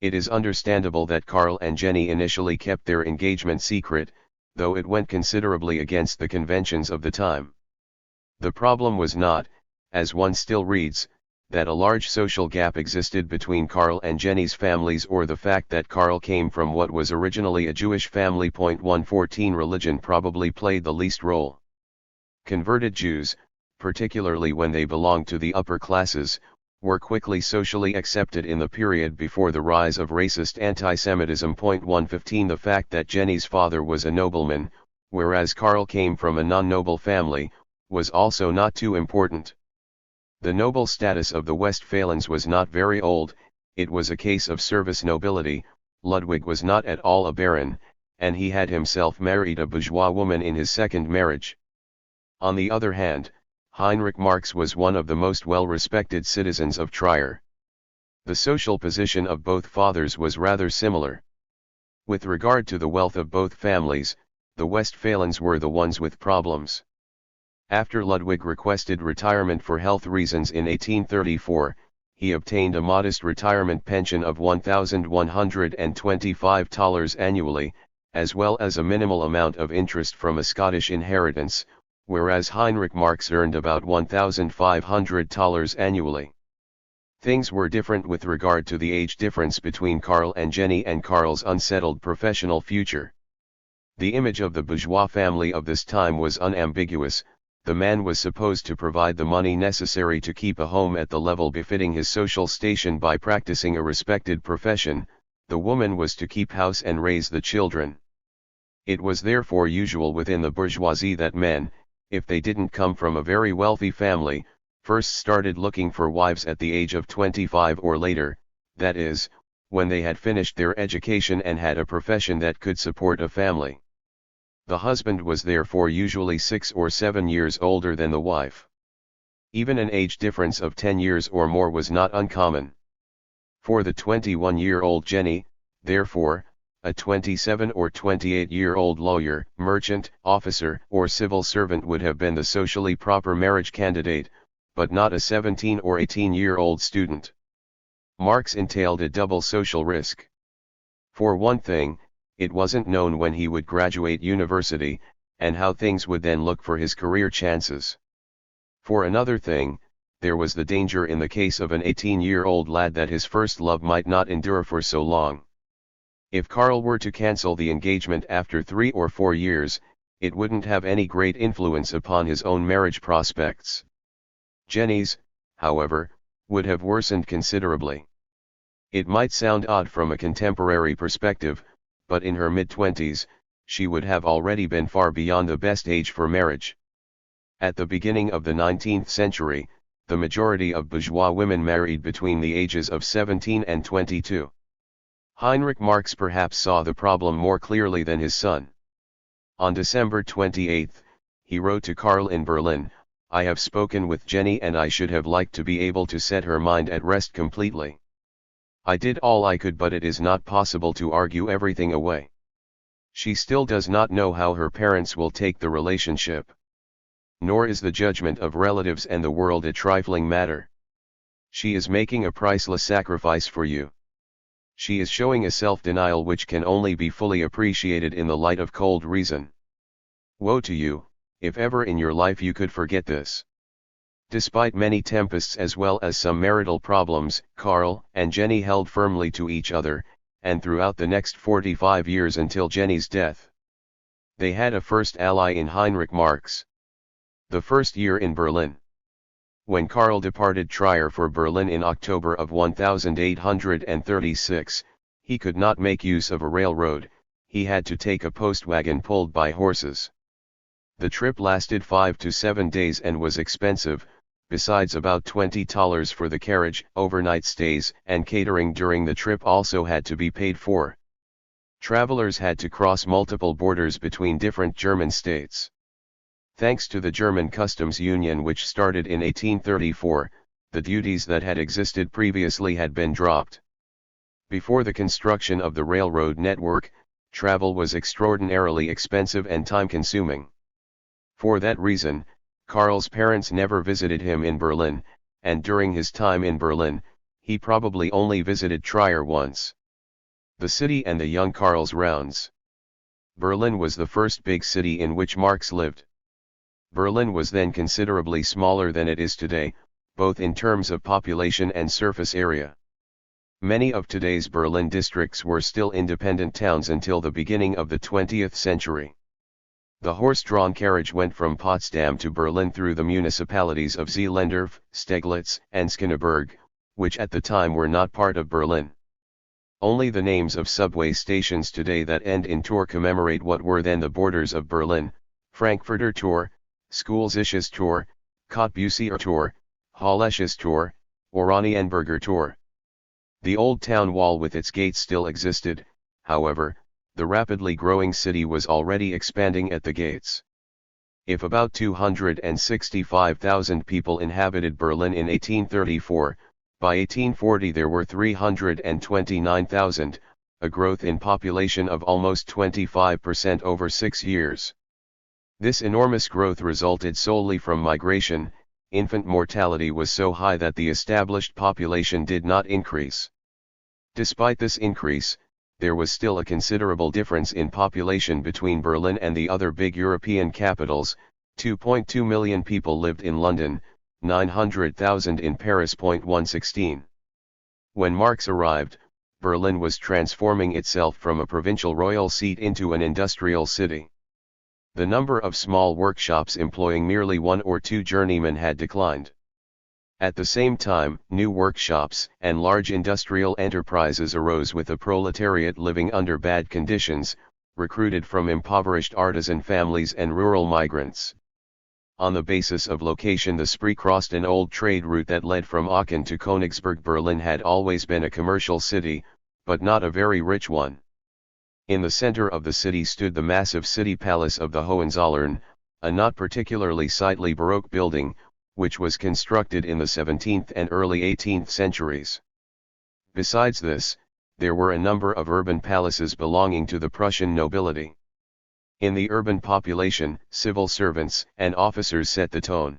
It is understandable that Karl and Jenny initially kept their engagement secret, though it went considerably against the conventions of the time. The problem was not, as one still reads, that a large social gap existed between Karl and Jenny's families or the fact that Karl came from what was originally a Jewish family. 114 Religion probably played the least role. Converted Jews, particularly when they belonged to the upper classes, were quickly socially accepted in the period before the rise of racist anti-Semitism. 115 The fact that Jenny's father was a nobleman, whereas Karl came from a non-noble family, was also not too important. The noble status of the Westphalians was not very old, it was a case of service nobility. Ludwig was not at all a baron, and he had himself married a bourgeois woman in his second marriage. On the other hand, Heinrich Marx was one of the most well-respected citizens of Trier. The social position of both fathers was rather similar. With regard to the wealth of both families, the Westphalians were the ones with problems. After Ludwig requested retirement for health reasons in 1834, he obtained a modest retirement pension of $1,125 annually, as well as a minimal amount of interest from a Scottish inheritance, whereas Heinrich Marx earned about $1,500 annually. Things were different with regard to the age difference between Karl and Jenny and Karl's unsettled professional future. The image of the bourgeois family of this time was unambiguous. The man was supposed to provide the money necessary to keep a home at the level befitting his social station by practicing a respected profession. The woman was to keep house and raise the children. It was therefore usual within the bourgeoisie that men, if they didn't come from a very wealthy family, first started looking for wives at the age of 25 or later, that is, when they had finished their education and had a profession that could support a family. The husband was therefore usually 6 or 7 years older than the wife. Even an age difference of 10 years or more was not uncommon. For the 21-year-old Jenny, therefore, a 27 or 28-year-old lawyer, merchant, officer, or civil servant would have been the socially proper marriage candidate, but not a 17 or 18-year-old student. Marx entailed a double social risk. For one thing, it wasn't known when he would graduate university, and how things would then look for his career chances. For another thing, there was the danger in the case of an 18-year-old lad that his first love might not endure for so long. If Karl were to cancel the engagement after 3 or 4 years, it wouldn't have any great influence upon his own marriage prospects. Jenny's, however, would have worsened considerably. It might sound odd from a contemporary perspective, but in her mid-20s, she would have already been far beyond the best age for marriage. At the beginning of the 19th century, the majority of bourgeois women married between the ages of 17 and 22. Heinrich Marx perhaps saw the problem more clearly than his son. On December 28, he wrote to Karl in Berlin, "I have spoken with Jenny and I should have liked to be able to set her mind at rest completely. I did all I could, but it is not possible to argue everything away. She still does not know how her parents will take the relationship. Nor is the judgment of relatives and the world a trifling matter. She is making a priceless sacrifice for you. She is showing a self-denial which can only be fully appreciated in the light of cold reason. Woe to you, if ever in your life you could forget this." Despite many tempests as well as some marital problems, Karl and Jenny held firmly to each other, and throughout the next 45 years until Jenny's death. They had a first ally in Heinrich Marx. The first year in Berlin. When Karl departed Trier for Berlin in October of 1836, he could not make use of a railroad, he had to take a postwagon pulled by horses. The trip lasted 5 to 7 days and was expensive, besides about $20 for the carriage, overnight stays, and catering during the trip also had to be paid for. Travelers had to cross multiple borders between different German states. Thanks to the German Customs Union, which started in 1834, the duties that had existed previously had been dropped. Before the construction of the railroad network, travel was extraordinarily expensive and time-consuming. For that reason, Karl's parents never visited him in Berlin, and during his time in Berlin, he probably only visited Trier once. The city and the young Karl's rounds. Berlin was the first big city in which Marx lived. Berlin was then considerably smaller than it is today, both in terms of population and surface area. Many of today's Berlin districts were still independent towns until the beginning of the 20th century. The horse-drawn carriage went from Potsdam to Berlin through the municipalities of Zehlendorf, Steglitz, and Schöneberg, which at the time were not part of Berlin. Only the names of subway stations today that end in Tor commemorate what were then the borders of Berlin: Frankfurter Tor, Schulzisches Tor, Cottbusser Tor, Hallesches Tor, Oranienburger Tor. The old town wall with its gates still existed, however. The rapidly growing city was already expanding at the gates. If about 265,000 people inhabited Berlin in 1834, by 1840 there were 329,000, a growth in population of almost 25% over 6 years. This enormous growth resulted solely from migration. Infant mortality was so high that the established population did not increase. Despite this increase, there was still a considerable difference in population between Berlin and the other big European capitals. 2.2 million people lived in London, 900,000 in Paris. 116. When Marx arrived, Berlin was transforming itself from a provincial royal seat into an industrial city. The number of small workshops employing merely 1 or 2 journeymen had declined. At the same time, new workshops and large industrial enterprises arose with a proletariat living under bad conditions, recruited from impoverished artisan families and rural migrants. On the basis of location, the Spree crossed an old trade route that led from Aachen to Königsberg. Berlin had always been a commercial city, but not a very rich one. In the center of the city stood the massive city palace of the Hohenzollern, a not particularly sightly Baroque building, which was constructed in the 17th and early 18th centuries. Besides this, there were a number of urban palaces belonging to the Prussian nobility. In the urban population, civil servants and officers set the tone.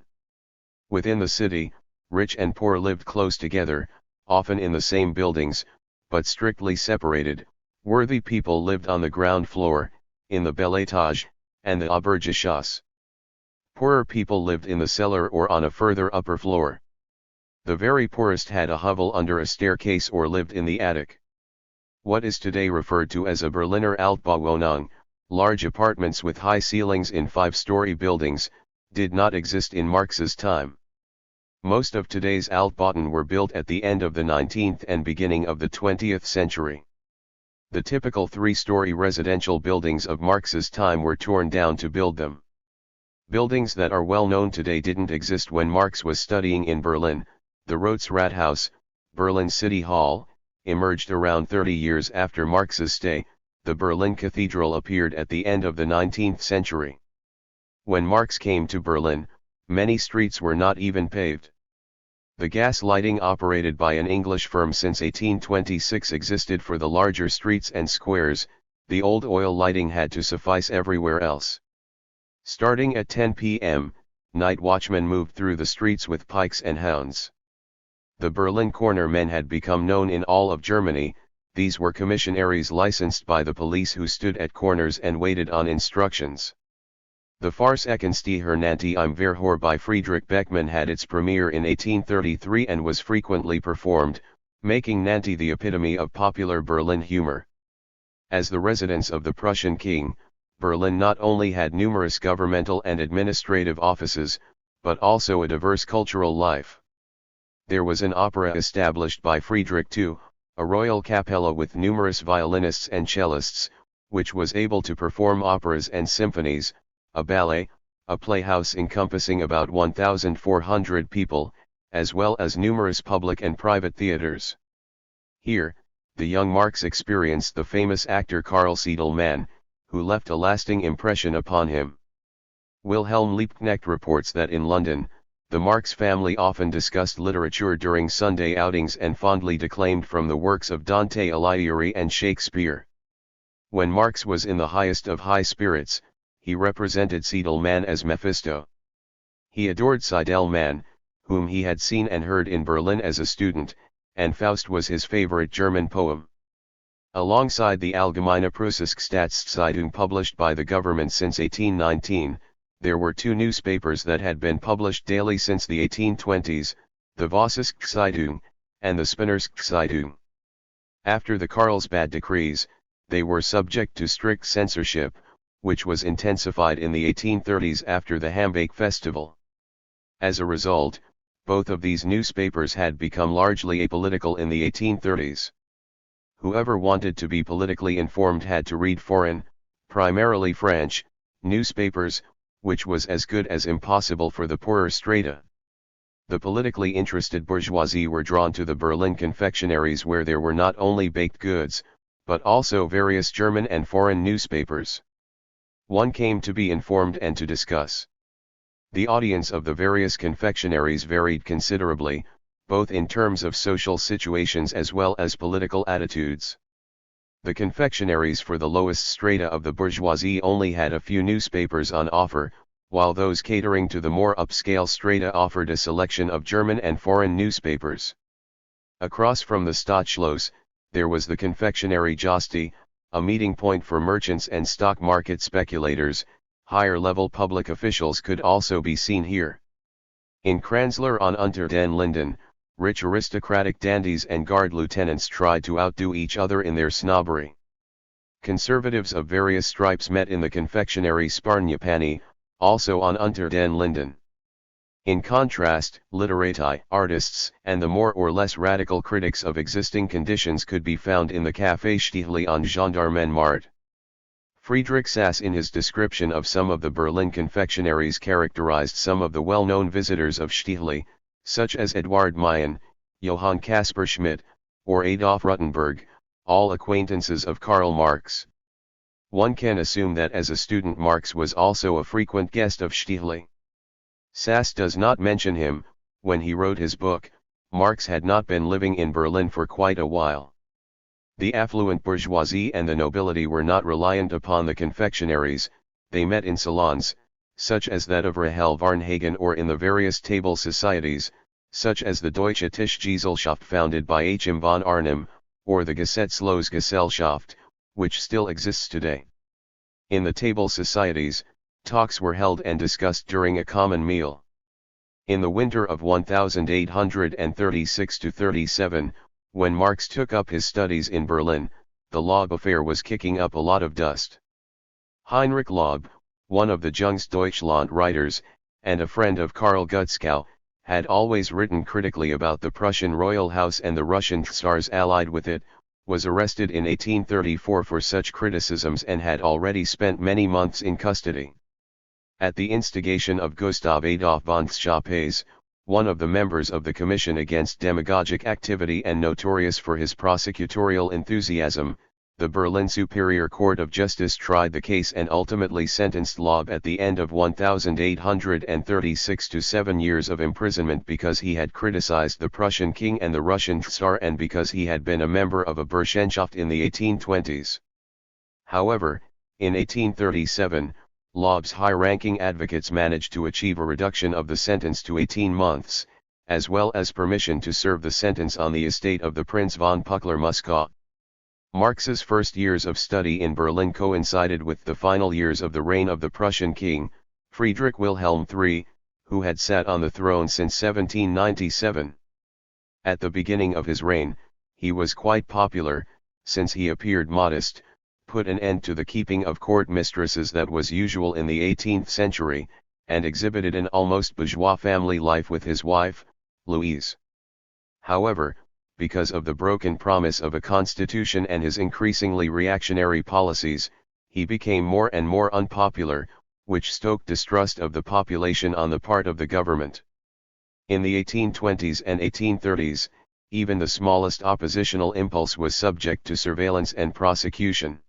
Within the city, rich and poor lived close together, often in the same buildings, but strictly separated. Worthy people lived on the ground floor, in the bel étage, and the Obergeschoss. Poorer people lived in the cellar or on a further upper floor. The very poorest had a hovel under a staircase or lived in the attic. What is today referred to as a Berliner Altbauwohnung, large apartments with high ceilings in 5-story buildings, did not exist in Marx's time. Most of today's Altbauten were built at the end of the 19th and beginning of the 20th century. The typical 3-story residential buildings of Marx's time were torn down to build them. Buildings that are well known today didn't exist when Marx was studying in Berlin. The Rotes Rathaus, Berlin City Hall, emerged around 30 years after Marx's stay. The Berlin Cathedral appeared at the end of the 19th century. When Marx came to Berlin, many streets were not even paved. The gas lighting operated by an English firm since 1826 existed for the larger streets and squares. The old oil lighting had to suffice everywhere else. Starting at 10 p.m., night watchmen moved through the streets with pikes and hounds. The Berlin corner men had become known in all of Germany. These were commissionaries licensed by the police who stood at corners and waited on instructions. The farce Eckensteher Nanti im Verhör by Friedrich Beckmann had its premiere in 1833 and was frequently performed, making Nanti the epitome of popular Berlin humor. As the residence of the Prussian king, Berlin not only had numerous governmental and administrative offices, but also a diverse cultural life. There was an opera established by Friedrich II, a royal capella with numerous violinists and cellists, which was able to perform operas and symphonies, a ballet, a playhouse encompassing about 1,400 people, as well as numerous public and private theaters. Here, the young Marx experienced the famous actor Karl Siedelmann, who left a lasting impression upon him. Wilhelm Liebknecht reports that in London, the Marx family often discussed literature during Sunday outings and fondly declaimed from the works of Dante Alighieri and Shakespeare. When Marx was in the highest of high spirits, he represented Siedelmann as Mephisto. He adored Siedelmann, whom he had seen and heard in Berlin as a student, and Faust was his favorite German poem. Alongside the Allgemeine Preußische Staatszeitung published by the government since 1819, there were two newspapers that had been published daily since the 1820s, the Vossische Zeitung, and the Spinnersche Zeitung. After the Carlsbad decrees, they were subject to strict censorship, which was intensified in the 1830s after the Hambach Festival. As a result, both of these newspapers had become largely apolitical in the 1830s. Whoever wanted to be politically informed had to read foreign, primarily French, newspapers, which was as good as impossible for the poorer strata. The politically interested bourgeoisie were drawn to the Berlin confectionaries where there were not only baked goods, but also various German and foreign newspapers. One came to be informed and to discuss. The audience of the various confectionaries varied considerably, both in terms of social situations as well as political attitudes. The confectionaries for the lowest strata of the bourgeoisie only had a few newspapers on offer, while those catering to the more upscale strata offered a selection of German and foreign newspapers. Across from the Stadtschloss, there was the confectionery Josti, a meeting point for merchants and stock market speculators. Higher-level public officials could also be seen here. In Kranzler on Unter den Linden, rich aristocratic dandies and guard lieutenants tried to outdo each other in their snobbery. Conservatives of various stripes met in the confectionery Sparnjapani, also on Unter den Linden. In contrast, literati, artists, and the more or less radical critics of existing conditions could be found in the Café Sticheli on Gendarmenmarkt. Friedrich Sass in his description of some of the Berlin confectionaries characterized some of the well-known visitors of Sticheli, such as Eduard Mayen, Johann Caspar Schmidt, or Adolf Ruttenberg, all acquaintances of Karl Marx. One can assume that as a student Marx was also a frequent guest of Stiegler. Sass does not mention him. When he wrote his book, Marx had not been living in Berlin for quite a while. The affluent bourgeoisie and the nobility were not reliant upon the confectionaries, they met in salons, such as that of Rahel Varnhagen, or in the various table societies, such as the Deutsche Tischgesellschaft founded by H. M. von Arnim, or the Gesetzlose Gesellschaft, which still exists today. In the table societies, talks were held and discussed during a common meal. In the winter of 1836–37, when Marx took up his studies in Berlin, the Laube affair was kicking up a lot of dust. Heinrich Laube, one of the Jungsdeutschland writers, and a friend of Karl Gutzkow, had always written critically about the Prussian royal house and the Russian Tsars allied with it, was arrested in 1834 for such criticisms and had already spent many months in custody. At the instigation of Gustav Adolf von Schapes, one of the members of the Commission against Demagogic Activity and notorious for his prosecutorial enthusiasm, the Berlin Superior Court of Justice tried the case and ultimately sentenced Laube at the end of 1836 to 7 years of imprisonment because he had criticized the Prussian king and the Russian Tsar and because he had been a member of a Burschenschaft in the 1820s. However, in 1837, Laube's high-ranking advocates managed to achieve a reduction of the sentence to 18 months, as well as permission to serve the sentence on the estate of the Prince von Puckler-Muskau. Marx's first years of study in Berlin coincided with the final years of the reign of the Prussian king, Friedrich Wilhelm III, who had sat on the throne since 1797. At the beginning of his reign, he was quite popular, since he appeared modest, put an end to the keeping of court mistresses that was usual in the 18th century, and exhibited an almost bourgeois family life with his wife, Louise. However, because of the broken promise of a constitution and his increasingly reactionary policies, he became more and more unpopular, which stoked distrust of the population on the part of the government. In the 1820s and 1830s, even the smallest oppositional impulse was subject to surveillance and prosecution.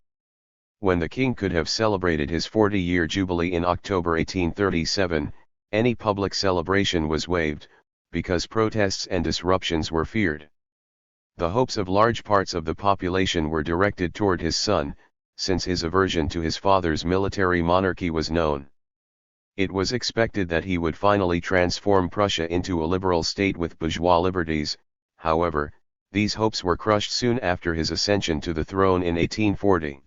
When the king could have celebrated his 40-year jubilee in October 1837, any public celebration was waived, because protests and disruptions were feared. The hopes of large parts of the population were directed toward his son, since his aversion to his father's military monarchy was known. It was expected that he would finally transform Prussia into a liberal state with bourgeois liberties. However, these hopes were crushed soon after his ascension to the throne in 1840.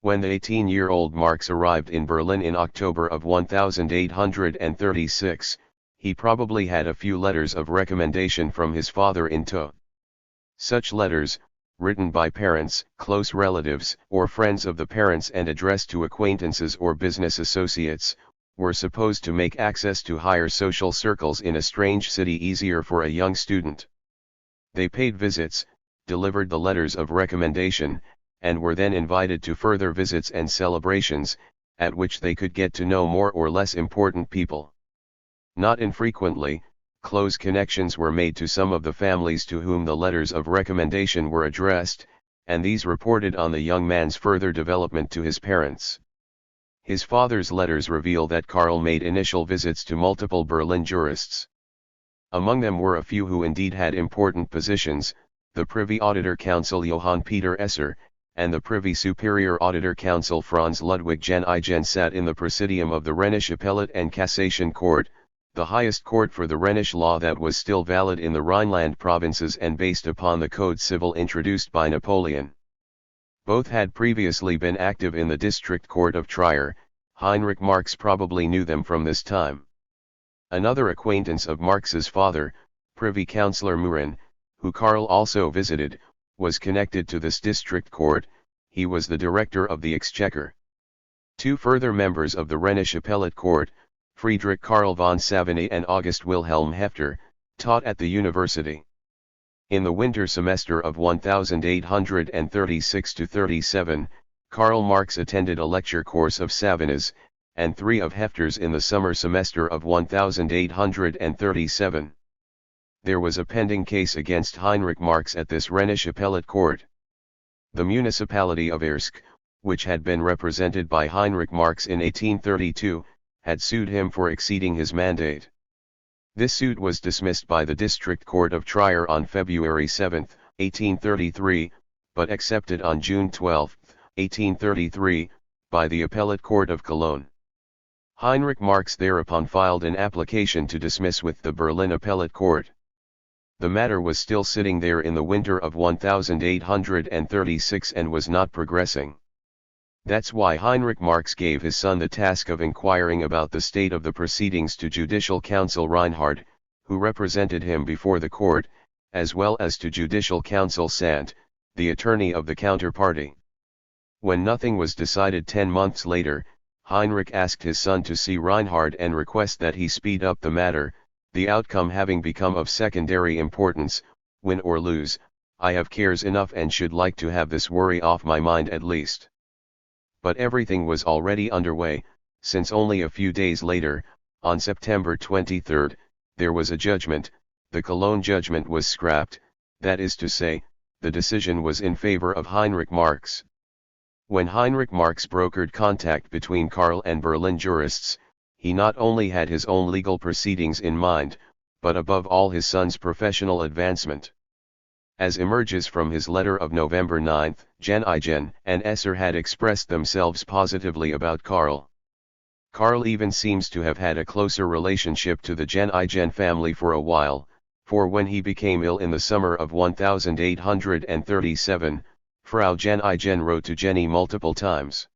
When the 18-year-old Marx arrived in Berlin in October of 1836, he probably had a few letters of recommendation from his father in tow. Such letters, written by parents, close relatives, or friends of the parents and addressed to acquaintances or business associates, were supposed to make access to higher social circles in a strange city easier for a young student. They paid visits, delivered the letters of recommendation, and were then invited to further visits and celebrations, at which they could get to know more or less important people. Not infrequently, close connections were made to some of the families to whom the letters of recommendation were addressed, and these reported on the young man's further development to his parents. His father's letters reveal that Karl made initial visits to multiple Berlin jurists. Among them were a few who indeed had important positions, the Privy Auditor Council Johann Peter Esser, and the Privy Superior Auditor Council Franz Ludwig Jenigen sat in the Presidium of the Rhenish Appellate and Cassation Court, the highest court for the Rhenish law that was still valid in the Rhineland provinces and based upon the Code Civil introduced by Napoleon. Both had previously been active in the District Court of Trier. Heinrich Marx probably knew them from this time. Another acquaintance of Marx's father, Privy Councillor Murin, who Karl also visited, was connected to this district court. He was the director of the Exchequer. Two further members of the Rhenish Appellate Court, Friedrich Karl von Savigny and August Wilhelm Hefter, taught at the university. In the winter semester of 1836–37, Karl Marx attended a lecture course of Savigny's, and 3 of Hefter's in the summer semester of 1837. There was a pending case against Heinrich Marx at this Rhenish Appellate Court. The municipality of Ersk, which had been represented by Heinrich Marx in 1832, had sued him for exceeding his mandate. This suit was dismissed by the District Court of Trier on February 7, 1833, but accepted on June 12, 1833, by the Appellate Court of Cologne. Heinrich Marx thereupon filed an application to dismiss with the Berlin Appellate Court. The matter was still sitting there in the winter of 1836 and was not progressing. That's why Heinrich Marx gave his son the task of inquiring about the state of the proceedings to Judicial Counsel Reinhard, who represented him before the court, as well as to Judicial Counsel Sant, the attorney of the counterparty. When nothing was decided 10 months later, Heinrich asked his son to see Reinhard and request that he speed up the matter, the outcome having become of secondary importance. Win or lose, I have cares enough and should like to have this worry off my mind at least. But everything was already underway, since only a few days later, on September 23, there was a judgment. The Cologne judgment was scrapped, that is to say, the decision was in favor of Heinrich Marx. When Heinrich Marx brokered contact between Karl and Berlin jurists, he not only had his own legal proceedings in mind, but above all his son's professional advancement. As emerges from his letter of November 9, Jenigen and Esser had expressed themselves positively about Karl. Karl even seems to have had a closer relationship to the Jenigen family for a while, for when he became ill in the summer of 1837, Frau Jenigen wrote to Jenny multiple times.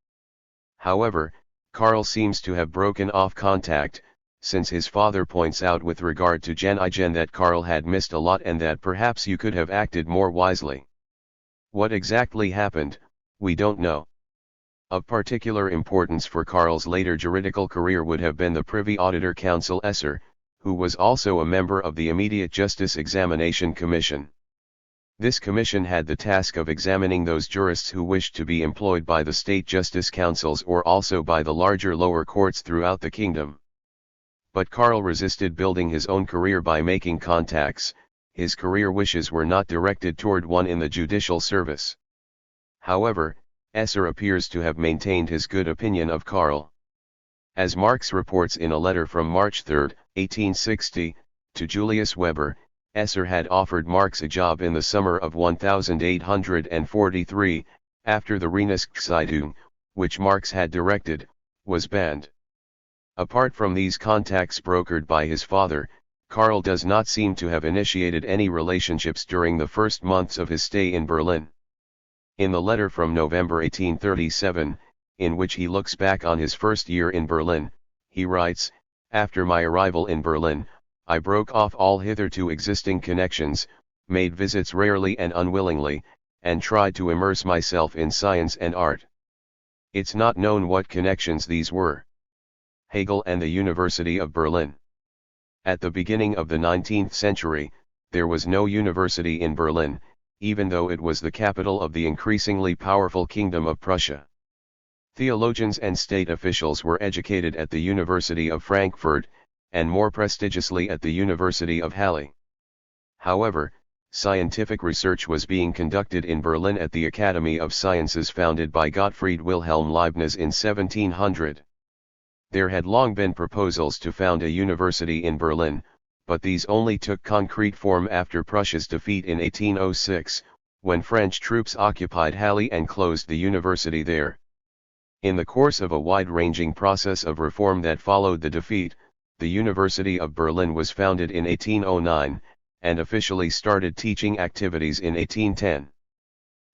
However, Karl seems to have broken off contact, since his father points out with regard to Jenigen that Karl had missed a lot and that perhaps you could have acted more wisely. What exactly happened, we don't know. Of particular importance for Karl's later juridical career would have been the Privy Auditor Council Esser, who was also a member of the Immediate Justice Examination Commission. This commission had the task of examining those jurists who wished to be employed by the state justice councils or also by the larger lower courts throughout the kingdom. But Karl resisted building his own career by making contacts. His career wishes were not directed toward one in the judicial service. However, Esser appears to have maintained his good opinion of Karl. As Marx reports in a letter from March 3, 1860, to Julius Weber, Esser had offered Marx a job in the summer of 1843, after the Reinigungszeitung, which Marx had directed, was banned. Apart from these contacts brokered by his father, Karl does not seem to have initiated any relationships during the first months of his stay in Berlin. In the letter from November 1837, in which he looks back on his first year in Berlin, he writes, "After my arrival in Berlin, I broke off all hitherto existing connections, made visits rarely and unwillingly, and tried to immerse myself in science and art." It's not known what connections these were. Hegel and the University of Berlin. At the beginning of the 19th century, there was no university in Berlin, even though it was the capital of the increasingly powerful Kingdom of Prussia. Theologians and state officials were educated at the University of Frankfurt, and more prestigiously at the University of Halle. However, scientific research was being conducted in Berlin at the Academy of Sciences founded by Gottfried Wilhelm Leibniz in 1700. There had long been proposals to found a university in Berlin, but these only took concrete form after Prussia's defeat in 1806, when French troops occupied Halle and closed the university there. In the course of a wide-ranging process of reform that followed the defeat, the University of Berlin was founded in 1809, and officially started teaching activities in 1810.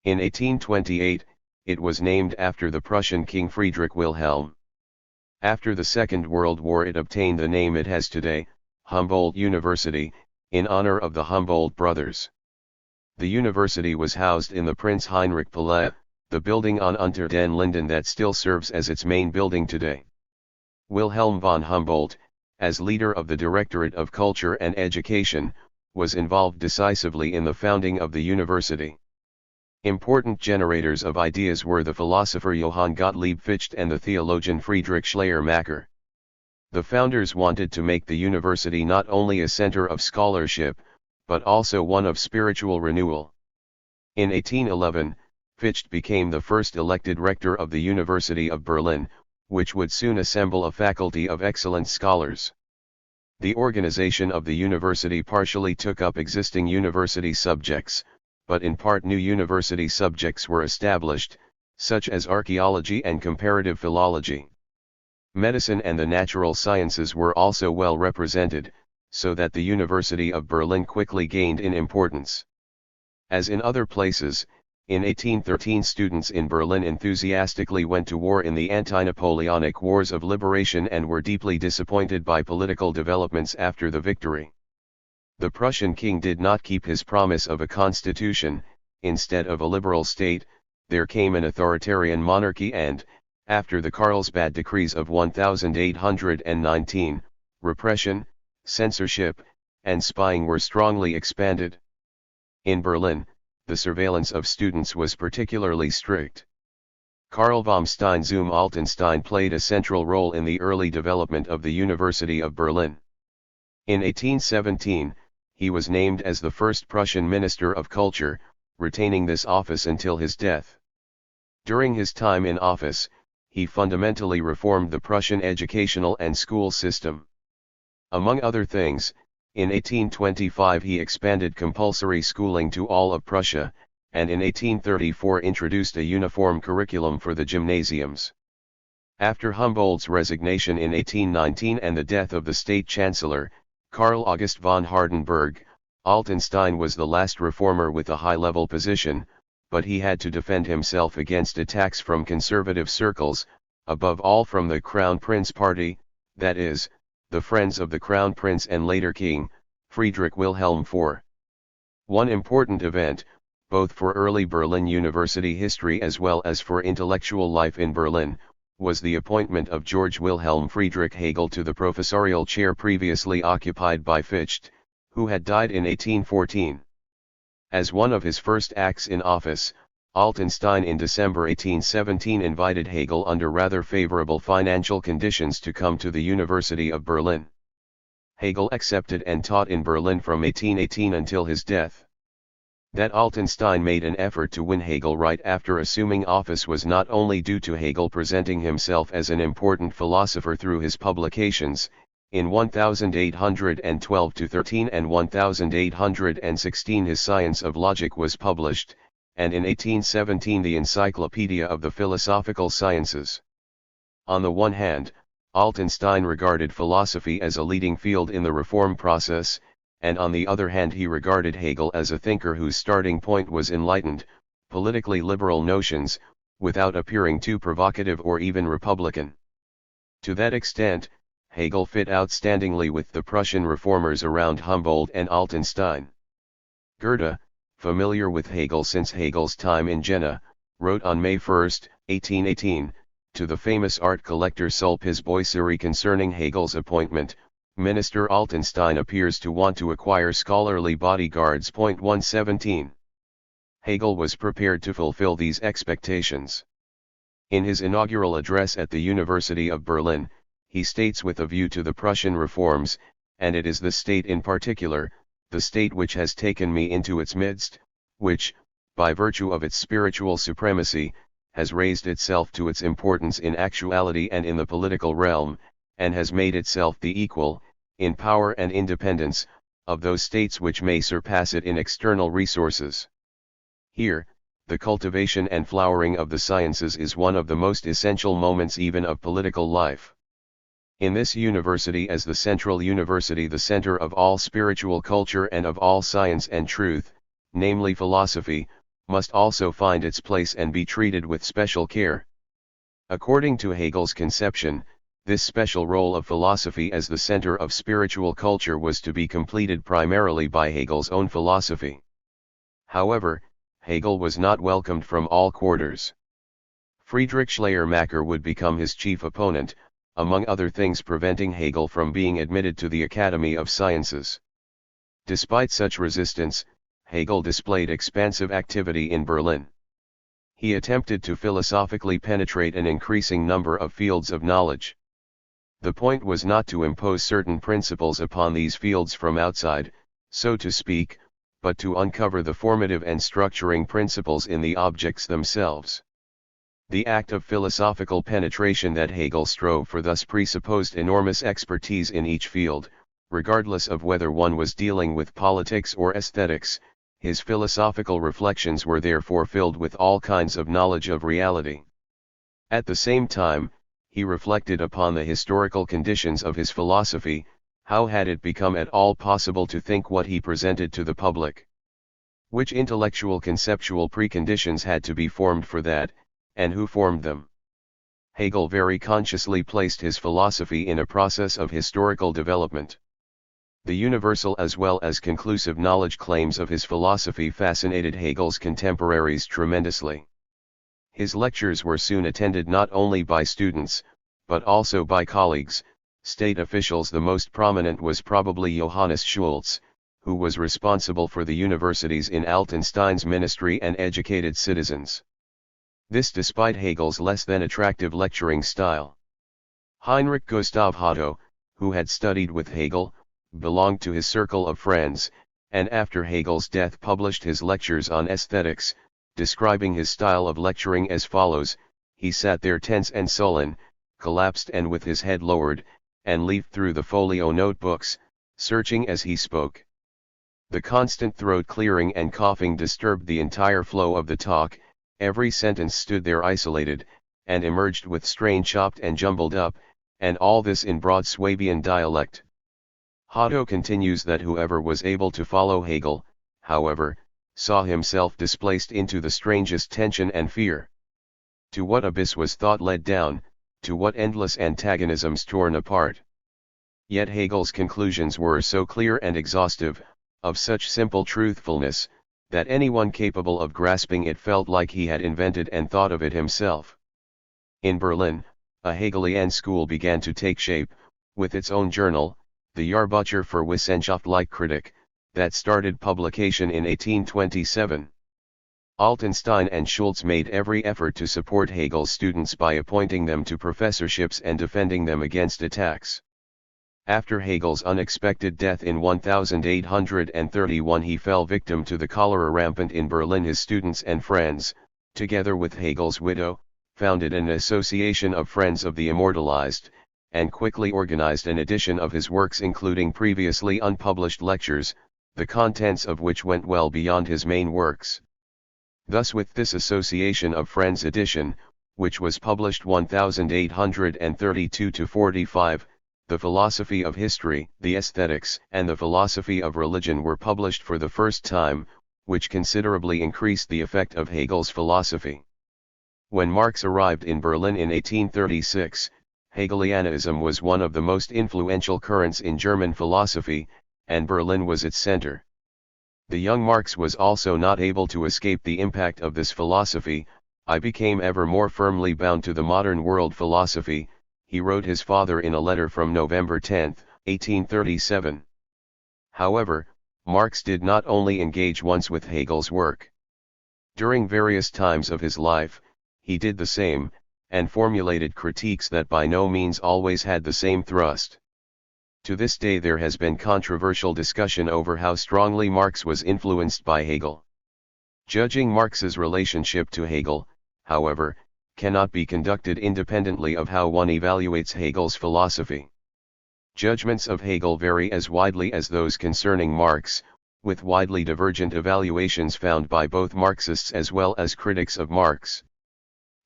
In 1828, it was named after the Prussian King Friedrich Wilhelm. After the Second World War it obtained the name it has today, Humboldt University, in honor of the Humboldt brothers. The university was housed in the Prince Heinrich Palais, the building on Unter den Linden that still serves as its main building today. Wilhelm von Humboldt, as leader of the Directorate of Culture and Education, was involved decisively in the founding of the university. Important generators of ideas were the philosopher Johann Gottlieb Fichte and the theologian Friedrich Schleiermacher. The founders wanted to make the university not only a center of scholarship, but also one of spiritual renewal. In 1811, Fichte became the first elected rector of the University of Berlin, which would soon assemble a faculty of excellent scholars. The organization of the university partially took up existing university subjects, but in part new university subjects were established, such as archaeology and comparative philology. Medicine and the natural sciences were also well represented, so that the University of Berlin quickly gained in importance. As in other places, in 1813 students in Berlin enthusiastically went to war in the anti-Napoleonic Wars of Liberation and were deeply disappointed by political developments after the victory. The Prussian king did not keep his promise of a constitution. Instead of a liberal state, there came an authoritarian monarchy and, after the Carlsbad decrees of 1819, repression, censorship, and spying were strongly expanded. In Berlin, the surveillance of students was particularly strict. Karl vom Stein zum Altenstein played a central role in the early development of the University of Berlin. In 1817, he was named as the first Prussian Minister of Culture, retaining this office until his death. During his time in office, he fundamentally reformed the Prussian educational and school system. Among other things, in 1825 he expanded compulsory schooling to all of Prussia, and in 1834 introduced a uniform curriculum for the gymnasiums. After Humboldt's resignation in 1819 and the death of the state chancellor, Karl August von Hardenberg, Altenstein was the last reformer with a high-level position, but he had to defend himself against attacks from conservative circles, above all from the Crown Prince Party, that is, the friends of the Crown Prince and later King, Friedrich Wilhelm IV. One important event, both for early Berlin University history as well as for intellectual life in Berlin, was the appointment of George Wilhelm Friedrich Hegel to the professorial chair previously occupied by Fichte, who had died in 1814. As one of his first acts in office, Altenstein in December 1817 invited Hegel under rather favorable financial conditions to come to the University of Berlin. Hegel accepted and taught in Berlin from 1818 until his death. That Altenstein made an effort to win Hegel right after assuming office was not only due to Hegel presenting himself as an important philosopher through his publications, in 1812-13 and 1816 his Science of Logic was published, and in 1817 the Encyclopedia of the Philosophical Sciences. On the one hand, Altenstein regarded philosophy as a leading field in the reform process, and on the other hand he regarded Hegel as a thinker whose starting point was enlightened, politically liberal notions, without appearing too provocative or even republican. To that extent, Hegel fit outstandingly with the Prussian reformers around Humboldt and Altenstein. Goethe, familiar with Hegel since Hegel's time in Jena, wrote on May 1, 1818, to the famous art collector Sulpice Boisserie concerning Hegel's appointment, Minister Altenstein appears to want to acquire scholarly bodyguards. 117. Hegel was prepared to fulfill these expectations. In his inaugural address at the University of Berlin, he states with a view to the Prussian reforms, and it is the state in particular, the state which has taken me into its midst, which, by virtue of its spiritual supremacy, has raised itself to its importance in actuality and in the political realm, and has made itself the equal, in power and independence, of those states which may surpass it in external resources. Here, the cultivation and flowering of the sciences is one of the most essential moments even of political life. In this university as the central university, the center of all spiritual culture and of all science and truth, namely philosophy, must also find its place and be treated with special care. According to Hegel's conception, this special role of philosophy as the center of spiritual culture was to be completed primarily by Hegel's own philosophy. However, Hegel was not welcomed from all quarters. Friedrich Schleiermacher would become his chief opponent, among other things preventing Hegel from being admitted to the Academy of Sciences. Despite such resistance, Hegel displayed expansive activity in Berlin. He attempted to philosophically penetrate an increasing number of fields of knowledge. The point was not to impose certain principles upon these fields from outside, so to speak, but to uncover the formative and structuring principles in the objects themselves. The act of philosophical penetration that Hegel strove for thus presupposed enormous expertise in each field, regardless of whether one was dealing with politics or aesthetics. His philosophical reflections were therefore filled with all kinds of knowledge of reality. At the same time, he reflected upon the historical conditions of his philosophy. How had it become at all possible to think what he presented to the public? Which intellectual conceptual preconditions had to be formed for that, and who formed them? Hegel very consciously placed his philosophy in a process of historical development. The universal as well as conclusive knowledge claims of his philosophy fascinated Hegel's contemporaries tremendously. His lectures were soon attended not only by students, but also by colleagues, state officials. The most prominent was probably Johannes Schultz, who was responsible for the universities in Altenstein's ministry and educated citizens. This despite Hegel's less than attractive lecturing style. Heinrich Gustav Otto, who had studied with Hegel, belonged to his circle of friends, and after Hegel's death published his lectures on aesthetics, describing his style of lecturing as follows: he sat there tense and sullen, collapsed and with his head lowered, and leafed through the folio notebooks, searching as he spoke. The constant throat clearing and coughing disturbed the entire flow of the talk. Every sentence stood there isolated, and emerged with strain chopped and jumbled up, and all this in broad Swabian dialect. Otto continues that whoever was able to follow Hegel, however, saw himself displaced into the strangest tension and fear. To what abyss was thought led down, to what endless antagonisms torn apart. Yet Hegel's conclusions were so clear and exhaustive, of such simple truthfulness, that anyone capable of grasping it felt like he had invented and thought of it himself. In Berlin, a Hegelian school began to take shape, with its own journal, the Jahrbucher für Wissenschaftliche Kritik, that started publication in 1827. Altenstein and Schultz made every effort to support Hegel's students by appointing them to professorships and defending them against attacks. After Hegel's unexpected death in 1831, he fell victim to the cholera rampant in Berlin. His students and friends, together with Hegel's widow, founded an association of Friends of the Immortalized, and quickly organized an edition of his works including previously unpublished lectures, the contents of which went well beyond his main works. Thus with this Association of Friends edition, which was published 1832-45, the philosophy of history, the aesthetics, and the philosophy of religion were published for the first time, which considerably increased the effect of Hegel's philosophy. When Marx arrived in Berlin in 1836, Hegelianism was one of the most influential currents in German philosophy, and Berlin was its center. The young Marx was also not able to escape the impact of this philosophy. I became ever more firmly bound to the modern world philosophy, he wrote his father in a letter from November 10, 1837. However, Marx did not only engage once with Hegel's work. During various times of his life, he did the same, and formulated critiques that by no means always had the same thrust. To this day there has been controversial discussion over how strongly Marx was influenced by Hegel. Judging Marx's relationship to Hegel, however, cannot be conducted independently of how one evaluates Hegel's philosophy. Judgments of Hegel vary as widely as those concerning Marx, with widely divergent evaluations found by both Marxists as well as critics of Marx.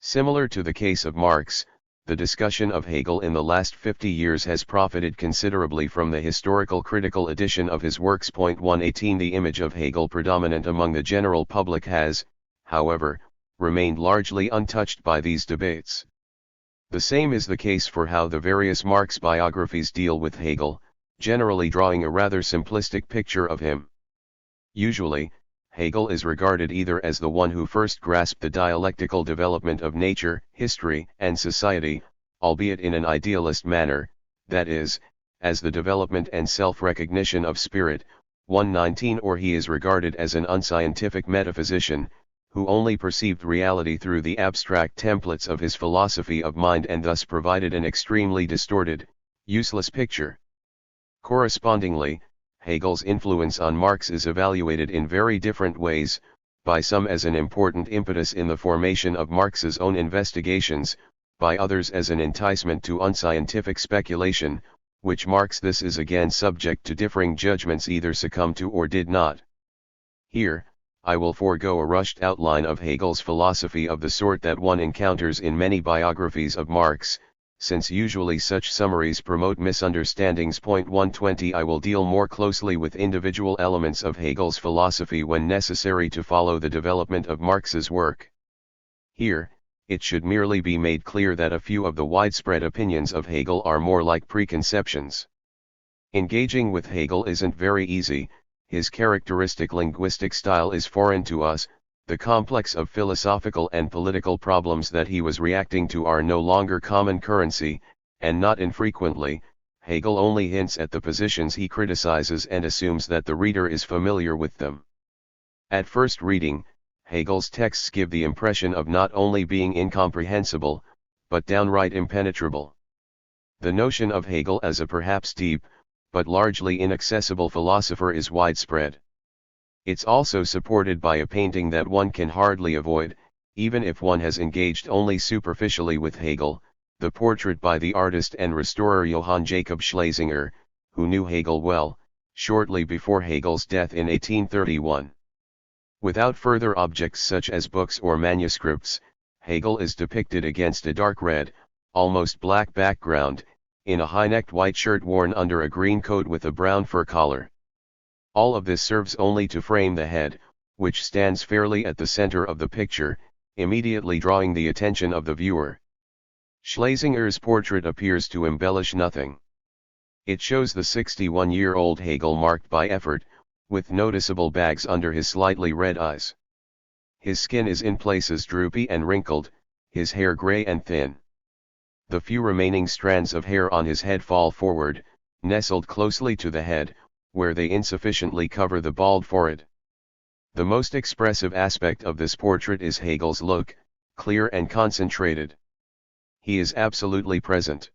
Similar to the case of Marx, the discussion of Hegel in the last 50 years has profited considerably from the historical critical edition of his works. 118 The image of Hegel predominant among the general public has, however, remained largely untouched by these debates. The same is the case for how the various Marx biographies deal with Hegel, generally drawing a rather simplistic picture of him. Usually, Hegel is regarded either as the one who first grasped the dialectical development of nature, history, and society, albeit in an idealist manner, that is, as the development and self-recognition of spirit, 119, or he is regarded as an unscientific metaphysician, who only perceived reality through the abstract templates of his philosophy of mind and thus provided an extremely distorted, useless picture. Correspondingly, Hegel's influence on Marx is evaluated in very different ways, by some as an important impetus in the formation of Marx's own investigations, by others as an enticement to unscientific speculation, which Marx this is again subject to differing judgments either succumbed to or did not. Here, I will forego a rushed outline of Hegel's philosophy of the sort that one encounters in many biographies of Marx, since usually such summaries promote misunderstandings. 120 I will deal more closely with individual elements of Hegel's philosophy when necessary to follow the development of Marx's work. Here, it should merely be made clear that a few of the widespread opinions of Hegel are more like preconceptions. Engaging with Hegel isn't very easy, his characteristic linguistic style is foreign to us, the complex of philosophical and political problems that he was reacting to are no longer common currency, and not infrequently, Hegel only hints at the positions he criticizes and assumes that the reader is familiar with them. At first reading, Hegel's texts give the impression of not only being incomprehensible, but downright impenetrable. The notion of Hegel as a perhaps deep, but largely inaccessible philosopher is widespread. It's also supported by a painting that one can hardly avoid, even if one has engaged only superficially with Hegel, the portrait by the artist and restorer Johann Jacob Schlesinger, who knew Hegel well, shortly before Hegel's death in 1831. Without further objects such as books or manuscripts, Hegel is depicted against a dark red, almost black background, in a high-necked white shirt worn under a green coat with a brown fur collar. All of this serves only to frame the head, which stands fairly at the center of the picture, immediately drawing the attention of the viewer. Schlesinger's portrait appears to embellish nothing. It shows the 61-year-old Hegel marked by effort, with noticeable bags under his slightly red eyes. His skin is in places droopy and wrinkled, his hair gray and thin. The few remaining strands of hair on his head fall forward, nestled closely to the head, where they insufficiently cover the bald forehead. The most expressive aspect of this portrait is Hegel's look, clear and concentrated. He is absolutely present.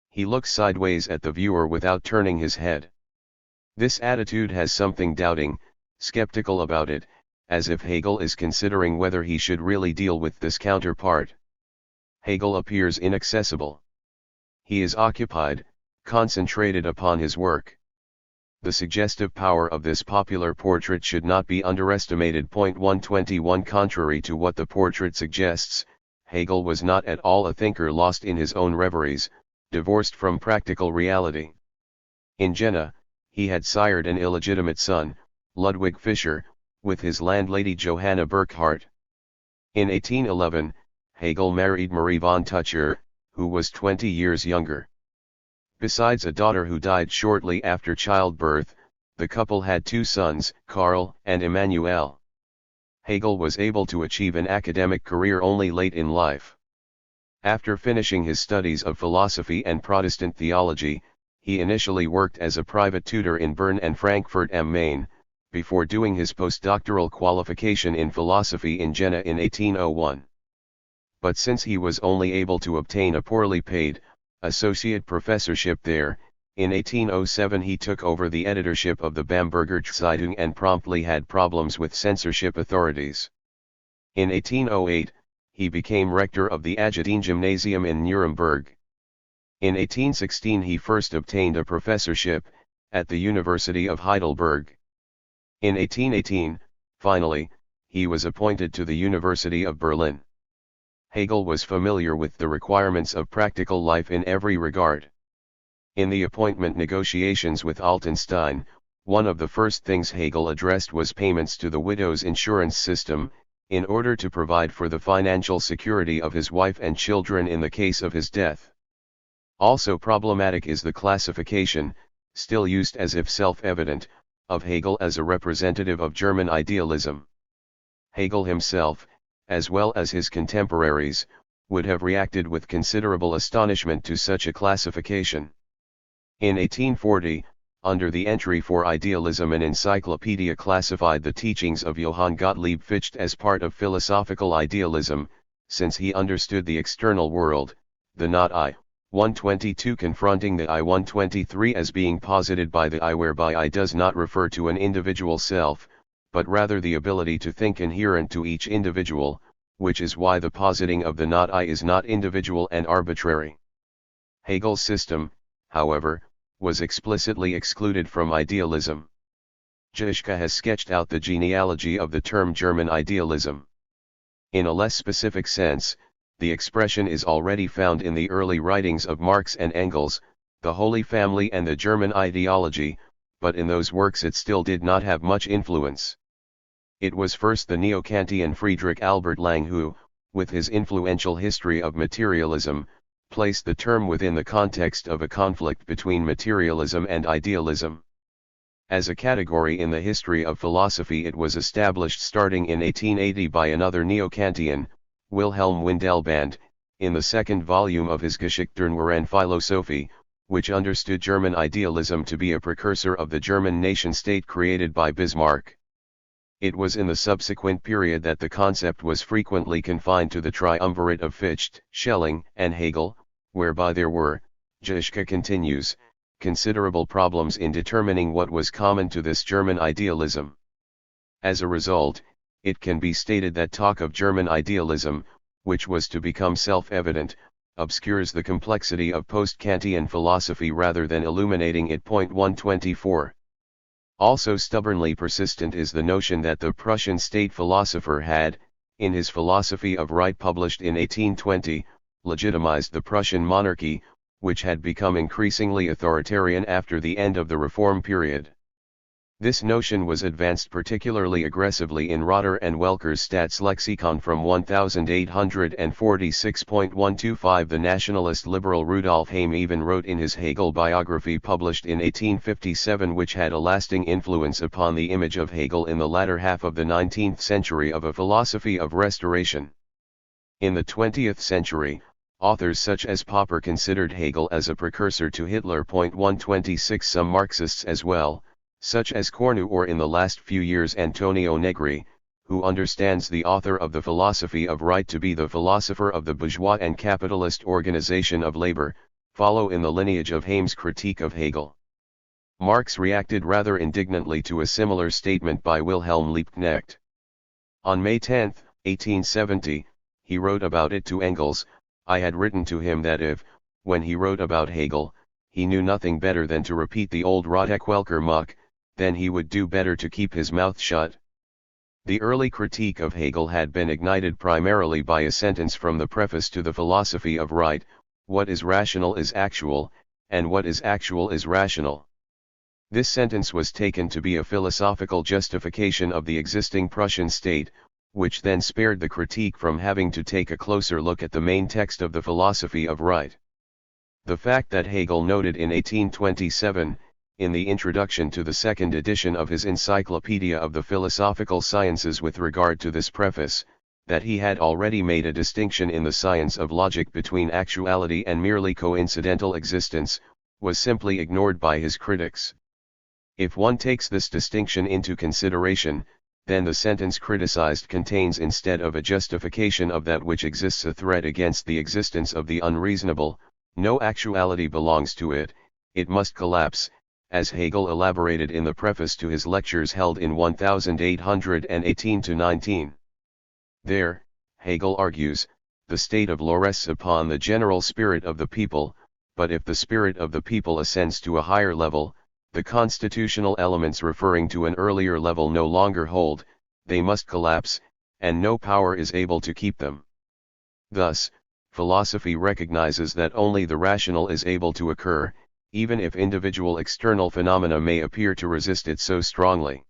He looks sideways at the viewer without turning his head. This attitude has something doubting, skeptical about it, as if Hegel is considering whether he should really deal with this counterpart. Hegel appears inaccessible. He is occupied, concentrated upon his work. The suggestive power of this popular portrait should not be underestimated. 121 Contrary to what the portrait suggests, Hegel was not at all a thinker lost in his own reveries, divorced from practical reality. In Jena, he had sired an illegitimate son, Ludwig Fischer, with his landlady Johanna Burckhardt. In 1811, Hegel married Marie von Tucher, who was 20 years younger. Besides a daughter who died shortly after childbirth, the couple had two sons, Karl and Emanuel. Hegel was able to achieve an academic career only late in life. After finishing his studies of philosophy and Protestant theology, he initially worked as a private tutor in Bern and Frankfurt am Main, before doing his postdoctoral qualification in philosophy in Jena in 1801. But since he was only able to obtain a poorly paid, associate professorship there, in 1807 he took over the editorship of the Bamberger Zeitung and promptly had problems with censorship authorities. In 1808, he became rector of the Adjudine Gymnasium in Nuremberg. In 1816 he first obtained a professorship, at the University of Heidelberg. In 1818, finally, he was appointed to the University of Berlin. Hegel was familiar with the requirements of practical life in every regard. In the appointment negotiations with Altenstein, one of the first things Hegel addressed was payments to the widow's insurance system, in order to provide for the financial security of his wife and children in the case of his death. Also problematic is the classification, still used as if self-evident, of Hegel as a representative of German idealism. Hegel himself, as well as his contemporaries, would have reacted with considerable astonishment to such a classification. In 1840, under the entry for idealism, an encyclopedia classified the teachings of Johann Gottlieb Fichte as part of philosophical idealism, since he understood the external world, the not I, 122 Confronting the I. 123 as being posited by the I, whereby I does not refer to an individual self, but rather the ability to think inherent to each individual, which is why the positing of the not I is not individual and arbitrary. Hegel's system, however, was explicitly excluded from idealism. Zizka has sketched out the genealogy of the term German idealism. In a less specific sense, the expression is already found in the early writings of Marx and Engels, the Holy Family and the German ideology, but in those works it still did not have much influence. It was first the neo-Kantian Friedrich Albert Lang who, with his influential history of materialism, placed the term within the context of a conflict between materialism and idealism. As a category in the history of philosophy, it was established starting in 1880 by another neo-Kantian, Wilhelm Windelband, in the second volume of his Geschichturnwuren Philosophie, which understood German idealism to be a precursor of the German nation-state created by Bismarck. It was in the subsequent period that the concept was frequently confined to the triumvirate of Fichte, Schelling, and Hegel, whereby there were, Zizka continues, considerable problems in determining what was common to this German idealism. As a result, it can be stated that talk of German idealism, which was to become self-evident, obscures the complexity of post-Kantian philosophy rather than illuminating it. 124. Also stubbornly persistent is the notion that the Prussian state philosopher had, in his Philosophy of Right published in 1820, legitimized the Prussian monarchy, which had become increasingly authoritarian after the end of the Reform period. This notion was advanced particularly aggressively in Rotter and Welker's Staatslexikon from 1846.125. The nationalist liberal Rudolf Heym even wrote in his Hegel biography published in 1857, which had a lasting influence upon the image of Hegel in the latter half of the 19th century, of a philosophy of restoration. In the 20th century, authors such as Popper considered Hegel as a precursor to Hitler. 126 Some Marxists as well, such as Cornu, or in the last few years Antonio Negri, who understands the author of the Philosophy of Right to be the philosopher of the bourgeois and capitalist organization of labor, follow in the lineage of Heym's critique of Hegel. Marx reacted rather indignantly to a similar statement by Wilhelm Liebknecht. On May 10, 1870, he wrote about it to Engels: I had written to him that if, when he wrote about Hegel, he knew nothing better than to repeat the old Rotter-Welker muck, then he would do better to keep his mouth shut. The early critique of Hegel had been ignited primarily by a sentence from the preface to the Philosophy of Right: what is rational is actual, and what is actual is rational. This sentence was taken to be a philosophical justification of the existing Prussian state, which then spared the critique from having to take a closer look at the main text of the Philosophy of Right. The fact that Hegel noted in 1827, in the introduction to the second edition of his Encyclopedia of the Philosophical Sciences with regard to this preface, that he had already made a distinction in the science of logic between actuality and merely coincidental existence, was simply ignored by his critics. If one takes this distinction into consideration, then the sentence criticized contains, instead of a justification of that which exists, a threat against the existence of the unreasonable. No actuality belongs to it, it must collapse, as Hegel elaborated in the preface to his lectures held in 1818-19. There, Hegel argues, the state of law rests upon the general spirit of the people, but if the spirit of the people ascends to a higher level, the constitutional elements referring to an earlier level no longer hold, they must collapse, and no power is able to keep them. Thus, philosophy recognizes that only the rational is able to occur, even if individual external phenomena may appear to resist it so strongly.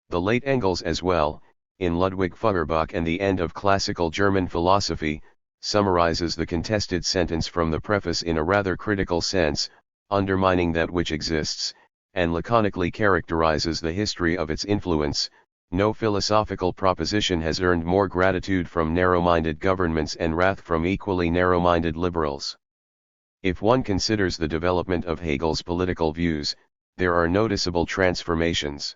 The late Engels as well, in Ludwig Feuerbach and the End of Classical German Philosophy, summarizes the contested sentence from the preface in a rather critical sense, undermining that which exists, and laconically characterizes the history of its influence. No philosophical proposition has earned more gratitude from narrow-minded governments and wrath from equally narrow-minded liberals. If one considers the development of Hegel's political views, there are noticeable transformations.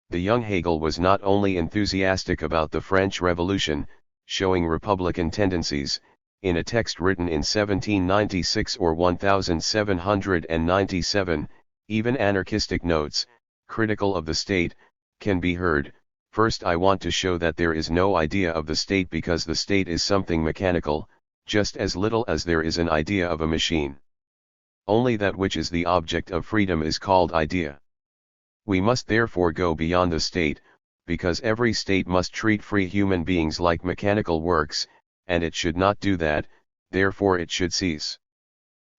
The young Hegel was not only enthusiastic about the French Revolution, showing republican tendencies, in a text written in 1796 or 1797, even anarchistic notes, critical of the state, can be heard. First, I want to show that there is no idea of the state because the state is something mechanical, just as little as there is an idea of a machine. Only that which is the object of freedom is called idea. We must therefore go beyond the state, because every state must treat free human beings like mechanical works, and it should not do that, therefore it should cease.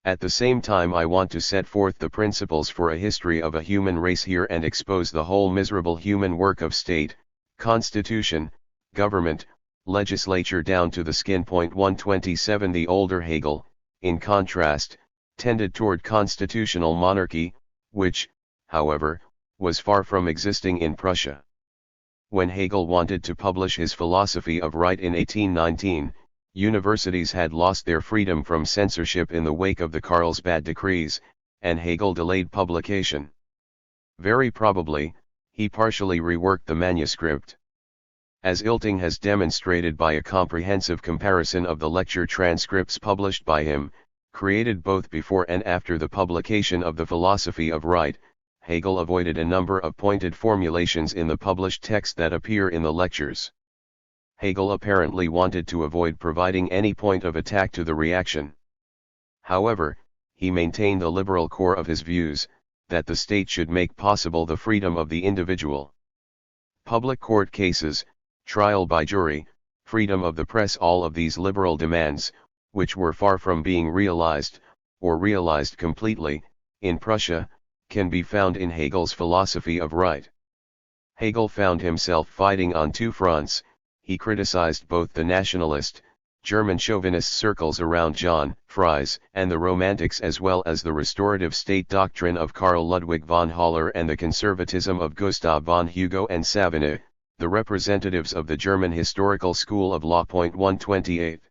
At the same time, I want to set forth the principles for a history of a human race here and expose the whole miserable human work of state, constitution, government, legislature down to the skin. 127 The older Hegel, in contrast, tended toward constitutional monarchy, which, however, was far from existing in Prussia. When Hegel wanted to publish his philosophy of right in 1819, universities had lost their freedom from censorship in the wake of the Carlsbad decrees, and Hegel delayed publication. Very probably, he partially reworked the manuscript. As Ilting has demonstrated by a comprehensive comparison of the lecture transcripts published by him, created both before and after the publication of the philosophy of right, Hegel avoided a number of pointed formulations in the published text that appear in the lectures. Hegel apparently wanted to avoid providing any point of attack to the reaction. However, he maintained the liberal core of his views, that the state should make possible the freedom of the individual. Public court cases, trial by jury, freedom of the press, all of these liberal demands, which were far from being realized, or realized completely, in Prussia, can be found in Hegel's philosophy of right. Hegel found himself fighting on two fronts. He criticized both the nationalist, German chauvinist circles around John Fries and the Romantics, as well as the restorative state doctrine of Karl Ludwig von Haller and the conservatism of Gustav von Hugo and Savigny, the representatives of the German historical school of law. 128.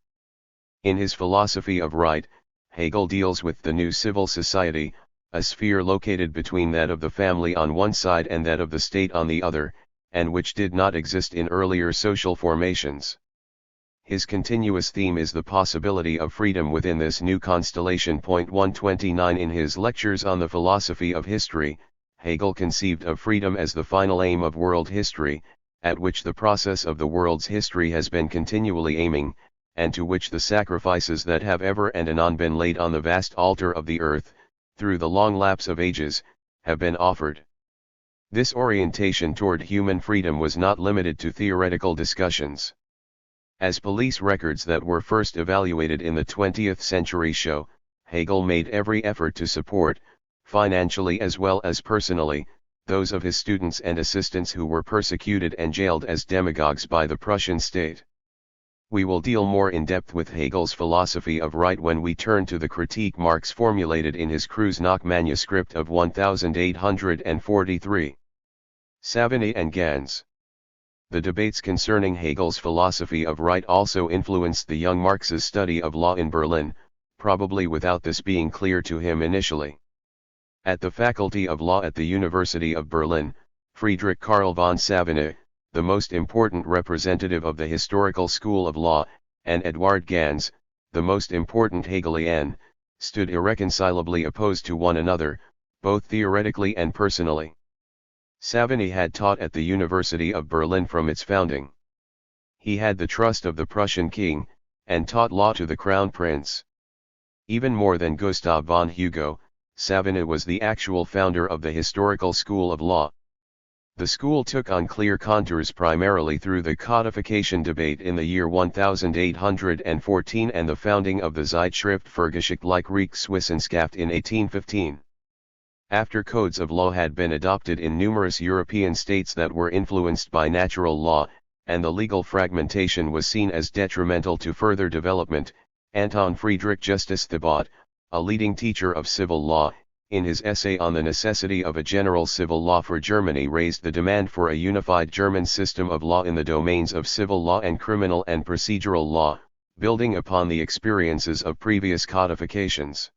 In his philosophy of right, Hegel deals with the new civil society, a sphere located between that of the family on one side and that of the state on the other, and which did not exist in earlier social formations. His continuous theme is the possibility of freedom within this new constellation. 129 In his lectures on the philosophy of history, Hegel conceived of freedom as the final aim of world history, at which the process of the world's history has been continually aiming, and to which the sacrifices that have ever and anon been laid on the vast altar of the earth, through the long lapse of ages, have been offered. This orientation toward human freedom was not limited to theoretical discussions. As police records that were first evaluated in the 20th century show, Hegel made every effort to support, financially as well as personally, those of his students and assistants who were persecuted and jailed as demagogues by the Prussian state. We will deal more in depth with Hegel's philosophy of right when we turn to the critique Marx formulated in his Kreuznach manuscript of 1843. Savigny and Gans. The debates concerning Hegel's philosophy of right also influenced the young Marx's study of law in Berlin, probably without this being clear to him initially. At the Faculty of Law at the University of Berlin, Friedrich Karl von Savigny, the most important representative of the historical school of law, and Eduard Gans, the most important Hegelian, stood irreconcilably opposed to one another, both theoretically and personally. Savigny had taught at the University of Berlin from its founding. He had the trust of the Prussian king, and taught law to the crown prince. Even more than Gustav von Hugo, Savigny was the actual founder of the historical school of law. The school took on clear contours primarily through the codification debate in the year 1814 and the founding of the Zeitschrift für Geschichtliche Rechtswissenschaft in 1815. After codes of law had been adopted in numerous European states that were influenced by natural law, and the legal fragmentation was seen as detrimental to further development, Anton Friedrich Justus Thebaut, a leading teacher of civil law, in his essay on the necessity of a general civil law for Germany raised the demand for a unified German system of law in the domains of civil law and criminal and procedural law, building upon the experiences of previous codifications.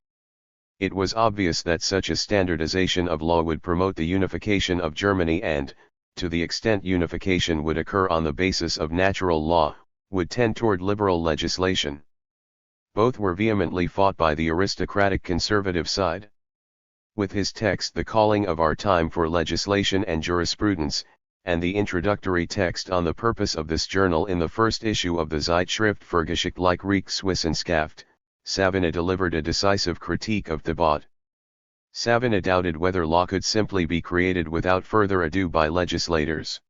It was obvious that such a standardization of law would promote the unification of Germany and, to the extent unification would occur on the basis of natural law, would tend toward liberal legislation. Both were vehemently fought by the aristocratic conservative side. With his text The Calling of Our Time for Legislation and Jurisprudence, and the introductory text on the purpose of this journal in the first issue of the Zeitschrift für Geschichtliche Rechtswissenschaft, Savigny delivered a decisive critique of Thibot. Savigny doubted whether law could simply be created without further ado by legislators.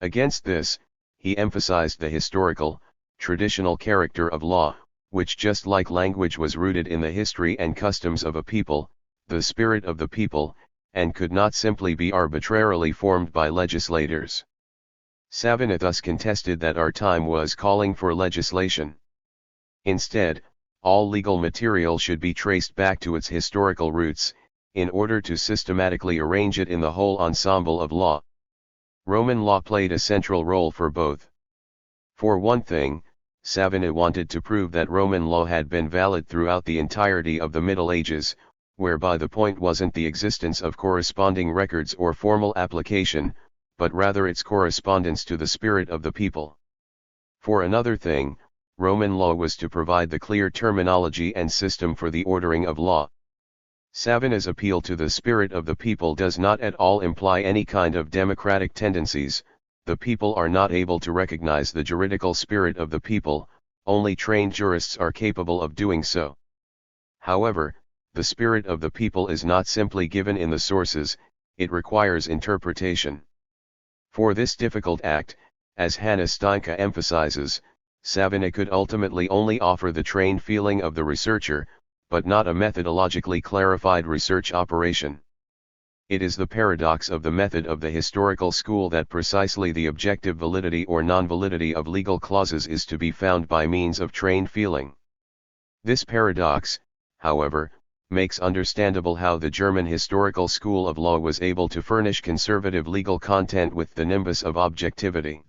Against this, he emphasized the historical, traditional character of law, which just like language was rooted in the history and customs of a people, the spirit of the people, and could not simply be arbitrarily formed by legislators. Savigny thus contested that our time was calling for legislation. Instead, all legal material should be traced back to its historical roots, in order to systematically arrange it in the whole ensemble of law. Roman law played a central role for both. For one thing, Savigny wanted to prove that Roman law had been valid throughout the entirety of the Middle Ages, whereby the point wasn't the existence of corresponding records or formal application, but rather its correspondence to the spirit of the people. For another thing, Roman law was to provide the clear terminology and system for the ordering of law. Savigny's appeal to the spirit of the people does not at all imply any kind of democratic tendencies. The people are not able to recognize the juridical spirit of the people, only trained jurists are capable of doing so. However, the spirit of the people is not simply given in the sources, it requires interpretation. For this difficult act, as Hannah Steinke emphasizes, Savigny could ultimately only offer the trained feeling of the researcher, but not a methodologically clarified research operation. It is the paradox of the method of the historical school that precisely the objective validity or non-validity of legal clauses is to be found by means of trained feeling. This paradox, however, makes understandable how the German historical school of law was able to furnish conservative legal content with the nimbus of objectivity.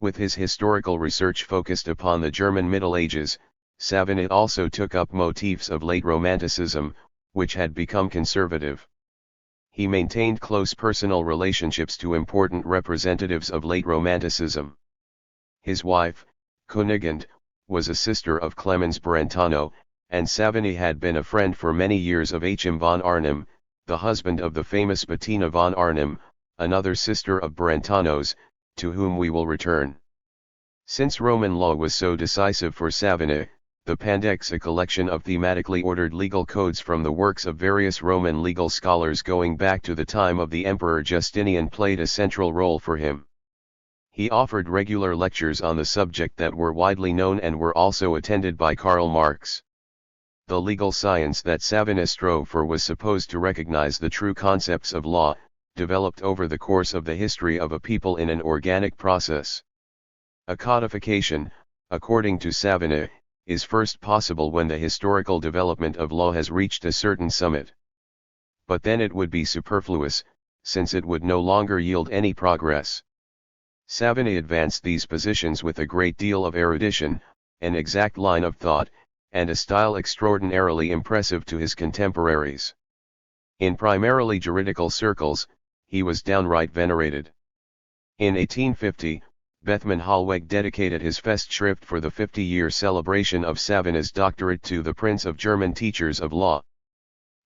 With his historical research focused upon the German Middle Ages, Savigny also took up motifs of late Romanticism, which had become conservative. He maintained close personal relationships to important representatives of late Romanticism. His wife, Kunigunde, was a sister of Clemens Brentano, and Savigny had been a friend for many years of H. M. von Arnim, the husband of the famous Bettina von Arnim, another sister of Brentano's, to whom we will return. Since Roman law was so decisive for Savigny, the Pandects, a collection of thematically ordered legal codes from the works of various Roman legal scholars going back to the time of the Emperor Justinian, played a central role for him. He offered regular lectures on the subject that were widely known and were also attended by Karl Marx. The legal science that Savigny strove for was supposed to recognize the true concepts of law, developed over the course of the history of a people in an organic process. A codification, according to Savigny, is first possible when the historical development of law has reached a certain summit. But then it would be superfluous, since it would no longer yield any progress. Savigny advanced these positions with a great deal of erudition, an exact line of thought, and a style extraordinarily impressive to his contemporaries. In primarily juridical circles, he was downright venerated. In 1850, Bethmann Hollweg dedicated his Festschrift for the 50-year celebration of Savigny's doctorate to the Prince of German Teachers of Law.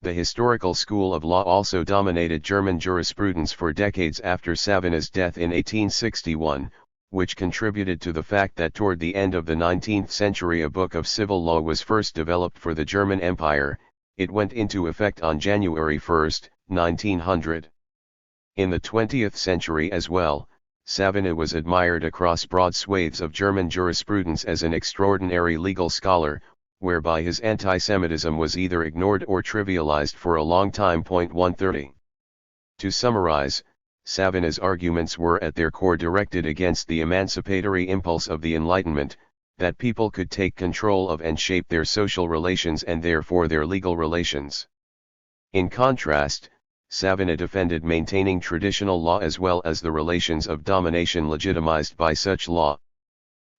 The historical school of law also dominated German jurisprudence for decades after Savigny's death in 1861, which contributed to the fact that toward the end of the 19th century a book of civil law was first developed for the German Empire. It went into effect on January 1, 1900. In the 20th century as well, Savigny was admired across broad swathes of German jurisprudence as an extraordinary legal scholar, whereby his anti-Semitism was either ignored or trivialized for a long time. 130. To summarize, Savigny's arguments were at their core directed against the emancipatory impulse of the Enlightenment, that people could take control of and shape their social relations and therefore their legal relations. In contrast, Savigny defended maintaining traditional law as well as the relations of domination legitimized by such law.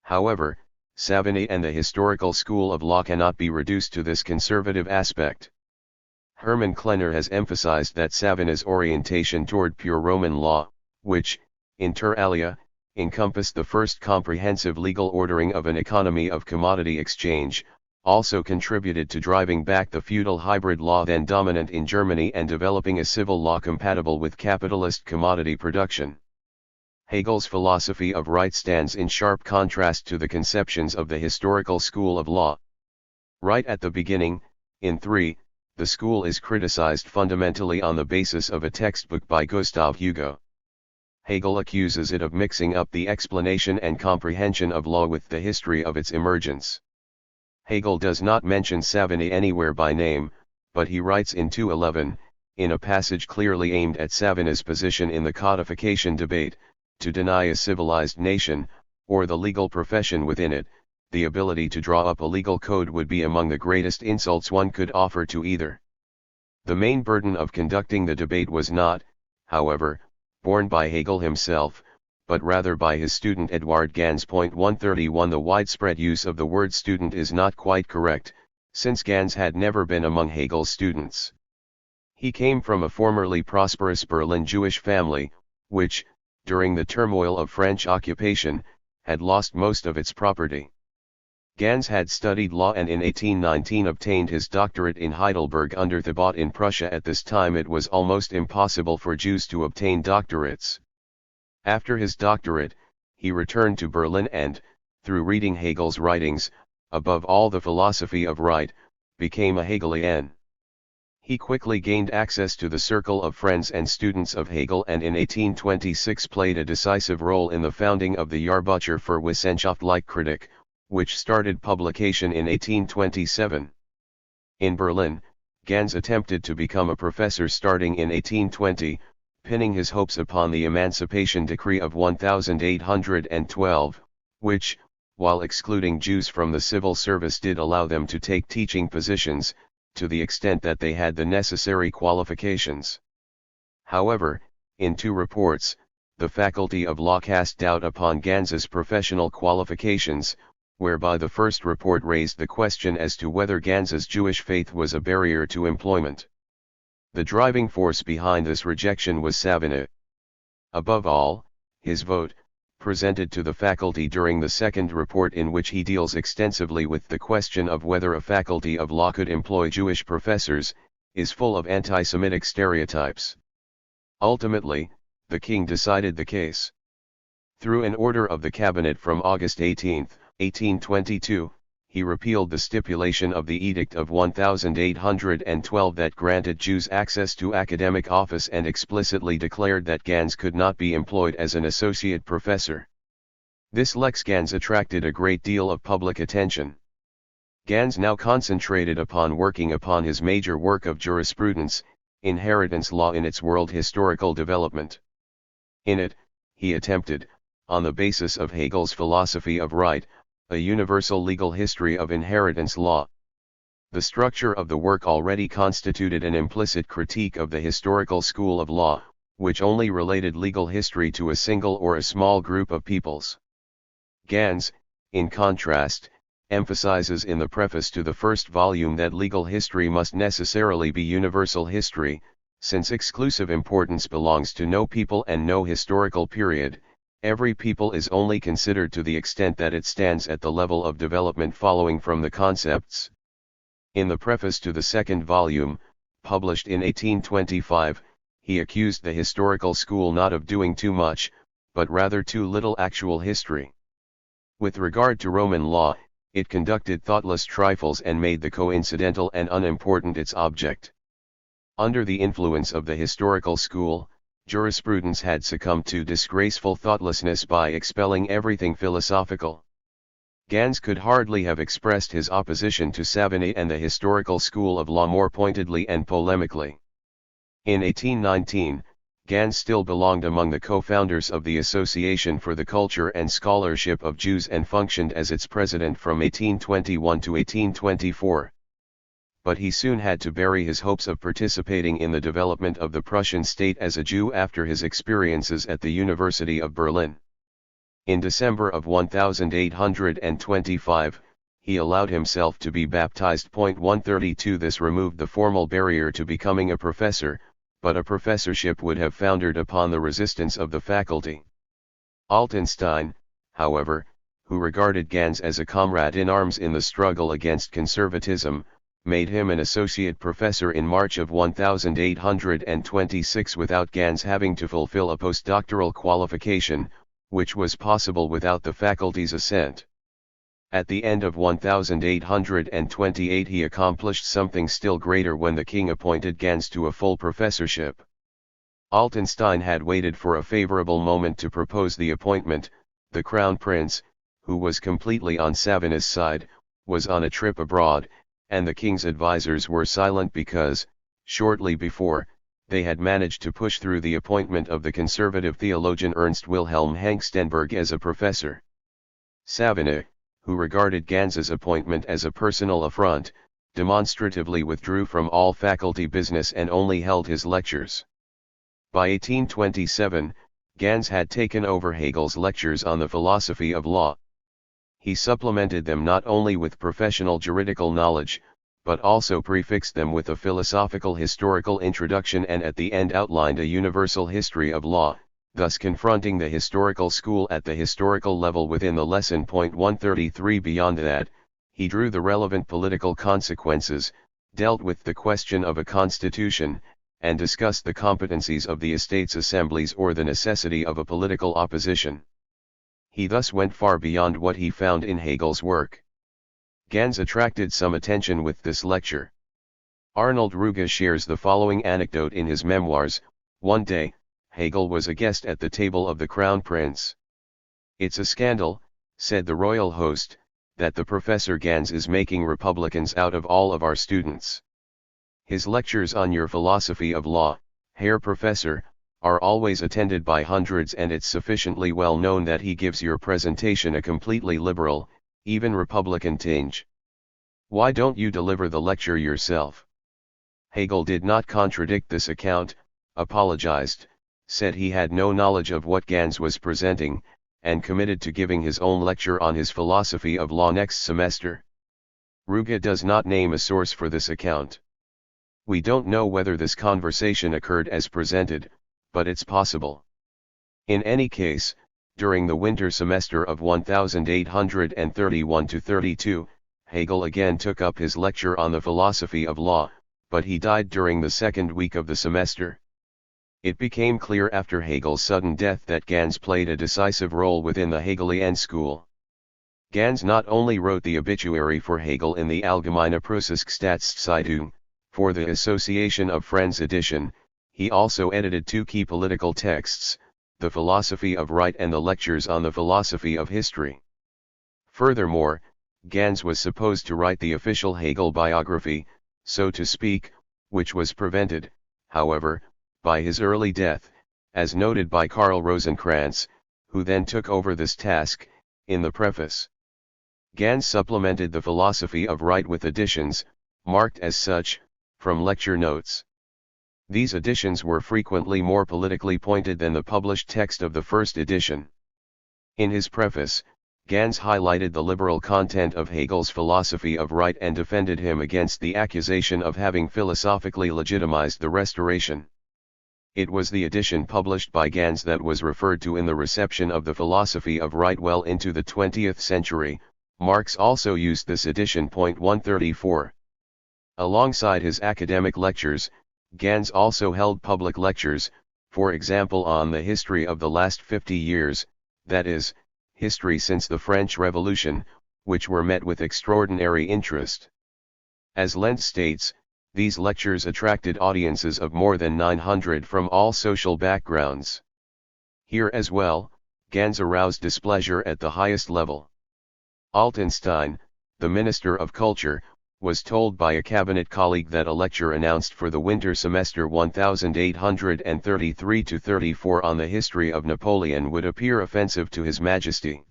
However, Savigny and the historical school of law cannot be reduced to this conservative aspect. Hermann Klenner has emphasized that Savigny's orientation toward pure Roman law, which, inter alia, encompassed the first comprehensive legal ordering of an economy of commodity exchange, also contributed to driving back the feudal hybrid law then dominant in Germany and developing a civil law compatible with capitalist commodity production. Hegel's philosophy of right stands in sharp contrast to the conceptions of the historical school of law. Right at the beginning, in 3, the school is criticized fundamentally on the basis of a textbook by Gustav Hugo. Hegel accuses it of mixing up the explanation and comprehension of law with the history of its emergence. Hegel does not mention Savigny anywhere by name, but he writes in 211, in a passage clearly aimed at Savigny's position in the codification debate, to deny a civilized nation, or the legal profession within it, the ability to draw up a legal code would be among the greatest insults one could offer to either. The main burden of conducting the debate was not, however, borne by Hegel himself, but rather by his student Eduard Gans. 131 The widespread use of the word student is not quite correct, since Gans had never been among Hegel's students. He came from a formerly prosperous Berlin Jewish family, which, during the turmoil of French occupation, had lost most of its property. Gans had studied law and in 1819 obtained his doctorate in Heidelberg under Thibaut in Prussia. At this time it was almost impossible for Jews to obtain doctorates. After his doctorate, he returned to Berlin and, through reading Hegel's writings, above all the philosophy of right, became a Hegelian. He quickly gained access to the circle of friends and students of Hegel and in 1826 played a decisive role in the founding of the Jahrbucher für Wissenschaftliche Kritik, which started publication in 1827. In Berlin, Gans attempted to become a professor starting in 1820, pinning his hopes upon the Emancipation Decree of 1812, which, while excluding Jews from the civil service, did allow them to take teaching positions, to the extent that they had the necessary qualifications. However, in 2 reports, the Faculty of Law cast doubt upon Gans's professional qualifications, whereby the first report raised the question as to whether Gans's Jewish faith was a barrier to employment. The driving force behind this rejection was Savigny. Above all, his vote, presented to the faculty during the second report in which he deals extensively with the question of whether a faculty of law could employ Jewish professors, is full of anti-Semitic stereotypes. Ultimately, the king decided the case. Through an order of the cabinet from August 18, 1822, he repealed the stipulation of the Edict of 1812 that granted Jews access to academic office and explicitly declared that Gans could not be employed as an associate professor. This Lex Gans attracted a great deal of public attention. Gans now concentrated upon working upon his major work of jurisprudence, Inheritance Law in its world historical development. In it, he attempted, on the basis of Hegel's philosophy of right, a universal legal history of inheritance law. The structure of the work already constituted an implicit critique of the historical school of law, which only related legal history to a single or a small group of peoples. Gans, in contrast, emphasizes in the preface to the first volume that legal history must necessarily be universal history, since exclusive importance belongs to no people and no historical period. Every people is only considered to the extent that it stands at the level of development following from the concepts. In the preface to the second volume, published in 1825, he accused the historical school not of doing too much, but rather too little actual history. With regard to Roman law, it conducted thoughtless trifles and made the coincidental and unimportant its object. Under the influence of the historical school, jurisprudence had succumbed to disgraceful thoughtlessness by expelling everything philosophical. Gans could hardly have expressed his opposition to Savigny and the historical school of law more pointedly and polemically. In 1819, Gans still belonged among the co-founders of the Association for the Culture and Scholarship of Jews and functioned as its president from 1821 to 1824. But he soon had to bury his hopes of participating in the development of the Prussian state as a Jew after his experiences at the University of Berlin. In December of 1825, he allowed himself to be baptized. 132 This removed the formal barrier to becoming a professor, but a professorship would have foundered upon the resistance of the faculty. Altenstein, however, who regarded Gans as a comrade in arms in the struggle against conservatism, made him an associate professor in March of 1826 without Gans having to fulfill a postdoctoral qualification, which was possible without the faculty's assent. At the end of 1828 he accomplished something still greater when the king appointed Gans to a full professorship. Altenstein had waited for a favorable moment to propose the appointment. The Crown Prince, who was completely on Savina's side, was on a trip abroad, and the king's advisers were silent because, shortly before, they had managed to push through the appointment of the conservative theologian Ernst Wilhelm Hengstenberg as a professor. Savina, who regarded Gans's appointment as a personal affront, demonstratively withdrew from all faculty business and only held his lectures. By 1827, Gans had taken over Hegel's lectures on the philosophy of law. He supplemented them not only with professional juridical knowledge, but also prefixed them with a philosophical historical introduction and at the end outlined a universal history of law, thus confronting the historical school at the historical level within the lesson. 133 Beyond that, he drew the relevant political consequences, dealt with the question of a constitution, and discussed the competencies of the estates assemblies or the necessity of a political opposition. He thus went far beyond what he found in Hegel's work. Gans attracted some attention with this lecture. Arnold Ruge shares the following anecdote in his memoirs. One day, Hegel was a guest at the table of the Crown Prince. "It's a scandal," said the royal host, "that the Professor Gans is making Republicans out of all of our students. His lectures on your philosophy of law, Herr Professor, are always attended by hundreds, and it's sufficiently well known that he gives your presentation a completely liberal, even Republican tinge. Why don't you deliver the lecture yourself?" Hegel did not contradict this account, apologized, said he had no knowledge of what Gans was presenting, and committed to giving his own lecture on his philosophy of law next semester. Ruge does not name a source for this account. We don't know whether this conversation occurred as presented, but it's possible. In any case, during the winter semester of 1831-32, Hegel again took up his lecture on the philosophy of law, but he died during the second week of the semester. It became clear after Hegel's sudden death that Gans played a decisive role within the Hegelian school. Gans not only wrote the obituary for Hegel in the Allgemeine Preußische Staatszeitung, for the Association of Friends edition, he also edited two key political texts, The Philosophy of Right and the Lectures on the Philosophy of History. Furthermore, Gans was supposed to write the official Hegel biography, so to speak, which was prevented, however, by his early death, as noted by Karl Rosenkranz, who then took over this task. In the preface, Gans supplemented The Philosophy of Right with additions, marked as such, from lecture notes. These additions were frequently more politically pointed than the published text of the first edition. In his preface, Gans highlighted the liberal content of Hegel's philosophy of right and defended him against the accusation of having philosophically legitimized the Restoration. It was the edition published by Gans that was referred to in the reception of the philosophy of right well into the 20th century. Marx also used this edition. 134. Alongside his academic lectures, Gans also held public lectures, for example on the history of the last 50 years, that is, history since the French Revolution, which were met with extraordinary interest. As Lentz states, these lectures attracted audiences of more than 900 from all social backgrounds. Here as well, Gans aroused displeasure at the highest level. Altenstein, the Minister of Culture, was told by a cabinet colleague that a lecture announced for the winter semester 1833-34 on the history of Napoleon would appear offensive to His Majesty.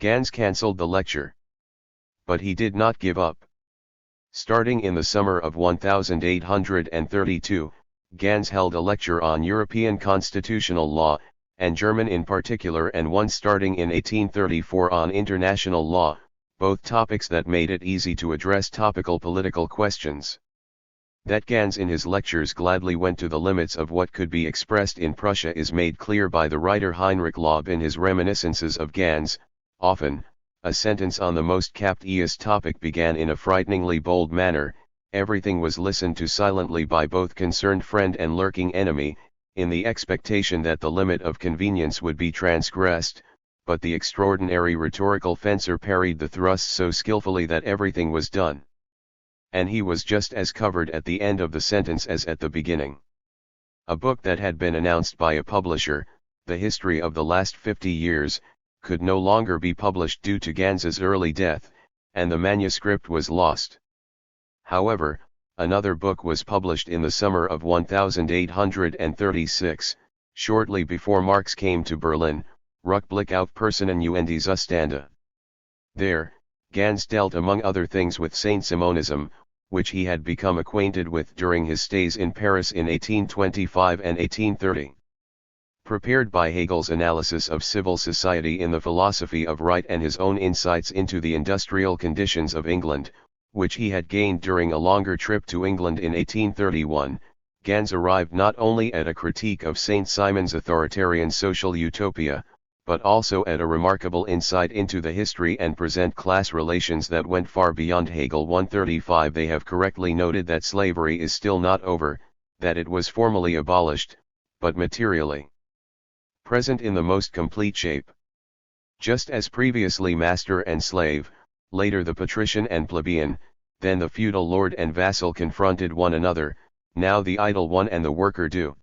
Gans cancelled the lecture. But he did not give up. Starting in the summer of 1832, Gans held a lecture on European constitutional law, and German in particular, and one starting in 1834 on international law, both topics that made it easy to address topical political questions. That Gans in his lectures gladly went to the limits of what could be expressed in Prussia is made clear by the writer Heinrich Laub in his Reminiscences of Gans, Often, a sentence on the most captious topic began in a frighteningly bold manner. Everything was listened to silently by both concerned friend and lurking enemy, in the expectation that the limit of convenience would be transgressed, but the extraordinary rhetorical fencer parried the thrust so skillfully that everything was done. And he was just as covered at the end of the sentence as at the beginning. A book that had been announced by a publisher, the history of the last 50 years, could no longer be published due to Gans's early death, and the manuscript was lost. However, another book was published in the summer of 1836, shortly before Marx came to Berlin, Rückblick auf Personen und die Zustände. There, Gans dealt among other things with Saint Simonism, which he had become acquainted with during his stays in Paris in 1825 and 1830. Prepared by Hegel's analysis of civil society in the philosophy of right and his own insights into the industrial conditions of England, which he had gained during a longer trip to England in 1831, Gans arrived not only at a critique of Saint Simon's authoritarian social utopia, but also at a remarkable insight into the history and present class relations that went far beyond Hegel. 135 They have correctly noted that slavery is still not over, that it was formally abolished, but materially present in the most complete shape. Just as previously master and slave, later the patrician and plebeian, then the feudal lord and vassal confronted one another, now the idle one and the worker do.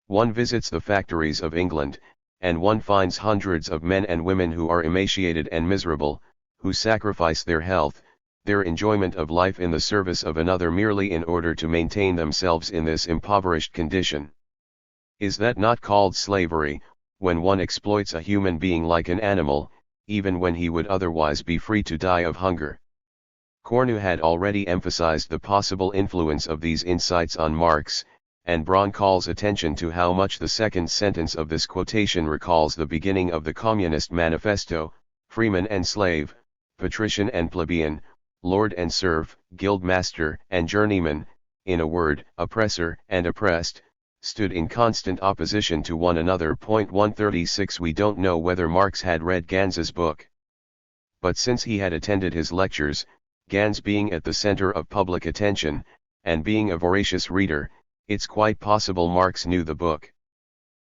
One visits the factories of England, and one finds hundreds of men and women who are emaciated and miserable, who sacrifice their health, their enjoyment of life in the service of another merely in order to maintain themselves in this impoverished condition. Is that not called slavery, when one exploits a human being like an animal, even when he would otherwise be free to die of hunger? Cornu had already emphasized the possible influence of these insights on Marx, and Braun calls attention to how much the second sentence of this quotation recalls the beginning of the Communist Manifesto: freeman and slave, patrician and plebeian, lord and serf, guildmaster and journeyman, in a word, oppressor and oppressed, stood in constant opposition to one another. 136 We don't know whether Marx had read Gans's book. But since he had attended his lectures, Gans being at the center of public attention, and being a voracious reader, it's quite possible Marx knew the book.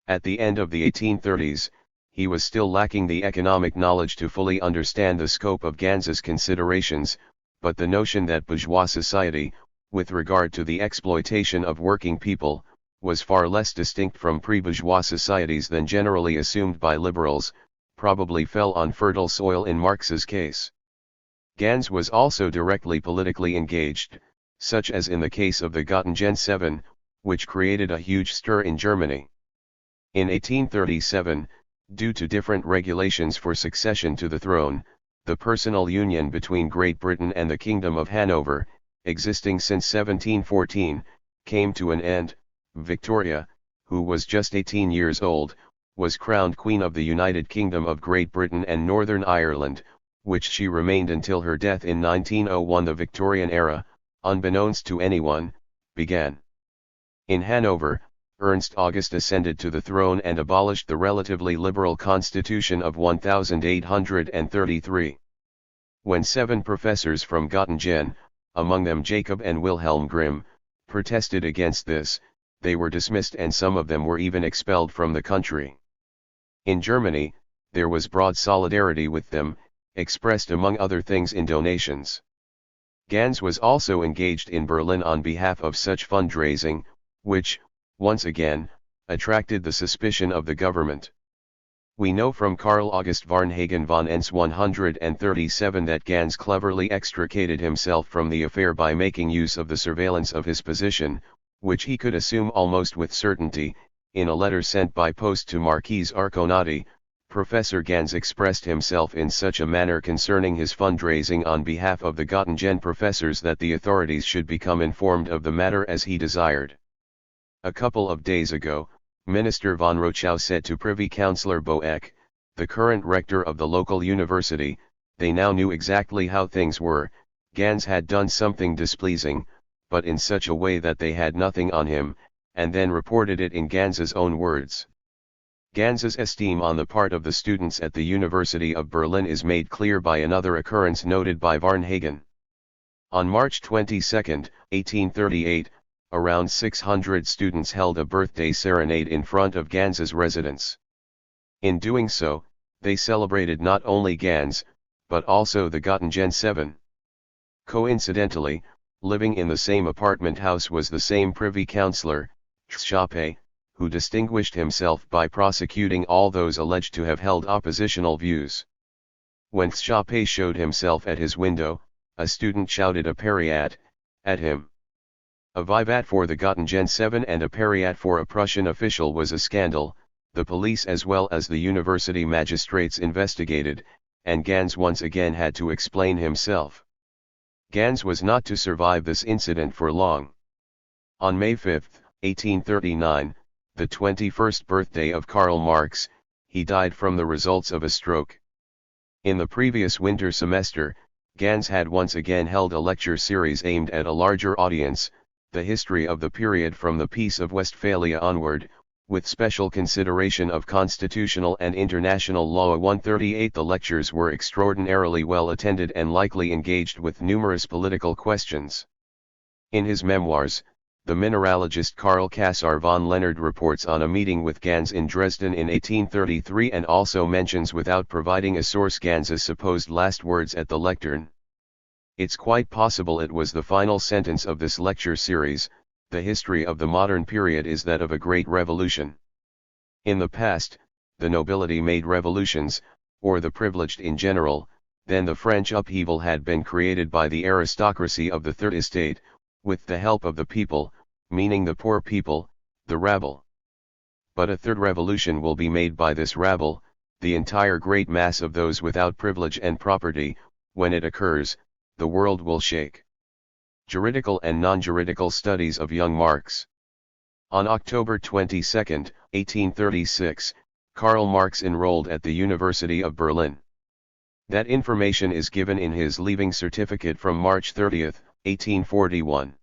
At the end of the 1830s, he was still lacking the economic knowledge to fully understand the scope of Gans's considerations, but the notion that bourgeois society, with regard to the exploitation of working people, was far less distinct from pre-bourgeois societies than generally assumed by liberals, probably fell on fertile soil in Marx's case. Gans was also directly politically engaged, such as in the case of the Göttingen 7, which created a huge stir in Germany. In 1837, due to different regulations for succession to the throne, the personal union between Great Britain and the Kingdom of Hanover, existing since 1714, came to an end. Victoria, who was just 18 years old, was crowned Queen of the United Kingdom of Great Britain and Northern Ireland, which she remained until her death in 1901. The Victorian era, unbeknownst to anyone, began. In Hanover, Ernst August ascended to the throne and abolished the relatively liberal constitution of 1833. When 7 professors from Göttingen, among them Jacob and Wilhelm Grimm, protested against this, they were dismissed and some of them were even expelled from the country. In Germany, there was broad solidarity with them, expressed among other things in donations. Gans was also engaged in Berlin on behalf of such fundraising, which, once again, attracted the suspicion of the government. We know from Karl August Varnhagen von Enns 137 that Gans cleverly extricated himself from the affair by making use of the surveillance of his position, which he could assume almost with certainty. In a letter sent by post to Marquise Arconati, Professor Gans expressed himself in such a manner concerning his fundraising on behalf of the Göttingen professors that the authorities should become informed of the matter as he desired. A couple of days ago, Minister von Rochow said to Privy Councillor Boeck, the current rector of the local university, they now knew exactly how things were. Gans had done something displeasing, but in such a way that they had nothing on him, and then reported it in Gans's own words. Gans's esteem on the part of the students at the University of Berlin is made clear by another occurrence noted by Varnhagen. On March 22, 1838, around 600 students held a birthday serenade in front of Gans's residence. In doing so, they celebrated not only Gans, but also the Göttingen 7. Coincidentally, living in the same apartment house was the same privy councillor, Schape, who distinguished himself by prosecuting all those alleged to have held oppositional views. When Schape showed himself at his window, a student shouted a pariat at him. A vivat for the Göttingen 7 and a pariat for a Prussian official was a scandal. The police as well as the university magistrates investigated, and Gans once again had to explain himself. Gans was not to survive this incident for long. On May 5, 1839, the 21st birthday of Karl Marx, he died from the results of a stroke. In the previous winter semester, Gans had once again held a lecture series aimed at a larger audience, the history of the period from the Peace of Westphalia onward, with special consideration of constitutional and international law. 138. The lectures were extraordinarily well attended and likely engaged with numerous political questions. In his memoirs, the mineralogist Karl Cassar von Leonard reports on a meeting with Gans in Dresden in 1833 and also mentions without providing a source Gans's supposed last words at the lectern. It's quite possible it was the final sentence of this lecture series. The history of the modern period is that of a great revolution. In the past, the nobility made revolutions, or the privileged in general. Then the French upheaval had been created by the aristocracy of the Third Estate, with the help of the people, meaning the poor people, the rabble. But a third revolution will be made by this rabble, the entire great mass of those without privilege and property. When it occurs, the world will shake. Juridical and non-juridical studies of young Marx. On October 22, 1836, Karl Marx enrolled at the University of Berlin. That information is given in his leaving certificate from March 30, 1841.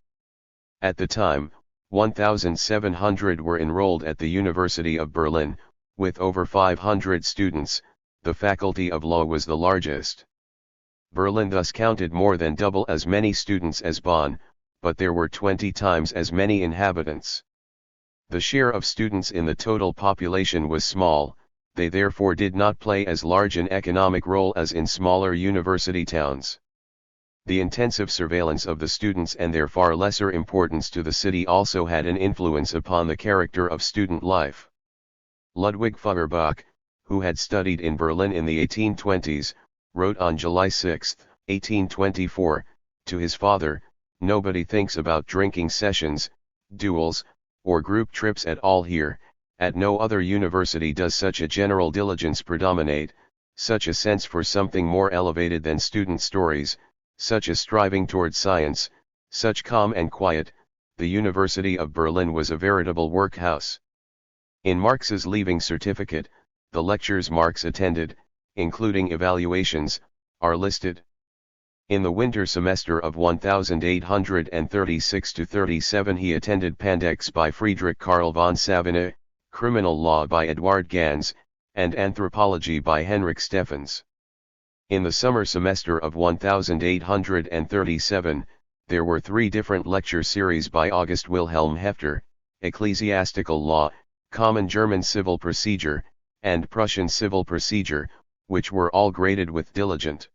At the time, 1,700 were enrolled at the University of Berlin, with over 500 students. The Faculty of Law was the largest. Berlin thus counted more than double as many students as Bonn, but there were 20 times as many inhabitants. The share of students in the total population was small, they therefore did not play as large an economic role as in smaller university towns. The intensive surveillance of the students and their far lesser importance to the city also had an influence upon the character of student life. Ludwig Feuerbach, who had studied in Berlin in the 1820s, wrote on July 6, 1824, to his father, "Nobody thinks about drinking sessions, duels, or group trips at all here. At no other university does such a general diligence predominate, such a sense for something more elevated than student stories, such a striving toward science, such calm and quiet. The University of Berlin was a veritable workhouse." In Marx's leaving certificate, the lectures Marx attended, including evaluations, are listed. In the winter semester of 1836-37 he attended Pandects by Friedrich Karl von Savigny, Criminal Law by Eduard Gans, and Anthropology by Henrik Steffens. In the summer semester of 1837, there were 3 different lecture series by August Wilhelm Hefter, Ecclesiastical Law, Common German Civil Procedure, and Prussian Civil Procedure, which were all graded with diligent.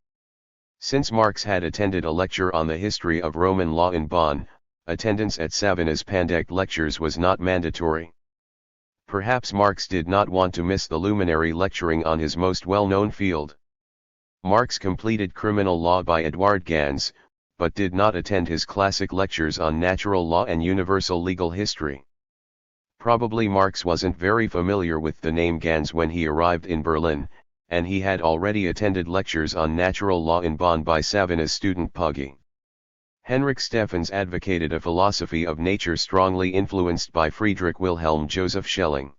Since Marx had attended a lecture on the history of Roman law in Bonn, attendance at Savigny's Pandect lectures was not mandatory. Perhaps Marx did not want to miss the luminary lecturing on his most well-known field. Marx completed Criminal Law by Eduard Gans, but did not attend his classic lectures on natural law and universal legal history. Probably Marx wasn't very familiar with the name Gans when he arrived in Berlin, and he had already attended lectures on natural law in Bonn by Savigny's student Puggy. Henrik Steffens advocated a philosophy of nature strongly influenced by Friedrich Wilhelm Joseph Schelling.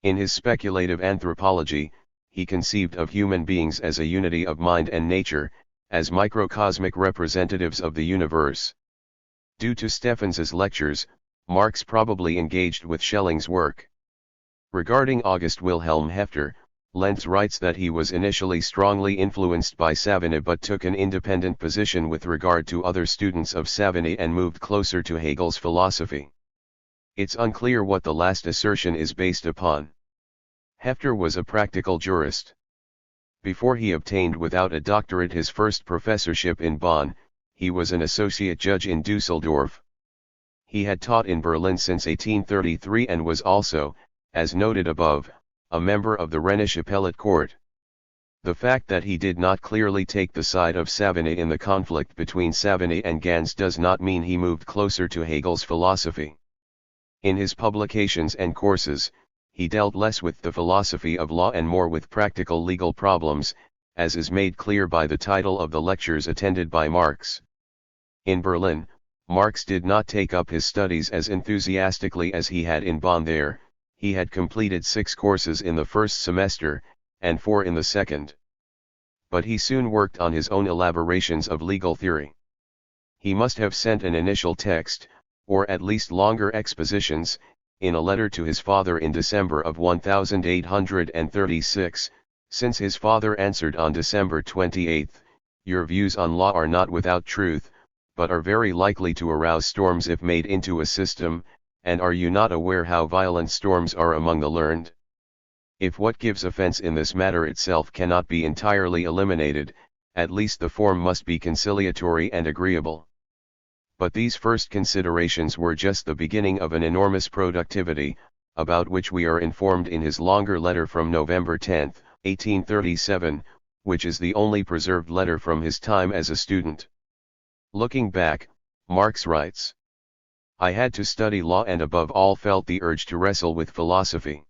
In his speculative anthropology, he conceived of human beings as a unity of mind and nature, as microcosmic representatives of the universe. Due to Steffens's lectures, Marx probably engaged with Schelling's work. Regarding August Wilhelm Hefter, Lentz writes that he was initially strongly influenced by Savigny but took an independent position with regard to other students of Savigny and moved closer to Hegel's philosophy. It's unclear what the last assertion is based upon. Hefter was a practical jurist. Before he obtained without a doctorate his first professorship in Bonn, he was an associate judge in Dusseldorf. He had taught in Berlin since 1833 and was also, as noted above, a member of the Rhenish Appellate Court. The fact that he did not clearly take the side of Savigny in the conflict between Savigny and Gans does not mean he moved closer to Hegel's philosophy. In his publications and courses, he dealt less with the philosophy of law and more with practical legal problems, as is made clear by the title of the lectures attended by Marx. In Berlin, Marx did not take up his studies as enthusiastically as he had in Bonn. There, he had completed 6 courses in the first semester, and 4 in the second. But he soon worked on his own elaborations of legal theory. He must have sent an initial text, or at least longer expositions, in a letter to his father in December of 1836, since his father answered on December 28, "Your views on law are not without truth, but are very likely to arouse storms if made into a system, and are you not aware how violent storms are among the learned? If what gives offense in this matter itself cannot be entirely eliminated, at least the form must be conciliatory and agreeable." But these first considerations were just the beginning of an enormous productivity, about which we are informed in his longer letter from November 10, 1837, which is the only preserved letter from his time as a student. Looking back, Marx writes, "I had to study law and above all felt the urge to wrestle with philosophy."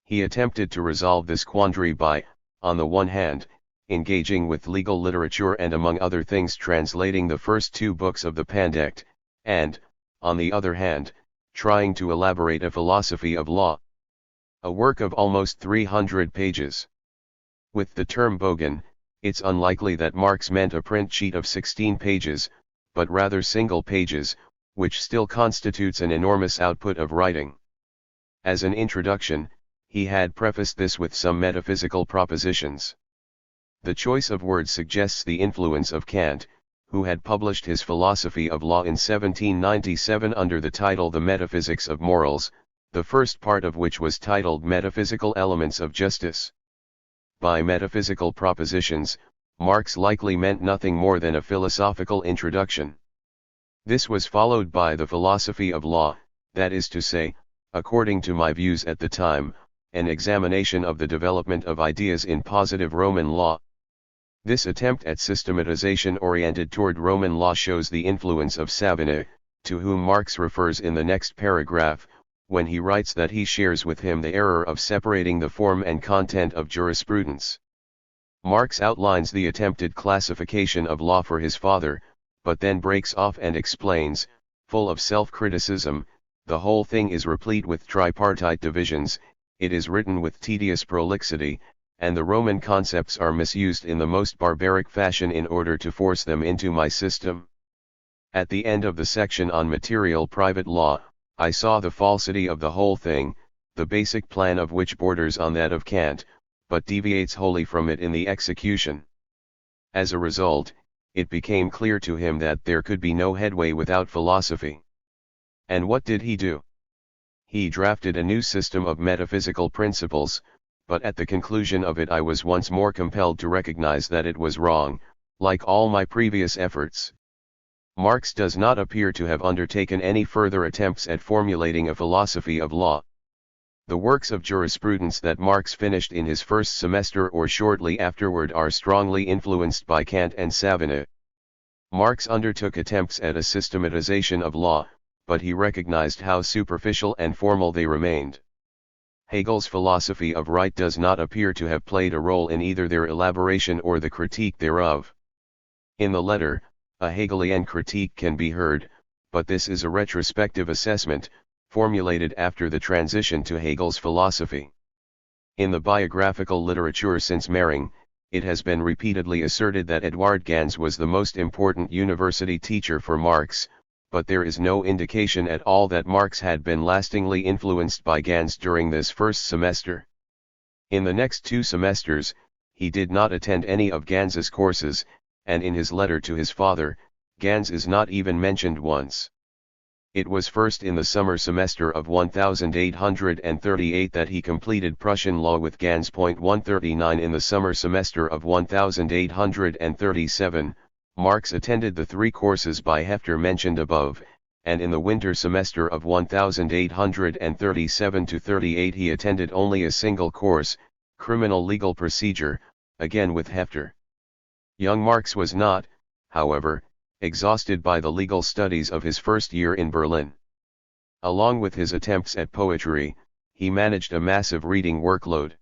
He attempted to resolve this quandary by, on the one hand, engaging with legal literature and among other things translating the first 2 books of the Pandect, and, on the other hand, trying to elaborate a philosophy of law. A work of almost 300 pages. With the term Bogen, it's unlikely that Marx meant a print sheet of 16 pages, but rather single pages, which still constitutes an enormous output of writing. As an introduction, he had prefaced this with some metaphysical propositions. The choice of words suggests the influence of Kant, who had published his philosophy of law in 1797 under the title The Metaphysics of Morals, the first part of which was titled Metaphysical Elements of Justice. By metaphysical propositions, Marx likely meant nothing more than a philosophical introduction. This was followed by the philosophy of law, that is to say, according to my views at the time, an examination of the development of ideas in positive Roman law. This attempt at systematization oriented toward Roman law shows the influence of Savigny, to whom Marx refers in the next paragraph, when he writes that he shares with him the error of separating the form and content of jurisprudence. Marx outlines the attempted classification of law for his father, but then breaks off and explains, full of self-criticism, the whole thing is replete with tripartite divisions, it is written with tedious prolixity, and the Roman concepts are misused in the most barbaric fashion in order to force them into my system. At the end of the section on material private law, I saw the falsity of the whole thing, the basic plan of which borders on that of Kant, but deviates wholly from it in the execution. As a result, it became clear to him that there could be no headway without philosophy. And what did he do? He drafted a new system of metaphysical principles, but at the conclusion of it I was once more compelled to recognize that it was wrong, like all my previous efforts. Marx does not appear to have undertaken any further attempts at formulating a philosophy of law. The works of jurisprudence that Marx finished in his first semester or shortly afterward are strongly influenced by Kant and Savigny. Marx undertook attempts at a systematization of law, but he recognized how superficial and formal they remained. Hegel's philosophy of right does not appear to have played a role in either their elaboration or the critique thereof. In the letter, a Hegelian critique can be heard, but this is a retrospective assessment, formulated after the transition to Hegel's philosophy. In the biographical literature since Mehring, it has been repeatedly asserted that Eduard Gans was the most important university teacher for Marx, but there is no indication at all that Marx had been lastingly influenced by Gans during this first semester. In the next 2 semesters, he did not attend any of Gans's courses, and in his letter to his father, Gans is not even mentioned once. It was first in the summer semester of 1838 that he completed Prussian law with Gans. 139 In the summer semester of 1837, Marx attended the 3 courses by Hefter mentioned above, and in the winter semester of 1837-38 he attended only a single course, Criminal Legal Procedure, again with Hefter. Young Marx was not, however, exhausted by the legal studies of his first year in Berlin. Along with his attempts at poetry, he managed a massive reading workload.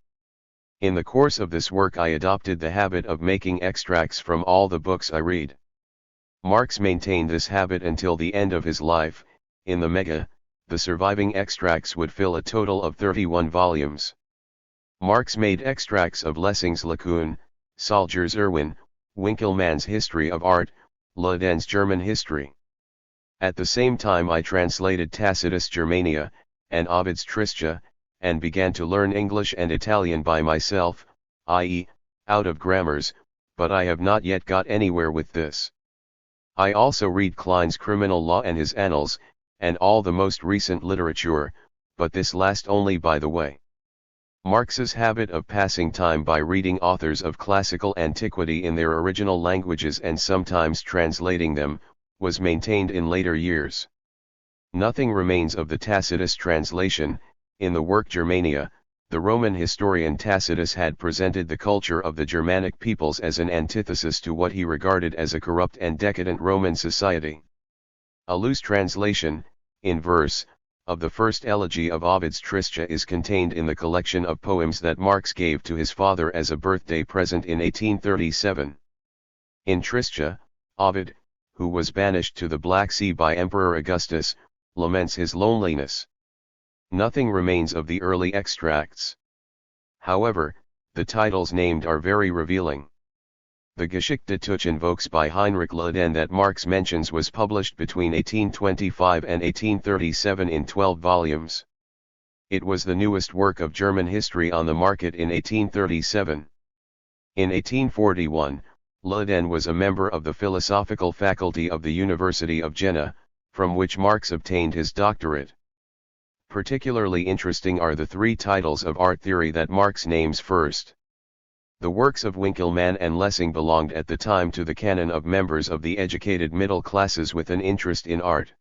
In the course of this work I adopted the habit of making extracts from all the books I read. Marx maintained this habit until the end of his life. In the Mega, the surviving extracts would fill a total of 31 volumes. Marx made extracts of Lessing's Laocoon, Salger's Irwin, Winckelmann's History of Art, Leden's German History. At the same time I translated Tacitus' Germania, and Ovid's Tristia, and began to learn English and Italian by myself, i.e., out of grammars, but I have not yet got anywhere with this. I also read Klein's Criminal Law and his Annals, and all the most recent literature, but this last only by the way. Marx's habit of passing time by reading authors of classical antiquity in their original languages and sometimes translating them, was maintained in later years. Nothing remains of the Tacitus translation. In the work Germania, the Roman historian Tacitus had presented the culture of the Germanic peoples as an antithesis to what he regarded as a corrupt and decadent Roman society. A loose translation, in verse, of the first elegy of Ovid's Tristia is contained in the collection of poems that Marx gave to his father as a birthday present in 1837. In Tristia, Ovid, who was banished to the Black Sea by Emperor Augustus, laments his loneliness. Nothing remains of the early extracts. However, the titles named are very revealing. The Geschichte des Invokes by Heinrich Leden that Marx mentions was published between 1825 and 1837 in 12 volumes. It was the newest work of German history on the market in 1837. In 1841, Leden was a member of the philosophical faculty of the University of Jena, from which Marx obtained his doctorate. Particularly interesting are the 3 titles of art theory that Marx names first. The works of Winckelmann and Lessing belonged at the time to the canon of members of the educated middle classes with an interest in art.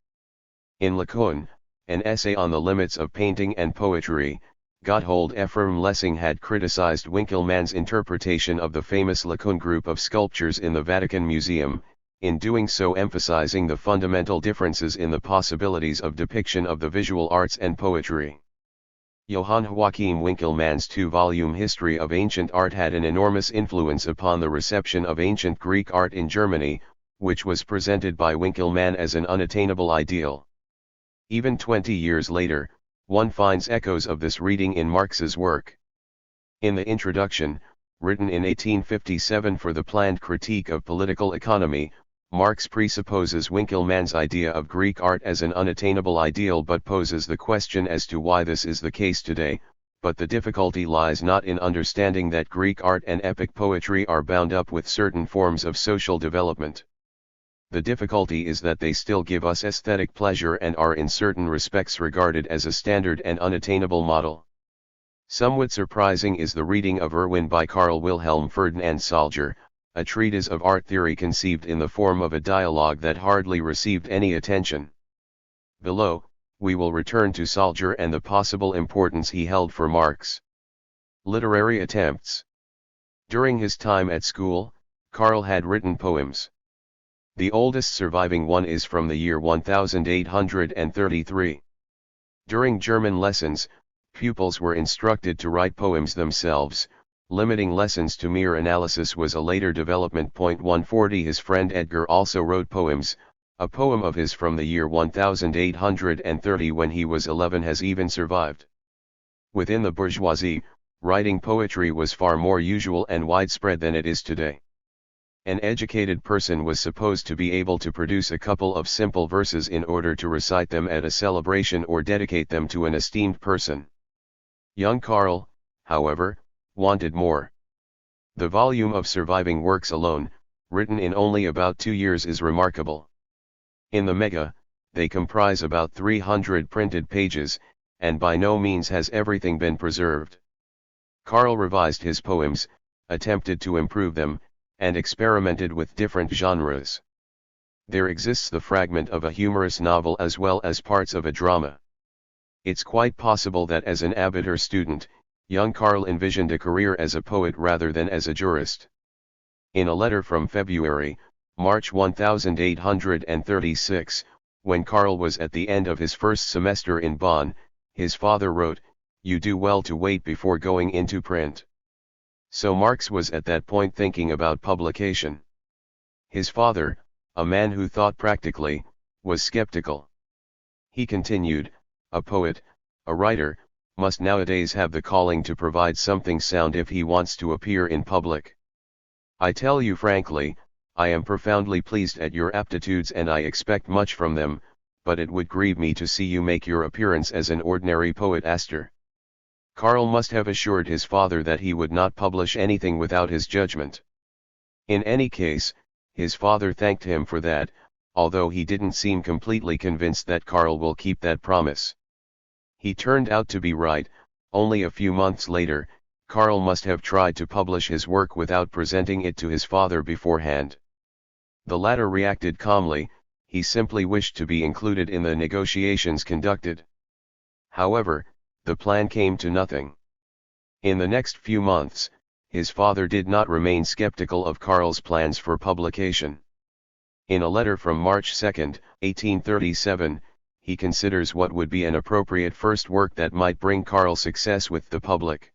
In Laocoon, an essay on the limits of painting and poetry, Gotthold Ephraim Lessing had criticized Winckelmann's interpretation of the famous Laocoon group of sculptures in the Vatican Museum, in doing so emphasizing the fundamental differences in the possibilities of depiction of the visual arts and poetry. Johann Joachim Winckelmann's 2-volume History of Ancient Art had an enormous influence upon the reception of ancient Greek art in Germany, which was presented by Winckelmann as an unattainable ideal. Even 20 years later, one finds echoes of this reading in Marx's work. In the introduction, written in 1857 for the planned critique of political economy, Marx presupposes Winckelmann's idea of Greek art as an unattainable ideal but poses the question as to why this is the case today, but the difficulty lies not in understanding that Greek art and epic poetry are bound up with certain forms of social development. The difficulty is that they still give us aesthetic pleasure and are in certain respects regarded as a standard and unattainable model. Somewhat surprising is the reading of Irwin by Karl Wilhelm Ferdinand Salger, a treatise of art theory conceived in the form of a dialogue that hardly received any attention. Below, we will return to Salger and the possible importance he held for Marx. Literary attempts. During his time at school, Karl had written poems. The oldest surviving one is from the year 1833. During German lessons, pupils were instructed to write poems themselves. Limiting lessons to mere analysis was a later development. 140 His friend Edgar also wrote poems. A poem of his from the year 1830 when he was 11 has even survived. Within the bourgeoisie, writing poetry was far more usual and widespread than it is today. An educated person was supposed to be able to produce a couple of simple verses in order to recite them at a celebration or dedicate them to an esteemed person. Young Karl, however, wanted more. The volume of surviving works alone, written in only about 2 years, is remarkable. In the mega, they comprise about 300 printed pages, and by no means has everything been preserved. Karl revised his poems, attempted to improve them, and experimented with different genres. There exists the fragment of a humorous novel as well as parts of a drama. It's quite possible that as an amateur student, young Karl envisioned a career as a poet rather than as a jurist. In a letter from February, March 1836, when Karl was at the end of his first semester in Bonn, his father wrote, "You do well to wait before going into print." So Marx was at that point thinking about publication. His father, a man who thought practically, was skeptical. He continued, "A poet, a writer, must nowadays have the calling to provide something sound if he wants to appear in public. I tell you frankly, I am profoundly pleased at your aptitudes and I expect much from them, but it would grieve me to see you make your appearance as an ordinary poet." Karl must have assured his father that he would not publish anything without his judgment. In any case, his father thanked him for that, although he didn't seem completely convinced that Karl will keep that promise. He turned out to be right. Only a few months later, Karl must have tried to publish his work without presenting it to his father beforehand. The latter reacted calmly, he simply wished to be included in the negotiations conducted. However, the plan came to nothing. In the next few months, his father did not remain skeptical of Karl's plans for publication. In a letter from March 2, 1837, he considers what would be an appropriate first work that might bring Karl success with the public.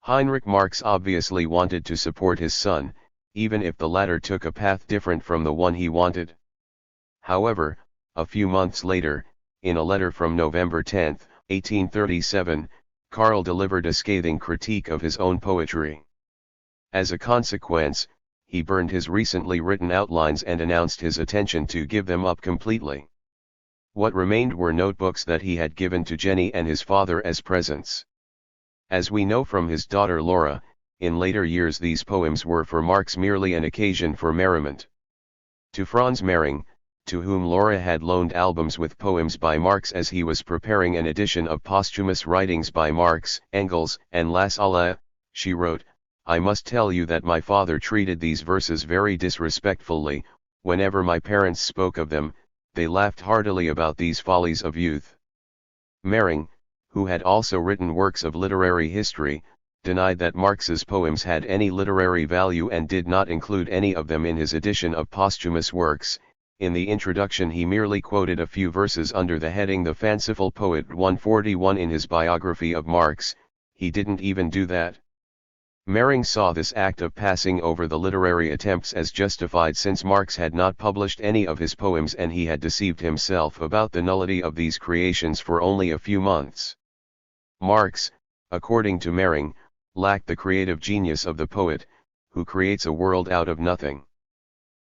Heinrich Marx obviously wanted to support his son, even if the latter took a path different from the one he wanted. However, a few months later, in a letter from November 10, 1837, Karl delivered a scathing critique of his own poetry. As a consequence, he burned his recently written outlines and announced his intention to give them up completely. What remained were notebooks that he had given to Jenny and his father as presents. As we know from his daughter Laura, in later years these poems were for Marx merely an occasion for merriment. To Franz Mehring, to whom Laura had loaned albums with poems by Marx as he was preparing an edition of posthumous writings by Marx, Engels, and Lassalle, she wrote, "I must tell you that my father treated these verses very disrespectfully. Whenever my parents spoke of them, they laughed heartily about these follies of youth." Mehring, who had also written works of literary history, denied that Marx's poems had any literary value and did not include any of them in his edition of posthumous works. In the introduction he merely quoted a few verses under the heading "The Fanciful Poet" 141 in his biography of Marx. He didn't even do that. Mehring saw this act of passing over the literary attempts as justified since Marx had not published any of his poems and he had deceived himself about the nullity of these creations for only a few months. Marx, according to Mehring, lacked the creative genius of the poet, who creates a world out of nothing.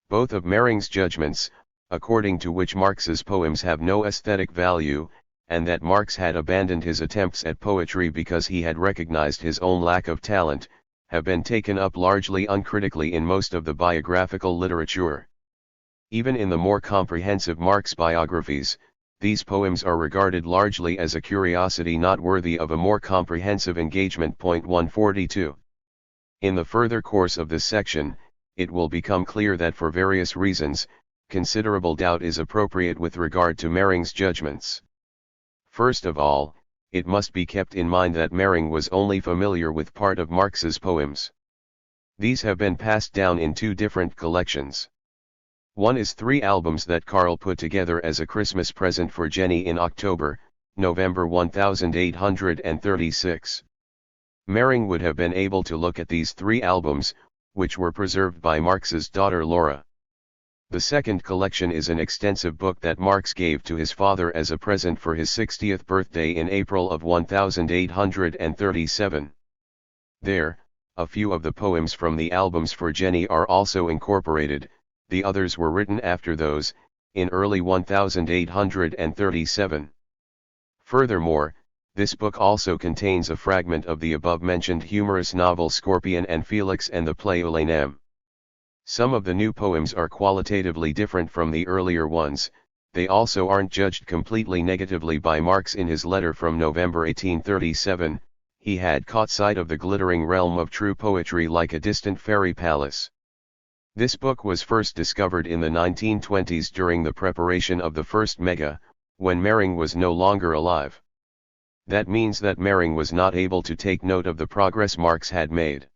Both of Mehring's judgments, according to which Marx's poems have no aesthetic value, and that Marx had abandoned his attempts at poetry because he had recognized his own lack of talent, have been taken up largely uncritically in most of the biographical literature. Even in the more comprehensive Marx biographies, these poems are regarded largely as a curiosity not worthy of a more comprehensive engagement. 142. In the further course of this section, it will become clear that for various reasons, considerable doubt is appropriate with regard to Mehring's judgments. First of all, it must be kept in mind that Mehring was only familiar with part of Marx's poems. These have been passed down in two different collections. One is 3 albums that Karl put together as a Christmas present for Jenny in November 1836. Mehring would have been able to look at these 3 albums, which were preserved by Marx's daughter Laura. The second collection is an extensive book that Marx gave to his father as a present for his 60th birthday in April of 1837. There, A few of the poems from the albums for Jenny are also incorporated, the others were written after those, in early 1837. Furthermore, this book also contains a fragment of the above-mentioned humorous novel Scorpion and Felix and the play Ulanem. Some of the new poems are qualitatively different from the earlier ones. They also aren't judged completely negatively by Marx. In his letter from November 1837, he had caught sight of the glittering realm of true poetry like a distant fairy palace. This book was first discovered in the 1920s during the preparation of the first mega, when Mering was no longer alive. That means that Mering was not able to take note of the progress Marx had made.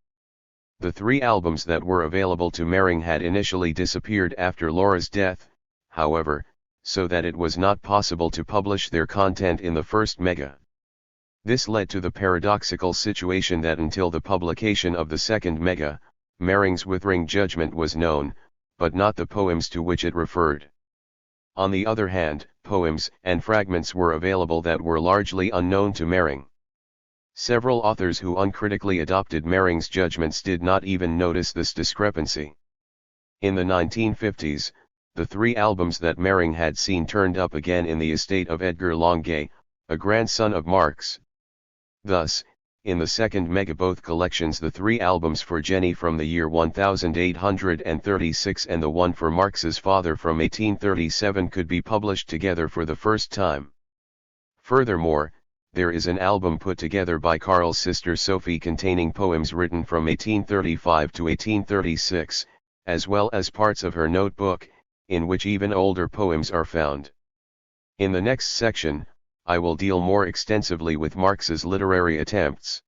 The 3 albums that were available to Mering had initially disappeared after Laura's death, however, so that it was not possible to publish their content in the first mega. This led to the paradoxical situation that until the publication of the second mega, Mering's withering judgment was known, but not the poems to which it referred. On the other hand, poems and fragments were available that were largely unknown to Mering. Several authors who uncritically adopted Mering's judgments did not even notice this discrepancy. In the 1950s, the 3 albums that Mering had seen turned up again in the estate of Edgar Longuet, a grandson of Marx. Thus, in the second mega both collections, the 3 albums for Jenny from the year 1836 and the one for Marx's father from 1837 could be published together for the first time. Furthermore, there is an album put together by Karl's sister Sophie containing poems written from 1835 to 1836, as well as parts of her notebook, in which even older poems are found. In the next section, I will deal more extensively with Marx's literary attempts.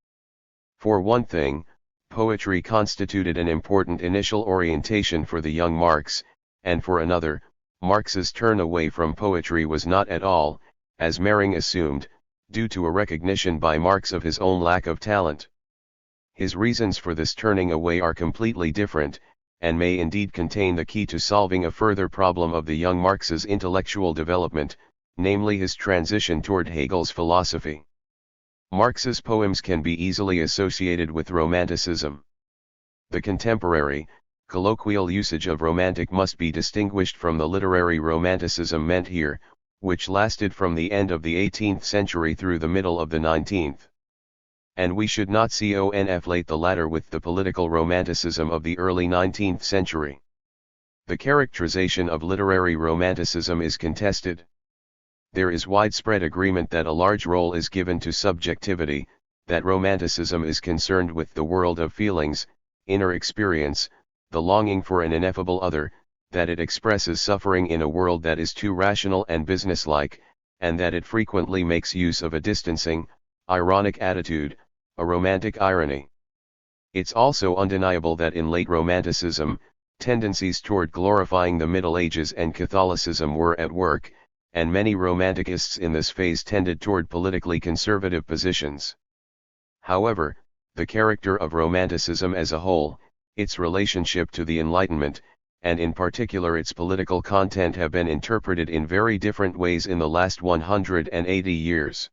For one thing, poetry constituted an important initial orientation for the young Marx, and for another, Marx's turn away from poetry was not at all, as Mering assumed, due to a recognition by Marx of his own lack of talent. His reasons for this turning away are completely different, and may indeed contain the key to solving a further problem of the young Marx's intellectual development, namely his transition toward Hegel's philosophy. Marx's poems can be easily associated with Romanticism. The contemporary, colloquial usage of romantic must be distinguished from the literary Romanticism meant here, which lasted from the end of the 18th century through the middle of the 19th. And we should not conflate the latter with the political Romanticism of the early 19th century. The characterization of literary Romanticism is contested. There is widespread agreement that a large role is given to subjectivity, that Romanticism is concerned with the world of feelings, inner experience, the longing for an ineffable other, that it expresses suffering in a world that is too rational and businesslike, and that it frequently makes use of a distancing, ironic attitude, a romantic irony. It's also undeniable that in late Romanticism, tendencies toward glorifying the Middle Ages and Catholicism were at work, and many Romanticists in this phase tended toward politically conservative positions. However, the character of Romanticism as a whole, its relationship to the Enlightenment, and in particular its political content have been interpreted in very different ways in the last 180 years.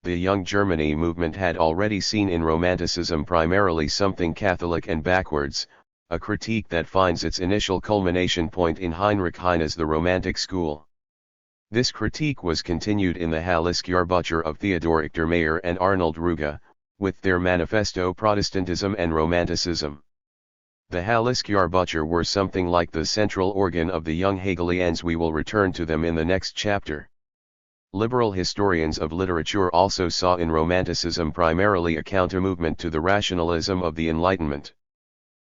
The Young Germany movement had already seen in Romanticism primarily something Catholic and backwards, a critique that finds its initial culmination point in Heinrich Heine's The Romantic School. This critique was continued in the Hallesjahrbucher of Theodor Ichtermayer and Arnold Ruge, with their manifesto Protestantism and Romanticism. The Hallesjahrbucher were something like the central organ of the young Hegelians. We will return to them in the next chapter. Liberal historians of literature also saw in Romanticism primarily a countermovement to the rationalism of the Enlightenment.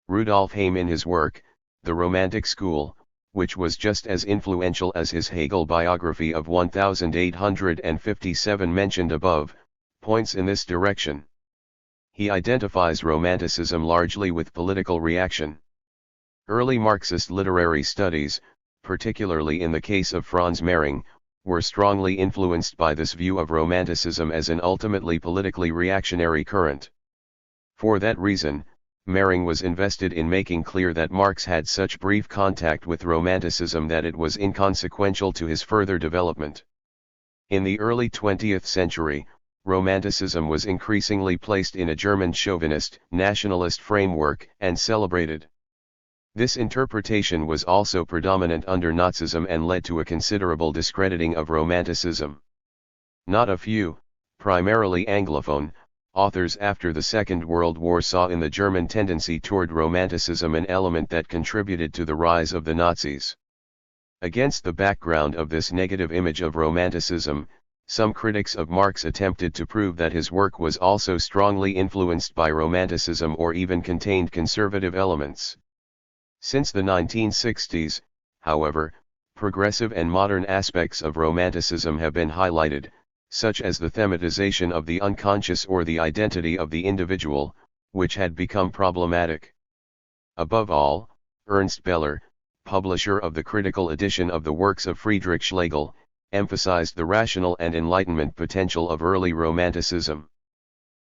Rudolf Heim in his work, The Romantic School, which was just as influential as his Hegel biography of 1857 mentioned above, points in this direction. He identifies Romanticism largely with political reaction. Early Marxist literary studies, particularly in the case of Franz Mering, were strongly influenced by this view of Romanticism as an ultimately politically reactionary current. For that reason, Mering was invested in making clear that Marx had such brief contact with Romanticism that it was inconsequential to his further development. In the early 20th century, Romanticism was increasingly placed in a German chauvinist, nationalist framework and celebrated. This interpretation was also predominant under Nazism and led to a considerable discrediting of Romanticism. Not a few, primarily Anglophone, authors after the Second World War saw in the German tendency toward Romanticism an element that contributed to the rise of the Nazis. Against the background of this negative image of Romanticism, some critics of Marx attempted to prove that his work was also strongly influenced by Romanticism or even contained conservative elements. Since the 1960s, however, progressive and modern aspects of Romanticism have been highlighted, such as the thematization of the unconscious or the identity of the individual, which had become problematic. Above all, Ernst Beller, publisher of the critical edition of the works of Friedrich Schlegel, emphasized the rational and Enlightenment potential of early Romanticism.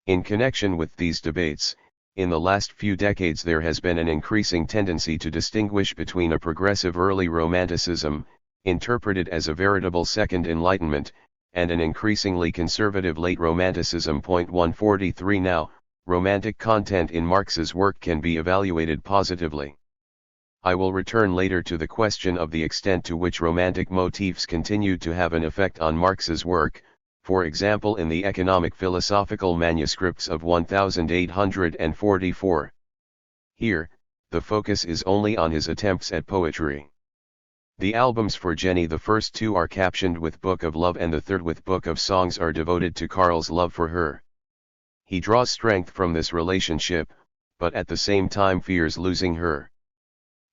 In connection with these debates, in the last few decades there has been an increasing tendency to distinguish between a progressive early Romanticism, interpreted as a veritable Second Enlightenment, and an increasingly conservative late Romanticism. 143 Now, Romantic content in Marx's work can be evaluated positively. I will return later to the question of the extent to which Romantic motifs continued to have an effect on Marx's work, for example in the economic philosophical manuscripts of 1844. Here, the focus is only on his attempts at poetry. The albums for Jenny, the first two are captioned with Book of Love and the third with Book of Songs, are devoted to Karl's love for her. He draws strength from this relationship, but at the same time fears losing her.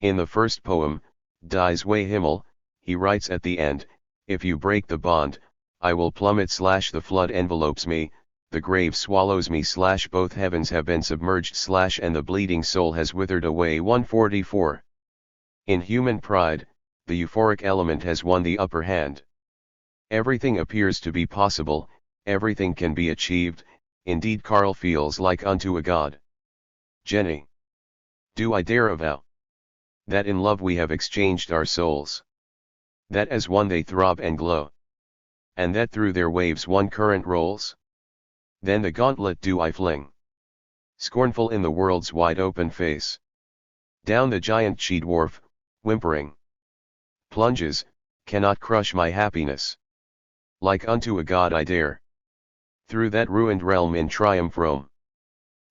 In the first poem, Die zwei Himmel, he writes at the end, "If you break the bond, I will plummet / the flood envelopes me, the grave swallows me / both heavens have been submerged / and the bleeding soul has withered away." 144. In human pride, the euphoric element has won the upper hand. Everything appears to be possible, everything can be achieved, indeed Karl feels like unto a god. Jenny. Do I dare avow that in love we have exchanged our souls? That as one they throb and glow? And that through their waves one current rolls? Then the gauntlet do I fling, scornful in the world's wide open face. Down the giant she dwarf, whimpering, plunges, cannot crush my happiness. Like unto a god I dare, through that ruined realm in triumph roam.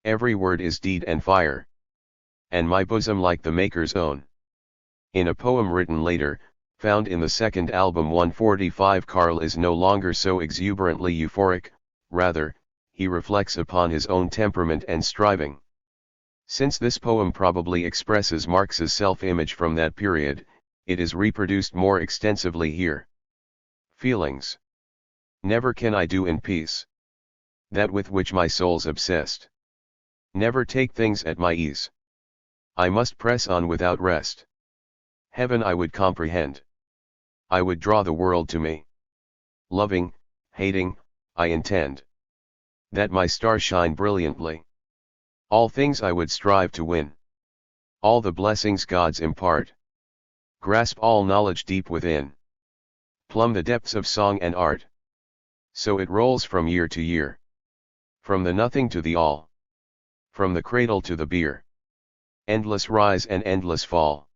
Every word is deed and fire, and my bosom like the Maker's own. In a poem written later, found in the second album 145, Karl is no longer so exuberantly euphoric, rather, he reflects upon his own temperament and striving. Since this poem probably expresses Marx's self-image from that period, it is reproduced more extensively here. Feelings. Never can I do in peace that with which my soul's obsessed. Never take things at my ease. I must press on without rest. Heaven I would comprehend. I would draw the world to me. Loving, hating, I intend that my star shine brilliantly. All things I would strive to win. All the blessings gods impart. Grasp all knowledge deep within. Plumb the depths of song and art. So it rolls from year to year. From the nothing to the all. From the cradle to the bier. Endless rise and endless fall.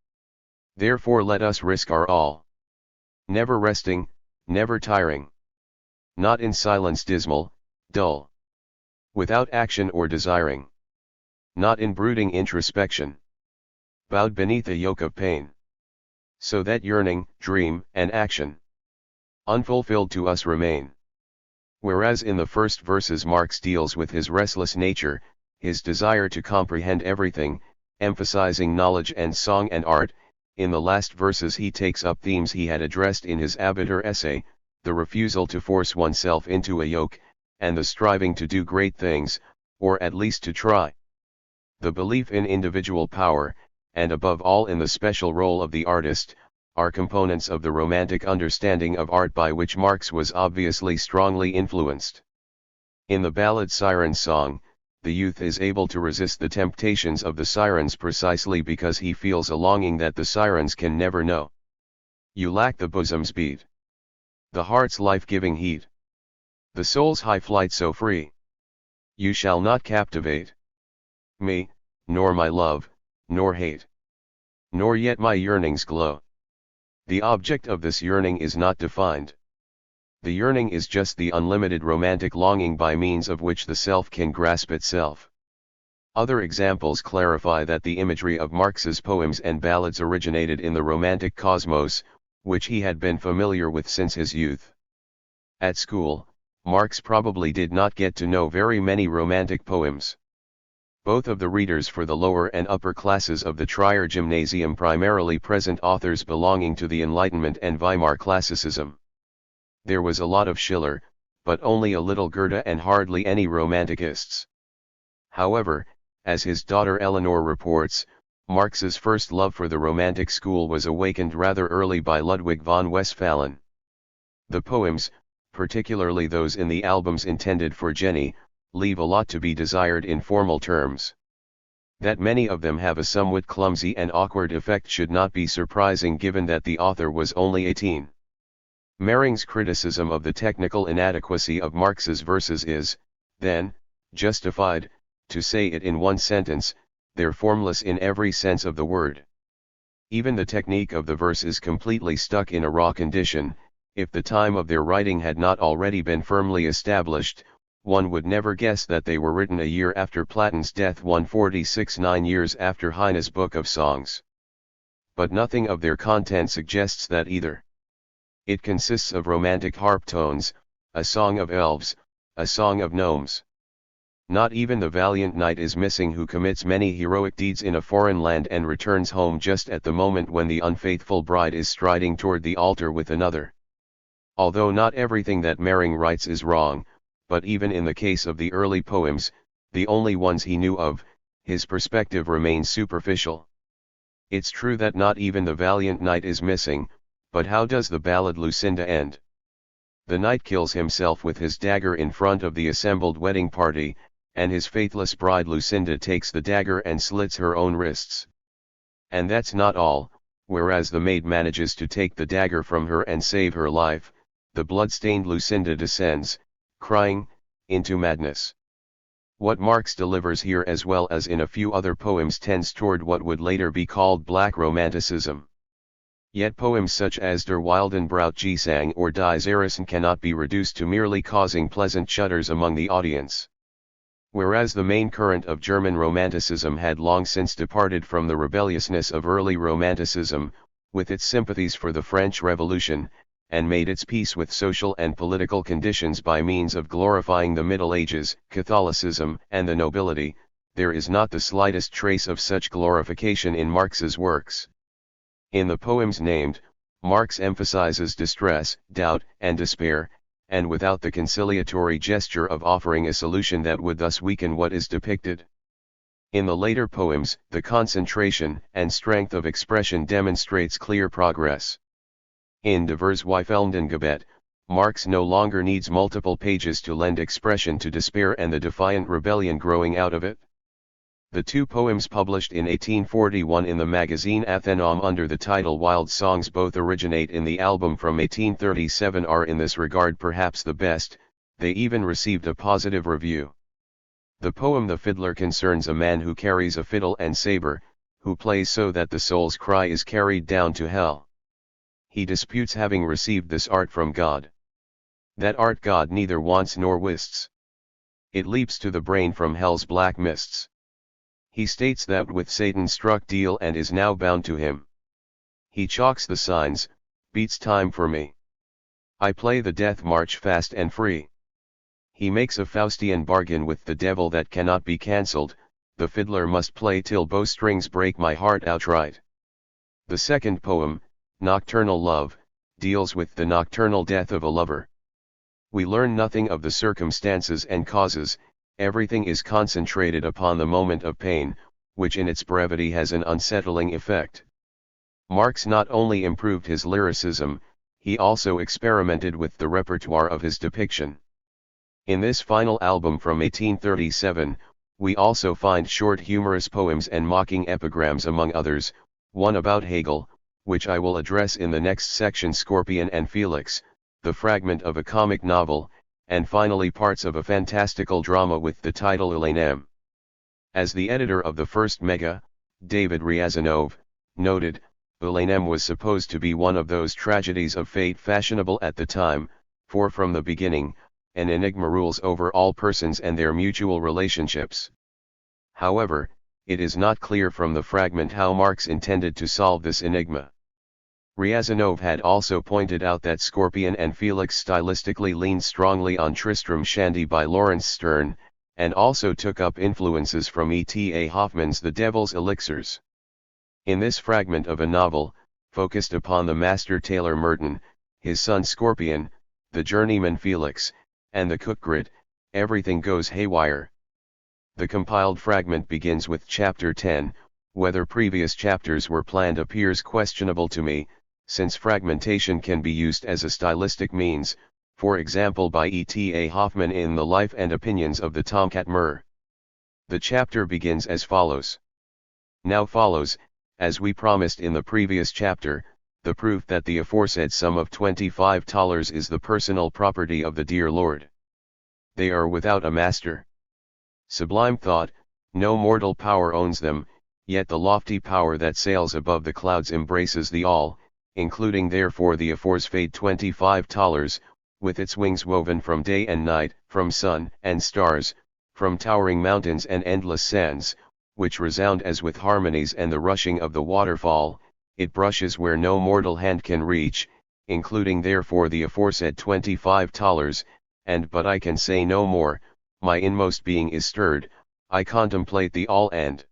Therefore let us risk our all. Never resting, never tiring. Not in silence dismal, dull. Without action or desiring. Not in brooding introspection. Bowed beneath a yoke of pain. So that yearning, dream, and action unfulfilled to us remain. Whereas in the first verses Marx deals with his restless nature, his desire to comprehend everything, emphasizing knowledge and song and art, in the last verses he takes up themes he had addressed in his Arbeiter essay, the refusal to force oneself into a yoke, and the striving to do great things, or at least to try. The belief in individual power, and above all in the special role of the artist, are components of the Romantic understanding of art by which Marx was obviously strongly influenced. In the ballad Siren's Song, the youth is able to resist the temptations of the sirens precisely because he feels a longing that the sirens can never know. You lack the bosom's beat, the heart's life-giving heat. The soul's high flight so free. You shall not captivate me, nor my love, nor hate, nor yet my yearning's glow. The object of this yearning is not defined. The yearning is just the unlimited romantic longing by means of which the self can grasp itself. Other examples clarify that the imagery of Marx's poems and ballads originated in the romantic cosmos, which he had been familiar with since his youth. At school, Marx probably did not get to know very many romantic poems. Both of the readers for the lower and upper classes of the Trier Gymnasium primarily present authors belonging to the Enlightenment and Weimar Classicism. There was a lot of Schiller, but only a little Goethe and hardly any Romanticists. However, as his daughter Eleanor reports, Marx's first love for the Romantic school was awakened rather early by Ludwig von Westphalen. The poems, particularly those in the albums intended for Jenny, leave a lot to be desired in formal terms. That many of them have a somewhat clumsy and awkward effect should not be surprising given that the author was only 18. Mering's criticism of the technical inadequacy of Marx's verses is, then, justified. To say it in one sentence, they're formless in every sense of the word. Even the technique of the verse is completely stuck in a raw condition. If the time of their writing had not already been firmly established, one would never guess that they were written a year after Platon's death 146, 9 years after Heine's Book of Songs. But nothing of their content suggests that either. It consists of romantic harp tones, a song of elves, a song of gnomes. Not even the valiant knight is missing who commits many heroic deeds in a foreign land and returns home just at the moment when the unfaithful bride is striding toward the altar with another. Although not everything that Mering writes is wrong, but even in the case of the early poems, the only ones he knew of, his perspective remains superficial. It's true that not even the valiant knight is missing, but how does the ballad Lucinda end? The knight kills himself with his dagger in front of the assembled wedding party, and his faithless bride Lucinda takes the dagger and slits her own wrists. And that's not all. Whereas the maid manages to take the dagger from her and save her life, the blood-stained Lucinda descends, crying, into madness. What Marx delivers here as well as in a few other poems tends toward what would later be called Black Romanticism. Yet poems such as Der Wildenbraut Gesang or Die Zerrissen cannot be reduced to merely causing pleasant shudders among the audience. Whereas the main current of German Romanticism had long since departed from the rebelliousness of early Romanticism, with its sympathies for the French Revolution, and made its peace with social and political conditions by means of glorifying the Middle Ages, Catholicism, and the nobility, there is not the slightest trace of such glorification in Marx's works. In the poems named, Marx emphasizes distress, doubt, and despair, and without the conciliatory gesture of offering a solution that would thus weaken what is depicted. In the later poems, the concentration and strength of expression demonstrates clear progress. In De Verzweifelnden Gebet, Marx no longer needs multiple pages to lend expression to despair and the defiant rebellion growing out of it. The two poems published in 1841 in the magazine Athenam under the title Wild Songs both originate in the album from 1837 are in this regard perhaps the best. They even received a positive review. The poem The Fiddler concerns a man who carries a fiddle and saber, who plays so that the soul's cry is carried down to hell. He disputes having received this art from God. That art God neither wants nor wists. It leaps to the brain from hell's black mists. He states that with Satan struck deal and is now bound to him. He chalks the signs, beats time for me. I play the death march fast and free. He makes a Faustian bargain with the devil that cannot be cancelled. The fiddler must play till bowstrings break my heart outright. The second poem, Nocturnal Love, deals with the nocturnal death of a lover. We learn nothing of the circumstances and causes. Everything is concentrated upon the moment of pain, which in its brevity has an unsettling effect. Marx not only improved his lyricism, he also experimented with the repertoire of his depiction. In this final album from 1837, we also find short humorous poems and mocking epigrams among others, one about Hegel, which I will address in the next section, Scorpion and Felix, the fragment of a comic novel, and finally parts of a fantastical drama with the title Elainem. As the editor of the first mega, David Ryazanov, noted, Elainem was supposed to be one of those tragedies of fate fashionable at the time, for from the beginning, an enigma rules over all persons and their mutual relationships. However, it is not clear from the fragment how Marx intended to solve this enigma. Ryazanov had also pointed out that Scorpion and Felix stylistically leaned strongly on Tristram Shandy by Lawrence Sterne, and also took up influences from E.T.A. Hoffmann's The Devil's Elixirs. In this fragment of a novel, focused upon the master tailor Merton, his son Scorpion, the journeyman Felix, and the cook Grit, everything goes haywire. The compiled fragment begins with Chapter 10, whether previous chapters were planned appears questionable to me, since fragmentation can be used as a stylistic means, for example by E.T.A. Hoffmann in The Life and Opinions of the Tomcat Mur. The chapter begins as follows. Now follows, as we promised in the previous chapter, the proof that the aforesaid sum of $25 is the personal property of the dear Lord. They are without a master. Sublime thought, no mortal power owns them, yet the lofty power that sails above the clouds embraces the all, including therefore the aforesaid $25, with its wings woven from day and night, from sun and stars, from towering mountains and endless sands, which resound as with harmonies and the rushing of the waterfall, it brushes where no mortal hand can reach, including therefore the aforesaid $25, and but I can say no more, my inmost being is stirred, I contemplate the all and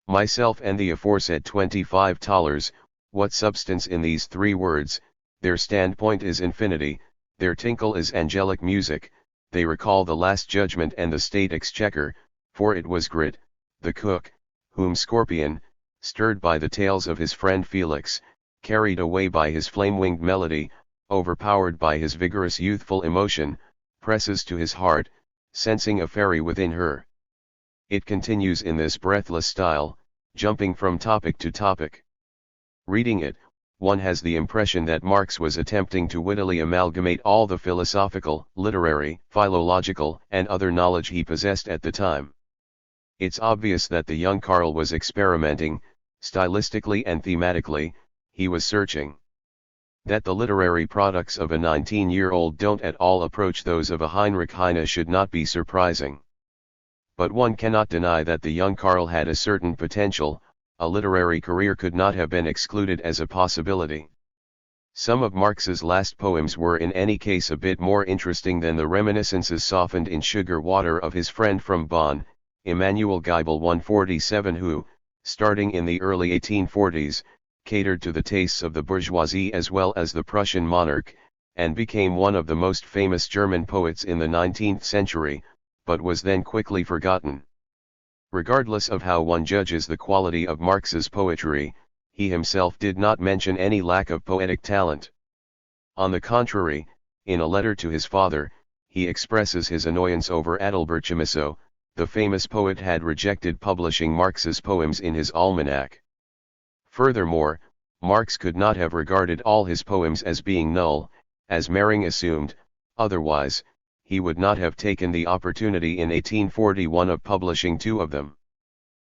myself and the aforesaid $25, what substance in these three words, their standpoint is infinity, their tinkle is angelic music, they recall the Last Judgment and the State Exchequer, for it was Grit, the cook, whom Scorpion, stirred by the tales of his friend Felix, carried away by his flame-winged melody, overpowered by his vigorous youthful emotion, presses to his heart, sensing a fairy within her. It continues in this breathless style, jumping from topic to topic. Reading it, one has the impression that Marx was attempting to wittily amalgamate all the philosophical, literary, philological, and other knowledge he possessed at the time. It's obvious that the young Karl was experimenting, stylistically and thematically, he was searching. That the literary products of a 19-year-old don't at all approach those of a Heinrich Heine should not be surprising. But one cannot deny that the young Karl had a certain potential, a literary career could not have been excluded as a possibility. Some of Marx's last poems were in any case a bit more interesting than the reminiscences softened in sugar water of his friend from Bonn, Emanuel Geibel 147 who, starting in the early 1840s, catered to the tastes of the bourgeoisie as well as the Prussian monarch, and became one of the most famous German poets in the 19th century, but was then quickly forgotten. Regardless of how one judges the quality of Marx's poetry, he himself did not mention any lack of poetic talent. On the contrary, in a letter to his father, he expresses his annoyance over Adalbert Chamisso, the famous poet had rejected publishing Marx's poems in his almanac. Furthermore, Marx could not have regarded all his poems as being null, as Mering assumed, otherwise, he would not have taken the opportunity in 1841 of publishing two of them.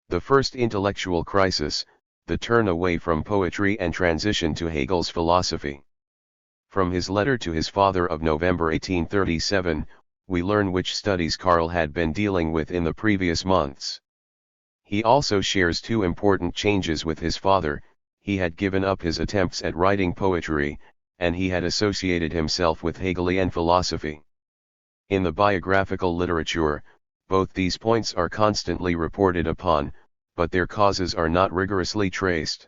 The first intellectual crisis, the turn away from poetry and transition to Hegel's philosophy. From his letter to his father of November 1837, we learn which studies Karl had been dealing with in the previous months. He also shares two important changes with his father: he had given up his attempts at writing poetry, and he had associated himself with Hegelian philosophy. In the biographical literature, both these points are constantly reported upon, but their causes are not rigorously traced.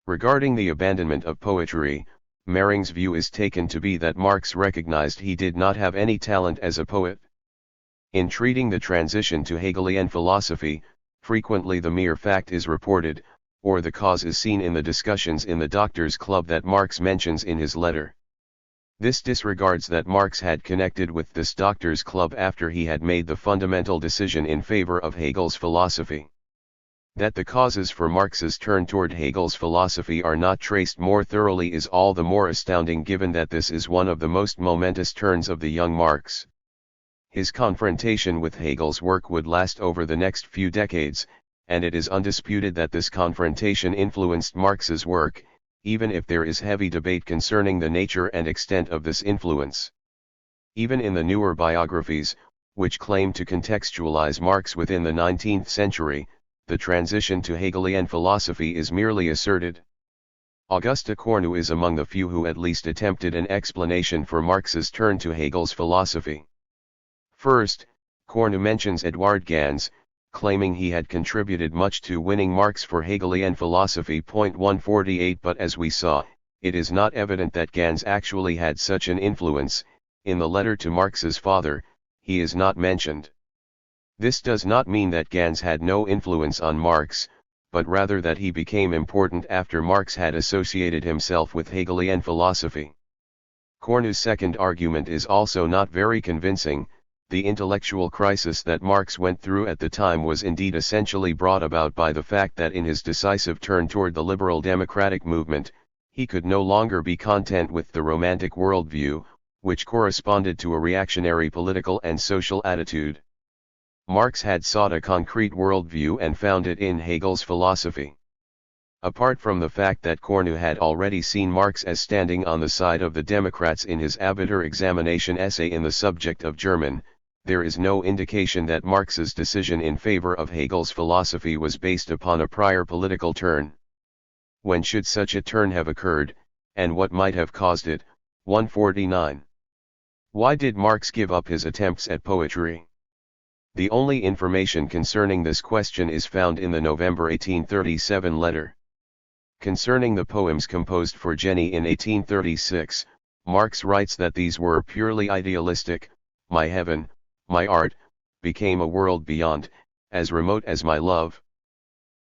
Regarding the abandonment of poetry, Mering's view is taken to be that Marx recognized he did not have any talent as a poet. In treating the transition to Hegelian philosophy, frequently the mere fact is reported, or the cause is seen in the discussions in the Doctors' Club that Marx mentions in his letter. This disregards that Marx had connected with this Doctors' Club after he had made the fundamental decision in favor of Hegel's philosophy. That the causes for Marx's turn toward Hegel's philosophy are not traced more thoroughly is all the more astounding given that this is one of the most momentous turns of the young Marx. His confrontation with Hegel's work would last over the next few decades, and it is undisputed that this confrontation influenced Marx's work, even if there is heavy debate concerning the nature and extent of this influence. Even in the newer biographies, which claim to contextualize Marx within the 19th century, the transition to Hegelian philosophy is merely asserted. Auguste Cornu is among the few who at least attempted an explanation for Marx's turn to Hegel's philosophy. First, Cornu mentions Eduard Gans, claiming he had contributed much to winning Marx for Hegelian philosophy. 148 But as we saw, it is not evident that Gans actually had such an influence. In the letter to Marx's father, he is not mentioned. This does not mean that Gans had no influence on Marx, but rather that he became important after Marx had associated himself with Hegelian philosophy. Cornu's second argument is also not very convincing. The intellectual crisis that Marx went through at the time was indeed essentially brought about by the fact that in his decisive turn toward the liberal democratic movement, he could no longer be content with the romantic worldview, which corresponded to a reactionary political and social attitude. Marx had sought a concrete worldview and found it in Hegel's philosophy. Apart from the fact that Cornu had already seen Marx as standing on the side of the Democrats in his Abitur examination essay in the subject of German, there is no indication that Marx's decision in favor of Hegel's philosophy was based upon a prior political turn. When should such a turn have occurred, and what might have caused it? 149. Why did Marx give up his attempts at poetry? The only information concerning this question is found in the November 1837 letter. Concerning the poems composed for Jenny in 1836, Marx writes that these were purely idealistic. My heaven, my art, became a world beyond, as remote as my love.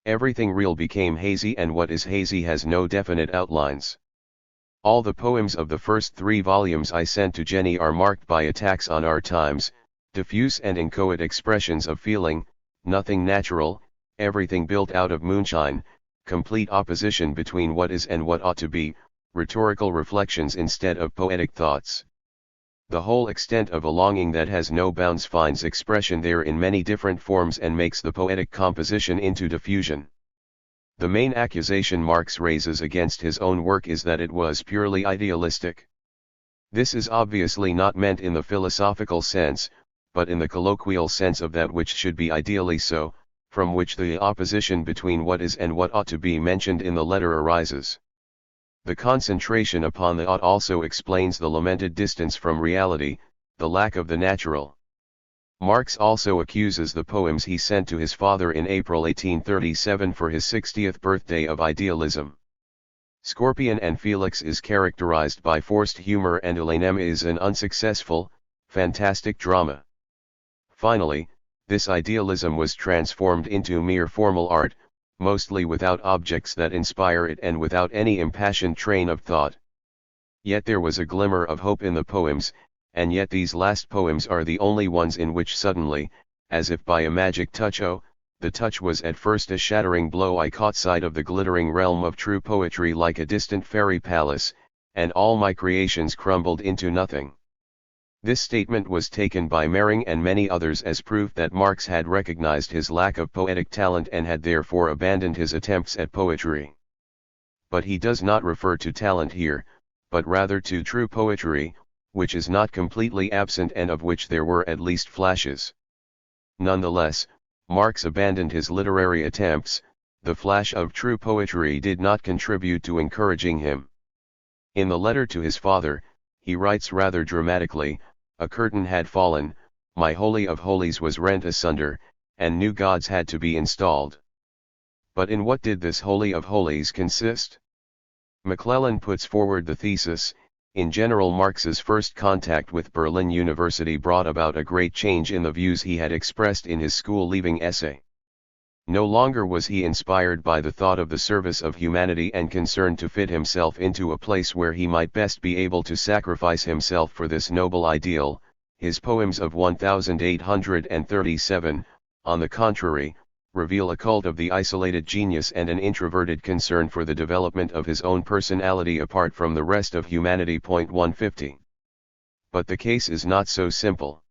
Everything real became hazy, and what is hazy has no definite outlines. All the poems of the first 3 volumes I sent to Jenny are marked by attacks on our times, diffuse and inchoate expressions of feeling, nothing natural, everything built out of moonshine, complete opposition between what is and what ought to be, rhetorical reflections instead of poetic thoughts. The whole extent of a longing that has no bounds finds expression there in many different forms and makes the poetic composition into diffusion. The main accusation Marx raises against his own work is that it was purely idealistic. This is obviously not meant in the philosophical sense, but in the colloquial sense of that which should be ideally so, from which the opposition between what is and what ought to be mentioned in the letter arises. The concentration upon the ought also explains the lamented distance from reality, the lack of the natural. Marx also accuses the poems he sent to his father in April 1837 for his 60th birthday of idealism. Scorpion and Felix is characterized by forced humor, and Elainem is an unsuccessful, fantastic drama. Finally, this idealism was transformed into mere formal art, mostly without objects that inspire it and without any impassioned train of thought. Yet there was a glimmer of hope in the poems, and yet these last poems are the only ones in which suddenly, as if by a magic touch, the touch was at first a shattering blow, I caught sight of the glittering realm of true poetry like a distant fairy palace, and all my creations crumbled into nothing. This statement was taken by Mering and many others as proof that Marx had recognized his lack of poetic talent and had therefore abandoned his attempts at poetry. But he does not refer to talent here, but rather to true poetry, which is not completely absent and of which there were at least flashes. Nonetheless, Marx abandoned his literary attempts. The flash of true poetry did not contribute to encouraging him. In the letter to his father, he writes rather dramatically, a curtain had fallen, my holy of holies was rent asunder, and new gods had to be installed. But in what did this holy of holies consist? McClellan puts forward the thesis, in general Marx's first contact with Berlin University brought about a great change in the views he had expressed in his school-leaving essay. No longer was he inspired by the thought of the service of humanity and concerned to fit himself into a place where he might best be able to sacrifice himself for this noble ideal. His poems of 1837, on the contrary, reveal a cult of the isolated genius and an introverted concern for the development of his own personality apart from the rest of humanity. 150. But the case is not so simple.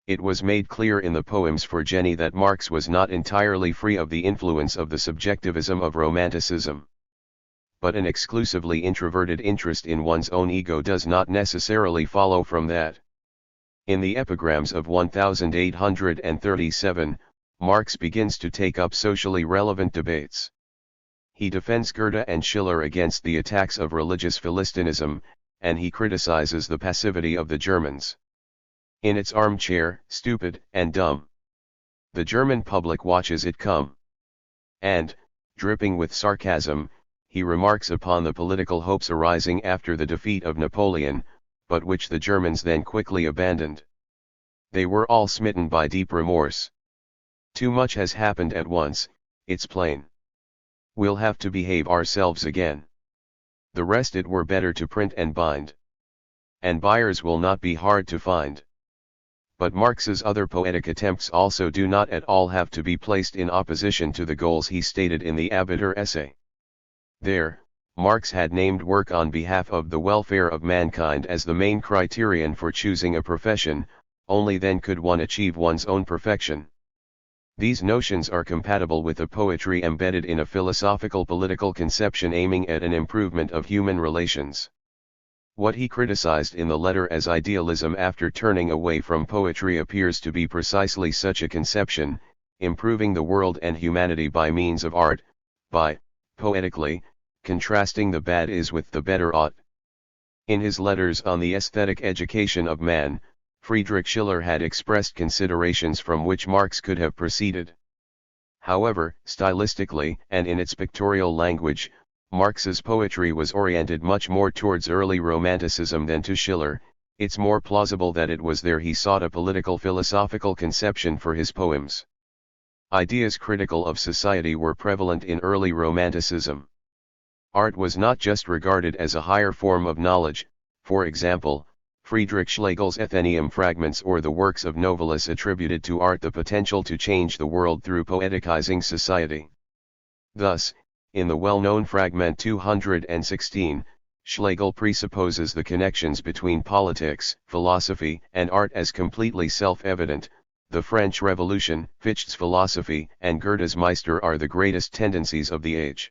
It was made clear in the poems for Jenny that Marx was not entirely free of the influence of the subjectivism of Romanticism. But an exclusively introverted interest in one's own ego does not necessarily follow from that. In the epigrams of 1837, Marx begins to take up socially relevant debates. He defends Goethe and Schiller against the attacks of religious Philistinism, and he criticizes the passivity of the Germans. In its armchair, stupid and dumb, the German public watches it come. And, dripping with sarcasm, he remarks upon the political hopes arising after the defeat of Napoleon, but which the Germans then quickly abandoned. They were all smitten by deep remorse. Too much has happened at once, it's plain. We'll have to behave ourselves again. The rest it were better to print and bind. And buyers will not be hard to find. But Marx's other poetic attempts also do not at all have to be placed in opposition to the goals he stated in the Arbiter essay. There, Marx had named work on behalf of the welfare of mankind as the main criterion for choosing a profession. Only then could one achieve one's own perfection. These notions are compatible with a poetry embedded in a philosophical political conception aiming at an improvement of human relations. What he criticized in the letter as idealism after turning away from poetry appears to be precisely such a conception, improving the world and humanity by means of art, by, poetically, contrasting the bad is with the better ought. In his letters on the aesthetic education of man, Friedrich Schiller had expressed considerations from which Marx could have proceeded. However, stylistically and in its pictorial language, Marx's poetry was oriented much more towards early Romanticism than to Schiller. It's more plausible that it was there he sought a political philosophical conception for his poems. Ideas critical of society were prevalent in early Romanticism. Art was not just regarded as a higher form of knowledge. For example, Friedrich Schlegel's Athenaeum fragments or the works of Novalis attributed to art the potential to change the world through poeticizing society. Thus, in the well-known fragment 216, Schlegel presupposes the connections between politics, philosophy, and art as completely self-evident. The French Revolution, Fichte's philosophy, and Goethe's Meister are the greatest tendencies of the age.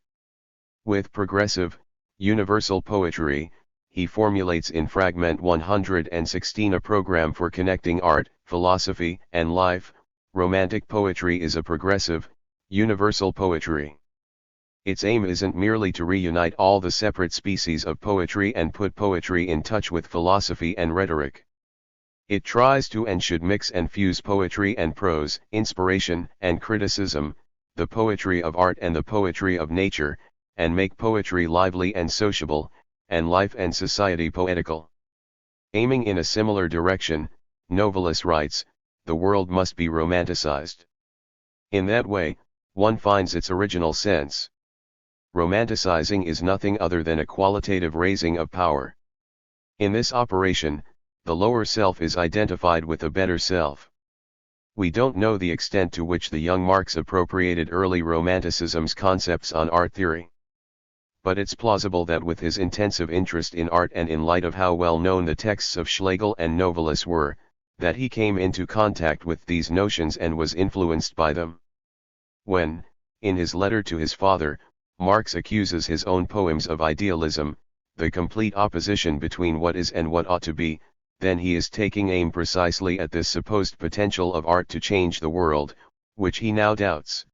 With progressive, universal poetry, he formulates in fragment 116 a program for connecting art, philosophy, and life. Romantic poetry is a progressive, universal poetry. Its aim isn't merely to reunite all the separate species of poetry and put poetry in touch with philosophy and rhetoric. It tries to and should mix and fuse poetry and prose, inspiration and criticism, the poetry of art and the poetry of nature, and make poetry lively and sociable, and life and society poetical. Aiming in a similar direction, Novalis writes, the world must be romanticized. In that way, one finds its original sense. Romanticizing is nothing other than a qualitative raising of power. In this operation, the lower self is identified with a better self. We don't know the extent to which the young Marx appropriated early Romanticism's concepts on art theory. But it's plausible that with his intensive interest in art and in light of how well known the texts of Schlegel and Novalis were, that he came into contact with these notions and was influenced by them. When, in his letter to his father, Marx accuses his own poems of idealism, the complete opposition between what is and what ought to be, then he is taking aim precisely at this supposed potential of art to change the world, which he now doubts.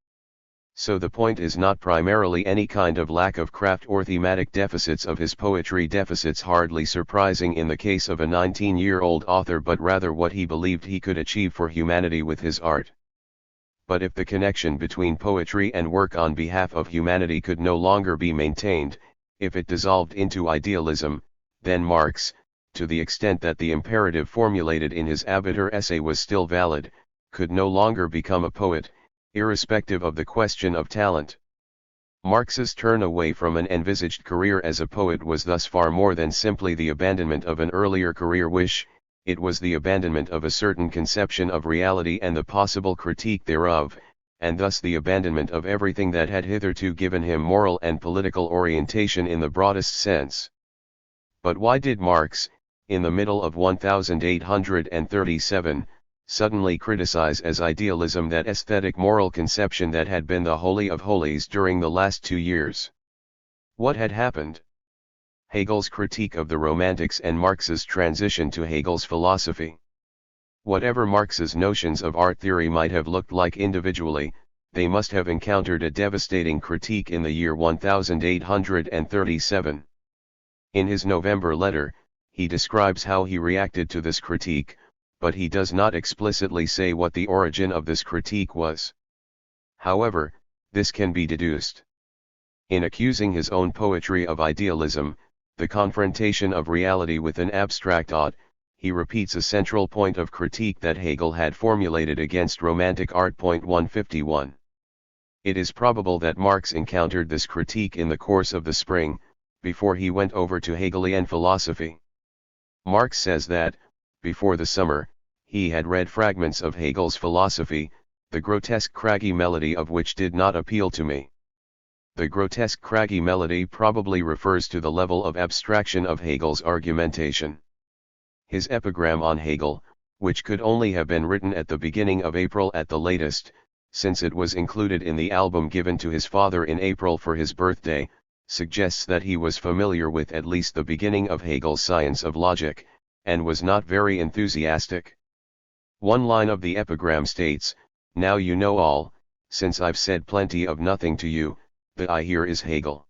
So the point is not primarily any kind of lack of craft or thematic deficits of his poetry, deficits hardly surprising in the case of a 19-year-old author, but rather what he believed he could achieve for humanity with his art. But if the connection between poetry and work on behalf of humanity could no longer be maintained, if it dissolved into idealism, then Marx, to the extent that the imperative formulated in his Arbiter essay was still valid, could no longer become a poet, irrespective of the question of talent. Marx's turn away from an envisaged career as a poet was thus far more than simply the abandonment of an earlier career wish. It was the abandonment of a certain conception of reality and the possible critique thereof, and thus the abandonment of everything that had hitherto given him moral and political orientation in the broadest sense. But why did Marx, in the middle of 1837, suddenly criticize as idealism that aesthetic moral conception that had been the holy of holies during the last 2 years? What had happened? Hegel's critique of the Romantics and Marx's transition to Hegel's philosophy. Whatever Marx's notions of art theory might have looked like individually, they must have encountered a devastating critique in the year 1837. In his November letter, he describes how he reacted to this critique, but he does not explicitly say what the origin of this critique was. However, this can be deduced. In accusing his own poetry of idealism, the confrontation of reality with an abstract art, he repeats a central point of critique that Hegel had formulated against Romantic art. 151. It is probable that Marx encountered this critique in the course of the spring, before he went over to Hegelian philosophy. Marx says that, before the summer, he had read fragments of Hegel's philosophy, the grotesque craggy melody of which did not appeal to me. The grotesque craggy melody probably refers to the level of abstraction of Hegel's argumentation. His epigram on Hegel, which could only have been written at the beginning of April at the latest, since it was included in the album given to his father in April for his birthday, suggests that he was familiar with at least the beginning of Hegel's Science of Logic, and was not very enthusiastic. One line of the epigram states, "Now you know all, since I've said plenty of nothing to you, the I here is Hegel."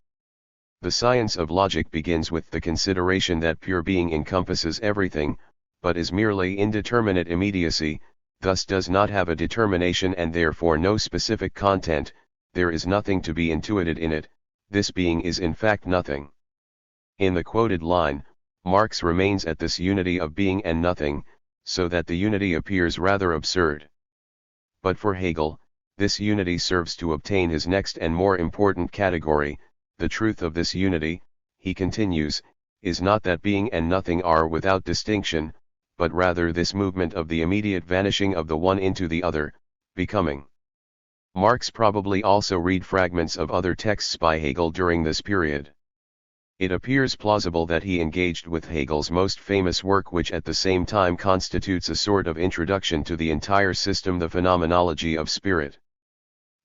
The Science of Logic begins with the consideration that pure being encompasses everything, but is merely indeterminate immediacy, thus does not have a determination and therefore no specific content. There is nothing to be intuited in it, this being is in fact nothing. In the quoted line, Marx remains at this unity of being and nothing, so that the unity appears rather absurd. But for Hegel, this unity serves to obtain his next and more important category. The truth of this unity, he continues, is not that being and nothing are without distinction, but rather this movement of the immediate vanishing of the one into the other, becoming. Marx probably also read fragments of other texts by Hegel during this period. It appears plausible that he engaged with Hegel's most famous work, which at the same time constitutes a sort of introduction to the entire system, the Phenomenology of Spirit.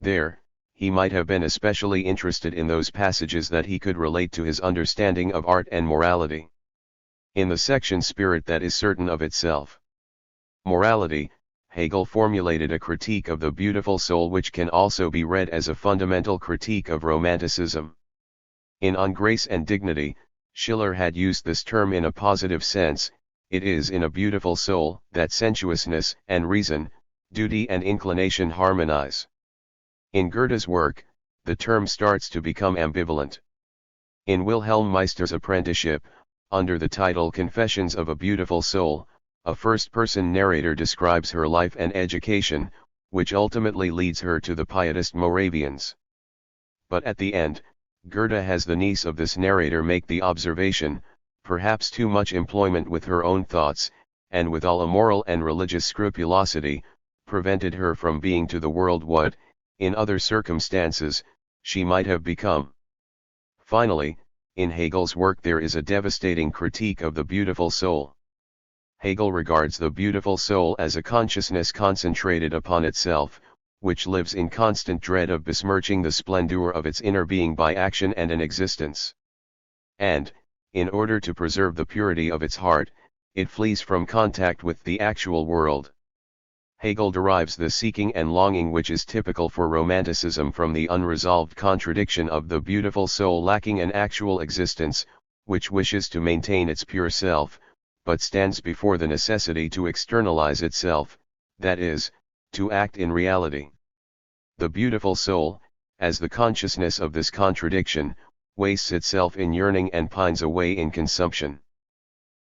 There, he might have been especially interested in those passages that he could relate to his understanding of art and morality. In the section Spirit that is certain of itself. Morality, Hegel formulated a critique of the beautiful soul which can also be read as a fundamental critique of Romanticism. In On Grace and Dignity, Schiller had used this term in a positive sense. It is in a beautiful soul that sensuousness and reason, duty and inclination harmonize. In Goethe's work, the term starts to become ambivalent. In Wilhelm Meister's Apprenticeship, under the title Confessions of a Beautiful Soul, a first-person narrator describes her life and education, which ultimately leads her to the Pietist Moravians. But at the end, Goethe has the niece of this narrator make the observation, perhaps too much employment with her own thoughts, and with all a moral and religious scrupulosity, prevented her from being to the world what, in other circumstances, she might have become. Finally, in Hegel's work there is a devastating critique of the beautiful soul. Hegel regards the beautiful soul as a consciousness concentrated upon itself, which lives in constant dread of besmirching the splendor of its inner being by action and an existence. And, in order to preserve the purity of its heart, it flees from contact with the actual world. Hegel derives the seeking and longing which is typical for Romanticism from the unresolved contradiction of the beautiful soul lacking an actual existence, which wishes to maintain its pure self, but stands before the necessity to externalize itself, that is, to act in reality. The beautiful soul, as the consciousness of this contradiction, wastes itself in yearning and pines away in consumption.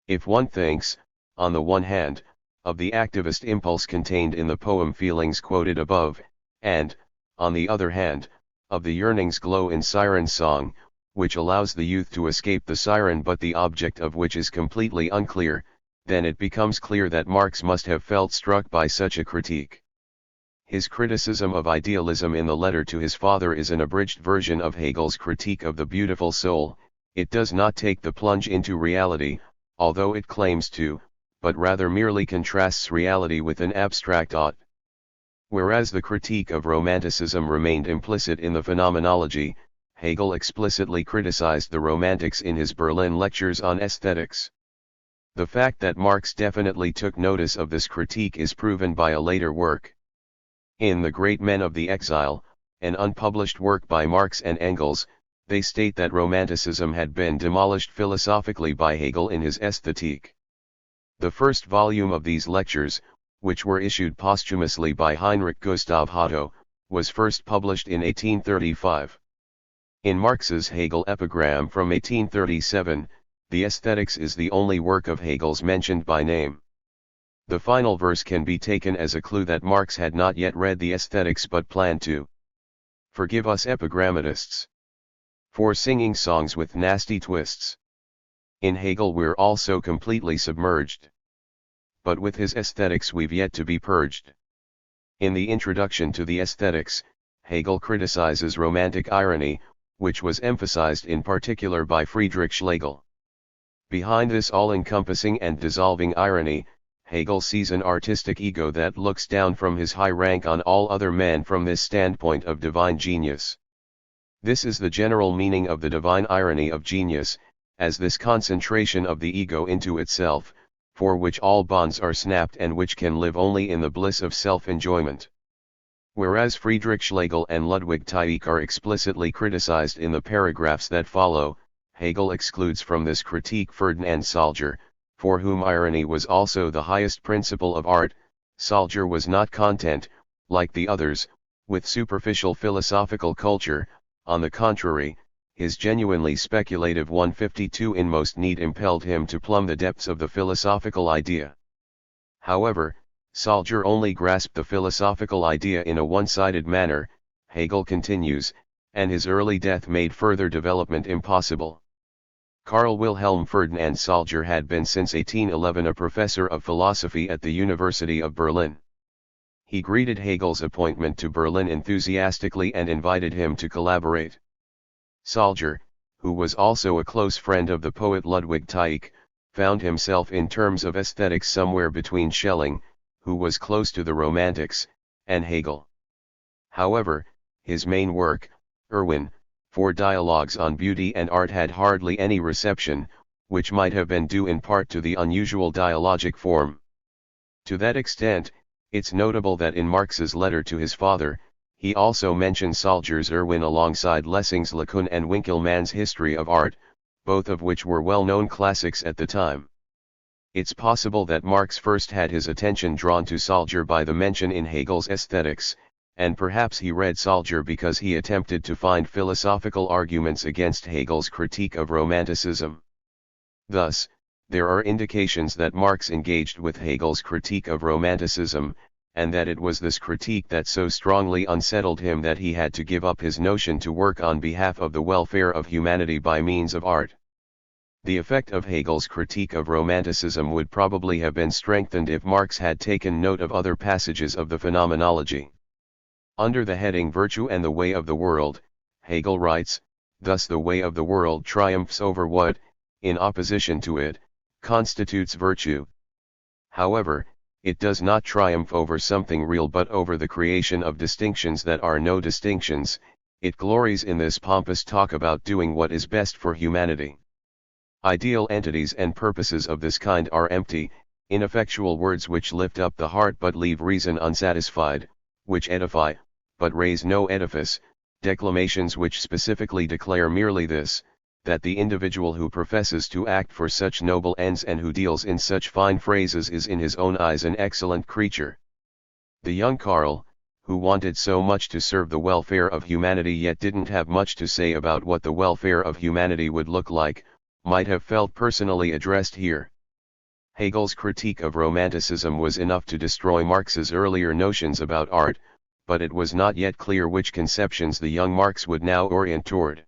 If one thinks, on the one hand, of the activist impulse contained in the poem Feelings quoted above, and, on the other hand, of the yearning's glow in Siren Song, which allows the youth to escape the siren but the object of which is completely unclear, then it becomes clear that Marx must have felt struck by such a critique. His criticism of idealism in the letter to his father is an abridged version of Hegel's critique of the beautiful soul. It does not take the plunge into reality, although it claims to, but rather merely contrasts reality with an abstract ought. Whereas the critique of Romanticism remained implicit in the phenomenology, Hegel explicitly criticized the Romantics in his Berlin lectures on aesthetics. The fact that Marx definitely took notice of this critique is proven by a later work. In The Great Men of the Exile, an unpublished work by Marx and Engels, they state that Romanticism had been demolished philosophically by Hegel in his Ästhetik. The first volume of these lectures, which were issued posthumously by Heinrich Gustav Otto, was first published in 1835. In Marx's Hegel epigram from 1837, the Aesthetics is the only work of Hegel's mentioned by name. The final verse can be taken as a clue that Marx had not yet read the Aesthetics but planned to. Forgive us epigrammatists for singing songs with nasty twists. In Hegel we're also completely submerged. But with his Aesthetics we've yet to be purged. In the introduction to the Aesthetics, Hegel criticizes romantic irony, which was emphasized in particular by Friedrich Schlegel. Behind this all-encompassing and dissolving irony, Hegel sees an artistic ego that looks down from his high rank on all other men from this standpoint of divine genius. This is the general meaning of the divine irony of genius, as this concentration of the ego into itself, for which all bonds are snapped and which can live only in the bliss of self-enjoyment. Whereas Friedrich Schlegel and Ludwig Tieck are explicitly criticized in the paragraphs that follow, Hegel excludes from this critique Ferdinand Salger, for whom irony was also the highest principle of art. Salger was not content, like the others, with superficial philosophical culture. On the contrary, his genuinely speculative 152 inmost need impelled him to plumb the depths of the philosophical idea. However, Salger only grasped the philosophical idea in a one-sided manner, Hegel continues, and his early death made further development impossible. Karl Wilhelm Ferdinand Salger had been since 1811 a professor of philosophy at the University of Berlin. He greeted Hegel's appointment to Berlin enthusiastically and invited him to collaborate. Salger, who was also a close friend of the poet Ludwig Tieck, found himself in terms of aesthetics somewhere between Schelling, who was close to the Romantics, and Hegel. However, his main work, Erwin, for dialogues on beauty and art had hardly any reception, which might have been due in part to the unusual dialogic form. To that extent, it's notable that in Marx's letter to his father, he also mentions Salger's Erwin alongside Lessing's Lacan and Winckelmann's History of Art, both of which were well-known classics at the time. It's possible that Marx first had his attention drawn to Salger by the mention in Hegel's Aesthetics, and perhaps he read Salger because he attempted to find philosophical arguments against Hegel's critique of Romanticism. Thus, there are indications that Marx engaged with Hegel's critique of Romanticism, and that it was this critique that so strongly unsettled him that he had to give up his notion to work on behalf of the welfare of humanity by means of art. The effect of Hegel's critique of Romanticism would probably have been strengthened if Marx had taken note of other passages of the Phenomenology. Under the heading Virtue and the Way of the World, Hegel writes, "Thus the way of the world triumphs over what, in opposition to it, constitutes virtue. However, it does not triumph over something real but over the creation of distinctions that are no distinctions. It glories in this pompous talk about doing what is best for humanity. Ideal entities and purposes of this kind are empty, ineffectual words which lift up the heart but leave reason unsatisfied, which edify, but raise no edifice, declamations which specifically declare merely this, that the individual who professes to act for such noble ends and who deals in such fine phrases is in his own eyes an excellent creature." The young Karl, who wanted so much to serve the welfare of humanity yet didn't have much to say about what the welfare of humanity would look like, might have felt personally addressed here. Hegel's critique of Romanticism was enough to destroy Marx's earlier notions about art, but it was not yet clear which conceptions the young Marx would now orient toward.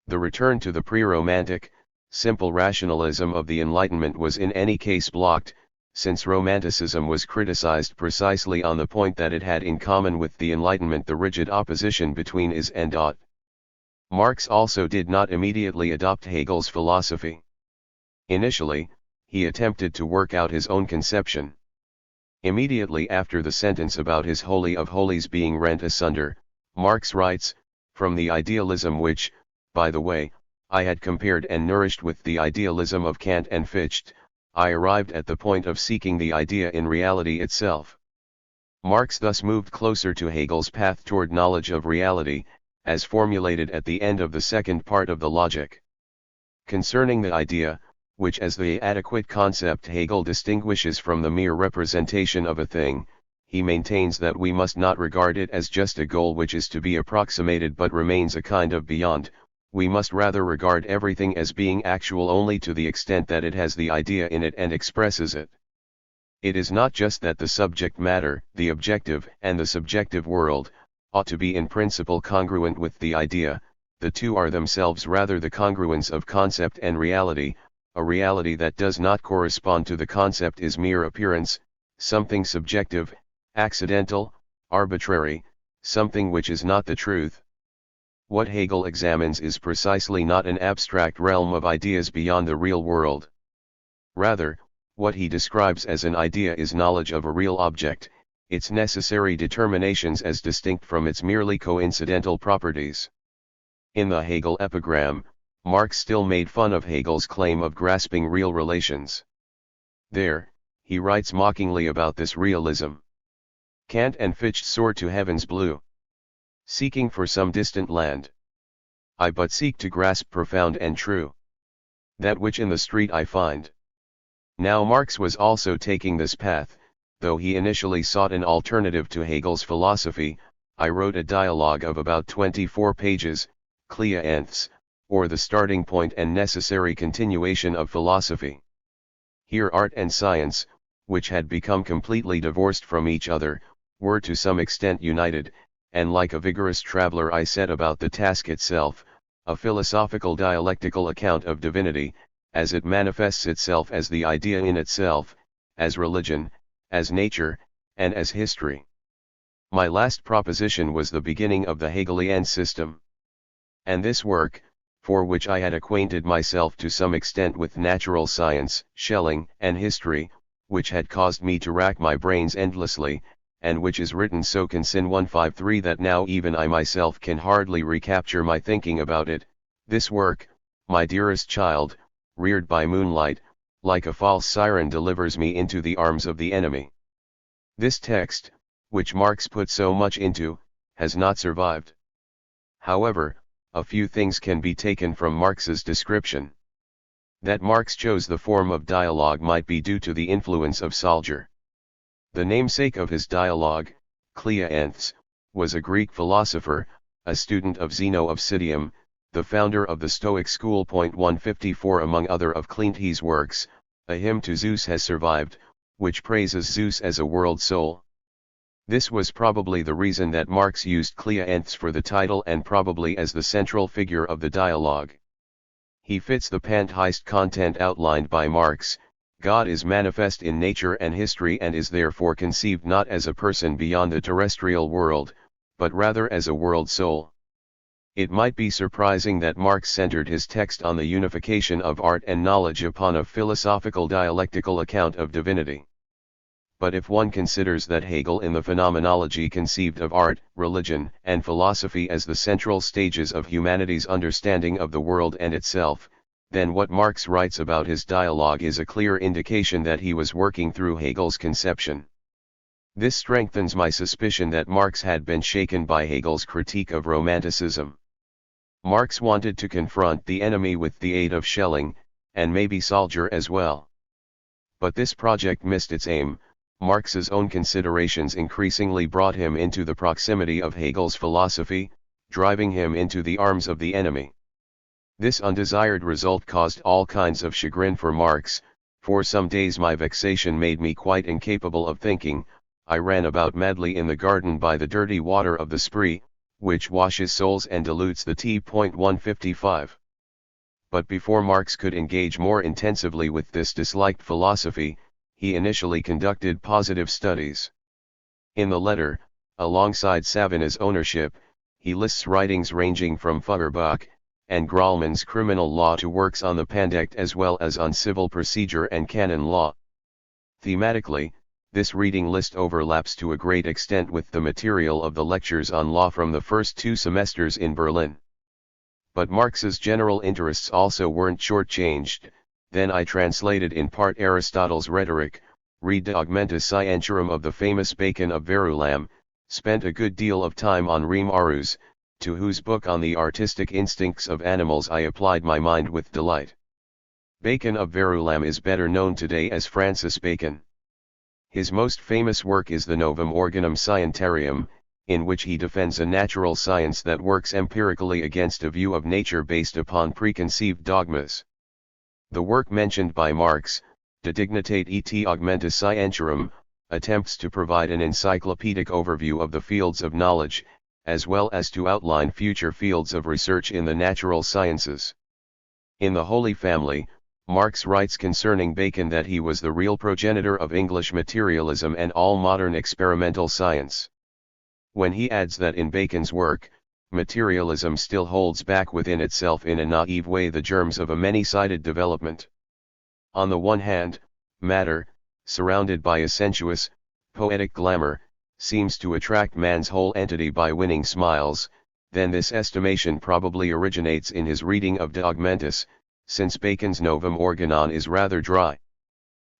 The return to the pre-Romantic, simple rationalism of the Enlightenment was in any case blocked, since Romanticism was criticized precisely on the point that it had in common with the Enlightenment the rigid opposition between is and ought. Marx also did not immediately adopt Hegel's philosophy. Initially, he attempted to work out his own conception. Immediately after the sentence about his Holy of Holies being rent asunder, Marx writes, "From the idealism which, by the way, I had compared and nourished with the idealism of Kant and Fichte, I arrived at the point of seeking the idea in reality itself." Marx thus moved closer to Hegel's path toward knowledge of reality, as formulated at the end of the second part of the Logic. Concerning the idea, which as the adequate concept Hegel distinguishes from the mere representation of a thing, he maintains that we must not regard it as just a goal which is to be approximated but remains a kind of beyond. We must rather regard everything as being actual only to the extent that it has the idea in it and expresses it. It is not just that the subject matter, the objective and the subjective world, ought to be in principle congruent with the idea, the two are themselves rather the congruence of concept and reality. A reality that does not correspond to the concept is mere appearance, something subjective, accidental, arbitrary, something which is not the truth. What Hegel examines is precisely not an abstract realm of ideas beyond the real world. Rather, what he describes as an idea is knowledge of a real object, its necessary determinations as distinct from its merely coincidental properties. In the Hegel epigram, Marx still made fun of Hegel's claim of grasping real relations. There, he writes mockingly about this realism. Kant and Fichte soar to heaven's blue, seeking for some distant land. I but seek to grasp profound and true that which in the street I find. Now Marx was also taking this path, though he initially sought an alternative to Hegel's philosophy. I wrote a dialogue of about 24 pages, Clea Anths, or the starting point and necessary continuation of philosophy. Here art and science, which had become completely divorced from each other, were to some extent united, and like a vigorous traveler I set about the task itself, a philosophical dialectical account of divinity, as it manifests itself as the idea in itself, as religion, as nature, and as history. My last proposition was the beginning of the Hegelian system. And this work, for which I had acquainted myself to some extent with natural science, Schelling, and history, which had caused me to rack my brains endlessly, and which is written so consin 153 that now even I myself can hardly recapture my thinking about it. This work, my dearest child, reared by moonlight, like a false siren delivers me into the arms of the enemy. This text, which Marx put so much into, has not survived. However, a few things can be taken from Marx's description. That Marx chose the form of dialogue might be due to the influence of Salger. The namesake of his dialogue, Clea Anths, was a Greek philosopher, a student of Zeno of Citium, the founder of the Stoic school. 154 Among other of Cleanth's works, a hymn to Zeus has survived, which praises Zeus as a world soul. This was probably the reason that Marx used Clea Anths for the title and probably as the central figure of the dialogue. He fits the pantheist content outlined by Marx. God is manifest in nature and history and is therefore conceived not as a person beyond the terrestrial world, but rather as a world soul. It might be surprising that Marx centered his text on the unification of art and knowledge upon a philosophical dialectical account of divinity. But if one considers that Hegel in the Phenomenology conceived of art, religion, and philosophy as the central stages of humanity's understanding of the world and itself, then what Marx writes about his dialogue is a clear indication that he was working through Hegel's conception. This strengthens my suspicion that Marx had been shaken by Hegel's critique of Romanticism. Marx wanted to confront the enemy with the aid of Schelling, and maybe Salger as well. But this project missed its aim. Marx's own considerations increasingly brought him into the proximity of Hegel's philosophy, driving him into the arms of the enemy. This undesired result caused all kinds of chagrin for Marx. For some days my vexation made me quite incapable of thinking. I ran about madly in the garden by the dirty water of the Spree, which washes souls and dilutes the tea. 155. But before Marx could engage more intensively with this disliked philosophy, he initially conducted positive studies. In the letter, alongside Savina's ownership, he lists writings ranging from Feuerbach and Grauman's criminal law to works on the Pandect as well as on civil procedure and canon law. Thematically, this reading list overlaps to a great extent with the material of the lectures on law from the first 2 semesters in Berlin. But Marx's general interests also weren't shortchanged. Then I translated in part Aristotle's Rhetoric, read De Augmenta Scientiarum of the famous Bacon of Verulam, spent a good deal of time on Riem Arousse, to whose book on the artistic instincts of animals I applied my mind with delight. Bacon of Verulam is better known today as Francis Bacon. His most famous work is the Novum Organum Scientiarum, in which he defends a natural science that works empirically against a view of nature based upon preconceived dogmas. The work mentioned by Marx, De Dignitate et Augmenta Scientiarum, attempts to provide an encyclopedic overview of the fields of knowledge, as well as to outline future fields of research in the natural sciences. In the Holy Family, Marx writes concerning Bacon that he was the real progenitor of English materialism and all modern experimental science. When he adds that in Bacon's work, materialism still holds back within itself in a naive way the germs of a many-sided development. On the one hand, matter, surrounded by a sensuous, poetic glamour, seems to attract man's whole entity by winning smiles, then this estimation probably originates in his reading of De Augmentis, since Bacon's Novum Organon is rather dry.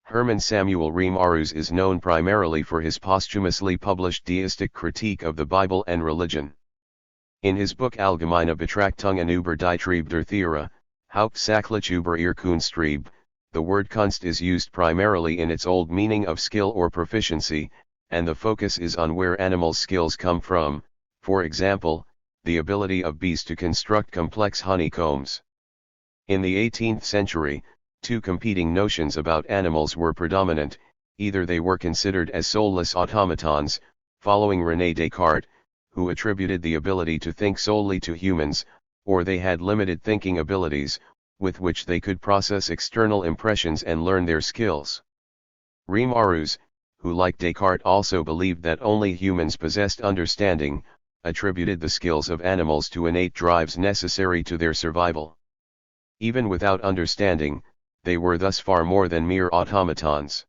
Hermann Samuel Riem Arousse is known primarily for his posthumously published deistic critique of the Bible and religion. In his book Allgemeine Betrachtungen über die Triebe der Tiere, hauptsächlich über ihr Kunsttrieb, the word Kunst is used primarily in its old meaning of skill or proficiency, and the focus is on where animals' skills come from, for example, the ability of bees to construct complex honeycombs. In the 18th century, 2 competing notions about animals were predominant: either they were considered as soulless automatons, following René Descartes, who attributed the ability to think solely to humans, or they had limited thinking abilities, with which they could process external impressions and learn their skills. Riem Arousse, who like Descartes also believed that only humans possessed understanding, attributed the skills of animals to innate drives necessary to their survival. Even without understanding, they were thus far more than mere automatons.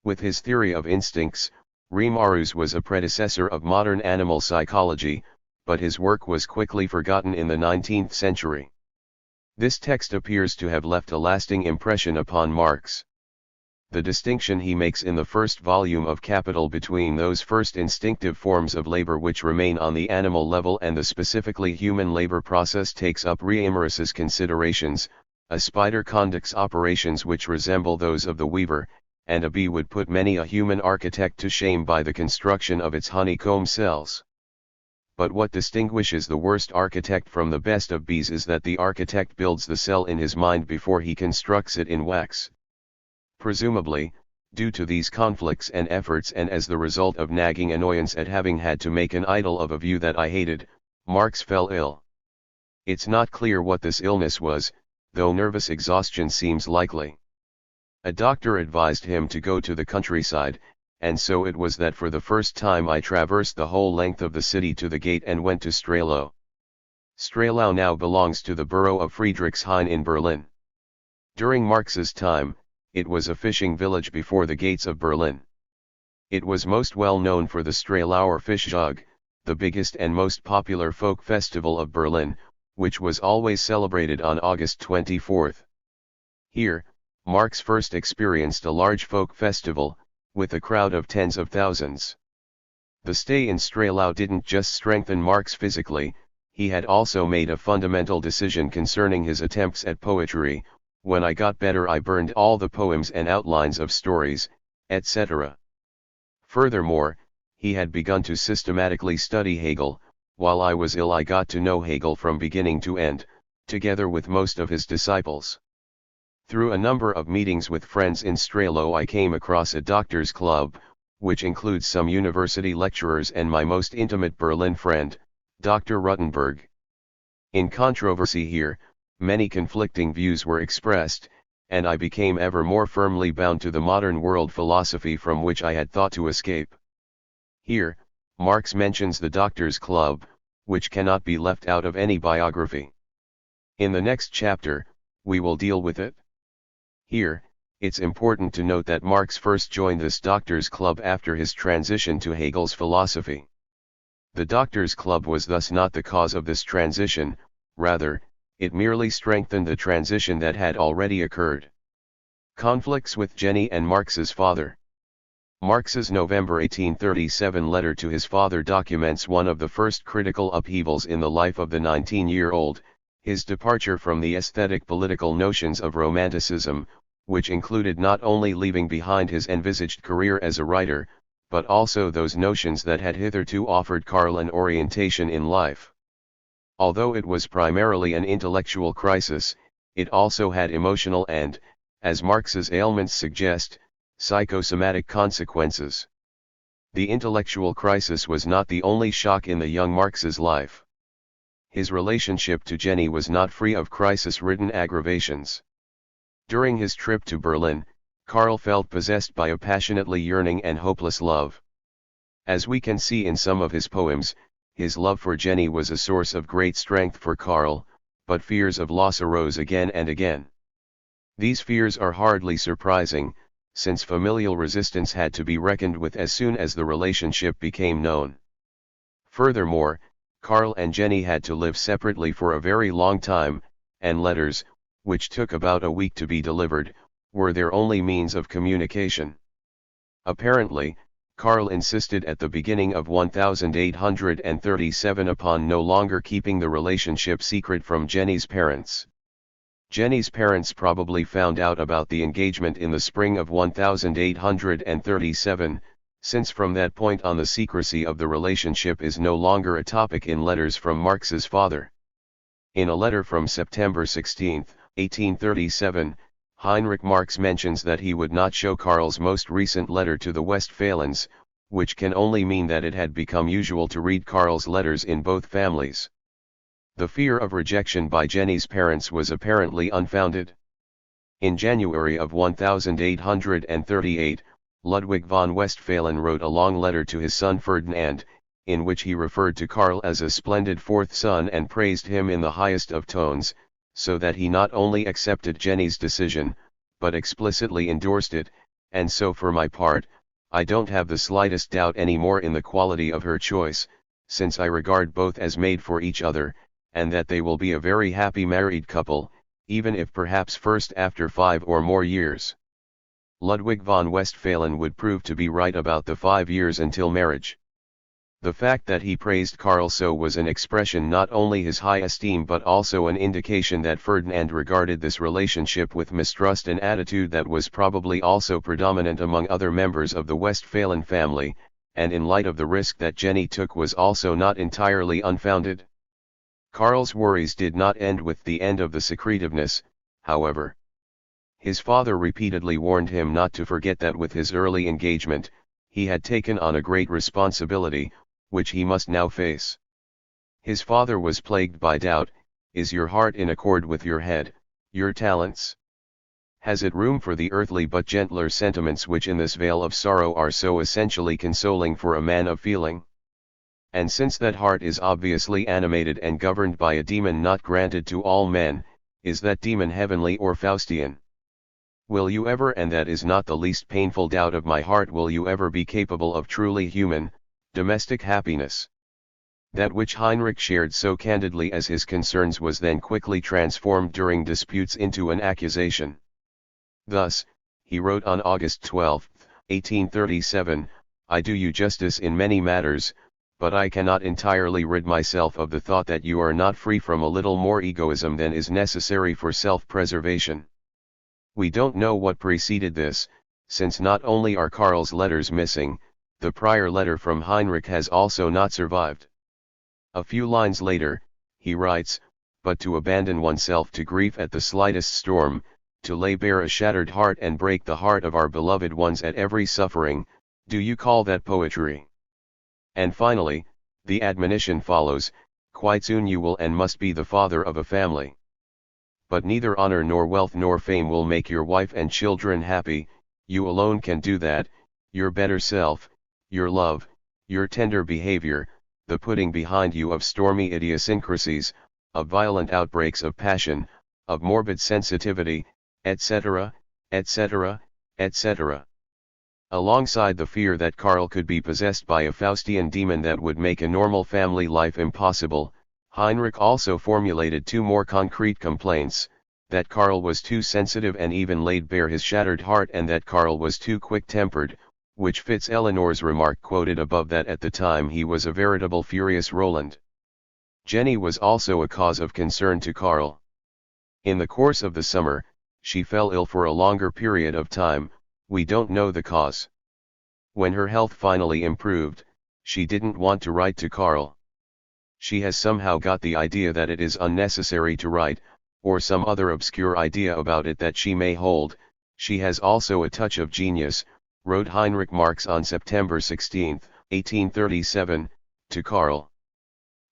With his theory of instincts, Riem Arousse was a predecessor of modern animal psychology, but his work was quickly forgotten in the 19th century. This text appears to have left a lasting impression upon Marx. The distinction he makes in the first volume of Capital between those first instinctive forms of labor which remain on the animal level and the specifically human labor process takes up Reimarus's considerations: a spider conducts operations which resemble those of the weaver, and a bee would put many a human architect to shame by the construction of its honeycomb cells. But what distinguishes the worst architect from the best of bees is that the architect builds the cell in his mind before he constructs it in wax. Presumably, due to these conflicts and efforts and as the result of nagging annoyance at having had to make an idol of a view that I hated, Marx fell ill. It's not clear what this illness was, though nervous exhaustion seems likely. A doctor advised him to go to the countryside, and so it was that for the first time I traversed the whole length of the city to the gate and went to Strehlau. Strehlau now belongs to the borough of Friedrichshain in Berlin. During Marx's time, it was a fishing village before the gates of Berlin. It was most well known for the Strehlauer Fischjag, the biggest and most popular folk festival of Berlin, which was always celebrated on August 24th. Here, Marx first experienced a large folk festival, with a crowd of tens of thousands. The stay in Strehlau didn't just strengthen Marx physically, he had also made a fundamental decision concerning his attempts at poetry. When I got better I burned all the poems and outlines of stories, etc. Furthermore, he had begun to systematically study Hegel. While I was ill I got to know Hegel from beginning to end, together with most of his disciples. Through a number of meetings with friends in Strehlau I came across a doctors' club, which includes some university lecturers and my most intimate Berlin friend, Dr. Ruttenberg. In controversy here, many conflicting views were expressed, and I became ever more firmly bound to the modern world philosophy from which I had thought to escape. Here, Marx mentions the Doctors' Club, which cannot be left out of any biography. In the next chapter, we will deal with it. Here, it's important to note that Marx first joined this Doctors' Club after his transition to Hegel's philosophy. The Doctors' Club was thus not the cause of this transition, rather, it merely strengthened the transition that had already occurred. Conflicts with Jenny and Marx's father. Marx's November 1837 letter to his father documents one of the first critical upheavals in the life of the 19-year-old, his departure from the aesthetic political notions of Romanticism, which included not only leaving behind his envisaged career as a writer, but also those notions that had hitherto offered Karl an orientation in life. Although it was primarily an intellectual crisis, it also had emotional and, as Marx's ailments suggest, psychosomatic consequences. The intellectual crisis was not the only shock in the young Marx's life. His relationship to Jenny was not free of crisis-ridden aggravations. During his trip to Berlin, Karl felt possessed by a passionately yearning and hopeless love. As we can see in some of his poems, his love for Jenny was a source of great strength for Karl, but fears of loss arose again and again. These fears are hardly surprising, since familial resistance had to be reckoned with as soon as the relationship became known. Furthermore, Karl and Jenny had to live separately for a very long time, and letters, which took about a week to be delivered, were their only means of communication. Apparently, Karl insisted at the beginning of 1837 upon no longer keeping the relationship secret from Jenny's parents. Jenny's parents probably found out about the engagement in the spring of 1837, since from that point on the secrecy of the relationship is no longer a topic in letters from Marx's father. In a letter from September 16, 1837, Heinrich Marx mentions that he would not show Karl's most recent letter to the Westphalians, which can only mean that it had become usual to read Karl's letters in both families. The fear of rejection by Jenny's parents was apparently unfounded. In January of 1838, Ludwig von Westphalen wrote a long letter to his son Ferdinand, in which he referred to Karl as a splendid fourth son and praised him in the highest of tones, so that he not only accepted Jenny's decision, but explicitly endorsed it, and so for my part, I don't have the slightest doubt any more in the quality of her choice, since I regard both as made for each other, and that they will be a very happy married couple, even if perhaps first after 5 or more years. Ludwig von Westphalen would prove to be right about the 5 years until marriage. The fact that he praised Karl so was an expression not only his high esteem but also an indication that Ferdinand regarded this relationship with mistrust, an attitude that was probably also predominant among other members of the Westphalen family, and in light of the risk that Jenny took was also not entirely unfounded. Karl's worries did not end with the end of the secretiveness, however. His father repeatedly warned him not to forget that with his early engagement, he had taken on a great responsibility, which he must now face. His father was plagued by doubt: is your heart in accord with your head, your talents? Has it room for the earthly but gentler sentiments which in this vale of sorrow are so essentially consoling for a man of feeling? And since that heart is obviously animated and governed by a demon not granted to all men, is that demon heavenly or Faustian? Will you ever, and that is not the least painful doubt of my heart, will you ever be capable of truly human, domestic happiness? That which Heinrich shared so candidly as his concerns was then quickly transformed during disputes into an accusation. Thus, he wrote on August 12, 1837, I do you justice in many matters, but I cannot entirely rid myself of the thought that you are not free from a little more egoism than is necessary for self-preservation. We don't know what preceded this, since not only are Karl's letters missing, the prior letter from Heinrich has also not survived. A few lines later, he writes, but to abandon oneself to grief at the slightest storm, to lay bare a shattered heart and break the heart of our beloved ones at every suffering, do you call that poetry? And finally, the admonition follows, quite soon you will and must be the father of a family. but neither honor nor wealth nor fame will make your wife and children happy. You alone can do that, your better self, your love, your tender behavior, the putting behind you of stormy idiosyncrasies, of violent outbreaks of passion, of morbid sensitivity, etc., etc., etc. Alongside the fear that Karl could be possessed by a Faustian demon that would make a normal family life impossible, Heinrich also formulated two more concrete complaints: that Karl was too sensitive and even laid bare his shattered heart, and that Karl was too quick-tempered, which fits Eleanor's remark quoted above that at the time he was a veritable furious Roland. Jenny was also a cause of concern to Karl. In the course of the summer, she fell ill for a longer period of time, we don't know the cause. When her health finally improved, she didn't want to write to Karl. She has somehow got the idea that it is unnecessary to write, or some other obscure idea about it that she may hold. She has also a touch of genius, wrote Heinrich Marx on September 16, 1837, to Karl.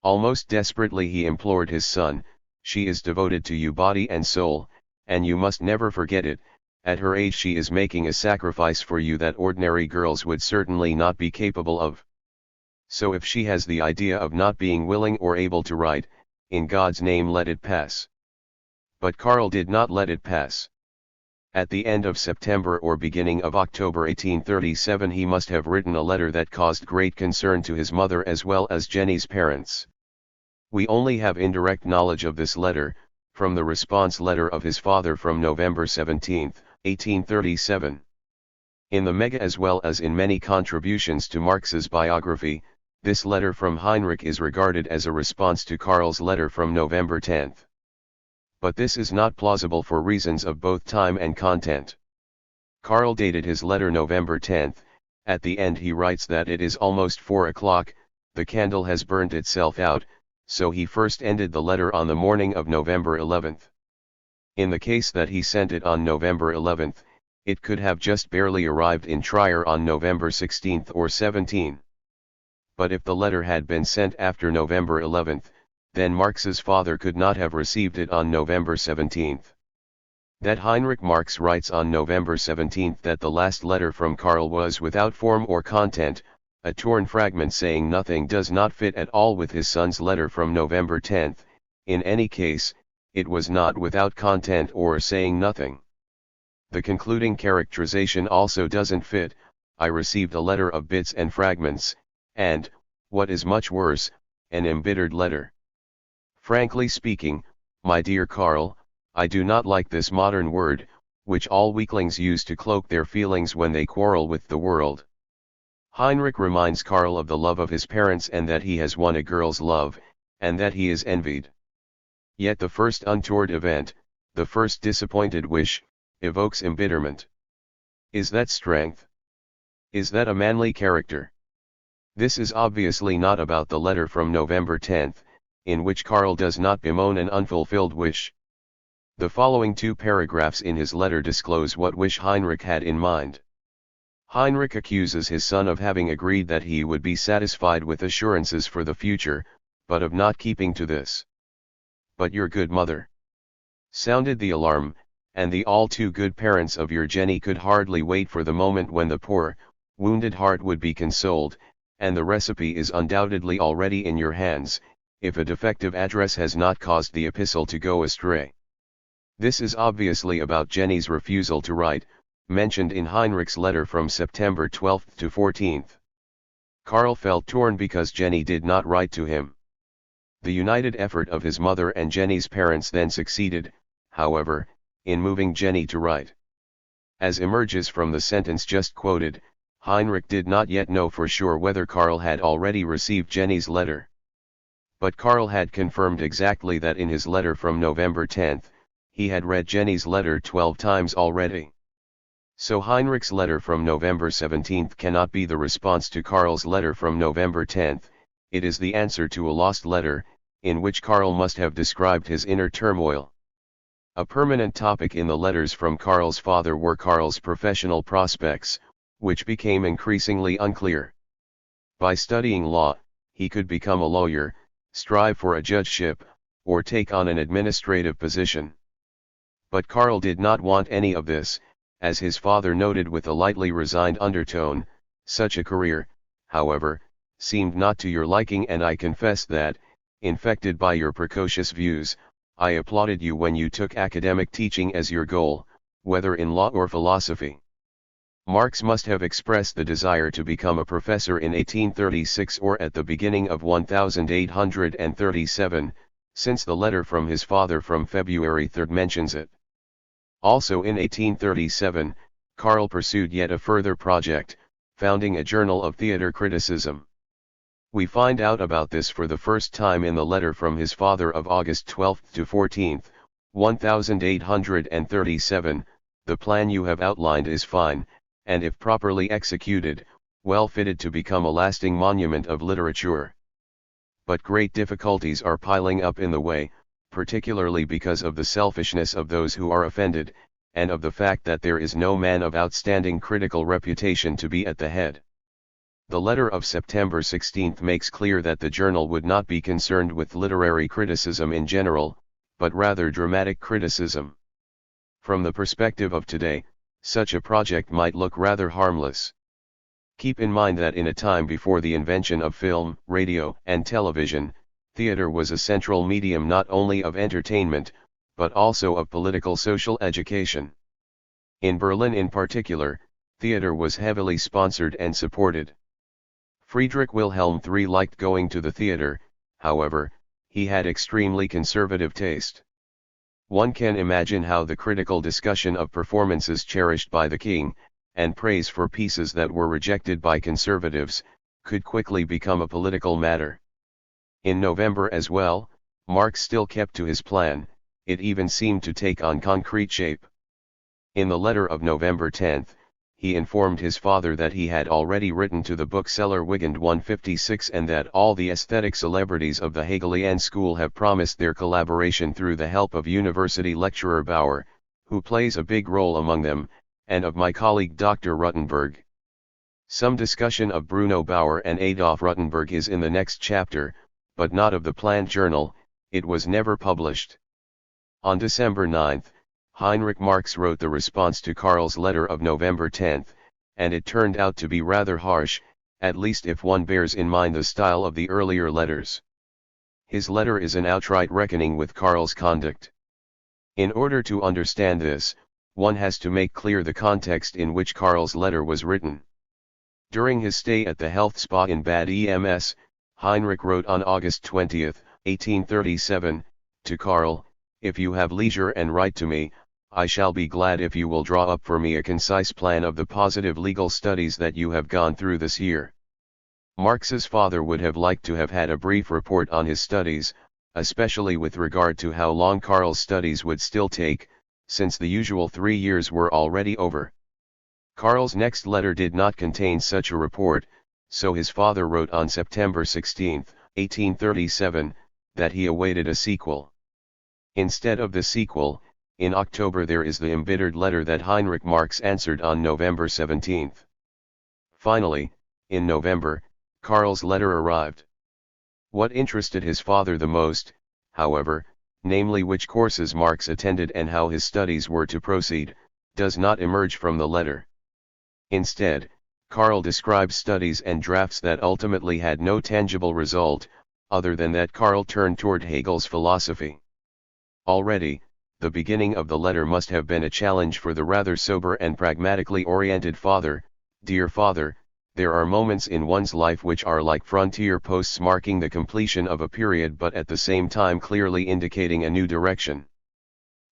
Almost desperately he implored his son, "She is devoted to you body and soul, and you must never forget it. At her age she is making a sacrifice for you that ordinary girls would certainly not be capable of. So if she has the idea of not being willing or able to write, in God's name let it pass." But Karl did not let it pass. At the end of September or beginning of October 1837 he must have written a letter that caused great concern to his mother as well as Jenny's parents. We only have indirect knowledge of this letter, from the response letter of his father from November 17, 1837. In the Mega as well as in many contributions to Marx's biography, this letter from Heinrich is regarded as a response to Karl's letter from November 10. But this is not plausible for reasons of both time and content. Karl dated his letter November 10, at the end he writes that it is almost 4 o'clock, the candle has burnt itself out, so he first ended the letter on the morning of November 11. In the case that he sent it on November 11, it could have just barely arrived in Trier on November 16 or 17. But if the letter had been sent after November 11, then Marx's father could not have received it on November 17. That Heinrich Marx writes on November 17 that the last letter from Karl was without form or content, a torn fragment saying nothing, does not fit at all with his son's letter from November 10. In any case, it was not without content or saying nothing. The concluding characterization also doesn't fit: "I received a letter of bits and fragments, and, what is much worse, an embittered letter." Frankly speaking, my dear Karl, I do not like this modern word, which all weaklings use to cloak their feelings when they quarrel with the world. Heinrich reminds Karl of the love of his parents and that he has won a girl's love, and that he is envied. Yet the first untoward event, the first disappointed wish, evokes embitterment. Is that strength? Is that a manly character? This is obviously not about the letter from November 10, in which Karl does not bemoan an unfulfilled wish. The following two paragraphs in his letter disclose what wish Heinrich had in mind. Heinrich accuses his son of having agreed that he would be satisfied with assurances for the future, but of not keeping to this. "But your good mother," sounded the alarm, "and the all too good parents of your Jenny could hardly wait for the moment when the poor, wounded heart would be consoled, and the recipe is undoubtedly already in your hands, if a defective address has not caused the epistle to go astray." This is obviously about Jenny's refusal to write, mentioned in Heinrich's letter from September 12 to 14. Karl felt torn because Jenny did not write to him. The united effort of his mother and Jenny's parents then succeeded, however, in moving Jenny to write. As emerges from the sentence just quoted, Heinrich did not yet know for sure whether Karl had already received Jenny's letter. But Karl had confirmed exactly that in his letter from November 10, he had read Jenny's letter 12 times already. So Heinrich's letter from November 17 cannot be the response to Karl's letter from November 10, it is the answer to a lost letter, in which Karl must have described his inner turmoil. A permanent topic in the letters from Karl's father were Karl's professional prospects, which became increasingly unclear. By studying law, he could become a lawyer, strive for a judgeship, or take on an administrative position. But Karl did not want any of this, as his father noted with a lightly resigned undertone. Such a career, however, seemed not to your liking, and I confess that, infected by your precocious views, I applauded you when you took academic teaching as your goal, whether in law or philosophy. Marx must have expressed the desire to become a professor in 1836 or at the beginning of 1837, since the letter from his father from February 3 mentions it. Also in 1837, Karl pursued yet a further project, founding a journal of theater criticism. We find out about this for the first time in the letter from his father of August 12 to 14, 1837, "The plan you have outlined is fine, and if properly executed, well fitted to become a lasting monument of literature. But great difficulties are piling up in the way, particularly because of the selfishness of those who are offended, and of the fact that there is no man of outstanding critical reputation to be at the head." The letter of September 16 makes clear that the journal would not be concerned with literary criticism in general, but rather dramatic criticism. From the perspective of today, such a project might look rather harmless. Keep in mind that in a time before the invention of film, radio, and television, theater was a central medium not only of entertainment, but also of political social education. In Berlin in particular, theater was heavily sponsored and supported. Friedrich Wilhelm III liked going to the theater, however, he had extremely conservative taste. One can imagine how the critical discussion of performances cherished by the king, and praise for pieces that were rejected by conservatives, could quickly become a political matter. In November as well, Marx still kept to his plan, it even seemed to take on concrete shape. In the letter of November 10, he informed his father that he had already written to the bookseller Wigand 156 and that all the aesthetic celebrities of the Hegelian school have promised their collaboration through the help of university lecturer Bauer, who plays a big role among them, and of my colleague Dr. Ruttenberg. Some discussion of Bruno Bauer and Adolf Ruttenberg is in the next chapter, but not of the planned journal. It was never published. On December 9, Heinrich Marx wrote the response to Karl's letter of November 10, and it turned out to be rather harsh, at least if one bears in mind the style of the earlier letters. His letter is an outright reckoning with Karl's conduct. In order to understand this, one has to make clear the context in which Karl's letter was written. During his stay at the health spa in Bad Ems, Heinrich wrote on August 20, 1837, to Karl, "If you have leisure and write to me, I shall be glad if you will draw up for me a concise plan of the positive legal studies that you have gone through this year." Marx's father would have liked to have had a brief report on his studies, especially with regard to how long Karl's studies would still take, since the usual 3 years were already over. Karl's next letter did not contain such a report, so his father wrote on September 16, 1837, that he awaited a sequel. Instead of the sequel, in October there is the embittered letter that Heinrich Marx answered on November 17. Finally, in November, Karl's letter arrived. What interested his father the most, however, namely which courses Marx attended and how his studies were to proceed, does not emerge from the letter. Instead, Karl describes studies and drafts that ultimately had no tangible result, other than that Karl turned toward Hegel's philosophy. Already, the beginning of the letter must have been a challenge for the rather sober and pragmatically oriented father. "Dear father, there are moments in one's life which are like frontier posts marking the completion of a period but at the same time clearly indicating a new direction.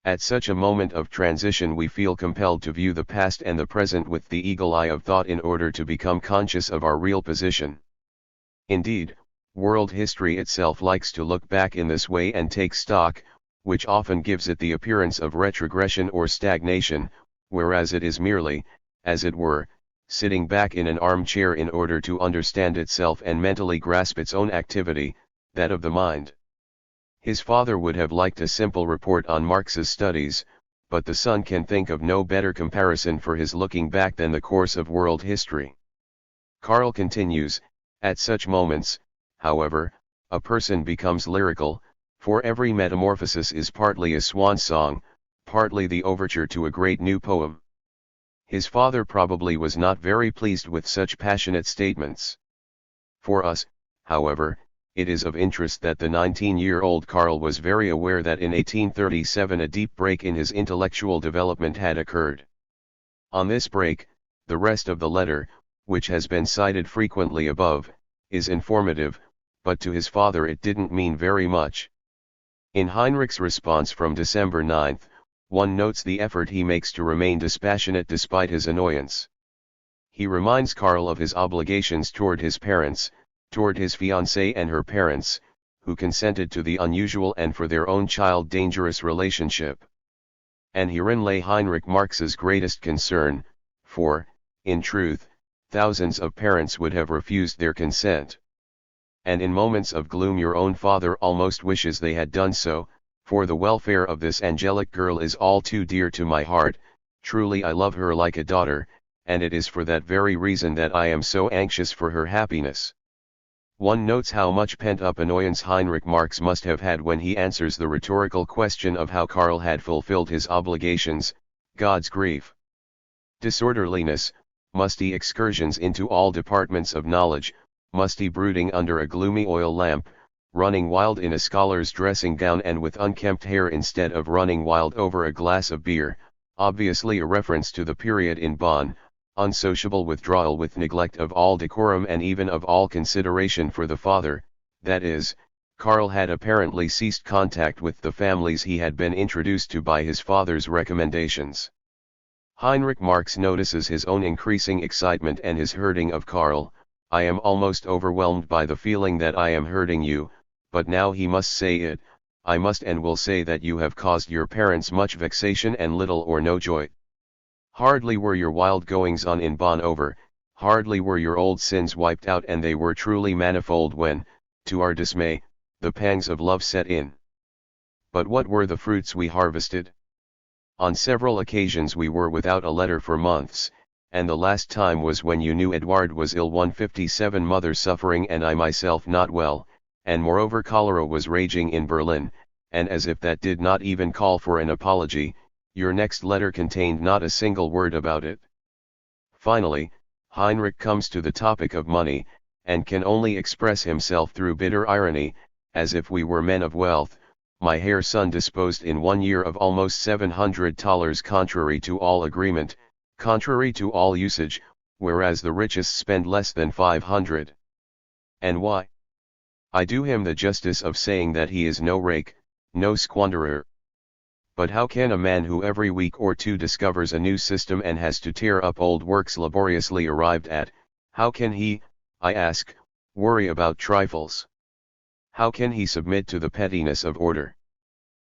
At such a moment of transition we feel compelled to view the past and the present with the eagle eye of thought in order to become conscious of our real position. Indeed, world history itself likes to look back in this way and take stock, which often gives it the appearance of retrogression or stagnation, whereas it is merely, as it were, sitting back in an armchair in order to understand itself and mentally grasp its own activity, that of the mind." His father would have liked a simple report on Marx's studies, but the son can think of no better comparison for his looking back than the course of world history. Karl continues, "At such moments, however, a person becomes lyrical, for every metamorphosis is partly a swan song, partly the overture to a great new poem. His father probably was not very pleased with such passionate statements. For us, however, it is of interest that the 19-year-old Karl was very aware that in 1837 a deep break in his intellectual development had occurred. On this break, the rest of the letter, which has been cited frequently above, is informative, but to his father it didn't mean very much. In Heinrich's response from December 9, one notes the effort he makes to remain dispassionate despite his annoyance. He reminds Karl of his obligations toward his parents, toward his fiancée and her parents, who consented to the unusual and for their own child dangerous relationship. And herein lay Heinrich Marx's greatest concern, for, in truth, thousands of parents would have refused their consent. And in moments of gloom your own father almost wishes they had done so, for the welfare of this angelic girl is all too dear to my heart, truly I love her like a daughter, and it is for that very reason that I am so anxious for her happiness. One notes how much pent-up annoyance Heinrich Marx must have had when he answers the rhetorical question of how Karl had fulfilled his obligations, God's grief. Disorderliness, musty excursions into all departments of knowledge, musty brooding under a gloomy oil lamp, running wild in a scholar's dressing gown and with unkempt hair instead of running wild over a glass of beer, obviously a reference to the period in Bonn, unsociable withdrawal with neglect of all decorum and even of all consideration for the father, that is, Karl had apparently ceased contact with the families he had been introduced to by his father's recommendations. Heinrich Marx notices his own increasing excitement and his hurting of Karl. I am almost overwhelmed by the feeling that I am hurting you, but now he must say it, I must and will say that you have caused your parents much vexation and little or no joy. Hardly were your wild goings on in Bonn over, hardly were your old sins wiped out, and they were truly manifold when, to our dismay, the pangs of love set in. But what were the fruits we harvested? On several occasions we were without a letter for months, and the last time was when you knew Edward was ill, 157 mother suffering and I myself not well, and moreover cholera was raging in Berlin, and as if that did not even call for an apology, your next letter contained not a single word about it. Finally, Heinrich comes to the topic of money, and can only express himself through bitter irony, as if we were men of wealth. My Herr son disposed in 1 year of almost $700 contrary to all agreement, contrary to all usage, whereas the richest spend less than 500. And why? I do him the justice of saying that he is no rake, no squanderer. But how can a man who every week or two discovers a new system and has to tear up old works laboriously arrived at, how can he, I ask, worry about trifles? How can he submit to the pettiness of order?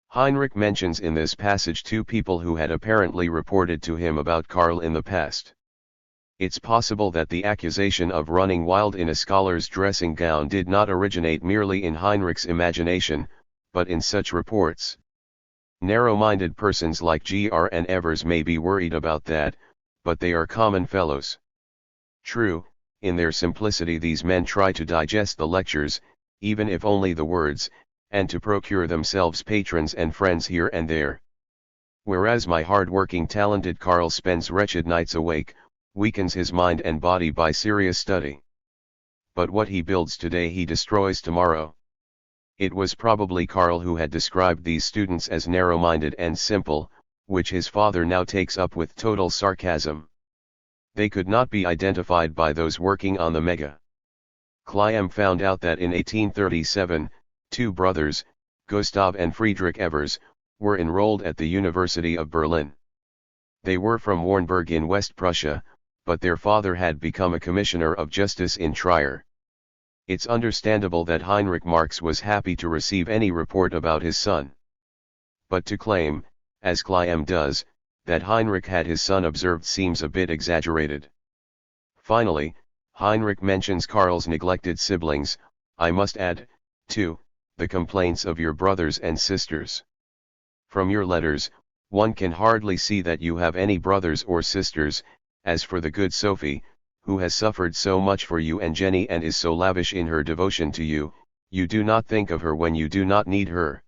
Heinrich mentions in this passage two people who had apparently reported to him about Karl in the past. It's possible that the accusation of running wild in a scholar's dressing gown did not originate merely in Heinrich's imagination, but in such reports. Narrow-minded persons like Gr. and Evers may be worried about that, but they are common fellows. True, in their simplicity these men try to digest the lectures, even if only the words, and to procure themselves patrons and friends here and there. Whereas my hard-working talented Karl spends wretched nights awake, weakens his mind and body by serious study. But what he builds today he destroys tomorrow. It was probably Karl who had described these students as narrow-minded and simple, which his father now takes up with total sarcasm. They could not be identified by those working on the Mega. Kleim found out that in 1837, two brothers, Gustav and Friedrich Evers, were enrolled at the University of Berlin. They were from Warnberg in West Prussia, but their father had become a commissioner of justice in Trier. It's understandable that Heinrich Marx was happy to receive any report about his son. But to claim, as Kleim does, that Heinrich had his son observed seems a bit exaggerated. Finally, Heinrich mentions Karl's neglected siblings. I must add, too, the complaints of your brothers and sisters. From your letters, one can hardly see that you have any brothers or sisters. As for the good Sophie, who has suffered so much for you and Jenny and is so lavish in her devotion to you, you do not think of her when you do not need her.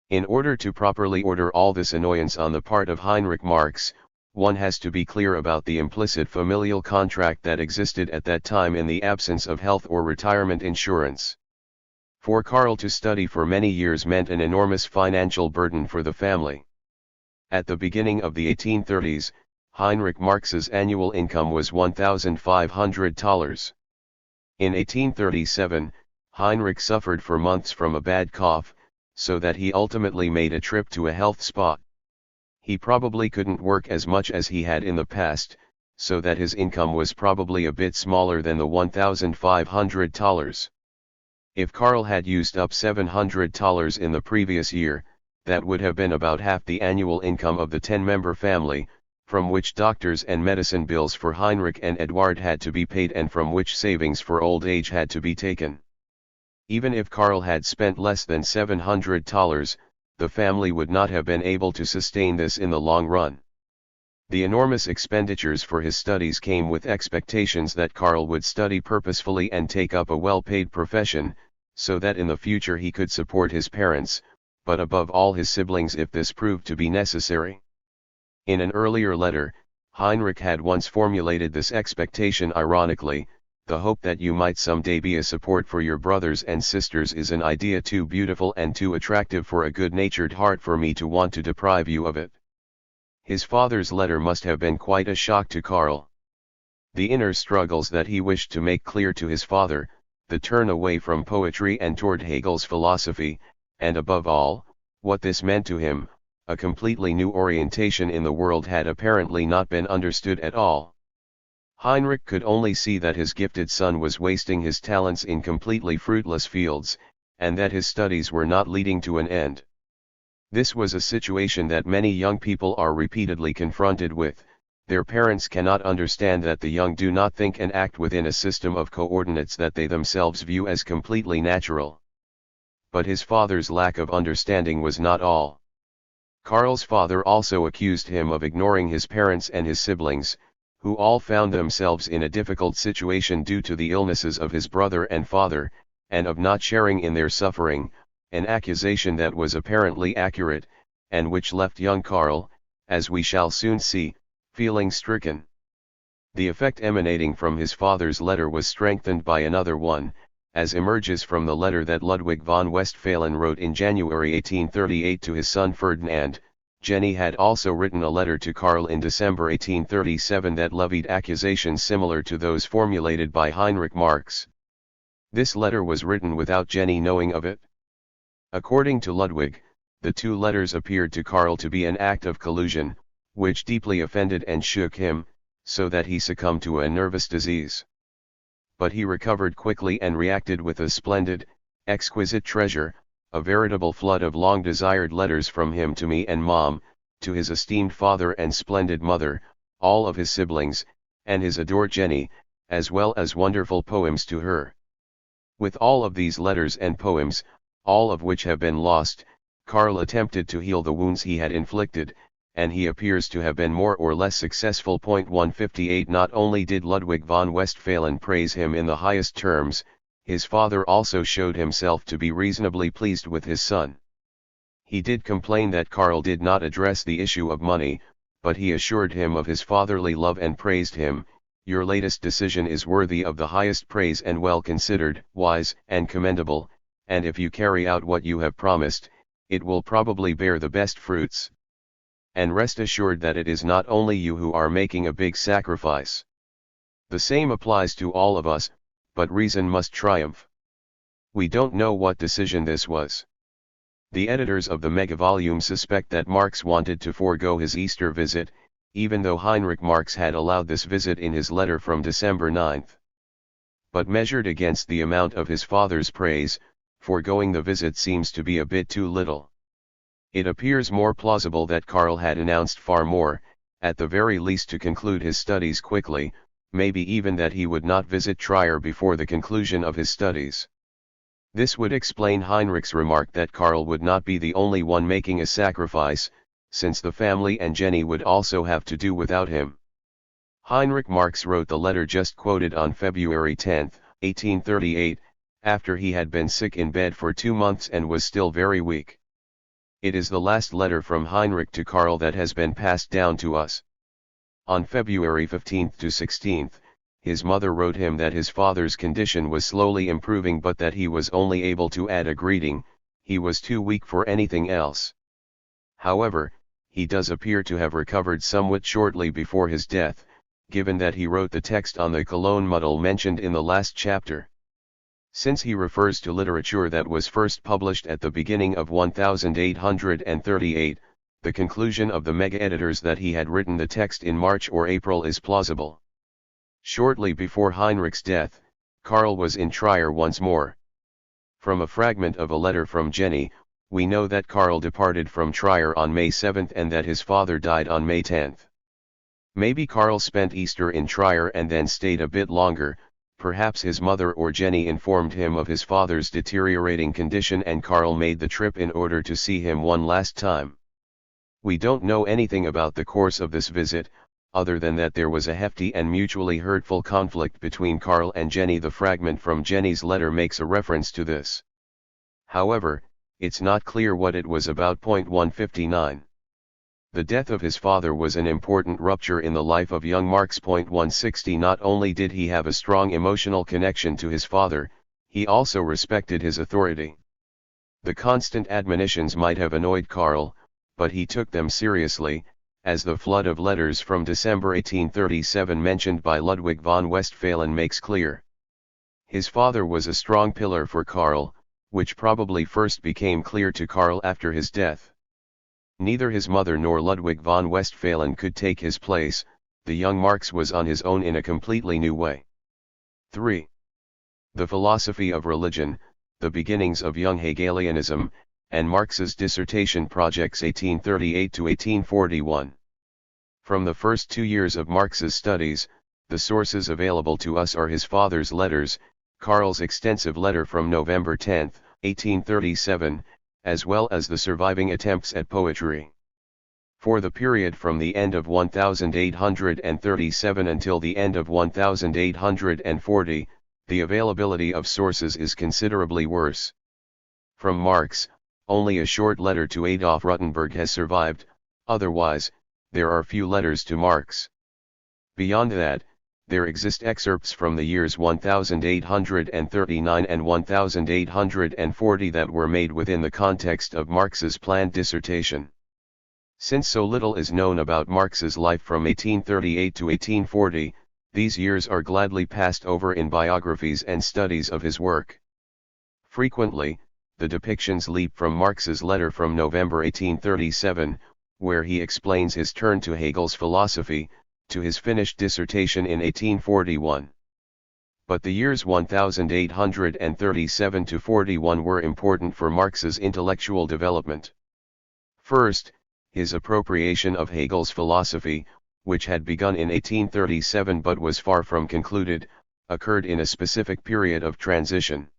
In order to properly order all this annoyance on the part of Heinrich Marx, one has to be clear about the implicit familial contract that existed at that time in the absence of health or retirement insurance. For Karl to study for many years meant an enormous financial burden for the family. At the beginning of the 1830s, Heinrich Marx's annual income was $1,500. In 1837, Heinrich suffered for months from a bad cough, so that he ultimately made a trip to a health spa. He probably couldn't work as much as he had in the past, so that his income was probably a bit smaller than the $1,500. If Karl had used up $700 in the previous year, that would have been about half the annual income of the 10-member family, from which doctors and medicine bills for Heinrich and Eduard had to be paid and from which savings for old age had to be taken. Even if Karl had spent less than $700, the family would not have been able to sustain this in the long run. The enormous expenditures for his studies came with expectations that Karl would study purposefully and take up a well-paid profession, so that in the future he could support his parents, but above all his siblings if this proved to be necessary. In an earlier letter, Heinrich had once formulated this expectation ironically: "The hope that you might someday be a support for your brothers and sisters is an idea too beautiful and too attractive for a good-natured heart for me to want to deprive you of it." His father's letter must have been quite a shock to Karl. The inner struggles that he wished to make clear to his father, the turn away from poetry and toward Hegel's philosophy, and above all, what this meant to him, a completely new orientation in the world, had apparently not been understood at all. Heinrich could only see that his gifted son was wasting his talents in completely fruitless fields, and that his studies were not leading to an end. This was a situation that many young people are repeatedly confronted with. Their parents cannot understand that the young do not think and act within a system of coordinates that they themselves view as completely natural. But his father's lack of understanding was not all. Karl's father also accused him of ignoring his parents and his siblings, who all found themselves in a difficult situation due to the illnesses of his brother and father, and of not sharing in their suffering, an accusation that was apparently accurate, and which left young Karl, as we shall soon see, feeling stricken. The effect emanating from his father's letter was strengthened by another one, as emerges from the letter that Ludwig von Westphalen wrote in January 1838 to his son Ferdinand. Jenny had also written a letter to Karl in December 1837 that levied accusations similar to those formulated by Heinrich Marx. This letter was written without Jenny knowing of it. According to Ludwig, the two letters appeared to Karl to be an act of collusion, which deeply offended and shook him, so that he succumbed to a nervous disease. But he recovered quickly and reacted with a splendid, exquisite treasure, a veritable flood of long-desired letters from him to me and Mom, to his esteemed father and splendid mother, all of his siblings, and his adored Jenny, as well as wonderful poems to her. With all of these letters and poems, all of which have been lost, Karl attempted to heal the wounds he had inflicted, and he appears to have been more or less successful. 158 Not only did Ludwig von Westphalen praise him in the highest terms, his father also showed himself to be reasonably pleased with his son. He did complain that Karl did not address the issue of money, but he assured him of his fatherly love and praised him. "Your latest decision is worthy of the highest praise and well considered, wise and commendable, and if you carry out what you have promised, it will probably bear the best fruits. And rest assured that it is not only you who are making a big sacrifice. The same applies to all of us, but reason must triumph." We don't know what decision this was. The editors of the megavolume suspect that Marx wanted to forego his Easter visit, even though Heinrich Marx had allowed this visit in his letter from December 9. But measured against the amount of his father's praise, foregoing the visit seems to be a bit too little. It appears more plausible that Karl had announced far more, at the very least to conclude his studies quickly, maybe even that he would not visit Trier before the conclusion of his studies. This would explain Heinrich's remark that Karl would not be the only one making a sacrifice, since the family and Jenny would also have to do without him. Heinrich Marx wrote the letter just quoted on February 10, 1838, after he had been sick in bed for 2 months and was still very weak. It is the last letter from Heinrich to Karl that has been passed down to us. On February 15 to 16, his mother wrote him that his father's condition was slowly improving but that he was only able to add a greeting, he was too weak for anything else. However, he does appear to have recovered somewhat shortly before his death, given that he wrote the text on the Cologne muddle mentioned in the last chapter. Since he refers to literature that was first published at the beginning of 1838, the conclusion of the mega-editors that he had written the text in March or April is plausible. Shortly before Heinrich's death, Karl was in Trier once more. From a fragment of a letter from Jenny, we know that Karl departed from Trier on May 7 and that his father died on May 10. Maybe Karl spent Easter in Trier and then stayed a bit longer. Perhaps his mother or Jenny informed him of his father's deteriorating condition and Karl made the trip in order to see him one last time. We don't know anything about the course of this visit, other than that there was a hefty and mutually hurtful conflict between Karl and Jenny. The fragment from Jenny's letter makes a reference to this. However, it's not clear what it was about. 159. The death of his father was an important rupture in the life of young Marx. 160. Not only did he have a strong emotional connection to his father, he also respected his authority. The constant admonitions might have annoyed Karl, but he took them seriously, as the flood of letters from December 1837 mentioned by Ludwig von Westphalen makes clear. His father was a strong pillar for Karl, which probably first became clear to Karl after his death. Neither his mother nor Ludwig von Westphalen could take his place. The young Marx was on his own in a completely new way. 3. The philosophy of religion, the beginnings of young Hegelianism, and Marx's dissertation projects 1838 to 1841. From the first 2 years of Marx's studies, the sources available to us are his father's letters, Karl's extensive letter from November 10, 1837, as well as the surviving attempts at poetry. For the period from the end of 1837 until the end of 1840, the availability of sources is considerably worse. From Marx, only a short letter to Adolf Rutenberg has survived, otherwise, there are few letters to Marx. Beyond that, there exist excerpts from the years 1839 and 1840 that were made within the context of Marx's planned dissertation. Since so little is known about Marx's life from 1838 to 1840, these years are gladly passed over in biographies and studies of his work. Frequently, the depictions leap from Marx's letter from November 1837, where he explains his turn to Hegel's philosophy, to his finished dissertation in 1841. But the years 1837 to 41 were important for Marx's intellectual development. First, his appropriation of Hegel's philosophy, which had begun in 1837 but was far from concluded, occurred in a specific period of transition.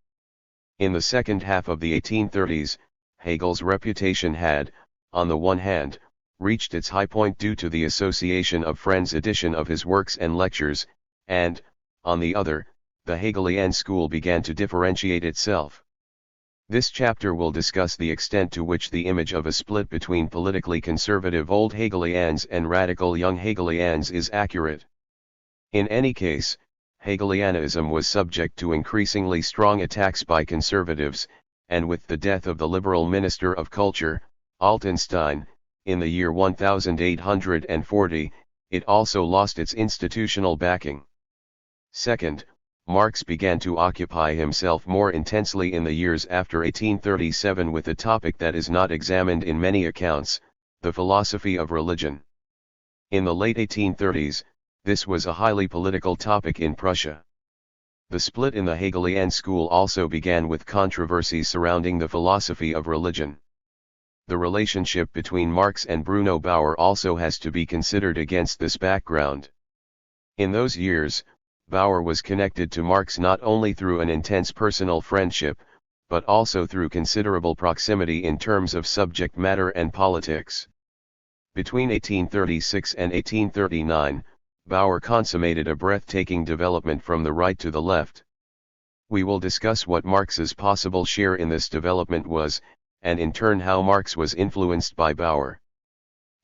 In the second half of the 1830s, Hegel's reputation had, on the one hand, reached its high point due to the Association of Friends edition of his works and lectures, and, on the other, the Hegelian school began to differentiate itself. This chapter will discuss the extent to which the image of a split between politically conservative old Hegelians and radical young Hegelians is accurate. In any case, Hegelianism was subject to increasingly strong attacks by conservatives, and with the death of the liberal Minister of Culture, Altenstein, in the year 1840, it also lost its institutional backing. Second, Marx began to occupy himself more intensely in the years after 1837 with a topic that is not examined in many accounts, the philosophy of religion. In the late 1830s, this was a highly political topic in Prussia. The split in the Hegelian school also began with controversies surrounding the philosophy of religion. The relationship between Marx and Bruno Bauer also has to be considered against this background. In those years, Bauer was connected to Marx not only through an intense personal friendship, but also through considerable proximity in terms of subject matter and politics. Between 1836 and 1839, Bauer consummated a breathtaking development from the right to the left. We will discuss what Marx's possible share in this development was, and in turn how Marx was influenced by Bauer.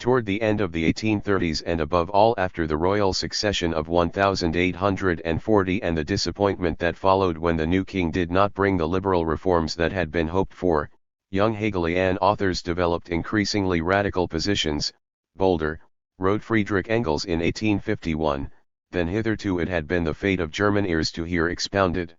Toward the end of the 1830s and above all after the royal succession of 1840 and the disappointment that followed when the new king did not bring the liberal reforms that had been hoped for, young Hegelian authors developed increasingly radical positions. Bolder, wrote Friedrich Engels in 1851, than hitherto it had been the fate of German ears to hear expounded.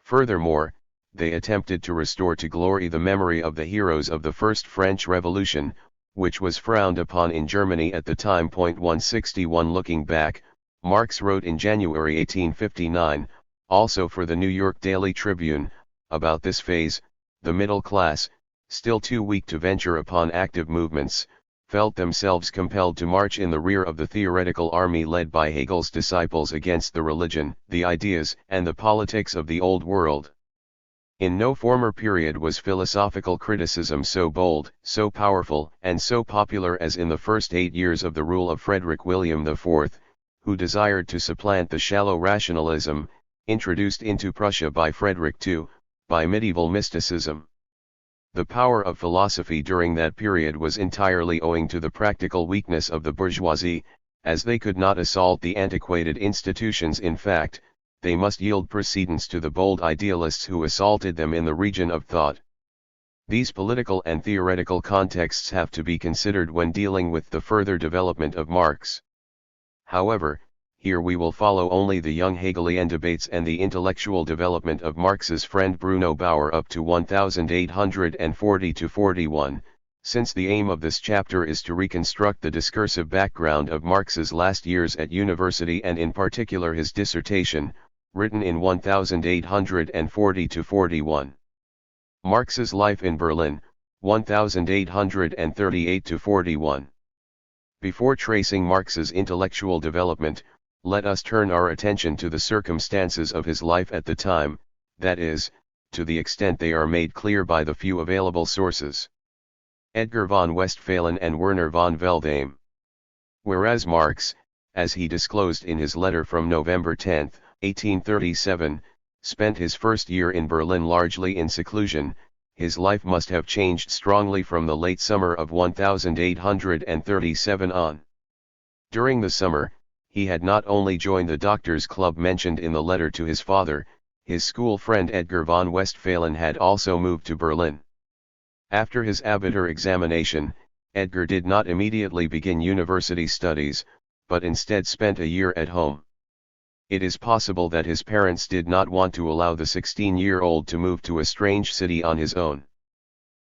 Furthermore, they attempted to restore to glory the memory of the heroes of the First French Revolution, which was frowned upon in Germany at the time. 161 Looking back, Marx wrote in January 1859, also for the New York Daily Tribune, about this phase, the middle class, still too weak to venture upon active movements, felt themselves compelled to march in the rear of the theoretical army led by Hegel's disciples against the religion, the ideas, and the politics of the Old World. In no former period was philosophical criticism so bold, so powerful, and so popular as in the first 8 years of the rule of Frederick William IV, who desired to supplant the shallow rationalism, introduced into Prussia by Frederick II, by medieval mysticism. The power of philosophy during that period was entirely owing to the practical weakness of the bourgeoisie, as they could not assault the antiquated institutions. In fact, they must yield precedence to the bold idealists who assaulted them in the region of thought. These political and theoretical contexts have to be considered when dealing with the further development of Marx. However, here we will follow only the young Hegelian debates and the intellectual development of Marx's friend Bruno Bauer up to 1840-41, since the aim of this chapter is to reconstruct the discursive background of Marx's last years at university and in particular his dissertation, written in 1840-41. Marx's life in Berlin, 1838-41. Before tracing Marx's intellectual development, let us turn our attention to the circumstances of his life at the time, that is, to the extent they are made clear by the few available sources. Edgar von Westphalen and Werner von Veldheim. Whereas Marx, as he disclosed in his letter from November 10, 1837, spent his first year in Berlin largely in seclusion, his life must have changed strongly from the late summer of 1837 on. During the summer, he had not only joined the doctors' club mentioned in the letter to his father, his school friend Edgar von Westphalen had also moved to Berlin. After his Abitur examination, Edgar did not immediately begin university studies, but instead spent a year at home. It is possible that his parents did not want to allow the 16-year-old to move to a strange city on his own.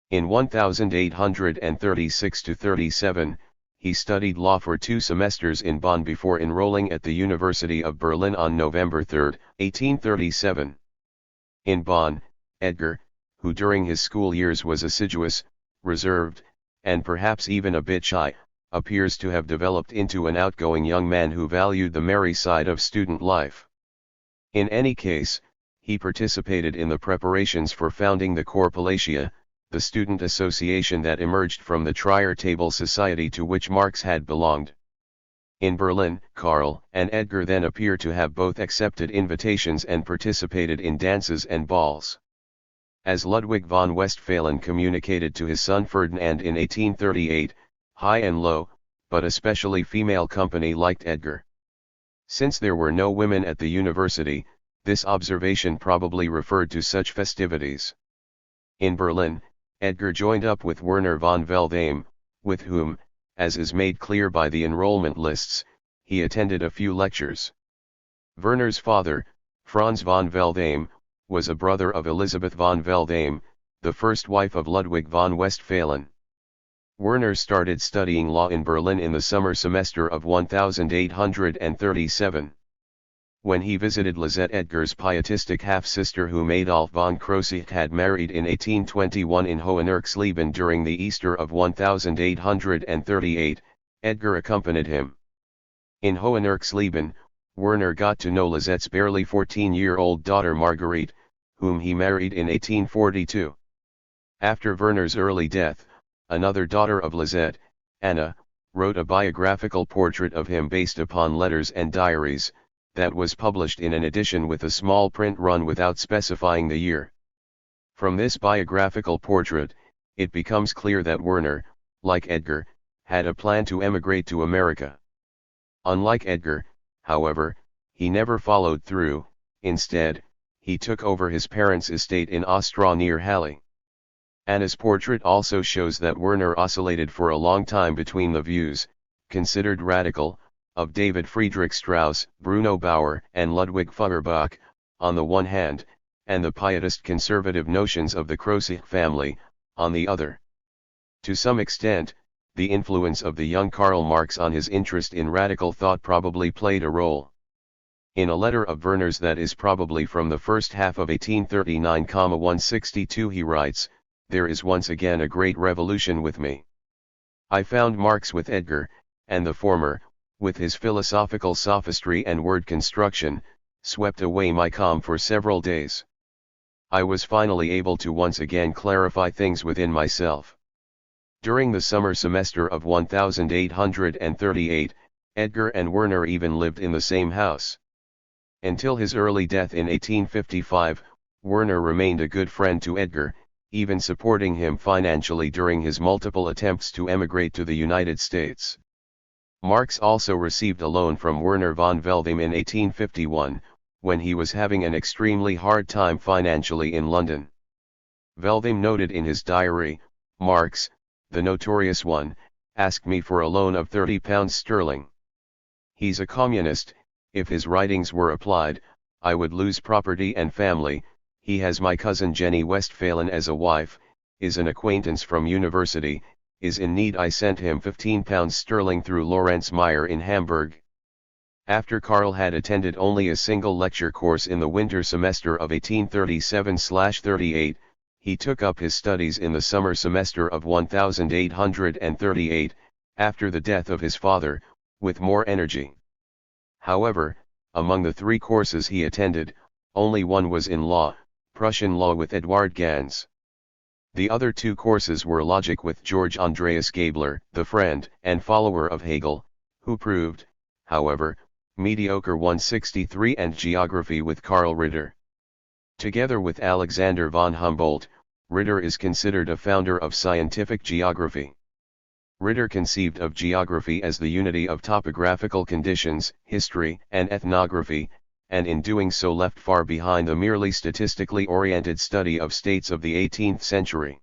In 1836-37, he studied law for 2 semesters in Bonn before enrolling at the University of Berlin on November 3, 1837. In Bonn, Edgar, who during his school years was assiduous, reserved, and perhaps even a bit shy, appears to have developed into an outgoing young man who valued the merry side of student life. In any case, he participated in the preparations for founding the Korpelatia, the student association that emerged from the Trier Table Society to which Marx had belonged. In Berlin, Karl and Edgar then appear to have both accepted invitations and participated in dances and balls. As Ludwig von Westphalen communicated to his son Ferdinand in 1838, high and low, but especially female company liked Edgar. Since there were no women at the university, this observation probably referred to such festivities. In Berlin, Edgar joined up with Werner von Veldheim, with whom, as is made clear by the enrollment lists, he attended a few lectures. Werner's father, Franz von Veldheim, was a brother of Elisabeth von Veldheim, the first wife of Ludwig von Westphalen. Werner started studying law in Berlin in the summer semester of 1837. When he visited Lisette Edgar's pietistic half-sister whom Adolf von Krosigk had married in 1821 in Hohenerksleben during the Easter of 1838, Edgar accompanied him. In Hohenerksleben, Werner got to know Lisette's barely 14-year-old daughter Marguerite, whom he married in 1842. After Werner's early death, another daughter of Lisette, Anna, wrote a biographical portrait of him based upon letters and diaries, that was published in an edition with a small print run without specifying the year. From this biographical portrait, it becomes clear that Werner, like Edgar, had a plan to emigrate to America. Unlike Edgar, however, he never followed through. Instead, he took over his parents' estate in Ostrau near Halle. Anna's portrait also shows that Werner oscillated for a long time between the views, considered radical, of David Friedrich Strauss, Bruno Bauer and Ludwig Feuerbach, on the one hand, and the pietist conservative notions of the Krosigk family, on the other. To some extent, the influence of the young Karl Marx on his interest in radical thought probably played a role. In a letter of Werner's that is probably from the first half of 1839-162 he writes, "There is once again a great revolution with me. I found Marx with Edgar, and the former, with his philosophical sophistry and word construction, swept away my calm for several days. I was finally able to once again clarify things within myself." During the summer semester of 1838, Edgar and Werner even lived in the same house. Until his early death in 1855, Werner remained a good friend to Edgar, even supporting him financially during his multiple attempts to emigrate to the United States. Marx also received a loan from Werner von Veltheim in 1851, when he was having an extremely hard time financially in London. Veltheim noted in his diary, "Marx, the notorious one, asked me for a loan of £30. He's a communist. If his writings were applied, I would lose property and family. He has my cousin Jenny Westphalen as a wife, is an acquaintance from university, is in need. I sent him £15 through Lorenz Meyer in Hamburg." After Karl had attended only a single lecture course in the winter semester of 1837-38, he took up his studies in the summer semester of 1838, after the death of his father, with more energy. However, among the 3 courses he attended, only one was in law, Prussian law with Eduard Gans. The other 2 courses were logic with George Andreas Gabler, the friend and follower of Hegel, who proved, however, mediocre 163, and geography with Karl Ritter. Together with Alexander von Humboldt, Ritter is considered a founder of scientific geography. Ritter conceived of geography as the unity of topographical conditions, history, and ethnography, and in doing so left far behind the merely statistically oriented study of states of the 18th century.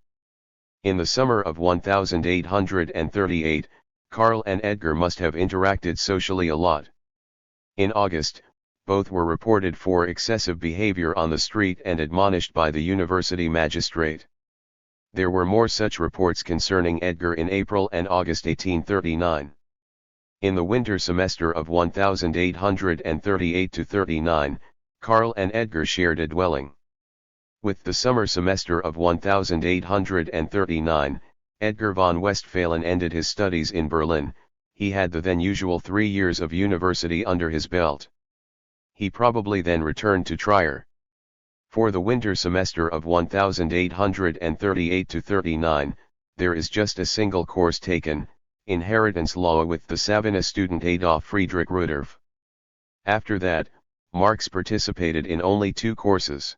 In the summer of 1838, Karl and Edgar must have interacted socially a lot. In August, both were reported for excessive behavior on the street and admonished by the university magistrate. There were more such reports concerning Edgar in April and August 1839. In the winter semester of 1838-39, Karl and Edgar shared a dwelling. With the summer semester of 1839, Edgar von Westphalen ended his studies in Berlin. He had the then usual 3 years of university under his belt. He probably then returned to Trier. For the winter semester of 1838-39, there is just a single course taken, Inheritance Law with the Savannah student Adolf Friedrich Rudolph. After that, Marx participated in only 2 courses.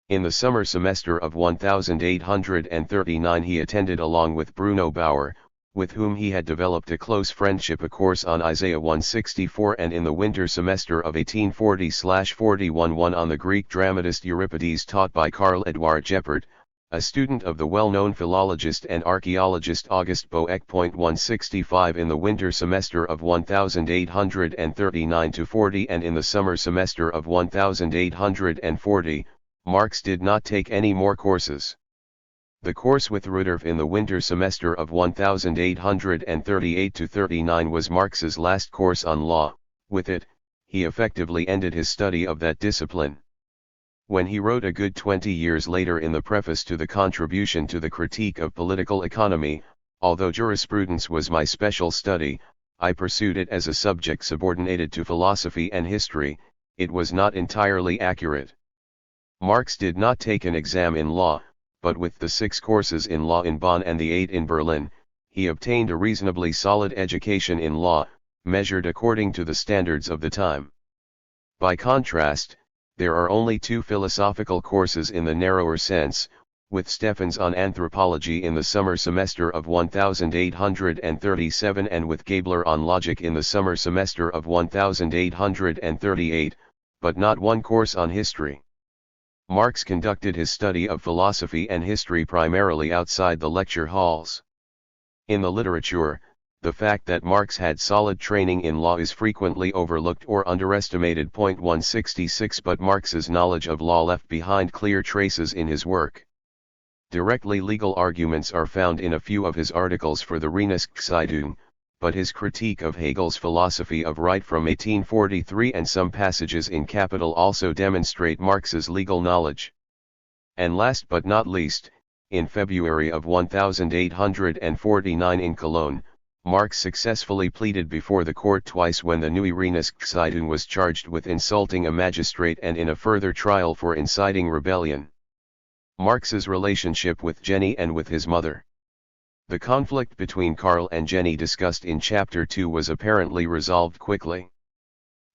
In the summer semester of 1839 he attended along with Bruno Bauer, with whom he had developed a close friendship, a course on Isaiah 164, and in the winter semester of 1840-41 one on the Greek dramatist Euripides taught by Karl Eduard Geppert, a student of the well-known philologist and archaeologist August Boeck. 165 in the winter semester of 1839-40 and in the summer semester of 1840, Marx did not take any more courses. The course with Rudolph in the winter semester of 1838-39 was Marx's last course on law. With it, he effectively ended his study of that discipline. When he wrote a good 20 years later in the preface to the Contribution to the Critique of Political Economy, "Although jurisprudence was my special study, I pursued it as a subject subordinated to philosophy and history, it was not entirely accurate." Marx did not take an exam in law, but with the 6 courses in law in Bonn and the 8 in Berlin, he obtained a reasonably solid education in law, measured according to the standards of the time. By contrast, there are only 2 philosophical courses in the narrower sense, with Stephens on anthropology in the summer semester of 1837 and with Gabler on logic in the summer semester of 1838, but not one course on history. Marx conducted his study of philosophy and history primarily outside the lecture halls. In the literature, the fact that Marx had solid training in law is frequently overlooked or underestimated. 166 But Marx's knowledge of law left behind clear traces in his work. Directly legal arguments are found in a few of his articles for the Reinigungszeitung, but his critique of Hegel's philosophy of right from 1843 and some passages in Capital also demonstrate Marx's legal knowledge. And last but not least, in February of 1849 in Cologne, Marx successfully pleaded before the court twice when the Neue Reinigungszeitung was charged with insulting a magistrate and in a further trial for inciting rebellion. Marx's relationship with Jenny and with his mother. The conflict between Karl and Jenny discussed in Chapter 2 was apparently resolved quickly.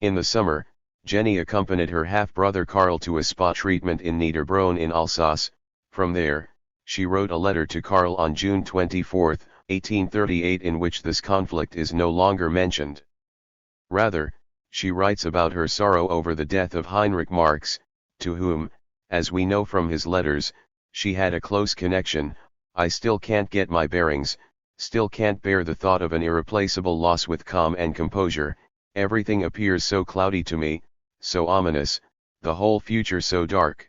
In the summer, Jenny accompanied her half-brother Karl to a spa treatment in Niederbronn in Alsace. From there, she wrote a letter to Karl on June 24, 1838 in which this conflict is no longer mentioned. Rather, she writes about her sorrow over the death of Heinrich Marx, to whom, as we know from his letters, she had a close connection. I still can't get my bearings, still can't bear the thought of an irreplaceable loss with calm and composure. Everything appears so cloudy to me, so ominous, the whole future so dark.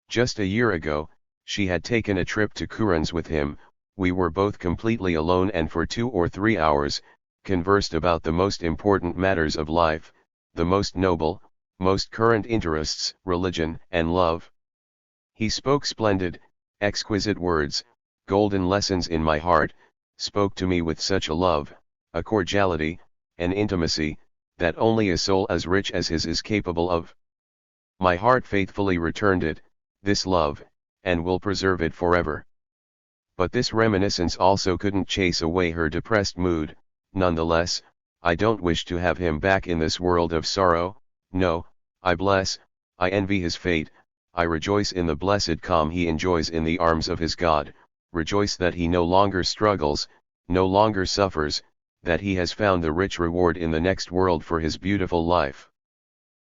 Just a year ago, she had taken a trip to Courons with him. We were both completely alone and for 2 or 3 hours, conversed about the most important matters of life, the most noble, most current interests, religion and love. He spoke splendid, exquisite words, golden lessons in my heart, spoke to me with such a love, a cordiality, an intimacy, that only a soul as rich as his is capable of. My heart faithfully returned it, this love, and will preserve it forever. But this reminiscence also couldn't chase away her depressed mood. Nonetheless, I don't wish to have him back in this world of sorrow. No, I envy his fate, I rejoice in the blessed calm he enjoys in the arms of his God, rejoice that he no longer struggles, no longer suffers, that he has found the rich reward in the next world for his beautiful life.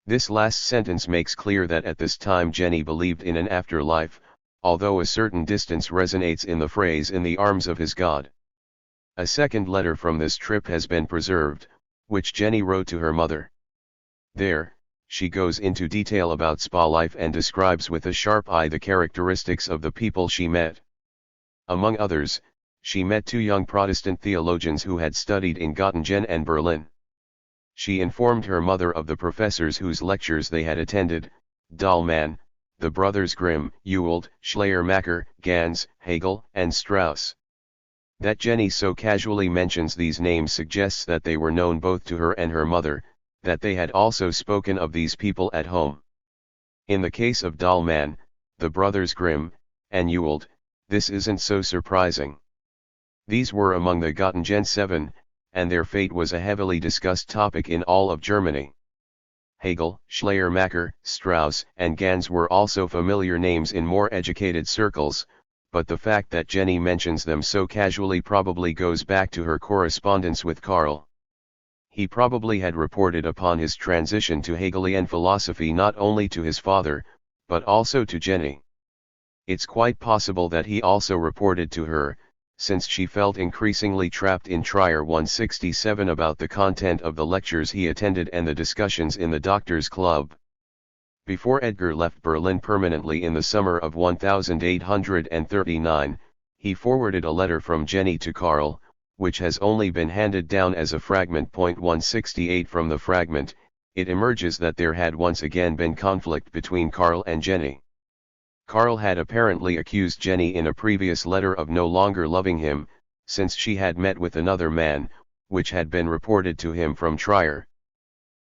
This last sentence makes clear that at this time Jenny believed in an afterlife, although a certain distance resonates in the phrase "in the arms of his God." A second letter from this trip has been preserved, which Jenny wrote to her mother. There, she goes into detail about spa life and describes with a sharp eye the characteristics of the people she met. Among others, she met 2 young Protestant theologians who had studied in Göttingen and Berlin. She informed her mother of the professors whose lectures they had attended: Dahlmann, the brothers Grimm, Ewald, Schleiermacher, Gans, Hegel, and Strauss. That Jenny so casually mentions these names suggests that they were known both to her and her mother, that they had also spoken of these people at home. In the case of Dahlmann, the brothers Grimm, and Ewald, this isn't so surprising. These were among the Göttingen 7, and their fate was a heavily discussed topic in all of Germany. Hegel, Schleiermacher, Strauss, and Gans were also familiar names in more educated circles, but the fact that Jenny mentions them so casually probably goes back to her correspondence with Karl. He probably had reported upon his transition to Hegelian philosophy not only to his father, but also to Jenny. It's quite possible that he also reported to her, since she felt increasingly trapped in Trier 167 about the content of the lectures he attended and the discussions in the Doctors' Club. Before Edgar left Berlin permanently in the summer of 1839, he forwarded a letter from Jenny to Karl, which has only been handed down as a fragment. 168 From the fragment, it emerges that there had once again been conflict between Karl and Jenny. Karl had apparently accused Jenny in a previous letter of no longer loving him, since she had met with another man, which had been reported to him from Trier.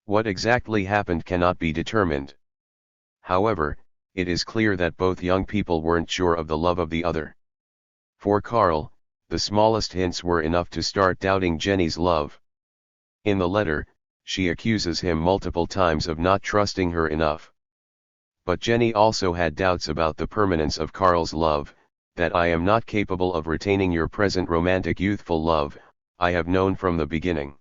What exactly happened cannot be determined. However, it is clear that both young people weren't sure of the love of the other. For Karl, the smallest hints were enough to start doubting Jenny's love. In the letter, she accuses him multiple times of not trusting her enough. But Jenny also had doubts about the permanence of Karl's love, that I am not capable of retaining your present romantic youthful love, I have known from the beginning.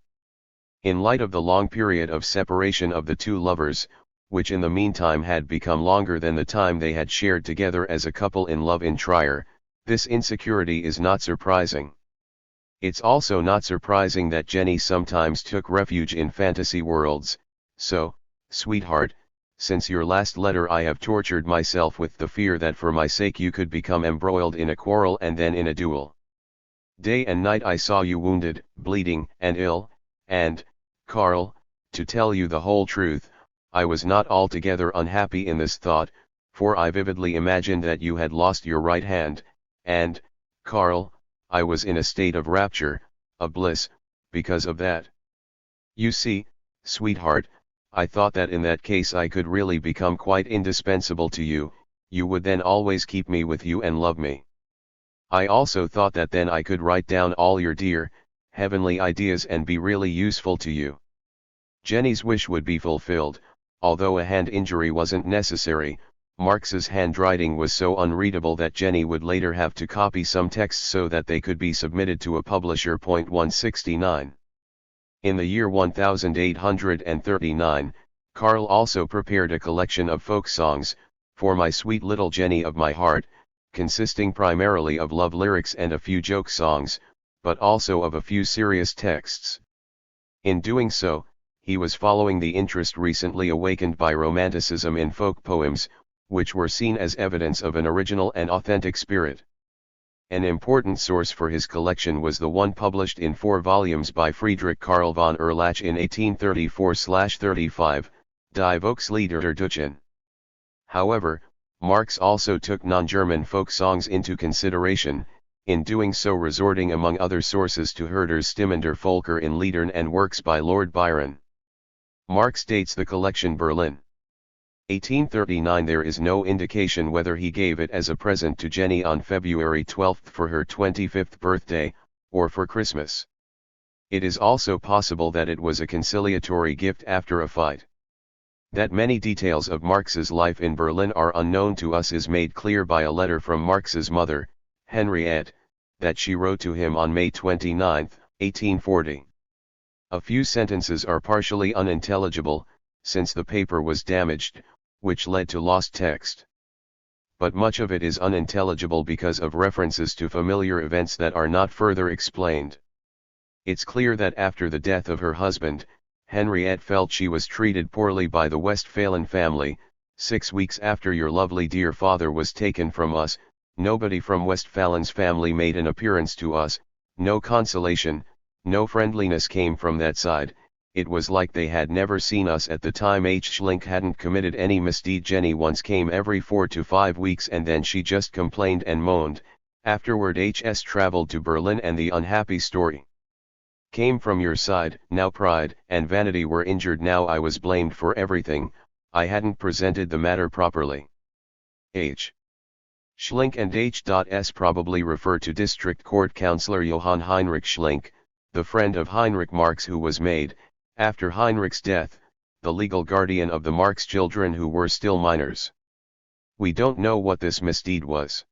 In light of the long period of separation of the two lovers, which in the meantime had become longer than the time they had shared together as a couple in love in Trier, this insecurity is not surprising. It's also not surprising that Jenny sometimes took refuge in fantasy worlds, so, sweetheart, since your last letter I have tortured myself with the fear that for my sake you could become embroiled in a quarrel and then in a duel. Day and night I saw you wounded, bleeding, and ill, and, Karl, to tell you the whole truth, I was not altogether unhappy in this thought, for I vividly imagined that you had lost your right hand, and, Karl, I was in a state of rapture, of bliss, because of that. You see, sweetheart, I thought that in that case I could really become quite indispensable to you, you would then always keep me with you and love me. I also thought that then I could write down all your dear, heavenly ideas and be really useful to you. Jenny's wish would be fulfilled, although a hand injury wasn't necessary. Marx's handwriting was so unreadable that Jenny would later have to copy some texts so that they could be submitted to a publisher. 169. In the year 1839, Karl also prepared a collection of folk songs, For My Sweet Little Jenny of My Heart, consisting primarily of love lyrics and a few joke songs, but also of a few serious texts. In doing so, he was following the interest recently awakened by Romanticism in folk poems, which were seen as evidence of an original and authentic spirit. An important source for his collection was the one published in 4 volumes by Friedrich Karl von Erlach in 1834-35, Die Volkslieder der Deutschen. However, Marx also took non-German folk songs into consideration, in doing so resorting among other sources to Herder's Stimmen der Völker in Liedern and works by Lord Byron. Marx dates the collection Berlin. 1839. There is no indication whether he gave it as a present to Jenny on February 12 for her 25th birthday, or for Christmas. It is also possible that it was a conciliatory gift after a fight. That many details of Marx's life in Berlin are unknown to us is made clear by a letter from Marx's mother, Henriette, that she wrote to him on May 29, 1840. A few sentences are partially unintelligible, since the paper was damaged, which led to lost text. But much of it is unintelligible because of references to familiar events that are not further explained. It's clear that after the death of her husband, Henriette felt she was treated poorly by the Westphalen family. 6 weeks after your lovely dear father was taken from us, nobody from Westphalen's family made an appearance to us, no consolation, no friendliness came from that side. It was like they had never seen us at the time. Schlink hadn't committed any misdeed. Jenny once came every 4 to 5 weeks and then she just complained and moaned. Afterward HS traveled to Berlin and the unhappy story came from your side. Now pride and vanity were injured. Now I was blamed for everything, I hadn't presented the matter properly. H. Schlink and H.S. probably refer to District Court Councillor Johann Heinrich Schlink, the friend of Heinrich Marx who was made, after Heinrich's death, the legal guardian of the Marx children who were still minors. We don't know what this misdeed was.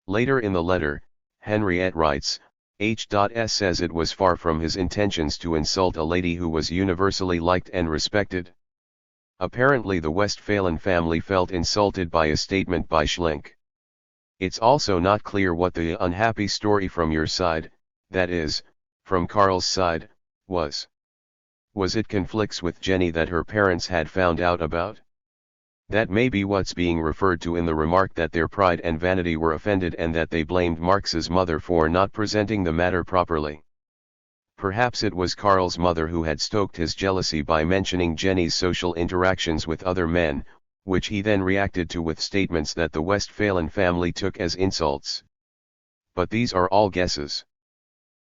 Later in the letter, Henriette writes, H.S. says it was far from his intentions to insult a lady who was universally liked and respected. Apparently the Westphalen family felt insulted by a statement by Schlink. It's also not clear what the unhappy story from your side, that is, from Karl's side, was. Was it conflicts with Jenny that her parents had found out about? That may be what's being referred to in the remark that their pride and vanity were offended and that they blamed Marx's mother for not presenting the matter properly. Perhaps it was Karl's mother who had stoked his jealousy by mentioning Jenny's social interactions with other men, which he then reacted to with statements that the Westphalen family took as insults. But these are all guesses.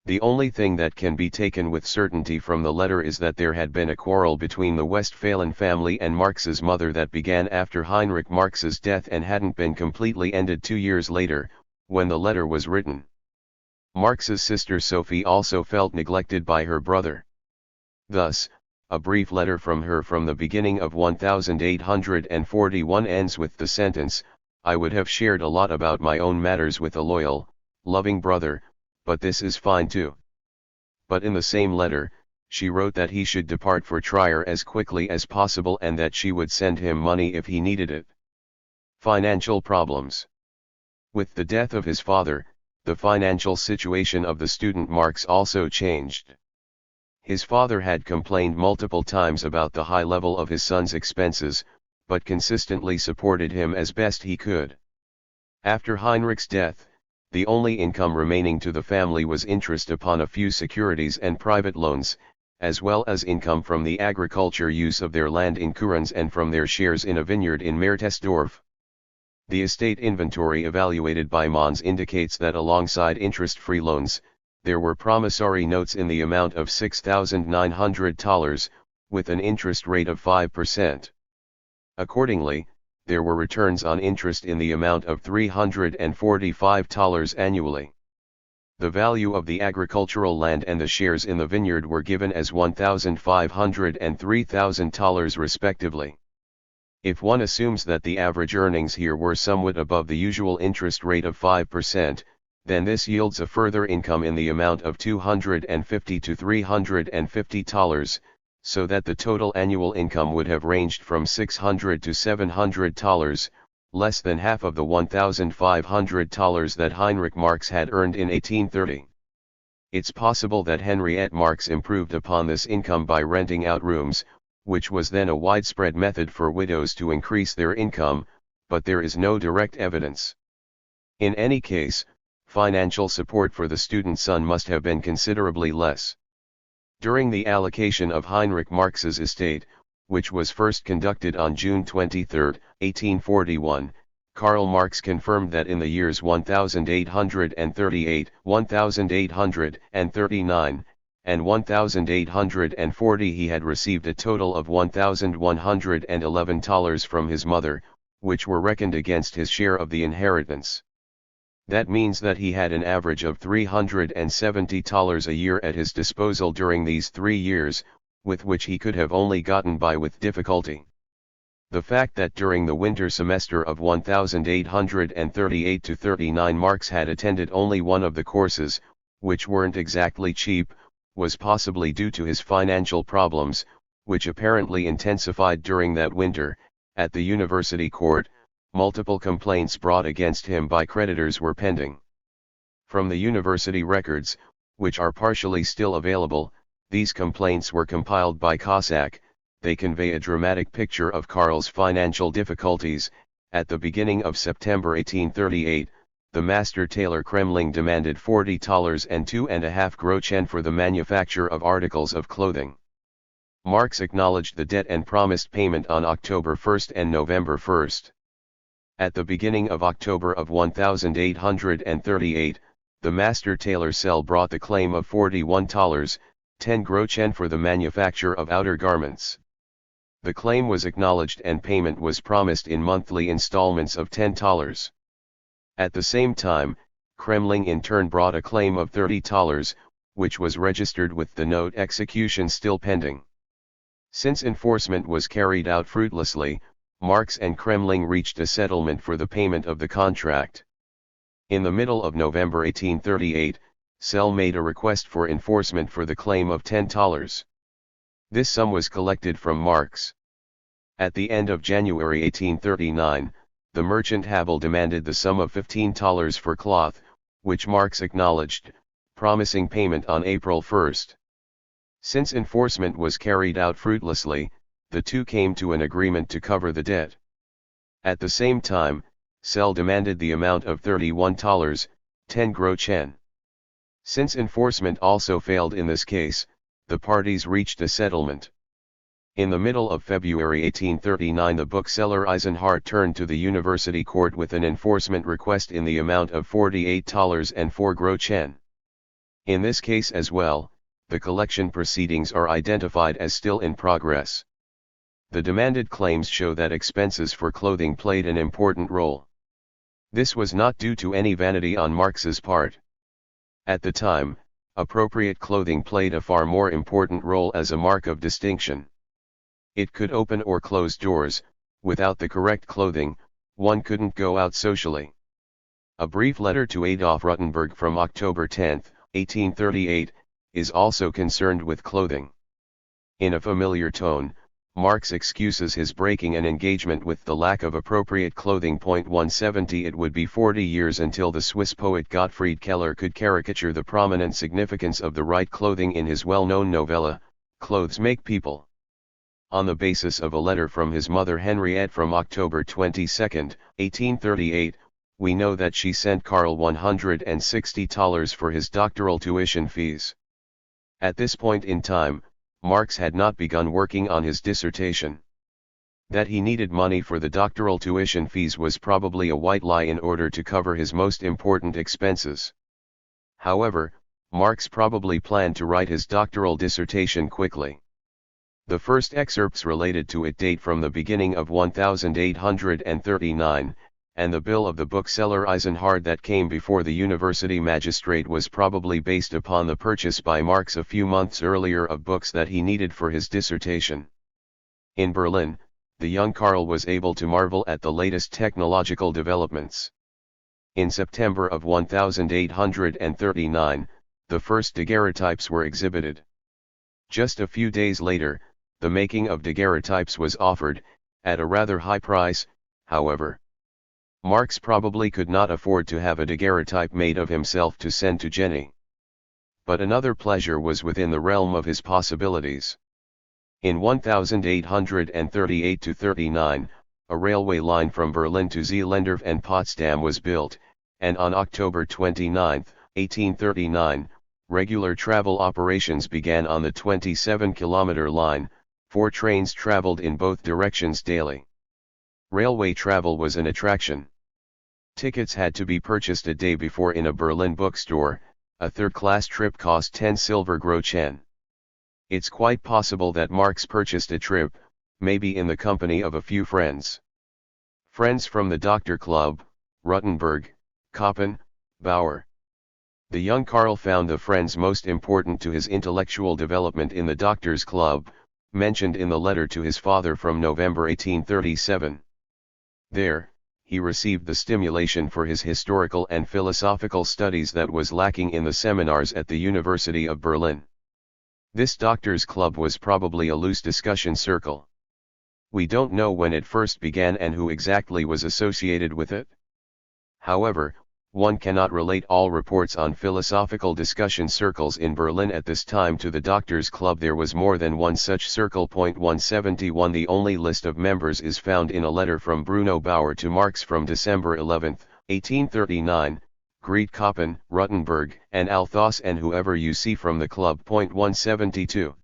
The only thing that can be taken with certainty from the letter is that there had been a quarrel between the Westphalen family and Marx's mother that began after Heinrich Marx's death and hadn't been completely ended 2 years later, when the letter was written. Marx's sister Sophie also felt neglected by her brother. Thus, A brief letter from her from the beginning of 1841 ends with the sentence, "I would have shared a lot about my own matters with a loyal, loving brother, but this is fine too." But in the same letter, she wrote that he should depart for Trier as quickly as possible and that she would send him money if he needed it. Financial problems. With the death of his father, the financial situation of the student Marx also changed. His father had complained multiple times about the high level of his son's expenses, but consistently supported him as best he could. After Heinrich's death, the only income remaining to the family was interest upon a few securities and private loans, as well as income from the agriculture use of their land in Kurens and from their shares in a vineyard in Mertesdorf. The estate inventory evaluated by Mons indicates that alongside interest-free loans, there were promissory notes in the amount of $6,900, with an interest rate of 5%. Accordingly, there were returns on interest in the amount of $345 annually. The value of the agricultural land and the shares in the vineyard were given as $1,500 and $3,000 respectively. If one assumes that the average earnings here were somewhat above the usual interest rate of 5%, then this yields a further income in the amount of $250 to $350, so that the total annual income would have ranged from $600 to $700, less than half of the $1,500 that Heinrich Marx had earned in 1830. It's possible that Henriette Marx improved upon this income by renting out rooms, which was then a widespread method for widows to increase their income, but there is no direct evidence. In any case, financial support for the student son must have been considerably less. During the allocation of Heinrich Marx's estate, which was first conducted on June 23, 1841, Karl Marx confirmed that in the years 1838, 1839, and 1840 he had received a total of $1,111 from his mother, which were reckoned against his share of the inheritance. That means that he had an average of $370 a year at his disposal during these 3 years, with which he could have only gotten by with difficulty. The fact that during the winter semester of 1838-39 Marx had attended only one of the courses, which weren't exactly cheap, was possibly due to his financial problems, which apparently intensified during that winter. At the university court, multiple complaints brought against him by creditors were pending. From the university records, which are partially still available, these complaints were compiled by Cossack. They convey a dramatic picture of Karl's financial difficulties. At the beginning of September 1838, the master tailor Kremling demanded $40 and 2.5 groschen for the manufacture of articles of clothing. Marx acknowledged the debt and promised payment on October 1 and November 1. At the beginning of October of 1838, the master tailor Sell brought the claim of $41, 10 groschen for the manufacture of outer garments. The claim was acknowledged and payment was promised in monthly installments of $10. At the same time, Kremling in turn brought a claim of $30, which was registered with the note execution still pending. Since enforcement was carried out fruitlessly, Marx and Kremling reached a settlement for the payment of the contract. In the middle of November 1838, Sell made a request for enforcement for the claim of $10. This sum was collected from Marx. At the end of January 1839, the merchant Havel demanded the sum of $15 for cloth, which Marx acknowledged, promising payment on April 1. Since enforcement was carried out fruitlessly, the two came to an agreement to cover the debt. At the same time, Sell demanded the amount of $31, 10 groschen. Since enforcement also failed in this case, the parties reached a settlement. In the middle of February 1839 the bookseller Eisenhardt turned to the university court with an enforcement request in the amount of $48 and 4 groschen. In this case as well, the collection proceedings are identified as still in progress. The demanded claims show that expenses for clothing played an important role. This was not due to any vanity on Marx's part. At the time, appropriate clothing played a far more important role as a mark of distinction. It could open or close doors. Without the correct clothing, one couldn't go out socially. A brief letter to Adolf Rutenberg from October 10, 1838, is also concerned with clothing. In a familiar tone, Marx excuses his breaking an engagement with the lack of appropriate clothing. 170 It would be 40 years until the Swiss poet Gottfried Keller could caricature the prominent significance of the right clothing in his well-known novella, Clothes Make People. On the basis of a letter from his mother Henriette from October 22, 1838, we know that she sent Karl $160 for his doctoral tuition fees. At this point in time, Marx had not begun working on his dissertation. That he needed money for the doctoral tuition fees was probably a white lie in order to cover his most important expenses. However, Marx probably planned to write his doctoral dissertation quickly. The first excerpts related to it date from the beginning of 1839, and the bill of the bookseller Eisenhard that came before the university magistrate was probably based upon the purchase by Marx a few months earlier of books that he needed for his dissertation. In Berlin, the young Karl was able to marvel at the latest technological developments. In September of 1839, the first daguerreotypes were exhibited. Just a few days later, the making of daguerreotypes was offered, at a rather high price, however. Marx probably could not afford to have a daguerreotype made of himself to send to Jenny. But another pleasure was within the realm of his possibilities. In 1838-39, a railway line from Berlin to Zeelendorf and Potsdam was built, and on October 29, 1839, regular travel operations began on the 27-kilometer line. 4 trains traveled in both directions daily. Railway travel was an attraction. Tickets had to be purchased a day before in a Berlin bookstore. A third-class trip cost 10 silver groschen. It's quite possible that Marx purchased a trip, maybe in the company of a few friends. Friends from the Doctor Club, Rutenberg, Koppen, Bauer. The young Karl found the friends most important to his intellectual development in the Doctors Club, mentioned in the letter to his father from November 1837. There, he received the stimulation for his historical and philosophical studies that was lacking in the seminars at the University of Berlin. This Doctors Club was probably a loose discussion circle. We don't know when it first began and who exactly was associated with it. However, one cannot relate all reports on philosophical discussion circles in Berlin at this time to the Doctors Club. There was more than one such circle. 171 The only list of members is found in a letter from Bruno Bauer to Marx from December 11, 1839, Greet Koppen, Rutenberg, and Althaus and whoever you see from the club. 172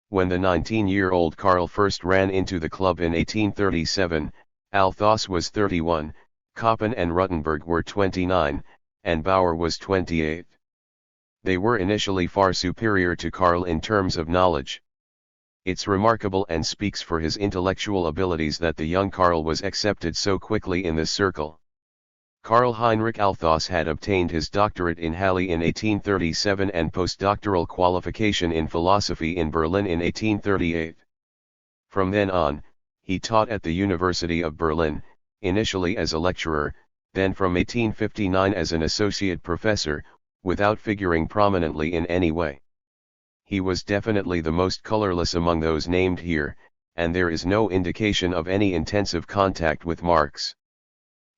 When the 19-year-old Karl first ran into the club in 1837, Althaus was 31, Koppen and Rutenberg were 29, and Bauer was 28. They were initially far superior to Karl in terms of knowledge. It's remarkable and speaks for his intellectual abilities that the young Karl was accepted so quickly in this circle. Karl Heinrich Althaus had obtained his doctorate in Halle in 1837 and postdoctoral qualification in philosophy in Berlin in 1838. From then on, he taught at the University of Berlin, initially as a lecturer, then from 1859 as an associate professor, without figuring prominently in any way. He was definitely the most colorless among those named here, and there is no indication of any intensive contact with Marx.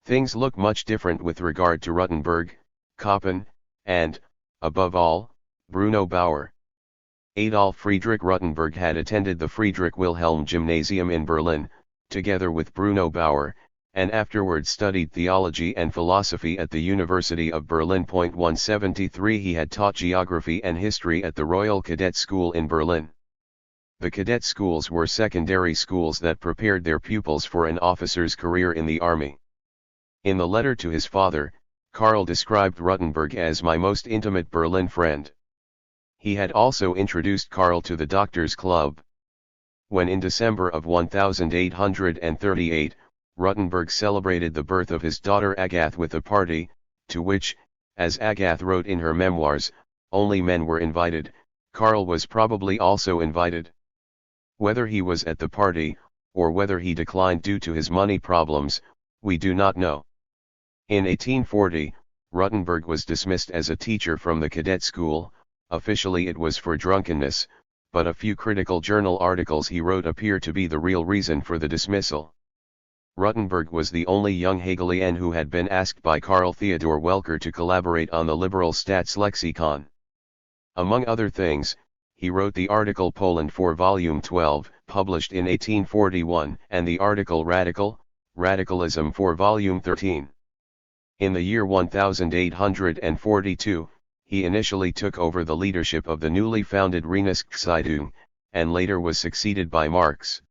Things look much different with regard to Rutenberg, Koppen, and, above all, Bruno Bauer. Adolf Friedrich Rutenberg had attended the Friedrich Wilhelm Gymnasium in Berlin, together with Bruno Bauer, and afterwards studied theology and philosophy at the University of Berlin. 173 He had taught geography and history at the Royal Cadet School in Berlin. The cadet schools were secondary schools that prepared their pupils for an officer's career in the army. In the letter to his father, Karl described Rutenberg as my most intimate Berlin friend. He had also introduced Karl to the Doctors Club. When in December of 1838, Rutenberg celebrated the birth of his daughter Agath with a party, to which, as Agath wrote in her memoirs, only men were invited. Karl was probably also invited. Whether he was at the party, or whether he declined due to his money problems, we do not know. In 1840, Rutenberg was dismissed as a teacher from the cadet school. Officially it was for drunkenness, but a few critical journal articles he wrote appear to be the real reason for the dismissal. Rutenberg was the only young Hegelian who had been asked by Karl Theodor Welcker to collaborate on the liberal Statslexikon. Among other things, he wrote the article Poland for Volume 12, published in 1841, and the article Radicalism for Volume 13. In the year 1842, he initially took over the leadership of the newly founded Reinigungszeitung, and later was succeeded by Marx.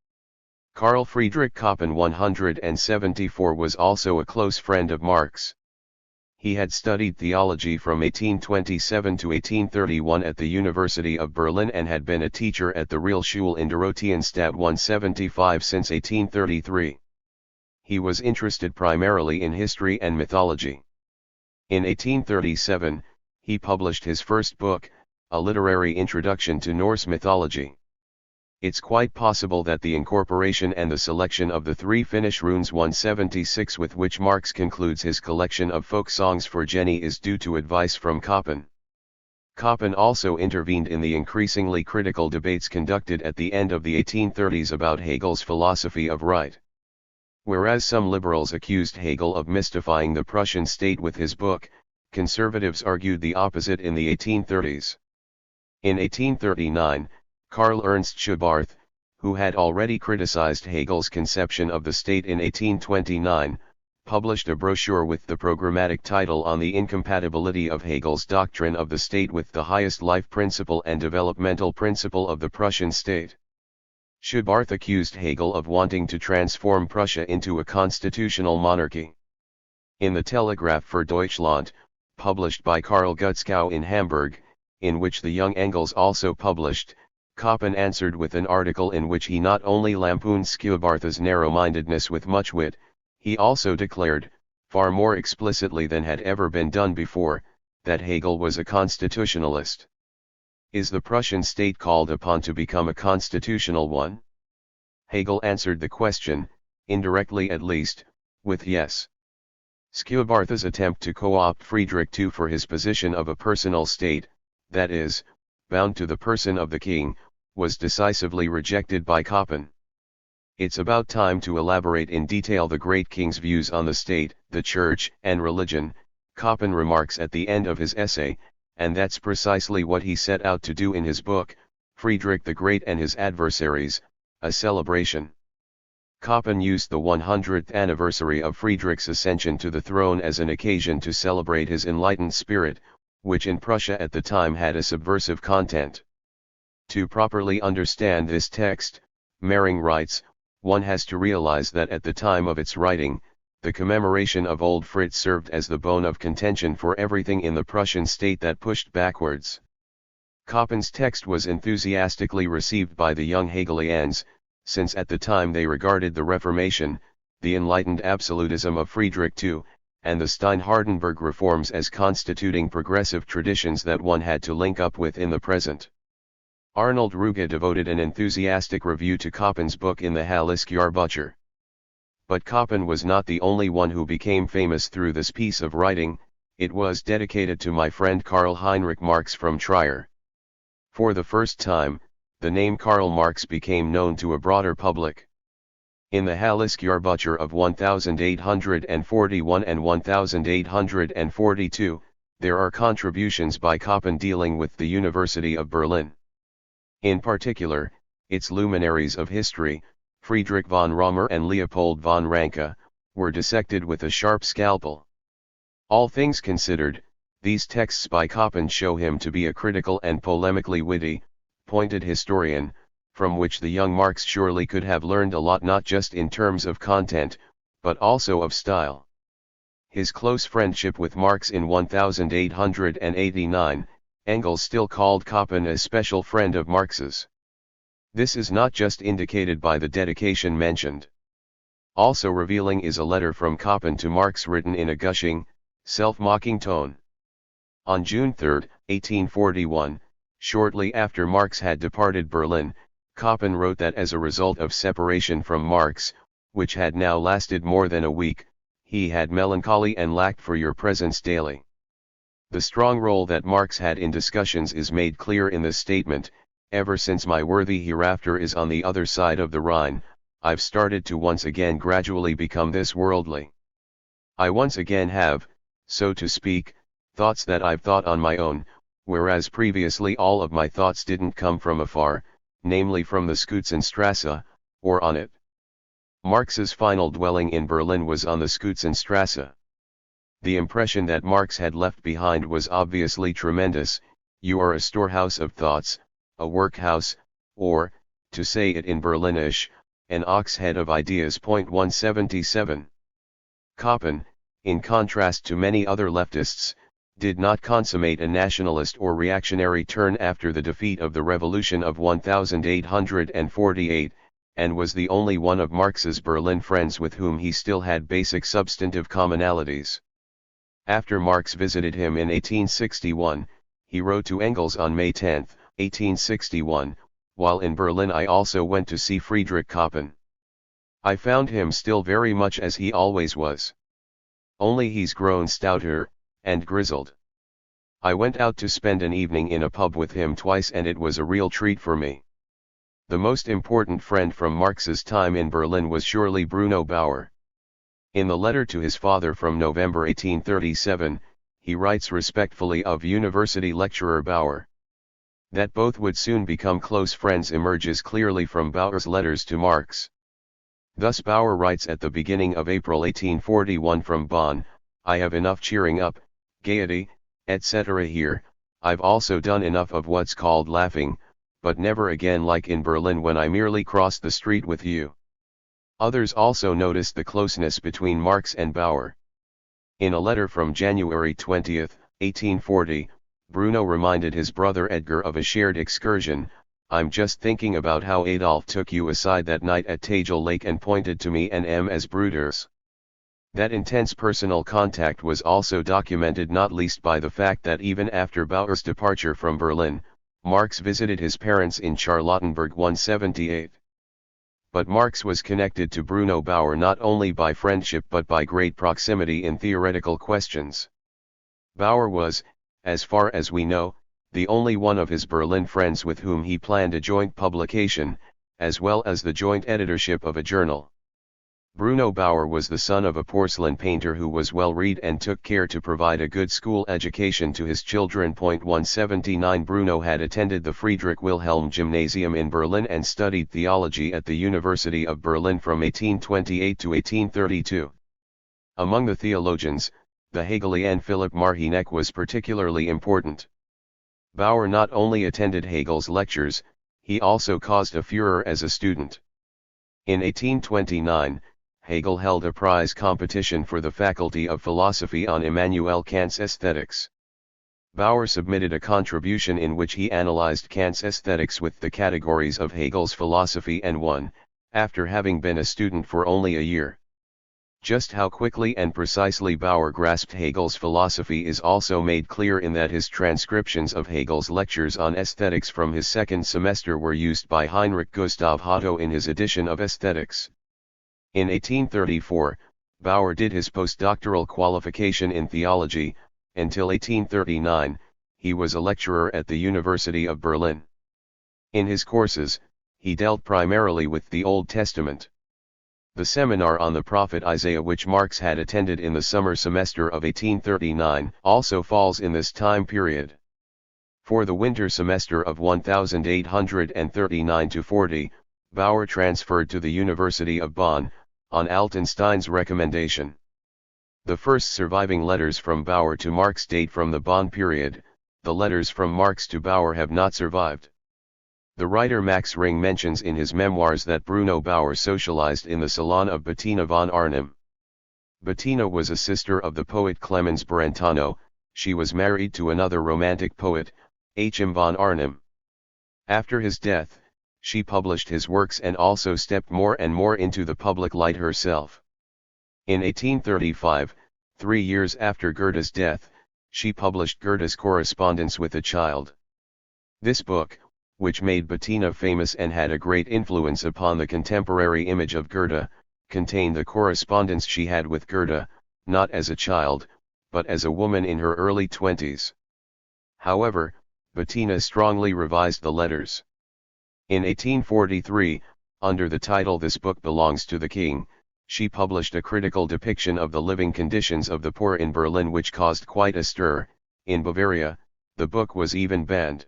Carl Friedrich Koppen 174 was also a close friend of Marx. He had studied theology from 1827 to 1831 at the University of Berlin and had been a teacher at the Realschule in Dorotheenstadt 175 since 1833. He was interested primarily in history and mythology. In 1837, he published his first book, A Literary Introduction to Norse Mythology. It's quite possible that the incorporation and the selection of the 3 Finnish runes 176 with which Marx concludes his collection of folk songs for Jenny is due to advice from Koppen. Koppen also intervened in the increasingly critical debates conducted at the end of the 1830s about Hegel's philosophy of right. Whereas some liberals accused Hegel of mystifying the Prussian state with his book, conservatives argued the opposite in the 1830s. In 1839, Karl Ernst Schubarth, who had already criticized Hegel's conception of the state in 1829, published a brochure with the programmatic title On the Incompatibility of Hegel's Doctrine of the State with the Highest Life Principle and Developmental Principle of the Prussian State. Schubarth accused Hegel of wanting to transform Prussia into a constitutional monarchy. In the Telegraph für Deutschland, published by Karl Gutzkow in Hamburg, in which the young Engels also published, Koppen answered with an article in which he not only lampooned Schubarth's narrow-mindedness with much wit, he also declared, far more explicitly than had ever been done before, that Hegel was a constitutionalist. Is the Prussian state called upon to become a constitutional one? Hegel answered the question, indirectly at least, with yes. Schubarth's attempt to co-opt Friedrich II for his position of a personal state, that is, bound to the person of the king, was decisively rejected by Koppen. It's about time to elaborate in detail the great king's views on the state, the church, and religion, Koppen remarks at the end of his essay, and that's precisely what he set out to do in his book, Friedrich the Great and His Adversaries, a Celebration. Koppen used the 100th anniversary of Friedrich's ascension to the throne as an occasion to celebrate his enlightened spirit, which in Prussia at the time had a subversive content. To properly understand this text, Mering writes, one has to realize that at the time of its writing, the commemoration of Old Fritz served as the bone of contention for everything in the Prussian state that pushed backwards. Koppen's text was enthusiastically received by the young Hegelians, since at the time they regarded the Reformation, the enlightened absolutism of Friedrich II, and the Stein-Hardenberg reforms as constituting progressive traditions that one had to link up with in the present. Arnold Ruge devoted an enthusiastic review to Koppen's book in the Hallisjahrbucher. But Koppen was not the only one who became famous through this piece of writing, it was dedicated to my friend Karl Heinrich Marx from Trier. For the first time, the name Karl Marx became known to a broader public. In the Hallisjahrbucher of 1841 and 1842, there are contributions by Koppen dealing with the University of Berlin. In particular, its luminaries of history, Friedrich von Romer and Leopold von Ranke, were dissected with a sharp scalpel. All things considered, these texts by Koppen show him to be a critical and polemically witty, pointed historian, from which the young Marx surely could have learned a lot not just in terms of content, but also of style. His close friendship with Marx in 1889, Engels still called Koppen a special friend of Marx's. This is not just indicated by the dedication mentioned. Also revealing is a letter from Koppen to Marx written in a gushing, self-mocking tone. On June 3, 1841, shortly after Marx had departed Berlin, Koppen wrote that as a result of separation from Marx, which had now lasted more than a week, he had melancholy and lacked for your presence daily. The strong role that Marx had in discussions is made clear in this statement: ever since my worthy hereafter is on the other side of the Rhine, I've started to once again gradually become this worldly. I once again have, so to speak, thoughts that I've thought on my own, whereas previously all of my thoughts didn't come from afar, namely from the Schützenstrasse, or on it. Marx's final dwelling in Berlin was on the Schützenstrasse. The impression that Marx had left behind was obviously tremendous. You are a storehouse of thoughts, a workhouse, or, to say it in Berlinish, an ox head of ideas. 177. Koppen, in contrast to many other leftists, did not consummate a nationalist or reactionary turn after the defeat of the Revolution of 1848, and was the only one of Marx's Berlin friends with whom he still had basic substantive commonalities. After Marx visited him in 1861, he wrote to Engels on May 10, 1861, "While in Berlin I also went to see Friedrich Koppen. I found him still very much as he always was. Only he's grown stouter, and grizzled. I went out to spend an evening in a pub with him twice and it was a real treat for me." The most important friend from Marx's time in Berlin was surely Bruno Bauer. In the letter to his father from November 1837, he writes respectfully of university lecturer Bauer. That both would soon become close friends emerges clearly from Bauer's letters to Marx. Thus Bauer writes at the beginning of April 1841 from Bonn, "I have enough cheering up, gaiety, etc. here. I've also done enough of what's called laughing, but never again like in Berlin when I merely crossed the street with you." Others also noticed the closeness between Marx and Bauer. In a letter from January 20, 1840, Bruno reminded his brother Edgar of a shared excursion. "I'm just thinking about how Adolf took you aside that night at Tegel Lake and pointed to me and M as Bruders." That intense personal contact was also documented not least by the fact that even after Bauer's departure from Berlin, Marx visited his parents in Charlottenburg 178. But Marx was connected to Bruno Bauer not only by friendship but by great proximity in theoretical questions. Bauer was, as far as we know, the only one of his Berlin friends with whom he planned a joint publication, as well as the joint editorship of a journal. Bruno Bauer was the son of a porcelain painter who was well read and took care to provide a good school education to his children. 179 Bruno had attended the Friedrich Wilhelm Gymnasium in Berlin and studied theology at the University of Berlin from 1828 to 1832. Among the theologians, the Hegelian Philipp Marhynek was particularly important. Bauer not only attended Hegel's lectures, he also caused a furor as a student. In 1829, Hegel held a prize competition for the Faculty of Philosophy on Immanuel Kant's Aesthetics. Bauer submitted a contribution in which he analyzed Kant's aesthetics with the categories of Hegel's philosophy and won, after having been a student for only a year. Just how quickly and precisely Bauer grasped Hegel's philosophy is also made clear in that his transcriptions of Hegel's lectures on aesthetics from his second semester were used by Heinrich Gustav Hotto in his edition of Aesthetics. In 1834, Bauer did his postdoctoral qualification in theology. Until 1839, he was a lecturer at the University of Berlin. In his courses, he dealt primarily with the Old Testament. The seminar on the prophet Isaiah which Marx had attended in the summer semester of 1839 also falls in this time period. For the winter semester of 1839-40, Bauer transferred to the University of Bonn, on Altenstein's recommendation. The first surviving letters from Bauer to Marx date from the Bonn period. The letters from Marx to Bauer have not survived. The writer Max Ring mentions in his memoirs that Bruno Bauer socialized in the salon of Bettina von Arnim. Bettina was a sister of the poet Clemens Brentano. She was married to another romantic poet, H. M. von Arnim. After his death, she published his works and also stepped more and more into the public light herself. In 1835, 3 years after Goethe's death, she published Goethe's Correspondence with a Child. This book, which made Bettina famous and had a great influence upon the contemporary image of Goethe, contained the correspondence she had with Goethe, not as a child, but as a woman in her early 20s. However, Bettina strongly revised the letters. In 1843, under the title This Book Belongs to the King, she published a critical depiction of the living conditions of the poor in Berlin, which caused quite a stir. In Bavaria, the book was even banned.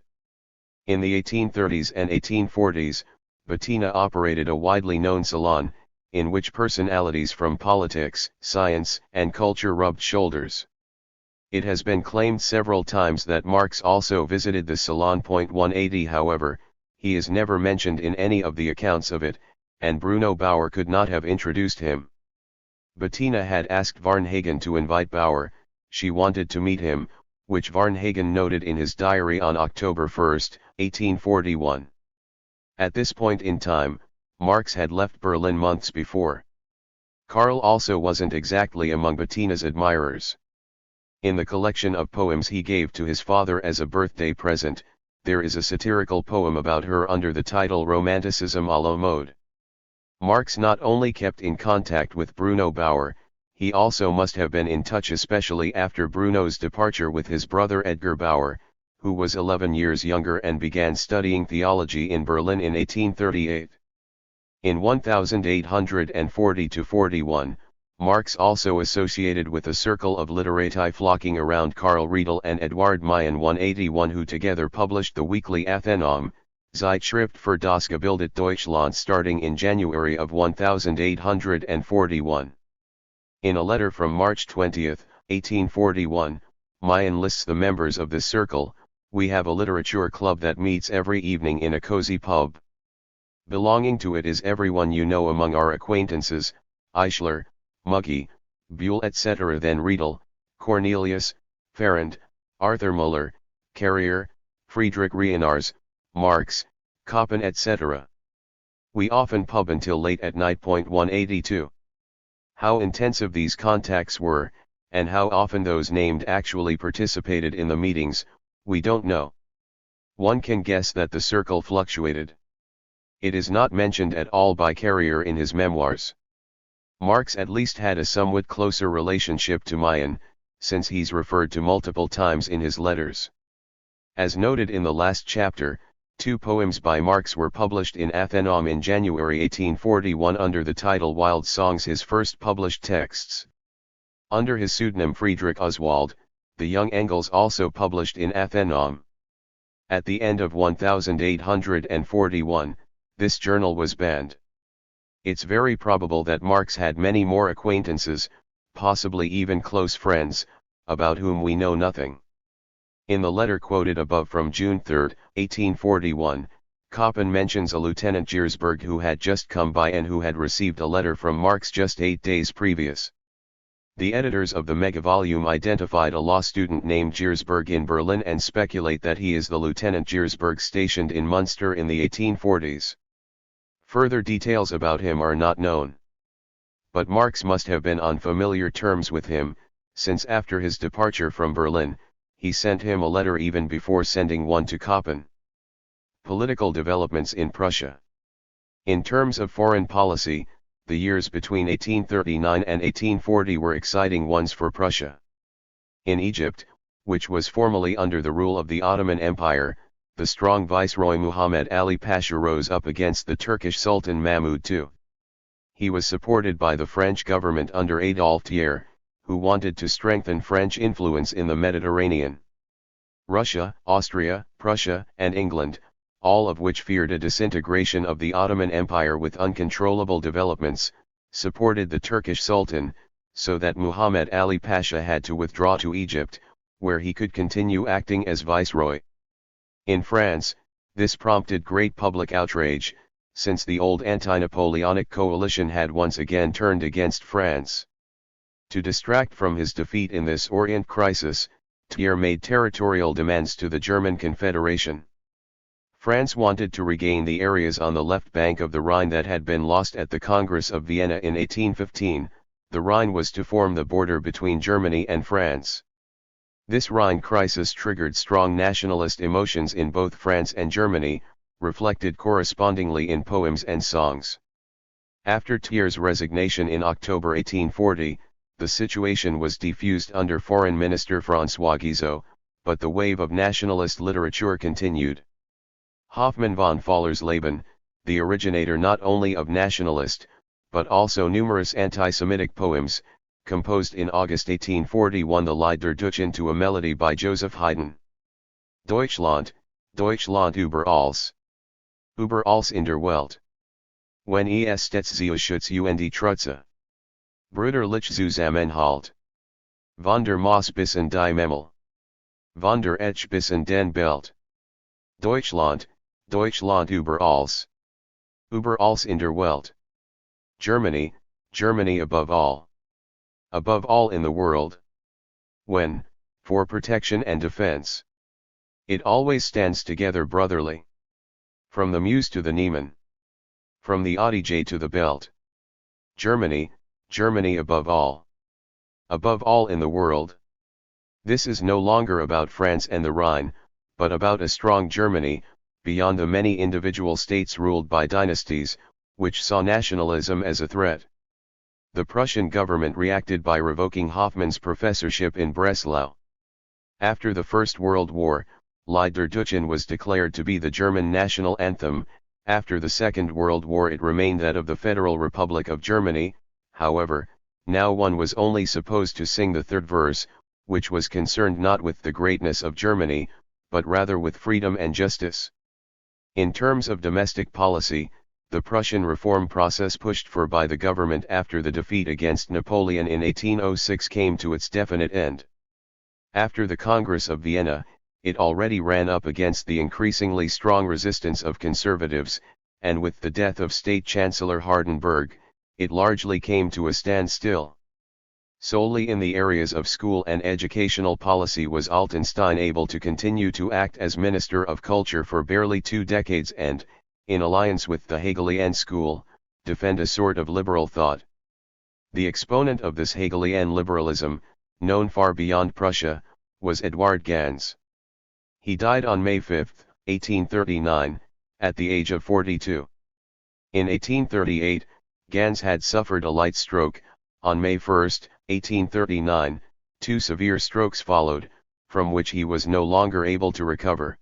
In the 1830s and 1840s, Bettina operated a widely known salon, in which personalities from politics, science, and culture rubbed shoulders. It has been claimed several times that Marx also visited the salon. 180 However, he is never mentioned in any of the accounts of it, and Bruno Bauer could not have introduced him. Bettina had asked Varnhagen to invite Bauer. She wanted to meet him, which Varnhagen noted in his diary on October 1, 1841. At this point in time, Marx had left Berlin months before. Karl also wasn't exactly among Bettina's admirers. In the collection of poems he gave to his father as a birthday present, there is a satirical poem about her under the title Romanticism à la mode. Marx not only kept in contact with Bruno Bauer, he also must have been in touch, especially after Bruno's departure, with his brother Edgar Bauer, who was 11 years younger and began studying theology in Berlin in 1838. In 1840–41, Marx also associated with a circle of literati flocking around Karl Riedel and Eduard Meyen 181, who together published the weekly Athenaum, Zeitschrift für das Gebildet Deutschland, starting in January of 1841. In a letter from March 20, 1841, Meyen lists the members of this circle. We have a literature club that meets every evening in a cozy pub. Belonging to it is everyone you know among our acquaintances, Eichler, Mugge, Buell, etc. Then Riedel, Cornelius, Ferrand, Arthur Müller, Carrier, Friedrich Reinars, Marx, Koppen, etc. We often pub until late at night. 182. How intensive these contacts were, and how often those named actually participated in the meetings, we don't know. One can guess that the circle fluctuated. It is not mentioned at all by Carrier in his memoirs. Marx at least had a somewhat closer relationship to Meyen, since he's referred to multiple times in his letters. As noted in the last chapter, 2 poems by Marx were published in Athenaum in January 1841 under the title Wild Songs, his first published texts. Under his pseudonym Friedrich Oswald, the young Engels also published in Athenaum. At the end of 1841, this journal was banned. It's very probable that Marx had many more acquaintances, possibly even close friends, about whom we know nothing. In the letter quoted above from June 3, 1841, Koppen mentions a Lieutenant Giersberg who had just come by and who had received a letter from Marx just 8 days previous. The editors of the mega-volume identified a law student named Giersberg in Berlin and speculate that he is the Lieutenant Giersberg stationed in Munster in the 1840s. Further details about him are not known. But Marx must have been on familiar terms with him, since after his departure from Berlin, he sent him a letter even before sending one to Koppen. Political developments in Prussia. In terms of foreign policy, the years between 1839 and 1840 were exciting ones for Prussia. In Egypt, which was formerly under the rule of the Ottoman Empire, the strong viceroy Muhammad Ali Pasha rose up against the Turkish Sultan Mahmud II. He was supported by the French government under Adolphe Thiers, who wanted to strengthen French influence in the Mediterranean. Russia, Austria, Prussia, and England, all of which feared a disintegration of the Ottoman Empire with uncontrollable developments, supported the Turkish Sultan, so that Muhammad Ali Pasha had to withdraw to Egypt, where he could continue acting as viceroy. In France, this prompted great public outrage, since the old anti-Napoleonic coalition had once again turned against France. To distract from his defeat in this Orient crisis, Thiers made territorial demands to the German Confederation. France wanted to regain the areas on the left bank of the Rhine that had been lost at the Congress of Vienna in 1815. The Rhine was to form the border between Germany and France. This Rhine crisis triggered strong nationalist emotions in both France and Germany, reflected correspondingly in poems and songs. After Thiers' resignation in October 1840, the situation was diffused under Foreign Minister François Guizot, but the wave of nationalist literature continued. Hoffmann von Fallersleben, the originator not only of nationalist, but also numerous anti-Semitic poems, composed in August 1841 the Lied der Deutschen to a melody by Joseph Haydn. Deutschland, Deutschland über alles. Über alles in der Welt. Wenn es stets zu Schutz und Trutze. Brüderlich zusammenhalt. Von der Maas bis in die Memel. Von der Etch bis in den Belt. Deutschland, Deutschland über alles. Über alles in der Welt. Germany, Germany above all. Above all in the world. When, for protection and defense. It always stands together brotherly. From the Meuse to the Niemen. From the Adige to the Belt. Germany, Germany above all. Above all in the world. This is no longer about France and the Rhine, but about a strong Germany, beyond the many individual states ruled by dynasties, which saw nationalism as a threat. The Prussian government reacted by revoking Hoffmann's professorship in Breslau. After the First World War, Lied der Deutschen was declared to be the German national anthem. After the Second World War it remained that of the Federal Republic of Germany. However, now one was only supposed to sing the third verse, which was concerned not with the greatness of Germany, but rather with freedom and justice. In terms of domestic policy, the Prussian reform process pushed for by the government after the defeat against Napoleon in 1806 came to its definite end. After the Congress of Vienna, it already ran up against the increasingly strong resistance of conservatives, and with the death of State Chancellor Hardenberg, it largely came to a standstill. Solely in the areas of school and educational policy was Altenstein able to continue to act as Minister of Culture for barely 2 decades and, in alliance with the Hegelian school, defend a sort of liberal thought. The exponent of this Hegelian liberalism, known far beyond Prussia, was Eduard Ganz. He died on May 5, 1839, at the age of 42. In 1838, Ganz had suffered a light stroke. On May 1, 1839, 2 severe strokes followed, from which he was no longer able to recover.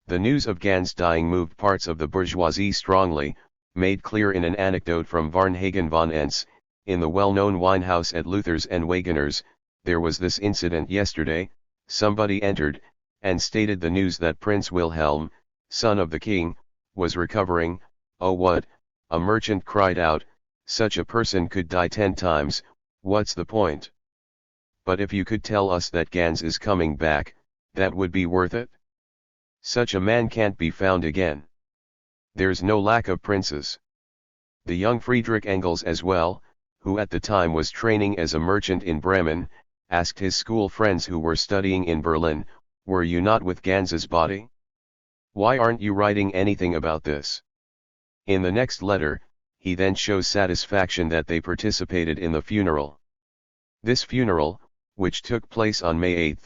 The news of Ganz dying moved parts of the bourgeoisie strongly, made clear in an anecdote from Varnhagen von Entz, in the well-known winehouse at Luther's and Wagener's. There was this incident yesterday. Somebody entered, and stated the news that Prince Wilhelm, son of the king, was recovering. Oh what, a merchant cried out, such a person could die 10 times, what's the point? But if you could tell us that Ganz is coming back, that would be worth it. Such a man can't be found again. There's no lack of princes. The young Friedrich Engels as well, who at the time was training as a merchant in Bremen, asked his school friends who were studying in Berlin, were you not with Ganz's body? Why aren't you writing anything about this? In the next letter, he then shows satisfaction that they participated in the funeral. This funeral, which took place on May 8,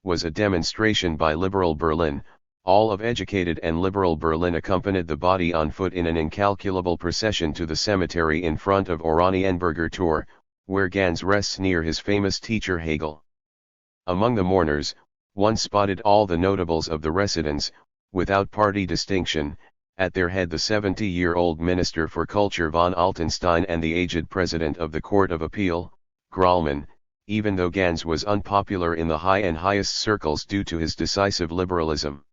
was a demonstration by liberal Berlin. All of educated and liberal Berlin accompanied the body on foot in an incalculable procession to the cemetery in front of Oranienburger Tor, where Ganz rests near his famous teacher Hegel. Among the mourners, one spotted all the notables of the residence, without party distinction, at their head the 70-year-old Minister for Culture von Altenstein and the aged President of the Court of Appeal, Grallmann. Even though Ganz was unpopular in the high and highest circles due to his decisive liberalism.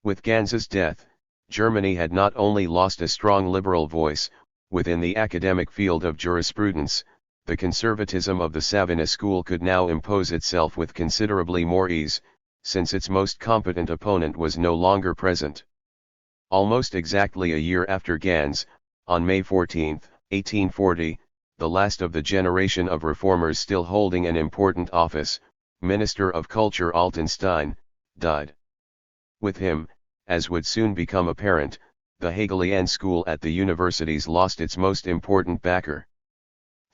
With Ganz's death, Germany had not only lost a strong liberal voice, within the academic field of jurisprudence, the conservatism of the Savannah school could now impose itself with considerably more ease, since its most competent opponent was no longer present. Almost exactly a year after Ganz, on May 14, 1840, the last of the generation of reformers still holding an important office, Minister of Culture Altenstein, died. With him, as would soon become apparent, the Hegelian school at the universities lost its most important backer.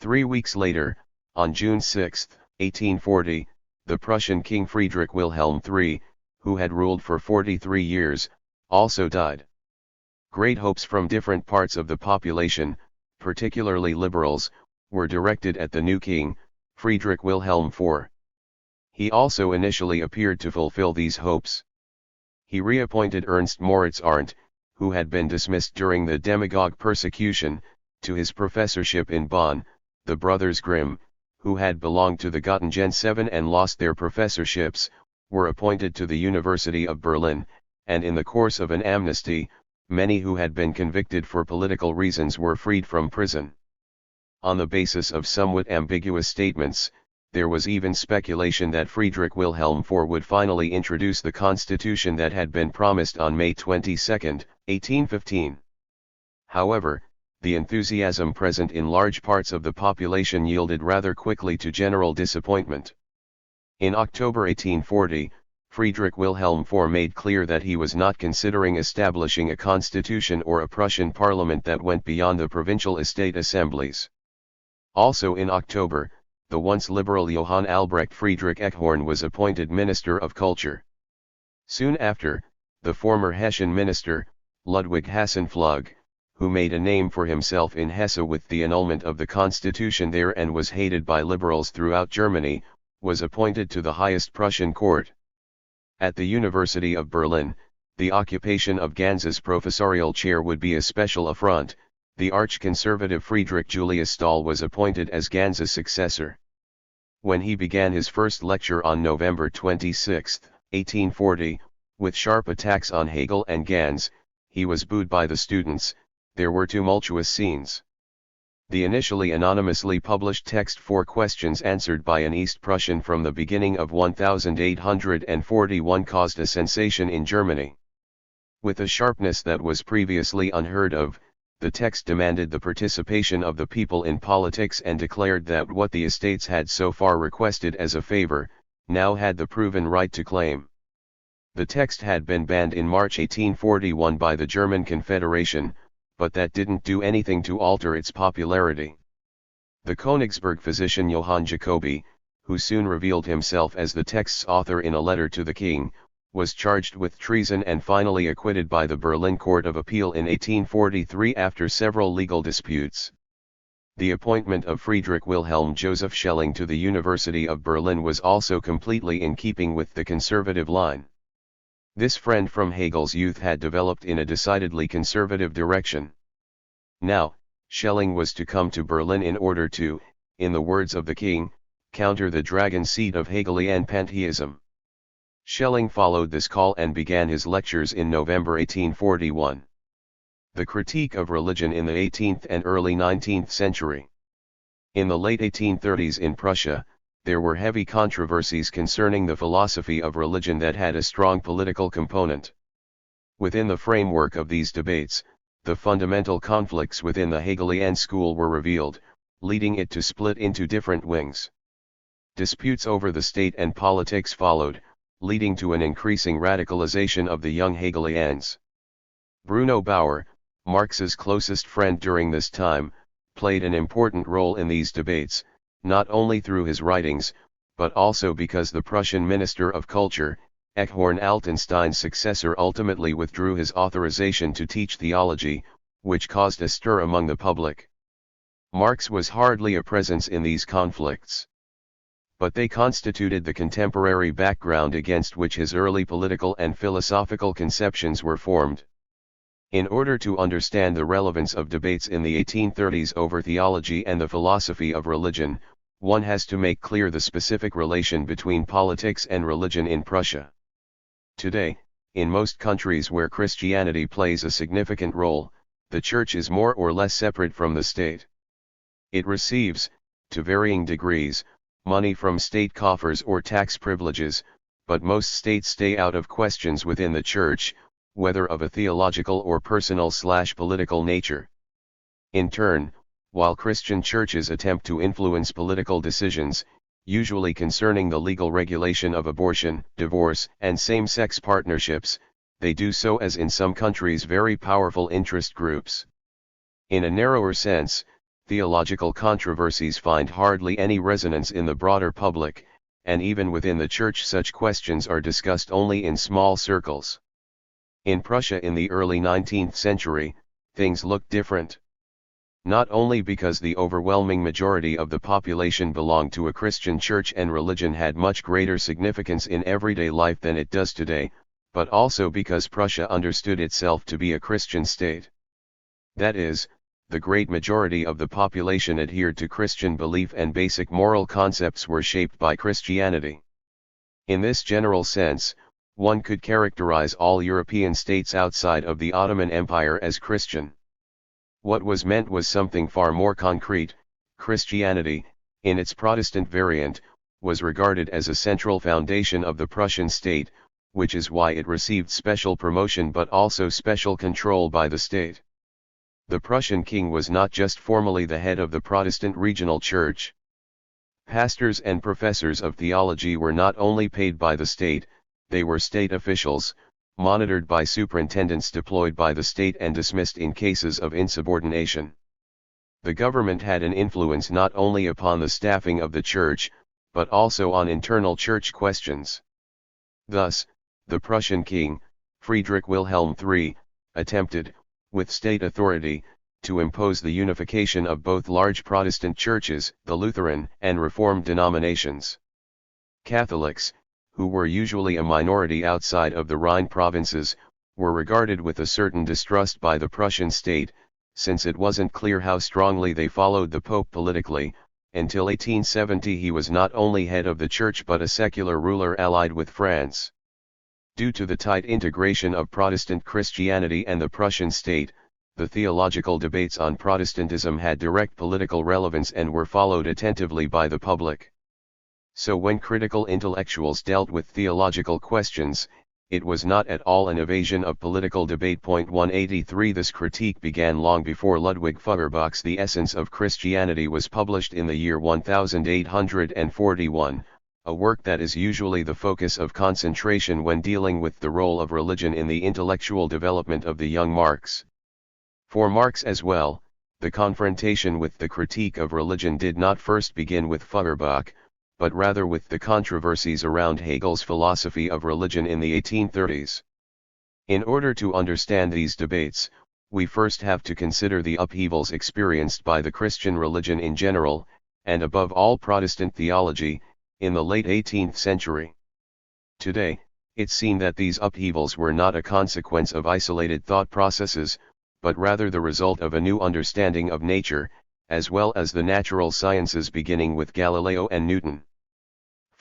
3 weeks later, on June 6, 1840, the Prussian King Friedrich Wilhelm III, who had ruled for 43 years, also died. Great hopes from different parts of the population, particularly liberals, were directed at the new king, Friedrich Wilhelm IV. He also initially appeared to fulfill these hopes. He reappointed Ernst Moritz Arndt, who had been dismissed during the demagogue persecution, to his professorship in Bonn. The brothers Grimm, who had belonged to the Göttingen Seven and lost their professorships, were appointed to the University of Berlin, and in the course of an amnesty, many who had been convicted for political reasons were freed from prison. On the basis of somewhat ambiguous statements, there was even speculation that Friedrich Wilhelm IV would finally introduce the constitution that had been promised on May 22, 1815. However, the enthusiasm present in large parts of the population yielded rather quickly to general disappointment. In October 1840, Friedrich Wilhelm IV made clear that he was not considering establishing a constitution or a Prussian parliament that went beyond the provincial estate assemblies. Also in October, the once liberal Johann Albrecht Friedrich Eckhorn was appointed Minister of Culture. Soon after, the former Hessian minister, Ludwig Hassenpflug, who made a name for himself in Hesse with the annulment of the constitution there and was hated by liberals throughout Germany, was appointed to the highest Prussian court. At the University of Berlin, the occupation of Ganz's professorial chair would be a special affront. The arch-conservative Friedrich Julius Stahl was appointed as Ganz's successor. When he began his first lecture on November 26, 1840, with sharp attacks on Hegel and Ganz, he was booed by the students. There were tumultuous scenes. The initially anonymously published text Four Questions Answered by an East Prussian from the beginning of 1841 caused a sensation in Germany. With a sharpness that was previously unheard of, the text demanded the participation of the people in politics and declared that what the estates had so far requested as a favor, now had the proven right to claim. The text had been banned in March 1841 by the German Confederation, but that didn't do anything to alter its popularity. The Königsberg physician Johann Jacobi, who soon revealed himself as the text's author in a letter to the king, was charged with treason and finally acquitted by the Berlin Court of Appeal in 1843 after several legal disputes. The appointment of Friedrich Wilhelm Joseph Schelling to the University of Berlin was also completely in keeping with the conservative line. This friend from Hegel's youth had developed in a decidedly conservative direction. Now, Schelling was to come to Berlin in order to, in the words of the king, counter the dragon seed of Hegelian pantheism. Schelling followed this call and began his lectures in November 1841. The Critique of Religion in the 18th and early 19th century. In the late 1830s in Prussia, there were heavy controversies concerning the philosophy of religion that had a strong political component. Within the framework of these debates, the fundamental conflicts within the Hegelian school were revealed, leading it to split into different wings. Disputes over the state and politics followed, leading to an increasing radicalization of the young Hegelians. Bruno Bauer, Marx's closest friend during this time, played an important role in these debates, not only through his writings, but also because the Prussian Minister of Culture, Eckhorn Altenstein's successor, ultimately withdrew his authorization to teach theology, which caused a stir among the public. Marx was hardly a presence in these conflicts, but they constituted the contemporary background against which his early political and philosophical conceptions were formed. In order to understand the relevance of debates in the 1830s over theology and the philosophy of religion, one has to make clear the specific relation between politics and religion in Prussia. Today, in most countries where Christianity plays a significant role, the church is more or less separate from the state. It receives, to varying degrees, money from state coffers or tax privileges, but most states stay out of questions within the church, whether of a theological or personal/political nature. In turn, while Christian churches attempt to influence political decisions, usually concerning the legal regulation of abortion, divorce, and same-sex partnerships, they do so as in some countries very powerful interest groups. In a narrower sense, theological controversies find hardly any resonance in the broader public, and even within the church such questions are discussed only in small circles. In Prussia in the early 19th century, things looked different. Not only because the overwhelming majority of the population belonged to a Christian church and religion had much greater significance in everyday life than it does today, but also because Prussia understood itself to be a Christian state. That is, the great majority of the population adhered to Christian belief and basic moral concepts were shaped by Christianity. In this general sense, one could characterize all European states outside of the Ottoman Empire as Christian. What was meant was something far more concrete. Christianity, in its Protestant variant, was regarded as a central foundation of the Prussian state, which is why it received special promotion but also special control by the state. The Prussian king was not just formally the head of the Protestant regional church. Pastors and professors of theology were not only paid by the state, they were state officials, monitored by superintendents deployed by the state and dismissed in cases of insubordination. The government had an influence not only upon the staffing of the church, but also on internal church questions. Thus, the Prussian king, Friedrich Wilhelm III, attempted, with state authority, to impose the unification of both large Protestant churches, the Lutheran and Reformed denominations. Catholics, who were usually a minority outside of the Rhine provinces, were regarded with a certain distrust by the Prussian state, since it wasn't clear how strongly they followed the Pope politically. Until 1870 he was not only head of the church but a secular ruler allied with France. Due to the tight integration of Protestant Christianity and the Prussian state, the theological debates on Protestantism had direct political relevance and were followed attentively by the public. So when critical intellectuals dealt with theological questions, it was not at all an evasion of political debate. 183 This critique began long before Ludwig Feuerbach's The Essence of Christianity was published in the year 1841, a work that is usually the focus of concentration when dealing with the role of religion in the intellectual development of the young Marx. For Marx as well, the confrontation with the critique of religion did not first begin with Feuerbach, but rather with the controversies around Hegel's philosophy of religion in the 1830s. In order to understand these debates, we first have to consider the upheavals experienced by the Christian religion in general, and above all Protestant theology, in the late 18th century. Today, it's seen that these upheavals were not a consequence of isolated thought processes, but rather the result of a new understanding of nature, as well as the natural sciences beginning with Galileo and Newton.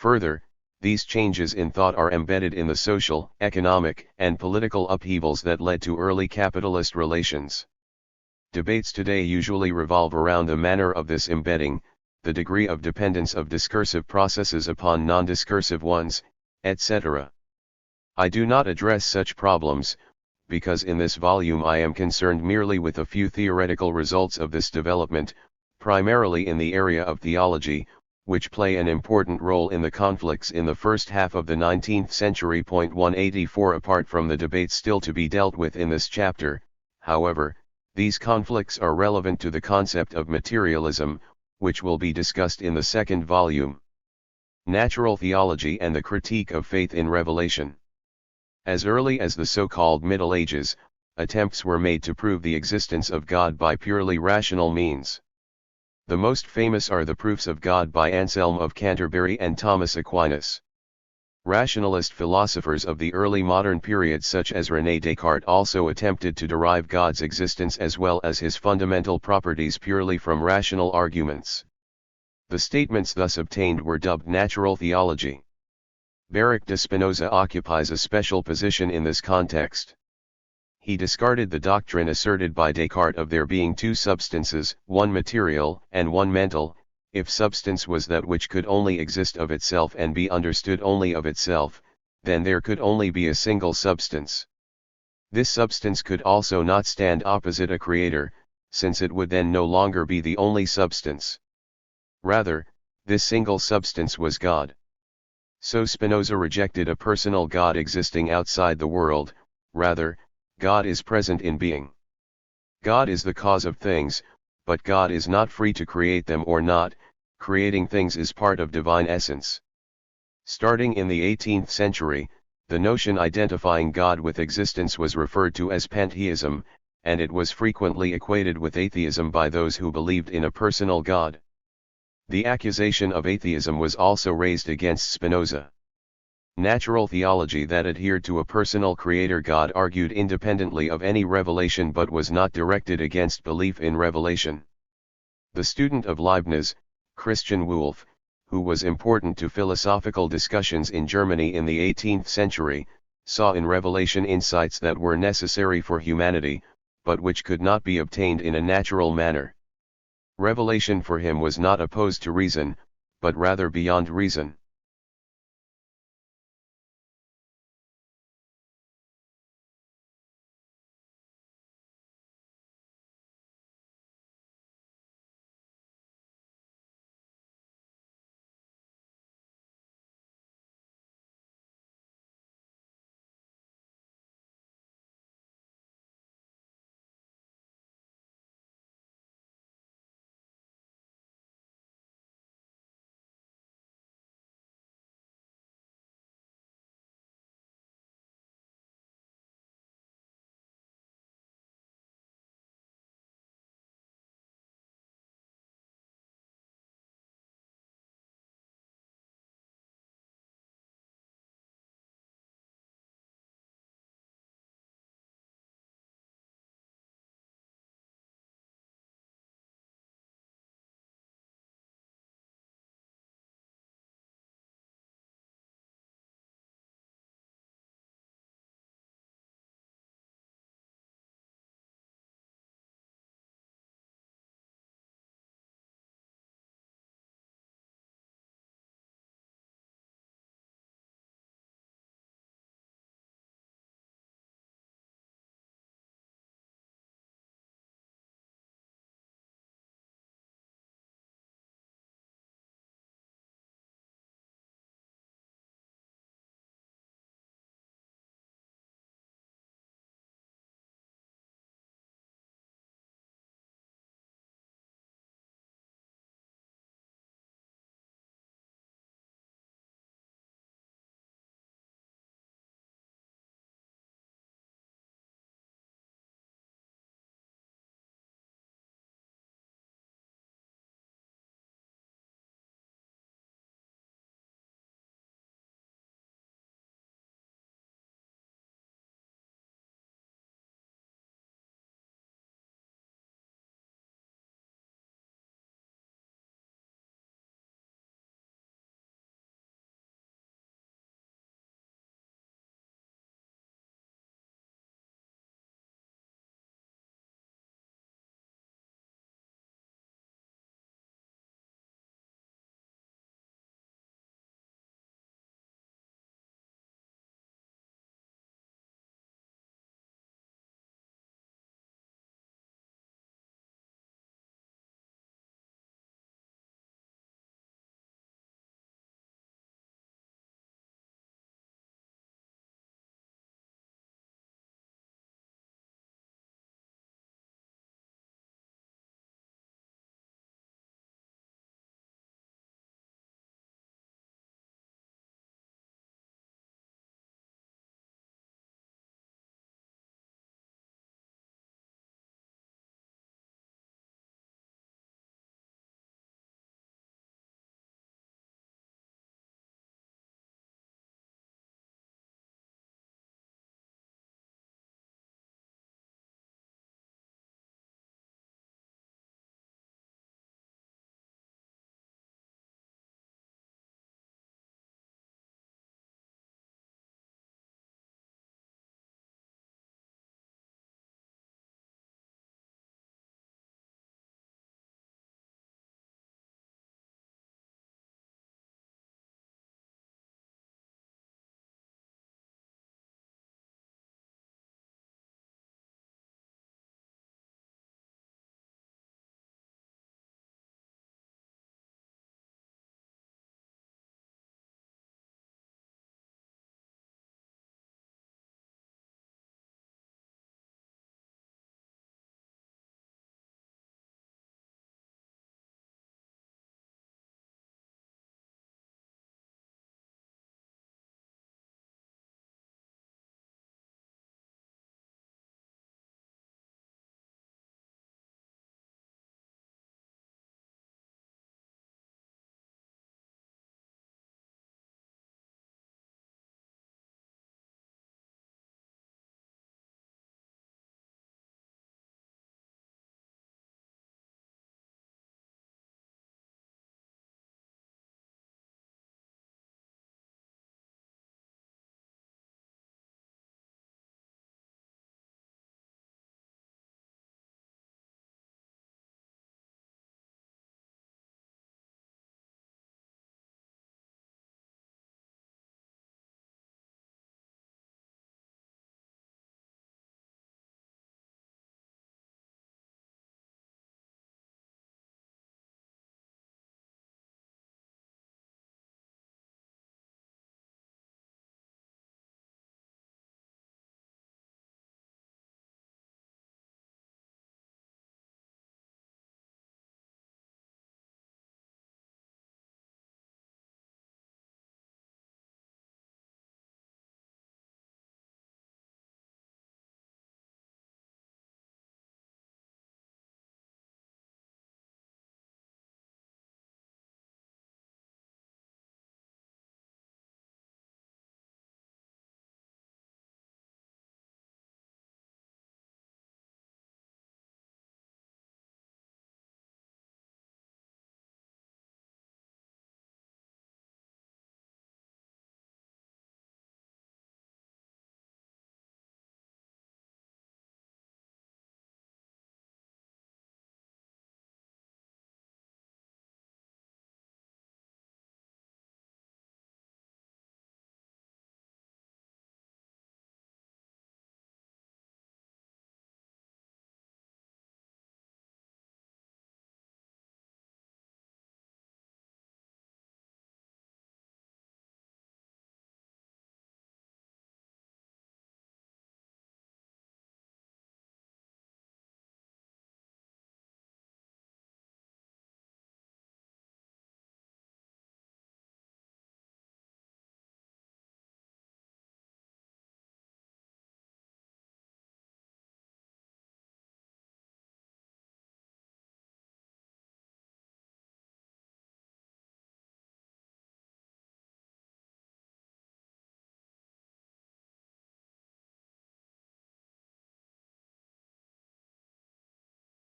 Further, these changes in thought are embedded in the social, economic, and political upheavals that led to early capitalist relations. Debates today usually revolve around the manner of this embedding, the degree of dependence of discursive processes upon non-discursive ones, etc. I do not address such problems, because in this volume I am concerned merely with a few theoretical results of this development, primarily in the area of theology, which play an important role in the conflicts in the first half of the 19th century. 184 Apart from the debates still to be dealt with in this chapter, however, these conflicts are relevant to the concept of materialism, which will be discussed in the second volume. Natural theology and the critique of faith in revelation. As early as the so-called Middle Ages, attempts were made to prove the existence of God by purely rational means. The most famous are the Proofs of God by Anselm of Canterbury and Thomas Aquinas. Rationalist philosophers of the early modern period such as René Descartes also attempted to derive God's existence as well as his fundamental properties purely from rational arguments. The statements thus obtained were dubbed natural theology. Baruch de Spinoza occupies a special position in this context. He discarded the doctrine asserted by Descartes of there being two substances, one material and one mental. If substance was that which could only exist of itself and be understood only of itself, then there could only be a single substance. This substance could also not stand opposite a creator, since it would then no longer be the only substance. Rather, this single substance was God. So Spinoza rejected a personal God existing outside the world. Rather, God is present in being. God is the cause of things, but God is not free to create them or not. Creating things is part of divine essence. Starting in the 18th century, the notion identifying God with existence was referred to as pantheism, and it was frequently equated with atheism by those who believed in a personal God. The accusation of atheism was also raised against Spinoza. Natural theology that adhered to a personal creator God argued independently of any revelation but was not directed against belief in revelation. The student of Leibniz, Christian Wolff, who was important to philosophical discussions in Germany in the 18th century, saw in revelation insights that were necessary for humanity, but which could not be obtained in a natural manner. Revelation for him was not opposed to reason, but rather beyond reason.